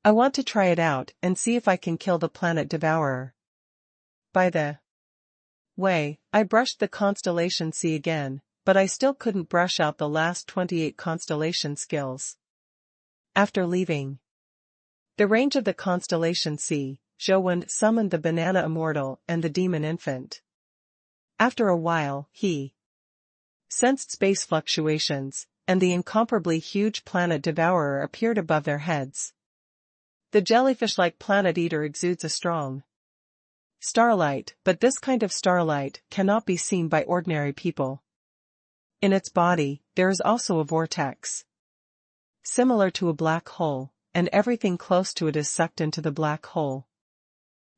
I want to try it out and see if I can kill the planet devourer. By the way, I brushed the constellation C again, but I still couldn't brush out the last 28 constellation skills. After leaving the range of the constellation C, Zhou summoned the banana immortal and the demon infant. After a while, he sensed space fluctuations, and the incomparably huge planet devourer appeared above their heads. The jellyfish-like planet eater exudes a strong starlight, but this kind of starlight cannot be seen by ordinary people. In its body, there is also a vortex, similar to a black hole, and everything close to it is sucked into the black hole.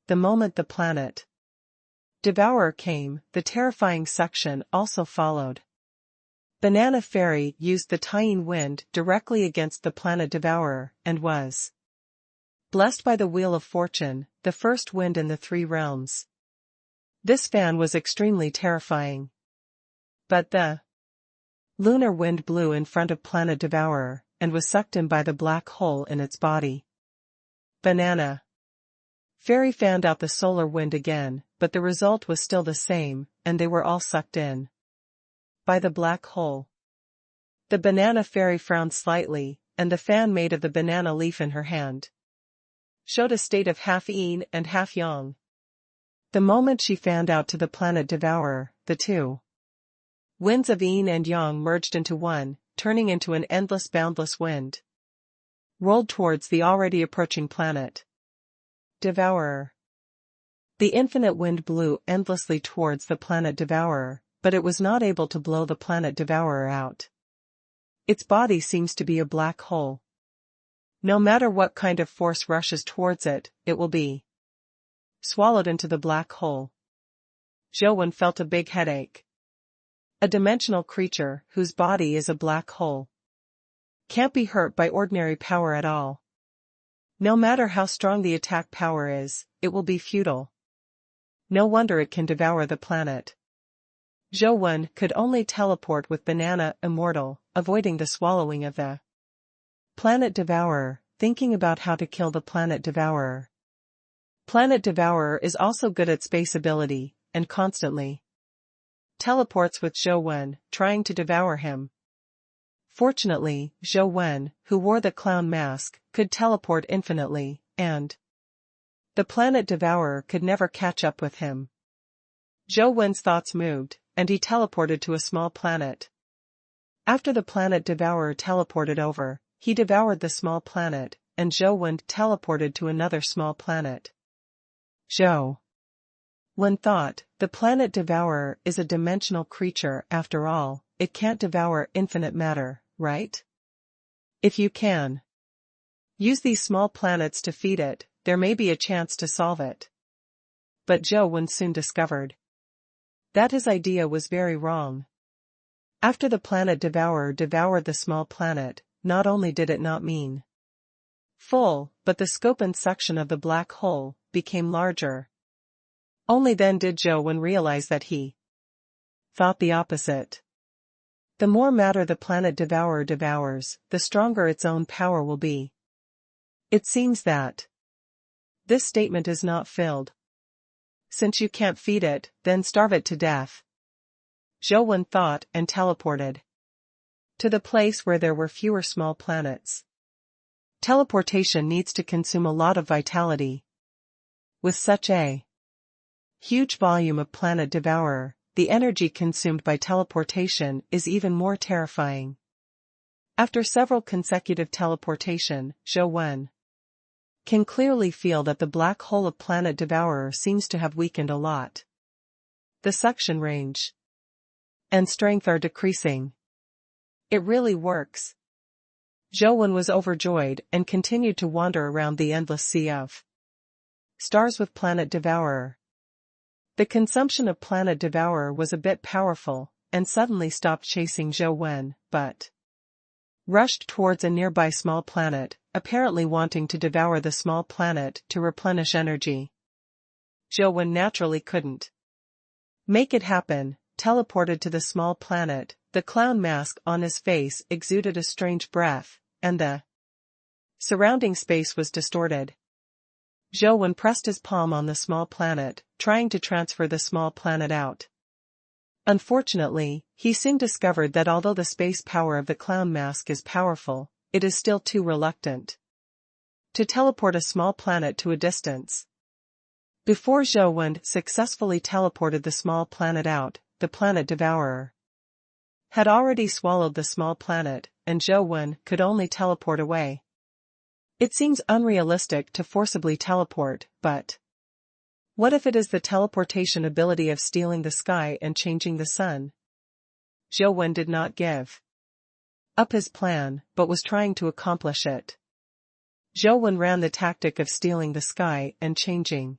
The moment the planet devourer came, the terrifying suction also followed. Banana Fairy used the Tian wind directly against the planet devourer, and was blessed by the Wheel of Fortune, the first wind in the 3 realms. This fan was extremely terrifying. But the lunar wind blew in front of planet devourer, and was sucked in by the black hole in its body. Banana Fairy fanned out the solar wind again, but the result was still the same, and they were all sucked in by the black hole. The Banana Fairy frowned slightly, and the fan made of the banana leaf in her hand showed a state of half yin and half yang. The moment she fanned out to the planet devourer, the 2 winds of yin and yang merged into one, turning into an endless boundless wind, rolled towards the already approaching planet devourer. The infinite wind blew endlessly towards the planet devourer, but it was not able to blow the planet devourer out. Its body seems to be a black hole. No matter what kind of force rushes towards it, it will be swallowed into the black hole. Zhou felt a big headache. A dimensional creature, whose body is a black hole, can't be hurt by ordinary power at all. No matter how strong the attack power is, it will be futile. No wonder it can devour the planet. Zhou could only teleport with Banana Immortal, avoiding the swallowing of the planet devourer, thinking about how to kill the planet devourer. Planet devourer is also good at space ability, and constantly teleports with Zhou, trying to devour him. Fortunately, Zhou, who wore the clown mask, could teleport infinitely, and the planet devourer could never catch up with him. Zhou's thoughts moved, and he teleported to a small planet. After the planet devourer teleported over, he devoured the small planet, and Zhou teleported to another small planet. Zhou thought, the planet devourer is a dimensional creature after all, it can't devour infinite matter, right? If you can use these small planets to feed it, there may be a chance to solve it. But Zhou soon discovered that his idea was very wrong. After the planet devourer devoured the small planet, not only did it not mean full, but the scope and suction of the black hole became larger. Only then did Zhou realize that he thought the opposite. The more matter the planet devourer devours, the stronger its own power will be. It seems that this statement is not filled. Since you can't feed it, then starve it to death. Zhou thought and teleported to the place where there were fewer small planets. Teleportation needs to consume a lot of vitality. With such a huge volume of planet devourer, the energy consumed by teleportation is even more terrifying. After several consecutive teleportation, Zhou can clearly feel that the black hole of planet devourer seems to have weakened a lot. The suction range and strength are decreasing. It really works. Zhou was overjoyed and continued to wander around the endless sea of stars with planet devourer. The consumption of planet devourer was a bit powerful, and suddenly stopped chasing Zhou, but rushed towards a nearby small planet, apparently wanting to devour the small planet to replenish energy. Zhou naturally couldn't make it happen. Teleported to the small planet, the clown mask on his face exuded a strange breath, and the surrounding space was distorted. Zhou pressed his palm on the small planet, trying to transfer the small planet out. Unfortunately, he soon discovered that although the space power of the clown mask is powerful, it is still too reluctant to teleport a small planet to a distance. Before Zhou successfully teleported the small planet out, the planet devourer had already swallowed the small planet, and Zhou could only teleport away. It seems unrealistic to forcibly teleport, but what if it is the teleportation ability of stealing the sky and changing the sun? Zhou did not give up his plan, but was trying to accomplish it. Zhou ran the tactic of stealing the sky and changing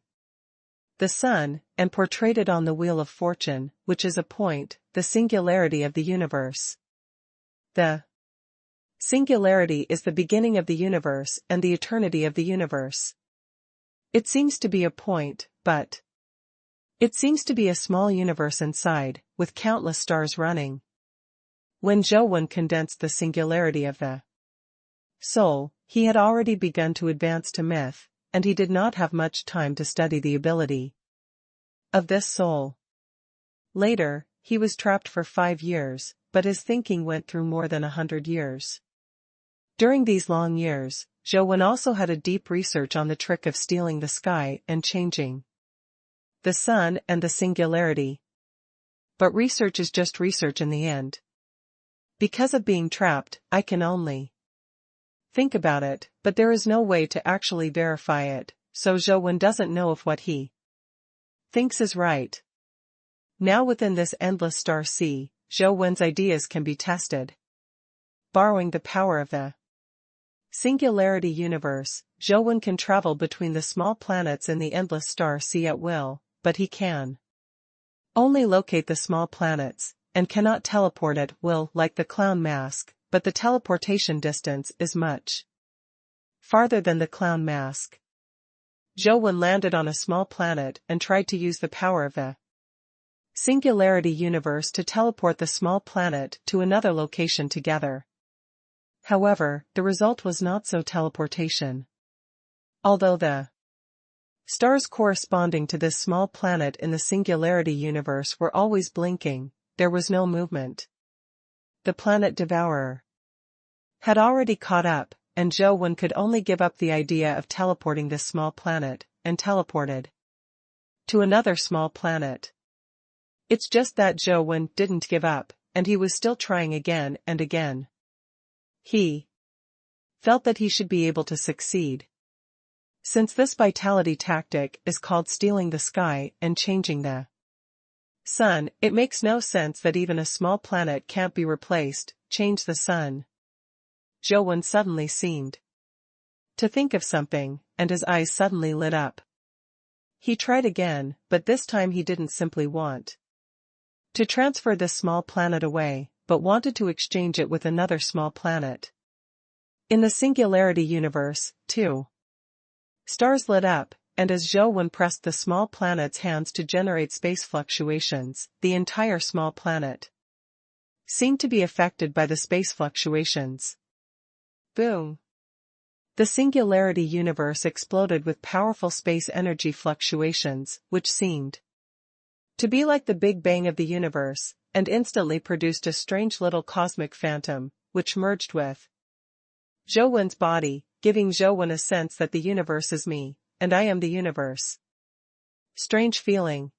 the sun, and portrayed it on the Wheel of Fortune, which is a point, the singularity of the universe. The singularity is the beginning of the universe and the eternity of the universe. It seems to be a point, but it seems to be a small universe inside, with countless stars running. When Zhou condensed the singularity of the soul, he had already begun to advance to myth, and he did not have much time to study the ability of this soul. Later, he was trapped for 5 years, but his thinking went through more than 100 years. During these long years, Zhou also had a deep research on the trick of stealing the sky and changing the sun and the singularity. But research is just research in the end. Because of being trapped, I can only think about it, but there is no way to actually verify it, so Zhou doesn't know if what he thinks is right. Now within this endless star sea, Zhou ideas can be tested. Borrowing the power of the singularity universe, Zhou can travel between the small planets in the endless star sea at will, but he can only locate the small planets, and cannot teleport at will like the clown mask, but the teleportation distance is much farther than the clown mask. Zhou landed on a small planet and tried to use the power of the singularity universe to teleport the small planet to another location together. However, the result was not so teleportation. Although the stars corresponding to this small planet in the singularity universe were always blinking, there was no movement. The planet devourer had already caught up, and Zhou could only give up the idea of teleporting this small planet, and teleported to another small planet. It's just that Zhou didn't give up, and he was still trying again and again. He felt that he should be able to succeed. Since this vitality tactic is called stealing the sky and changing the sun, it makes no sense that even a small planet can't be replaced. Change the sun. Zhou suddenly seemed to think of something, and his eyes suddenly lit up. He tried again, but this time he didn't simply want to transfer this small planet away, but wanted to exchange it with another small planet. In the singularity universe, too, stars lit up, and as Zhou pressed the small planet's hands to generate space fluctuations, the entire small planet seemed to be affected by the space fluctuations. Boom! The singularity universe exploded with powerful space energy fluctuations, which seemed to be like the Big Bang of the universe, and instantly produced a strange little cosmic phantom, which merged with Zhou body, giving Zhou a sense that the universe is me, and I am the universe. Strange feeling.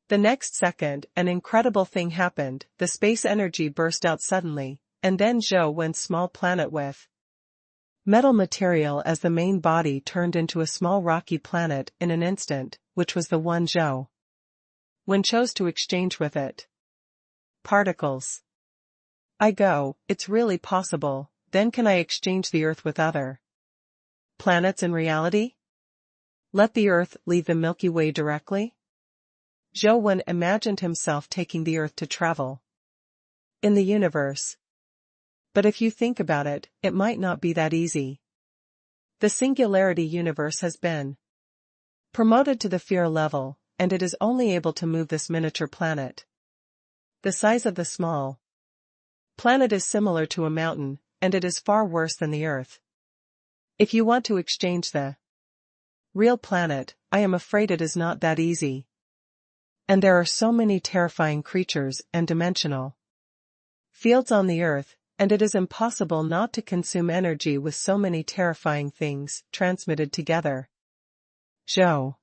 The next second, an incredible thing happened. The space energy burst out suddenly, and then Zhou's small planet with metal material as the main body turned into a small rocky planet in an instant, which was the one Zhou chose to exchange with it. Particles. I go, it's really possible, then can I exchange the Earth with other planets in reality? Let the Earth leave the Milky Way directly? Zhou imagined himself taking the Earth to travel in the universe. But if you think about it, it might not be that easy. The singularity universe has been promoted to the fear level, and it is only able to move this miniature planet. The size of the small planet is similar to a mountain, and it is far worse than the Earth. If you want to exchange the real planet, I am afraid it is not that easy. And there are so many terrifying creatures and dimensional fields on the Earth, and it is impossible not to consume energy with so many terrifying things transmitted together. Zhou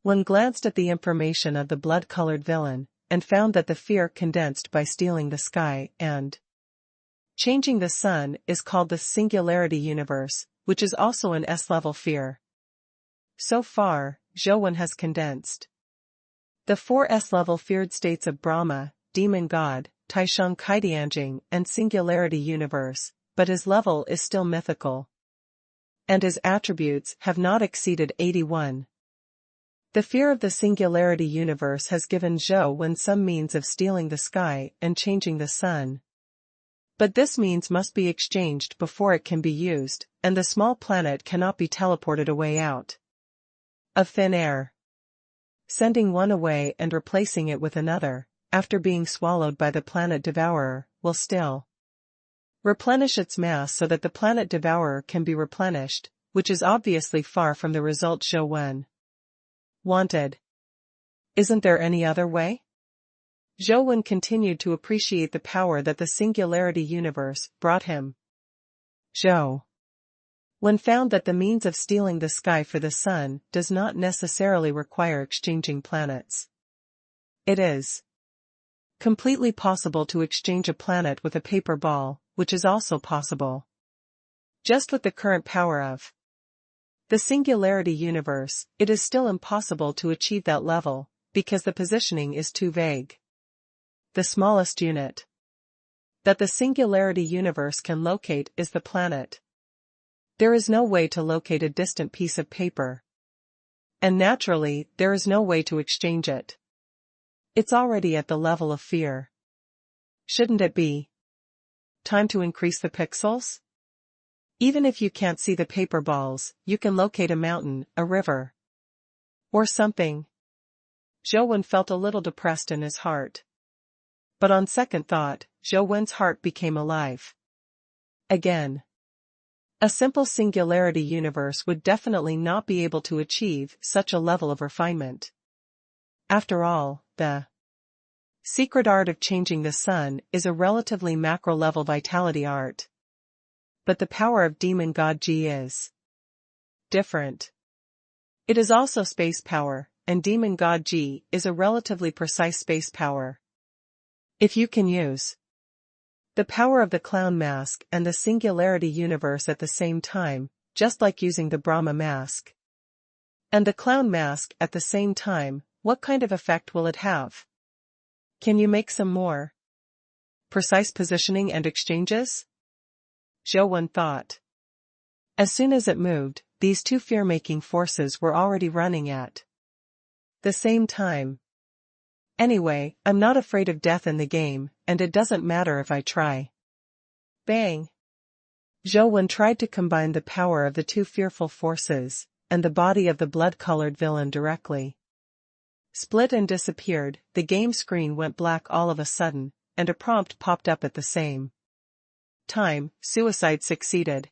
Wen glanced at the information of the blood-colored villain, and found that the fear condensed by stealing the sky and changing the sun is called the singularity universe, which is also an S-level fear. So far, Zhou Wen has condensed the 4 S-level feared states of Brahma, Demon God, Taishang Kaidianjing, and Singularity Universe, but his level is still mythical. And his attributes have not exceeded 81. The fear of the Singularity Universe has given Zhou Wen some means of stealing the sky and changing the sun. But this means must be exchanged before it can be used, and the small planet cannot be teleported away out of thin air. Sending one away and replacing it with another, after being swallowed by the planet devourer, will still replenish its mass so that the planet devourer can be replenished, which is obviously far from the result Zhou Wen wanted. Isn't there any other way? Zhou Wen continued to appreciate the power that the Singularity Universe brought him. Zhou Wen found that the means of stealing the sky for the sun does not necessarily require exchanging planets. It is completely possible to exchange a planet with a paper ball, which is also possible. Just with the current power of the Singularity Universe, it is still impossible to achieve that level, because the positioning is too vague. The smallest unit that the Singularity Universe can locate is the planet. There is no way to locate a distant piece of paper. And naturally, there is no way to exchange it. It's already at the level of fear. Shouldn't it be time to increase the pixels? Even if you can't see the paper balls, you can locate a mountain, a river, or something. Zhou Wen felt a little depressed in his heart. But on second thought, Zhou Wen's heart became alive again. A simple singularity universe would definitely not be able to achieve such a level of refinement. After all, the secret art of changing the sun is a relatively macro-level vitality art. But the power of Demon God Ji is different. It is also space power, and Demon God Ji is a relatively precise space power. If you can use the power of the clown mask and the singularity universe at the same time, just like using the Brahma mask and the clown mask at the same time, what kind of effect will it have? Can you make some more precise positioning and exchanges? Zhou Wen thought. As soon as it moved, these two fear-making forces were already running at the same time. Anyway, I'm not afraid of death in the game, and it doesn't matter if I try. Bang! Zhou Wen tried to combine the power of the two fearful forces, and the body of the blood-colored villain directly split and disappeared. The game screen went black all of a sudden, and a prompt popped up at the same time: suicide succeeded.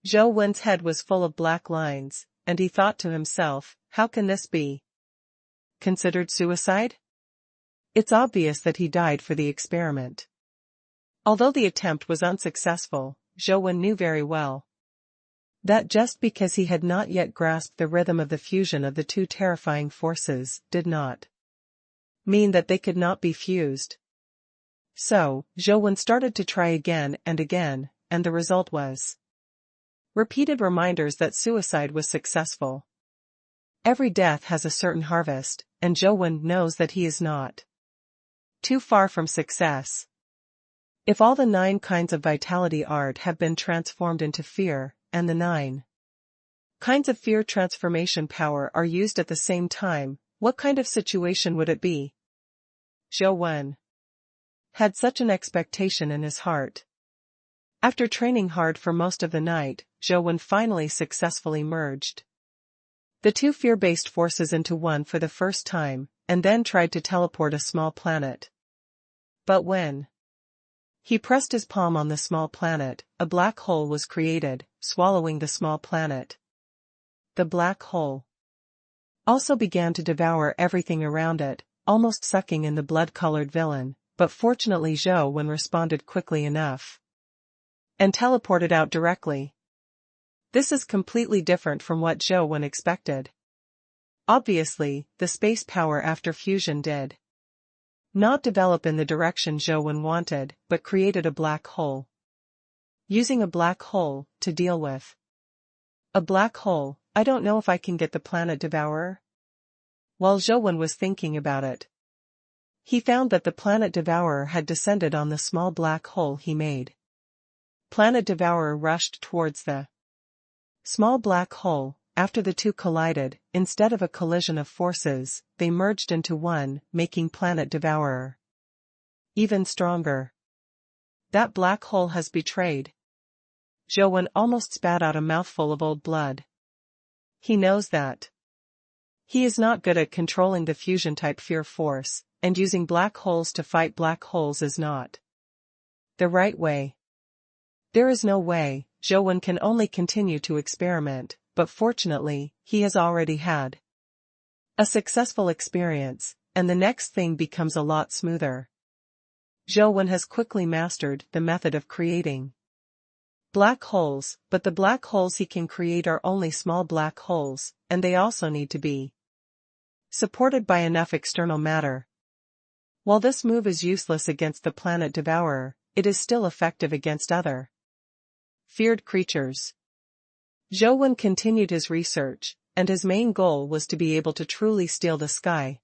Zhou Wen's head was full of black lines, and he thought to himself, how can this be considered suicide? It's obvious that he died for the experiment. Although the attempt was unsuccessful, Zhou Wen knew very well that just because he had not yet grasped the rhythm of the fusion of the two terrifying forces did not mean that they could not be fused. So, Zhou Wen started to try again, and the result was repeated reminders that suicide was successful. Every death has a certain harvest, and Zhou Wen knows that he is not too far from success. If all the 9 kinds of vitality art have been transformed into fear, and the 9 kinds of fear transformation power are used at the same time, what kind of situation would it be? Zhou Wen had such an expectation in his heart. After training hard for most of the night, Zhou finally successfully merged the two fear-based forces into one for the first time, and then tried to teleport a small planet. But when he pressed his palm on the small planet, a black hole was created, swallowing the small planet. The black hole also began to devour everything around it, almost sucking in the blood-colored villain, but fortunately Zhou responded quickly enough and teleported out directly. This is completely different from what Zhou expected. Obviously, the space power after fusion did not develop in the direction Zhou wanted, but created a black hole. Using a black hole to deal with a black hole, I don't know if I can get the planet devourer. While Zhou was thinking about it, he found that the planet devourer had descended on the small black hole he made. Planet devourer rushed towards the small black hole. After the two collided, instead of a collision of forces, they merged into one, making planet devourer even stronger. That black hole has betrayed. Zhou almost spat out a mouthful of old blood. He knows that he is not good at controlling the fusion-type fear force, and using black holes to fight black holes is not the right way. There is no way. Zhou can only continue to experiment, but fortunately, he has already had a successful experience, and the next thing becomes a lot smoother. Zhou has quickly mastered the method of creating black holes, but the black holes he can create are only small black holes, and they also need to be supported by enough external matter. While this move is useless against the planet devourer, it is still effective against other feared creatures. Zhou continued his research, and his main goal was to be able to truly steal the sky,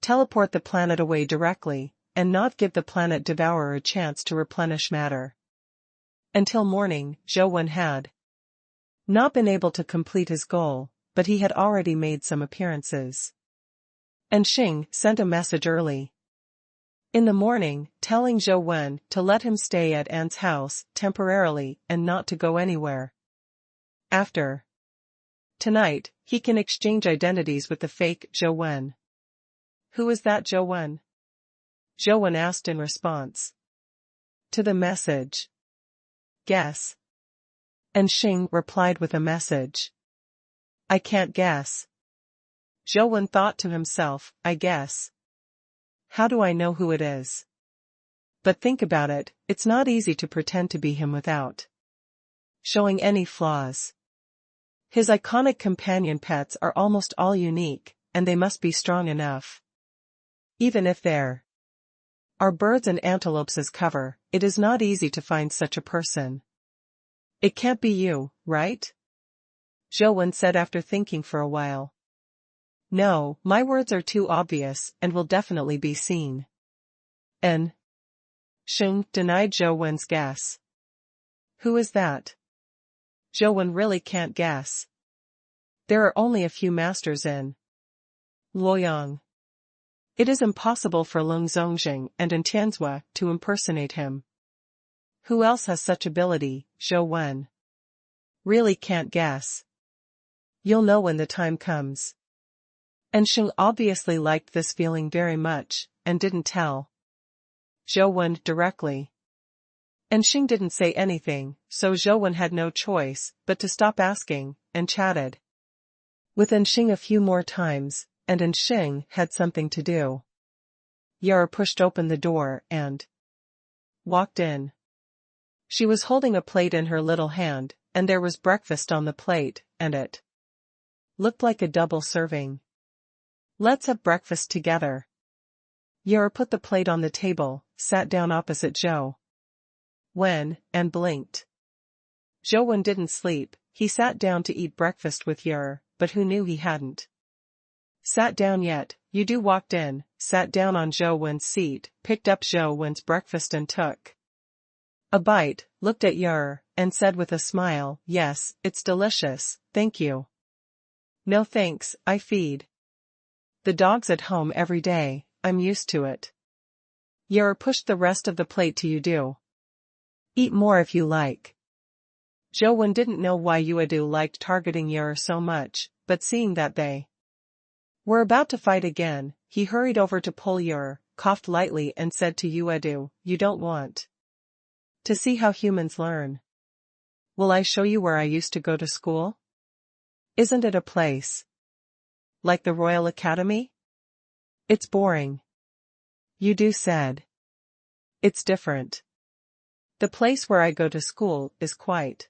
teleport the planet away directly, and not give the planet devourer a chance to replenish matter. Until morning, Zhou had not been able to complete his goal, but he had already made some appearances. And Xing sent a message early in the morning, telling Zhou to let him stay at An's house temporarily and not to go anywhere. After tonight, he can exchange identities with the fake Zhou. Who is that Zhou? Zhou asked in response to the message. Guess. And Xing replied with a message. I can't guess. Zhou thought to himself, I guess. How do I know who it is? But think about it, it's not easy to pretend to be him without showing any flaws. His iconic companion pets are almost all unique, and they must be strong enough. Even if there are birds and antelopes as cover, it is not easy to find such a person. It can't be you, right? Zhou said after thinking for a while. No, my words are too obvious and will definitely be seen. And Xing denied Zhou's guess. Who is that? Zhou really can't guess. There are only a few masters in Luoyang. It is impossible for Lung Zongjing and Tianzhua to impersonate him. Who else has such ability? Zhou really can't guess. You'll know when the time comes. And Xing obviously liked this feeling very much, and didn't tell Zhou directly. And Xing didn't say anything, so Zhou had no choice but to stop asking, and chatted with Xing a few more times, and Xing had something to do. Yara pushed open the door and walked in. She was holding a plate in her little hand, and there was breakfast on the plate, and it looked like a double serving. Let's have breakfast together. Yara put the plate on the table, sat down opposite Zhou and blinked. Zhou didn't sleep, he sat down to eat breakfast with Yara, but who knew he hadn't sat down yet. Yudu walked in, sat down on Zhou's seat, picked up Zhou's breakfast and took a bite, looked at Yara, and said with a smile, yes, it's delicious, thank you. No thanks, I feed the dogs at home every day, I'm used to it. Yara pushed the rest of the plate to Yudu. Eat more if you like. Zhou didn't know why Yuedu liked targeting Yer so much, but seeing that they were about to fight again, he hurried over to pull Yer, coughed lightly and said to Yuedu, "You don't want to see how humans learn? Will I show you where I used to go to school? Isn't it a place like the Royal Academy? It's boring." Yuedu said. "It's different. The place where I go to school is quite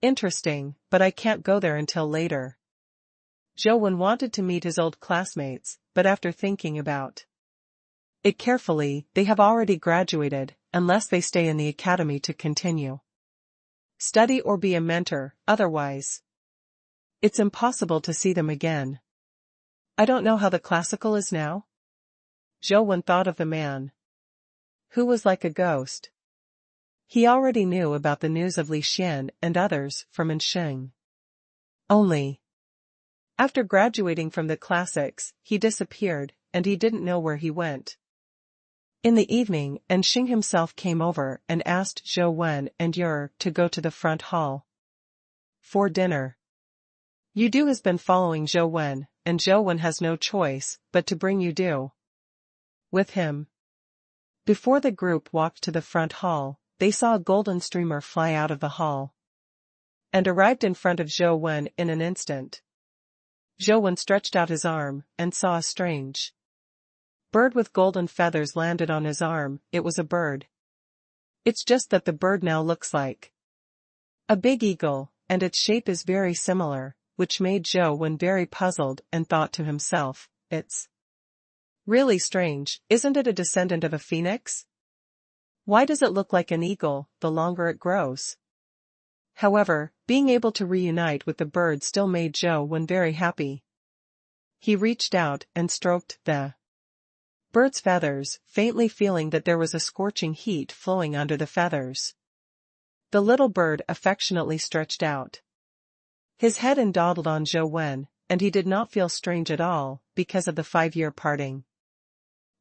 interesting, but I can't go there until later." Zhou wanted to meet his old classmates, but after thinking about it carefully, they have already graduated, unless they stay in the academy to continue study or be a mentor, otherwise it's impossible to see them again. I don't know how the classical is now. Zhou thought of the man who was like a ghost. He already knew about the news of Li Xian and others from Ansheng. Only after graduating from the classics, he disappeared, and he didn't know where he went. In the evening, Ansheng himself came over and asked Zhou and Yer to go to the front hall for dinner. Yudu has been following Zhou and Zhou has no choice but to bring Yudu with him. Before the group walked to the front hall, they saw a golden streamer fly out of the hall and arrived in front of Zhou in an instant. Zhou stretched out his arm and saw a strange bird with golden feathers landed on his arm. It was a bird. It's just that the bird now looks like a big eagle, and its shape is very similar, which made Zhou very puzzled and thought to himself, "It's really strange, isn't it a descendant of a phoenix? Why does it look like an eagle the longer it grows?" However, being able to reunite with the bird still made Zhou very happy. He reached out and stroked the bird's feathers, faintly feeling that there was a scorching heat flowing under the feathers. The little bird affectionately stretched out his head and dawdled on Zhou, and he did not feel strange at all, because of the 5-year parting.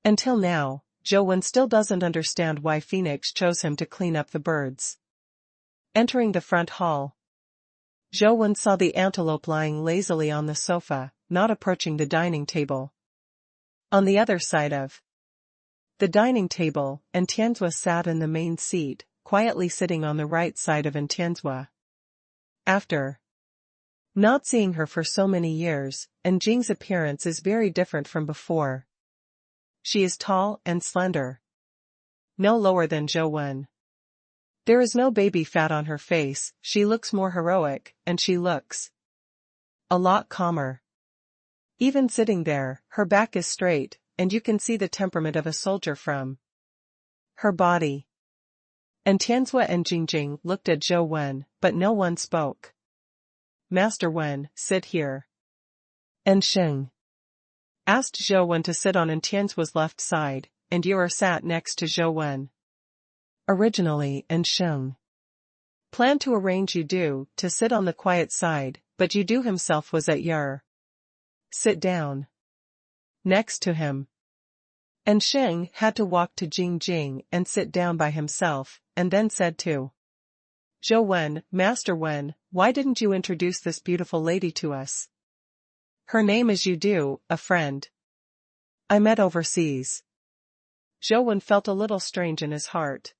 Until now, Zhou still doesn't understand why Phoenix chose him to clean up the birds. Entering the front hall, Zhou saw the antelope lying lazily on the sofa, not approaching the dining table. On the other side of the dining table, Tianzua sat in the main seat, quietly sitting on the right side of Tianzua. After not seeing her for so many years, Jing's appearance is very different from before. She is tall and slender, no lower than Zhou. There is no baby fat on her face, she looks more heroic, and she looks a lot calmer. Even sitting there, her back is straight, and you can see the temperament of a soldier from her body. Tianzua and Jing looked at Zhou, but no one spoke. "Master Wen, sit here." Ansheng asked Zhou to sit on Tianzua's left side, and Yer sat next to Zhou. Originally, Ansheng planned to arrange Yudu to sit on the quiet side, but Yudu himself was at Yer sit down next to him. Ansheng had to walk to Jing and sit down by himself, and then said to Zhou, "Master Wen, why didn't you introduce this beautiful lady to us? Her name is Yudu, a friend I met overseas." Zhou felt a little strange in his heart,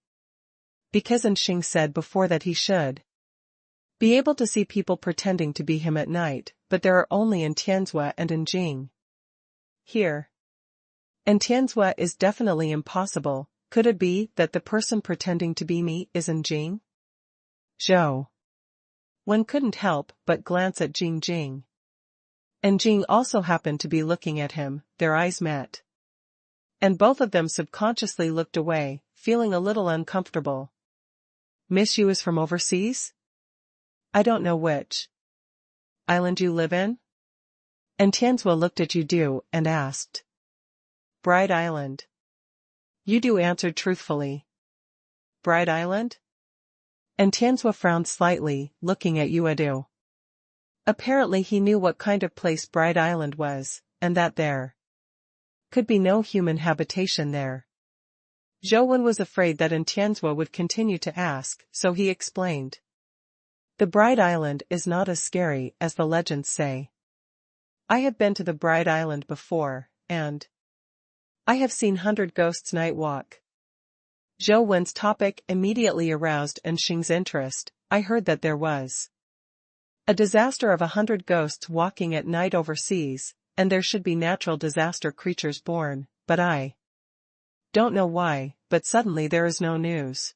because Ansheng said before that he should be able to see people pretending to be him at night, but there are only Tianzua and Jing here. Tianzua is definitely impossible. Could it be that the person pretending to be me is Jing? Zhou couldn't help but glance at Jing. And Jing also happened to be looking at him. Their eyes met, and both of them subconsciously looked away, feeling a little uncomfortable. "Miss you is from overseas? I don't know which island you live in?" Tianzua looked at Yudu and asked. "Bride Island." Yudu answered truthfully. "Bride Island?" Tianzua frowned slightly, looking at Yudu. Apparently he knew what kind of place Bride Island was, and that there could be no human habitation there. Zhou Wen was afraid that Tianzhua would continue to ask, so he explained. The Bright Island is not as scary as the legends say. I have been to the Bright Island before, and I have seen 100 ghosts night walk. Zhou Wen's topic immediately aroused Xing's interest. I heard that there was a disaster of 100 ghosts walking at night overseas, and there should be natural disaster creatures born, but I don't know why, but suddenly there is no news.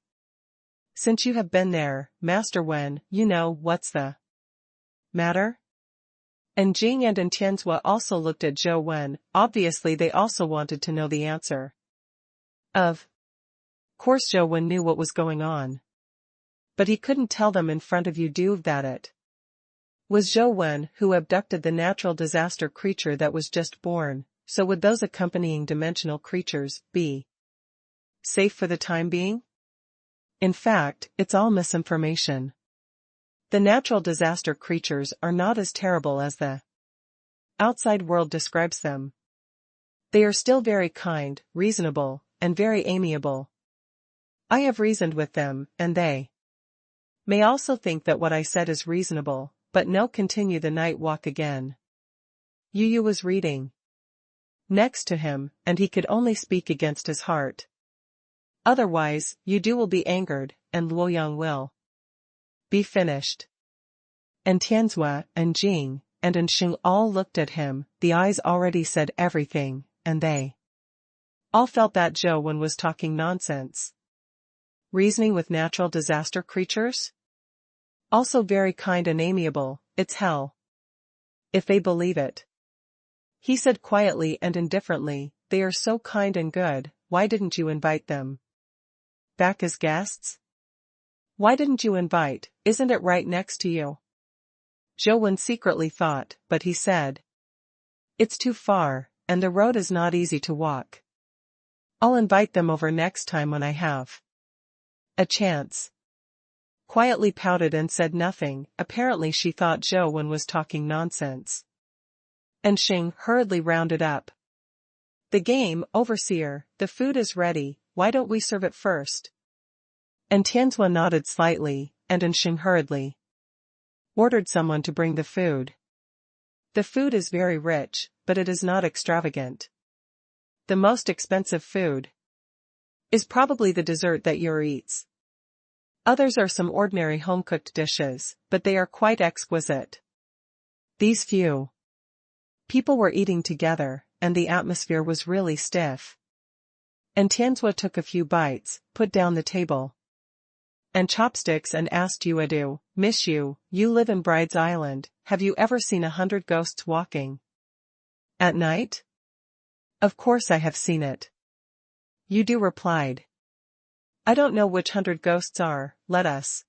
Since you have been there, Master Wen, you know what's the matter? Jing and Tianzhua also looked at Zhou Wen. Obviously they also wanted to know the answer. Of course Zhou Wen knew what was going on. But he couldn't tell them in front of you that it was Zhou Wen who abducted the natural disaster creature that was just born, so would those accompanying dimensional creatures be safe for the time being? In fact, it's all misinformation. The natural disaster creatures are not as terrible as the outside world describes them. They are still very kind, reasonable, and very amiable. I have reasoned with them, and they may also think that what I said is reasonable, but no, continue the night walk again. Yu was reading next to him, and he could only speak against his heart. Otherwise, Yu will be angered, and Luoyang will be finished. And Tianzhua, and Jing, and Xing all looked at him. The eyes already said everything, and they all felt that Zhou Wen was talking nonsense. Reasoning with natural disaster creatures? Also very kind and amiable, it's hell. If they believe it. He said quietly and indifferently, they are so kind and good, why didn't you invite them back as guests? Why didn't you invite, isn't it right next to you? Zhou Wen secretly thought, but he said. It's too far, and the road is not easy to walk. I'll invite them over next time when I have a chance. Quietly pouted and said nothing. Apparently she thought Zhou Wen was talking nonsense. And Xing hurriedly rounded up. The game, overseer, the food is ready, why don't we serve it first? And Tianzhua nodded slightly, and Xing hurriedly ordered someone to bring the food. The food is very rich, but it is not extravagant. The most expensive food is probably the dessert that Yu eats. Others are some ordinary home-cooked dishes, but they are quite exquisite. These few people were eating together, and the atmosphere was really stiff. And Tianzhua took a few bites, put down the table and chopsticks and asked Yu, Miss Yu, you live in Bride's Island, have you ever seen 100 ghosts walking at night? Of course I have seen it. Yu replied. I don't know which 100 ghosts are, let us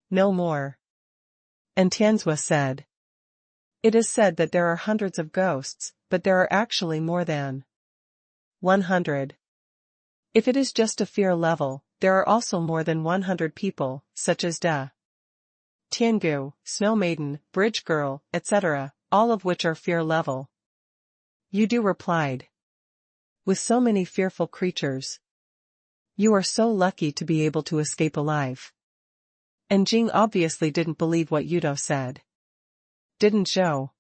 know more. And Tianzhua said. It is said that there are hundreds of ghosts, but there are actually more than 100. If it is just a fear level, there are also more than 100 people, such as Tiangu, Snow Maiden, Bridge Girl, etc., all of which are fear level. Yu replied. With so many fearful creatures, you are so lucky to be able to escape alive. And Jing obviously didn't believe what Yudo said. Didn't Zhou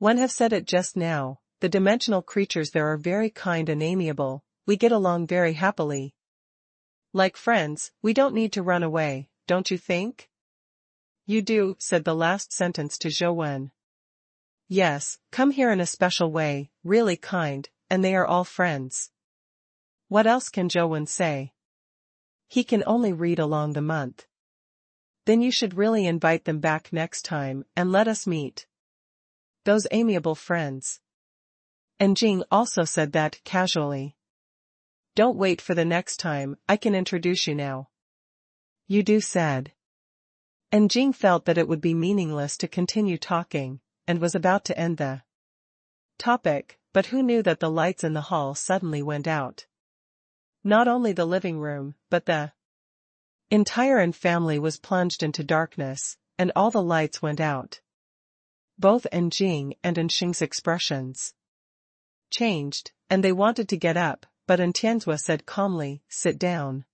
Wen have said it just now, the dimensional creatures there are very kind and amiable, we get along very happily. Like friends, we don't need to run away, don't you think? You do, said the last sentence to Zhou Wen. Yes, come here in a special way, really kind, and they are all friends. What else can Zhou Wen say? He can only read along the month. Then you should really invite them back next time, and let us meet those amiable friends. And Jing also said that casually. Don't wait for the next time, I can introduce you now. Yu said. And Jing felt that it would be meaningless to continue talking, and was about to end the topic, but who knew that the lights in the hall suddenly went out? Not only the living room, but the entire family was plunged into darkness, and all the lights went out. Both Jing and Xing's expressions changed, and they wanted to get up, but Tianzua said calmly, "Sit down."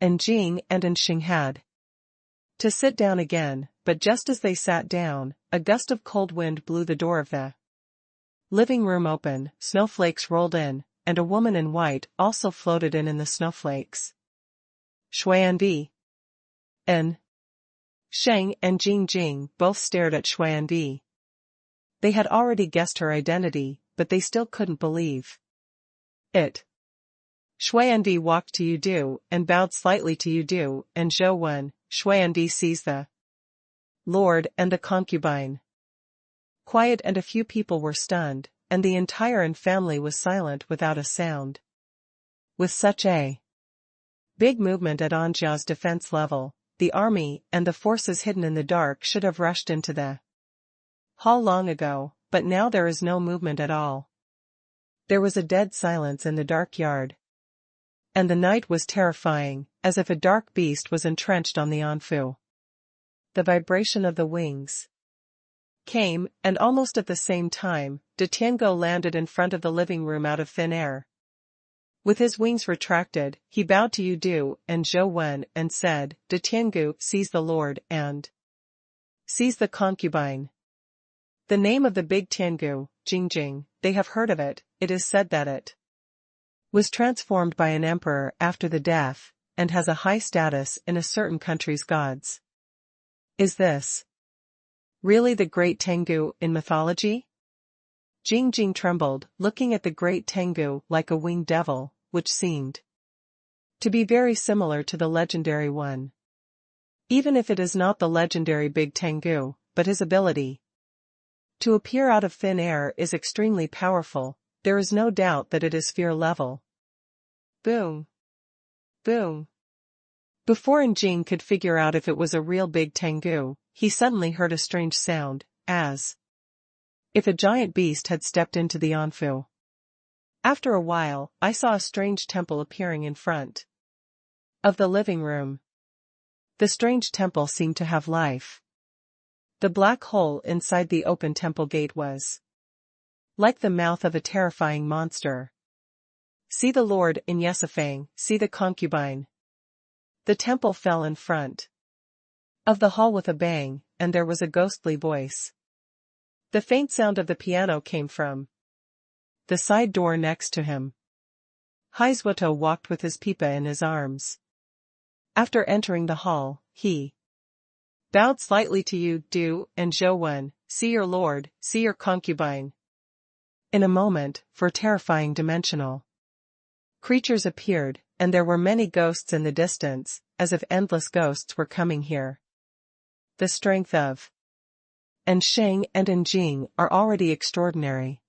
And Jing and Xing had to sit down again, but just as they sat down, a gust of cold wind blew the door of the living room open, snowflakes rolled in, and a woman in white also floated in the snowflakes. Xuanbi. And Sheng and Jing both stared at Xuanbi. They had already guessed her identity, but they still couldn't believe it. Xuanbi walked to Yudu and bowed slightly to Yudu and Zhou Wen. Xuanbi sees the Lord and the concubine. Quiet, and a few people were stunned, and the entire An family was silent without a sound. With such a big movement at Anjia's defense level, the army and the forces hidden in the dark should have rushed into the hall long ago, but now there is no movement at all. There was a dead silence in the dark yard. And the night was terrifying, as if a dark beast was entrenched on the Anfu. The vibration of the wings came, and almost at the same time, Tiango landed in front of the living room out of thin air. With his wings retracted, he bowed to Yudu and Zhou Wen and said, "Tiangu sees the Lord and sees the concubine." The name of the big Tiangu, Jing, they have heard of it. It is said that it was transformed by an emperor after the death, and has a high status in a certain country's gods. Is this really the great Tengu in mythology? Jing trembled, looking at the great Tengu like a winged devil, which seemed to be very similar to the legendary one. Even if it is not the legendary big Tengu, but his ability to appear out of thin air is extremely powerful, there is no doubt that it is fear level. Boom. Boom. Before Jing could figure out if it was a real big Tengu, he suddenly heard a strange sound, as if a giant beast had stepped into the Anfu. After a while, I saw a strange temple appearing in front of the living room. The strange temple seemed to have life. The black hole inside the open temple gate was like the mouth of a terrifying monster. "See the Lord in Yesafang, see the concubine." The temple fell in front of the hall with a bang, and there was a ghostly voice. The faint sound of the piano came from the side door next to him. Haizwato walked with his pipa in his arms. After entering the hall, he bowed slightly to Yudu and Zhou Wen, "See your lord, see your concubine." In a moment, four terrifying dimensional creatures appeared, and there were many ghosts in the distance, as if endless ghosts were coming here. The strength of An Sheng and An Jing are already extraordinary.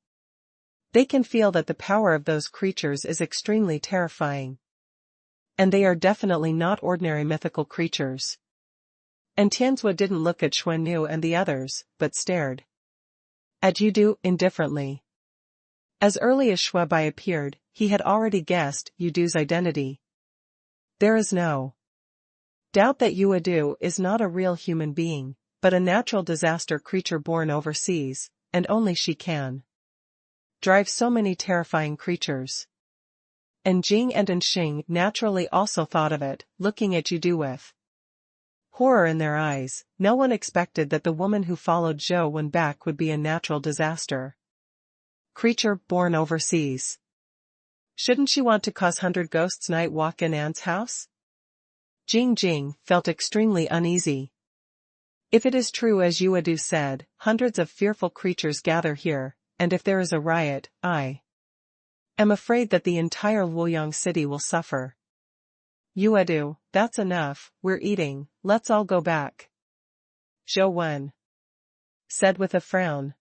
They can feel that the power of those creatures is extremely terrifying. And they are definitely not ordinary mythical creatures. And Tianzua didn't look at Xuannu and the others, but stared at Yudu indifferently. As early as Shuabai appeared, he had already guessed Yudu's identity. There is no doubt that Yudu is not a real human being, but a natural disaster creature born overseas, and only she can drive so many terrifying creatures. And Jing and Xing naturally also thought of it, looking at Yudu with horror in their eyes. No one expected that the woman who followed Zhou Wen back would be a natural disaster creature born overseas. Shouldn't she want to cause 100 Ghosts night walk in An's house? Jing felt extremely uneasy. If it is true as Yuadu said, hundreds of fearful creatures gather here, and if there is a riot, I am afraid that the entire Luoyang city will suffer. Yuadu, that's enough, we're eating, let's all go back. Zhou Wen said with a frown.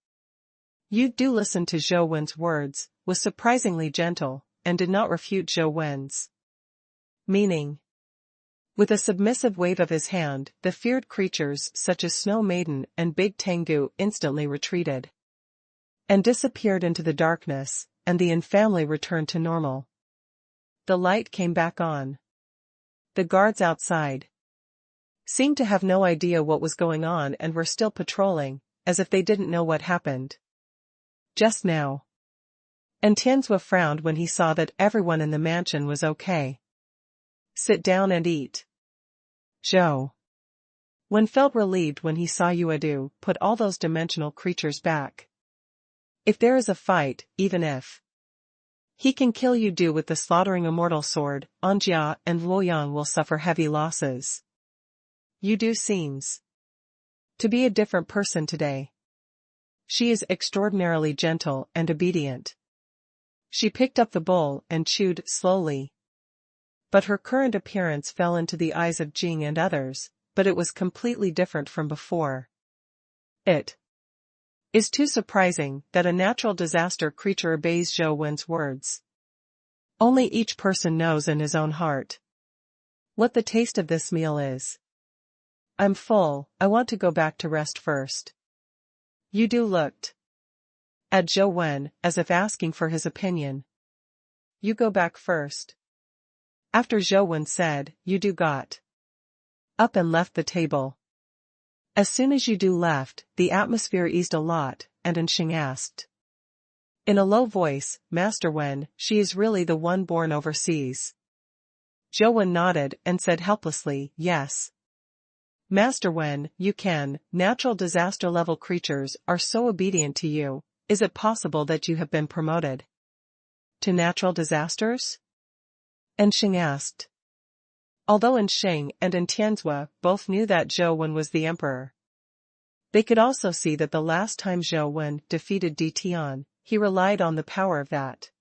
Yudu listened to Zhou Wen's words, was surprisingly gentle, and did not refute Zhou Wen's meaning. With a submissive wave of his hand, the feared creatures such as Snow Maiden and Big Tengu instantly retreated and disappeared into the darkness, and the An family returned to normal. The light came back on. The guards outside seemed to have no idea what was going on and were still patrolling, as if they didn't know what happened just now. And Tianzhua frowned when he saw that everyone in the mansion was okay. Sit down and eat. Zhou Wen felt relieved when he saw Yuadu put all those dimensional creatures back. If there is a fight, even if he can kill Yudu with the slaughtering immortal sword, Anjia and Luoyang will suffer heavy losses. Yudu seems to be a different person today. She is extraordinarily gentle and obedient. She picked up the bowl and chewed slowly. But her current appearance fell into the eyes of Jing and others, but it was completely different from before. It is too surprising that a natural disaster creature obeys Zhou Wen's words. Only each person knows in his own heart what the taste of this meal is. I'm full, I want to go back to rest first. Yudu looked at Zhou Wen, as if asking for his opinion. You go back first. After Zhou Wen said, Yudu got up and left the table. As soon as Yudu left, the atmosphere eased a lot, and Anxing asked in a low voice, Master Wen, she is really the one born overseas? Zhou Wen nodded and said helplessly, yes. Master Wen, you can, natural disaster level creatures are so obedient to you, is it possible that you have been promoted to natural disasters? Anxing asked. Although Anxing and Tianzhua both knew that Zhou Wen was the emperor, they could also see that the last time Zhou Wen defeated Tian, he relied on the power of that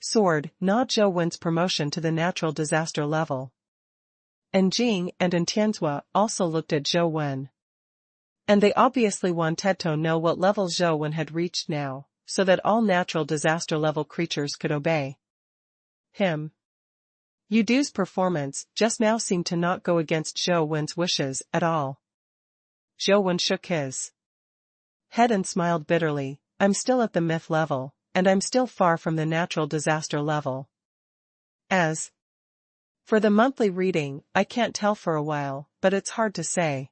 sword, not Zhou Wen's promotion to the natural disaster level. And Jing and Tianzhua also looked at Zhou Wen. And they obviously wanted to know what level Zhou Wen had reached now, so that all natural disaster level creatures could obey him. Yudu's performance just now seemed to not go against Zhou Wen's wishes at all. Zhou Wen shook his head and smiled bitterly, I'm still at the myth level, and I'm still far from the natural disaster level. As for the monthly reading, I can't tell for a while, but it's hard to say.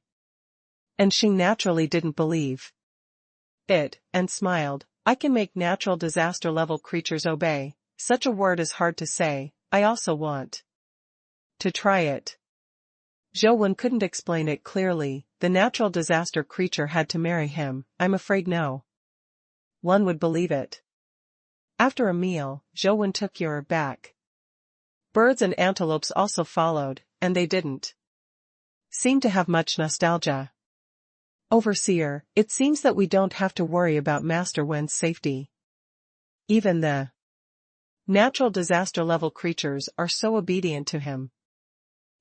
And Xing naturally didn't believe it, and smiled, I can make natural disaster level creatures obey, such a word is hard to say, I also want to try it. Zhou Wen couldn't explain it clearly, the natural disaster creature had to marry him, I'm afraid no one would believe it. After a meal, Zhou Wen took Yer back. Birds and antelopes also followed, and they didn't seem to have much nostalgia. Overseer, it seems that we don't have to worry about Master Wen's safety. Even the natural disaster level creatures are so obedient to him.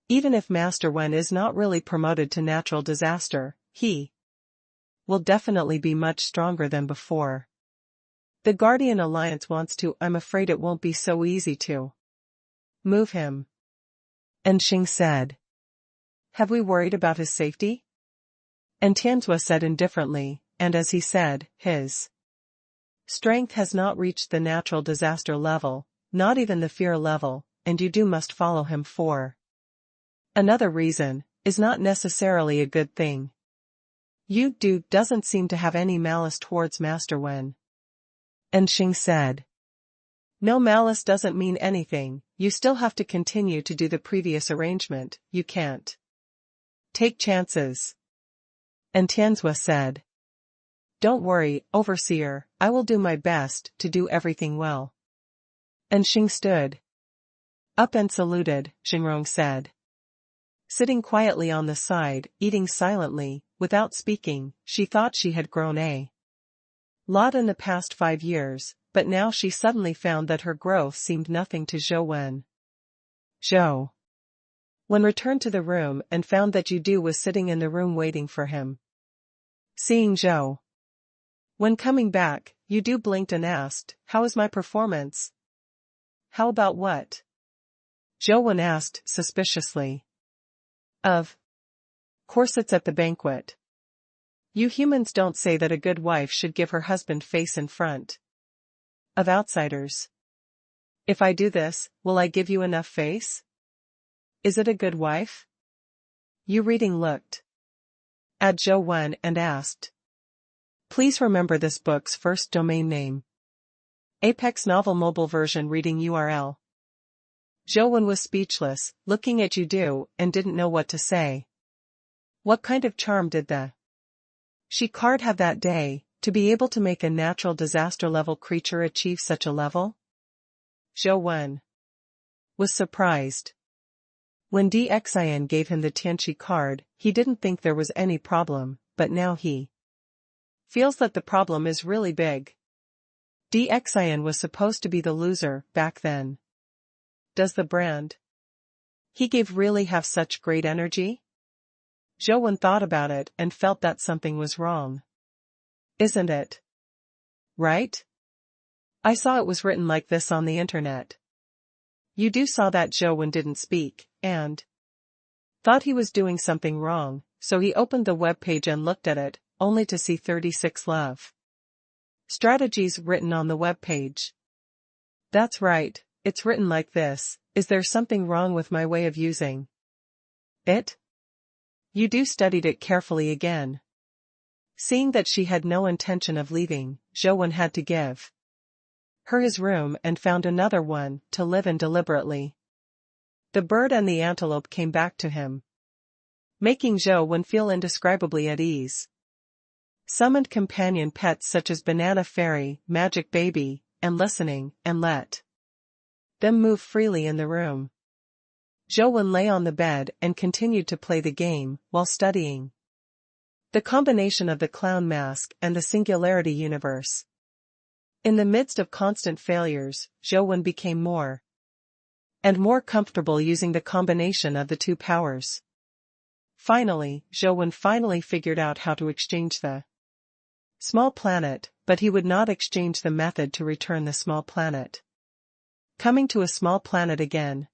Even if Master Wen is not really promoted to natural disaster, he will definitely be much stronger than before. The Guardian Alliance wants to, I'm afraid it won't be so easy to move him. And Xing said. Have we worried about his safety? And Tianzhua said indifferently, and as he said, his strength has not reached the natural disaster level, not even the fear level, and you must follow him for another reason, is not necessarily a good thing. Yudu doesn't seem to have any malice towards Master Wen. And Xing said. No malice doesn't mean anything, you still have to continue to do the previous arrangement, you can't take chances. And Tianzhua said. Don't worry, Overseer, I will do my best to do everything well. And Xing stood up and saluted, Xingrong said. Sitting quietly on the side, eating silently, without speaking, she thought she had grown a lot in the past 5 years, but now she suddenly found that her growth seemed nothing to Zhou Wen. Zhou Wen returned to the room and found that Yudu was sitting in the room waiting for him. Seeing Zhou Wen coming back, Yudu blinked and asked, how is my performance? How about what? Zhou Wen asked suspiciously. Of course it's at the banquet. You humans don't say that a good wife should give her husband face in front of outsiders. If I do this, will I give you enough face? Is it a good wife? Yu Reading looked at Zhou Wen and asked. Please remember this book's first domain name. Apex novel mobile version reading URL. Zhou was speechless, looking at Yudu, and didn't know what to say. What kind of charm did the she card have that day, to be able to make a natural disaster level creature achieve such a level? Zhou was surprised. When Dian gave him the Tianqi card, he didn't think there was any problem, but now he feels that the problem is really big. Dian was supposed to be the loser back then. Does the brand he gave really have such great energy? Zhou thought about it and felt that something was wrong. Isn't it? Right? I saw it was written like this on the internet. Yudu saw that Zhou didn't speak, and thought he was doing something wrong, so he opened the web page and looked at it, only to see 36 love strategies written on the web page. That's right, it's written like this. Is there something wrong with my way of using it? Yudu studied it carefully again. Seeing that she had no intention of leaving, Zhou had to give her his room and found another one to live in deliberately. The bird and the antelope came back to him, making Zhou feel indescribably at ease. Summoned companion pets such as Banana Fairy, Magic Baby, and Listening, and let them move freely in the room. Zhou lay on the bed and continued to play the game while studying the combination of the clown mask and the singularity universe. In the midst of constant failures, Zhou became more and more comfortable using the combination of the two powers. Finally, Zhou figured out how to exchange the small planet, but he would not exchange the method to return the small planet. Coming to a small planet again,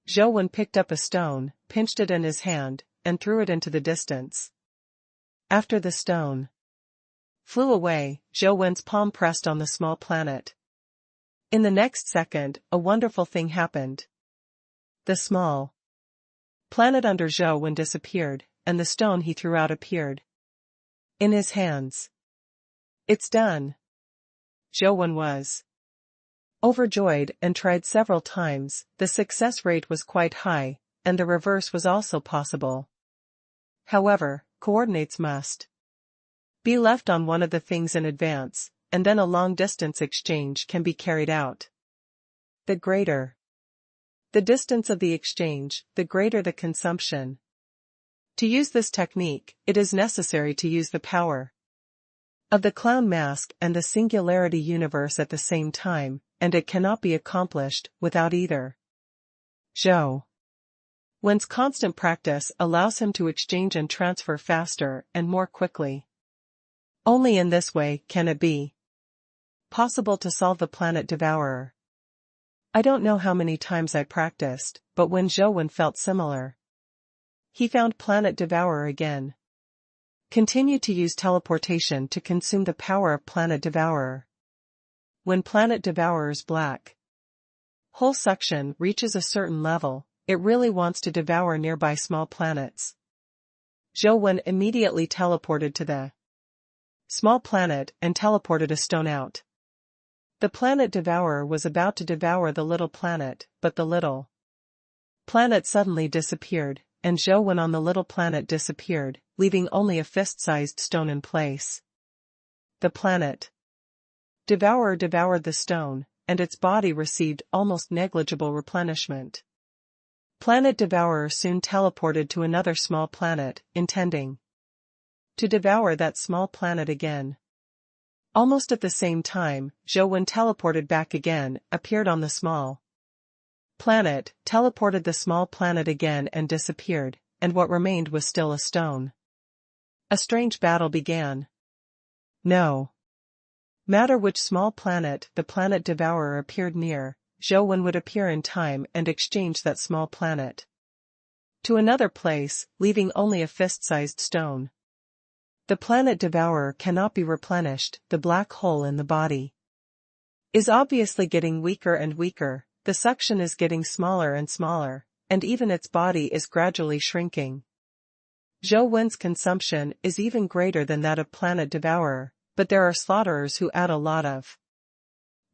Zhou picked up a stone, pinched it in his hand, and threw it into the distance. After the stone flew away, Zhou's palm pressed on the small planet. In the next second, a wonderful thing happened. The small planet under Zhou disappeared, and the stone he threw out appeared in his hands. It's done. Zhou was overjoyed and tried several times. The success rate was quite high, and the reverse was also possible. However, coordinates must be left on one of the things in advance, and then a long-distance exchange can be carried out. The greater the distance of the exchange, the greater the consumption. To use this technique, it is necessary to use the power of the clown mask and the singularity universe at the same time, and it cannot be accomplished without either. Zhou's constant practice allows him to exchange and transfer faster and more quickly. Only in this way can it be possible to solve the planet devourer. I don't know how many times I practiced, but when Zhou felt similar, he found planet devourer again. Continue to use teleportation to consume the power of planet devourer. When planet devourer's black hole suction reaches a certain level, it really wants to devour nearby small planets. Zhou immediately teleported to the small planet and teleported a stone out. The planet devourer was about to devour the little planet, but the little planet suddenly disappeared, and Zhou on the little planet disappeared, leaving only a fist-sized stone in place. The planet devourer devoured the stone, and its body received almost negligible replenishment. Planet devourer soon teleported to another small planet, intending to devour that small planet again. Almost at the same time, Zhou teleported back again, appeared on the small planet, teleported the small planet again and disappeared, and what remained was still a stone. A strange battle began. No matter which small planet the planet devourer appeared near, Zhou would appear in time and exchange that small planet to another place, leaving only a fist-sized stone. The planet devourer cannot be replenished. The black hole in the body is obviously getting weaker and weaker. The suction is getting smaller and smaller, and even its body is gradually shrinking. Zhou's consumption is even greater than that of planet devourer, but there are slaughterers who add a lot of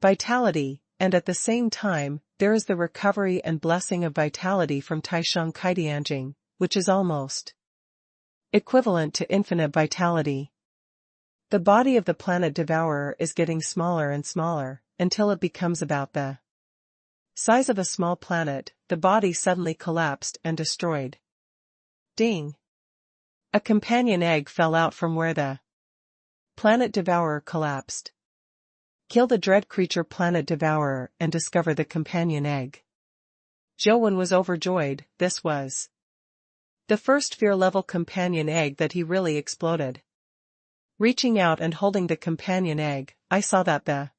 vitality, and at the same time, there is the recovery and blessing of vitality from Taisheng Kaidianjing, which is almost equivalent to infinite vitality. The body of the planet devourer is getting smaller and smaller, until it becomes about the size of a small planet. The body suddenly collapsed and destroyed. Ding! A companion egg fell out from where the planet devourer collapsed. Kill the dread creature planet devourer and discover the companion egg. Zhou was overjoyed. This was the first fear-level companion egg that he really exploded. Reaching out and holding the companion egg, I saw that the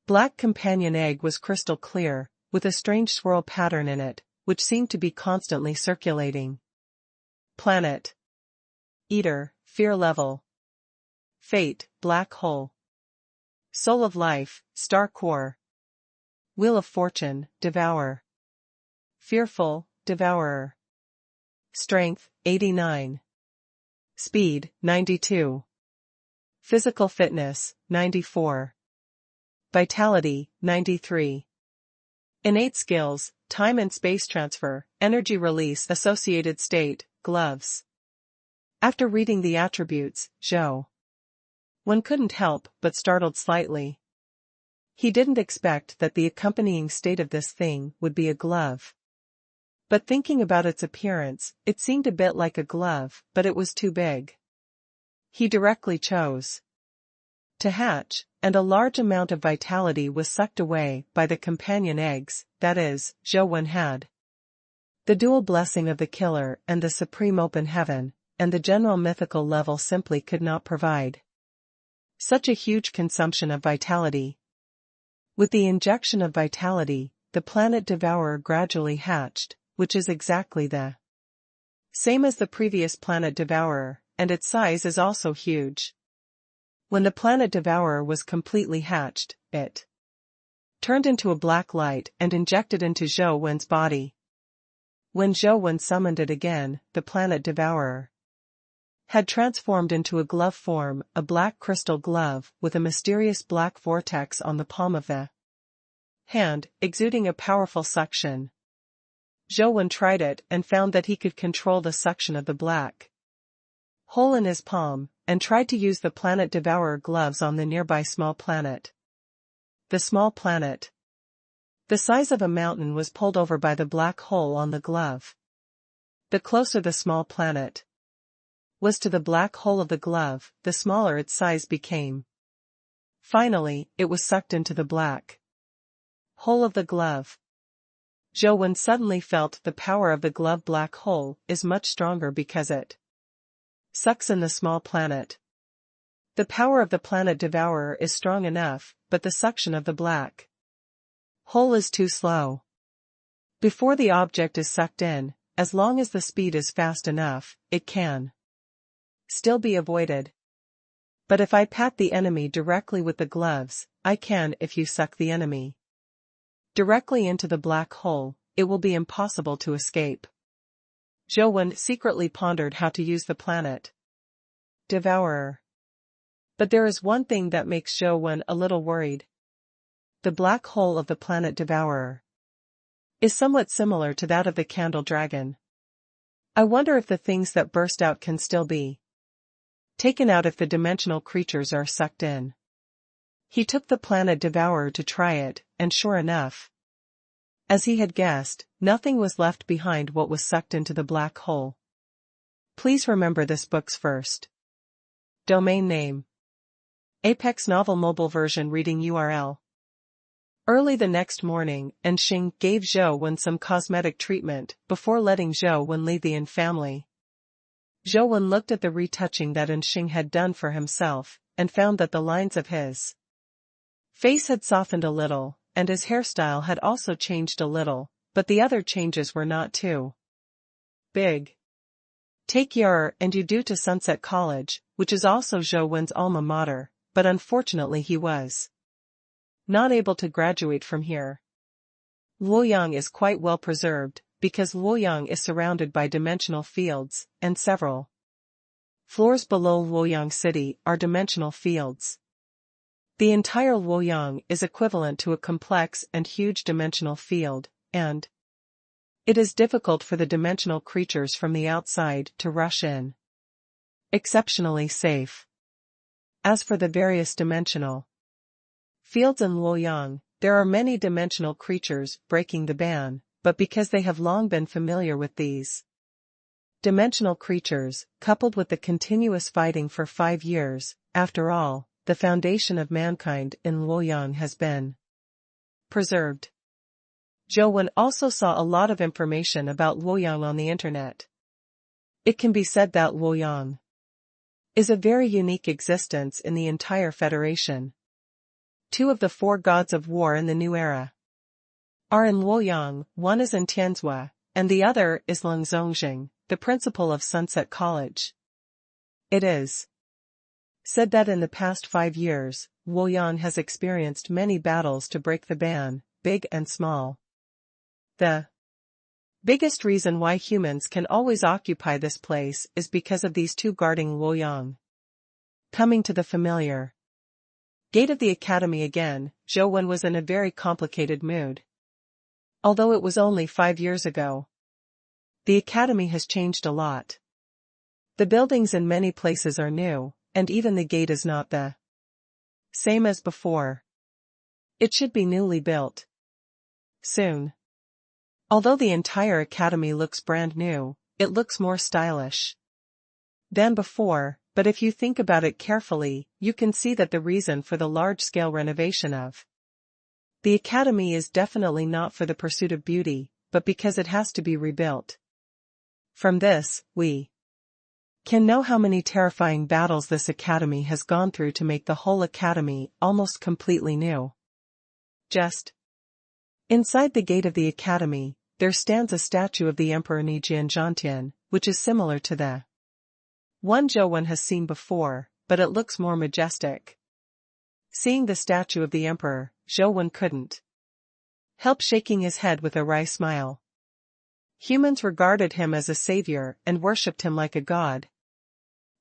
black companion egg was crystal clear, with a strange swirl pattern in it, which seemed to be constantly circulating. Planet Eater, fear level. Fate, black hole. Soul of life, star core. Wheel of fortune, devour. Fearful, devourer. Strength, 89. Speed, 92. Physical fitness, 94. Vitality, 93. Innate skills, time and space transfer, energy release, associated state, gloves. After reading the attributes, Zhou couldn't help but startled slightly. He didn't expect that the accompanying state of this thing would be a glove. But thinking about its appearance, it seemed a bit like a glove, but it was too big. He directly chose to hatch, and a large amount of vitality was sucked away by the companion eggs, that is, Zhou had the dual blessing of the killer and the supreme open heaven, and the general mythical level simply could not provide such a huge consumption of vitality. With the injection of vitality, the planet devourer gradually hatched, which is exactly the same as the previous planet devourer, and its size is also huge. When the planet devourer was completely hatched, it turned into a black light and injected into Zhou body. When Zhou summoned it again, the planet devourer had transformed into a glove form, a black crystal glove with a mysterious black vortex on the palm of the hand, exuding a powerful suction. Zhou tried it and found that he could control the suction of the black hole in his palm, and tried to use the planet devourer gloves on the nearby small planet. The small planet, the size of a mountain, was pulled over by the black hole on the glove. The closer the small planet was to the black hole of the glove, the smaller its size became. Finally, it was sucked into the black hole of the glove. Zhou suddenly felt the power of the glove black hole is much stronger because it sucks in the small planet. The power of the planet devourer is strong enough, but the suction of the black hole is too slow. Before the object is sucked in, as long as the speed is fast enough, it can still be avoided. But if I pat the enemy directly with the gloves, I can. If you suck the enemy directly into the black hole, it will be impossible to escape. Zhou secretly pondered how to use the planet devourer. But there is one thing that makes Zhou a little worried. The black hole of the planet devourer is somewhat similar to that of the candle dragon. I wonder if the things that burst out can still be taken out if the dimensional creatures are sucked in. He took the planet devourer to try it, and sure enough, as he had guessed, nothing was left behind what was sucked into the black hole. Please remember this book's first domain name. Apex Novel Mobile Version Reading URL. Early the next morning, Enxing gave Zhou some cosmetic treatment before letting Zhou leave the Yin family. Zhou looked at the retouching that Enxing had done for himself, and found that the lines of his face had softened a little, and his hairstyle had also changed a little, but the other changes were not too big. Take your and you due to Sunset College, which is also Zhou alma mater, but unfortunately he was not able to graduate from here. Luoyang is quite well preserved, because Luoyang is surrounded by dimensional fields, and several floors below Luoyang City are dimensional fields. The entire Luoyang is equivalent to a complex and huge dimensional field, and it is difficult for the dimensional creatures from the outside to rush in. Exceptionally safe. As for the various dimensional fields in Luoyang, there are many dimensional creatures breaking the ban, but because they have long been familiar with these dimensional creatures, coupled with the continuous fighting for 5 years, after all, the foundation of mankind in Luoyang has been preserved. Zhou Wen also saw a lot of information about Luoyang on the internet. It can be said that Luoyang is a very unique existence in the entire Federation. 2 of the 4 gods of war in the new era are in Luoyang, one is in Tianzhua, and the other is Leng Zongjing, the principal of Sunset College. It is said that in the past 5 years, Luoyang has experienced many battles to break the ban, big and small. The biggest reason why humans can always occupy this place is because of these 2 guarding Luoyang. Coming to the familiar gate of the academy again, Zhou Wen was in a very complicated mood. Although it was only 5 years ago, the academy has changed a lot. The buildings in many places are new, and even the gate is not the same as before. It should be newly built soon. Although the entire academy looks brand new, it looks more stylish than before, but if you think about it carefully, you can see that the reason for the large-scale renovation of the academy is definitely not for the pursuit of beauty, but because it has to be rebuilt. From this, we can know how many terrifying battles this academy has gone through to make the whole academy almost completely new. Just inside the gate of the academy, there stands a statue of the Emperor Nijian Zhantian, which is similar to the one Zhou Wen has seen before, but it looks more majestic. Seeing the statue of the emperor, Zhou Wen couldn't help shaking his head with a wry smile. Humans regarded him as a savior and worshipped him like a god.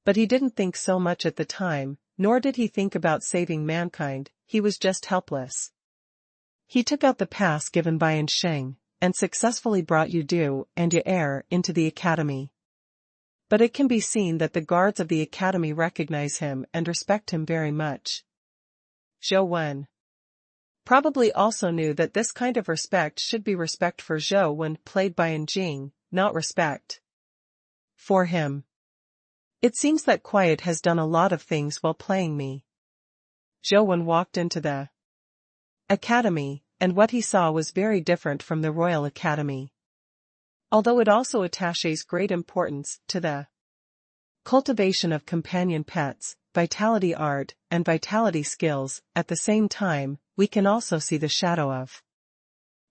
But he didn't think so much at the time, nor did he think about saving mankind, he was just helpless. He took out the pass given by An Sheng, and successfully brought Yu Du and Ye Er into the academy. But it can be seen that the guards of the academy recognize him and respect him very much. Zhou Wen probably also knew that this kind of respect should be respect for Zhou Wen, played by An Jing, not respect for him. It seems that Quiet has done a lot of things while playing me. Zhou Wen walked into the academy, and what he saw was very different from the Royal Academy. Although it also attaches great importance to the cultivation of companion pets, vitality art, and vitality skills, at the same time, we can also see the shadow of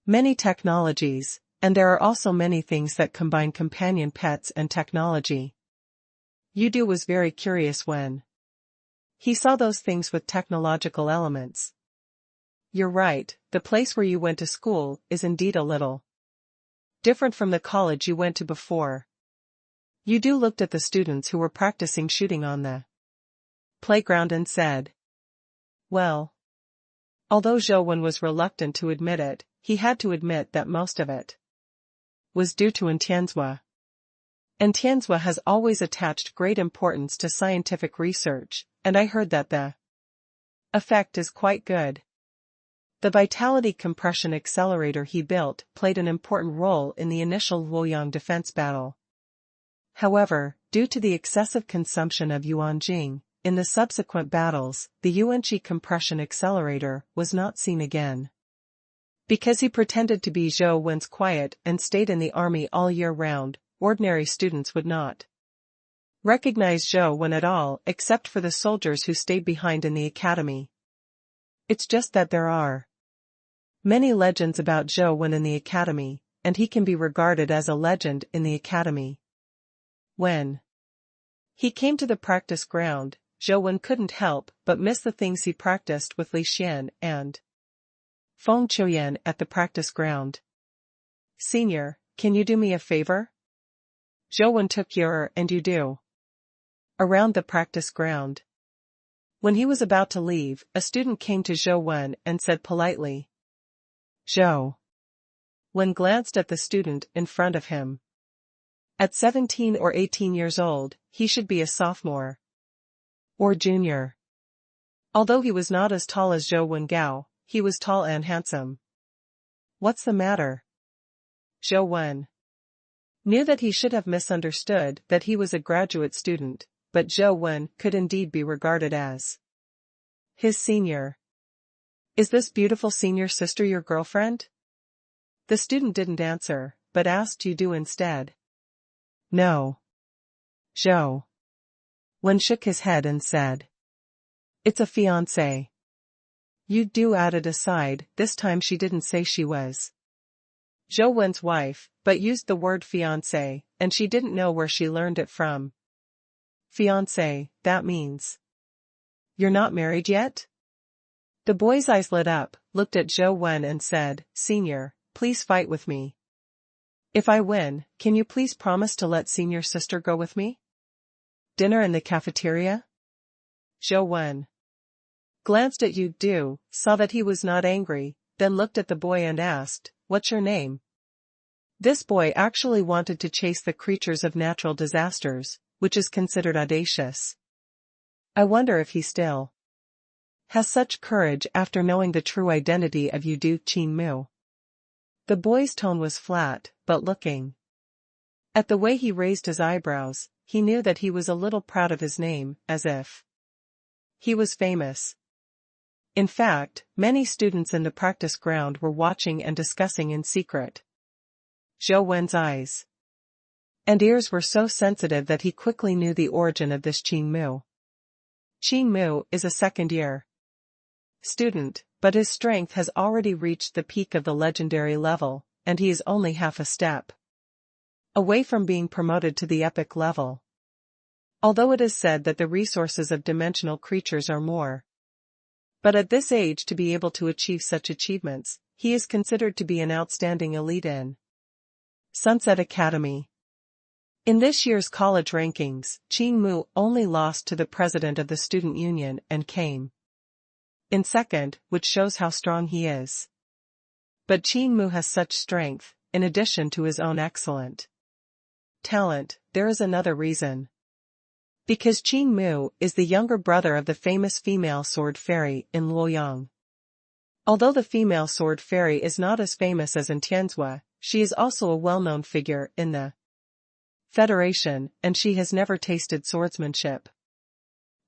many technologies, and there are also many things that combine companion pets and technology. Yu Du was very curious when he saw those things with technological elements. You're right, the place where you went to school is indeed a little different from the college you went to before. Yu Du looked at the students who were practicing shooting on the playground and said, well. Although Zhou Wen was reluctant to admit it, he had to admit that most of it was due to Tianzhua. And Tianzhua has always attached great importance to scientific research, and I heard that the effect is quite good. The vitality compression accelerator he built played an important role in the initial Luoyang defense battle. However, due to the excessive consumption of Yuanjing, in the subsequent battles, the Yuanqi compression accelerator was not seen again. Because he pretended to be Zhou Wen's Quiet and stayed in the army all year round, ordinary students would not recognize Zhou Wen at all except for the soldiers who stayed behind in the academy. It's just that there are many legends about Zhou Wen in the academy, and he can be regarded as a legend in the academy. When he came to the practice ground, Zhou Wen couldn't help but miss the things he practiced with Li Xian and Feng Qiuyan at the practice ground. Senior, can you do me a favor? Zhou Wen took Ye Er and Yu Du around the practice ground. When he was about to leave, a student came to Zhou Wen and said politely, "Zhou." Wen glanced at the student in front of him. At 17 or 18 years old, he should be a sophomore. Or junior. Although he was not as tall as Zhou Wengao, he was tall and handsome. "What's the matter?" Zhou Wen knew that he should have misunderstood that he was a graduate student, but Zhou Wen could indeed be regarded as his senior. "Is this beautiful senior sister your girlfriend?" The student didn't answer, but asked you do instead. "No." Zhou Wen shook his head and said, "It's a fiancé." You do added aside, this time she didn't say she was Zhou Wen's wife, but used the word fiancé, and she didn't know where she learned it from. Fiancé, that means you're not married yet? The boy's eyes lit up, looked at Zhou Wen and said, "Senior, please fight with me. If I win, can you please promise to let senior sister go with me? Dinner in the cafeteria?" Zhou Wen glanced at Yu Du, saw that he was not angry, then looked at the boy and asked, "What's your name?" This boy actually wanted to chase the creatures of natural disasters, which is considered audacious. I wonder if he still has such courage after knowing the true identity of Yu Du Qin Mu. The boy's tone was flat, but looking at the way he raised his eyebrows, he knew that he was a little proud of his name, as if he was famous. In fact, many students in the practice ground were watching and discussing in secret. Zhou Wen's eyes and ears were so sensitive that he quickly knew the origin of this Qin Mu. Qin Mu is a second-year student, but his strength has already reached the peak of the legendary level, and he is only half a step away from being promoted to the epic level. Although it is said that the resources of dimensional creatures are more. But at this age to be able to achieve such achievements, he is considered to be an outstanding elite in Sunset Academy. In this year's college rankings, Qin Mu only lost to the president of the student union and came in second, which shows how strong he is. But Qin Mu has such strength, in addition to his own excellent talent, there is another reason. Because Qin Mu is the younger brother of the famous female sword fairy in Luoyang. Although the female sword fairy is not as famous as in Tianzhua, she is also a well-known figure in the Federation, and she has never tasted swordsmanship.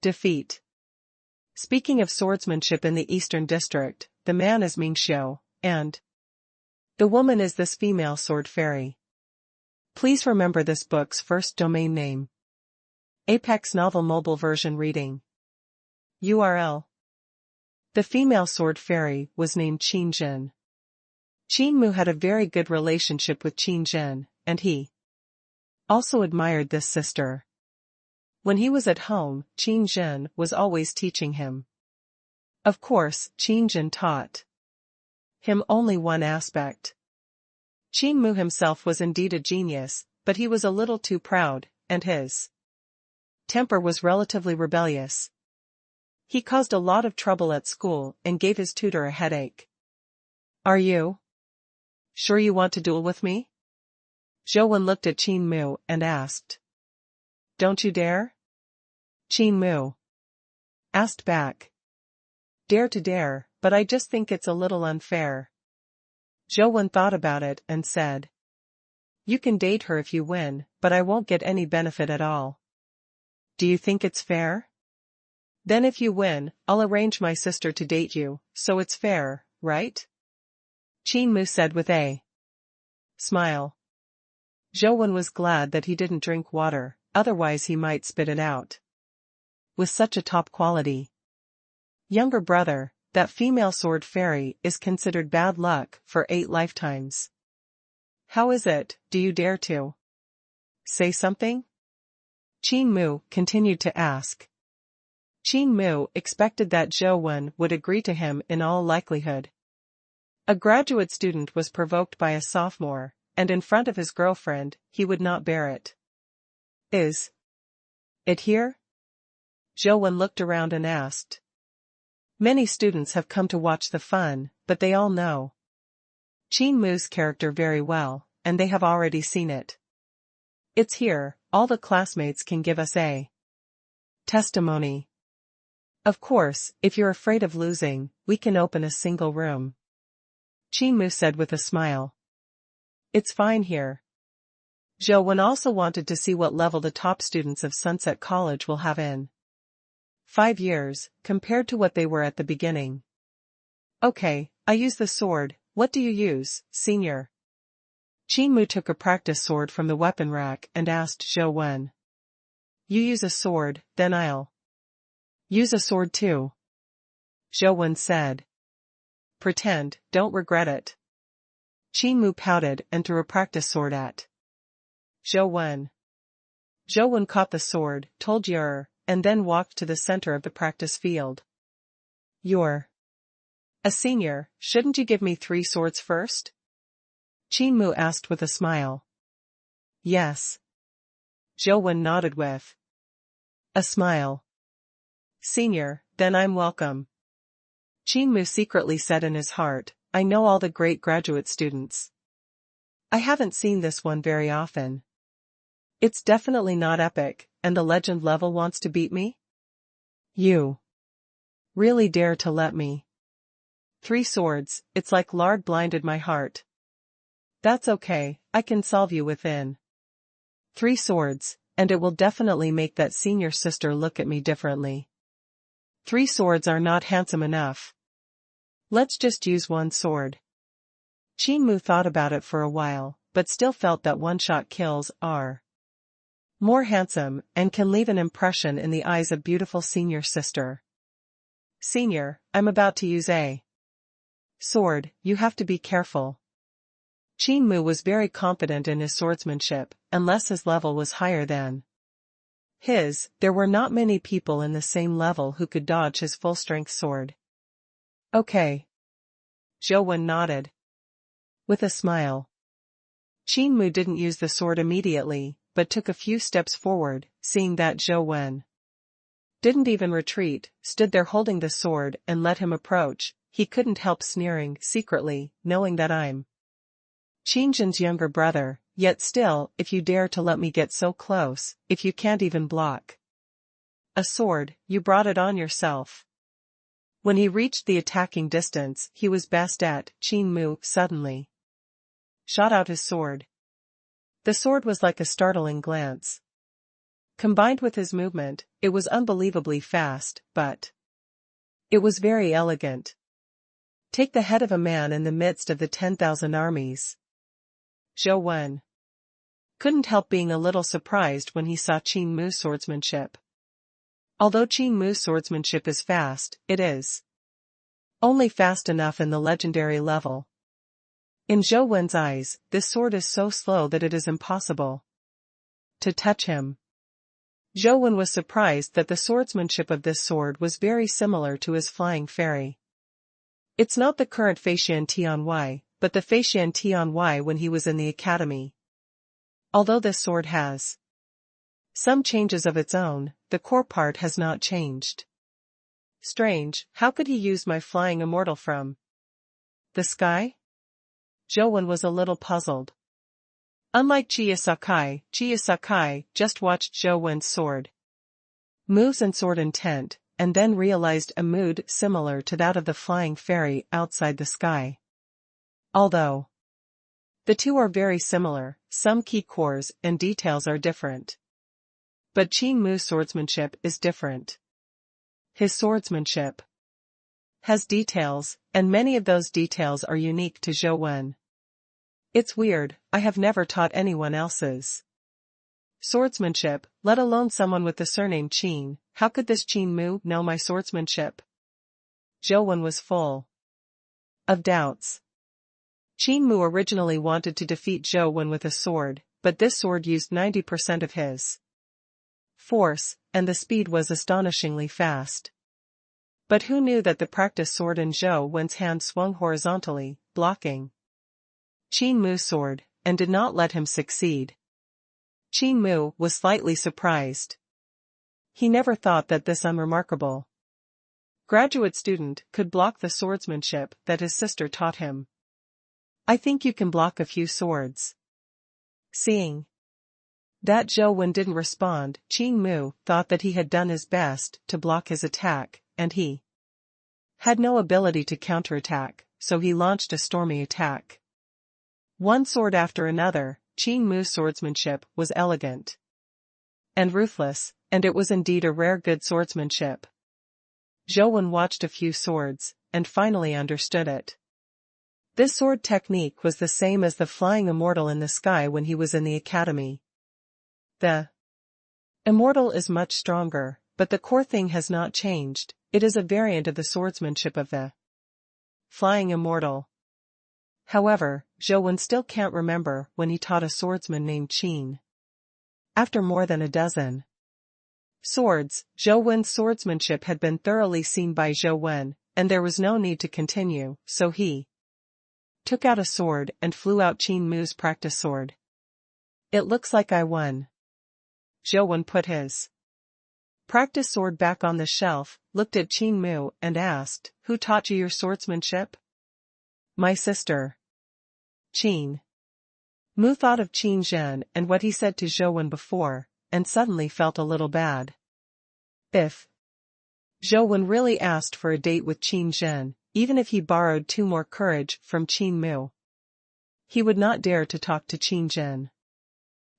Defeat. Speaking of swordsmanship in the Eastern District, the man is Ming Xiu, and the woman is this female sword fairy. Please remember this book's first domain name. Apex Novel Mobile Version Reading. URL. The female sword fairy was named Qin Jin. Qin Mu had a very good relationship with Qin Jin, and he also admired this sister. When he was at home, Qin Jin was always teaching him. Of course, Qin Jin taught him only one aspect. Qin Mu himself was indeed a genius, but he was a little too proud, and his temper was relatively rebellious. He caused a lot of trouble at school and gave his tutor a headache. "Are you sure you want to duel with me?" Zhou Wen looked at Qin Mu and asked. "Don't you dare?" Qin Mu asked back. "Dare to dare, but I just think it's a little unfair." Zhou Wen thought about it and said, "You can date her if you win, but I won't get any benefit at all." "Do you think it's fair?" "Then if you win, I'll arrange my sister to date you, so it's fair, right?" Qin Mu said with a smile. Zhou Wen was glad that he didn't drink water, otherwise he might spit it out. With such a top quality younger brother, that female sword fairy is considered bad luck for 8 lifetimes. "How is it, do you dare to say something?" Qin Mu continued to ask. Qin Mu expected that Zhou Wen would agree to him in all likelihood. A graduate student was provoked by a sophomore, and in front of his girlfriend, he would not bear it. "Is it here?" Zhou Wen looked around and asked. Many students have come to watch the fun, but they all know Qin Mu's character very well, and they have already seen it. It's here, all the classmates can give us a testimony. Of course, if you're afraid of losing, we can open a single room. Qin Mu said with a smile. It's fine here. Zhou Wen also wanted to see what level the top students of Sunset College will have in 5 years, compared to what they were at the beginning. Okay, I use the sword, what do you use, senior? Qin Mu took a practice sword from the weapon rack and asked Zhou Wen. You use a sword, then I'll use a sword too. Zhou Wen said. Pretend, don't regret it. Qin Mu pouted and threw a practice sword at Zhou Wen. Zhou Wen caught the sword, told Yer, and then walked to the center of the practice field. You're a senior, shouldn't you give me 3 swords first? Qin Mu asked with a smile. Yes. Zhou Wen nodded with a smile. Senior, then I'm welcome. Qin Mu secretly said in his heart, I know all the great graduate students. I haven't seen this one very often. It's definitely not epic, and the legend level wants to beat me? You really dare to let me? 3 swords, it's like lard blinded my heart. That's okay, I can solve you within 3 swords, and it will definitely make that senior sister look at me differently. 3 swords are not handsome enough. Let's just use 1 sword. Qin Mu thought about it for a while, but still felt that one-shot kills are more handsome and can leave an impression in the eyes of beautiful senior sister. Senior, I'm about to use a sword, you have to be careful. Qin Mu was very confident in his swordsmanship, unless his level was higher than his. There were not many people in the same level who could dodge his full-strength sword. Okay. Zhou Wen nodded with a smile. Qin Mu didn't use the sword immediately, but took a few steps forward, seeing that Zhou Wen didn't even retreat, stood there holding the sword and let him approach. He couldn't help sneering secretly, knowing that I'm Qin Zhen's younger brother, yet still, if you dare to let me get so close, if you can't even block a sword, you brought it on yourself. When he reached the attacking distance, he was best at. Qin Mu suddenly shot out his sword. The sword was like a startling glance. Combined with his movement, it was unbelievably fast, but it was very elegant. Take the head of a man in the midst of the 10,000 armies. Zhou Wen couldn't help being a little surprised when he saw Qin Mu's swordsmanship. Although Qin Mu's swordsmanship is fast, it is only fast enough in the legendary level. In Zhou Wen's eyes, this sword is so slow that it is impossible to touch him. Zhou Wen was surprised that the swordsmanship of this sword was very similar to his flying fairy. It's not the current Feishan Tian, but the Feishan Tian when he was in the academy. Although this sword has some changes of its own, the core part has not changed. Strange, how could he use my flying immortal from the sky? Zhou Wen was a little puzzled. Unlike Chiya Sakai just watched Zhou Wen's sword moves and sword intent, and then realized a mood similar to that of the flying fairy outside the sky. Although the two are very similar, some key cores and details are different. But Qin Mu's swordsmanship is different. His swordsmanship has details, and many of those details are unique to Zhou Wen. It's weird, I have never taught anyone else's swordsmanship, let alone someone with the surname Qin. How could this Qin Mu know my swordsmanship? Zhou Wen was full of doubts. Qin Mu originally wanted to defeat Zhou Wen with a sword, but this sword used 90% of his force, and the speed was astonishingly fast. But who knew that the practice sword in Zhou Wen's hand swung horizontally, blocking Qin Mu's sword, and did not let him succeed. Qin Mu was slightly surprised. He never thought that this unremarkable graduate student could block the swordsmanship that his sister taught him. I think you can block a few swords. Seeing that Zhou Wen didn't respond, Qin Mu thought that he had done his best to block his attack, and he had no ability to counterattack, so he launched a stormy attack. One sword after another, Qin Mu's swordsmanship was elegant and ruthless, and it was indeed a rare good swordsmanship. Zhou Wen watched a few swords, and finally understood it. This sword technique was the same as the flying immortal in the sky when he was in the academy. The immortal is much stronger, but the core thing has not changed. It is a variant of the swordsmanship of the flying immortal. However, Zhou Wen still can't remember when he taught a swordsman named Qin. After more than a dozen swords, Zhou Wen's swordsmanship had been thoroughly seen by Zhou Wen, and there was no need to continue, so he took out a sword and flew out Qin Mu's practice sword. It looks like I won. Zhou Wen put his practice sword back on the shelf, looked at Qin Mu, and asked, "Who taught you your swordsmanship?" "My sister." Qin Mu thought of Qin Zhen and what he said to Zhou Wen before, and suddenly felt a little bad. If Zhou Wen really asked for a date with Qin Zhen, even if he borrowed 2 more courage from Qin Mu, he would not dare to talk to Qin Zhen.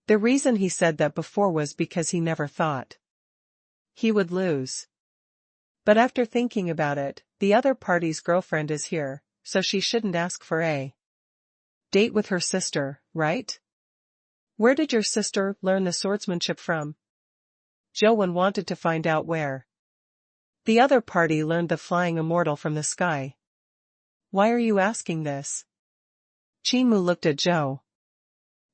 The reason he said that before was because he never thought he would lose. But after thinking about it, the other party's girlfriend is here, so she shouldn't ask for a date with her sister, right? Where did your sister learn the swordsmanship from? Zhou Wen wanted to find out where the other party learned the flying immortal from the sky. Why are you asking this? Qin Mu looked at Zhou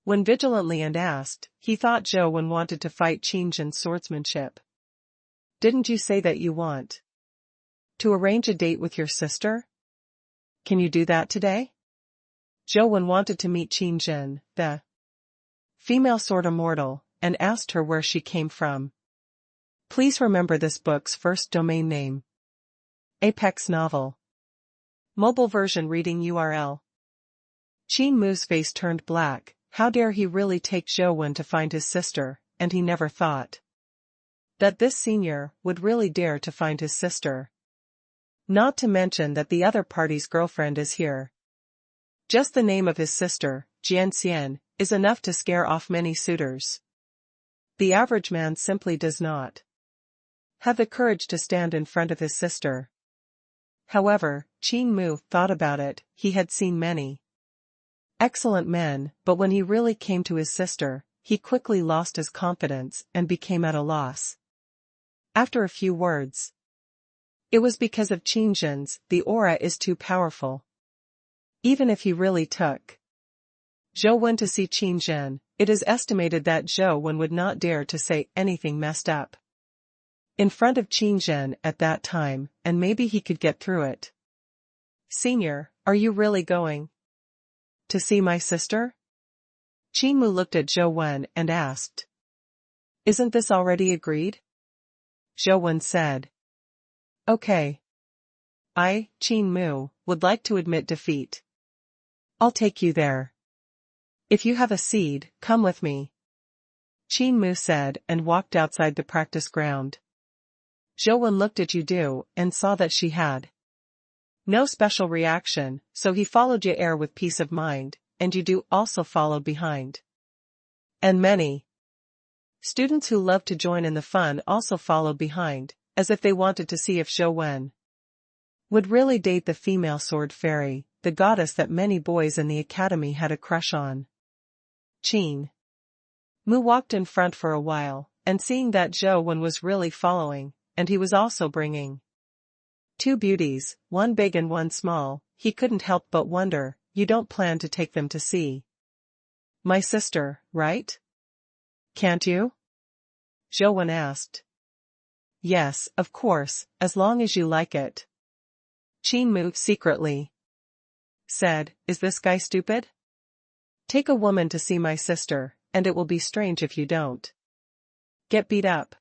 Wen vigilantly and asked. He thought Zhou Wen wanted to fight Qin Zhen's swordsmanship. Didn't you say that you want to arrange a date with your sister? Can you do that today? Zhou Wen wanted to meet Qin Zhen, the female sword immortal, and asked her where she came from. Please remember this book's first domain name. Apex Novel. Mobile version reading URL. Qin Mu's face turned black. How dare he really take Zhou Wen to find his sister, and he never thought that this senior would really dare to find his sister. Not to mention that the other party's girlfriend is here. Just the name of his sister, Jian Xian, is enough to scare off many suitors. The average man simply does not have the courage to stand in front of his sister. However, Qin Mu thought about it. He had seen many excellent men, but when he really came to his sister, he quickly lost his confidence and became at a loss. After a few words, it was because of Qin Zhen's, the aura is too powerful. Even if he really took Zhou Wen to see Qin Zhen, it is estimated that Zhou Wen would not dare to say anything messed up in front of Qin Zhen at that time, and maybe he could get through it. Senior, are you really going to see my sister? Qin Mu looked at Zhou Wen and asked. Isn't this already agreed? Zhou Wen said. Okay. I, Qin Mu, would like to admit defeat. I'll take you there. If you have a seed, come with me. Qin Mu said and walked outside the practice ground. Zhou Wen looked at Yudu and saw that she had no special reaction, so he followed Yair with peace of mind, and Yudu also followed behind. And many students who loved to join in the fun also followed behind, as if they wanted to see if Zhou Wen would really date the female sword fairy, the goddess that many boys in the academy had a crush on. Qin Mu walked in front for a while, and seeing that Zhou Wen was really following, and he was also bringing 2 beauties, one big and one small, he couldn't help but wonder, you don't plan to take them to see my sister, right? Can't you? Zhou Wen asked. Yes, of course, as long as you like it. Qin Mu secretly said, is this guy stupid? Take a woman to see my sister, and it will be strange if you don't get beat up.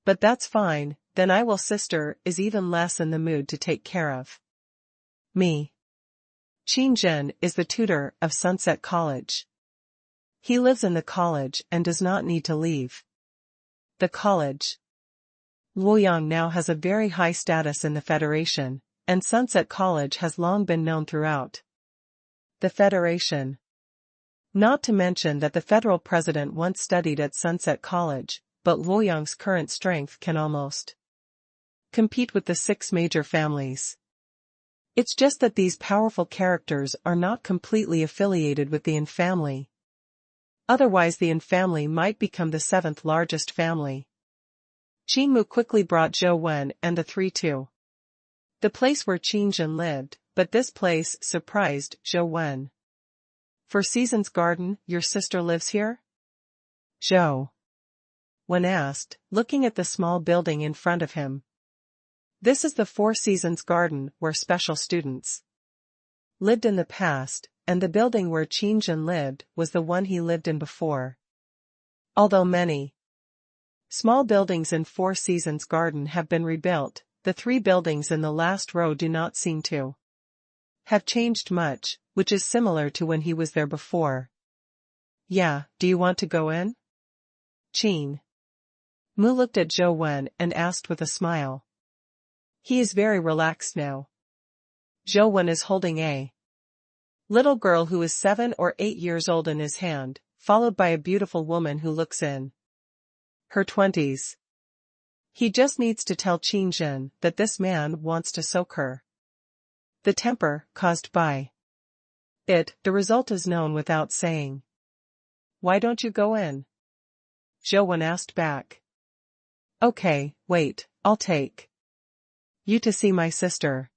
But that's fine, then I will. Sister is even less in the mood to take care of me. Qin is the tutor of Sunset College. He lives in the college and does not need to leave the college. Luoyang now has a very high status in the Federation, and Sunset College has long been known throughout the Federation. Not to mention that the federal president once studied at Sunset College, but Luoyang's current strength can almost compete with the 6 major families. It's just that these powerful characters are not completely affiliated with the Yin family. Otherwise the Yin family might become the 7th largest family. Qinmu quickly brought Zhou Wen and the 3 to the place where Qinzhen lived, but this place surprised Zhou Wen. Four Seasons Garden, your sister lives here? Zhou Wen asked, looking at the small building in front of him. This is the Four Seasons Garden where special students lived in the past, and the building where Qinzhen lived was the one he lived in before. Although many small buildings in Four Seasons Garden have been rebuilt, the 3 buildings in the last row do not seem to have changed much, which is similar to when he was there before. Yeah, do you want to go in? Qin Mu looked at Zhou Wen and asked with a smile. He is very relaxed now. Zhou Wen is holding a little girl who is 7 or 8 years old in his hand, followed by a beautiful woman who looks in her 20s. He just needs to tell Qinzhen that this man wants to soak her. The temper caused by it, the result is known without saying. Why don't you go in? Zhou Wen asked back. Okay, wait, I'll take you to see my sister.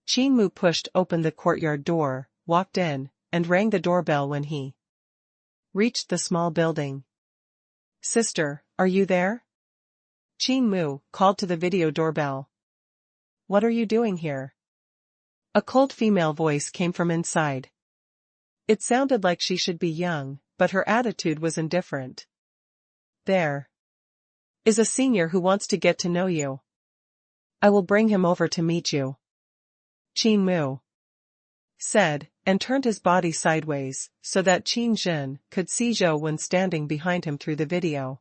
Qinmu pushed open the courtyard door, walked in, and rang the doorbell when he reached the small building. Sister, are you there? Qinmu called to the video doorbell. What are you doing here? A cold female voice came from inside. It sounded like she should be young, but her attitude was indifferent. There is a senior who wants to get to know you. I will bring him over to meet you. Qinmu said, and turned his body sideways, so that Qinzhen could see Zhou Wen standing behind him through the video.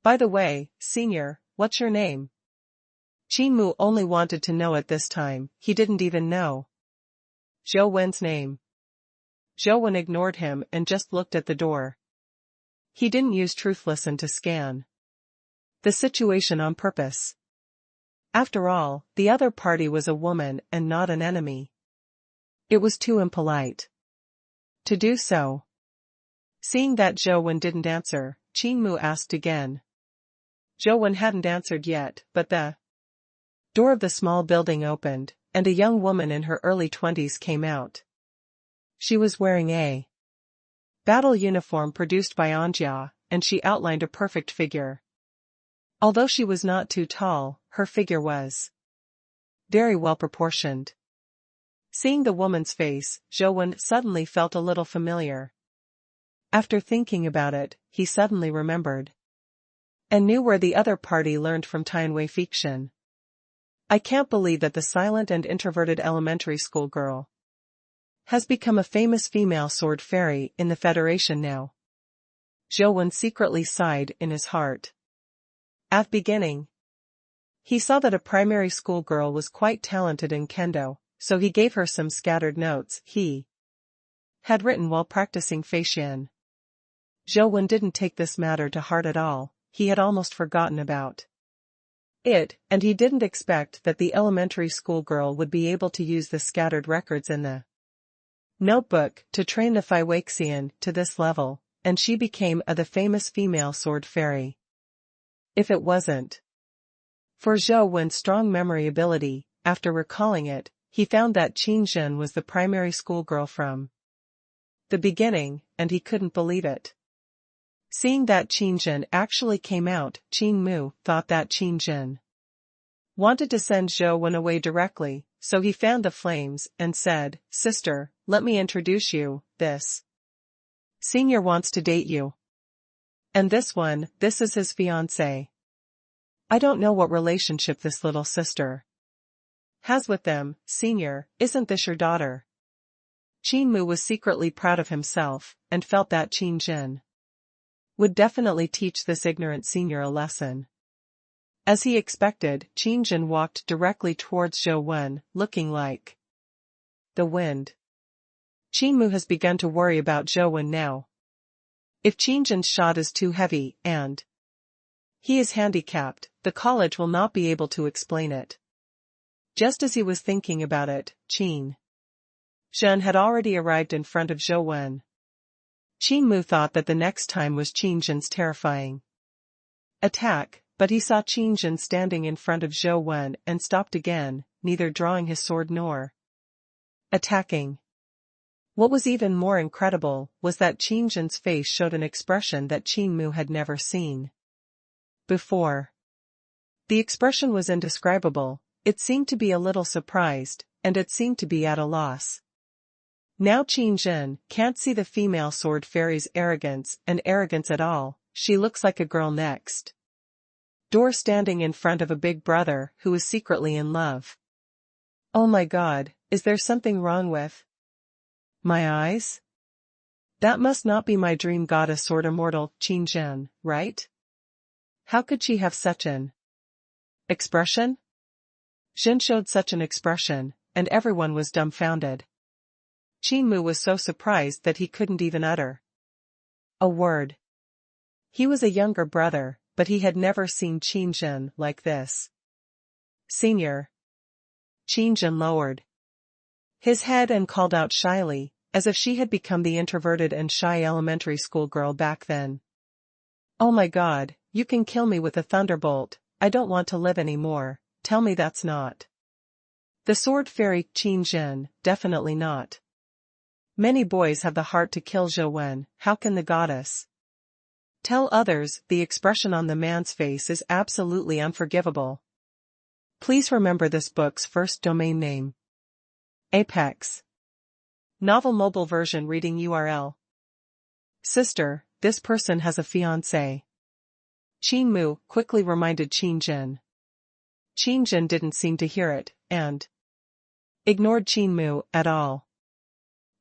By the way, senior, what's your name? Qinmu only wanted to know at this time, he didn't even know Zhou Wen's name. Zhou Wen ignored him and just looked at the door. He didn't use Truthlisten to scan the situation on purpose. After all, the other party was a woman and not an enemy. It was too impolite to do so. Seeing that Zhou Wen didn't answer, Qinmu asked again. Zhou Wen hadn't answered yet, but the door of the small building opened, and a young woman in her early 20s came out. She was wearing a battle uniform produced by Anjia, and she outlined a perfect figure. Although she was not too tall, her figure was very well proportioned. Seeing the woman's face, Zhou Wen suddenly felt a little familiar. After thinking about it, he suddenly remembered and knew where the other party learned from Tianwei fiction. I can't believe that the silent and introverted elementary school girl has become a famous female sword fairy in the Federation now. Zhou Wen secretly sighed in his heart. At beginning, he saw that a primary school girl was quite talented in kendo, so he gave her some scattered notes he had written while practicing Feixian. Zhou Wen didn't take this matter to heart at all, he had almost forgotten about it, and he didn't expect that the elementary school girl would be able to use the scattered records in the notebook to train the Phywaxian to this level, and she became the famous female sword fairy. If it wasn't for Zhou Wen's strong memory ability, after recalling it, he found that Qinzhen was the primary schoolgirl from the beginning, and he couldn't believe it. Seeing that Qinzhen actually came out, Qinmu thought that Qinzhen wanted to send Zhou Wen away directly, so he fanned the flames and said, Sister, let me introduce you, this senior wants to date you. And this one, this is his fiancée. I don't know what relationship this little sister has with them, senior, isn't this your daughter? Qin Mu was secretly proud of himself, and felt that Qin Jin would definitely teach this ignorant senior a lesson. As he expected, Qin Jin walked directly towards Zhou Wen, looking like the wind. Qin Mu has begun to worry about Zhou Wen now. If Qin Jin's shot is too heavy, and he is handicapped, the college will not be able to explain it. Just as he was thinking about it, Qin Zhen had already arrived in front of Zhou Wen. Qin Mu thought that the next time was Qin Jin's terrifying attack, but he saw Qin Jin standing in front of Zhou Wen and stopped again, neither drawing his sword nor attacking. What was even more incredible was that Qin Jin's face showed an expression that Qin Mu had never seen before. The expression was indescribable, it seemed to be a little surprised, and it seemed to be at a loss. Now Qin Jin can't see the female sword fairy's arrogance at all, she looks like a girl next door standing in front of a big brother who is secretly in love. Oh my god, is there something wrong with my eyes? That must not be my dream goddess sword immortal Qin Jin, right? How could she have such an expression? Jin showed such an expression, and everyone was dumbfounded. Qin Mu was so surprised that he couldn't even utter a word. He was a younger brother, but he had never seen Qin Jin like this. Senior. Qin Jin lowered his head and called out shyly, as if she had become the introverted and shy elementary school girl back then. Oh my god, you can kill me with a thunderbolt, I don't want to live anymore, tell me that's not the sword fairy Qin Jin, definitely not. Many boys have the heart to kill Zhou Wen, how can the goddess tell others? The expression on the man's face is absolutely unforgivable. Please remember this book's first domain name. Apex. Novel mobile version reading URL. Sister, this person has a fiancé. Qin Mu quickly reminded Qin Jin. Qin Jin didn't seem to hear it, and ignored Qin Mu at all.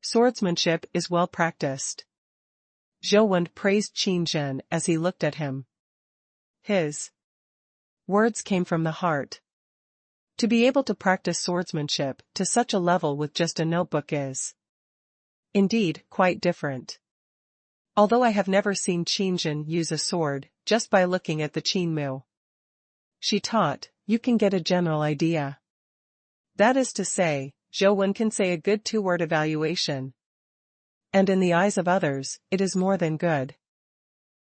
Swordsmanship is well practiced. Zhou Wen praised Qin Jin as he looked at him. His words came from the heart. To be able to practice swordsmanship to such a level with just a notebook is indeed quite different. Although I have never seen Qin Jin use a sword, just by looking at the Qin Mu she taught, you can get a general idea. That is to say, Zhou Wen can say a good two-word evaluation. And in the eyes of others, it is more than good.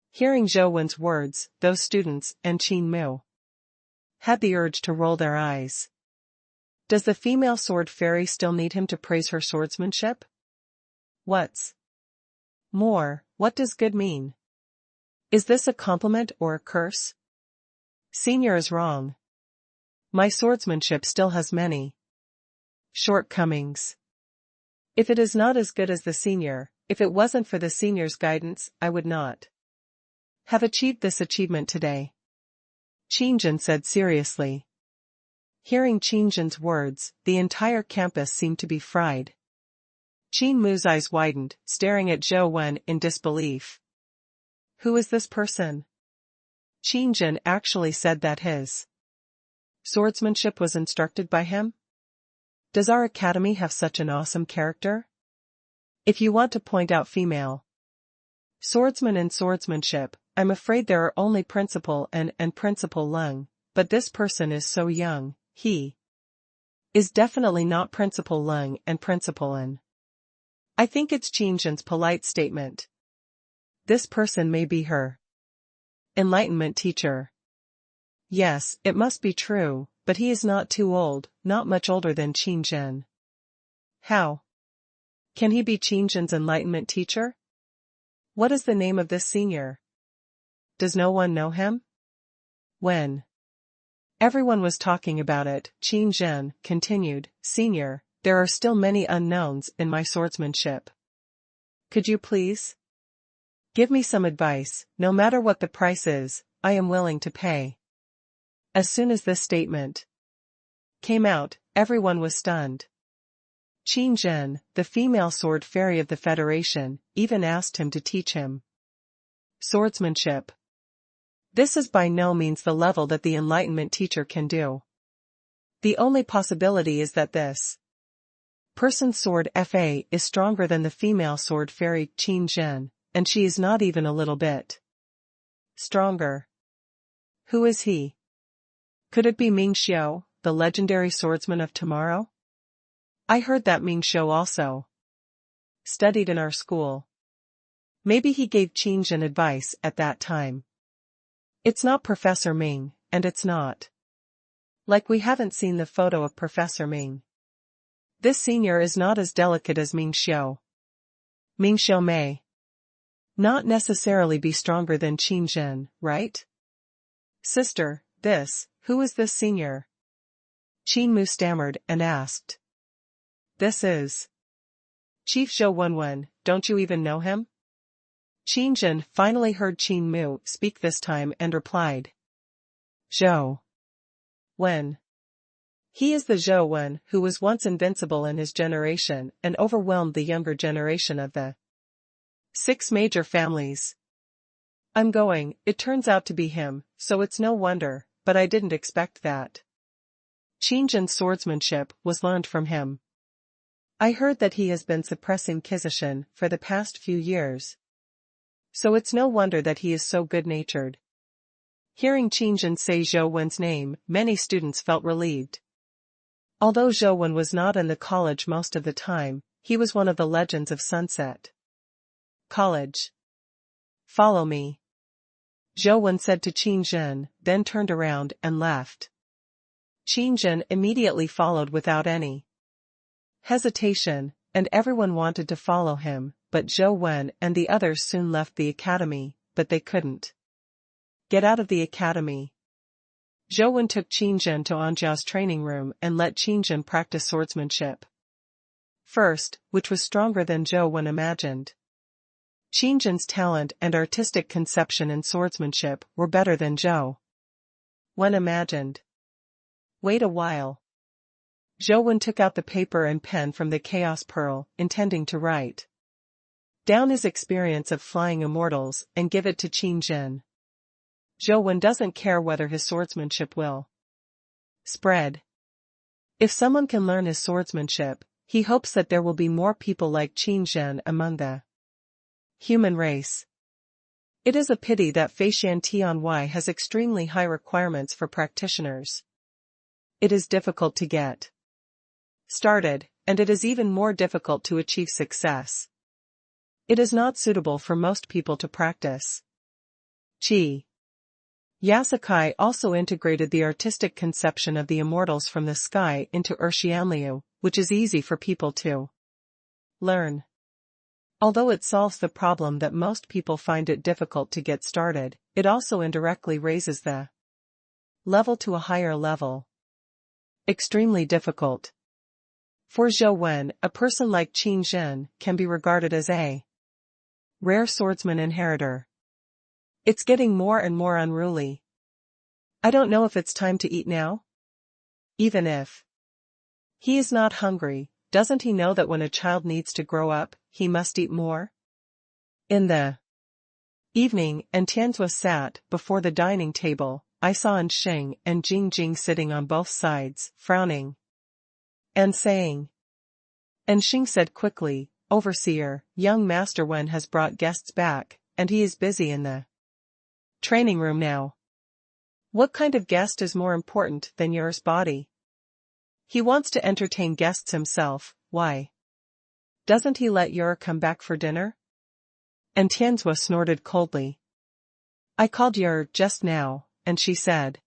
Hearing Zhou Wen's words, those students and Qin Mu had the urge to roll their eyes. Does the female sword fairy still need him to praise her swordsmanship? What's more, what does good mean? Is this a compliment or a curse? Senior is wrong. My swordsmanship still has many shortcomings. If it is not as good as the senior, if it wasn't for the senior's guidance, I would not have achieved this achievement today. Qin Jin said seriously. Hearing Qin Jin's words, the entire campus seemed to be fried. Qin Mu's eyes widened, staring at Zhou Wen in disbelief. Who is this person? Qin Jin actually said that his swordsmanship was instructed by him? Does our academy have such an awesome character? If you want to point out female swordsman and swordsmanship, I'm afraid there are only Principal and Principal Lung, but this person is so young, he is definitely not Principal Lung and Principal N. I think it's Qin Jin's polite statement. This person may be her enlightenment teacher. Yes, it must be true, but he is not too old, not much older than Qin Jin. How can he be Qin Jin's enlightenment teacher? What is the name of this senior? Does no one know him? When everyone was talking about it, Qin Jin continued, Senior, there are still many unknowns in my swordsmanship. Could you please give me some advice? No matter what the price is, I am willing to pay. As soon as this statement came out, everyone was stunned. Qin Zhen, the female sword fairy of the Federation, even asked him to teach him swordsmanship. This is by no means the level that the Enlightenment teacher can do. The only possibility is that this person's sword Fa is stronger than the female sword fairy Qin Zhen, and she is not even a little bit stronger. Who is he? Could it be Ming Xiao, the legendary swordsman of tomorrow? I heard that Ming Xiao also studied in our school. Maybe he gave Qin Zhen advice at that time. It's not Professor Ming, and it's not like we haven't seen the photo of Professor Ming. This senior is not as delicate as Ming Xiao. Ming Xiao may not necessarily be stronger than Qin Zhen, right? Sister, who is this senior? Qin Mu stammered and asked. This is Chief Zhou Wenwen, don't you even know him? Qin Zhen finally heard Qin Mu speak this time and replied. Zhou Wen. He is the Zhou Wen who was once invincible in his generation and overwhelmed the younger generation of the 6 major families. I'm going, it turns out to be him, so it's no wonder, but I didn't expect that. Qin Zhen's swordsmanship was learned from him. I heard that he has been suppressing Qizishan for the past few years. So it's no wonder that he is so good-natured. Hearing Qin Zhen say Zhou Wen's name, many students felt relieved. Although Zhou Wen was not in the college most of the time, he was one of the legends of Sunset College. Follow me. Zhou Wen said to Qin Zhen, then turned around and left. Qin Zhen immediately followed without any hesitation, and everyone wanted to follow him, but Zhou Wen and the others soon left the academy, but they couldn't get out of the academy. Zhou Wen took Qin Zhen to Anjiao's training room and let Qin Zhen practice swordsmanship first, which was stronger than Zhou Wen imagined. Qin Zhen's talent and artistic conception in swordsmanship were better than Zhou Wen imagined. Wait a while. Zhou Wen took out the paper and pen from the Chaos Pearl, intending to write down his experience of flying Immortals and give it to Qin Zhen. Zhou Wen doesn't care whether his swordsmanship will spread. If someone can learn his swordsmanship, he hopes that there will be more people like Qin Zhen among the human race. It is a pity that Feishan Tianyi has extremely high requirements for practitioners. It is difficult to get started, and it is even more difficult to achieve success. It is not suitable for most people to practice. Qi Yasakai also integrated the artistic conception of the Immortals from the sky into Erxianliu, which is easy for people to learn. Although it solves the problem that most people find it difficult to get started, it also indirectly raises the level to a higher level. Extremely difficult. For Zhou Wen, a person like Qin Zhen can be regarded as a rare swordsman inheritor. It's getting more and more unruly. I don't know if it's time to eat now? Even if he is not hungry, doesn't he know that when a child needs to grow up, he must eat more? In the evening, and Tianzua sat before the dining table, I saw Anxing and Jingjing sitting on both sides, frowning and saying. Anxing said quickly, Overseer, young Master Wen has brought guests back, and he is busy in the training room now. What kind of guest is more important than yours body? He wants to entertain guests himself, why doesn't he let Yer come back for dinner? And Tianzua snorted coldly. I called Yer just now, and she said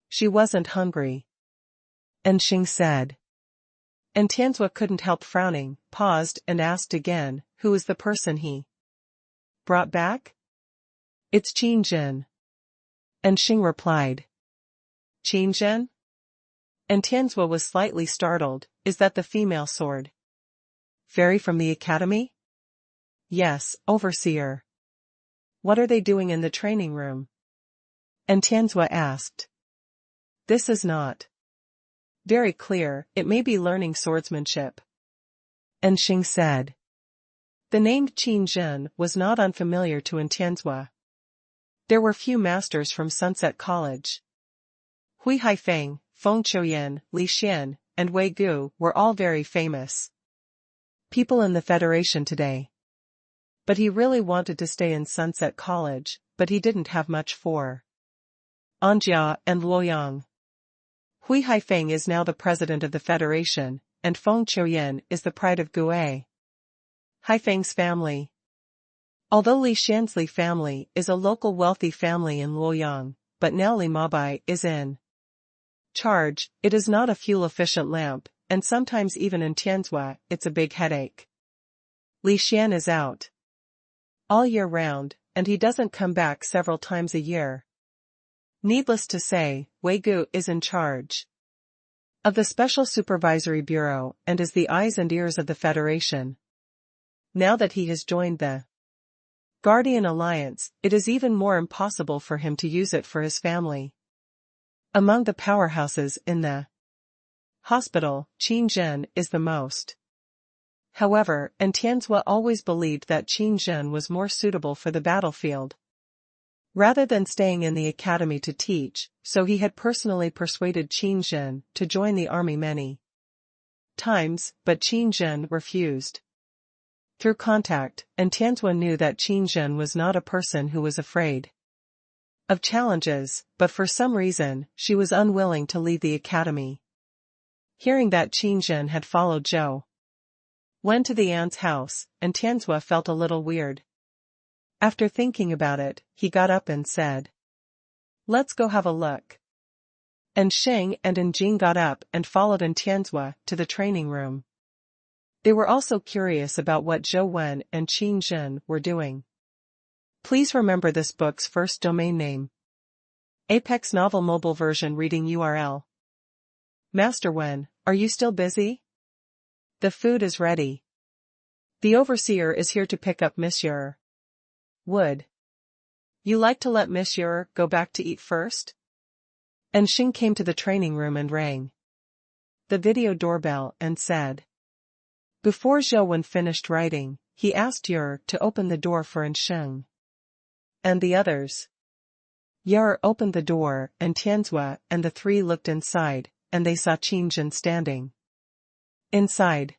she wasn't hungry. And Xing said. And Tianzua couldn't help frowning, paused and asked again, who is the person he brought back? It's Qin Zhen. And Xing replied. Qin Zhen? And Tianzua was slightly startled, is that the female sword fairy from the academy? Yes, Overseer. What are they doing in the training room? And Tianzua asked. This is not very clear, it may be learning swordsmanship. And Xing said. The name Qin Zhen was not unfamiliar to Tianzhua. There were few masters from Sunset College. Hui Haifeng, Feng Qiuyan, Li Xian, and Wei Gu were all very famous people in the Federation today. But he really wanted to stay in Sunset College, but he didn't have much for Anjia and Luoyang. Hui Haifeng is now the president of the Federation, and Feng Qiuyan is the pride of Gue Haifeng's family. Although Li Xian's Li family is a local wealthy family in Luoyang, but now Li Mabai is in charge, it is not a fuel-efficient lamp, and sometimes even in Tianzhua, it's a big headache. Li Xian is out all year round, and he doesn't come back several times a year. Needless to say, Wei Gu is in charge of the Special Supervisory Bureau and is the eyes and ears of the Federation. Now that he has joined the Guardian Alliance, it is even more impossible for him to use it for his family. Among the powerhouses in the hospital, Qin Zhen is the most. However, Tianzhua always believed that Qin Zhen was more suitable for the battlefield rather than staying in the academy to teach, so he had personally persuaded Qin Zhen to join the army many times, but Qin Zhen refused. Through contact, Tianzhua knew that Qin Zhen was not a person who was afraid of challenges, but for some reason, she was unwilling to leave the academy. Hearing that Qin Zhen had followed Zhou Wen to the aunt's house, Tianzhua felt a little weird. After thinking about it, he got up and said, "Let's go have a look." And Sheng and Jing got up and followed Tianzhua to the training room. They were also curious about what Zhou Wen and Qin Zhen were doing. Please remember this book's first domain name. Apex Novel Mobile Version Reading URL. Master Wen, are you still busy? The food is ready. The overseer is here to pick up Monsieur. Would you like to let Monsieur go back to eat first? And Xing came to the training room and rang the video doorbell and said. Before Zhou Wen finished writing, he asked Yer to open the door for Sheng and the others. Yer opened the door, and Tianzhua and the three looked inside, and they saw Qin Zhen standing inside.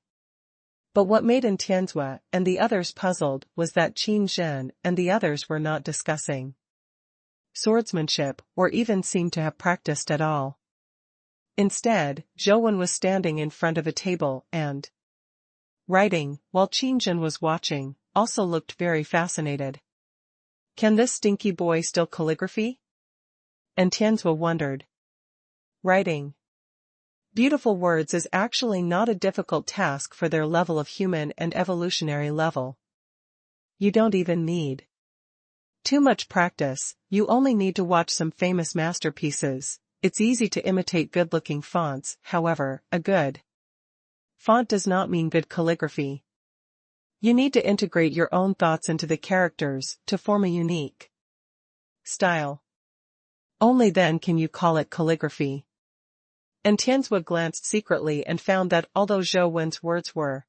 But what made Tianzhua and the others puzzled was that Qin Zhen and the others were not discussing swordsmanship or even seemed to have practiced at all. Instead, Zhou Wen was standing in front of a table and writing, while Qin Zhen was watching, also looked very fascinated. Can this stinky boy still calligraphy? And Tianzhua wondered. Writing beautiful words is actually not a difficult task for their level of human and evolutionary level. You don't even need too much practice, you only need to watch some famous masterpieces. It's easy to imitate good-looking fonts, however, a good font does not mean good calligraphy. You need to integrate your own thoughts into the characters to form a unique style. Only then can you call it calligraphy. And Tianzhua glanced secretly and found that although Zhou Wen's words were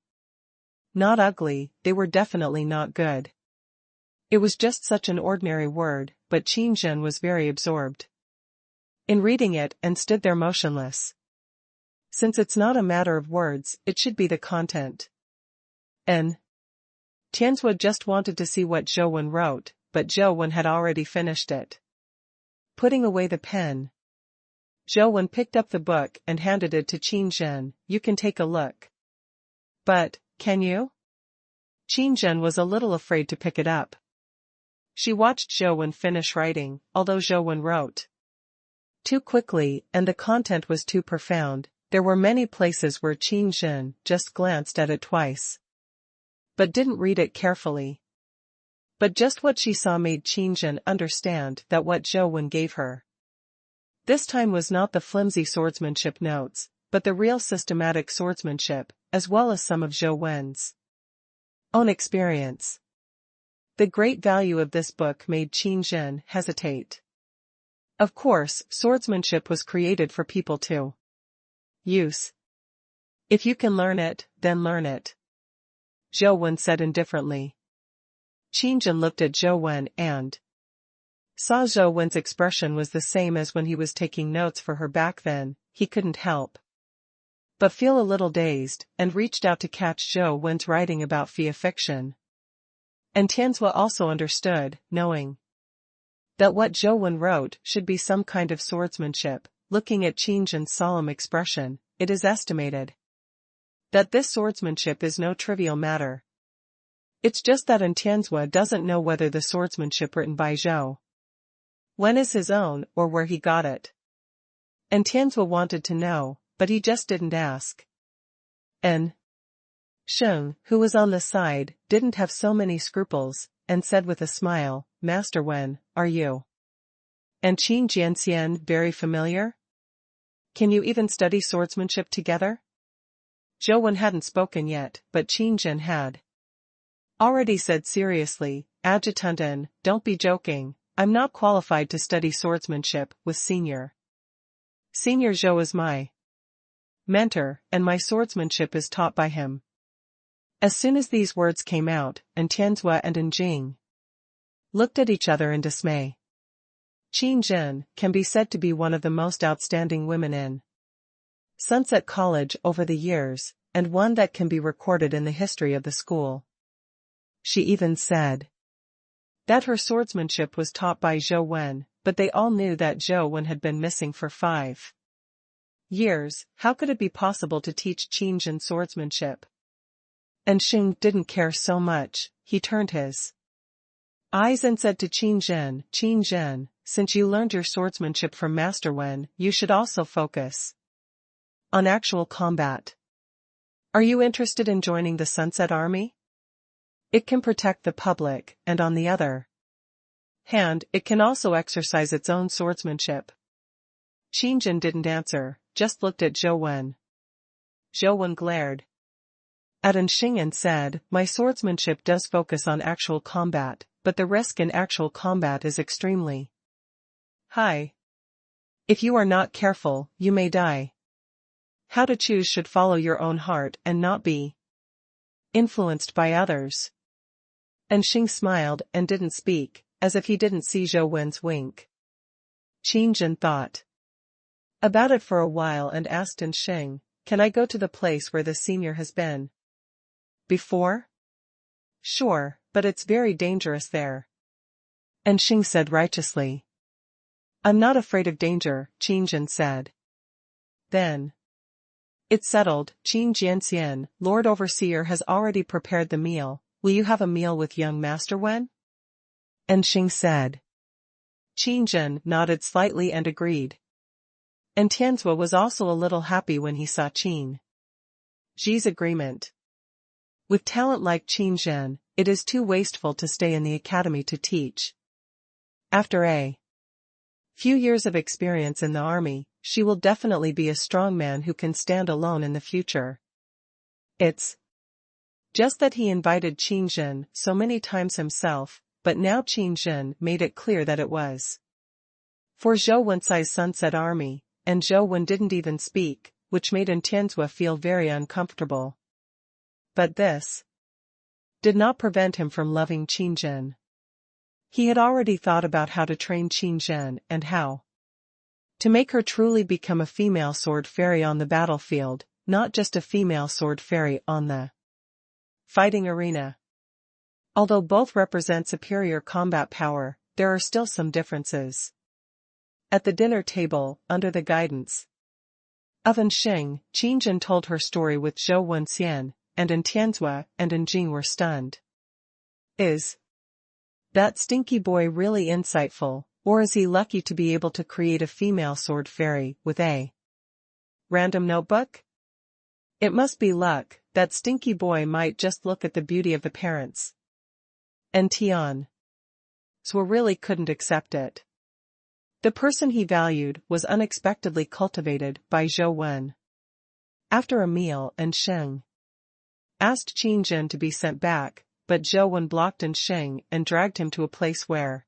not ugly, they were definitely not good. It was just such an ordinary word, but Qin Zhen was very absorbed in reading it and stood there motionless. Since it's not a matter of words, it should be the content. And Tianzhua just wanted to see what Zhou Wen wrote, but Zhou Wen had already finished it. Putting away the pen, Zhou Wen picked up the book and handed it to Qin Zhen. You can take a look. But, can you? Qin Zhen was a little afraid to pick it up. She watched Zhou Wen finish writing, although Zhou Wen wrote too quickly and the content was too profound. There were many places where Qin Zhen just glanced at it twice, but didn't read it carefully. But just what she saw made Qin Zhen understand that what Zhou Wen gave her this time was not the flimsy swordsmanship notes, but the real systematic swordsmanship, as well as some of Zhou Wen's own experience. The great value of this book made Qin Zhen hesitate. Of course, swordsmanship was created for people to use. If you can learn it, then learn it. Zhou Wen said indifferently. Qin Jin looked at Zhou Wen and saw Zhou Wen's expression was the same as when he was taking notes for her back then. He couldn't help but feel a little dazed, and reached out to catch Zhou Wen's writing about Fia fiction. And Tianzhua also understood, knowing that what Zhou Wen wrote should be some kind of swordsmanship. Looking at Qin Jin's solemn expression, it is estimated that this swordsmanship is no trivial matter. It's just that Tianzhua doesn't know whether the swordsmanship written by Zhou Wen is his own or where he got it. And Tianzhua wanted to know, but he just didn't ask. And Sheng, who was on the side, didn't have so many scruples, and said with a smile, Master Wen, are you and Qin Jianxian very familiar? Can you even study swordsmanship together? Zhou Wen hadn't spoken yet, but Qin Jin had already said seriously, Adjutant N, don't be joking, I'm not qualified to study swordsmanship with Senior Zhou is my mentor, and my swordsmanship is taught by him. As soon as these words came out, Tianzhua and Jing looked at each other in dismay. Qin Jin can be said to be one of the most outstanding women in Sunset College over the years, and one that can be recorded in the history of the school. She even said that her swordsmanship was taught by Zhou Wen, but they all knew that Zhou Wen had been missing for 5 years. How could it be possible to teach Qin Jin swordsmanship? And Sheng didn't care so much. He turned his eyes and said to Qin Jin, since you learned your swordsmanship from Master Wen, you should also focus on actual combat. Are you interested in joining the Sunset Army? It can protect the public, and on the other hand, it can also exercise its own swordsmanship. Qin Jin didn't answer, just looked at Zhou Wen. Zhou Wen glared at Sheng and said, my swordsmanship does focus on actual combat, but the risk in actual combat is extremely high. If you are not careful, you may die. How to choose should follow your own heart and not be influenced by others. And Sheng smiled and didn't speak, as if he didn't see Zhou Wen's wink. Qin Jin thought about it for a while and asked Sheng, can I go to the place where the senior has been before? Sure, but it's very dangerous there. And Sheng said righteously. I'm not afraid of danger, Qin Jin said. Then it's settled, Qin Jianxian, Lord Overseer has already prepared the meal. Will you have a meal with young Master Wen? And Sheng said. Qin Jin nodded slightly and agreed. And Tianzhua was also a little happy when he saw Qin Ji's agreement. With talent like Qin Jin, it is too wasteful to stay in the academy to teach. After a few years of experience in the army, she will definitely be a strong man who can stand alone in the future. It's just that he invited Qin Jin so many times himself, but now Qin Jin made it clear that it was for Zhou Wen's Sunset Army, and Zhou Wen didn't even speak, which made Tianzhua feel very uncomfortable. But this did not prevent him from loving Qin Jin. He had already thought about how to train Qin Jin and how to make her truly become a female sword fairy on the battlefield, not just a female sword fairy on the fighting arena. Although both represent superior combat power, there are still some differences. At the dinner table, under the guidance of Sheng, Qin Jin told her story with Zhou Wenxian, and Tianzhua and Jing were stunned. Is that stinky boy really insightful, or is he lucky to be able to create a female sword fairy with a random notebook? It must be luck. That stinky boy might just look at the beauty of the parents. And Tian really couldn't accept it. The person he valued was unexpectedly cultivated by Zhou Wen. After a meal, Sheng asked Qin Jin to be sent back, but Zhou Wen blocked Sheng and dragged him to a place where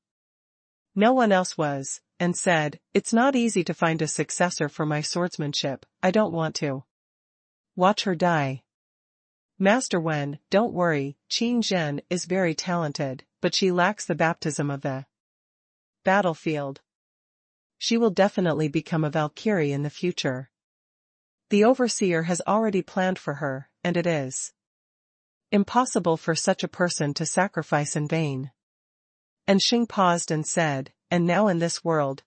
No one else was, and said, "It's not easy to find a successor for my swordsmanship, I don't want to watch her die." Master Wen, don't worry, Qin Zhen is very talented, but she lacks the baptism of the battlefield. She will definitely become a Valkyrie in the future. The overseer has already planned for her, and it is impossible for such a person to sacrifice in vain. And Xing paused and said, "And now in this world,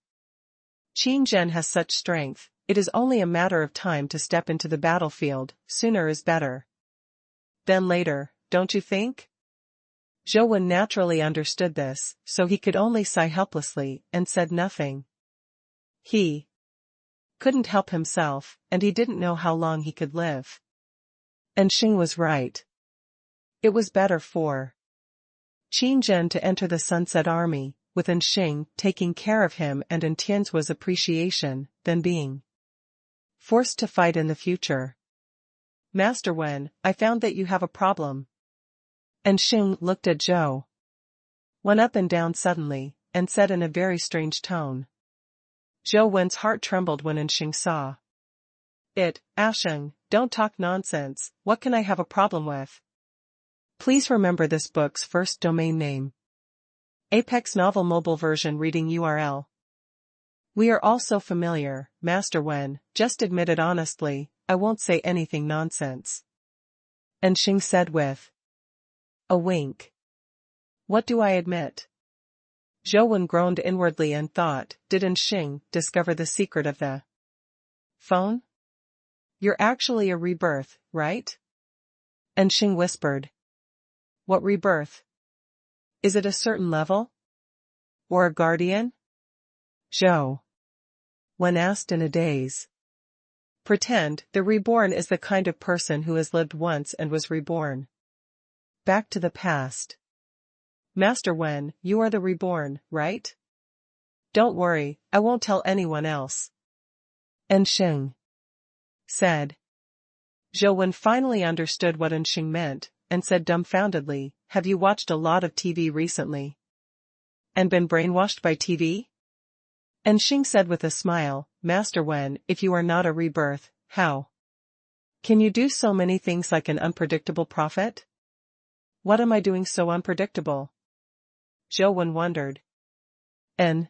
Qin Zhen has such strength, it is only a matter of time to step into the battlefield, sooner is better than later, don't you think?" Zhou Wen naturally understood this, so he could only sigh helplessly, and said nothing. He couldn't help himself, and he didn't know how long he could live. And Xing was right. It was better for Qin Zhen to enter the Sunset Army, with Xing taking care of him and in Tian's was appreciation, than being forced to fight in the future. "Master Wen, I found that you have a problem." And Xing looked at Zhou Wen up and down suddenly, and said in a very strange tone. Zhou Wen's heart trembled when Xing saw it. "Asheng, don't talk nonsense, what can I have a problem with? Please remember this book's first domain name. Apex Novel Mobile Version Reading URL. We are all so familiar, Master Wen, just admit it honestly, I won't say anything nonsense." And Xing said with a wink. "What do I admit?" Zhou Wen groaned inwardly and thought, did Xing discover the secret of the phone? "You're actually a rebirth, right?" And Xing whispered. "What rebirth? Is it a certain level? Or a guardian?" Zhou Wen asked in a daze. "Pretend, the reborn is the kind of person who has lived once and was reborn back to the past. Master Wen, you are the reborn, right? Don't worry, I won't tell anyone else." And Xing said. Zhou Wen finally understood what Xing meant, and said dumbfoundedly, "Have you watched a lot of TV recently? And been brainwashed by TV?" And Xing said with a smile, "Master Wen, if you are not a rebirth, how can you do so many things like an unpredictable prophet? What am I doing so unpredictable?" Zhou Wen wondered. And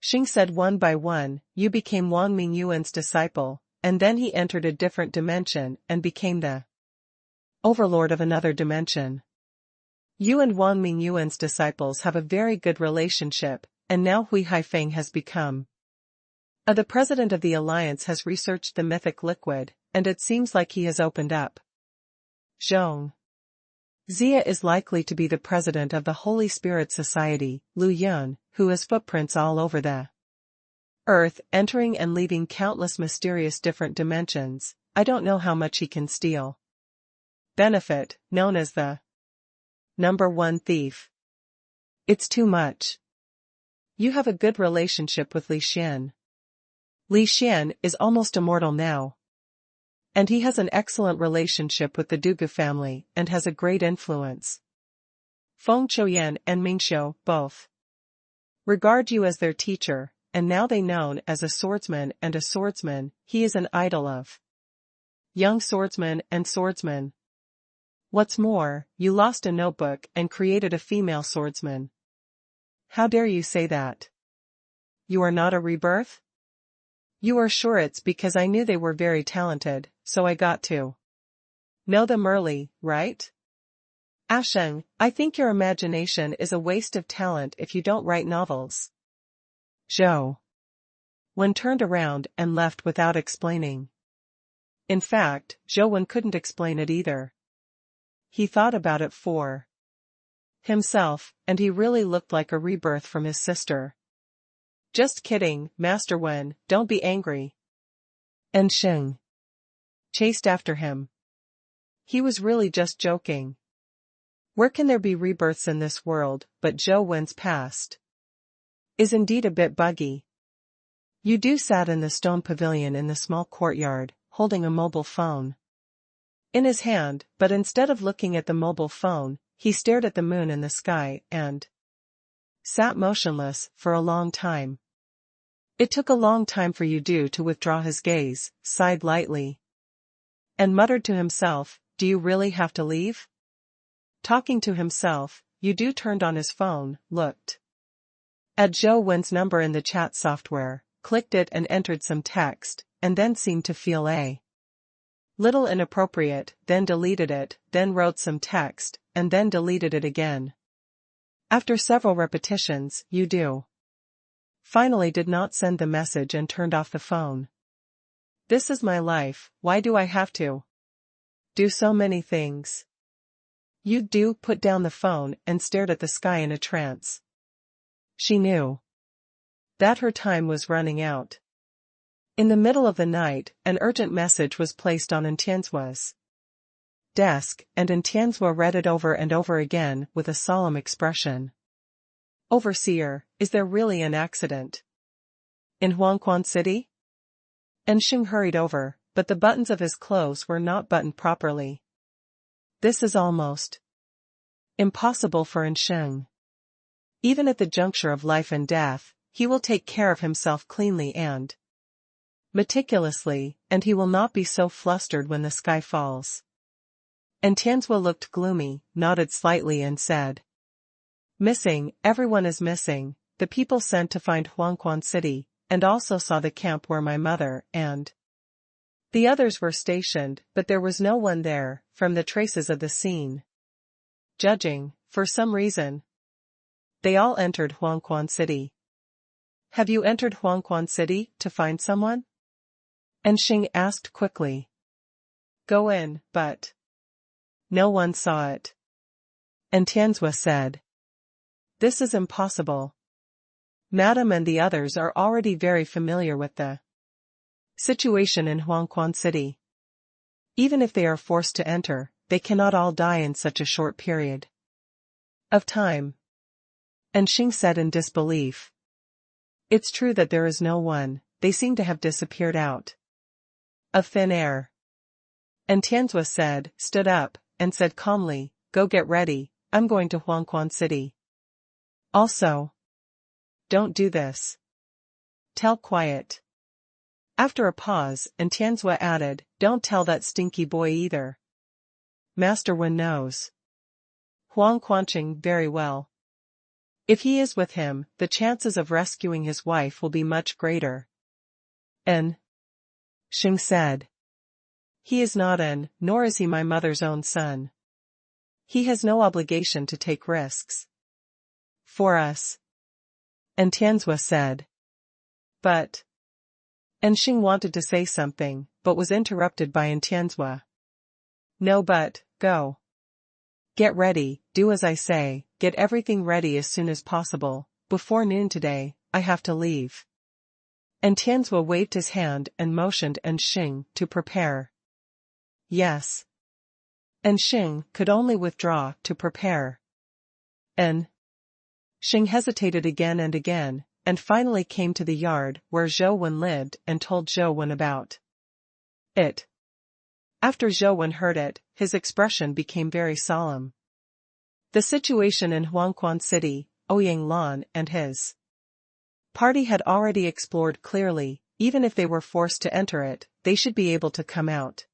Xing said, "One by one, you became Wang Mingyuan's disciple, and then he entered a different dimension and became the overlord of another dimension. You and Wang Mingyuan's disciples have a very good relationship, and now Hui Haifeng has become the president of the alliance, has researched the mythic liquid, and it seems like he has opened up. Zhong Zia is likely to be the president of the Holy Spirit Society, Lu Yun, who has footprints all over the earth, entering and leaving countless mysterious different dimensions. I don't know how much he can steal. Benefit, known as the #1 thief. It's too much. You have a good relationship with Li Xian. Li Xian is almost immortal now. And he has an excellent relationship with the Dugu family and has a great influence. Feng Qiuyan and Mingxiu, both regard you as their teacher, and now they known as a swordsman and a swordsman, he is an idol of young swordsmen and swordsmen. What's more, you lost a notebook and created a female swordsman. How dare you say that? You are not a rebirth? You are sure it's because I knew they were very talented, so I got to know them early, right? Asheng, I think your imagination is a waste of talent if you don't write novels." Zhou Wen turned around and left without explaining. In fact, Zhou Wen couldn't explain it either. He thought about it for himself, and he really looked like a rebirth from his sister. "Just kidding, Master Wen, don't be angry." And Xing chased after him. He was really just joking. Where can there be rebirths in this world, but Zhou Wen's past is indeed a bit buggy. Yu Du sat in the stone pavilion in the small courtyard, holding a mobile phone in his hand, but instead of looking at the mobile phone, he stared at the moon in the sky and sat motionless for a long time. It took a long time for Yudu to withdraw his gaze, sighed lightly, and muttered to himself, "Do you really have to leave?" Talking to himself, Yudu turned on his phone, looked at Zhou Wen's number in the chat software, clicked it and entered some text, and then seemed to feel a little inappropriate, then deleted it, then wrote some text, and then deleted it again. After several repetitions, Yudu finally did not send the message and turned off the phone. This is my life, why do I have to do so many things? Yudu put down the phone and stared at the sky in a trance. She knew that her time was running out. In the middle of the night, an urgent message was placed on Tian's desk, and Tian's read it over and over again with a solemn expression. "Overseer, is there really an accident in Huangquan City?" Shing hurried over, but the buttons of his clothes were not buttoned properly. This is almost impossible for Shing. Even at the juncture of life and death, he will take care of himself cleanly and meticulously, and he will not be so flustered when the sky falls. And Tian's looked gloomy, nodded slightly and said, "Missing, everyone is missing, the people sent to find Huangquan City, and also saw the camp where my mother and the others were stationed, but there was no one there, from the traces of the scene. Judging, for some reason, they all entered Huangquan City." "Have you entered Huangquan City to find someone?" Shing asked quickly. "Go in, but no one saw it." And Tian's said, "This is impossible. Madam and the others are already very familiar with the situation in Huangquan City. Even if they are forced to enter, they cannot all die in such a short period of time." And Shing said in disbelief, "It's true that there is no one, they seem to have disappeared out of thin air." And Tian's stood up, and said calmly, "Go get ready, I'm going to Huangquan City. Also, don't do this. Tell quiet." After a pause, Tian's added, "Don't tell that stinky boy either. Master Wen knows Huang Quanqing very well. If he is with him, the chances of rescuing his wife will be much greater." And Shing said, "He is not nor is he my mother's own son. He has no obligation to take risks for us." And Tian's said, "But..." And Shing wanted to say something, but was interrupted by Tian's. "No but, go. Get ready, do as I say, get everything ready as soon as possible, before noon today, I have to leave." And Tian's waved his hand and motioned Shing to prepare. "Yes." And Shing could only withdraw to prepare. And Shing hesitated again and again, and finally came to the yard where Zhou Wen lived and told Zhou Wen about it. After Zhou Wen heard it, his expression became very solemn. The situation in Huangquan City, Ouyang Lan and his party had already explored clearly. Even if they were forced to enter it, they should be able to come out.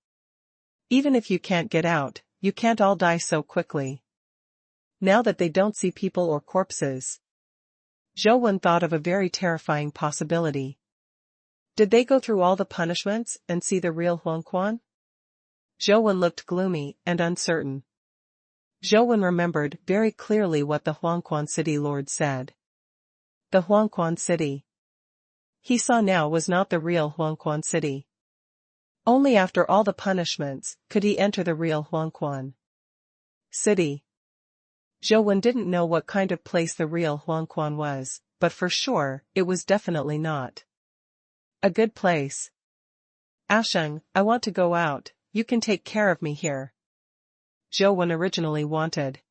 Even if you can't get out, you can't all die so quickly. Now that they don't see people or corpses. Zhou Wen thought of a very terrifying possibility. Did they go through all the punishments and see the real Huangquan? Zhou Wen looked gloomy and uncertain. Zhou Wen remembered very clearly what the Huangquan City Lord said. The Huangquan City he saw now was not the real Huangquan City. Only after all the punishments could he enter the real Huangquan City. Zhou Wen didn't know what kind of place the real Huangquan was, but for sure, it was definitely not a good place. "Asheng, I want to go out, you can take care of me here." Zhou Wen originally wanted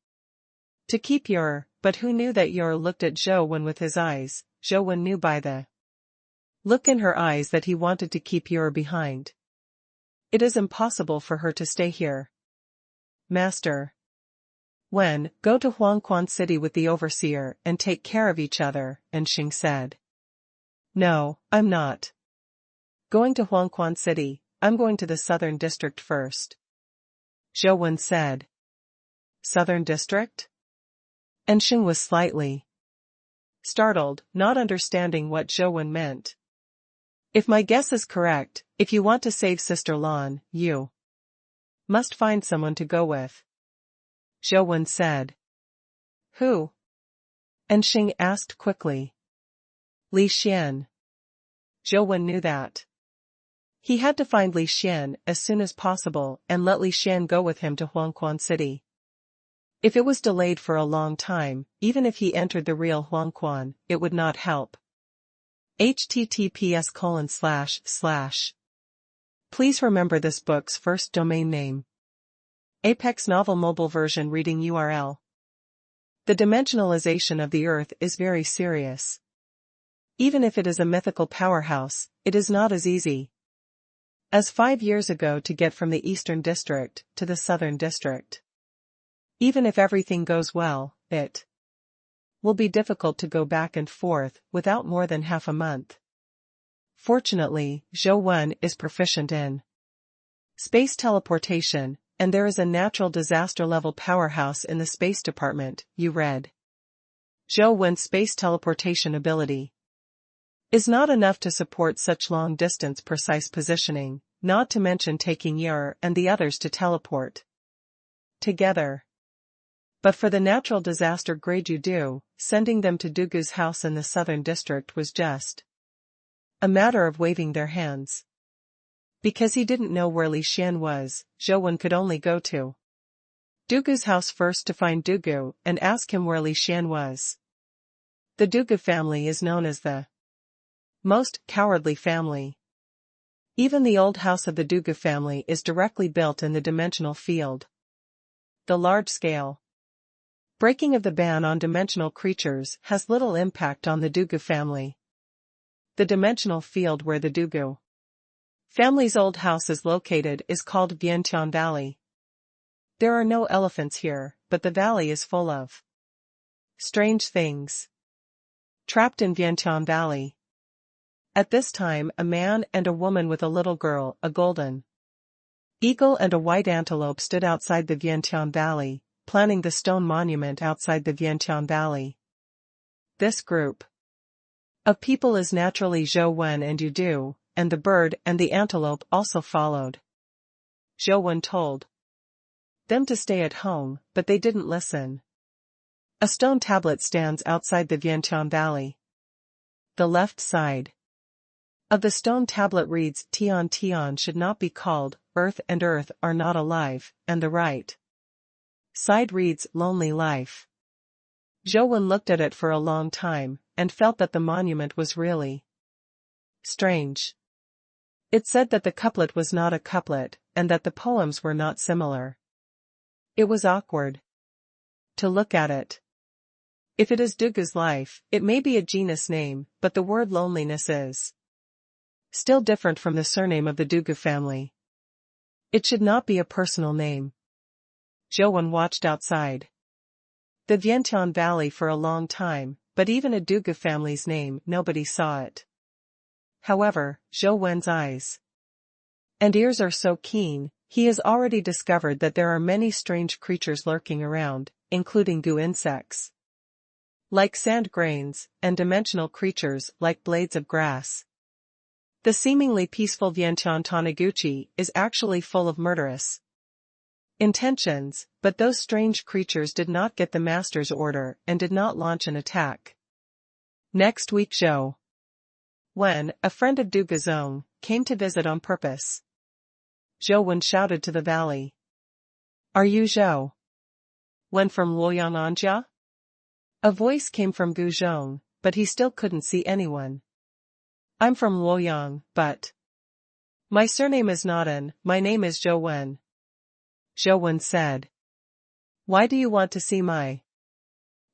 to keep Yor, but who knew that Yor looked at Zhou Wen with his eyes. Zhou Wen knew by the look in her eyes that he wanted to keep Yor behind. "It is impossible for her to stay here." "Master." Go to Huangquan City with the overseer and take care of each other, and Xing said. No, I'm not going to Huangquan City, I'm going to the Southern District first. Zhou Wen said. Southern District? And Xing was slightly startled, not understanding what Zhou Wen meant. If my guess is correct, if you want to save Sister Lan, you must find someone to go with. Zhou Wen said. Who? And Xing asked quickly. Li Xian. Zhou Wen knew that he had to find Li Xian as soon as possible and let Li Xian go with him to Huangquan City. If it was delayed for a long time, even if he entered the real Huangquan, it would not help. https:// Please remember this book's first domain name. Apex Novel Mobile Version Reading URL. The dimensionalization of the Earth is very serious. Even if it is a mythical powerhouse, it is not as easy as 5 years ago to get from the Eastern District to the Southern District. Even if everything goes well, it will be difficult to go back and forth without more than half a month. Fortunately, Zhou Wen is proficient in space teleportation, and there is a natural disaster-level powerhouse in the space department, you read. Zhou Wen's space teleportation ability is not enough to support such long-distance precise positioning, not to mention taking Yer and the others to teleport together. But for the natural disaster grade you do, sending them to Dugu's house in the Southern District was just a matter of waving their hands. Because he didn't know where Li Xian was, Zhou Wen could only go to Dugu's house first to find Dugu and ask him where Li Xian was. The Dugu family is known as the most cowardly family. Even the old house of the Dugu family is directly built in the dimensional field. The large-scale breaking of the ban on dimensional creatures has little impact on the Dugu family. The dimensional field where the Dugu family's old house is located is called Vientiane Valley. There are no elephants here, but the valley is full of strange things trapped in Vientiane Valley. At this time, a man and a woman with a little girl, a golden eagle and a white antelope stood outside the Vientiane Valley, planning the stone monument outside the Vientiane Valley. This group of people is naturally Zhou Wen and Yudu, and the bird and the antelope also followed. Zhou Wen told them to stay at home, but they didn't listen. A stone tablet stands outside the Vientiane Valley. The left side of the stone tablet reads Tian Tian should not be called, Earth and Earth are not alive, and the right side reads Lonely Life. Zhou Wen looked at it for a long time, and felt that the monument was really strange. It said that the couplet was not a couplet, and that the poems were not similar. It was awkward to look at it. If it is Dugu's life, it may be a genus name, but the word loneliness is still different from the surname of the Dugu family. It should not be a personal name. Zhou Wen watched outside the Vientiane Valley for a long time, but even a Dugu family's name nobody saw it. However, Zhou Wen's eyes and ears are so keen, he has already discovered that there are many strange creatures lurking around, including goo insects like sand grains, and dimensional creatures like blades of grass. The seemingly peaceful Vientiane Taniguchi is actually full of murderous intentions, but those strange creatures did not get the master's order and did not launch an attack. Next week Zhou Wen, a friend of Du Guzong, came to visit on purpose. Zhou Wen shouted to the valley. Are you Zhou Wen from Luoyang Anjia? A voice came from Guzhong, but he still couldn't see anyone. I'm from Luoyang, but my surname is not An, my name is Zhou Wen. Zhou Wen said. Why do you want to see my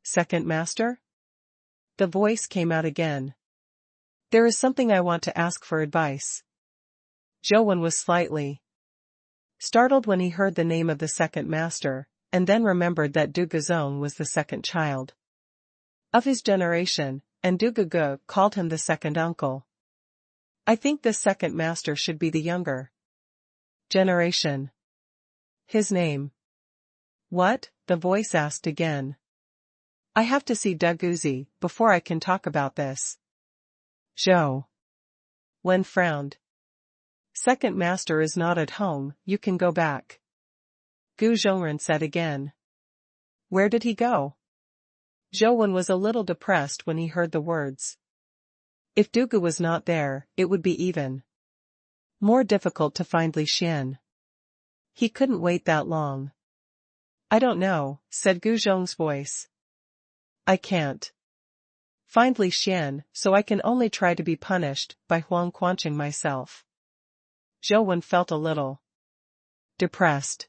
second master? The voice came out again. There is something I want to ask for advice. Zhou Wen was slightly startled when he heard the name of the second master, and then remembered that Dugazong was the second child of his generation, and Dugagu called him the second uncle. I think this second master should be the younger generation. His name. What? The voice asked again. I have to see Duguzi before I can talk about this. Zhou Wen frowned. Second master is not at home, you can go back. Gu Zhongren said again. Where did he go? Zhou Wen was a little depressed when he heard the words. If Dugu was not there, it would be even more difficult to find Li Xian. He couldn't wait that long. I don't know, said Gu Zhong's voice. I can't find Li Xian, so I can only try to be punished by Huang Quanqing myself. Zhou Wen felt a little depressed.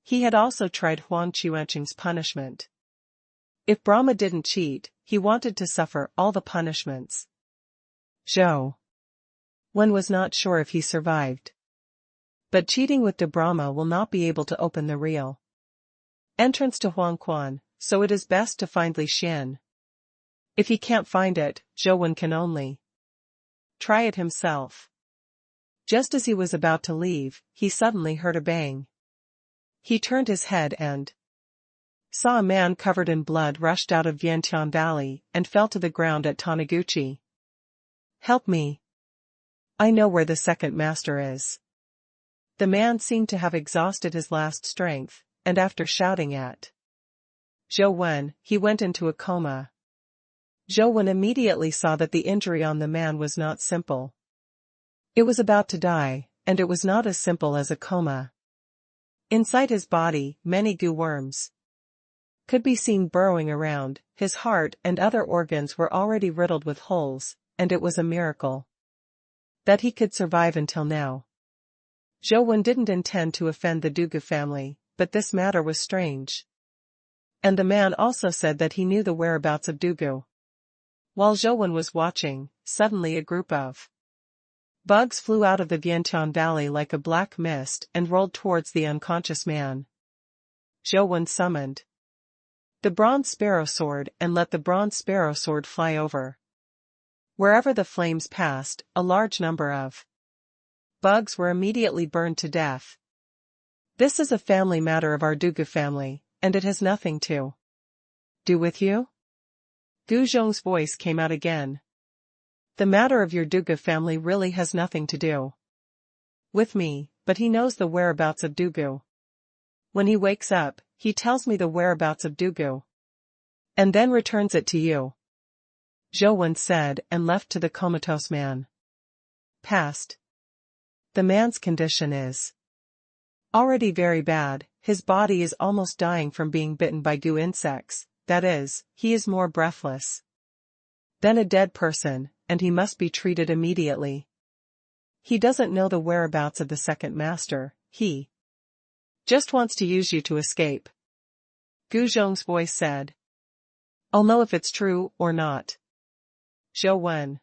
He had also tried Huang Quanqing's punishment. If Brahma didn't cheat, he wanted to suffer all the punishments. Zhou Wen was not sure if he survived. But cheating with De Brahma will not be able to open the real entrance to Huang Quan, so it is best to find Li Xian. If he can't find it, Zhou Wen can only try it himself. Just as he was about to leave, he suddenly heard a bang. He turned his head and saw a man covered in blood rushed out of Vientiane Valley and fell to the ground at Taniguchi. Help me. I know where the second master is. The man seemed to have exhausted his last strength, and after shouting at Zhou Wen, he went into a coma. Zhou Wen immediately saw that the injury on the man was not simple. It was about to die, and it was not as simple as a coma. Inside his body, many goo worms could be seen burrowing around. His heart and other organs were already riddled with holes, and it was a miracle that he could survive until now. Zhou Wen didn't intend to offend the Dugu family, but this matter was strange. And the man also said that he knew the whereabouts of Dugu. While Zhou Wen was watching, suddenly a group of bugs flew out of the Vientiane Valley like a black mist and rolled towards the unconscious man. Zhou Wen summoned the bronze sparrow sword and let the bronze sparrow sword fly over. Wherever the flames passed, a large number of bugs were immediately burned to death. This is a family matter of our Dugu family, and it has nothing to do with you? Gu Zhong's voice came out again. The matter of your Dugu family really has nothing to do with me, but he knows the whereabouts of Dugu. When he wakes up, he tells me the whereabouts of Dugu, and then returns it to you. Zhou Wen said and left to the comatose man. Past. The man's condition is already very bad. His body is almost dying from being bitten by goo insects, that is, he is more breathless than a dead person, and he must be treated immediately. He doesn't know the whereabouts of the second master, he just wants to use you to escape. Gu Zhong's voice said. I'll know if it's true or not. Zhou Wen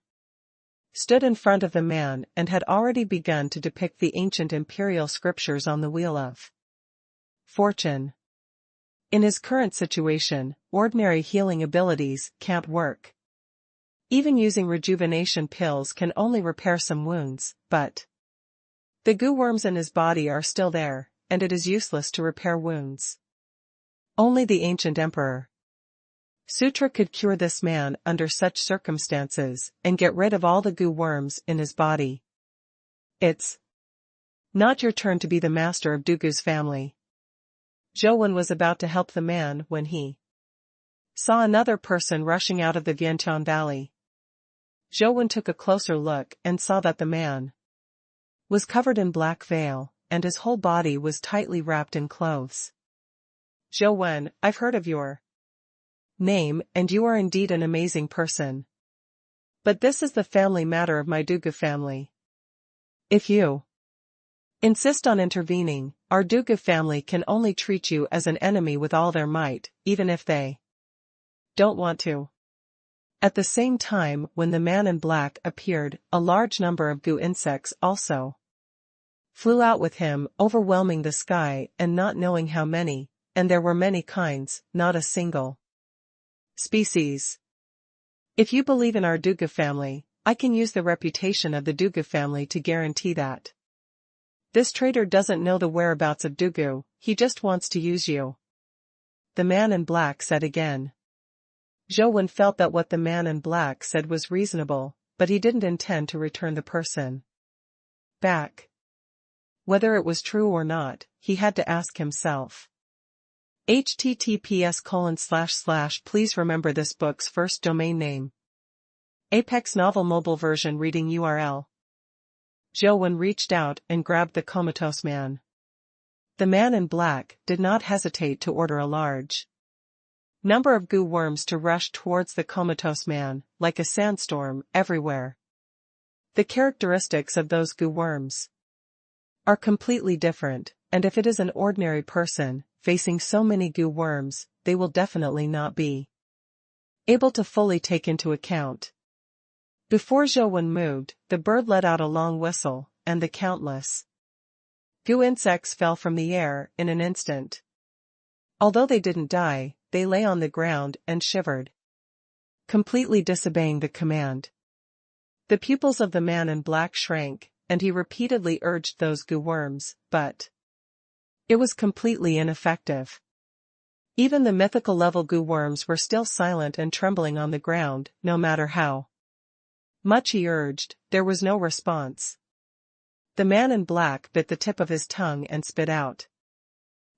stood in front of the man and had already begun to depict the ancient imperial scriptures on the wheel of fortune. In his current situation, ordinary healing abilities can't work. Even using rejuvenation pills can only repair some wounds, but the goo worms in his body are still there, and it is useless to repair wounds. Only the ancient emperor Sutra could cure this man under such circumstances and get rid of all the goo worms in his body. It's not your turn to be the master of Dugu's family. Zhou Wen was about to help the man when he saw another person rushing out of the Vientiane Valley. Zhou Wen took a closer look and saw that the man was covered in black veil, and his whole body was tightly wrapped in clothes. Zhou Wen, I've heard of your name, and you are indeed an amazing person. But this is the family matter of my Dugu family. If you insist on intervening, our Dugu family can only treat you as an enemy with all their might, even if they don't want to. At the same time, when the man in black appeared, a large number of goo insects also flew out with him, overwhelming the sky, and not knowing how many, and there were many kinds, not a single species. If you believe in our Duga family, I can use the reputation of the Duga family to guarantee that. This traitor doesn't know the whereabouts of Dugu, he just wants to use you. The man in black said again. Zhou Wen felt that what the man in black said was reasonable, but he didn't intend to return the person back. Whether it was true or not, he had to ask himself. https:// Please remember this book's first domain name. Apex Novel Mobile Version Reading URL. Zhou Wen reached out and grabbed the comatose man. The man in black did not hesitate to order a large number of goo worms to rush towards the comatose man, like a sandstorm, everywhere. The characteristics of those goo worms are completely different, and if it is an ordinary person, facing so many goo worms, they will definitely not be able to fully take into account. Before Zhou Wen moved, the bird let out a long whistle, and the countless goo insects fell from the air in an instant. Although they didn't die, they lay on the ground and shivered, completely disobeying the command. The pupils of the man in black shrank, and he repeatedly urged those goo worms, but it was completely ineffective. Even the mythical level goo worms were still silent and trembling on the ground, no matter how much he urged, there was no response. The man in black bit the tip of his tongue and spit out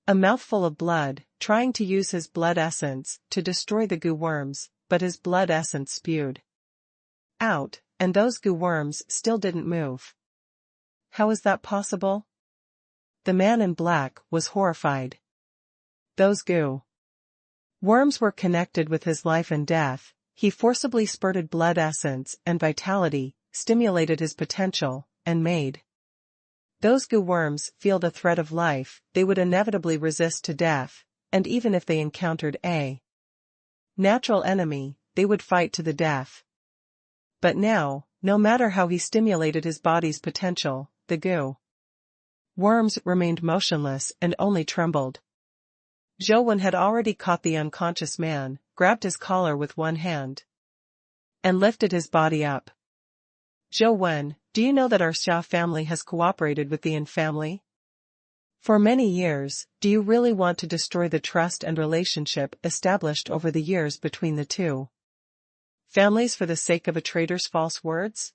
a mouthful of blood, trying to use his blood essence to destroy the goo worms, but his blood essence spewed out, and those goo worms still didn't move. How is that possible? The man in black was horrified. Those goo worms were connected with his life and death. He forcibly spurted blood essence and vitality, stimulated his potential, and made those goo worms feel the threat of life. They would inevitably resist to death, and even if they encountered a natural enemy, they would fight to the death. But now, no matter how he stimulated his body's potential, the goo worms remained motionless and only trembled. Zhou Wen had already caught the unconscious man, grabbed his collar with one hand, and lifted his body up. Zhou Wen, do you know that our Xia family has cooperated with the Yin family for many years? Do you really want to destroy the trust and relationship established over the years between the two families for the sake of a traitor's false words?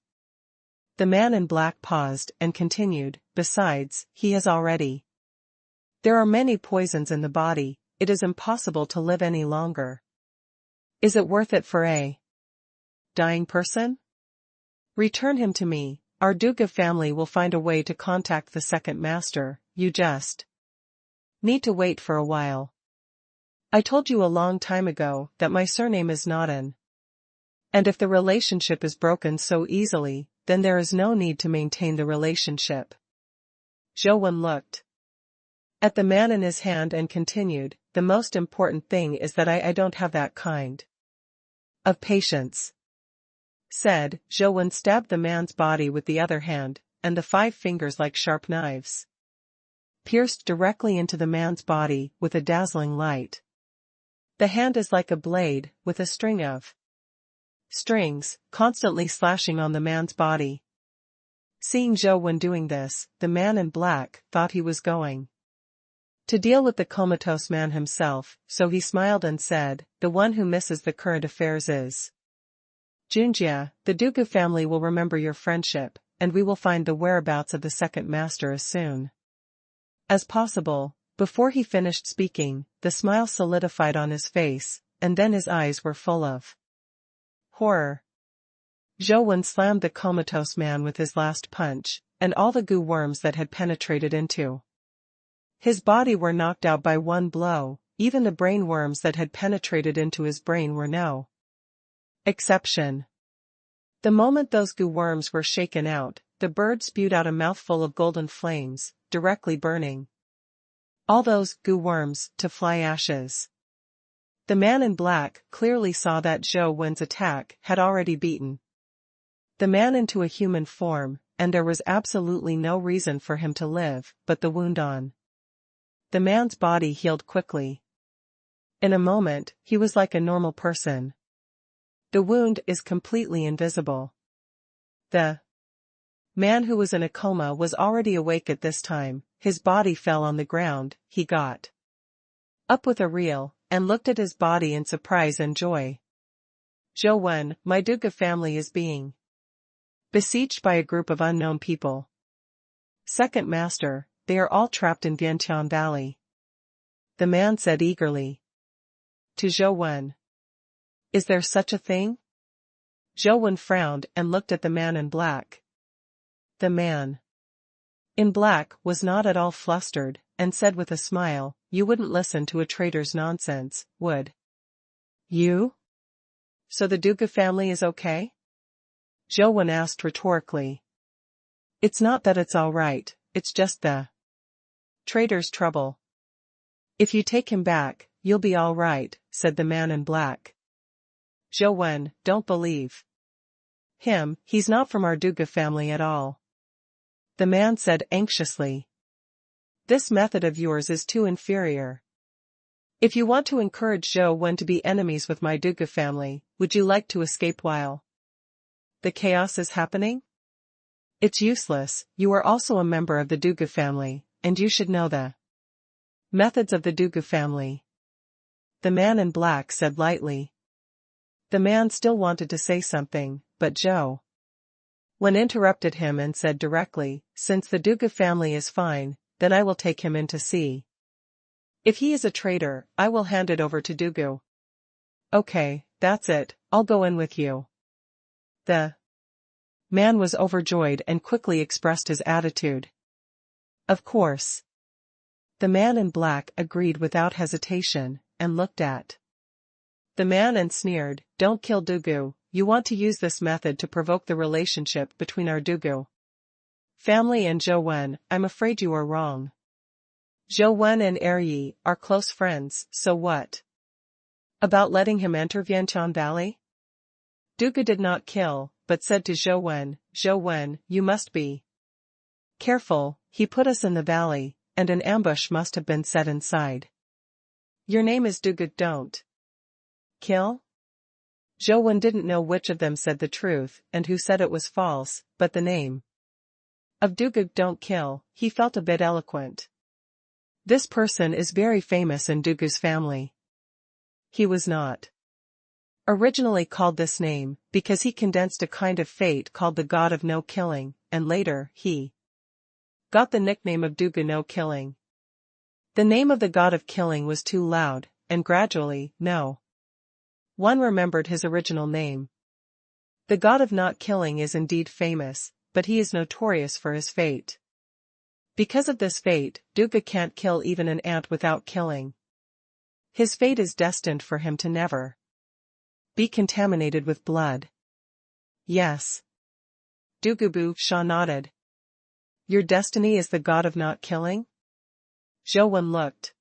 The man in black paused and continued, besides, he has already. There are many poisons in the body, it is impossible to live any longer. Is it worth it for a dying person? Return him to me, our Duga family will find a way to contact the second master, you just need to wait for a while. I told you a long time ago that my surname is Nadan. And if the relationship is broken so easily, then there is no need to maintain the relationship. Zhou Wen looked at the man in his hand and continued, the most important thing is that I don't have that kind of patience. Said, Zhou Wen stabbed the man's body with the other hand, and the 5 fingers like sharp knives pierced directly into the man's body with a dazzling light. The hand is like a blade, with a string of strings, constantly slashing on the man's body. Seeing Zhou Wen doing this, the man in black thought he was going to deal with the comatose man himself, so he smiled and said, the one who misses the current affairs is Junjia. The Dugu family will remember your friendship, and we will find the whereabouts of the second master as soon as possible. Before he finished speaking, the smile solidified on his face, and then his eyes were full of horror. Zhou Wen slammed the comatose man with his last punch, and all the goo worms that had penetrated into his body were knocked out by one blow. Even the brain worms that had penetrated into his brain were no exception. The moment those goo worms were shaken out, the bird spewed out a mouthful of golden flames, directly burning all those goo worms to fly ashes. The man in black clearly saw that Zhou Wen's attack had already beaten the man into a human form, and there was absolutely no reason for him to live, but the wound on the man's body healed quickly. In a moment, he was like a normal person. The wound is completely invisible. The man who was in a coma was already awake at this time. His body fell on the ground. He got up with a reel, and looked at his body in surprise and joy. Zhou Wen, my Duga family is being besieged by a group of unknown people. Second Master, they are all trapped in Vientiane Valley. The man said eagerly. To Zhou Wen. Is there such a thing? Zhou Wen frowned and looked at the man in black. The man in black was not at all flustered, and said with a smile, you wouldn't listen to a traitor's nonsense, would you? So the Duga family is okay? Zhou Wen asked rhetorically. It's not that it's all right, it's just the traitor's trouble. If you take him back, you'll be all right, said the man in black. Zhou Wen, don't believe him, he's not from our Duga family at all. The man said anxiously. This method of yours is too inferior. If you want to encourage Zhou Wen to be enemies with my Duga family, would you like to escape while the chaos is happening? It's useless, you are also a member of the Duga family, and you should know the methods of the Duga family. The man in black said lightly. The man still wanted to say something, but Zhou Wen interrupted him and said directly, since the Duga family is fine, then I will take him in to see. If he is a traitor, I will hand it over to Dugu. Okay, that's it, I'll go in with you. The man was overjoyed and quickly expressed his attitude. Of course. The man in black agreed without hesitation, and looked at the man and sneered, don't kill Dugu, you want to use this method to provoke the relationship between our Dugu family and Zhou Wen, I'm afraid you are wrong. Zhou Wen and Yi are close friends, so what about letting him enter Vientiane Valley? Dugu did not kill, but said to Zhou Wen, you must be careful, he put us in the valley, and an ambush must have been set inside. Your name is Dugu, don't kill? Zhou Wen didn't know which of them said the truth and who said it was false, but the name of Dugu, don't kill, he felt a bit eloquent. This person is very famous in Dugu's family. He was not originally called this name, because he condensed a kind of fate called the God of No Killing, and later, he got the nickname of Dugu No Killing. The name of the God of Killing was too loud, and gradually, no one remembered his original name. The God of Not Killing is indeed famous, but he is notorious for his fate. Because of this fate, Dugu can't kill even an ant without killing. His fate is destined for him to never be contaminated with blood. Yes. Dugubu Sha nodded. Your destiny is the God of Not Killing? Zhou Wen looked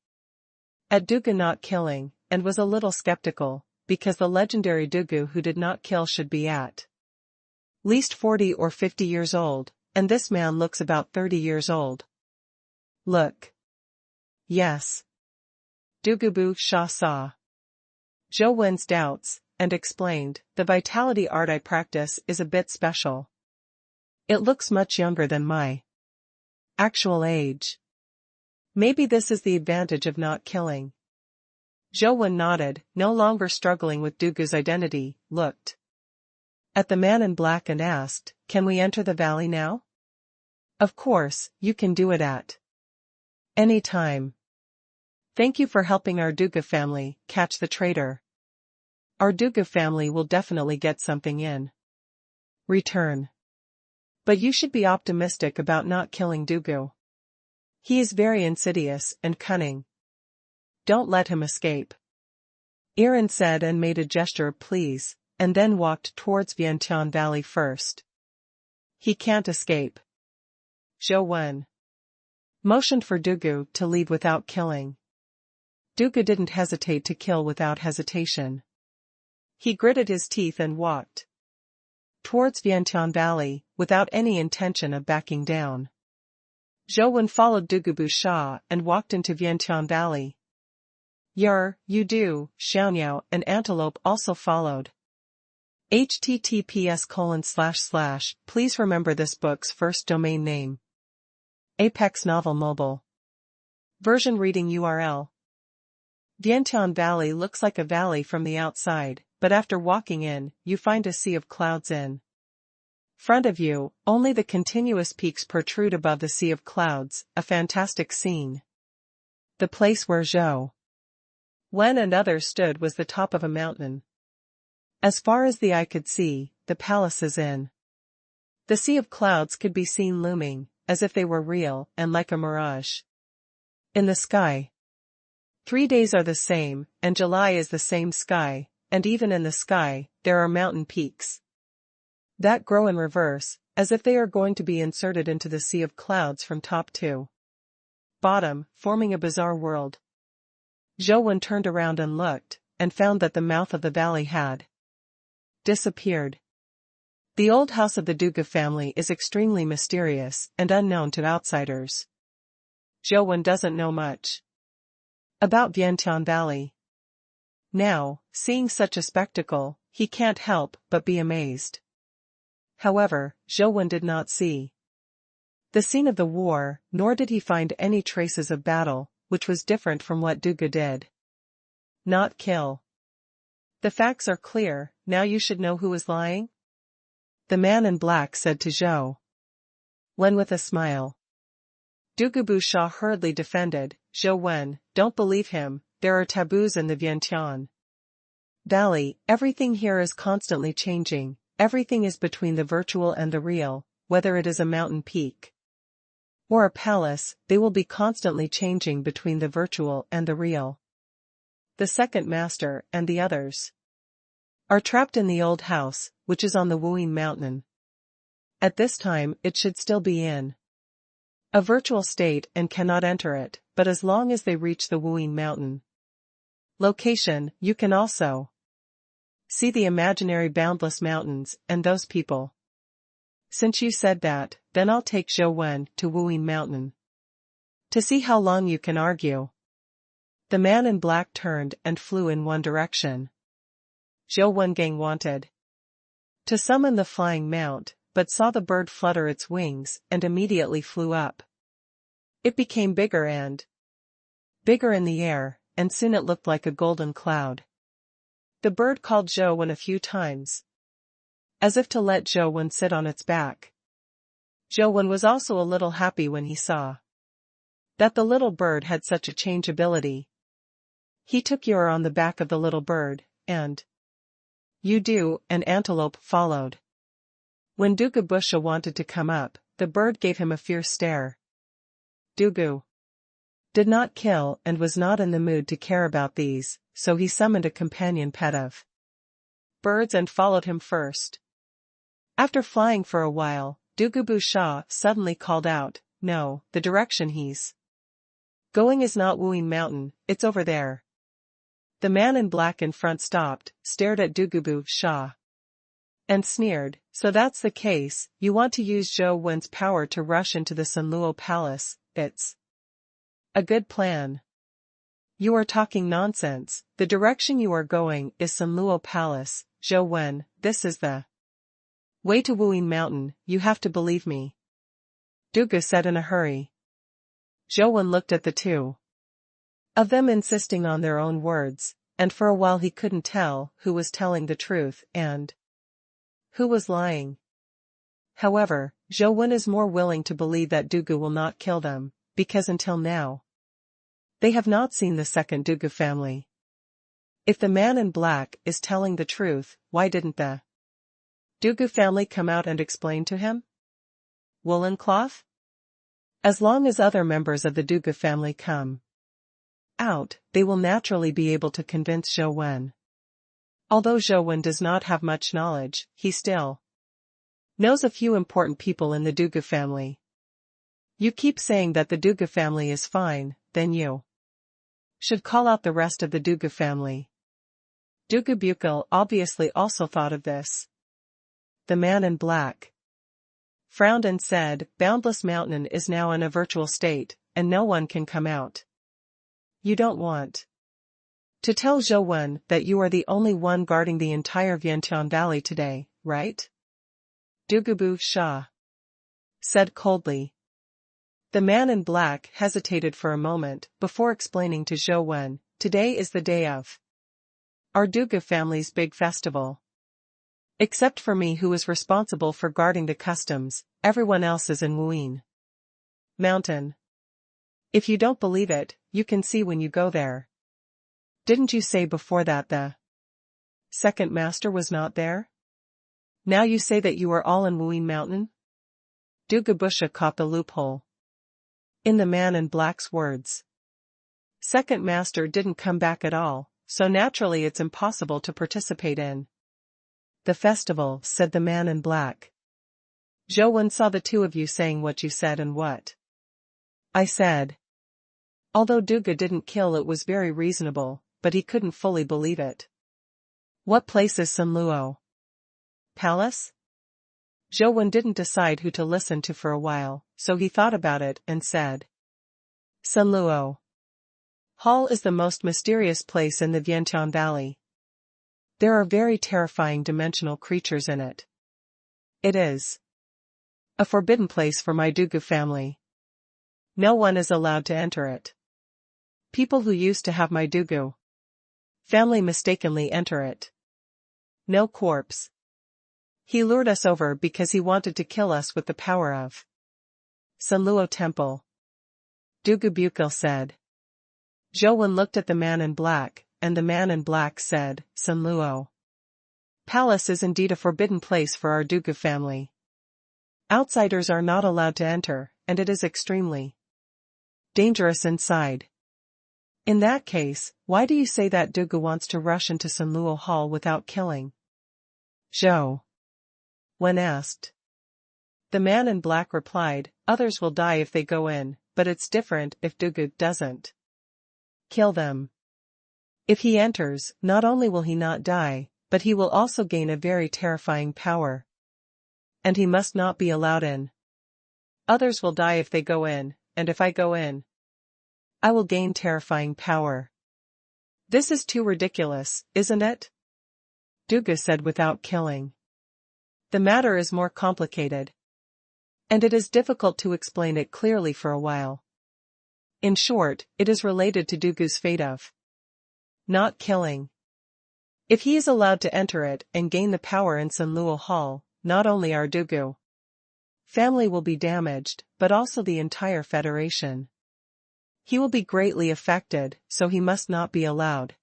at Dugu Not Killing, and was a little skeptical, because the legendary Dugu who did not kill should be at least 40 or 50 years old, and this man looks about 30 years old. Look. Yes. Dugubu Sha saw Zhou Wen's doubts, and explained, the vitality art I practice is a bit special. It looks much younger than my actual age. Maybe this is the advantage of not killing. Zhou Wen nodded, no longer struggling with Dugu's identity, looked at the man in black and asked, can we enter the valley now? Of course, you can do it at any time. Thank you for helping our Duga family catch the traitor. Our Duga family will definitely get something in return. But you should be optimistic about not killing Dugu. He is very insidious and cunning. Don't let him escape. Iran said and made a gesture of please, and then walked towards Vientiane Valley first. He can't escape. Zhou Wen motioned for Dugu to leave without killing. Dugu didn't hesitate to kill without hesitation. He gritted his teeth and walked towards Vientiane Valley, without any intention of backing down. Zhou Wen followed Dugubu Sha and walked into Vientiane Valley. You do, Xiaonyao and Antelope also followed. https:// Please remember this book's first domain name. Apex Novel Mobile. Version reading URL. Vientiane Valley looks like a valley from the outside, but after walking in, you find a sea of clouds in front of you. Only the continuous peaks protrude above the sea of clouds, a fantastic scene. The place where Zhou Wen and others stood was the top of a mountain. As far as the eye could see, the palaces in the sea of clouds could be seen looming, as if they were real and like a mirage. In the sky. 3 days are the same, and July is the same sky, and even in the sky, there are mountain peaks that grow in reverse, as if they are going to be inserted into the sea of clouds from top to bottom, forming a bizarre world. Zhou Wen turned around and looked, and found that the mouth of the valley had disappeared. The old house of the Dugu family is extremely mysterious and unknown to outsiders. Zhou Wen doesn't know much about Vientiane Valley. Now, seeing such a spectacle, he can't help but be amazed. However, Zhou Wen did not see the scene of the war, nor did he find any traces of battle, which was different from what Dugu did not kill. The facts are clear, now you should know who is lying? The man in black said to Zhou Wen with a smile. Dugubu Sha hurriedly defended, Zhou Wen, don't believe him, there are taboos in the Vientiane Valley, everything here is constantly changing, everything is between the virtual and the real, whether it is a mountain peak or a palace, they will be constantly changing between the virtual and the real. The second master and the others are trapped in the old house, which is on the Wuyin Mountain. At this time it should still be in a virtual state and cannot enter it, but as long as they reach the Wuyin Mountain location, you can also see the imaginary boundless mountains and those people. Since you said that, then I'll take Zhou Wen to Wuyin Mountain to see how long you can argue. The man in black turned and flew in one direction. Zhou Wen gang wanted to summon the flying mount, but saw the bird flutter its wings and immediately flew up. It became bigger and bigger in the air, and soon it looked like a golden cloud. The bird called Zhou Wen a few times, as if to let Zhou Wen sit on its back. Zhou Wen was also a little happy when he saw that the little bird had such a change ability. He took Yura on the back of the little bird, and Yudu and Antelope followed. When Dugu Sha wanted to come up, the bird gave him a fierce stare. Dugu did not kill and was not in the mood to care about these, so he summoned a companion pet of birds and followed him first. After flying for a while, Dugubu Sha suddenly called out, no, the direction he's going is not Wuyin Mountain, it's over there. The man in black in front stopped, stared at Dugubu Sha, and sneered, so that's the case, you want to use Zhou Wen's power to rush into the Sunluo Palace, it's a good plan. You are talking nonsense, the direction you are going is Sunluo Palace, Zhou Wen, this is the way to Wuyin Mountain, you have to believe me. Dugu said in a hurry. Zhou Wen looked at the two of them insisting on their own words, and for a while he couldn't tell who was telling the truth and who was lying. However, Zhou Wen is more willing to believe that Dugu will not kill them, because until now, they have not seen the second Dugu family. If the man in black is telling the truth, why didn't the Dugu family come out and explain to him? Woolen cloth? As long as other members of the Dugu family come out, they will naturally be able to convince Zhou Wen. Although Zhou Wen does not have much knowledge, he still knows a few important people in the Dugu family. You keep saying that the Dugu family is fine, then you should call out the rest of the Dugu family. Dugu Bukil obviously also thought of this. The man in black frowned and said, Boundless Mountain is now in a virtual state, and no one can come out. You don't want to tell Zhou Wen that you are the only one guarding the entire Vientiane Valley today, right? Dugubu Sha said coldly. The man in black hesitated for a moment before explaining to Zhou Wen, today is the day of our Dugu family's big festival. Except for me, who is responsible for guarding the customs, everyone else is in Wuyin Mountain. If you don't believe it, you can see when you go there. Didn't you say before that the second master was not there? Now you say that you are all in Wuyin Mountain? Dugubusha caught the loophole in the man in black's words. Second master didn't come back at all, so naturally it's impossible to participate in the festival, said the man in black. Zhou Wen saw the two of you saying what you said and what I said. Although Duga didn't kill, it was very reasonable, but he couldn't fully believe it. What place is Sunluo Palace? Zhou Wen didn't decide who to listen to for a while, so he thought about it and said, Sunluo Hall is the most mysterious place in the Vientiane Valley. There are very terrifying dimensional creatures in it. It is a forbidden place for my Dugu family. No one is allowed to enter it. People who used to have my Dugu family mistakenly enter it. No corpse. He lured us over because he wanted to kill us with the power of Sunluo Temple. Dugu Bukil said. Zhou Wen looked at the man in black, and the man in black said, Sunluo Palace is indeed a forbidden place for our Dugu family. Outsiders are not allowed to enter, and it is extremely dangerous inside. In that case, why do you say that Dugu wants to rush into Sunluo Hall without killing Zhou Wen asked. The man in black replied, others will die if they go in, but it's different if Dugu doesn't kill them. If he enters, not only will he not die, but he will also gain a very terrifying power. And he must not be allowed in. Others will die if they go in, and if I go in, I will gain terrifying power. This is too ridiculous, isn't it? Dugu said without killing. The matter is more complicated. And it is difficult to explain it clearly for a while. In short, it is related to Dugu's fate of not killing. If he is allowed to enter it and gain the power in Sunluo Hall, not only our Dugu family will be damaged, but also the entire Federation. He will be greatly affected, so he must not be allowed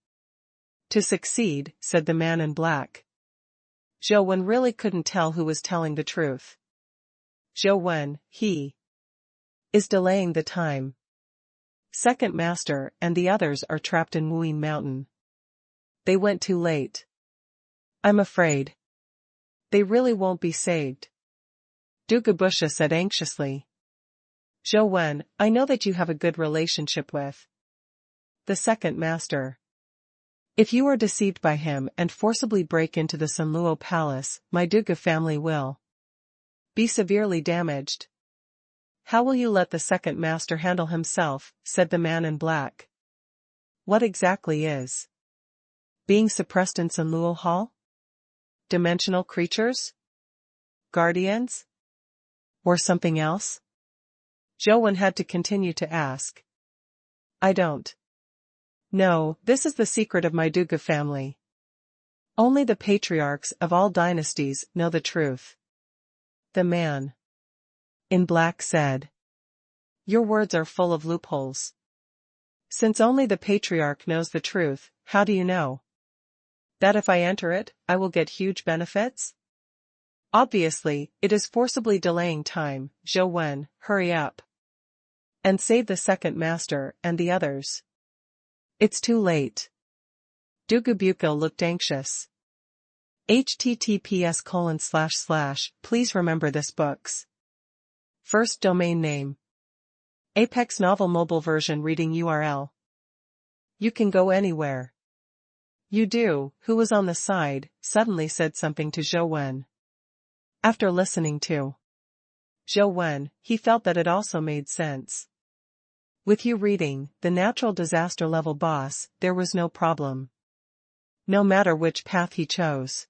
to succeed, said the man in black. Zhou Wen really couldn't tell who was telling the truth. Zhou Wen, he is delaying the time. Second master and the others are trapped in Wuyin Mountain. They went too late. I'm afraid they really won't be saved. Dugubusha said anxiously. Zhou Wen, I know that you have a good relationship with the second master. If you are deceived by him and forcibly break into the Sunluo Palace, my Dugu family will be severely damaged. How will you let the second master handle himself, said the man in black. What exactly is being suppressed in Sunluo Hall? Dimensional creatures? Guardians? Or something else? Zhou Wen had to continue to ask. I don't know, this is the secret of my Dugu family. Only the patriarchs of all dynasties know the truth. The man in black said. Your words are full of loopholes. Since only the patriarch knows the truth, how do you know that if I enter it, I will get huge benefits? Obviously, it is forcibly delaying time. Zhou Wen, hurry up and save the second master and the others. It's too late. Dugu Bukil looked anxious. https:// Please remember this book's first domain name. Apex Novel Mobile Version Reading URL. You can go anywhere. You do, who was on the side, suddenly said something to Zhou Wen. After listening to Zhou Wen, he felt that it also made sense. With you reading, the natural disaster level boss, there was no problem. No matter which path he chose.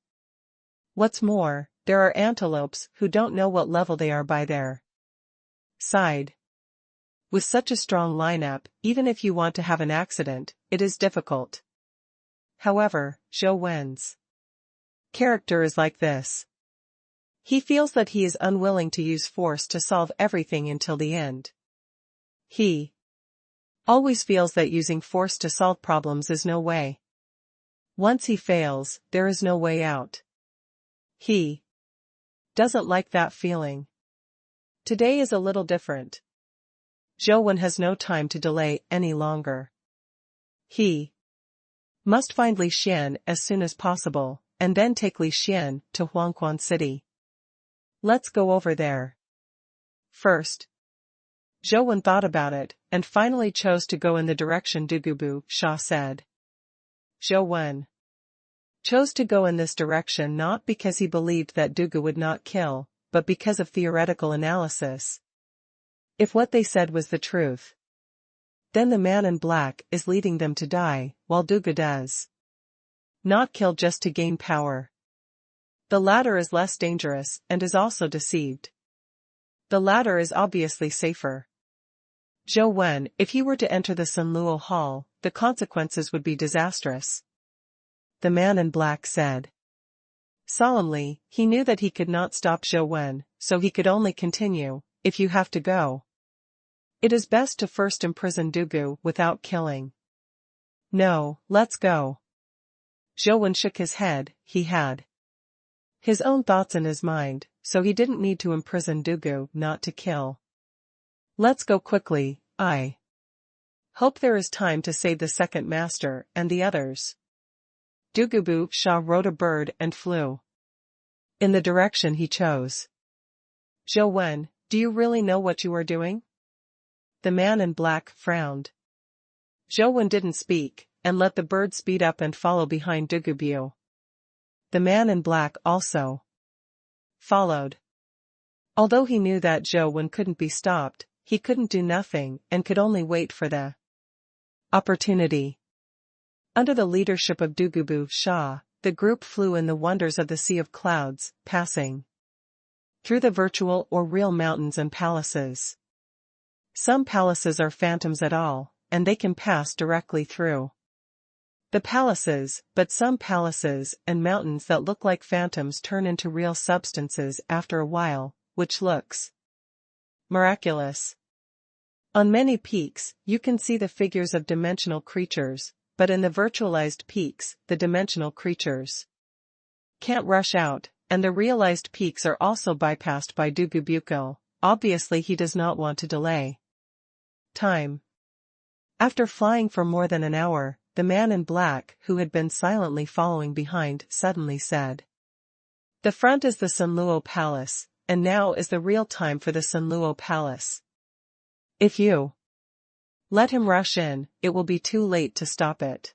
What's more, there are antelopes who don't know what level they are by their side. With such a strong lineup, even if you want to have an accident, it is difficult. However, Zhou Wen's character is like this. He feels that he is unwilling to use force to solve everything until the end. He always feels that using force to solve problems is no way. Once he fails, there is no way out. He doesn't like that feeling. Today is a little different. Zhou Wen has no time to delay any longer. He must find Li Xian as soon as possible, and then take Li Xian to Huangquan City. Let's go over there. First. Zhou Wen thought about it, and finally chose to go in the direction Dugubu Sha said. Zhou Wen chose to go in this direction not because he believed that Dugu would not kill, but because of theoretical analysis. If what they said was the truth, then the man in black is leading them to die, while Dugu does not kill just to gain power. The latter is less dangerous and is also deceived. The latter is obviously safer. Zhou Wen, if he were to enter the Sunluo Hall, the consequences would be disastrous. The man in black said. Solemnly, he knew that he could not stop Zhou Wen, so he could only continue. If you have to go, it is best to first imprison Dugu without killing. No, let's go. Zhou Wen shook his head. He had his own thoughts in his mind, so he didn't need to imprison Dugu not to kill. Let's go quickly. I hope there is time to save the second master and the others. Dugubu Sha rode a bird and flew in the direction he chose. Zhou Wen, do you really know what you are doing? The man in black frowned. Zhou Wen didn't speak, and let the bird speed up and follow behind Dugubu. The man in black also followed. Although he knew that Zhou Wen couldn't be stopped, he couldn't do nothing and could only wait for the opportunity. Under the leadership of Dugubu Sha, the group flew in the wonders of the Sea of Clouds, passing through the virtual or real mountains and palaces. Some palaces are phantoms at all, and they can pass directly through the palaces, but some palaces and mountains that look like phantoms turn into real substances after a while, which looks miraculous. On many peaks, you can see the figures of dimensional creatures, but in the virtualized peaks, the dimensional creatures can't rush out, and the realized peaks are also bypassed by Dugubuko. Obviously he does not want to delay time. After flying for more than an hour, the man in black, who had been silently following behind, suddenly said. The front is the Sunluo Palace, and now is the real time for the Sunluo Palace. If you let him rush in, it will be too late to stop it.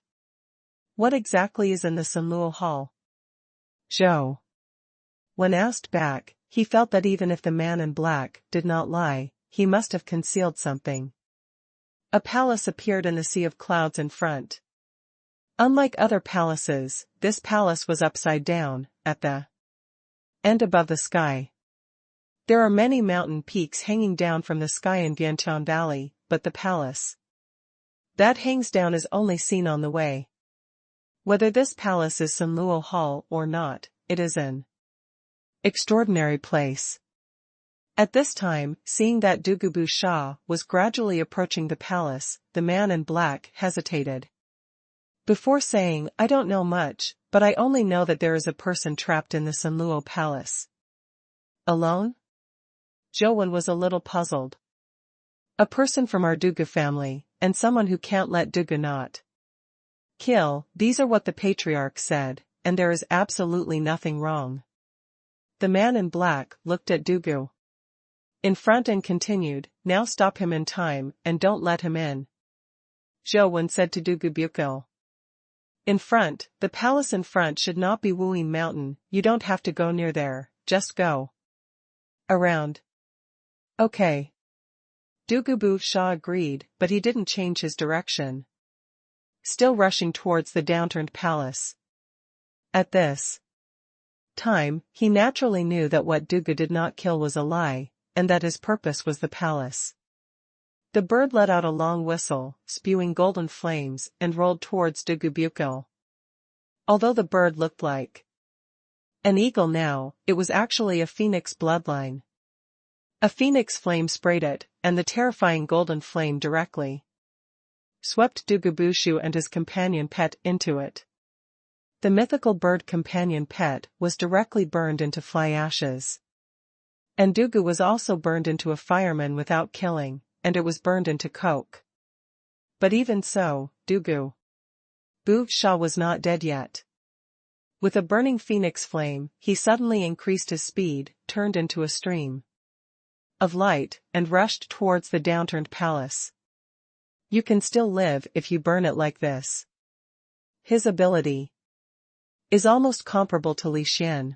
What exactly is in the Sunluo Hall? Zhou When asked back, he felt that even if the man in black did not lie, he must have concealed something. A palace appeared in the Sea of Clouds in front. Unlike other palaces, this palace was upside down, at the end above the sky. There are many mountain peaks hanging down from the sky in Vientiane Valley, but the palace that hangs down is only seen on the way. Whether this palace is Sunluo Hall or not, it is an extraordinary place. At this time, seeing that Dugubu Sha was gradually approaching the palace, the man in black hesitated. Before saying, I don't know much, but I only know that there is a person trapped in the Sunluo Palace. Alone? Zhou Wen was a little puzzled. A person from our Dugu family, and someone who can't let Dugu not kill, these are what the patriarch said, and there is absolutely nothing wrong. The man in black looked at Dugu in front and continued, now stop him in time, and don't let him in. Zhou Wen said to Dugubuko. In front, the palace in front should not be Wuyin Mountain, you don't have to go near there, just go around. Okay. Dugubu Shah agreed, but he didn't change his direction. Still rushing towards the downturned palace. At this time, he naturally knew that what Dugu did not kill was a lie, and that his purpose was the palace. The bird let out a long whistle, spewing golden flames, and rolled towards Dugubukil. Although the bird looked like an eagle now, it was actually a phoenix bloodline. A phoenix flame sprayed it, and the terrifying golden flame directly swept Dugubushu and his companion pet into it. The mythical bird companion pet was directly burned into fly ashes. And Dugu was also burned into a fireman without killing, and it was burned into coke. But even so, Dugu Shah was not dead yet. With a burning phoenix flame, he suddenly increased his speed, turned into a stream of light, and rushed towards the downturned palace. You can still live if you burn it like this. His ability is almost comparable to Li Xian.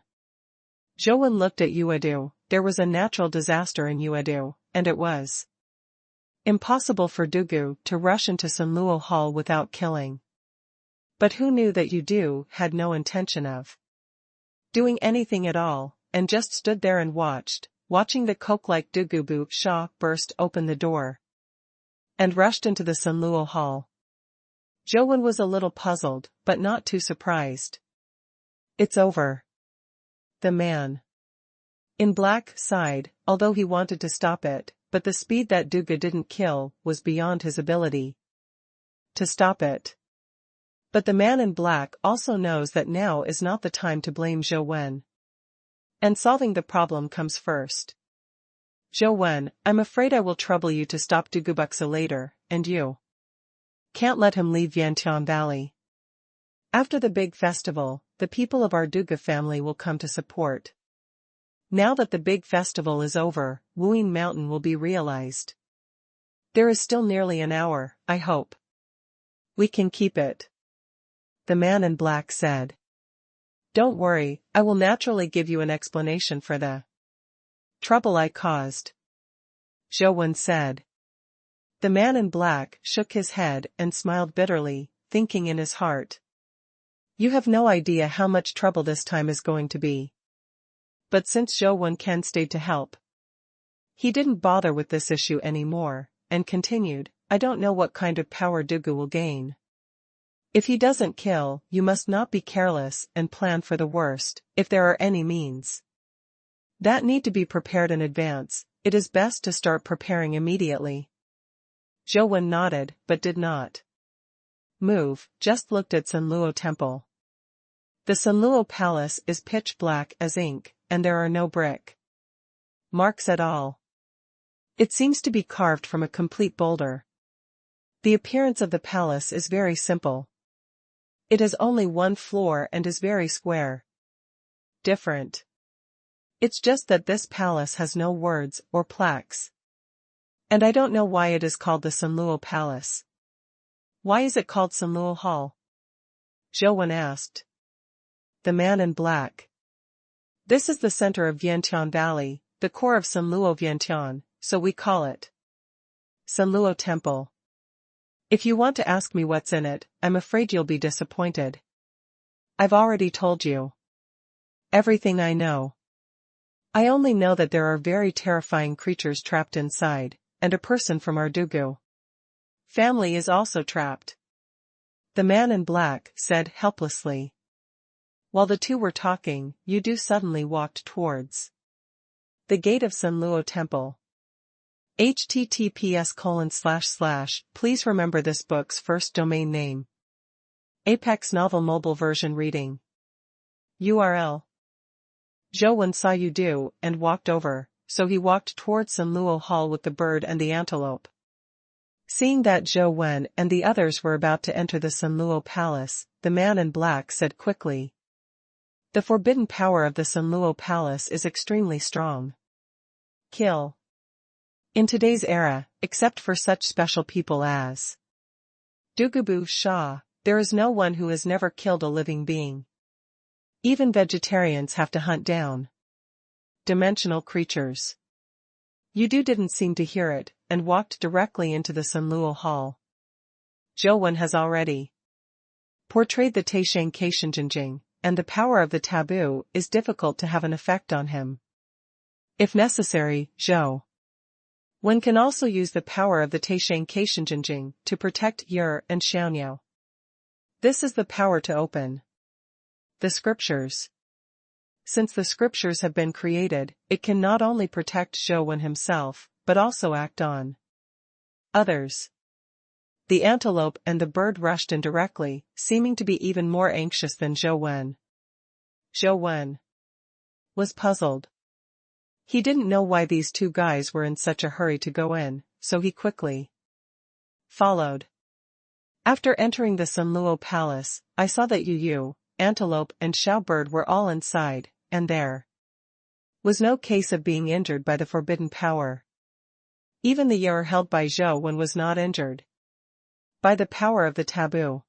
Zhouwen looked at Yuedu. There was a natural disaster in Yuedu, and it was impossible for Dugu to rush into Sunluo Hall without killing. But who knew that Yuedu had no intention of doing anything at all, and just stood there and watching the coke-like Dugubu Shah burst open the door and rushed into the Sunluo Hall. Zhouwen was a little puzzled, but not too surprised. It's over. The man in black sighed, although he wanted to stop it, but the speed that Dugu didn't kill was beyond his ability to stop it. But the man in black also knows that now is not the time to blame Zhouwen. And solving the problem comes first. Zhouwen, I'm afraid I will trouble you to stop Dugubuxa later, and you can't let him leave Yantian Valley. After the big festival, the people of our Dugu family will come to support. Now that the big festival is over, Wuyin Mountain will be realized. There is still nearly an hour, I hope we can keep it. The man in black said. Don't worry, I will naturally give you an explanation for the trouble I caused. Zhouwen said. The man in black shook his head and smiled bitterly, thinking in his heart. You have no idea how much trouble this time is going to be. But since Zhouwen Ken stayed to help, he didn't bother with this issue anymore, and continued, I don't know what kind of power Dugu will gain. If he doesn't kill, you must not be careless and plan for the worst, if there are any means that need to be prepared in advance. It is best to start preparing immediately. Zhouwen nodded, but did not move, just looked at Sunluo Temple. The Sunluo Palace is pitch black as ink, and there are no brick marks at all. It seems to be carved from a complete boulder. The appearance of the palace is very simple. It has only one floor and is very square. Different. It's just that this palace has no words or plaques. And I don't know why it is called the Sunluo Palace. Why is it called Sunluo Hall? Zhouwen asked. The man in black. This is the center of Vientiane Valley, the core of Sunluo Vientiane, so we call it Sunluo Temple. If you want to ask me what's in it, I'm afraid you'll be disappointed. I've already told you everything I know. I only know that there are very terrifying creatures trapped inside, and a person from our Dugu family is also trapped. The man in black said helplessly. While the two were talking, Yudu suddenly walked towards the gate of Sunluo Temple. https:// Please remember this book's first domain name. Apex Novel Mobile Version Reading. URL. Zhouwen saw Yudu and walked over, so he walked towards Sunluo Hall with the bird and the antelope. Seeing that Zhouwen and the others were about to enter the Sunluo Palace, the man in black said quickly. The forbidden power of the Sunluo Palace is extremely strong. Kill. In today's era, except for such special people as Dugubu Shah, there is no one who has never killed a living being. Even vegetarians have to hunt down dimensional creatures. Yudu didn't seem to hear it, and walked directly into the Sunluo hall. Zhou Wen has already portrayed the Taisheng Keishenjinjing, and the power of the taboo is difficult to have an effect on him. If necessary, Zhou Wen can also use the power of the Taisheng Keishenjinjing to protect Yer and Xiaonyao. This is the power to open the scriptures. Since the scriptures have been created, it can not only protect Zhou Wen himself, but also act on others. The antelope and the bird rushed in directly, seeming to be even more anxious than Zhou Wen. Zhou Wen was puzzled. He didn't know why these two guys were in such a hurry to go in, so he quickly followed. After entering the Sunluo palace, I saw that Yu, antelope and Xiao bird were all inside, and there was no case of being injured by the forbidden power. Even the Yer held by Zhou Wen was not injured by the power of the taboo.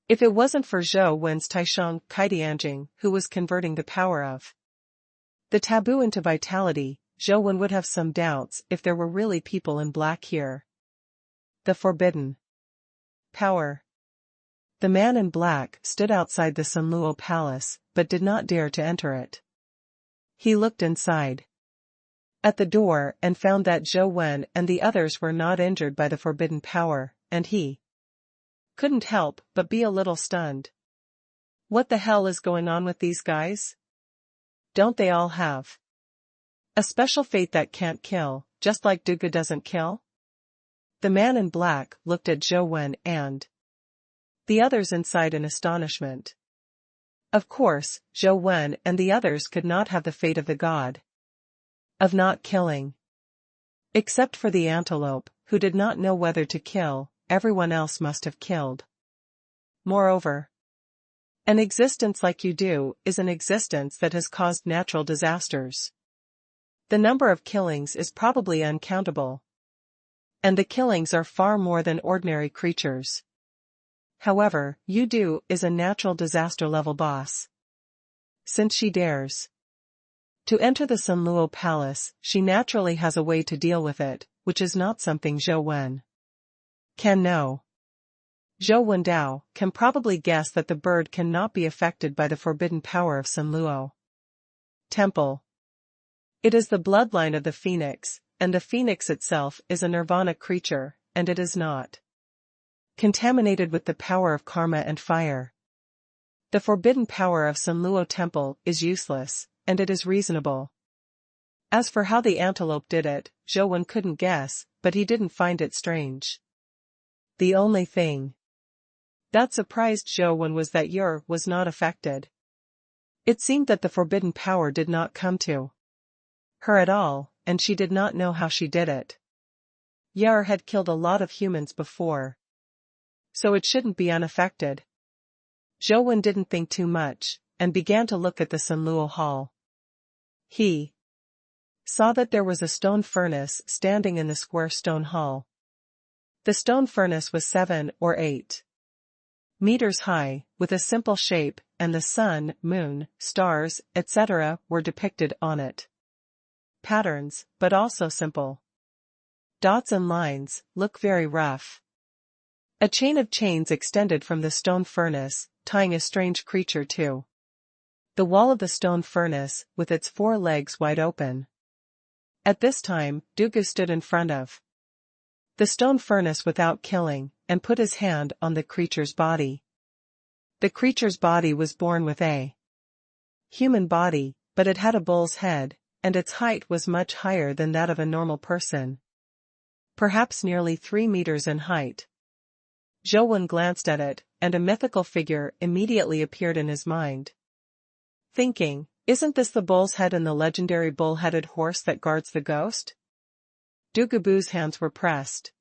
If it wasn't for Zhou Wen's Taisheng Kaidianjing, who was converting the power of the taboo into vitality, Zhou Wen would have some doubts if there were really people in black here. The forbidden power. The man in black stood outside the Sunluo palace, but did not dare to enter it. He looked inside at the door and found that Zhou Wen and the others were not injured by the forbidden power, and he couldn't help but be a little stunned. What the hell is going on with these guys? Don't they all have a special fate that can't kill, just like Dugu doesn't kill? The man in black looked at Zhou Wen and the others inside in astonishment. Of course, Zhou Wen and the others could not have the fate of the god of not killing. Except for the antelope, who did not know whether to kill, everyone else must have killed. Moreover, an existence like you do is an existence that has caused natural disasters. The number of killings is probably uncountable. And the killings are far more than ordinary creatures. However, Yudu is a natural disaster level boss. Since she dares to enter the Sunluo palace, she naturally has a way to deal with it, which is not something Zhou Wen can know. Zhou Wen Dao can probably guess that the bird cannot be affected by the forbidden power of Sunluo Temple. It is the bloodline of the phoenix, and the phoenix itself is a nirvana creature, and it is not contaminated with the power of karma and fire. The forbidden power of Sunluo Temple is useless, and it is reasonable. As for how the antelope did it, Zhou Wen couldn't guess, but he didn't find it strange. The only thing that surprised Zhou Wen was that Yer was not affected. It seemed that the forbidden power did not come to her at all, and she did not know how she did it. Yer had killed a lot of humans before, so it shouldn't be unaffected. Zhou Wen didn't think too much, and began to look at the Sunluo hall. He saw that there was a stone furnace standing in the square stone hall. The stone furnace was 7 or 8 meters high, with a simple shape, and the sun, moon, stars, etc. were depicted on it. Patterns, but also simple. Dots and lines, look very rough. A chain of chains extended from the stone furnace, tying a strange creature to the wall of the stone furnace, with its 4 legs wide open. At this time, Dugu stood in front of the stone furnace without killing, and put his hand on the creature's body. The creature's body was born with a human body, but it had a bull's head, and its height was much higher than that of a normal person. Perhaps nearly 3 meters in height. Zhou Wen glanced at it, and a mythical figure immediately appeared in his mind. Thinking, isn't this the bull's head in the legendary bull-headed horse that guards the ghost? Dugubu's hands were pressed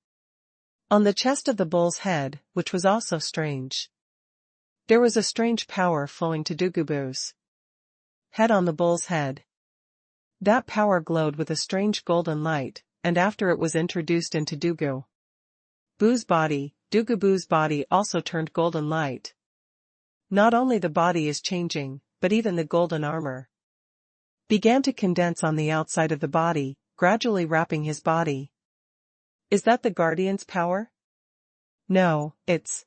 on the chest of the bull's head, which was also strange. There was a strange power flowing to Dugubu's head on the bull's head. That power glowed with a strange golden light, and after it was introduced into Dugubu's body, Dugubu's body also turned golden light. Not only the body is changing, but even the golden armor began to condense on the outside of the body, gradually wrapping his body. Is that the Guardian's power? No, it's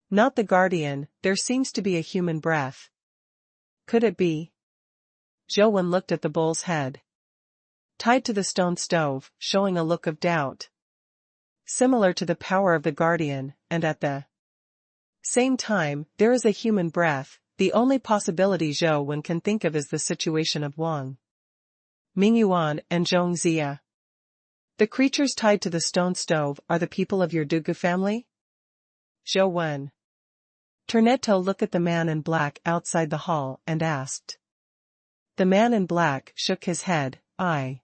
not the Guardian, there seems to be a human breath. Could it be? Zhou looked at the bull's head, tied to the stone stove, showing a look of doubt. Similar to the power of the Guardian, and at the same time, there is a human breath. The only possibility Zhou can think of is the situation of Wang Mingyuan and Zhong Zia. The creatures tied to the stone stove are the people of your Dugu family? Zhou turned to look at the man in black outside the hall and asked. The man in black shook his head. I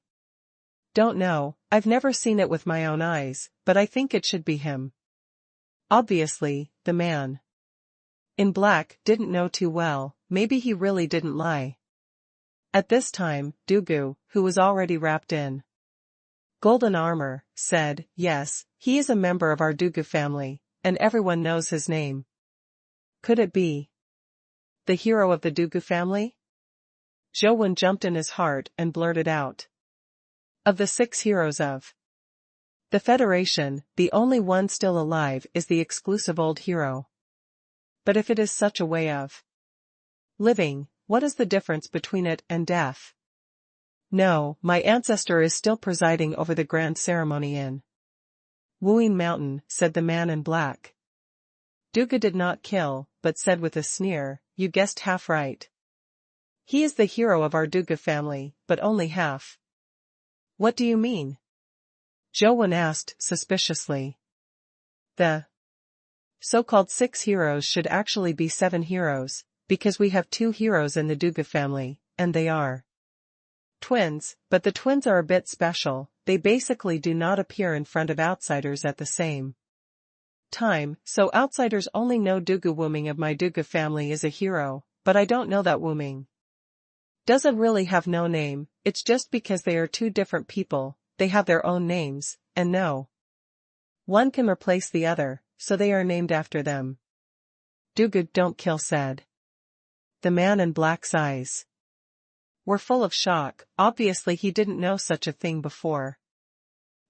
don't know, I've never seen it with my own eyes, but I think it should be him. Obviously, the man in black didn't know too well, maybe he really didn't lie. At this time, Dugu, who was already wrapped in golden armor, said, yes, he is a member of our Dugu family, and everyone knows his name. Could it be the hero of the Dugu family? Zhou jumped in his heart and blurted out. Of the 6 heroes of the Federation, the only one still alive is the exclusive old hero. But if it is such a way of living, what is the difference between it and death? No, my ancestor is still presiding over the grand ceremony in Wuyin Mountain, said the man in black. Dugu did not kill, but said with a sneer, you guessed half right. He is the hero of our Dugu family, but only half. What do you mean? Zhou asked suspiciously. The so-called 6 heroes should actually be 7 heroes, because we have 2 heroes in the Dugu family, and they are twins, but the twins are a bit special, they basically do not appear in front of outsiders at the same time, so outsiders only know Dugu Wuming of my Dugu family is a hero, but I don't know that Wuming doesn't really have no name, it's just because they are 2 different people, they have their own names, and no one can replace the other, so they are named after them. Dugu don't kill, said the man in black's eyes were full of shock, obviously he didn't know such a thing before.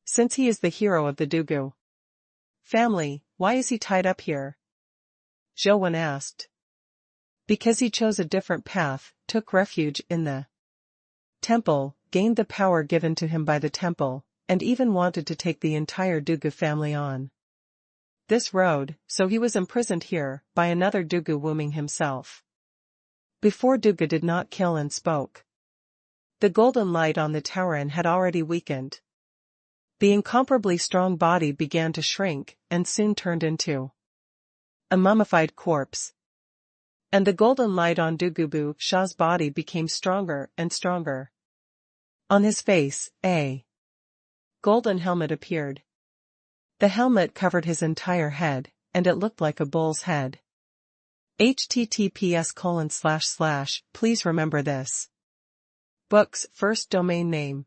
Since he is the hero of the Dugu family, why is he tied up here? Zhou asked. Because he chose a different path, took refuge in the temple, gained the power given to him by the temple, and even wanted to take the entire Dugu family on this road, so he was imprisoned here, by another Dugu Wuming himself. Before Dugu did not kill and spoke. The golden light on the tower had already weakened. The incomparably strong body began to shrink, and soon turned into a mummified corpse. And the golden light on Dugubu Shah's body became stronger and stronger. On his face, a golden helmet appeared. The helmet covered his entire head, and it looked like a bull's head. https:// please remember this. Books, first domain name.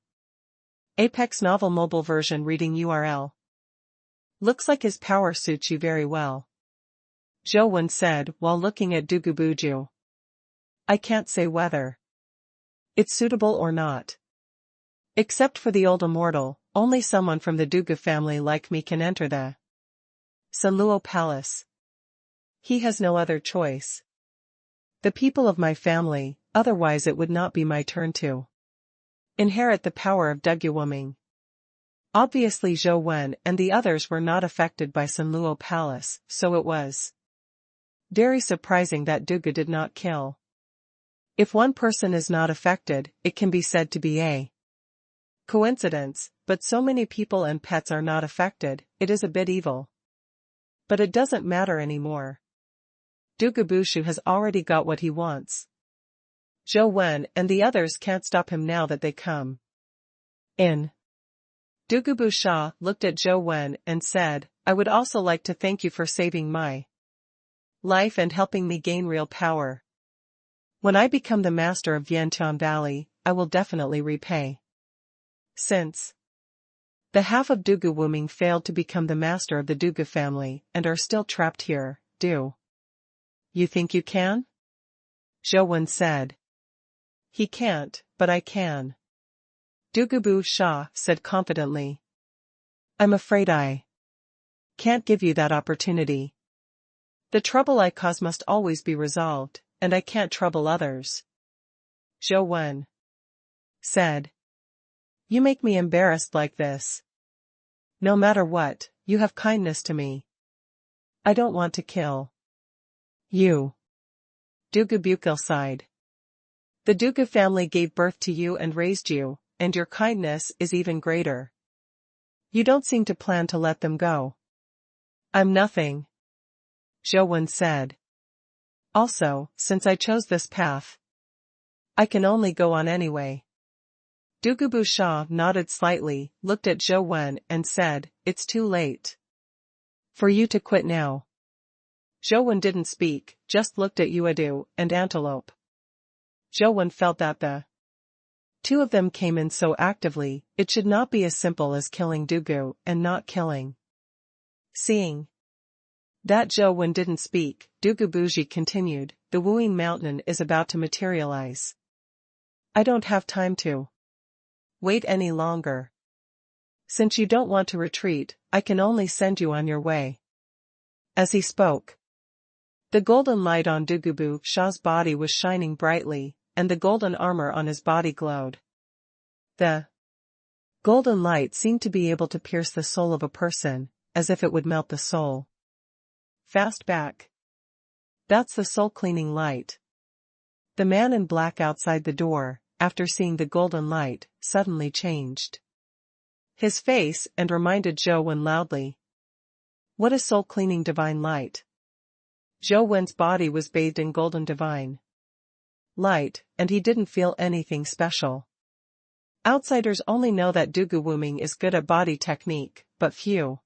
Apex novel mobile version reading URL. Looks like his power suits you very well. Zhou said while looking at Dugubuju. I can't say whether it's suitable or not. Except for the old immortal, only someone from the Dugu family like me can enter the Sanluo Palace. He has no other choice. The people of my family, otherwise it would not be my turn to inherit the power of Dugu Wuming. Obviously Zhou and the others were not affected by Sanluo Palace, so it was very surprising that Dugu did not kill. If one person is not affected, it can be said to be a coincidence, but so many people and pets are not affected, it is a bit evil. But it doesn't matter anymore. Dugubushu has already got what he wants. Zhou and the others can't stop him now that they come in. Dugubu Shah looked at Zhou and said, I would also like to thank you for saving my life and helping me gain real power. When I become the master of Yantian Valley, I will definitely repay. Since the half of Dugu Wuming failed to become the master of the Dugu family and are still trapped here, do you think you can? Zhou said. He can't, but I can. Dugubu Shah said confidently. I'm afraid I can't give you that opportunity. The trouble I cause must always be resolved, and I can't trouble others. Zhou Wen said. You make me embarrassed like this. No matter what, you have kindness to me. I don't want to kill you. Dugu Bukil sighed. The Dugu family gave birth to you and raised you, and your kindness is even greater. You don't seem to plan to let them go. I'm nothing, Zhou Wen said. Also, since I chose this path, I can only go on anyway. Dugubu Shah nodded slightly, looked at Zhou Wen and said, It's too late for you to quit now. Zhou Wen didn't speak, just looked at Yuadu and Antelope. Zhou Wen felt that the two of them came in so actively, it should not be as simple as killing Dugu and not killing. Seeing that Zhou Wen didn't speak, Dugu Buji continued, the Wuing Mountain is about to materialize. I don't have time to wait any longer. Since you don't want to retreat, I can only send you on your way. As he spoke, the golden light on Dugubu Shah's body was shining brightly, and the golden armor on his body glowed. The golden light seemed to be able to pierce the soul of a person, as if it would melt the soul. Fast back. That's the soul-cleaning light. The man in black outside the door, after seeing the golden light, suddenly changed his face and reminded Zhou Wen loudly. What is soul-cleaning divine light? Zhou Wen's body was bathed in golden divine light, and he didn't feel anything special. Outsiders only know that Dugu Wuming is good at body technique, but few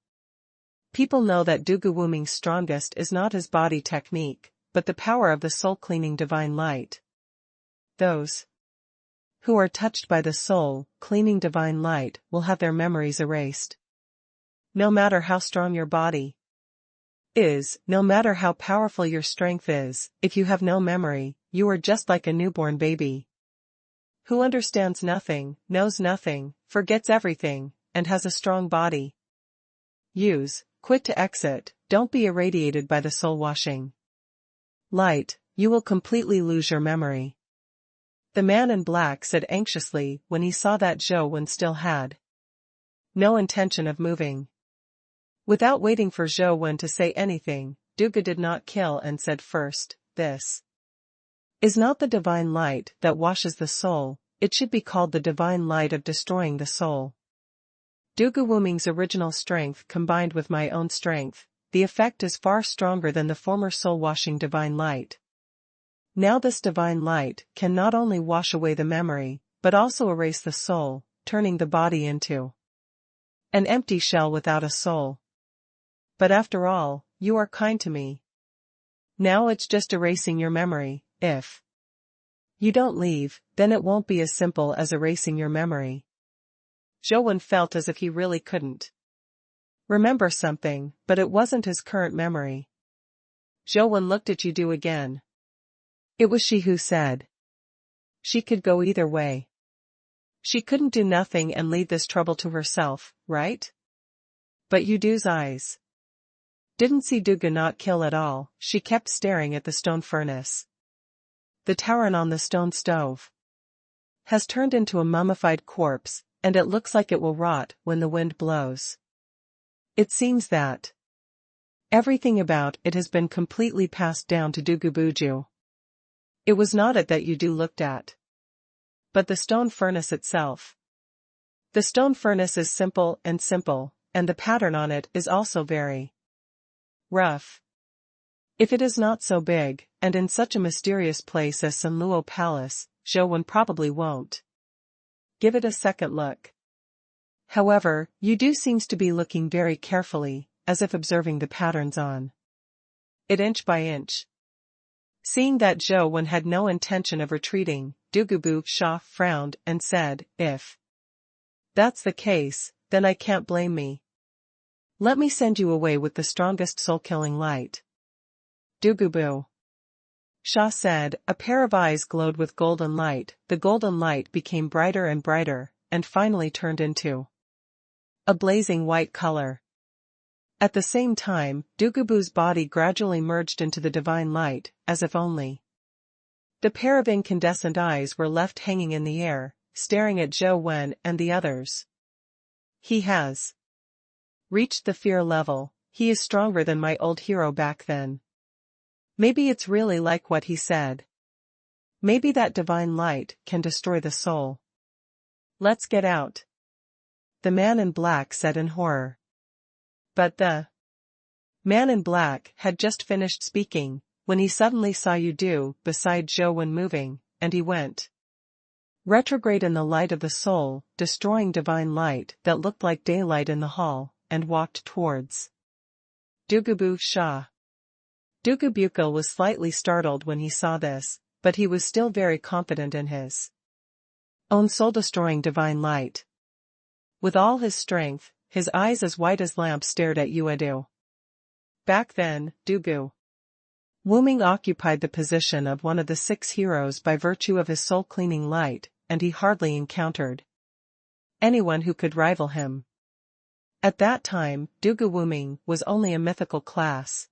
people know that Dugu Wuming's strongest is not his body technique, but the power of the soul-cleaning divine light. Those who are touched by the soul-cleaning divine light will have their memories erased. No matter how strong your body is, no matter how powerful your strength is, if you have no memory, you are just like a newborn baby who understands nothing, knows nothing, forgets everything, and has a strong body. Use, quick to exit, don't be irradiated by the soul-washing light, you will completely lose your memory. The man in black said anxiously when he saw that Zhou Wen still had no intention of moving. Without waiting for Zhou Wen to say anything, Dugu did not kill and said first, this is not the divine light that washes the soul, it should be called the divine light of destroying the soul. Dugu Wuming's original strength combined with my own strength, the effect is far stronger than the former soul-washing divine light. Now this divine light can not only wash away the memory, but also erase the soul, turning the body into an empty shell without a soul. But after all, you are kind to me. Now it's just erasing your memory. If you don't leave, then it won't be as simple as erasing your memory. Zhou Wen felt as if he really couldn't remember something, but it wasn't his current memory. Zhou Wen looked at Yudu again. It was she who said she could go either way. She couldn't do nothing and leave this trouble to herself, right? But Yudu's eyes didn't see Dugu not kill at all, she kept staring at the stone furnace. The Tauren on the stone stove has turned into a mummified corpse, and it looks like it will rot when the wind blows. It seems that everything about it has been completely passed down to Dugu Buju. It was not it that Yudu looked at, but the stone furnace itself. The stone furnace is simple, and the pattern on it is also very rough. If it is not so big, and in such a mysterious place as Sanluo Palace, Zhou Wen probably won't give it a second look. However, Yudu seems to be looking very carefully, as if observing the patterns on it inch by inch. Seeing that Zhou Wen had no intention of retreating, Dugubu Shah frowned and said, if that's the case, then I can't blame me. Let me send you away with the strongest soul-killing light. Dugubu Shah said, a pair of eyes glowed with golden light, the golden light became brighter and brighter, and finally turned into a blazing white color. At the same time, Dugubu's body gradually merged into the divine light, as if only the pair of incandescent eyes were left hanging in the air, staring at Zhou Wen and the others. He has reached the fear level. He is stronger than my old hero back then. Maybe it's really like what he said. Maybe that divine light can destroy the soul. Let's get out, the man in black said in horror. But the man in black had just finished speaking, when he suddenly saw Yudu beside Zhou Wen moving, and he went retrograde in the light of the soul, destroying divine light that looked like daylight in the hall, and walked towards Dugubu Sha. Dugubuko was slightly startled when he saw this, but he was still very confident in his own soul-destroying divine light. With all his strength, his eyes as white as lamps stared at Yuedu. Back then, Dugu Wuming occupied the position of one of the 6 heroes by virtue of his soul-cleaning light, and he hardly encountered anyone who could rival him. At that time, Dugu Wuming was only a mythical class.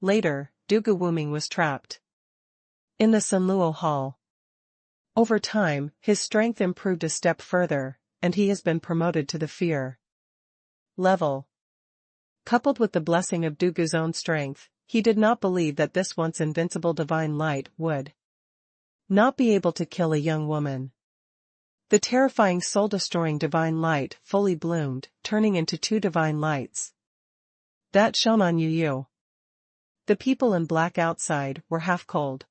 Later, Dugu Wuming was trapped in the Sunluo Hall. Over time, his strength improved a step further, and he has been promoted to the fear level. Coupled with the blessing of Dugu's own strength, he did not believe that this once invincible divine light would not be able to kill a young woman. The terrifying soul-destroying divine light fully bloomed, turning into 2 divine lights that shone on Yu. The people in black outside were half cold.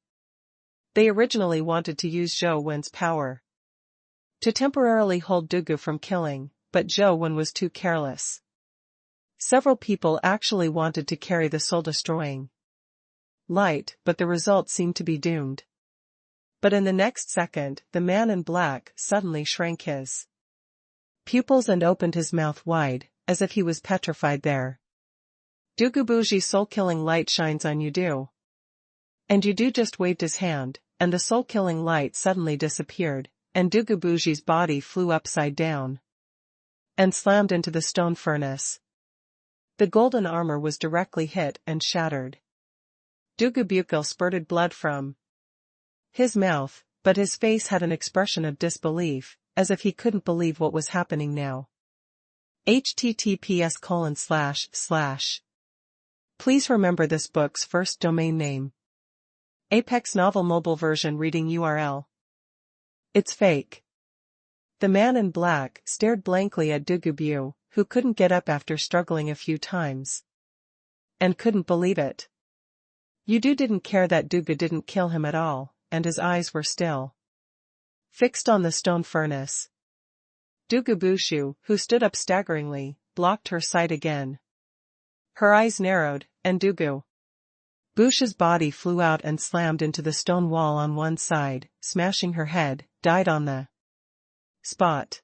They originally wanted to use Zhou Wen's power to temporarily hold Dugu from killing, but Zhou Wen was too careless. Several people actually wanted to carry the soul-destroying light, but the result seemed to be doomed. But in the next second, the man in black suddenly shrank his pupils and opened his mouth wide, as if he was petrified there. Dugubuji's soul-killing light shines on Yudu. And Yudu just waved his hand, and the soul-killing light suddenly disappeared, and Dugubuji's body flew upside down and slammed into the stone furnace. The golden armor was directly hit and shattered. Dugubuko spurted blood from his mouth, but his face had an expression of disbelief, as if he couldn't believe what was happening now. https:// Please remember this book's first domain name. Apex Novel Mobile Version Reading URL. It's fake. The man in black stared blankly at Dugubu, who couldn't get up after struggling a few times. And couldn't believe it. Yudu didn't care that Dugu didn't kill him at all, and his eyes were still fixed on the stone furnace. Dugubushu, who stood up staggeringly, blocked her sight again. Her eyes narrowed, and Dugu Bushu's body flew out and slammed into the stone wall on one side, smashing her head, died on the spot.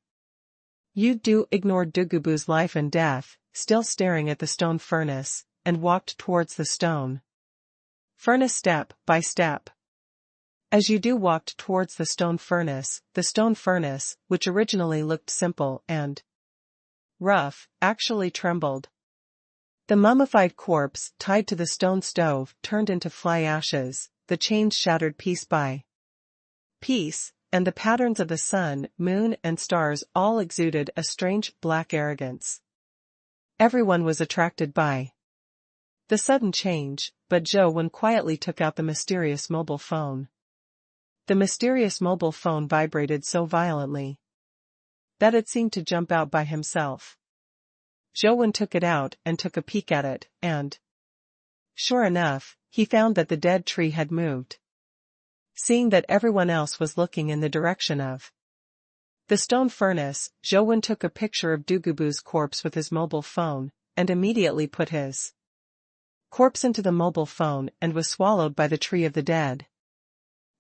Yudu ignored Dugubu's life and death, still staring at the stone furnace, and walked towards the stone furnace step by step. As Yudu walked towards the stone furnace, which originally looked simple and rough, actually trembled. The mummified corpse, tied to the stone stove, turned into fly ashes, the chains shattered piece by piece, and the patterns of the sun, moon, and stars all exuded a strange, black arrogance. Everyone was attracted by the sudden change, but Zhou Wen quietly took out the mysterious mobile phone. The mysterious mobile phone vibrated so violently that it seemed to jump out by himself. Zhou Wen took it out and took a peek at it, and sure enough, he found that the dead tree had moved. Seeing that everyone else was looking in the direction of the stone furnace, Zhou Wen took a picture of Dugubu's corpse with his mobile phone, and immediately put his corpse into the mobile phone and was swallowed by the tree of the dead.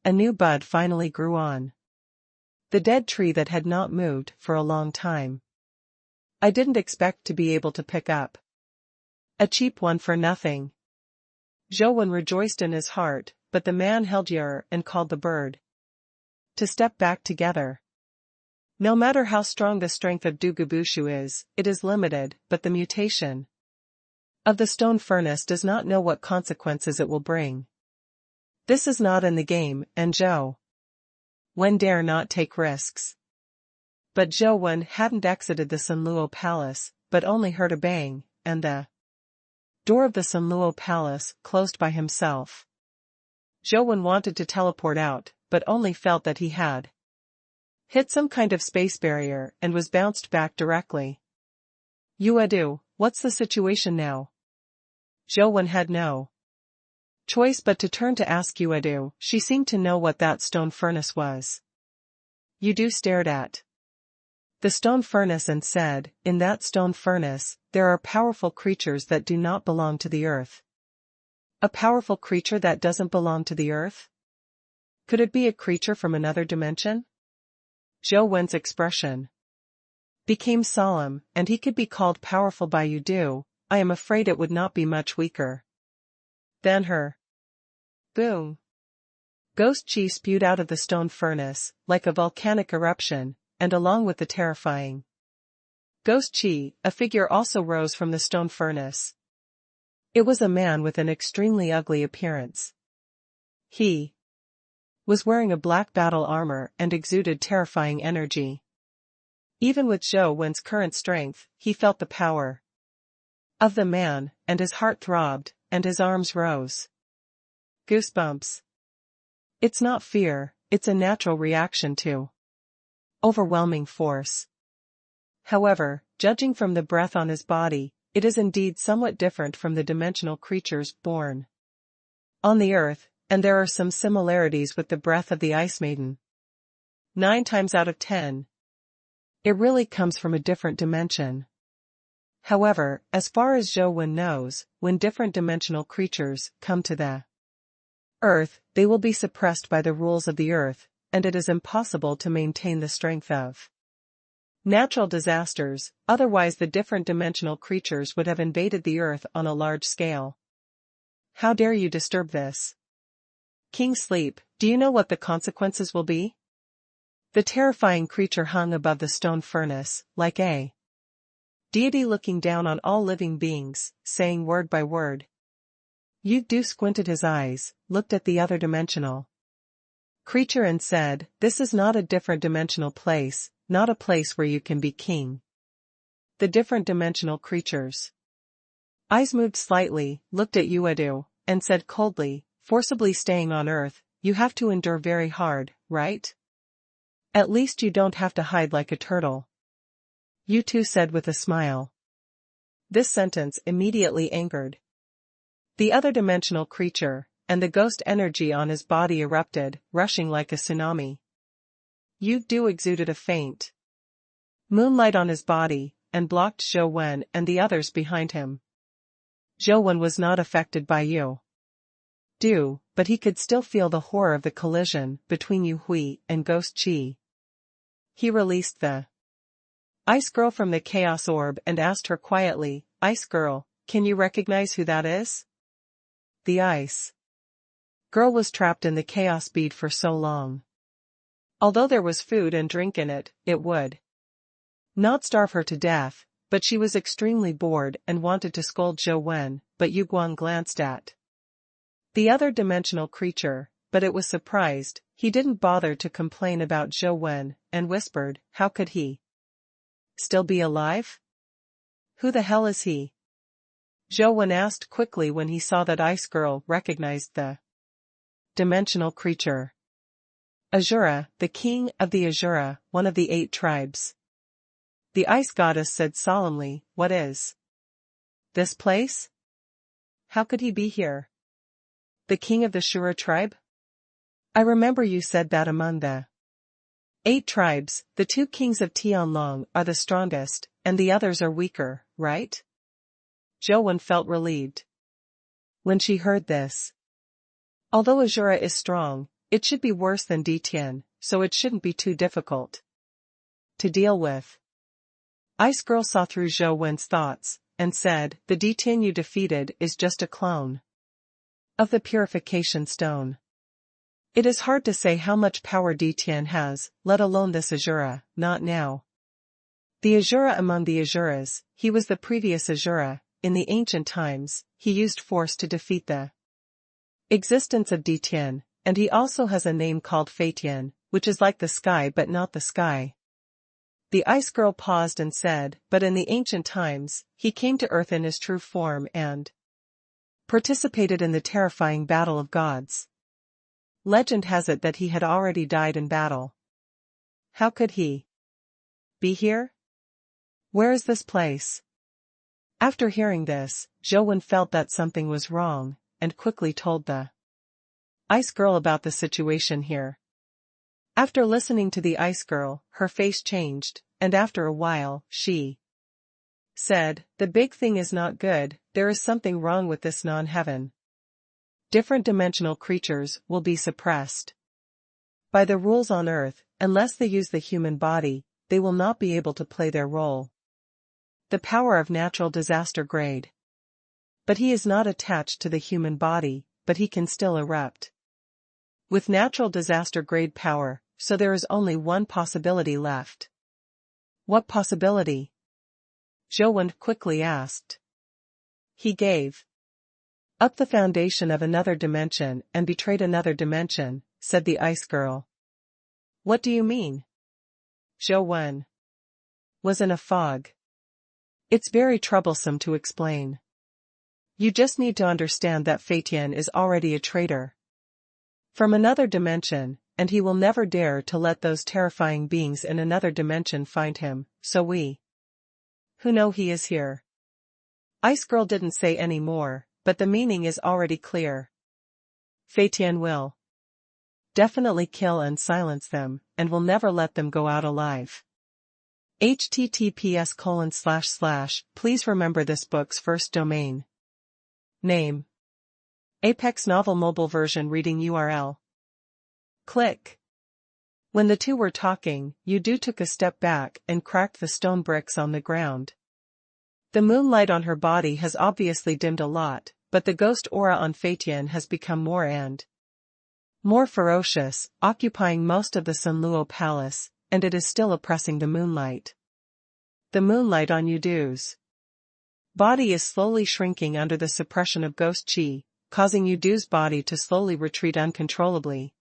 A new bud finally grew on the dead tree that had not moved for a long time. I didn't expect to be able to pick up a cheap one for nothing. Zhou Wen rejoiced in his heart, but the man held Yer and called the bird to step back together. No matter how strong the strength of Dugubushu is, it is limited, but the mutation of the stone furnace does not know what consequences it will bring. This is not in the game, and Zhou Wen dare not take risks. But Zhou Wen hadn't exited the Sunluo Palace, but only heard a bang, and the door of the Sunluo Palace closed by himself. Zhou Wen wanted to teleport out, but only felt that he had hit some kind of space barrier and was bounced back directly. Yuedu, what's the situation now? Zhou Wen had no choice but to turn to ask Yuedu. She seemed to know what that stone furnace was. Yuedu stared at the stone furnace and said, in that stone furnace, there are powerful creatures that do not belong to the earth. A powerful creature that doesn't belong to the earth? Could it be a creature from another dimension? Zhou Wen's expression became solemn, and he could be called powerful by Yuedu. I am afraid it would not be much weaker than her. Boom. Ghost chi spewed out of the stone furnace, like a volcanic eruption, and along with the terrifying ghost chi, a figure also rose from the stone furnace. It was a man with an extremely ugly appearance. He was wearing a black battle armor and exuded terrifying energy. Even with Zhou Wen's current strength, he felt the power of the man, and his heart throbbed, and his arms rose. Goosebumps. It's not fear, it's a natural reaction to overwhelming force. However, judging from the breath on his body, it is indeed somewhat different from the dimensional creatures born on the earth, and there are some similarities with the breath of the Ice Maiden. 9 times out of 10. It really comes from a different dimension. However, as far as Zhou Wen knows, when different dimensional creatures come to the earth, they will be suppressed by the rules of the earth, and it is impossible to maintain the strength of natural disasters, otherwise the different dimensional creatures would have invaded the earth on a large scale. How dare you disturb this? King Sleep, do you know what the consequences will be? The terrifying creature hung above the stone furnace, like a deity looking down on all living beings, saying word by word. Yuedu squinted his eyes, looked at the other dimensional creature and said, this is not a different dimensional place, not a place where you can be king. The different dimensional creatures' eyes moved slightly, looked at Yuedu, and said coldly, forcibly staying on Earth, you have to endure very hard, right? At least you don't have to hide like a turtle. Yuedu said with a smile. This sentence immediately angered the other dimensional creature, and the ghost energy on his body erupted, rushing like a tsunami. Yuedu exuded a faint moonlight on his body, and blocked Zhou Wen and the others behind him. Zhou Wen was not affected by Yuedu, but he could still feel the horror of the collision between Yu Hui and Ghost Chi. He released the Ice Girl from the Chaos Orb and asked her quietly, Ice Girl, can you recognize who that is? The Ice Girl was trapped in the Chaos Bead for so long. Although there was food and drink in it, it would not starve her to death, but she was extremely bored and wanted to scold Zhou Wen, but Yu Guang glanced at the other dimensional creature, but it was surprised. He didn't bother to complain about Zhou Wen, and whispered, how could he still be alive? Who the hell is he? Zhou Wen asked quickly when he saw that Ice Girl recognized the dimensional creature. Azura, the king of the Azura, one of the 8 tribes. The ice goddess said solemnly, what is this place? How could he be here? The king of the Shura tribe? I remember you said that among the 8 tribes, the 2 kings of Tianlong are the strongest, and the others are weaker, right? Zhou Wen felt relieved when she heard this. Although Azura is strong, it should be worse than Tian, so it shouldn't be too difficult to deal with. Ice Girl saw through Zhou Wen's thoughts, and said, the Tian you defeated is just a clone of the purification stone. It is hard to say how much power Tian has, let alone this Azura, not now. The Azura among the Azuras, he was the previous Azura. In the ancient times, he used force to defeat the existence of Tian, and he also has a name called Tian, which is like the sky but not the sky. The ice girl paused and said, but in the ancient times, he came to Earth in his true form and participated in the terrifying battle of gods. Legend has it that he had already died in battle. How could he be here? Where is this place? After hearing this, Zhou felt that something was wrong, and quickly told the ice girl about the situation here. After listening to the ice girl, her face changed, and after a while, she said, the big thing is not good, there is something wrong with this non-heaven. Different dimensional creatures will be suppressed by the rules on Earth. Unless they use the human body, they will not be able to play their role. The power of natural disaster grade. But he is not attached to the human body, but he can still erupt with natural disaster grade power, so there is only one possibility left. What possibility? Zhou quickly asked. He gave up the foundation of another dimension and betrayed another dimension, said the ice girl. What do you mean? Zhou was in a fog. It's very troublesome to explain. You just need to understand that Tian is already a traitor from another dimension, and he will never dare to let those terrifying beings in another dimension find him, so we who know he is here. Ice Girl didn't say any more, but the meaning is already clear. Tian will definitely kill and silence them, and will never let them go out alive. https:// Please remember this book's first domain name. Apex Novel Mobile Version Reading URL. Click. When the two were talking, Yudu took a step back and cracked the stone bricks on the ground. The moonlight on her body has obviously dimmed a lot, but the ghost aura on Tian has become more and more ferocious, occupying most of the Sunluo Palace, and it is still oppressing the moonlight. The moonlight on Yudu's body is slowly shrinking under the suppression of ghost chi, causing Yudu's body to slowly retreat uncontrollably.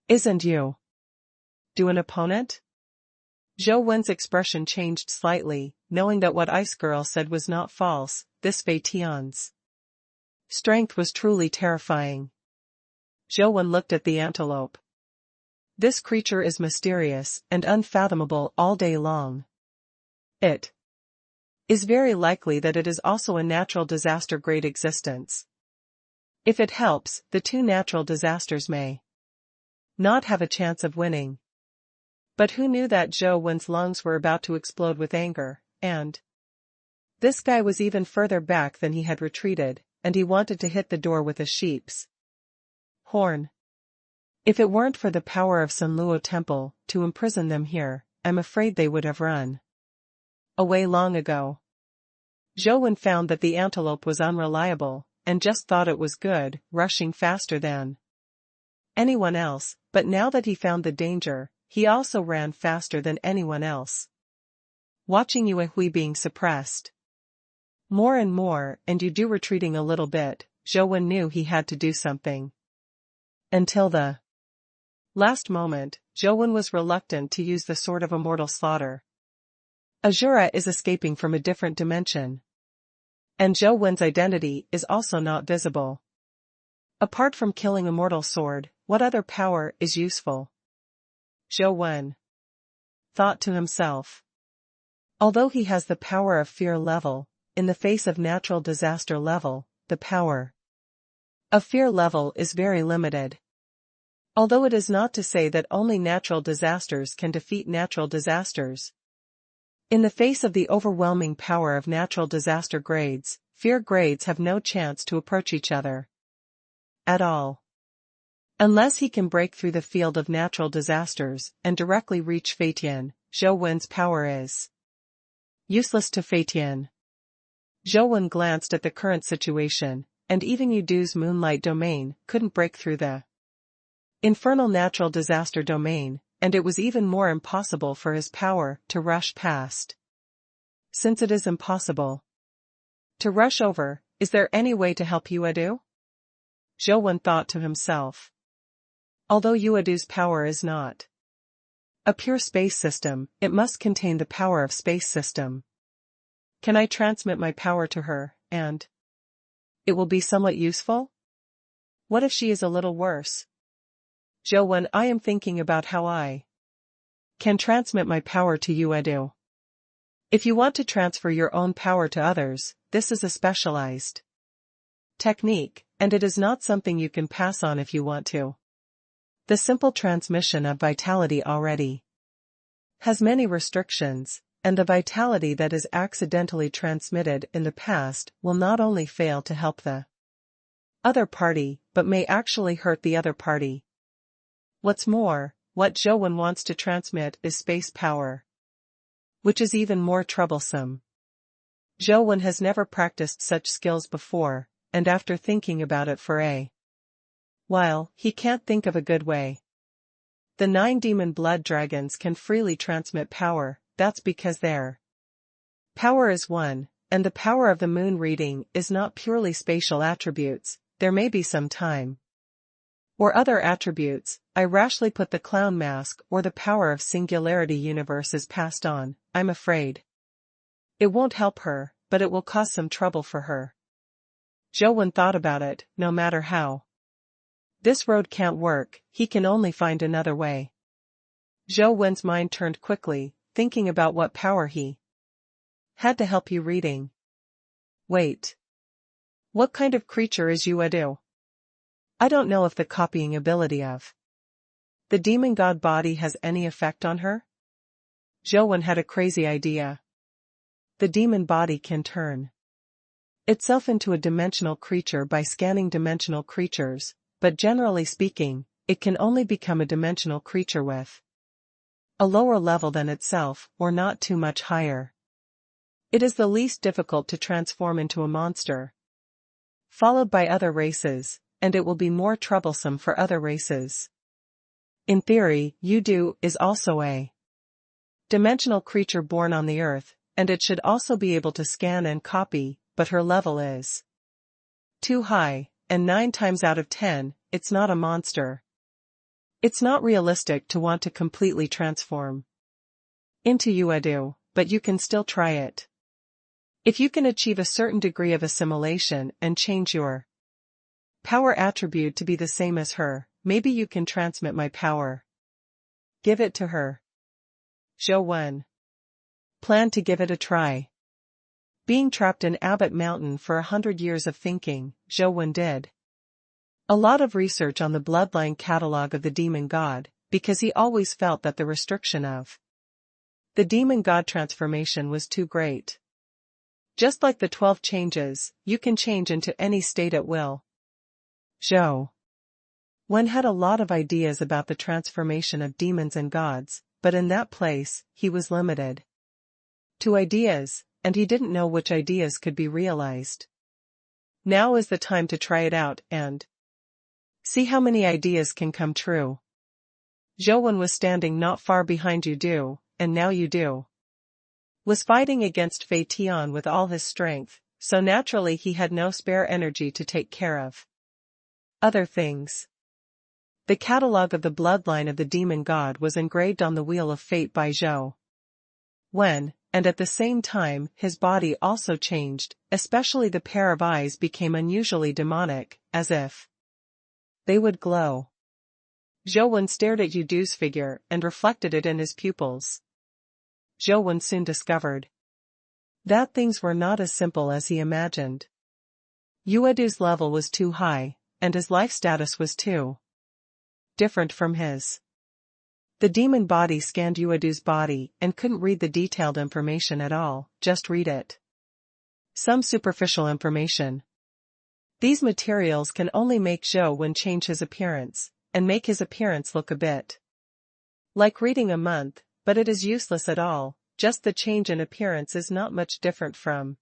Isn't you an opponent? Zhou expression changed slightly, knowing that what Ice Girl said was not false. This Tian's strength was truly terrifying. Zhou looked at the antelope. This creature is mysterious and unfathomable all day long. It is very likely that it is also a natural disaster grade existence. If it helps, the two natural disasters may not have a chance of winning. But who knew that Zhou lungs were about to explode with anger, and this guy was even further back than he had retreated, and he wanted to hit the door with a sheep's horn. If it weren't for the power of Sunluo Temple to imprison them here, I'm afraid they would have run away long ago. Zhou found that the antelope was unreliable, and just thought it was good, rushing faster than anyone else, but now that he found the danger, he also ran faster than anyone else. Watching Yuehui being suppressed more and more, and Yudu retreating a little bit, Zhou knew he had to do something. Until the last moment, Zhou was reluctant to use the Sword of Immortal Slaughter. Azura is escaping from a different dimension. And Zhou identity is also not visible. Apart from killing Immortal Sword, what other power is useful? Zhou thought to himself. Although he has the power of fear level, in the face of natural disaster level, the power of fear level is very limited. Although it is not to say that only natural disasters can defeat natural disasters. In the face of the overwhelming power of natural disaster grades, fear grades have no chance to approach each other at all. Unless he can break through the field of natural disasters and directly reach Tian, Zhou power is useless to Tian. Zhou glanced at the current situation, and even Yudu's moonlight domain couldn't break through the infernal natural disaster domain, and it was even more impossible for his power to rush past. Since it is impossible to rush over, is there any way to help Yuedu? Zhou thought to himself. Although Yuedu's power is not a pure space system, it must contain the power of space system. Can I transmit my power to her, and it will be somewhat useful? What if she is a little worse? Zhou, I am thinking about how I can transmit my power to Yuedu. If you want to transfer your own power to others, this is a specialized technique, and it is not something you can pass on if you want to. The simple transmission of vitality already has many restrictions, and the vitality that is accidentally transmitted in the past will not only fail to help the other party, but may actually hurt the other party. What's more, what Zhou wants to transmit is space power, which is even more troublesome. Zhou has never practiced such skills before, and after thinking about it for a while, he can't think of a good way. The 9 demon blood dragons can freely transmit power, that's because their power is one, and the power of the moon reading is not purely spatial attributes, there may be some time or other attributes. I rashly put the clown mask or the power of singularity universe is passed on, I'm afraid. It won't help her, but it will cause some trouble for her. Zhou thought about it, no matter how this road can't work, he can only find another way. Zhou mind turned quickly, thinking about what power he had to help you reading. Wait. What kind of creature is Yuedu? I don't know if the copying ability of the demon god body has any effect on her? Zhou had a crazy idea. The demon body can turn itself into a dimensional creature by scanning dimensional creatures, but generally speaking, it can only become a dimensional creature with a lower level than itself or not too much higher. It is the least difficult to transform into a monster, followed by other races, and it will be more troublesome for other races. In theory, Yuedu is also a dimensional creature born on the Earth, and it should also be able to scan and copy, but her level is too high, and 9 times out of 10, it's not a monster. It's not realistic to want to completely transform into Yuedu, but you can still try it. If you can achieve a certain degree of assimilation and change your power attribute to be the same as her, maybe you can transmit my power. Give it to her. Zhou planned to give it a try. Being trapped in Abbot Mountain for 100 years of thinking, Zhou did a lot of research on the bloodline catalog of the demon god, because he always felt that the restriction of the demon god transformation was too great. Just like the 12 changes, you can change into any state at will. Zhou had a lot of ideas about the transformation of demons and gods, but in that place, he was limited to ideas, and he didn't know which ideas could be realized. Now is the time to try it out and see how many ideas can come true. Zhou was standing not far behind Yuedu, and now Yuedu was fighting against Tian with all his strength, so naturally he had no spare energy to take care of other things. The catalogue of the bloodline of the demon god was engraved on the wheel of fate by Zhou. And at the same time his body also changed, especially the pair of eyes became unusually demonic, as if they would glow. Zhou stared at Yuedu's figure and reflected it in his pupils. Zhou soon discovered that things were not as simple as he imagined. Yuedu's level was too high, and his life status was too different from his. The demon body scanned Yuedu's body and couldn't read the detailed information at all, just read it. Some superficial information. These materials can only make Zhou change his appearance, and make his appearance look a bit like reading a month, but it is useless at all, just the change in appearance is not much different from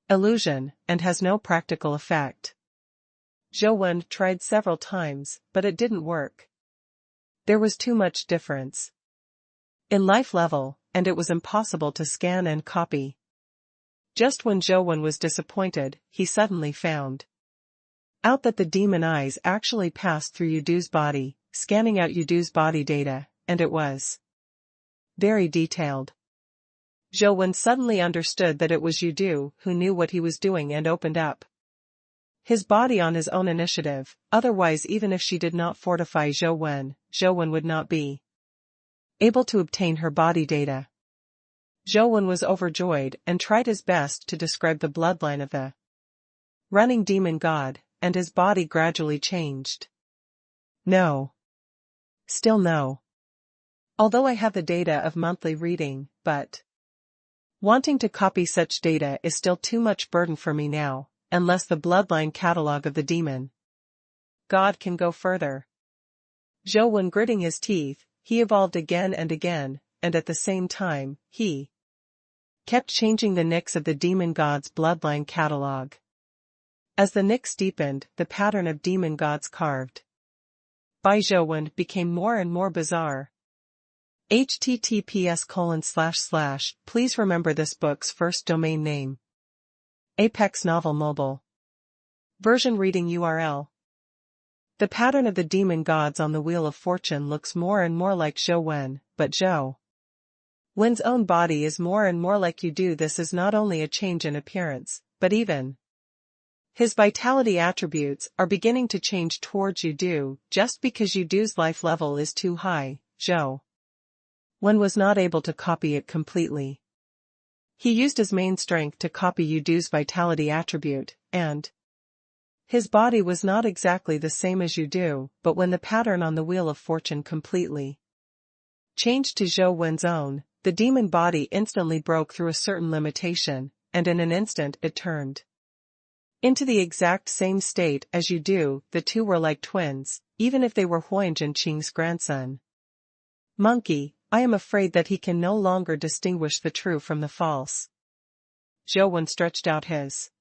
illusion, and has no practical effect. Zhou Wen tried several times, but it didn't work. There was too much difference in life level, and it was impossible to scan and copy. Just when Zhou Wen was disappointed, he suddenly found out that the demon eyes actually passed through Yudu's body, scanning out Yudu's body data, and it was very detailed. Zhou Wen suddenly understood that it was Yudu who knew what he was doing and opened up his body on his own initiative. Otherwise, even if she did not fortify Zhou Wen would not be able to obtain her body data. Zhou Wen was overjoyed and tried his best to describe the bloodline of the running demon god, and his body gradually changed. No. Still no. Although I have the data of monthly reading, but wanting to copy such data is still too much burden for me now, unless the bloodline catalog of the demon god can go further. Zhou Wen gritting his teeth, he evolved again and again, and at the same time, he kept changing the nicks of the demon god's bloodline catalog. As the nicks deepened, the pattern of demon gods carved by Zhou Wen became more and more bizarre. https:// Please remember this book's first domain name. Apex Novel Mobile. Version reading URL. The pattern of the demon gods on the Wheel of Fortune looks more and more like Zhou Wen, but Zhou Wen's own body is more and more like Yudu. This is not only a change in appearance, but even his vitality attributes are beginning to change towards Yudu. Just because Yudu's life level is too high, Zhou Wen was not able to copy it completely. He used his main strength to copy Yudu's vitality attribute, and his body was not exactly the same as Yudu, but when the pattern on the Wheel of Fortune completely changed to Zhou Wen's own, the demon body instantly broke through a certain limitation, and in an instant it turned into the exact same state as Yudu. The two were like twins, even if they were Huang Qing's grandson. Monkey, I am afraid that he can no longer distinguish the true from the false. Zhou Wen stretched out his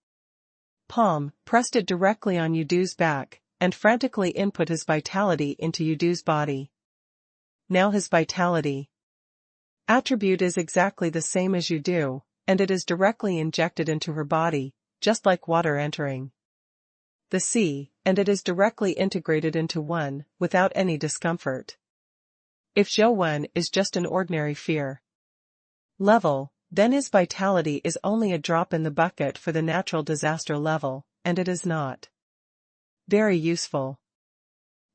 palm, pressed it directly on Yudu's back, and frantically input his vitality into Yudu's body. Now his vitality attribute is exactly the same as Yudu, and it is directly injected into her body, just like water entering the sea, and it is directly integrated into one, without any discomfort. If Zhou Wen is just an ordinary fear level, then his vitality is only a drop in the bucket for the natural disaster level, and it is not very useful.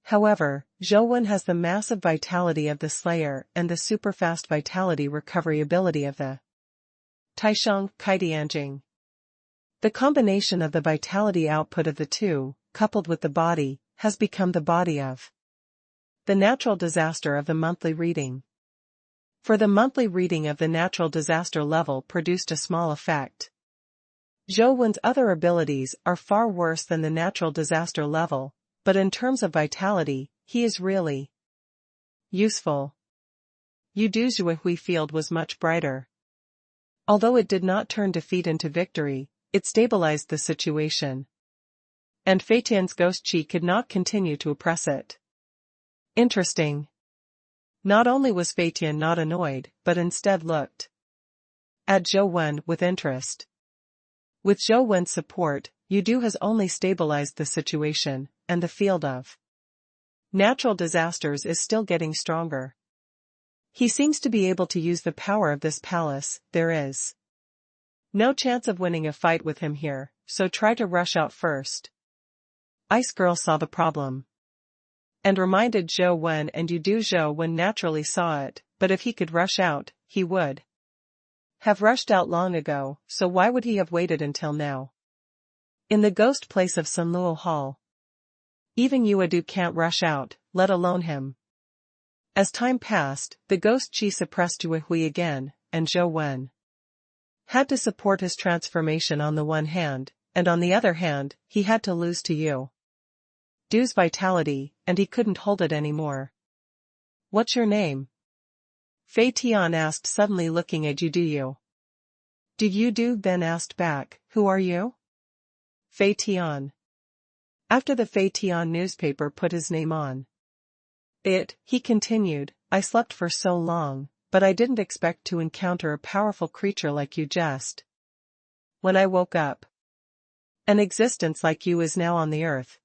However, Zhou Wen has the massive vitality of the Slayer and the superfast vitality recovery ability of the Taishang Kaitianjing. The combination of the vitality output of the two, coupled with the body, has become the body of the natural disaster of the monthly reading. For the monthly reading of the natural disaster level produced a small effect. Zhou Wen's other abilities are far worse than the natural disaster level, but in terms of vitality, he is really useful. Yudu's Yuehui field was much brighter. Although it did not turn defeat into victory, it stabilized the situation. And Tian's ghost chi could not continue to oppress it. Interesting. Not only was Tian not annoyed, but instead looked at Zhou Wen with interest. With Zhou Wen's support, Yudu has only stabilized the situation, and the field of natural disasters is still getting stronger. He seems to be able to use the power of this palace. There is no chance of winning a fight with him here, so try to rush out first. Ice Girl saw the problem and reminded Zhou Wen, and Yudu. Zhou Wen naturally saw it, but if he could rush out, he would have rushed out long ago, so why would he have waited until now? In the ghost place of Sunluo Hall, even Yuedu can't rush out, let alone him. As time passed, the ghost chi suppressed Yuehui again, and Zhou Wen had to support his transformation on the one hand, and on the other hand, he had to lose to Yudu's vitality, and he couldn't hold it anymore. What's your name? Tian asked suddenly, looking at Yudu. Yudu then asked back, who are you? Tian. After the Fei Tian newspaper put his name on it, he continued, I slept for so long, but I didn't expect to encounter a powerful creature like you just when I woke up. An existence like you is now on the earth.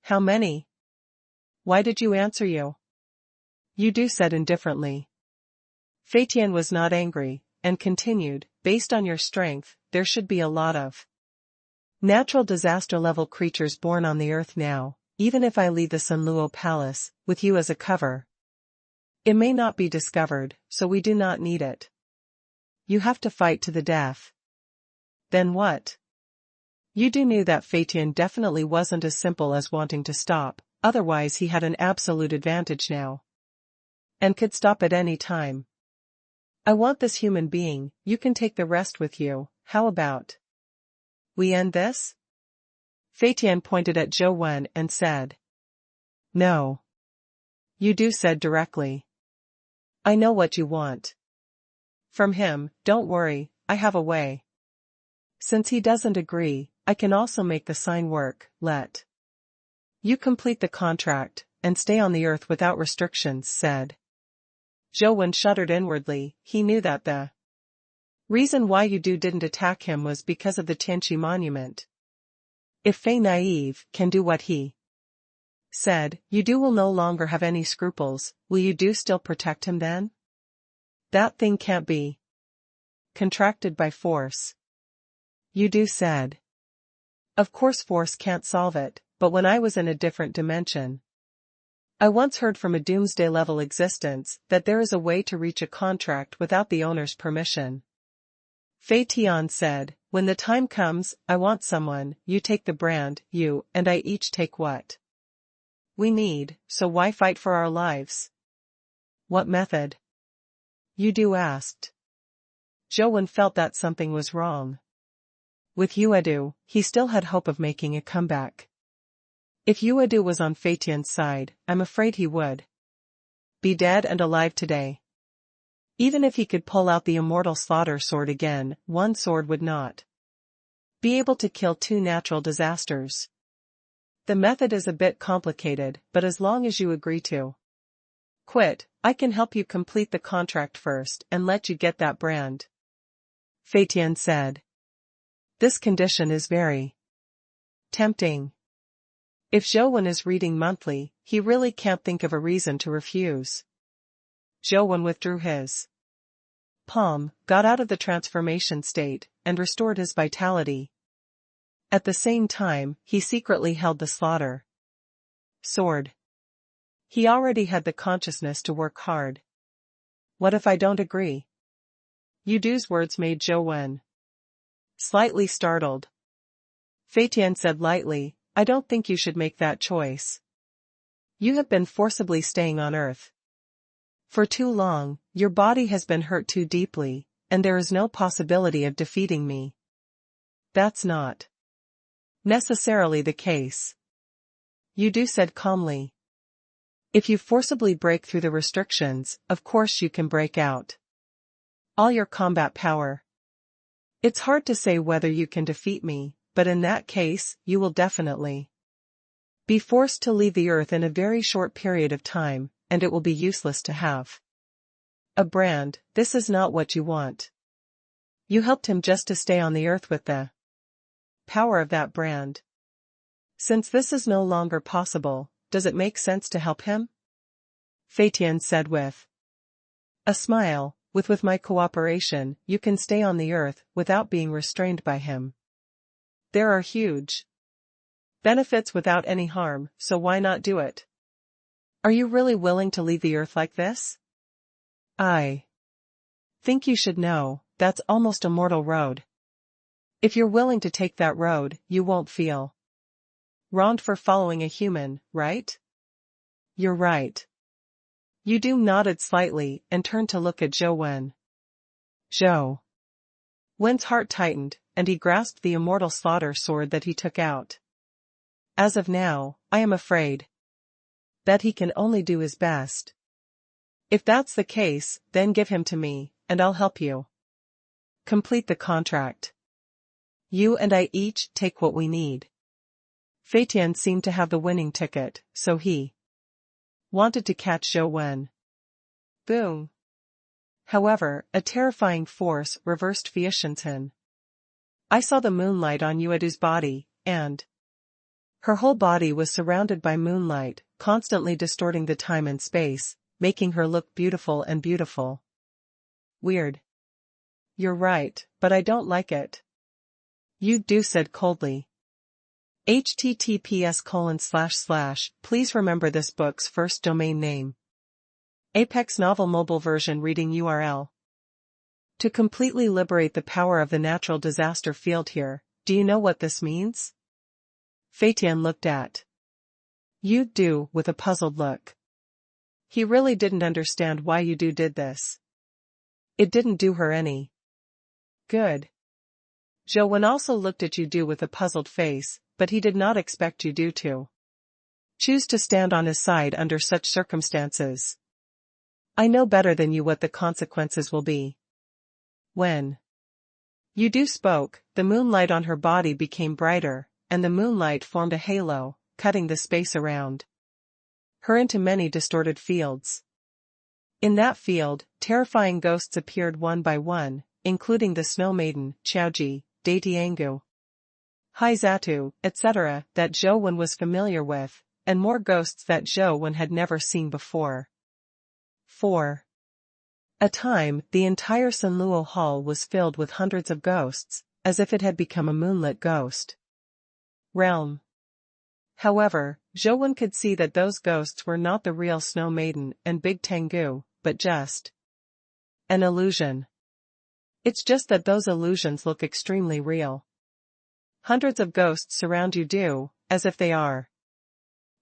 How many? Why did you answer you? Yudu said indifferently. Fei Tian was not angry, and continued, based on your strength, there should be a lot of natural disaster-level creatures born on the earth now, even if I leave the Sunluo Palace, with you as a cover. It may not be discovered, so we do not need it. You have to fight to the death. Then what? Yudu knew that Fei Tian definitely wasn't as simple as wanting to stop, otherwise he had an absolute advantage now. And could stop at any time. I want this human being, you can take the rest with you, how about we end this? Fei Tian pointed at Zhou Wen and said. No. Yudu said directly. I know what you want. From him, don't worry, I have a way. Since he doesn't agree, I can also make the sign work, let you complete the contract, and stay on the earth without restrictions, said. Zhou Wen shuddered inwardly, he knew that the reason why Yudu didn't attack him was because of the Tianqi monument. If Fei Naive can do what he said, Yudu will no longer have any scruples, will Yudu still protect him then? That thing can't be contracted by force. Yudu said. Of course force can't solve it, but when I was in a different dimension, I once heard from a doomsday-level existence that there is a way to reach a contract without the owner's permission. Fei Tian said, when the time comes, I want someone, you take the brand, you and I each take what we need, so why fight for our lives? What method? Yudu asked. Zhou Wen felt that something was wrong. With Yuedu, he still had hope of making a comeback. If Yuedu was on Fei Tian's side, I'm afraid he would be dead and alive today. Even if he could pull out the immortal slaughter sword again, one sword would not be able to kill two natural disasters. The method is a bit complicated, but as long as you agree to quit, I can help you complete the contract first and let you get that brand. Fei Tian said. This condition is very tempting. If Zhou Wen is reading monthly, he really can't think of a reason to refuse. Zhou Wen withdrew his palm, got out of the transformation state, and restored his vitality. At the same time, he secretly held the slaughter sword. He already had the consciousness to work hard. What if I don't agree? Yudu's words made Zhou Wen slightly startled. Fei Tian said lightly, I don't think you should make that choice. You have been forcibly staying on Earth for too long, your body has been hurt too deeply, and there is no possibility of defeating me. That's not necessarily the case. Yudu said calmly. If you forcibly break through the restrictions, of course you can break out all your combat power. It's hard to say whether you can defeat me, but in that case, you will definitely be forced to leave the Earth in a very short period of time, and it will be useless to have a brand. This is not what you want. You helped him just to stay on the Earth with the power of that brand. Since this is no longer possible, does it make sense to help him? Fei Tian said with a smile, with my cooperation, you can stay on the Earth without being restrained by him. There are huge benefits without any harm, so why not do it? Are you really willing to leave the Earth like this? I think you should know, that's almost a mortal road. If you're willing to take that road, you won't feel wronged for following a human, right? You're right. Yudu nodded slightly and turned to look at Zhou Wen. Zhou Wen's heart tightened, and he grasped the immortal slaughter sword that he took out. As of now, I am afraid that he can only do his best. If that's the case, then give him to me, and I'll help you complete the contract. You and I each take what we need. Tian seemed to have the winning ticket, so he wanted to catch Zhou Wen. Boom. However, a terrifying force reversed Tian. I saw the moonlight on Yuedu's body, and her whole body was surrounded by moonlight, constantly distorting the time and space, making her look beautiful and beautiful. Weird. You're right, but I don't like it. Yu said coldly. https:// Please remember this book's first domain name. Apex Novel Mobile Version Reading URL. To completely liberate the power of the natural disaster field here, do you know what this means? Tian looked at Yu with a puzzled look. He really didn't understand why Yu did this. It didn't do her any good. Zhou Wen also looked at Yu with a puzzled face, but he did not expect Yu to choose to stand on his side under such circumstances. I know better than you what the consequences will be. When Yu spoke, the moonlight on her body became brighter, and the moonlight formed a halo, cutting the space around her into many distorted fields. In that field, terrifying ghosts appeared one by one, including the Snow Maiden, Qiaoji, Daitiangu, Haizatu, etc., that Zhou Wen was familiar with, and more ghosts that Zhou Wen had never seen before. For a time, the entire Sanluo Hall was filled with hundreds of ghosts, as if it had become a moonlit ghost realm. However, Zhou Wen could see that those ghosts were not the real Snow Maiden and Big Tengu, but just an illusion. It's just that those illusions look extremely real. Hundreds of ghosts surround Yu, as if they are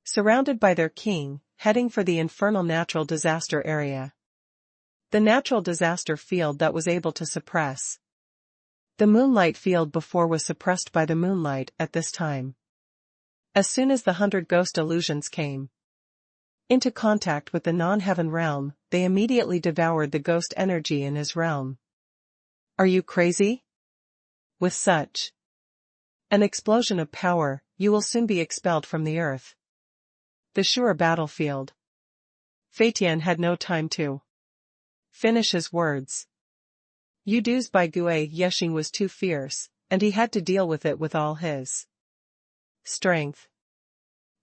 surrounded by their king, heading for the infernal natural disaster area. The natural disaster field that was able to suppress the moonlight field before was suppressed by the moonlight at this time. As soon as the 100 ghost illusions came into contact with the non-heaven realm, they immediately devoured the ghost energy in his realm. Are you crazy? With such an explosion of power, you will soon be expelled from the earth. The sure battlefield. Tian had no time to finish his words. Yudu's Baiguei Yexing was too fierce, and he had to deal with it with all his strength.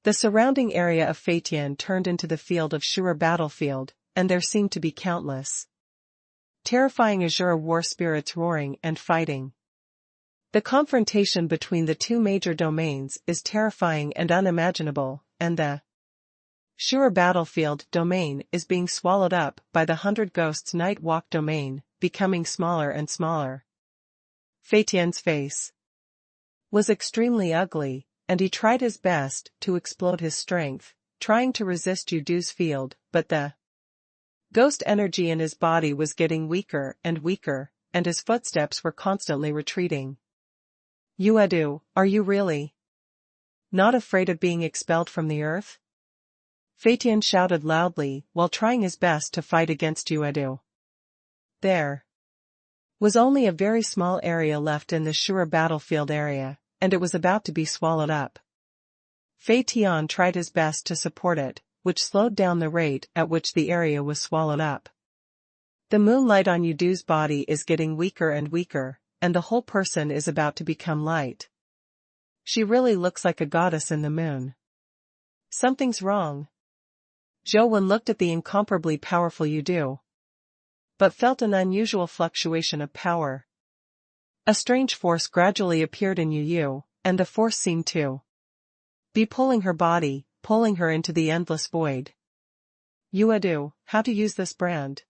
The surrounding area of Tian turned into the field of sure battlefield, and there seemed to be countless terrifying azure war spirits roaring and fighting. The confrontation between the two major domains is terrifying and unimaginable, and the sure battlefield domain is being swallowed up by the 100 ghosts night walk domain, becoming smaller and smaller. Tian's face was extremely ugly, and he tried his best to explode his strength, trying to resist Yudu's field, but the ghost energy in his body was getting weaker, and his footsteps were constantly retreating. Yuedu, are you really not afraid of being expelled from the earth? Tian shouted loudly while trying his best to fight against Yuedu. There was only a very small area left in the sure battlefield area, and it was about to be swallowed up. Tian tried his best to support it, which slowed down the rate at which the area was swallowed up. The moonlight on Yudu's body is getting weaker, and the whole person is about to become light. She really looks like a goddess in the moon. Something's wrong. Zhou Wen looked at the incomparably powerful Yudu, but felt an unusual fluctuation of power. A strange force gradually appeared in Yu, and the force seemed to be pulling her body, pulling her into the endless void. Yuedu, how to use this brand?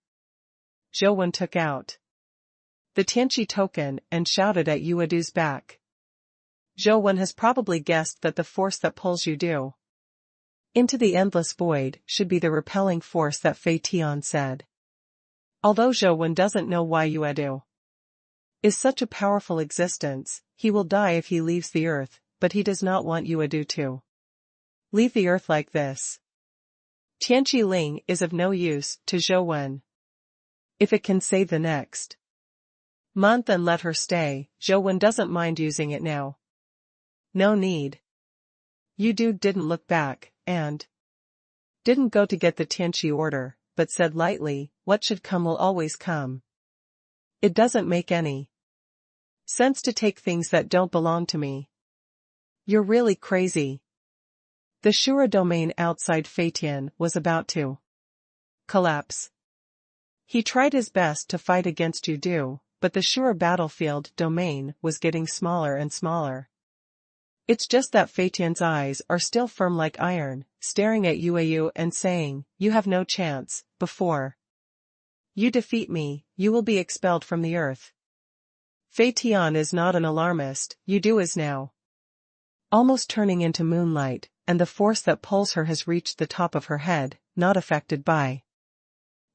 Zhou Wen took out the Tianqi token and shouted at Yuedu's back. Zhou Wen has probably guessed that the force that pulls Yudu into the endless void should be the repelling force that Tian said. Although Zhou Wen doesn't know why Yuedu is such a powerful existence, he will die if he leaves the earth, but he does not want Yuedu to leave the earth like this. Tianqi Ling is of no use to Zhou Wen. If it can save the next month and let her stay, Zhou Wen doesn't mind using it now. No need. Yudu didn't look back, and didn't go to get the Tianqi order, but said lightly, what should come will always come. It doesn't make any sense to take things that don't belong to me. You're really crazy. The Shura domain outside Tian was about to collapse. He tried his best to fight against Yudu, but the Shura battlefield domain was getting smaller and smaller. It's just that Tian's eyes are still firm like iron, staring at Yuayu and saying, you have no chance. Before you defeat me, you will be expelled from the earth. Tian is not an alarmist, Yudu is now almost turning into moonlight, and the force that pulls her has reached the top of her head, not affected by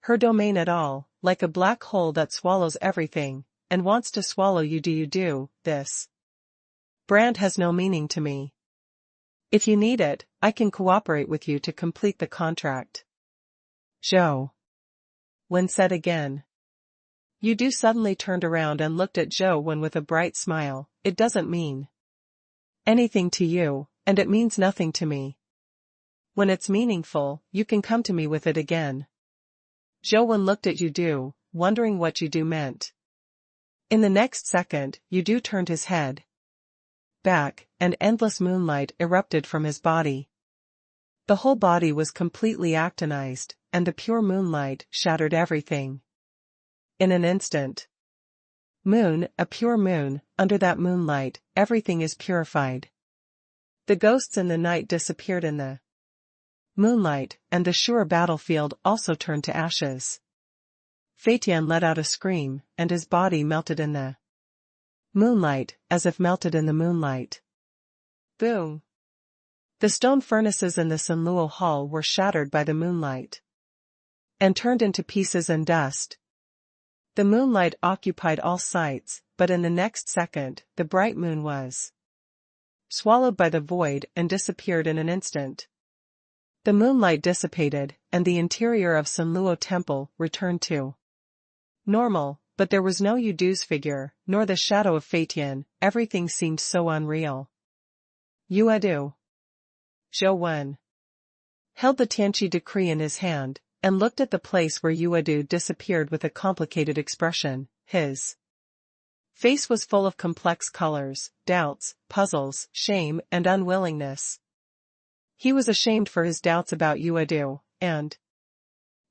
her domain at all, like a black hole that swallows everything, and wants to swallow Yudu. This brand has no meaning to me. If you need it, I can cooperate with you to complete the contract. Zhou Wen said again. Yudu suddenly turned around and looked at Zhou Wen with a bright smile. It doesn't mean anything to you, and it means nothing to me. When it's meaningful, you can come to me with it again. Zhou Wen looked at Yudu, wondering what Yudu meant. In the next second, Yudu turned his head back, and endless moonlight erupted from his body. The whole body was completely actinized, and the pure moonlight shattered everything. In an instant. Moon, a pure moon, under that moonlight, everything is purified. The ghosts in the night disappeared in the moonlight, and the Shura battlefield also turned to ashes. Tian let out a scream, and his body melted in the moonlight, as if melted in the moonlight. Boom! The stone furnaces in the Sunluo Hall were shattered by the moonlight and turned into pieces and dust. The moonlight occupied all sights, but in the next second, the bright moon was swallowed by the void and disappeared in an instant. The moonlight dissipated, and the interior of Sunluo Temple returned to normal, but there was no Yudu's figure, nor the shadow of Tian. Everything seemed so unreal. Yuadu. Zhou Wen held the Tianqi decree in his hand, and looked at the place where Yuadu disappeared with a complicated expression. His face was full of complex colors, doubts, puzzles, shame, and unwillingness. He was ashamed for his doubts about Yuadu, and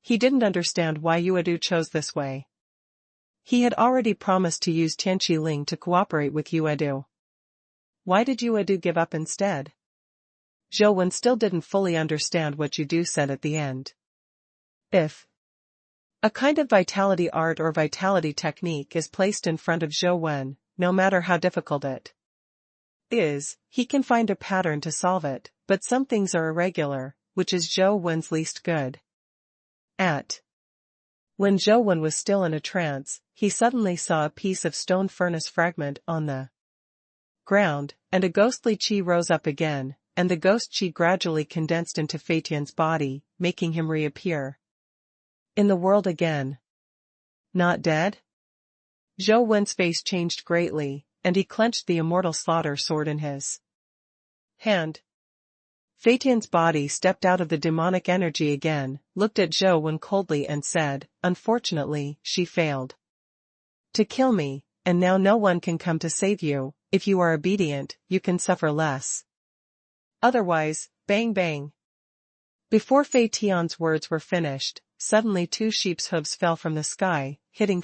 he didn't understand why Yuadu chose this way. He had already promised to use Tianqi Ling to cooperate with Yuadu. Why did Yuadu give up instead? Zhou Wen still didn't fully understand what Yuadu said at the end. If a kind of vitality art or vitality technique is placed in front of Zhou Wen, no matter how difficult it is, he can find a pattern to solve it, but some things are irregular, which is Zhou Wen's least good at. When Zhou Wen was still in a trance, he suddenly saw a piece of stone furnace fragment on the ground, and a ghostly qi rose up again, and the ghost qi gradually condensed into Tian's body, making him reappear in the world again. Not dead? Zhou Wen's face changed greatly, and he clenched the immortal slaughter sword in his hand. Tian's body stepped out of the demonic energy again, looked at Zhou Wen coldly and said, unfortunately, she failed to kill me, and now no one can come to save you. If you are obedient, you can suffer less. Otherwise, bang bang. Before Tian's words were finished, suddenly two sheep's hooves fell from the sky, hitting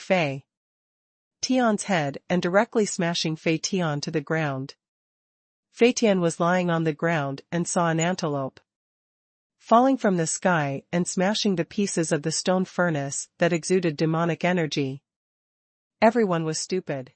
Tian's head and directly smashing Tian to the ground. Tian was lying on the ground and saw an antelope falling from the sky and smashing the pieces of the stone furnace that exuded demonic energy. Everyone was stupid.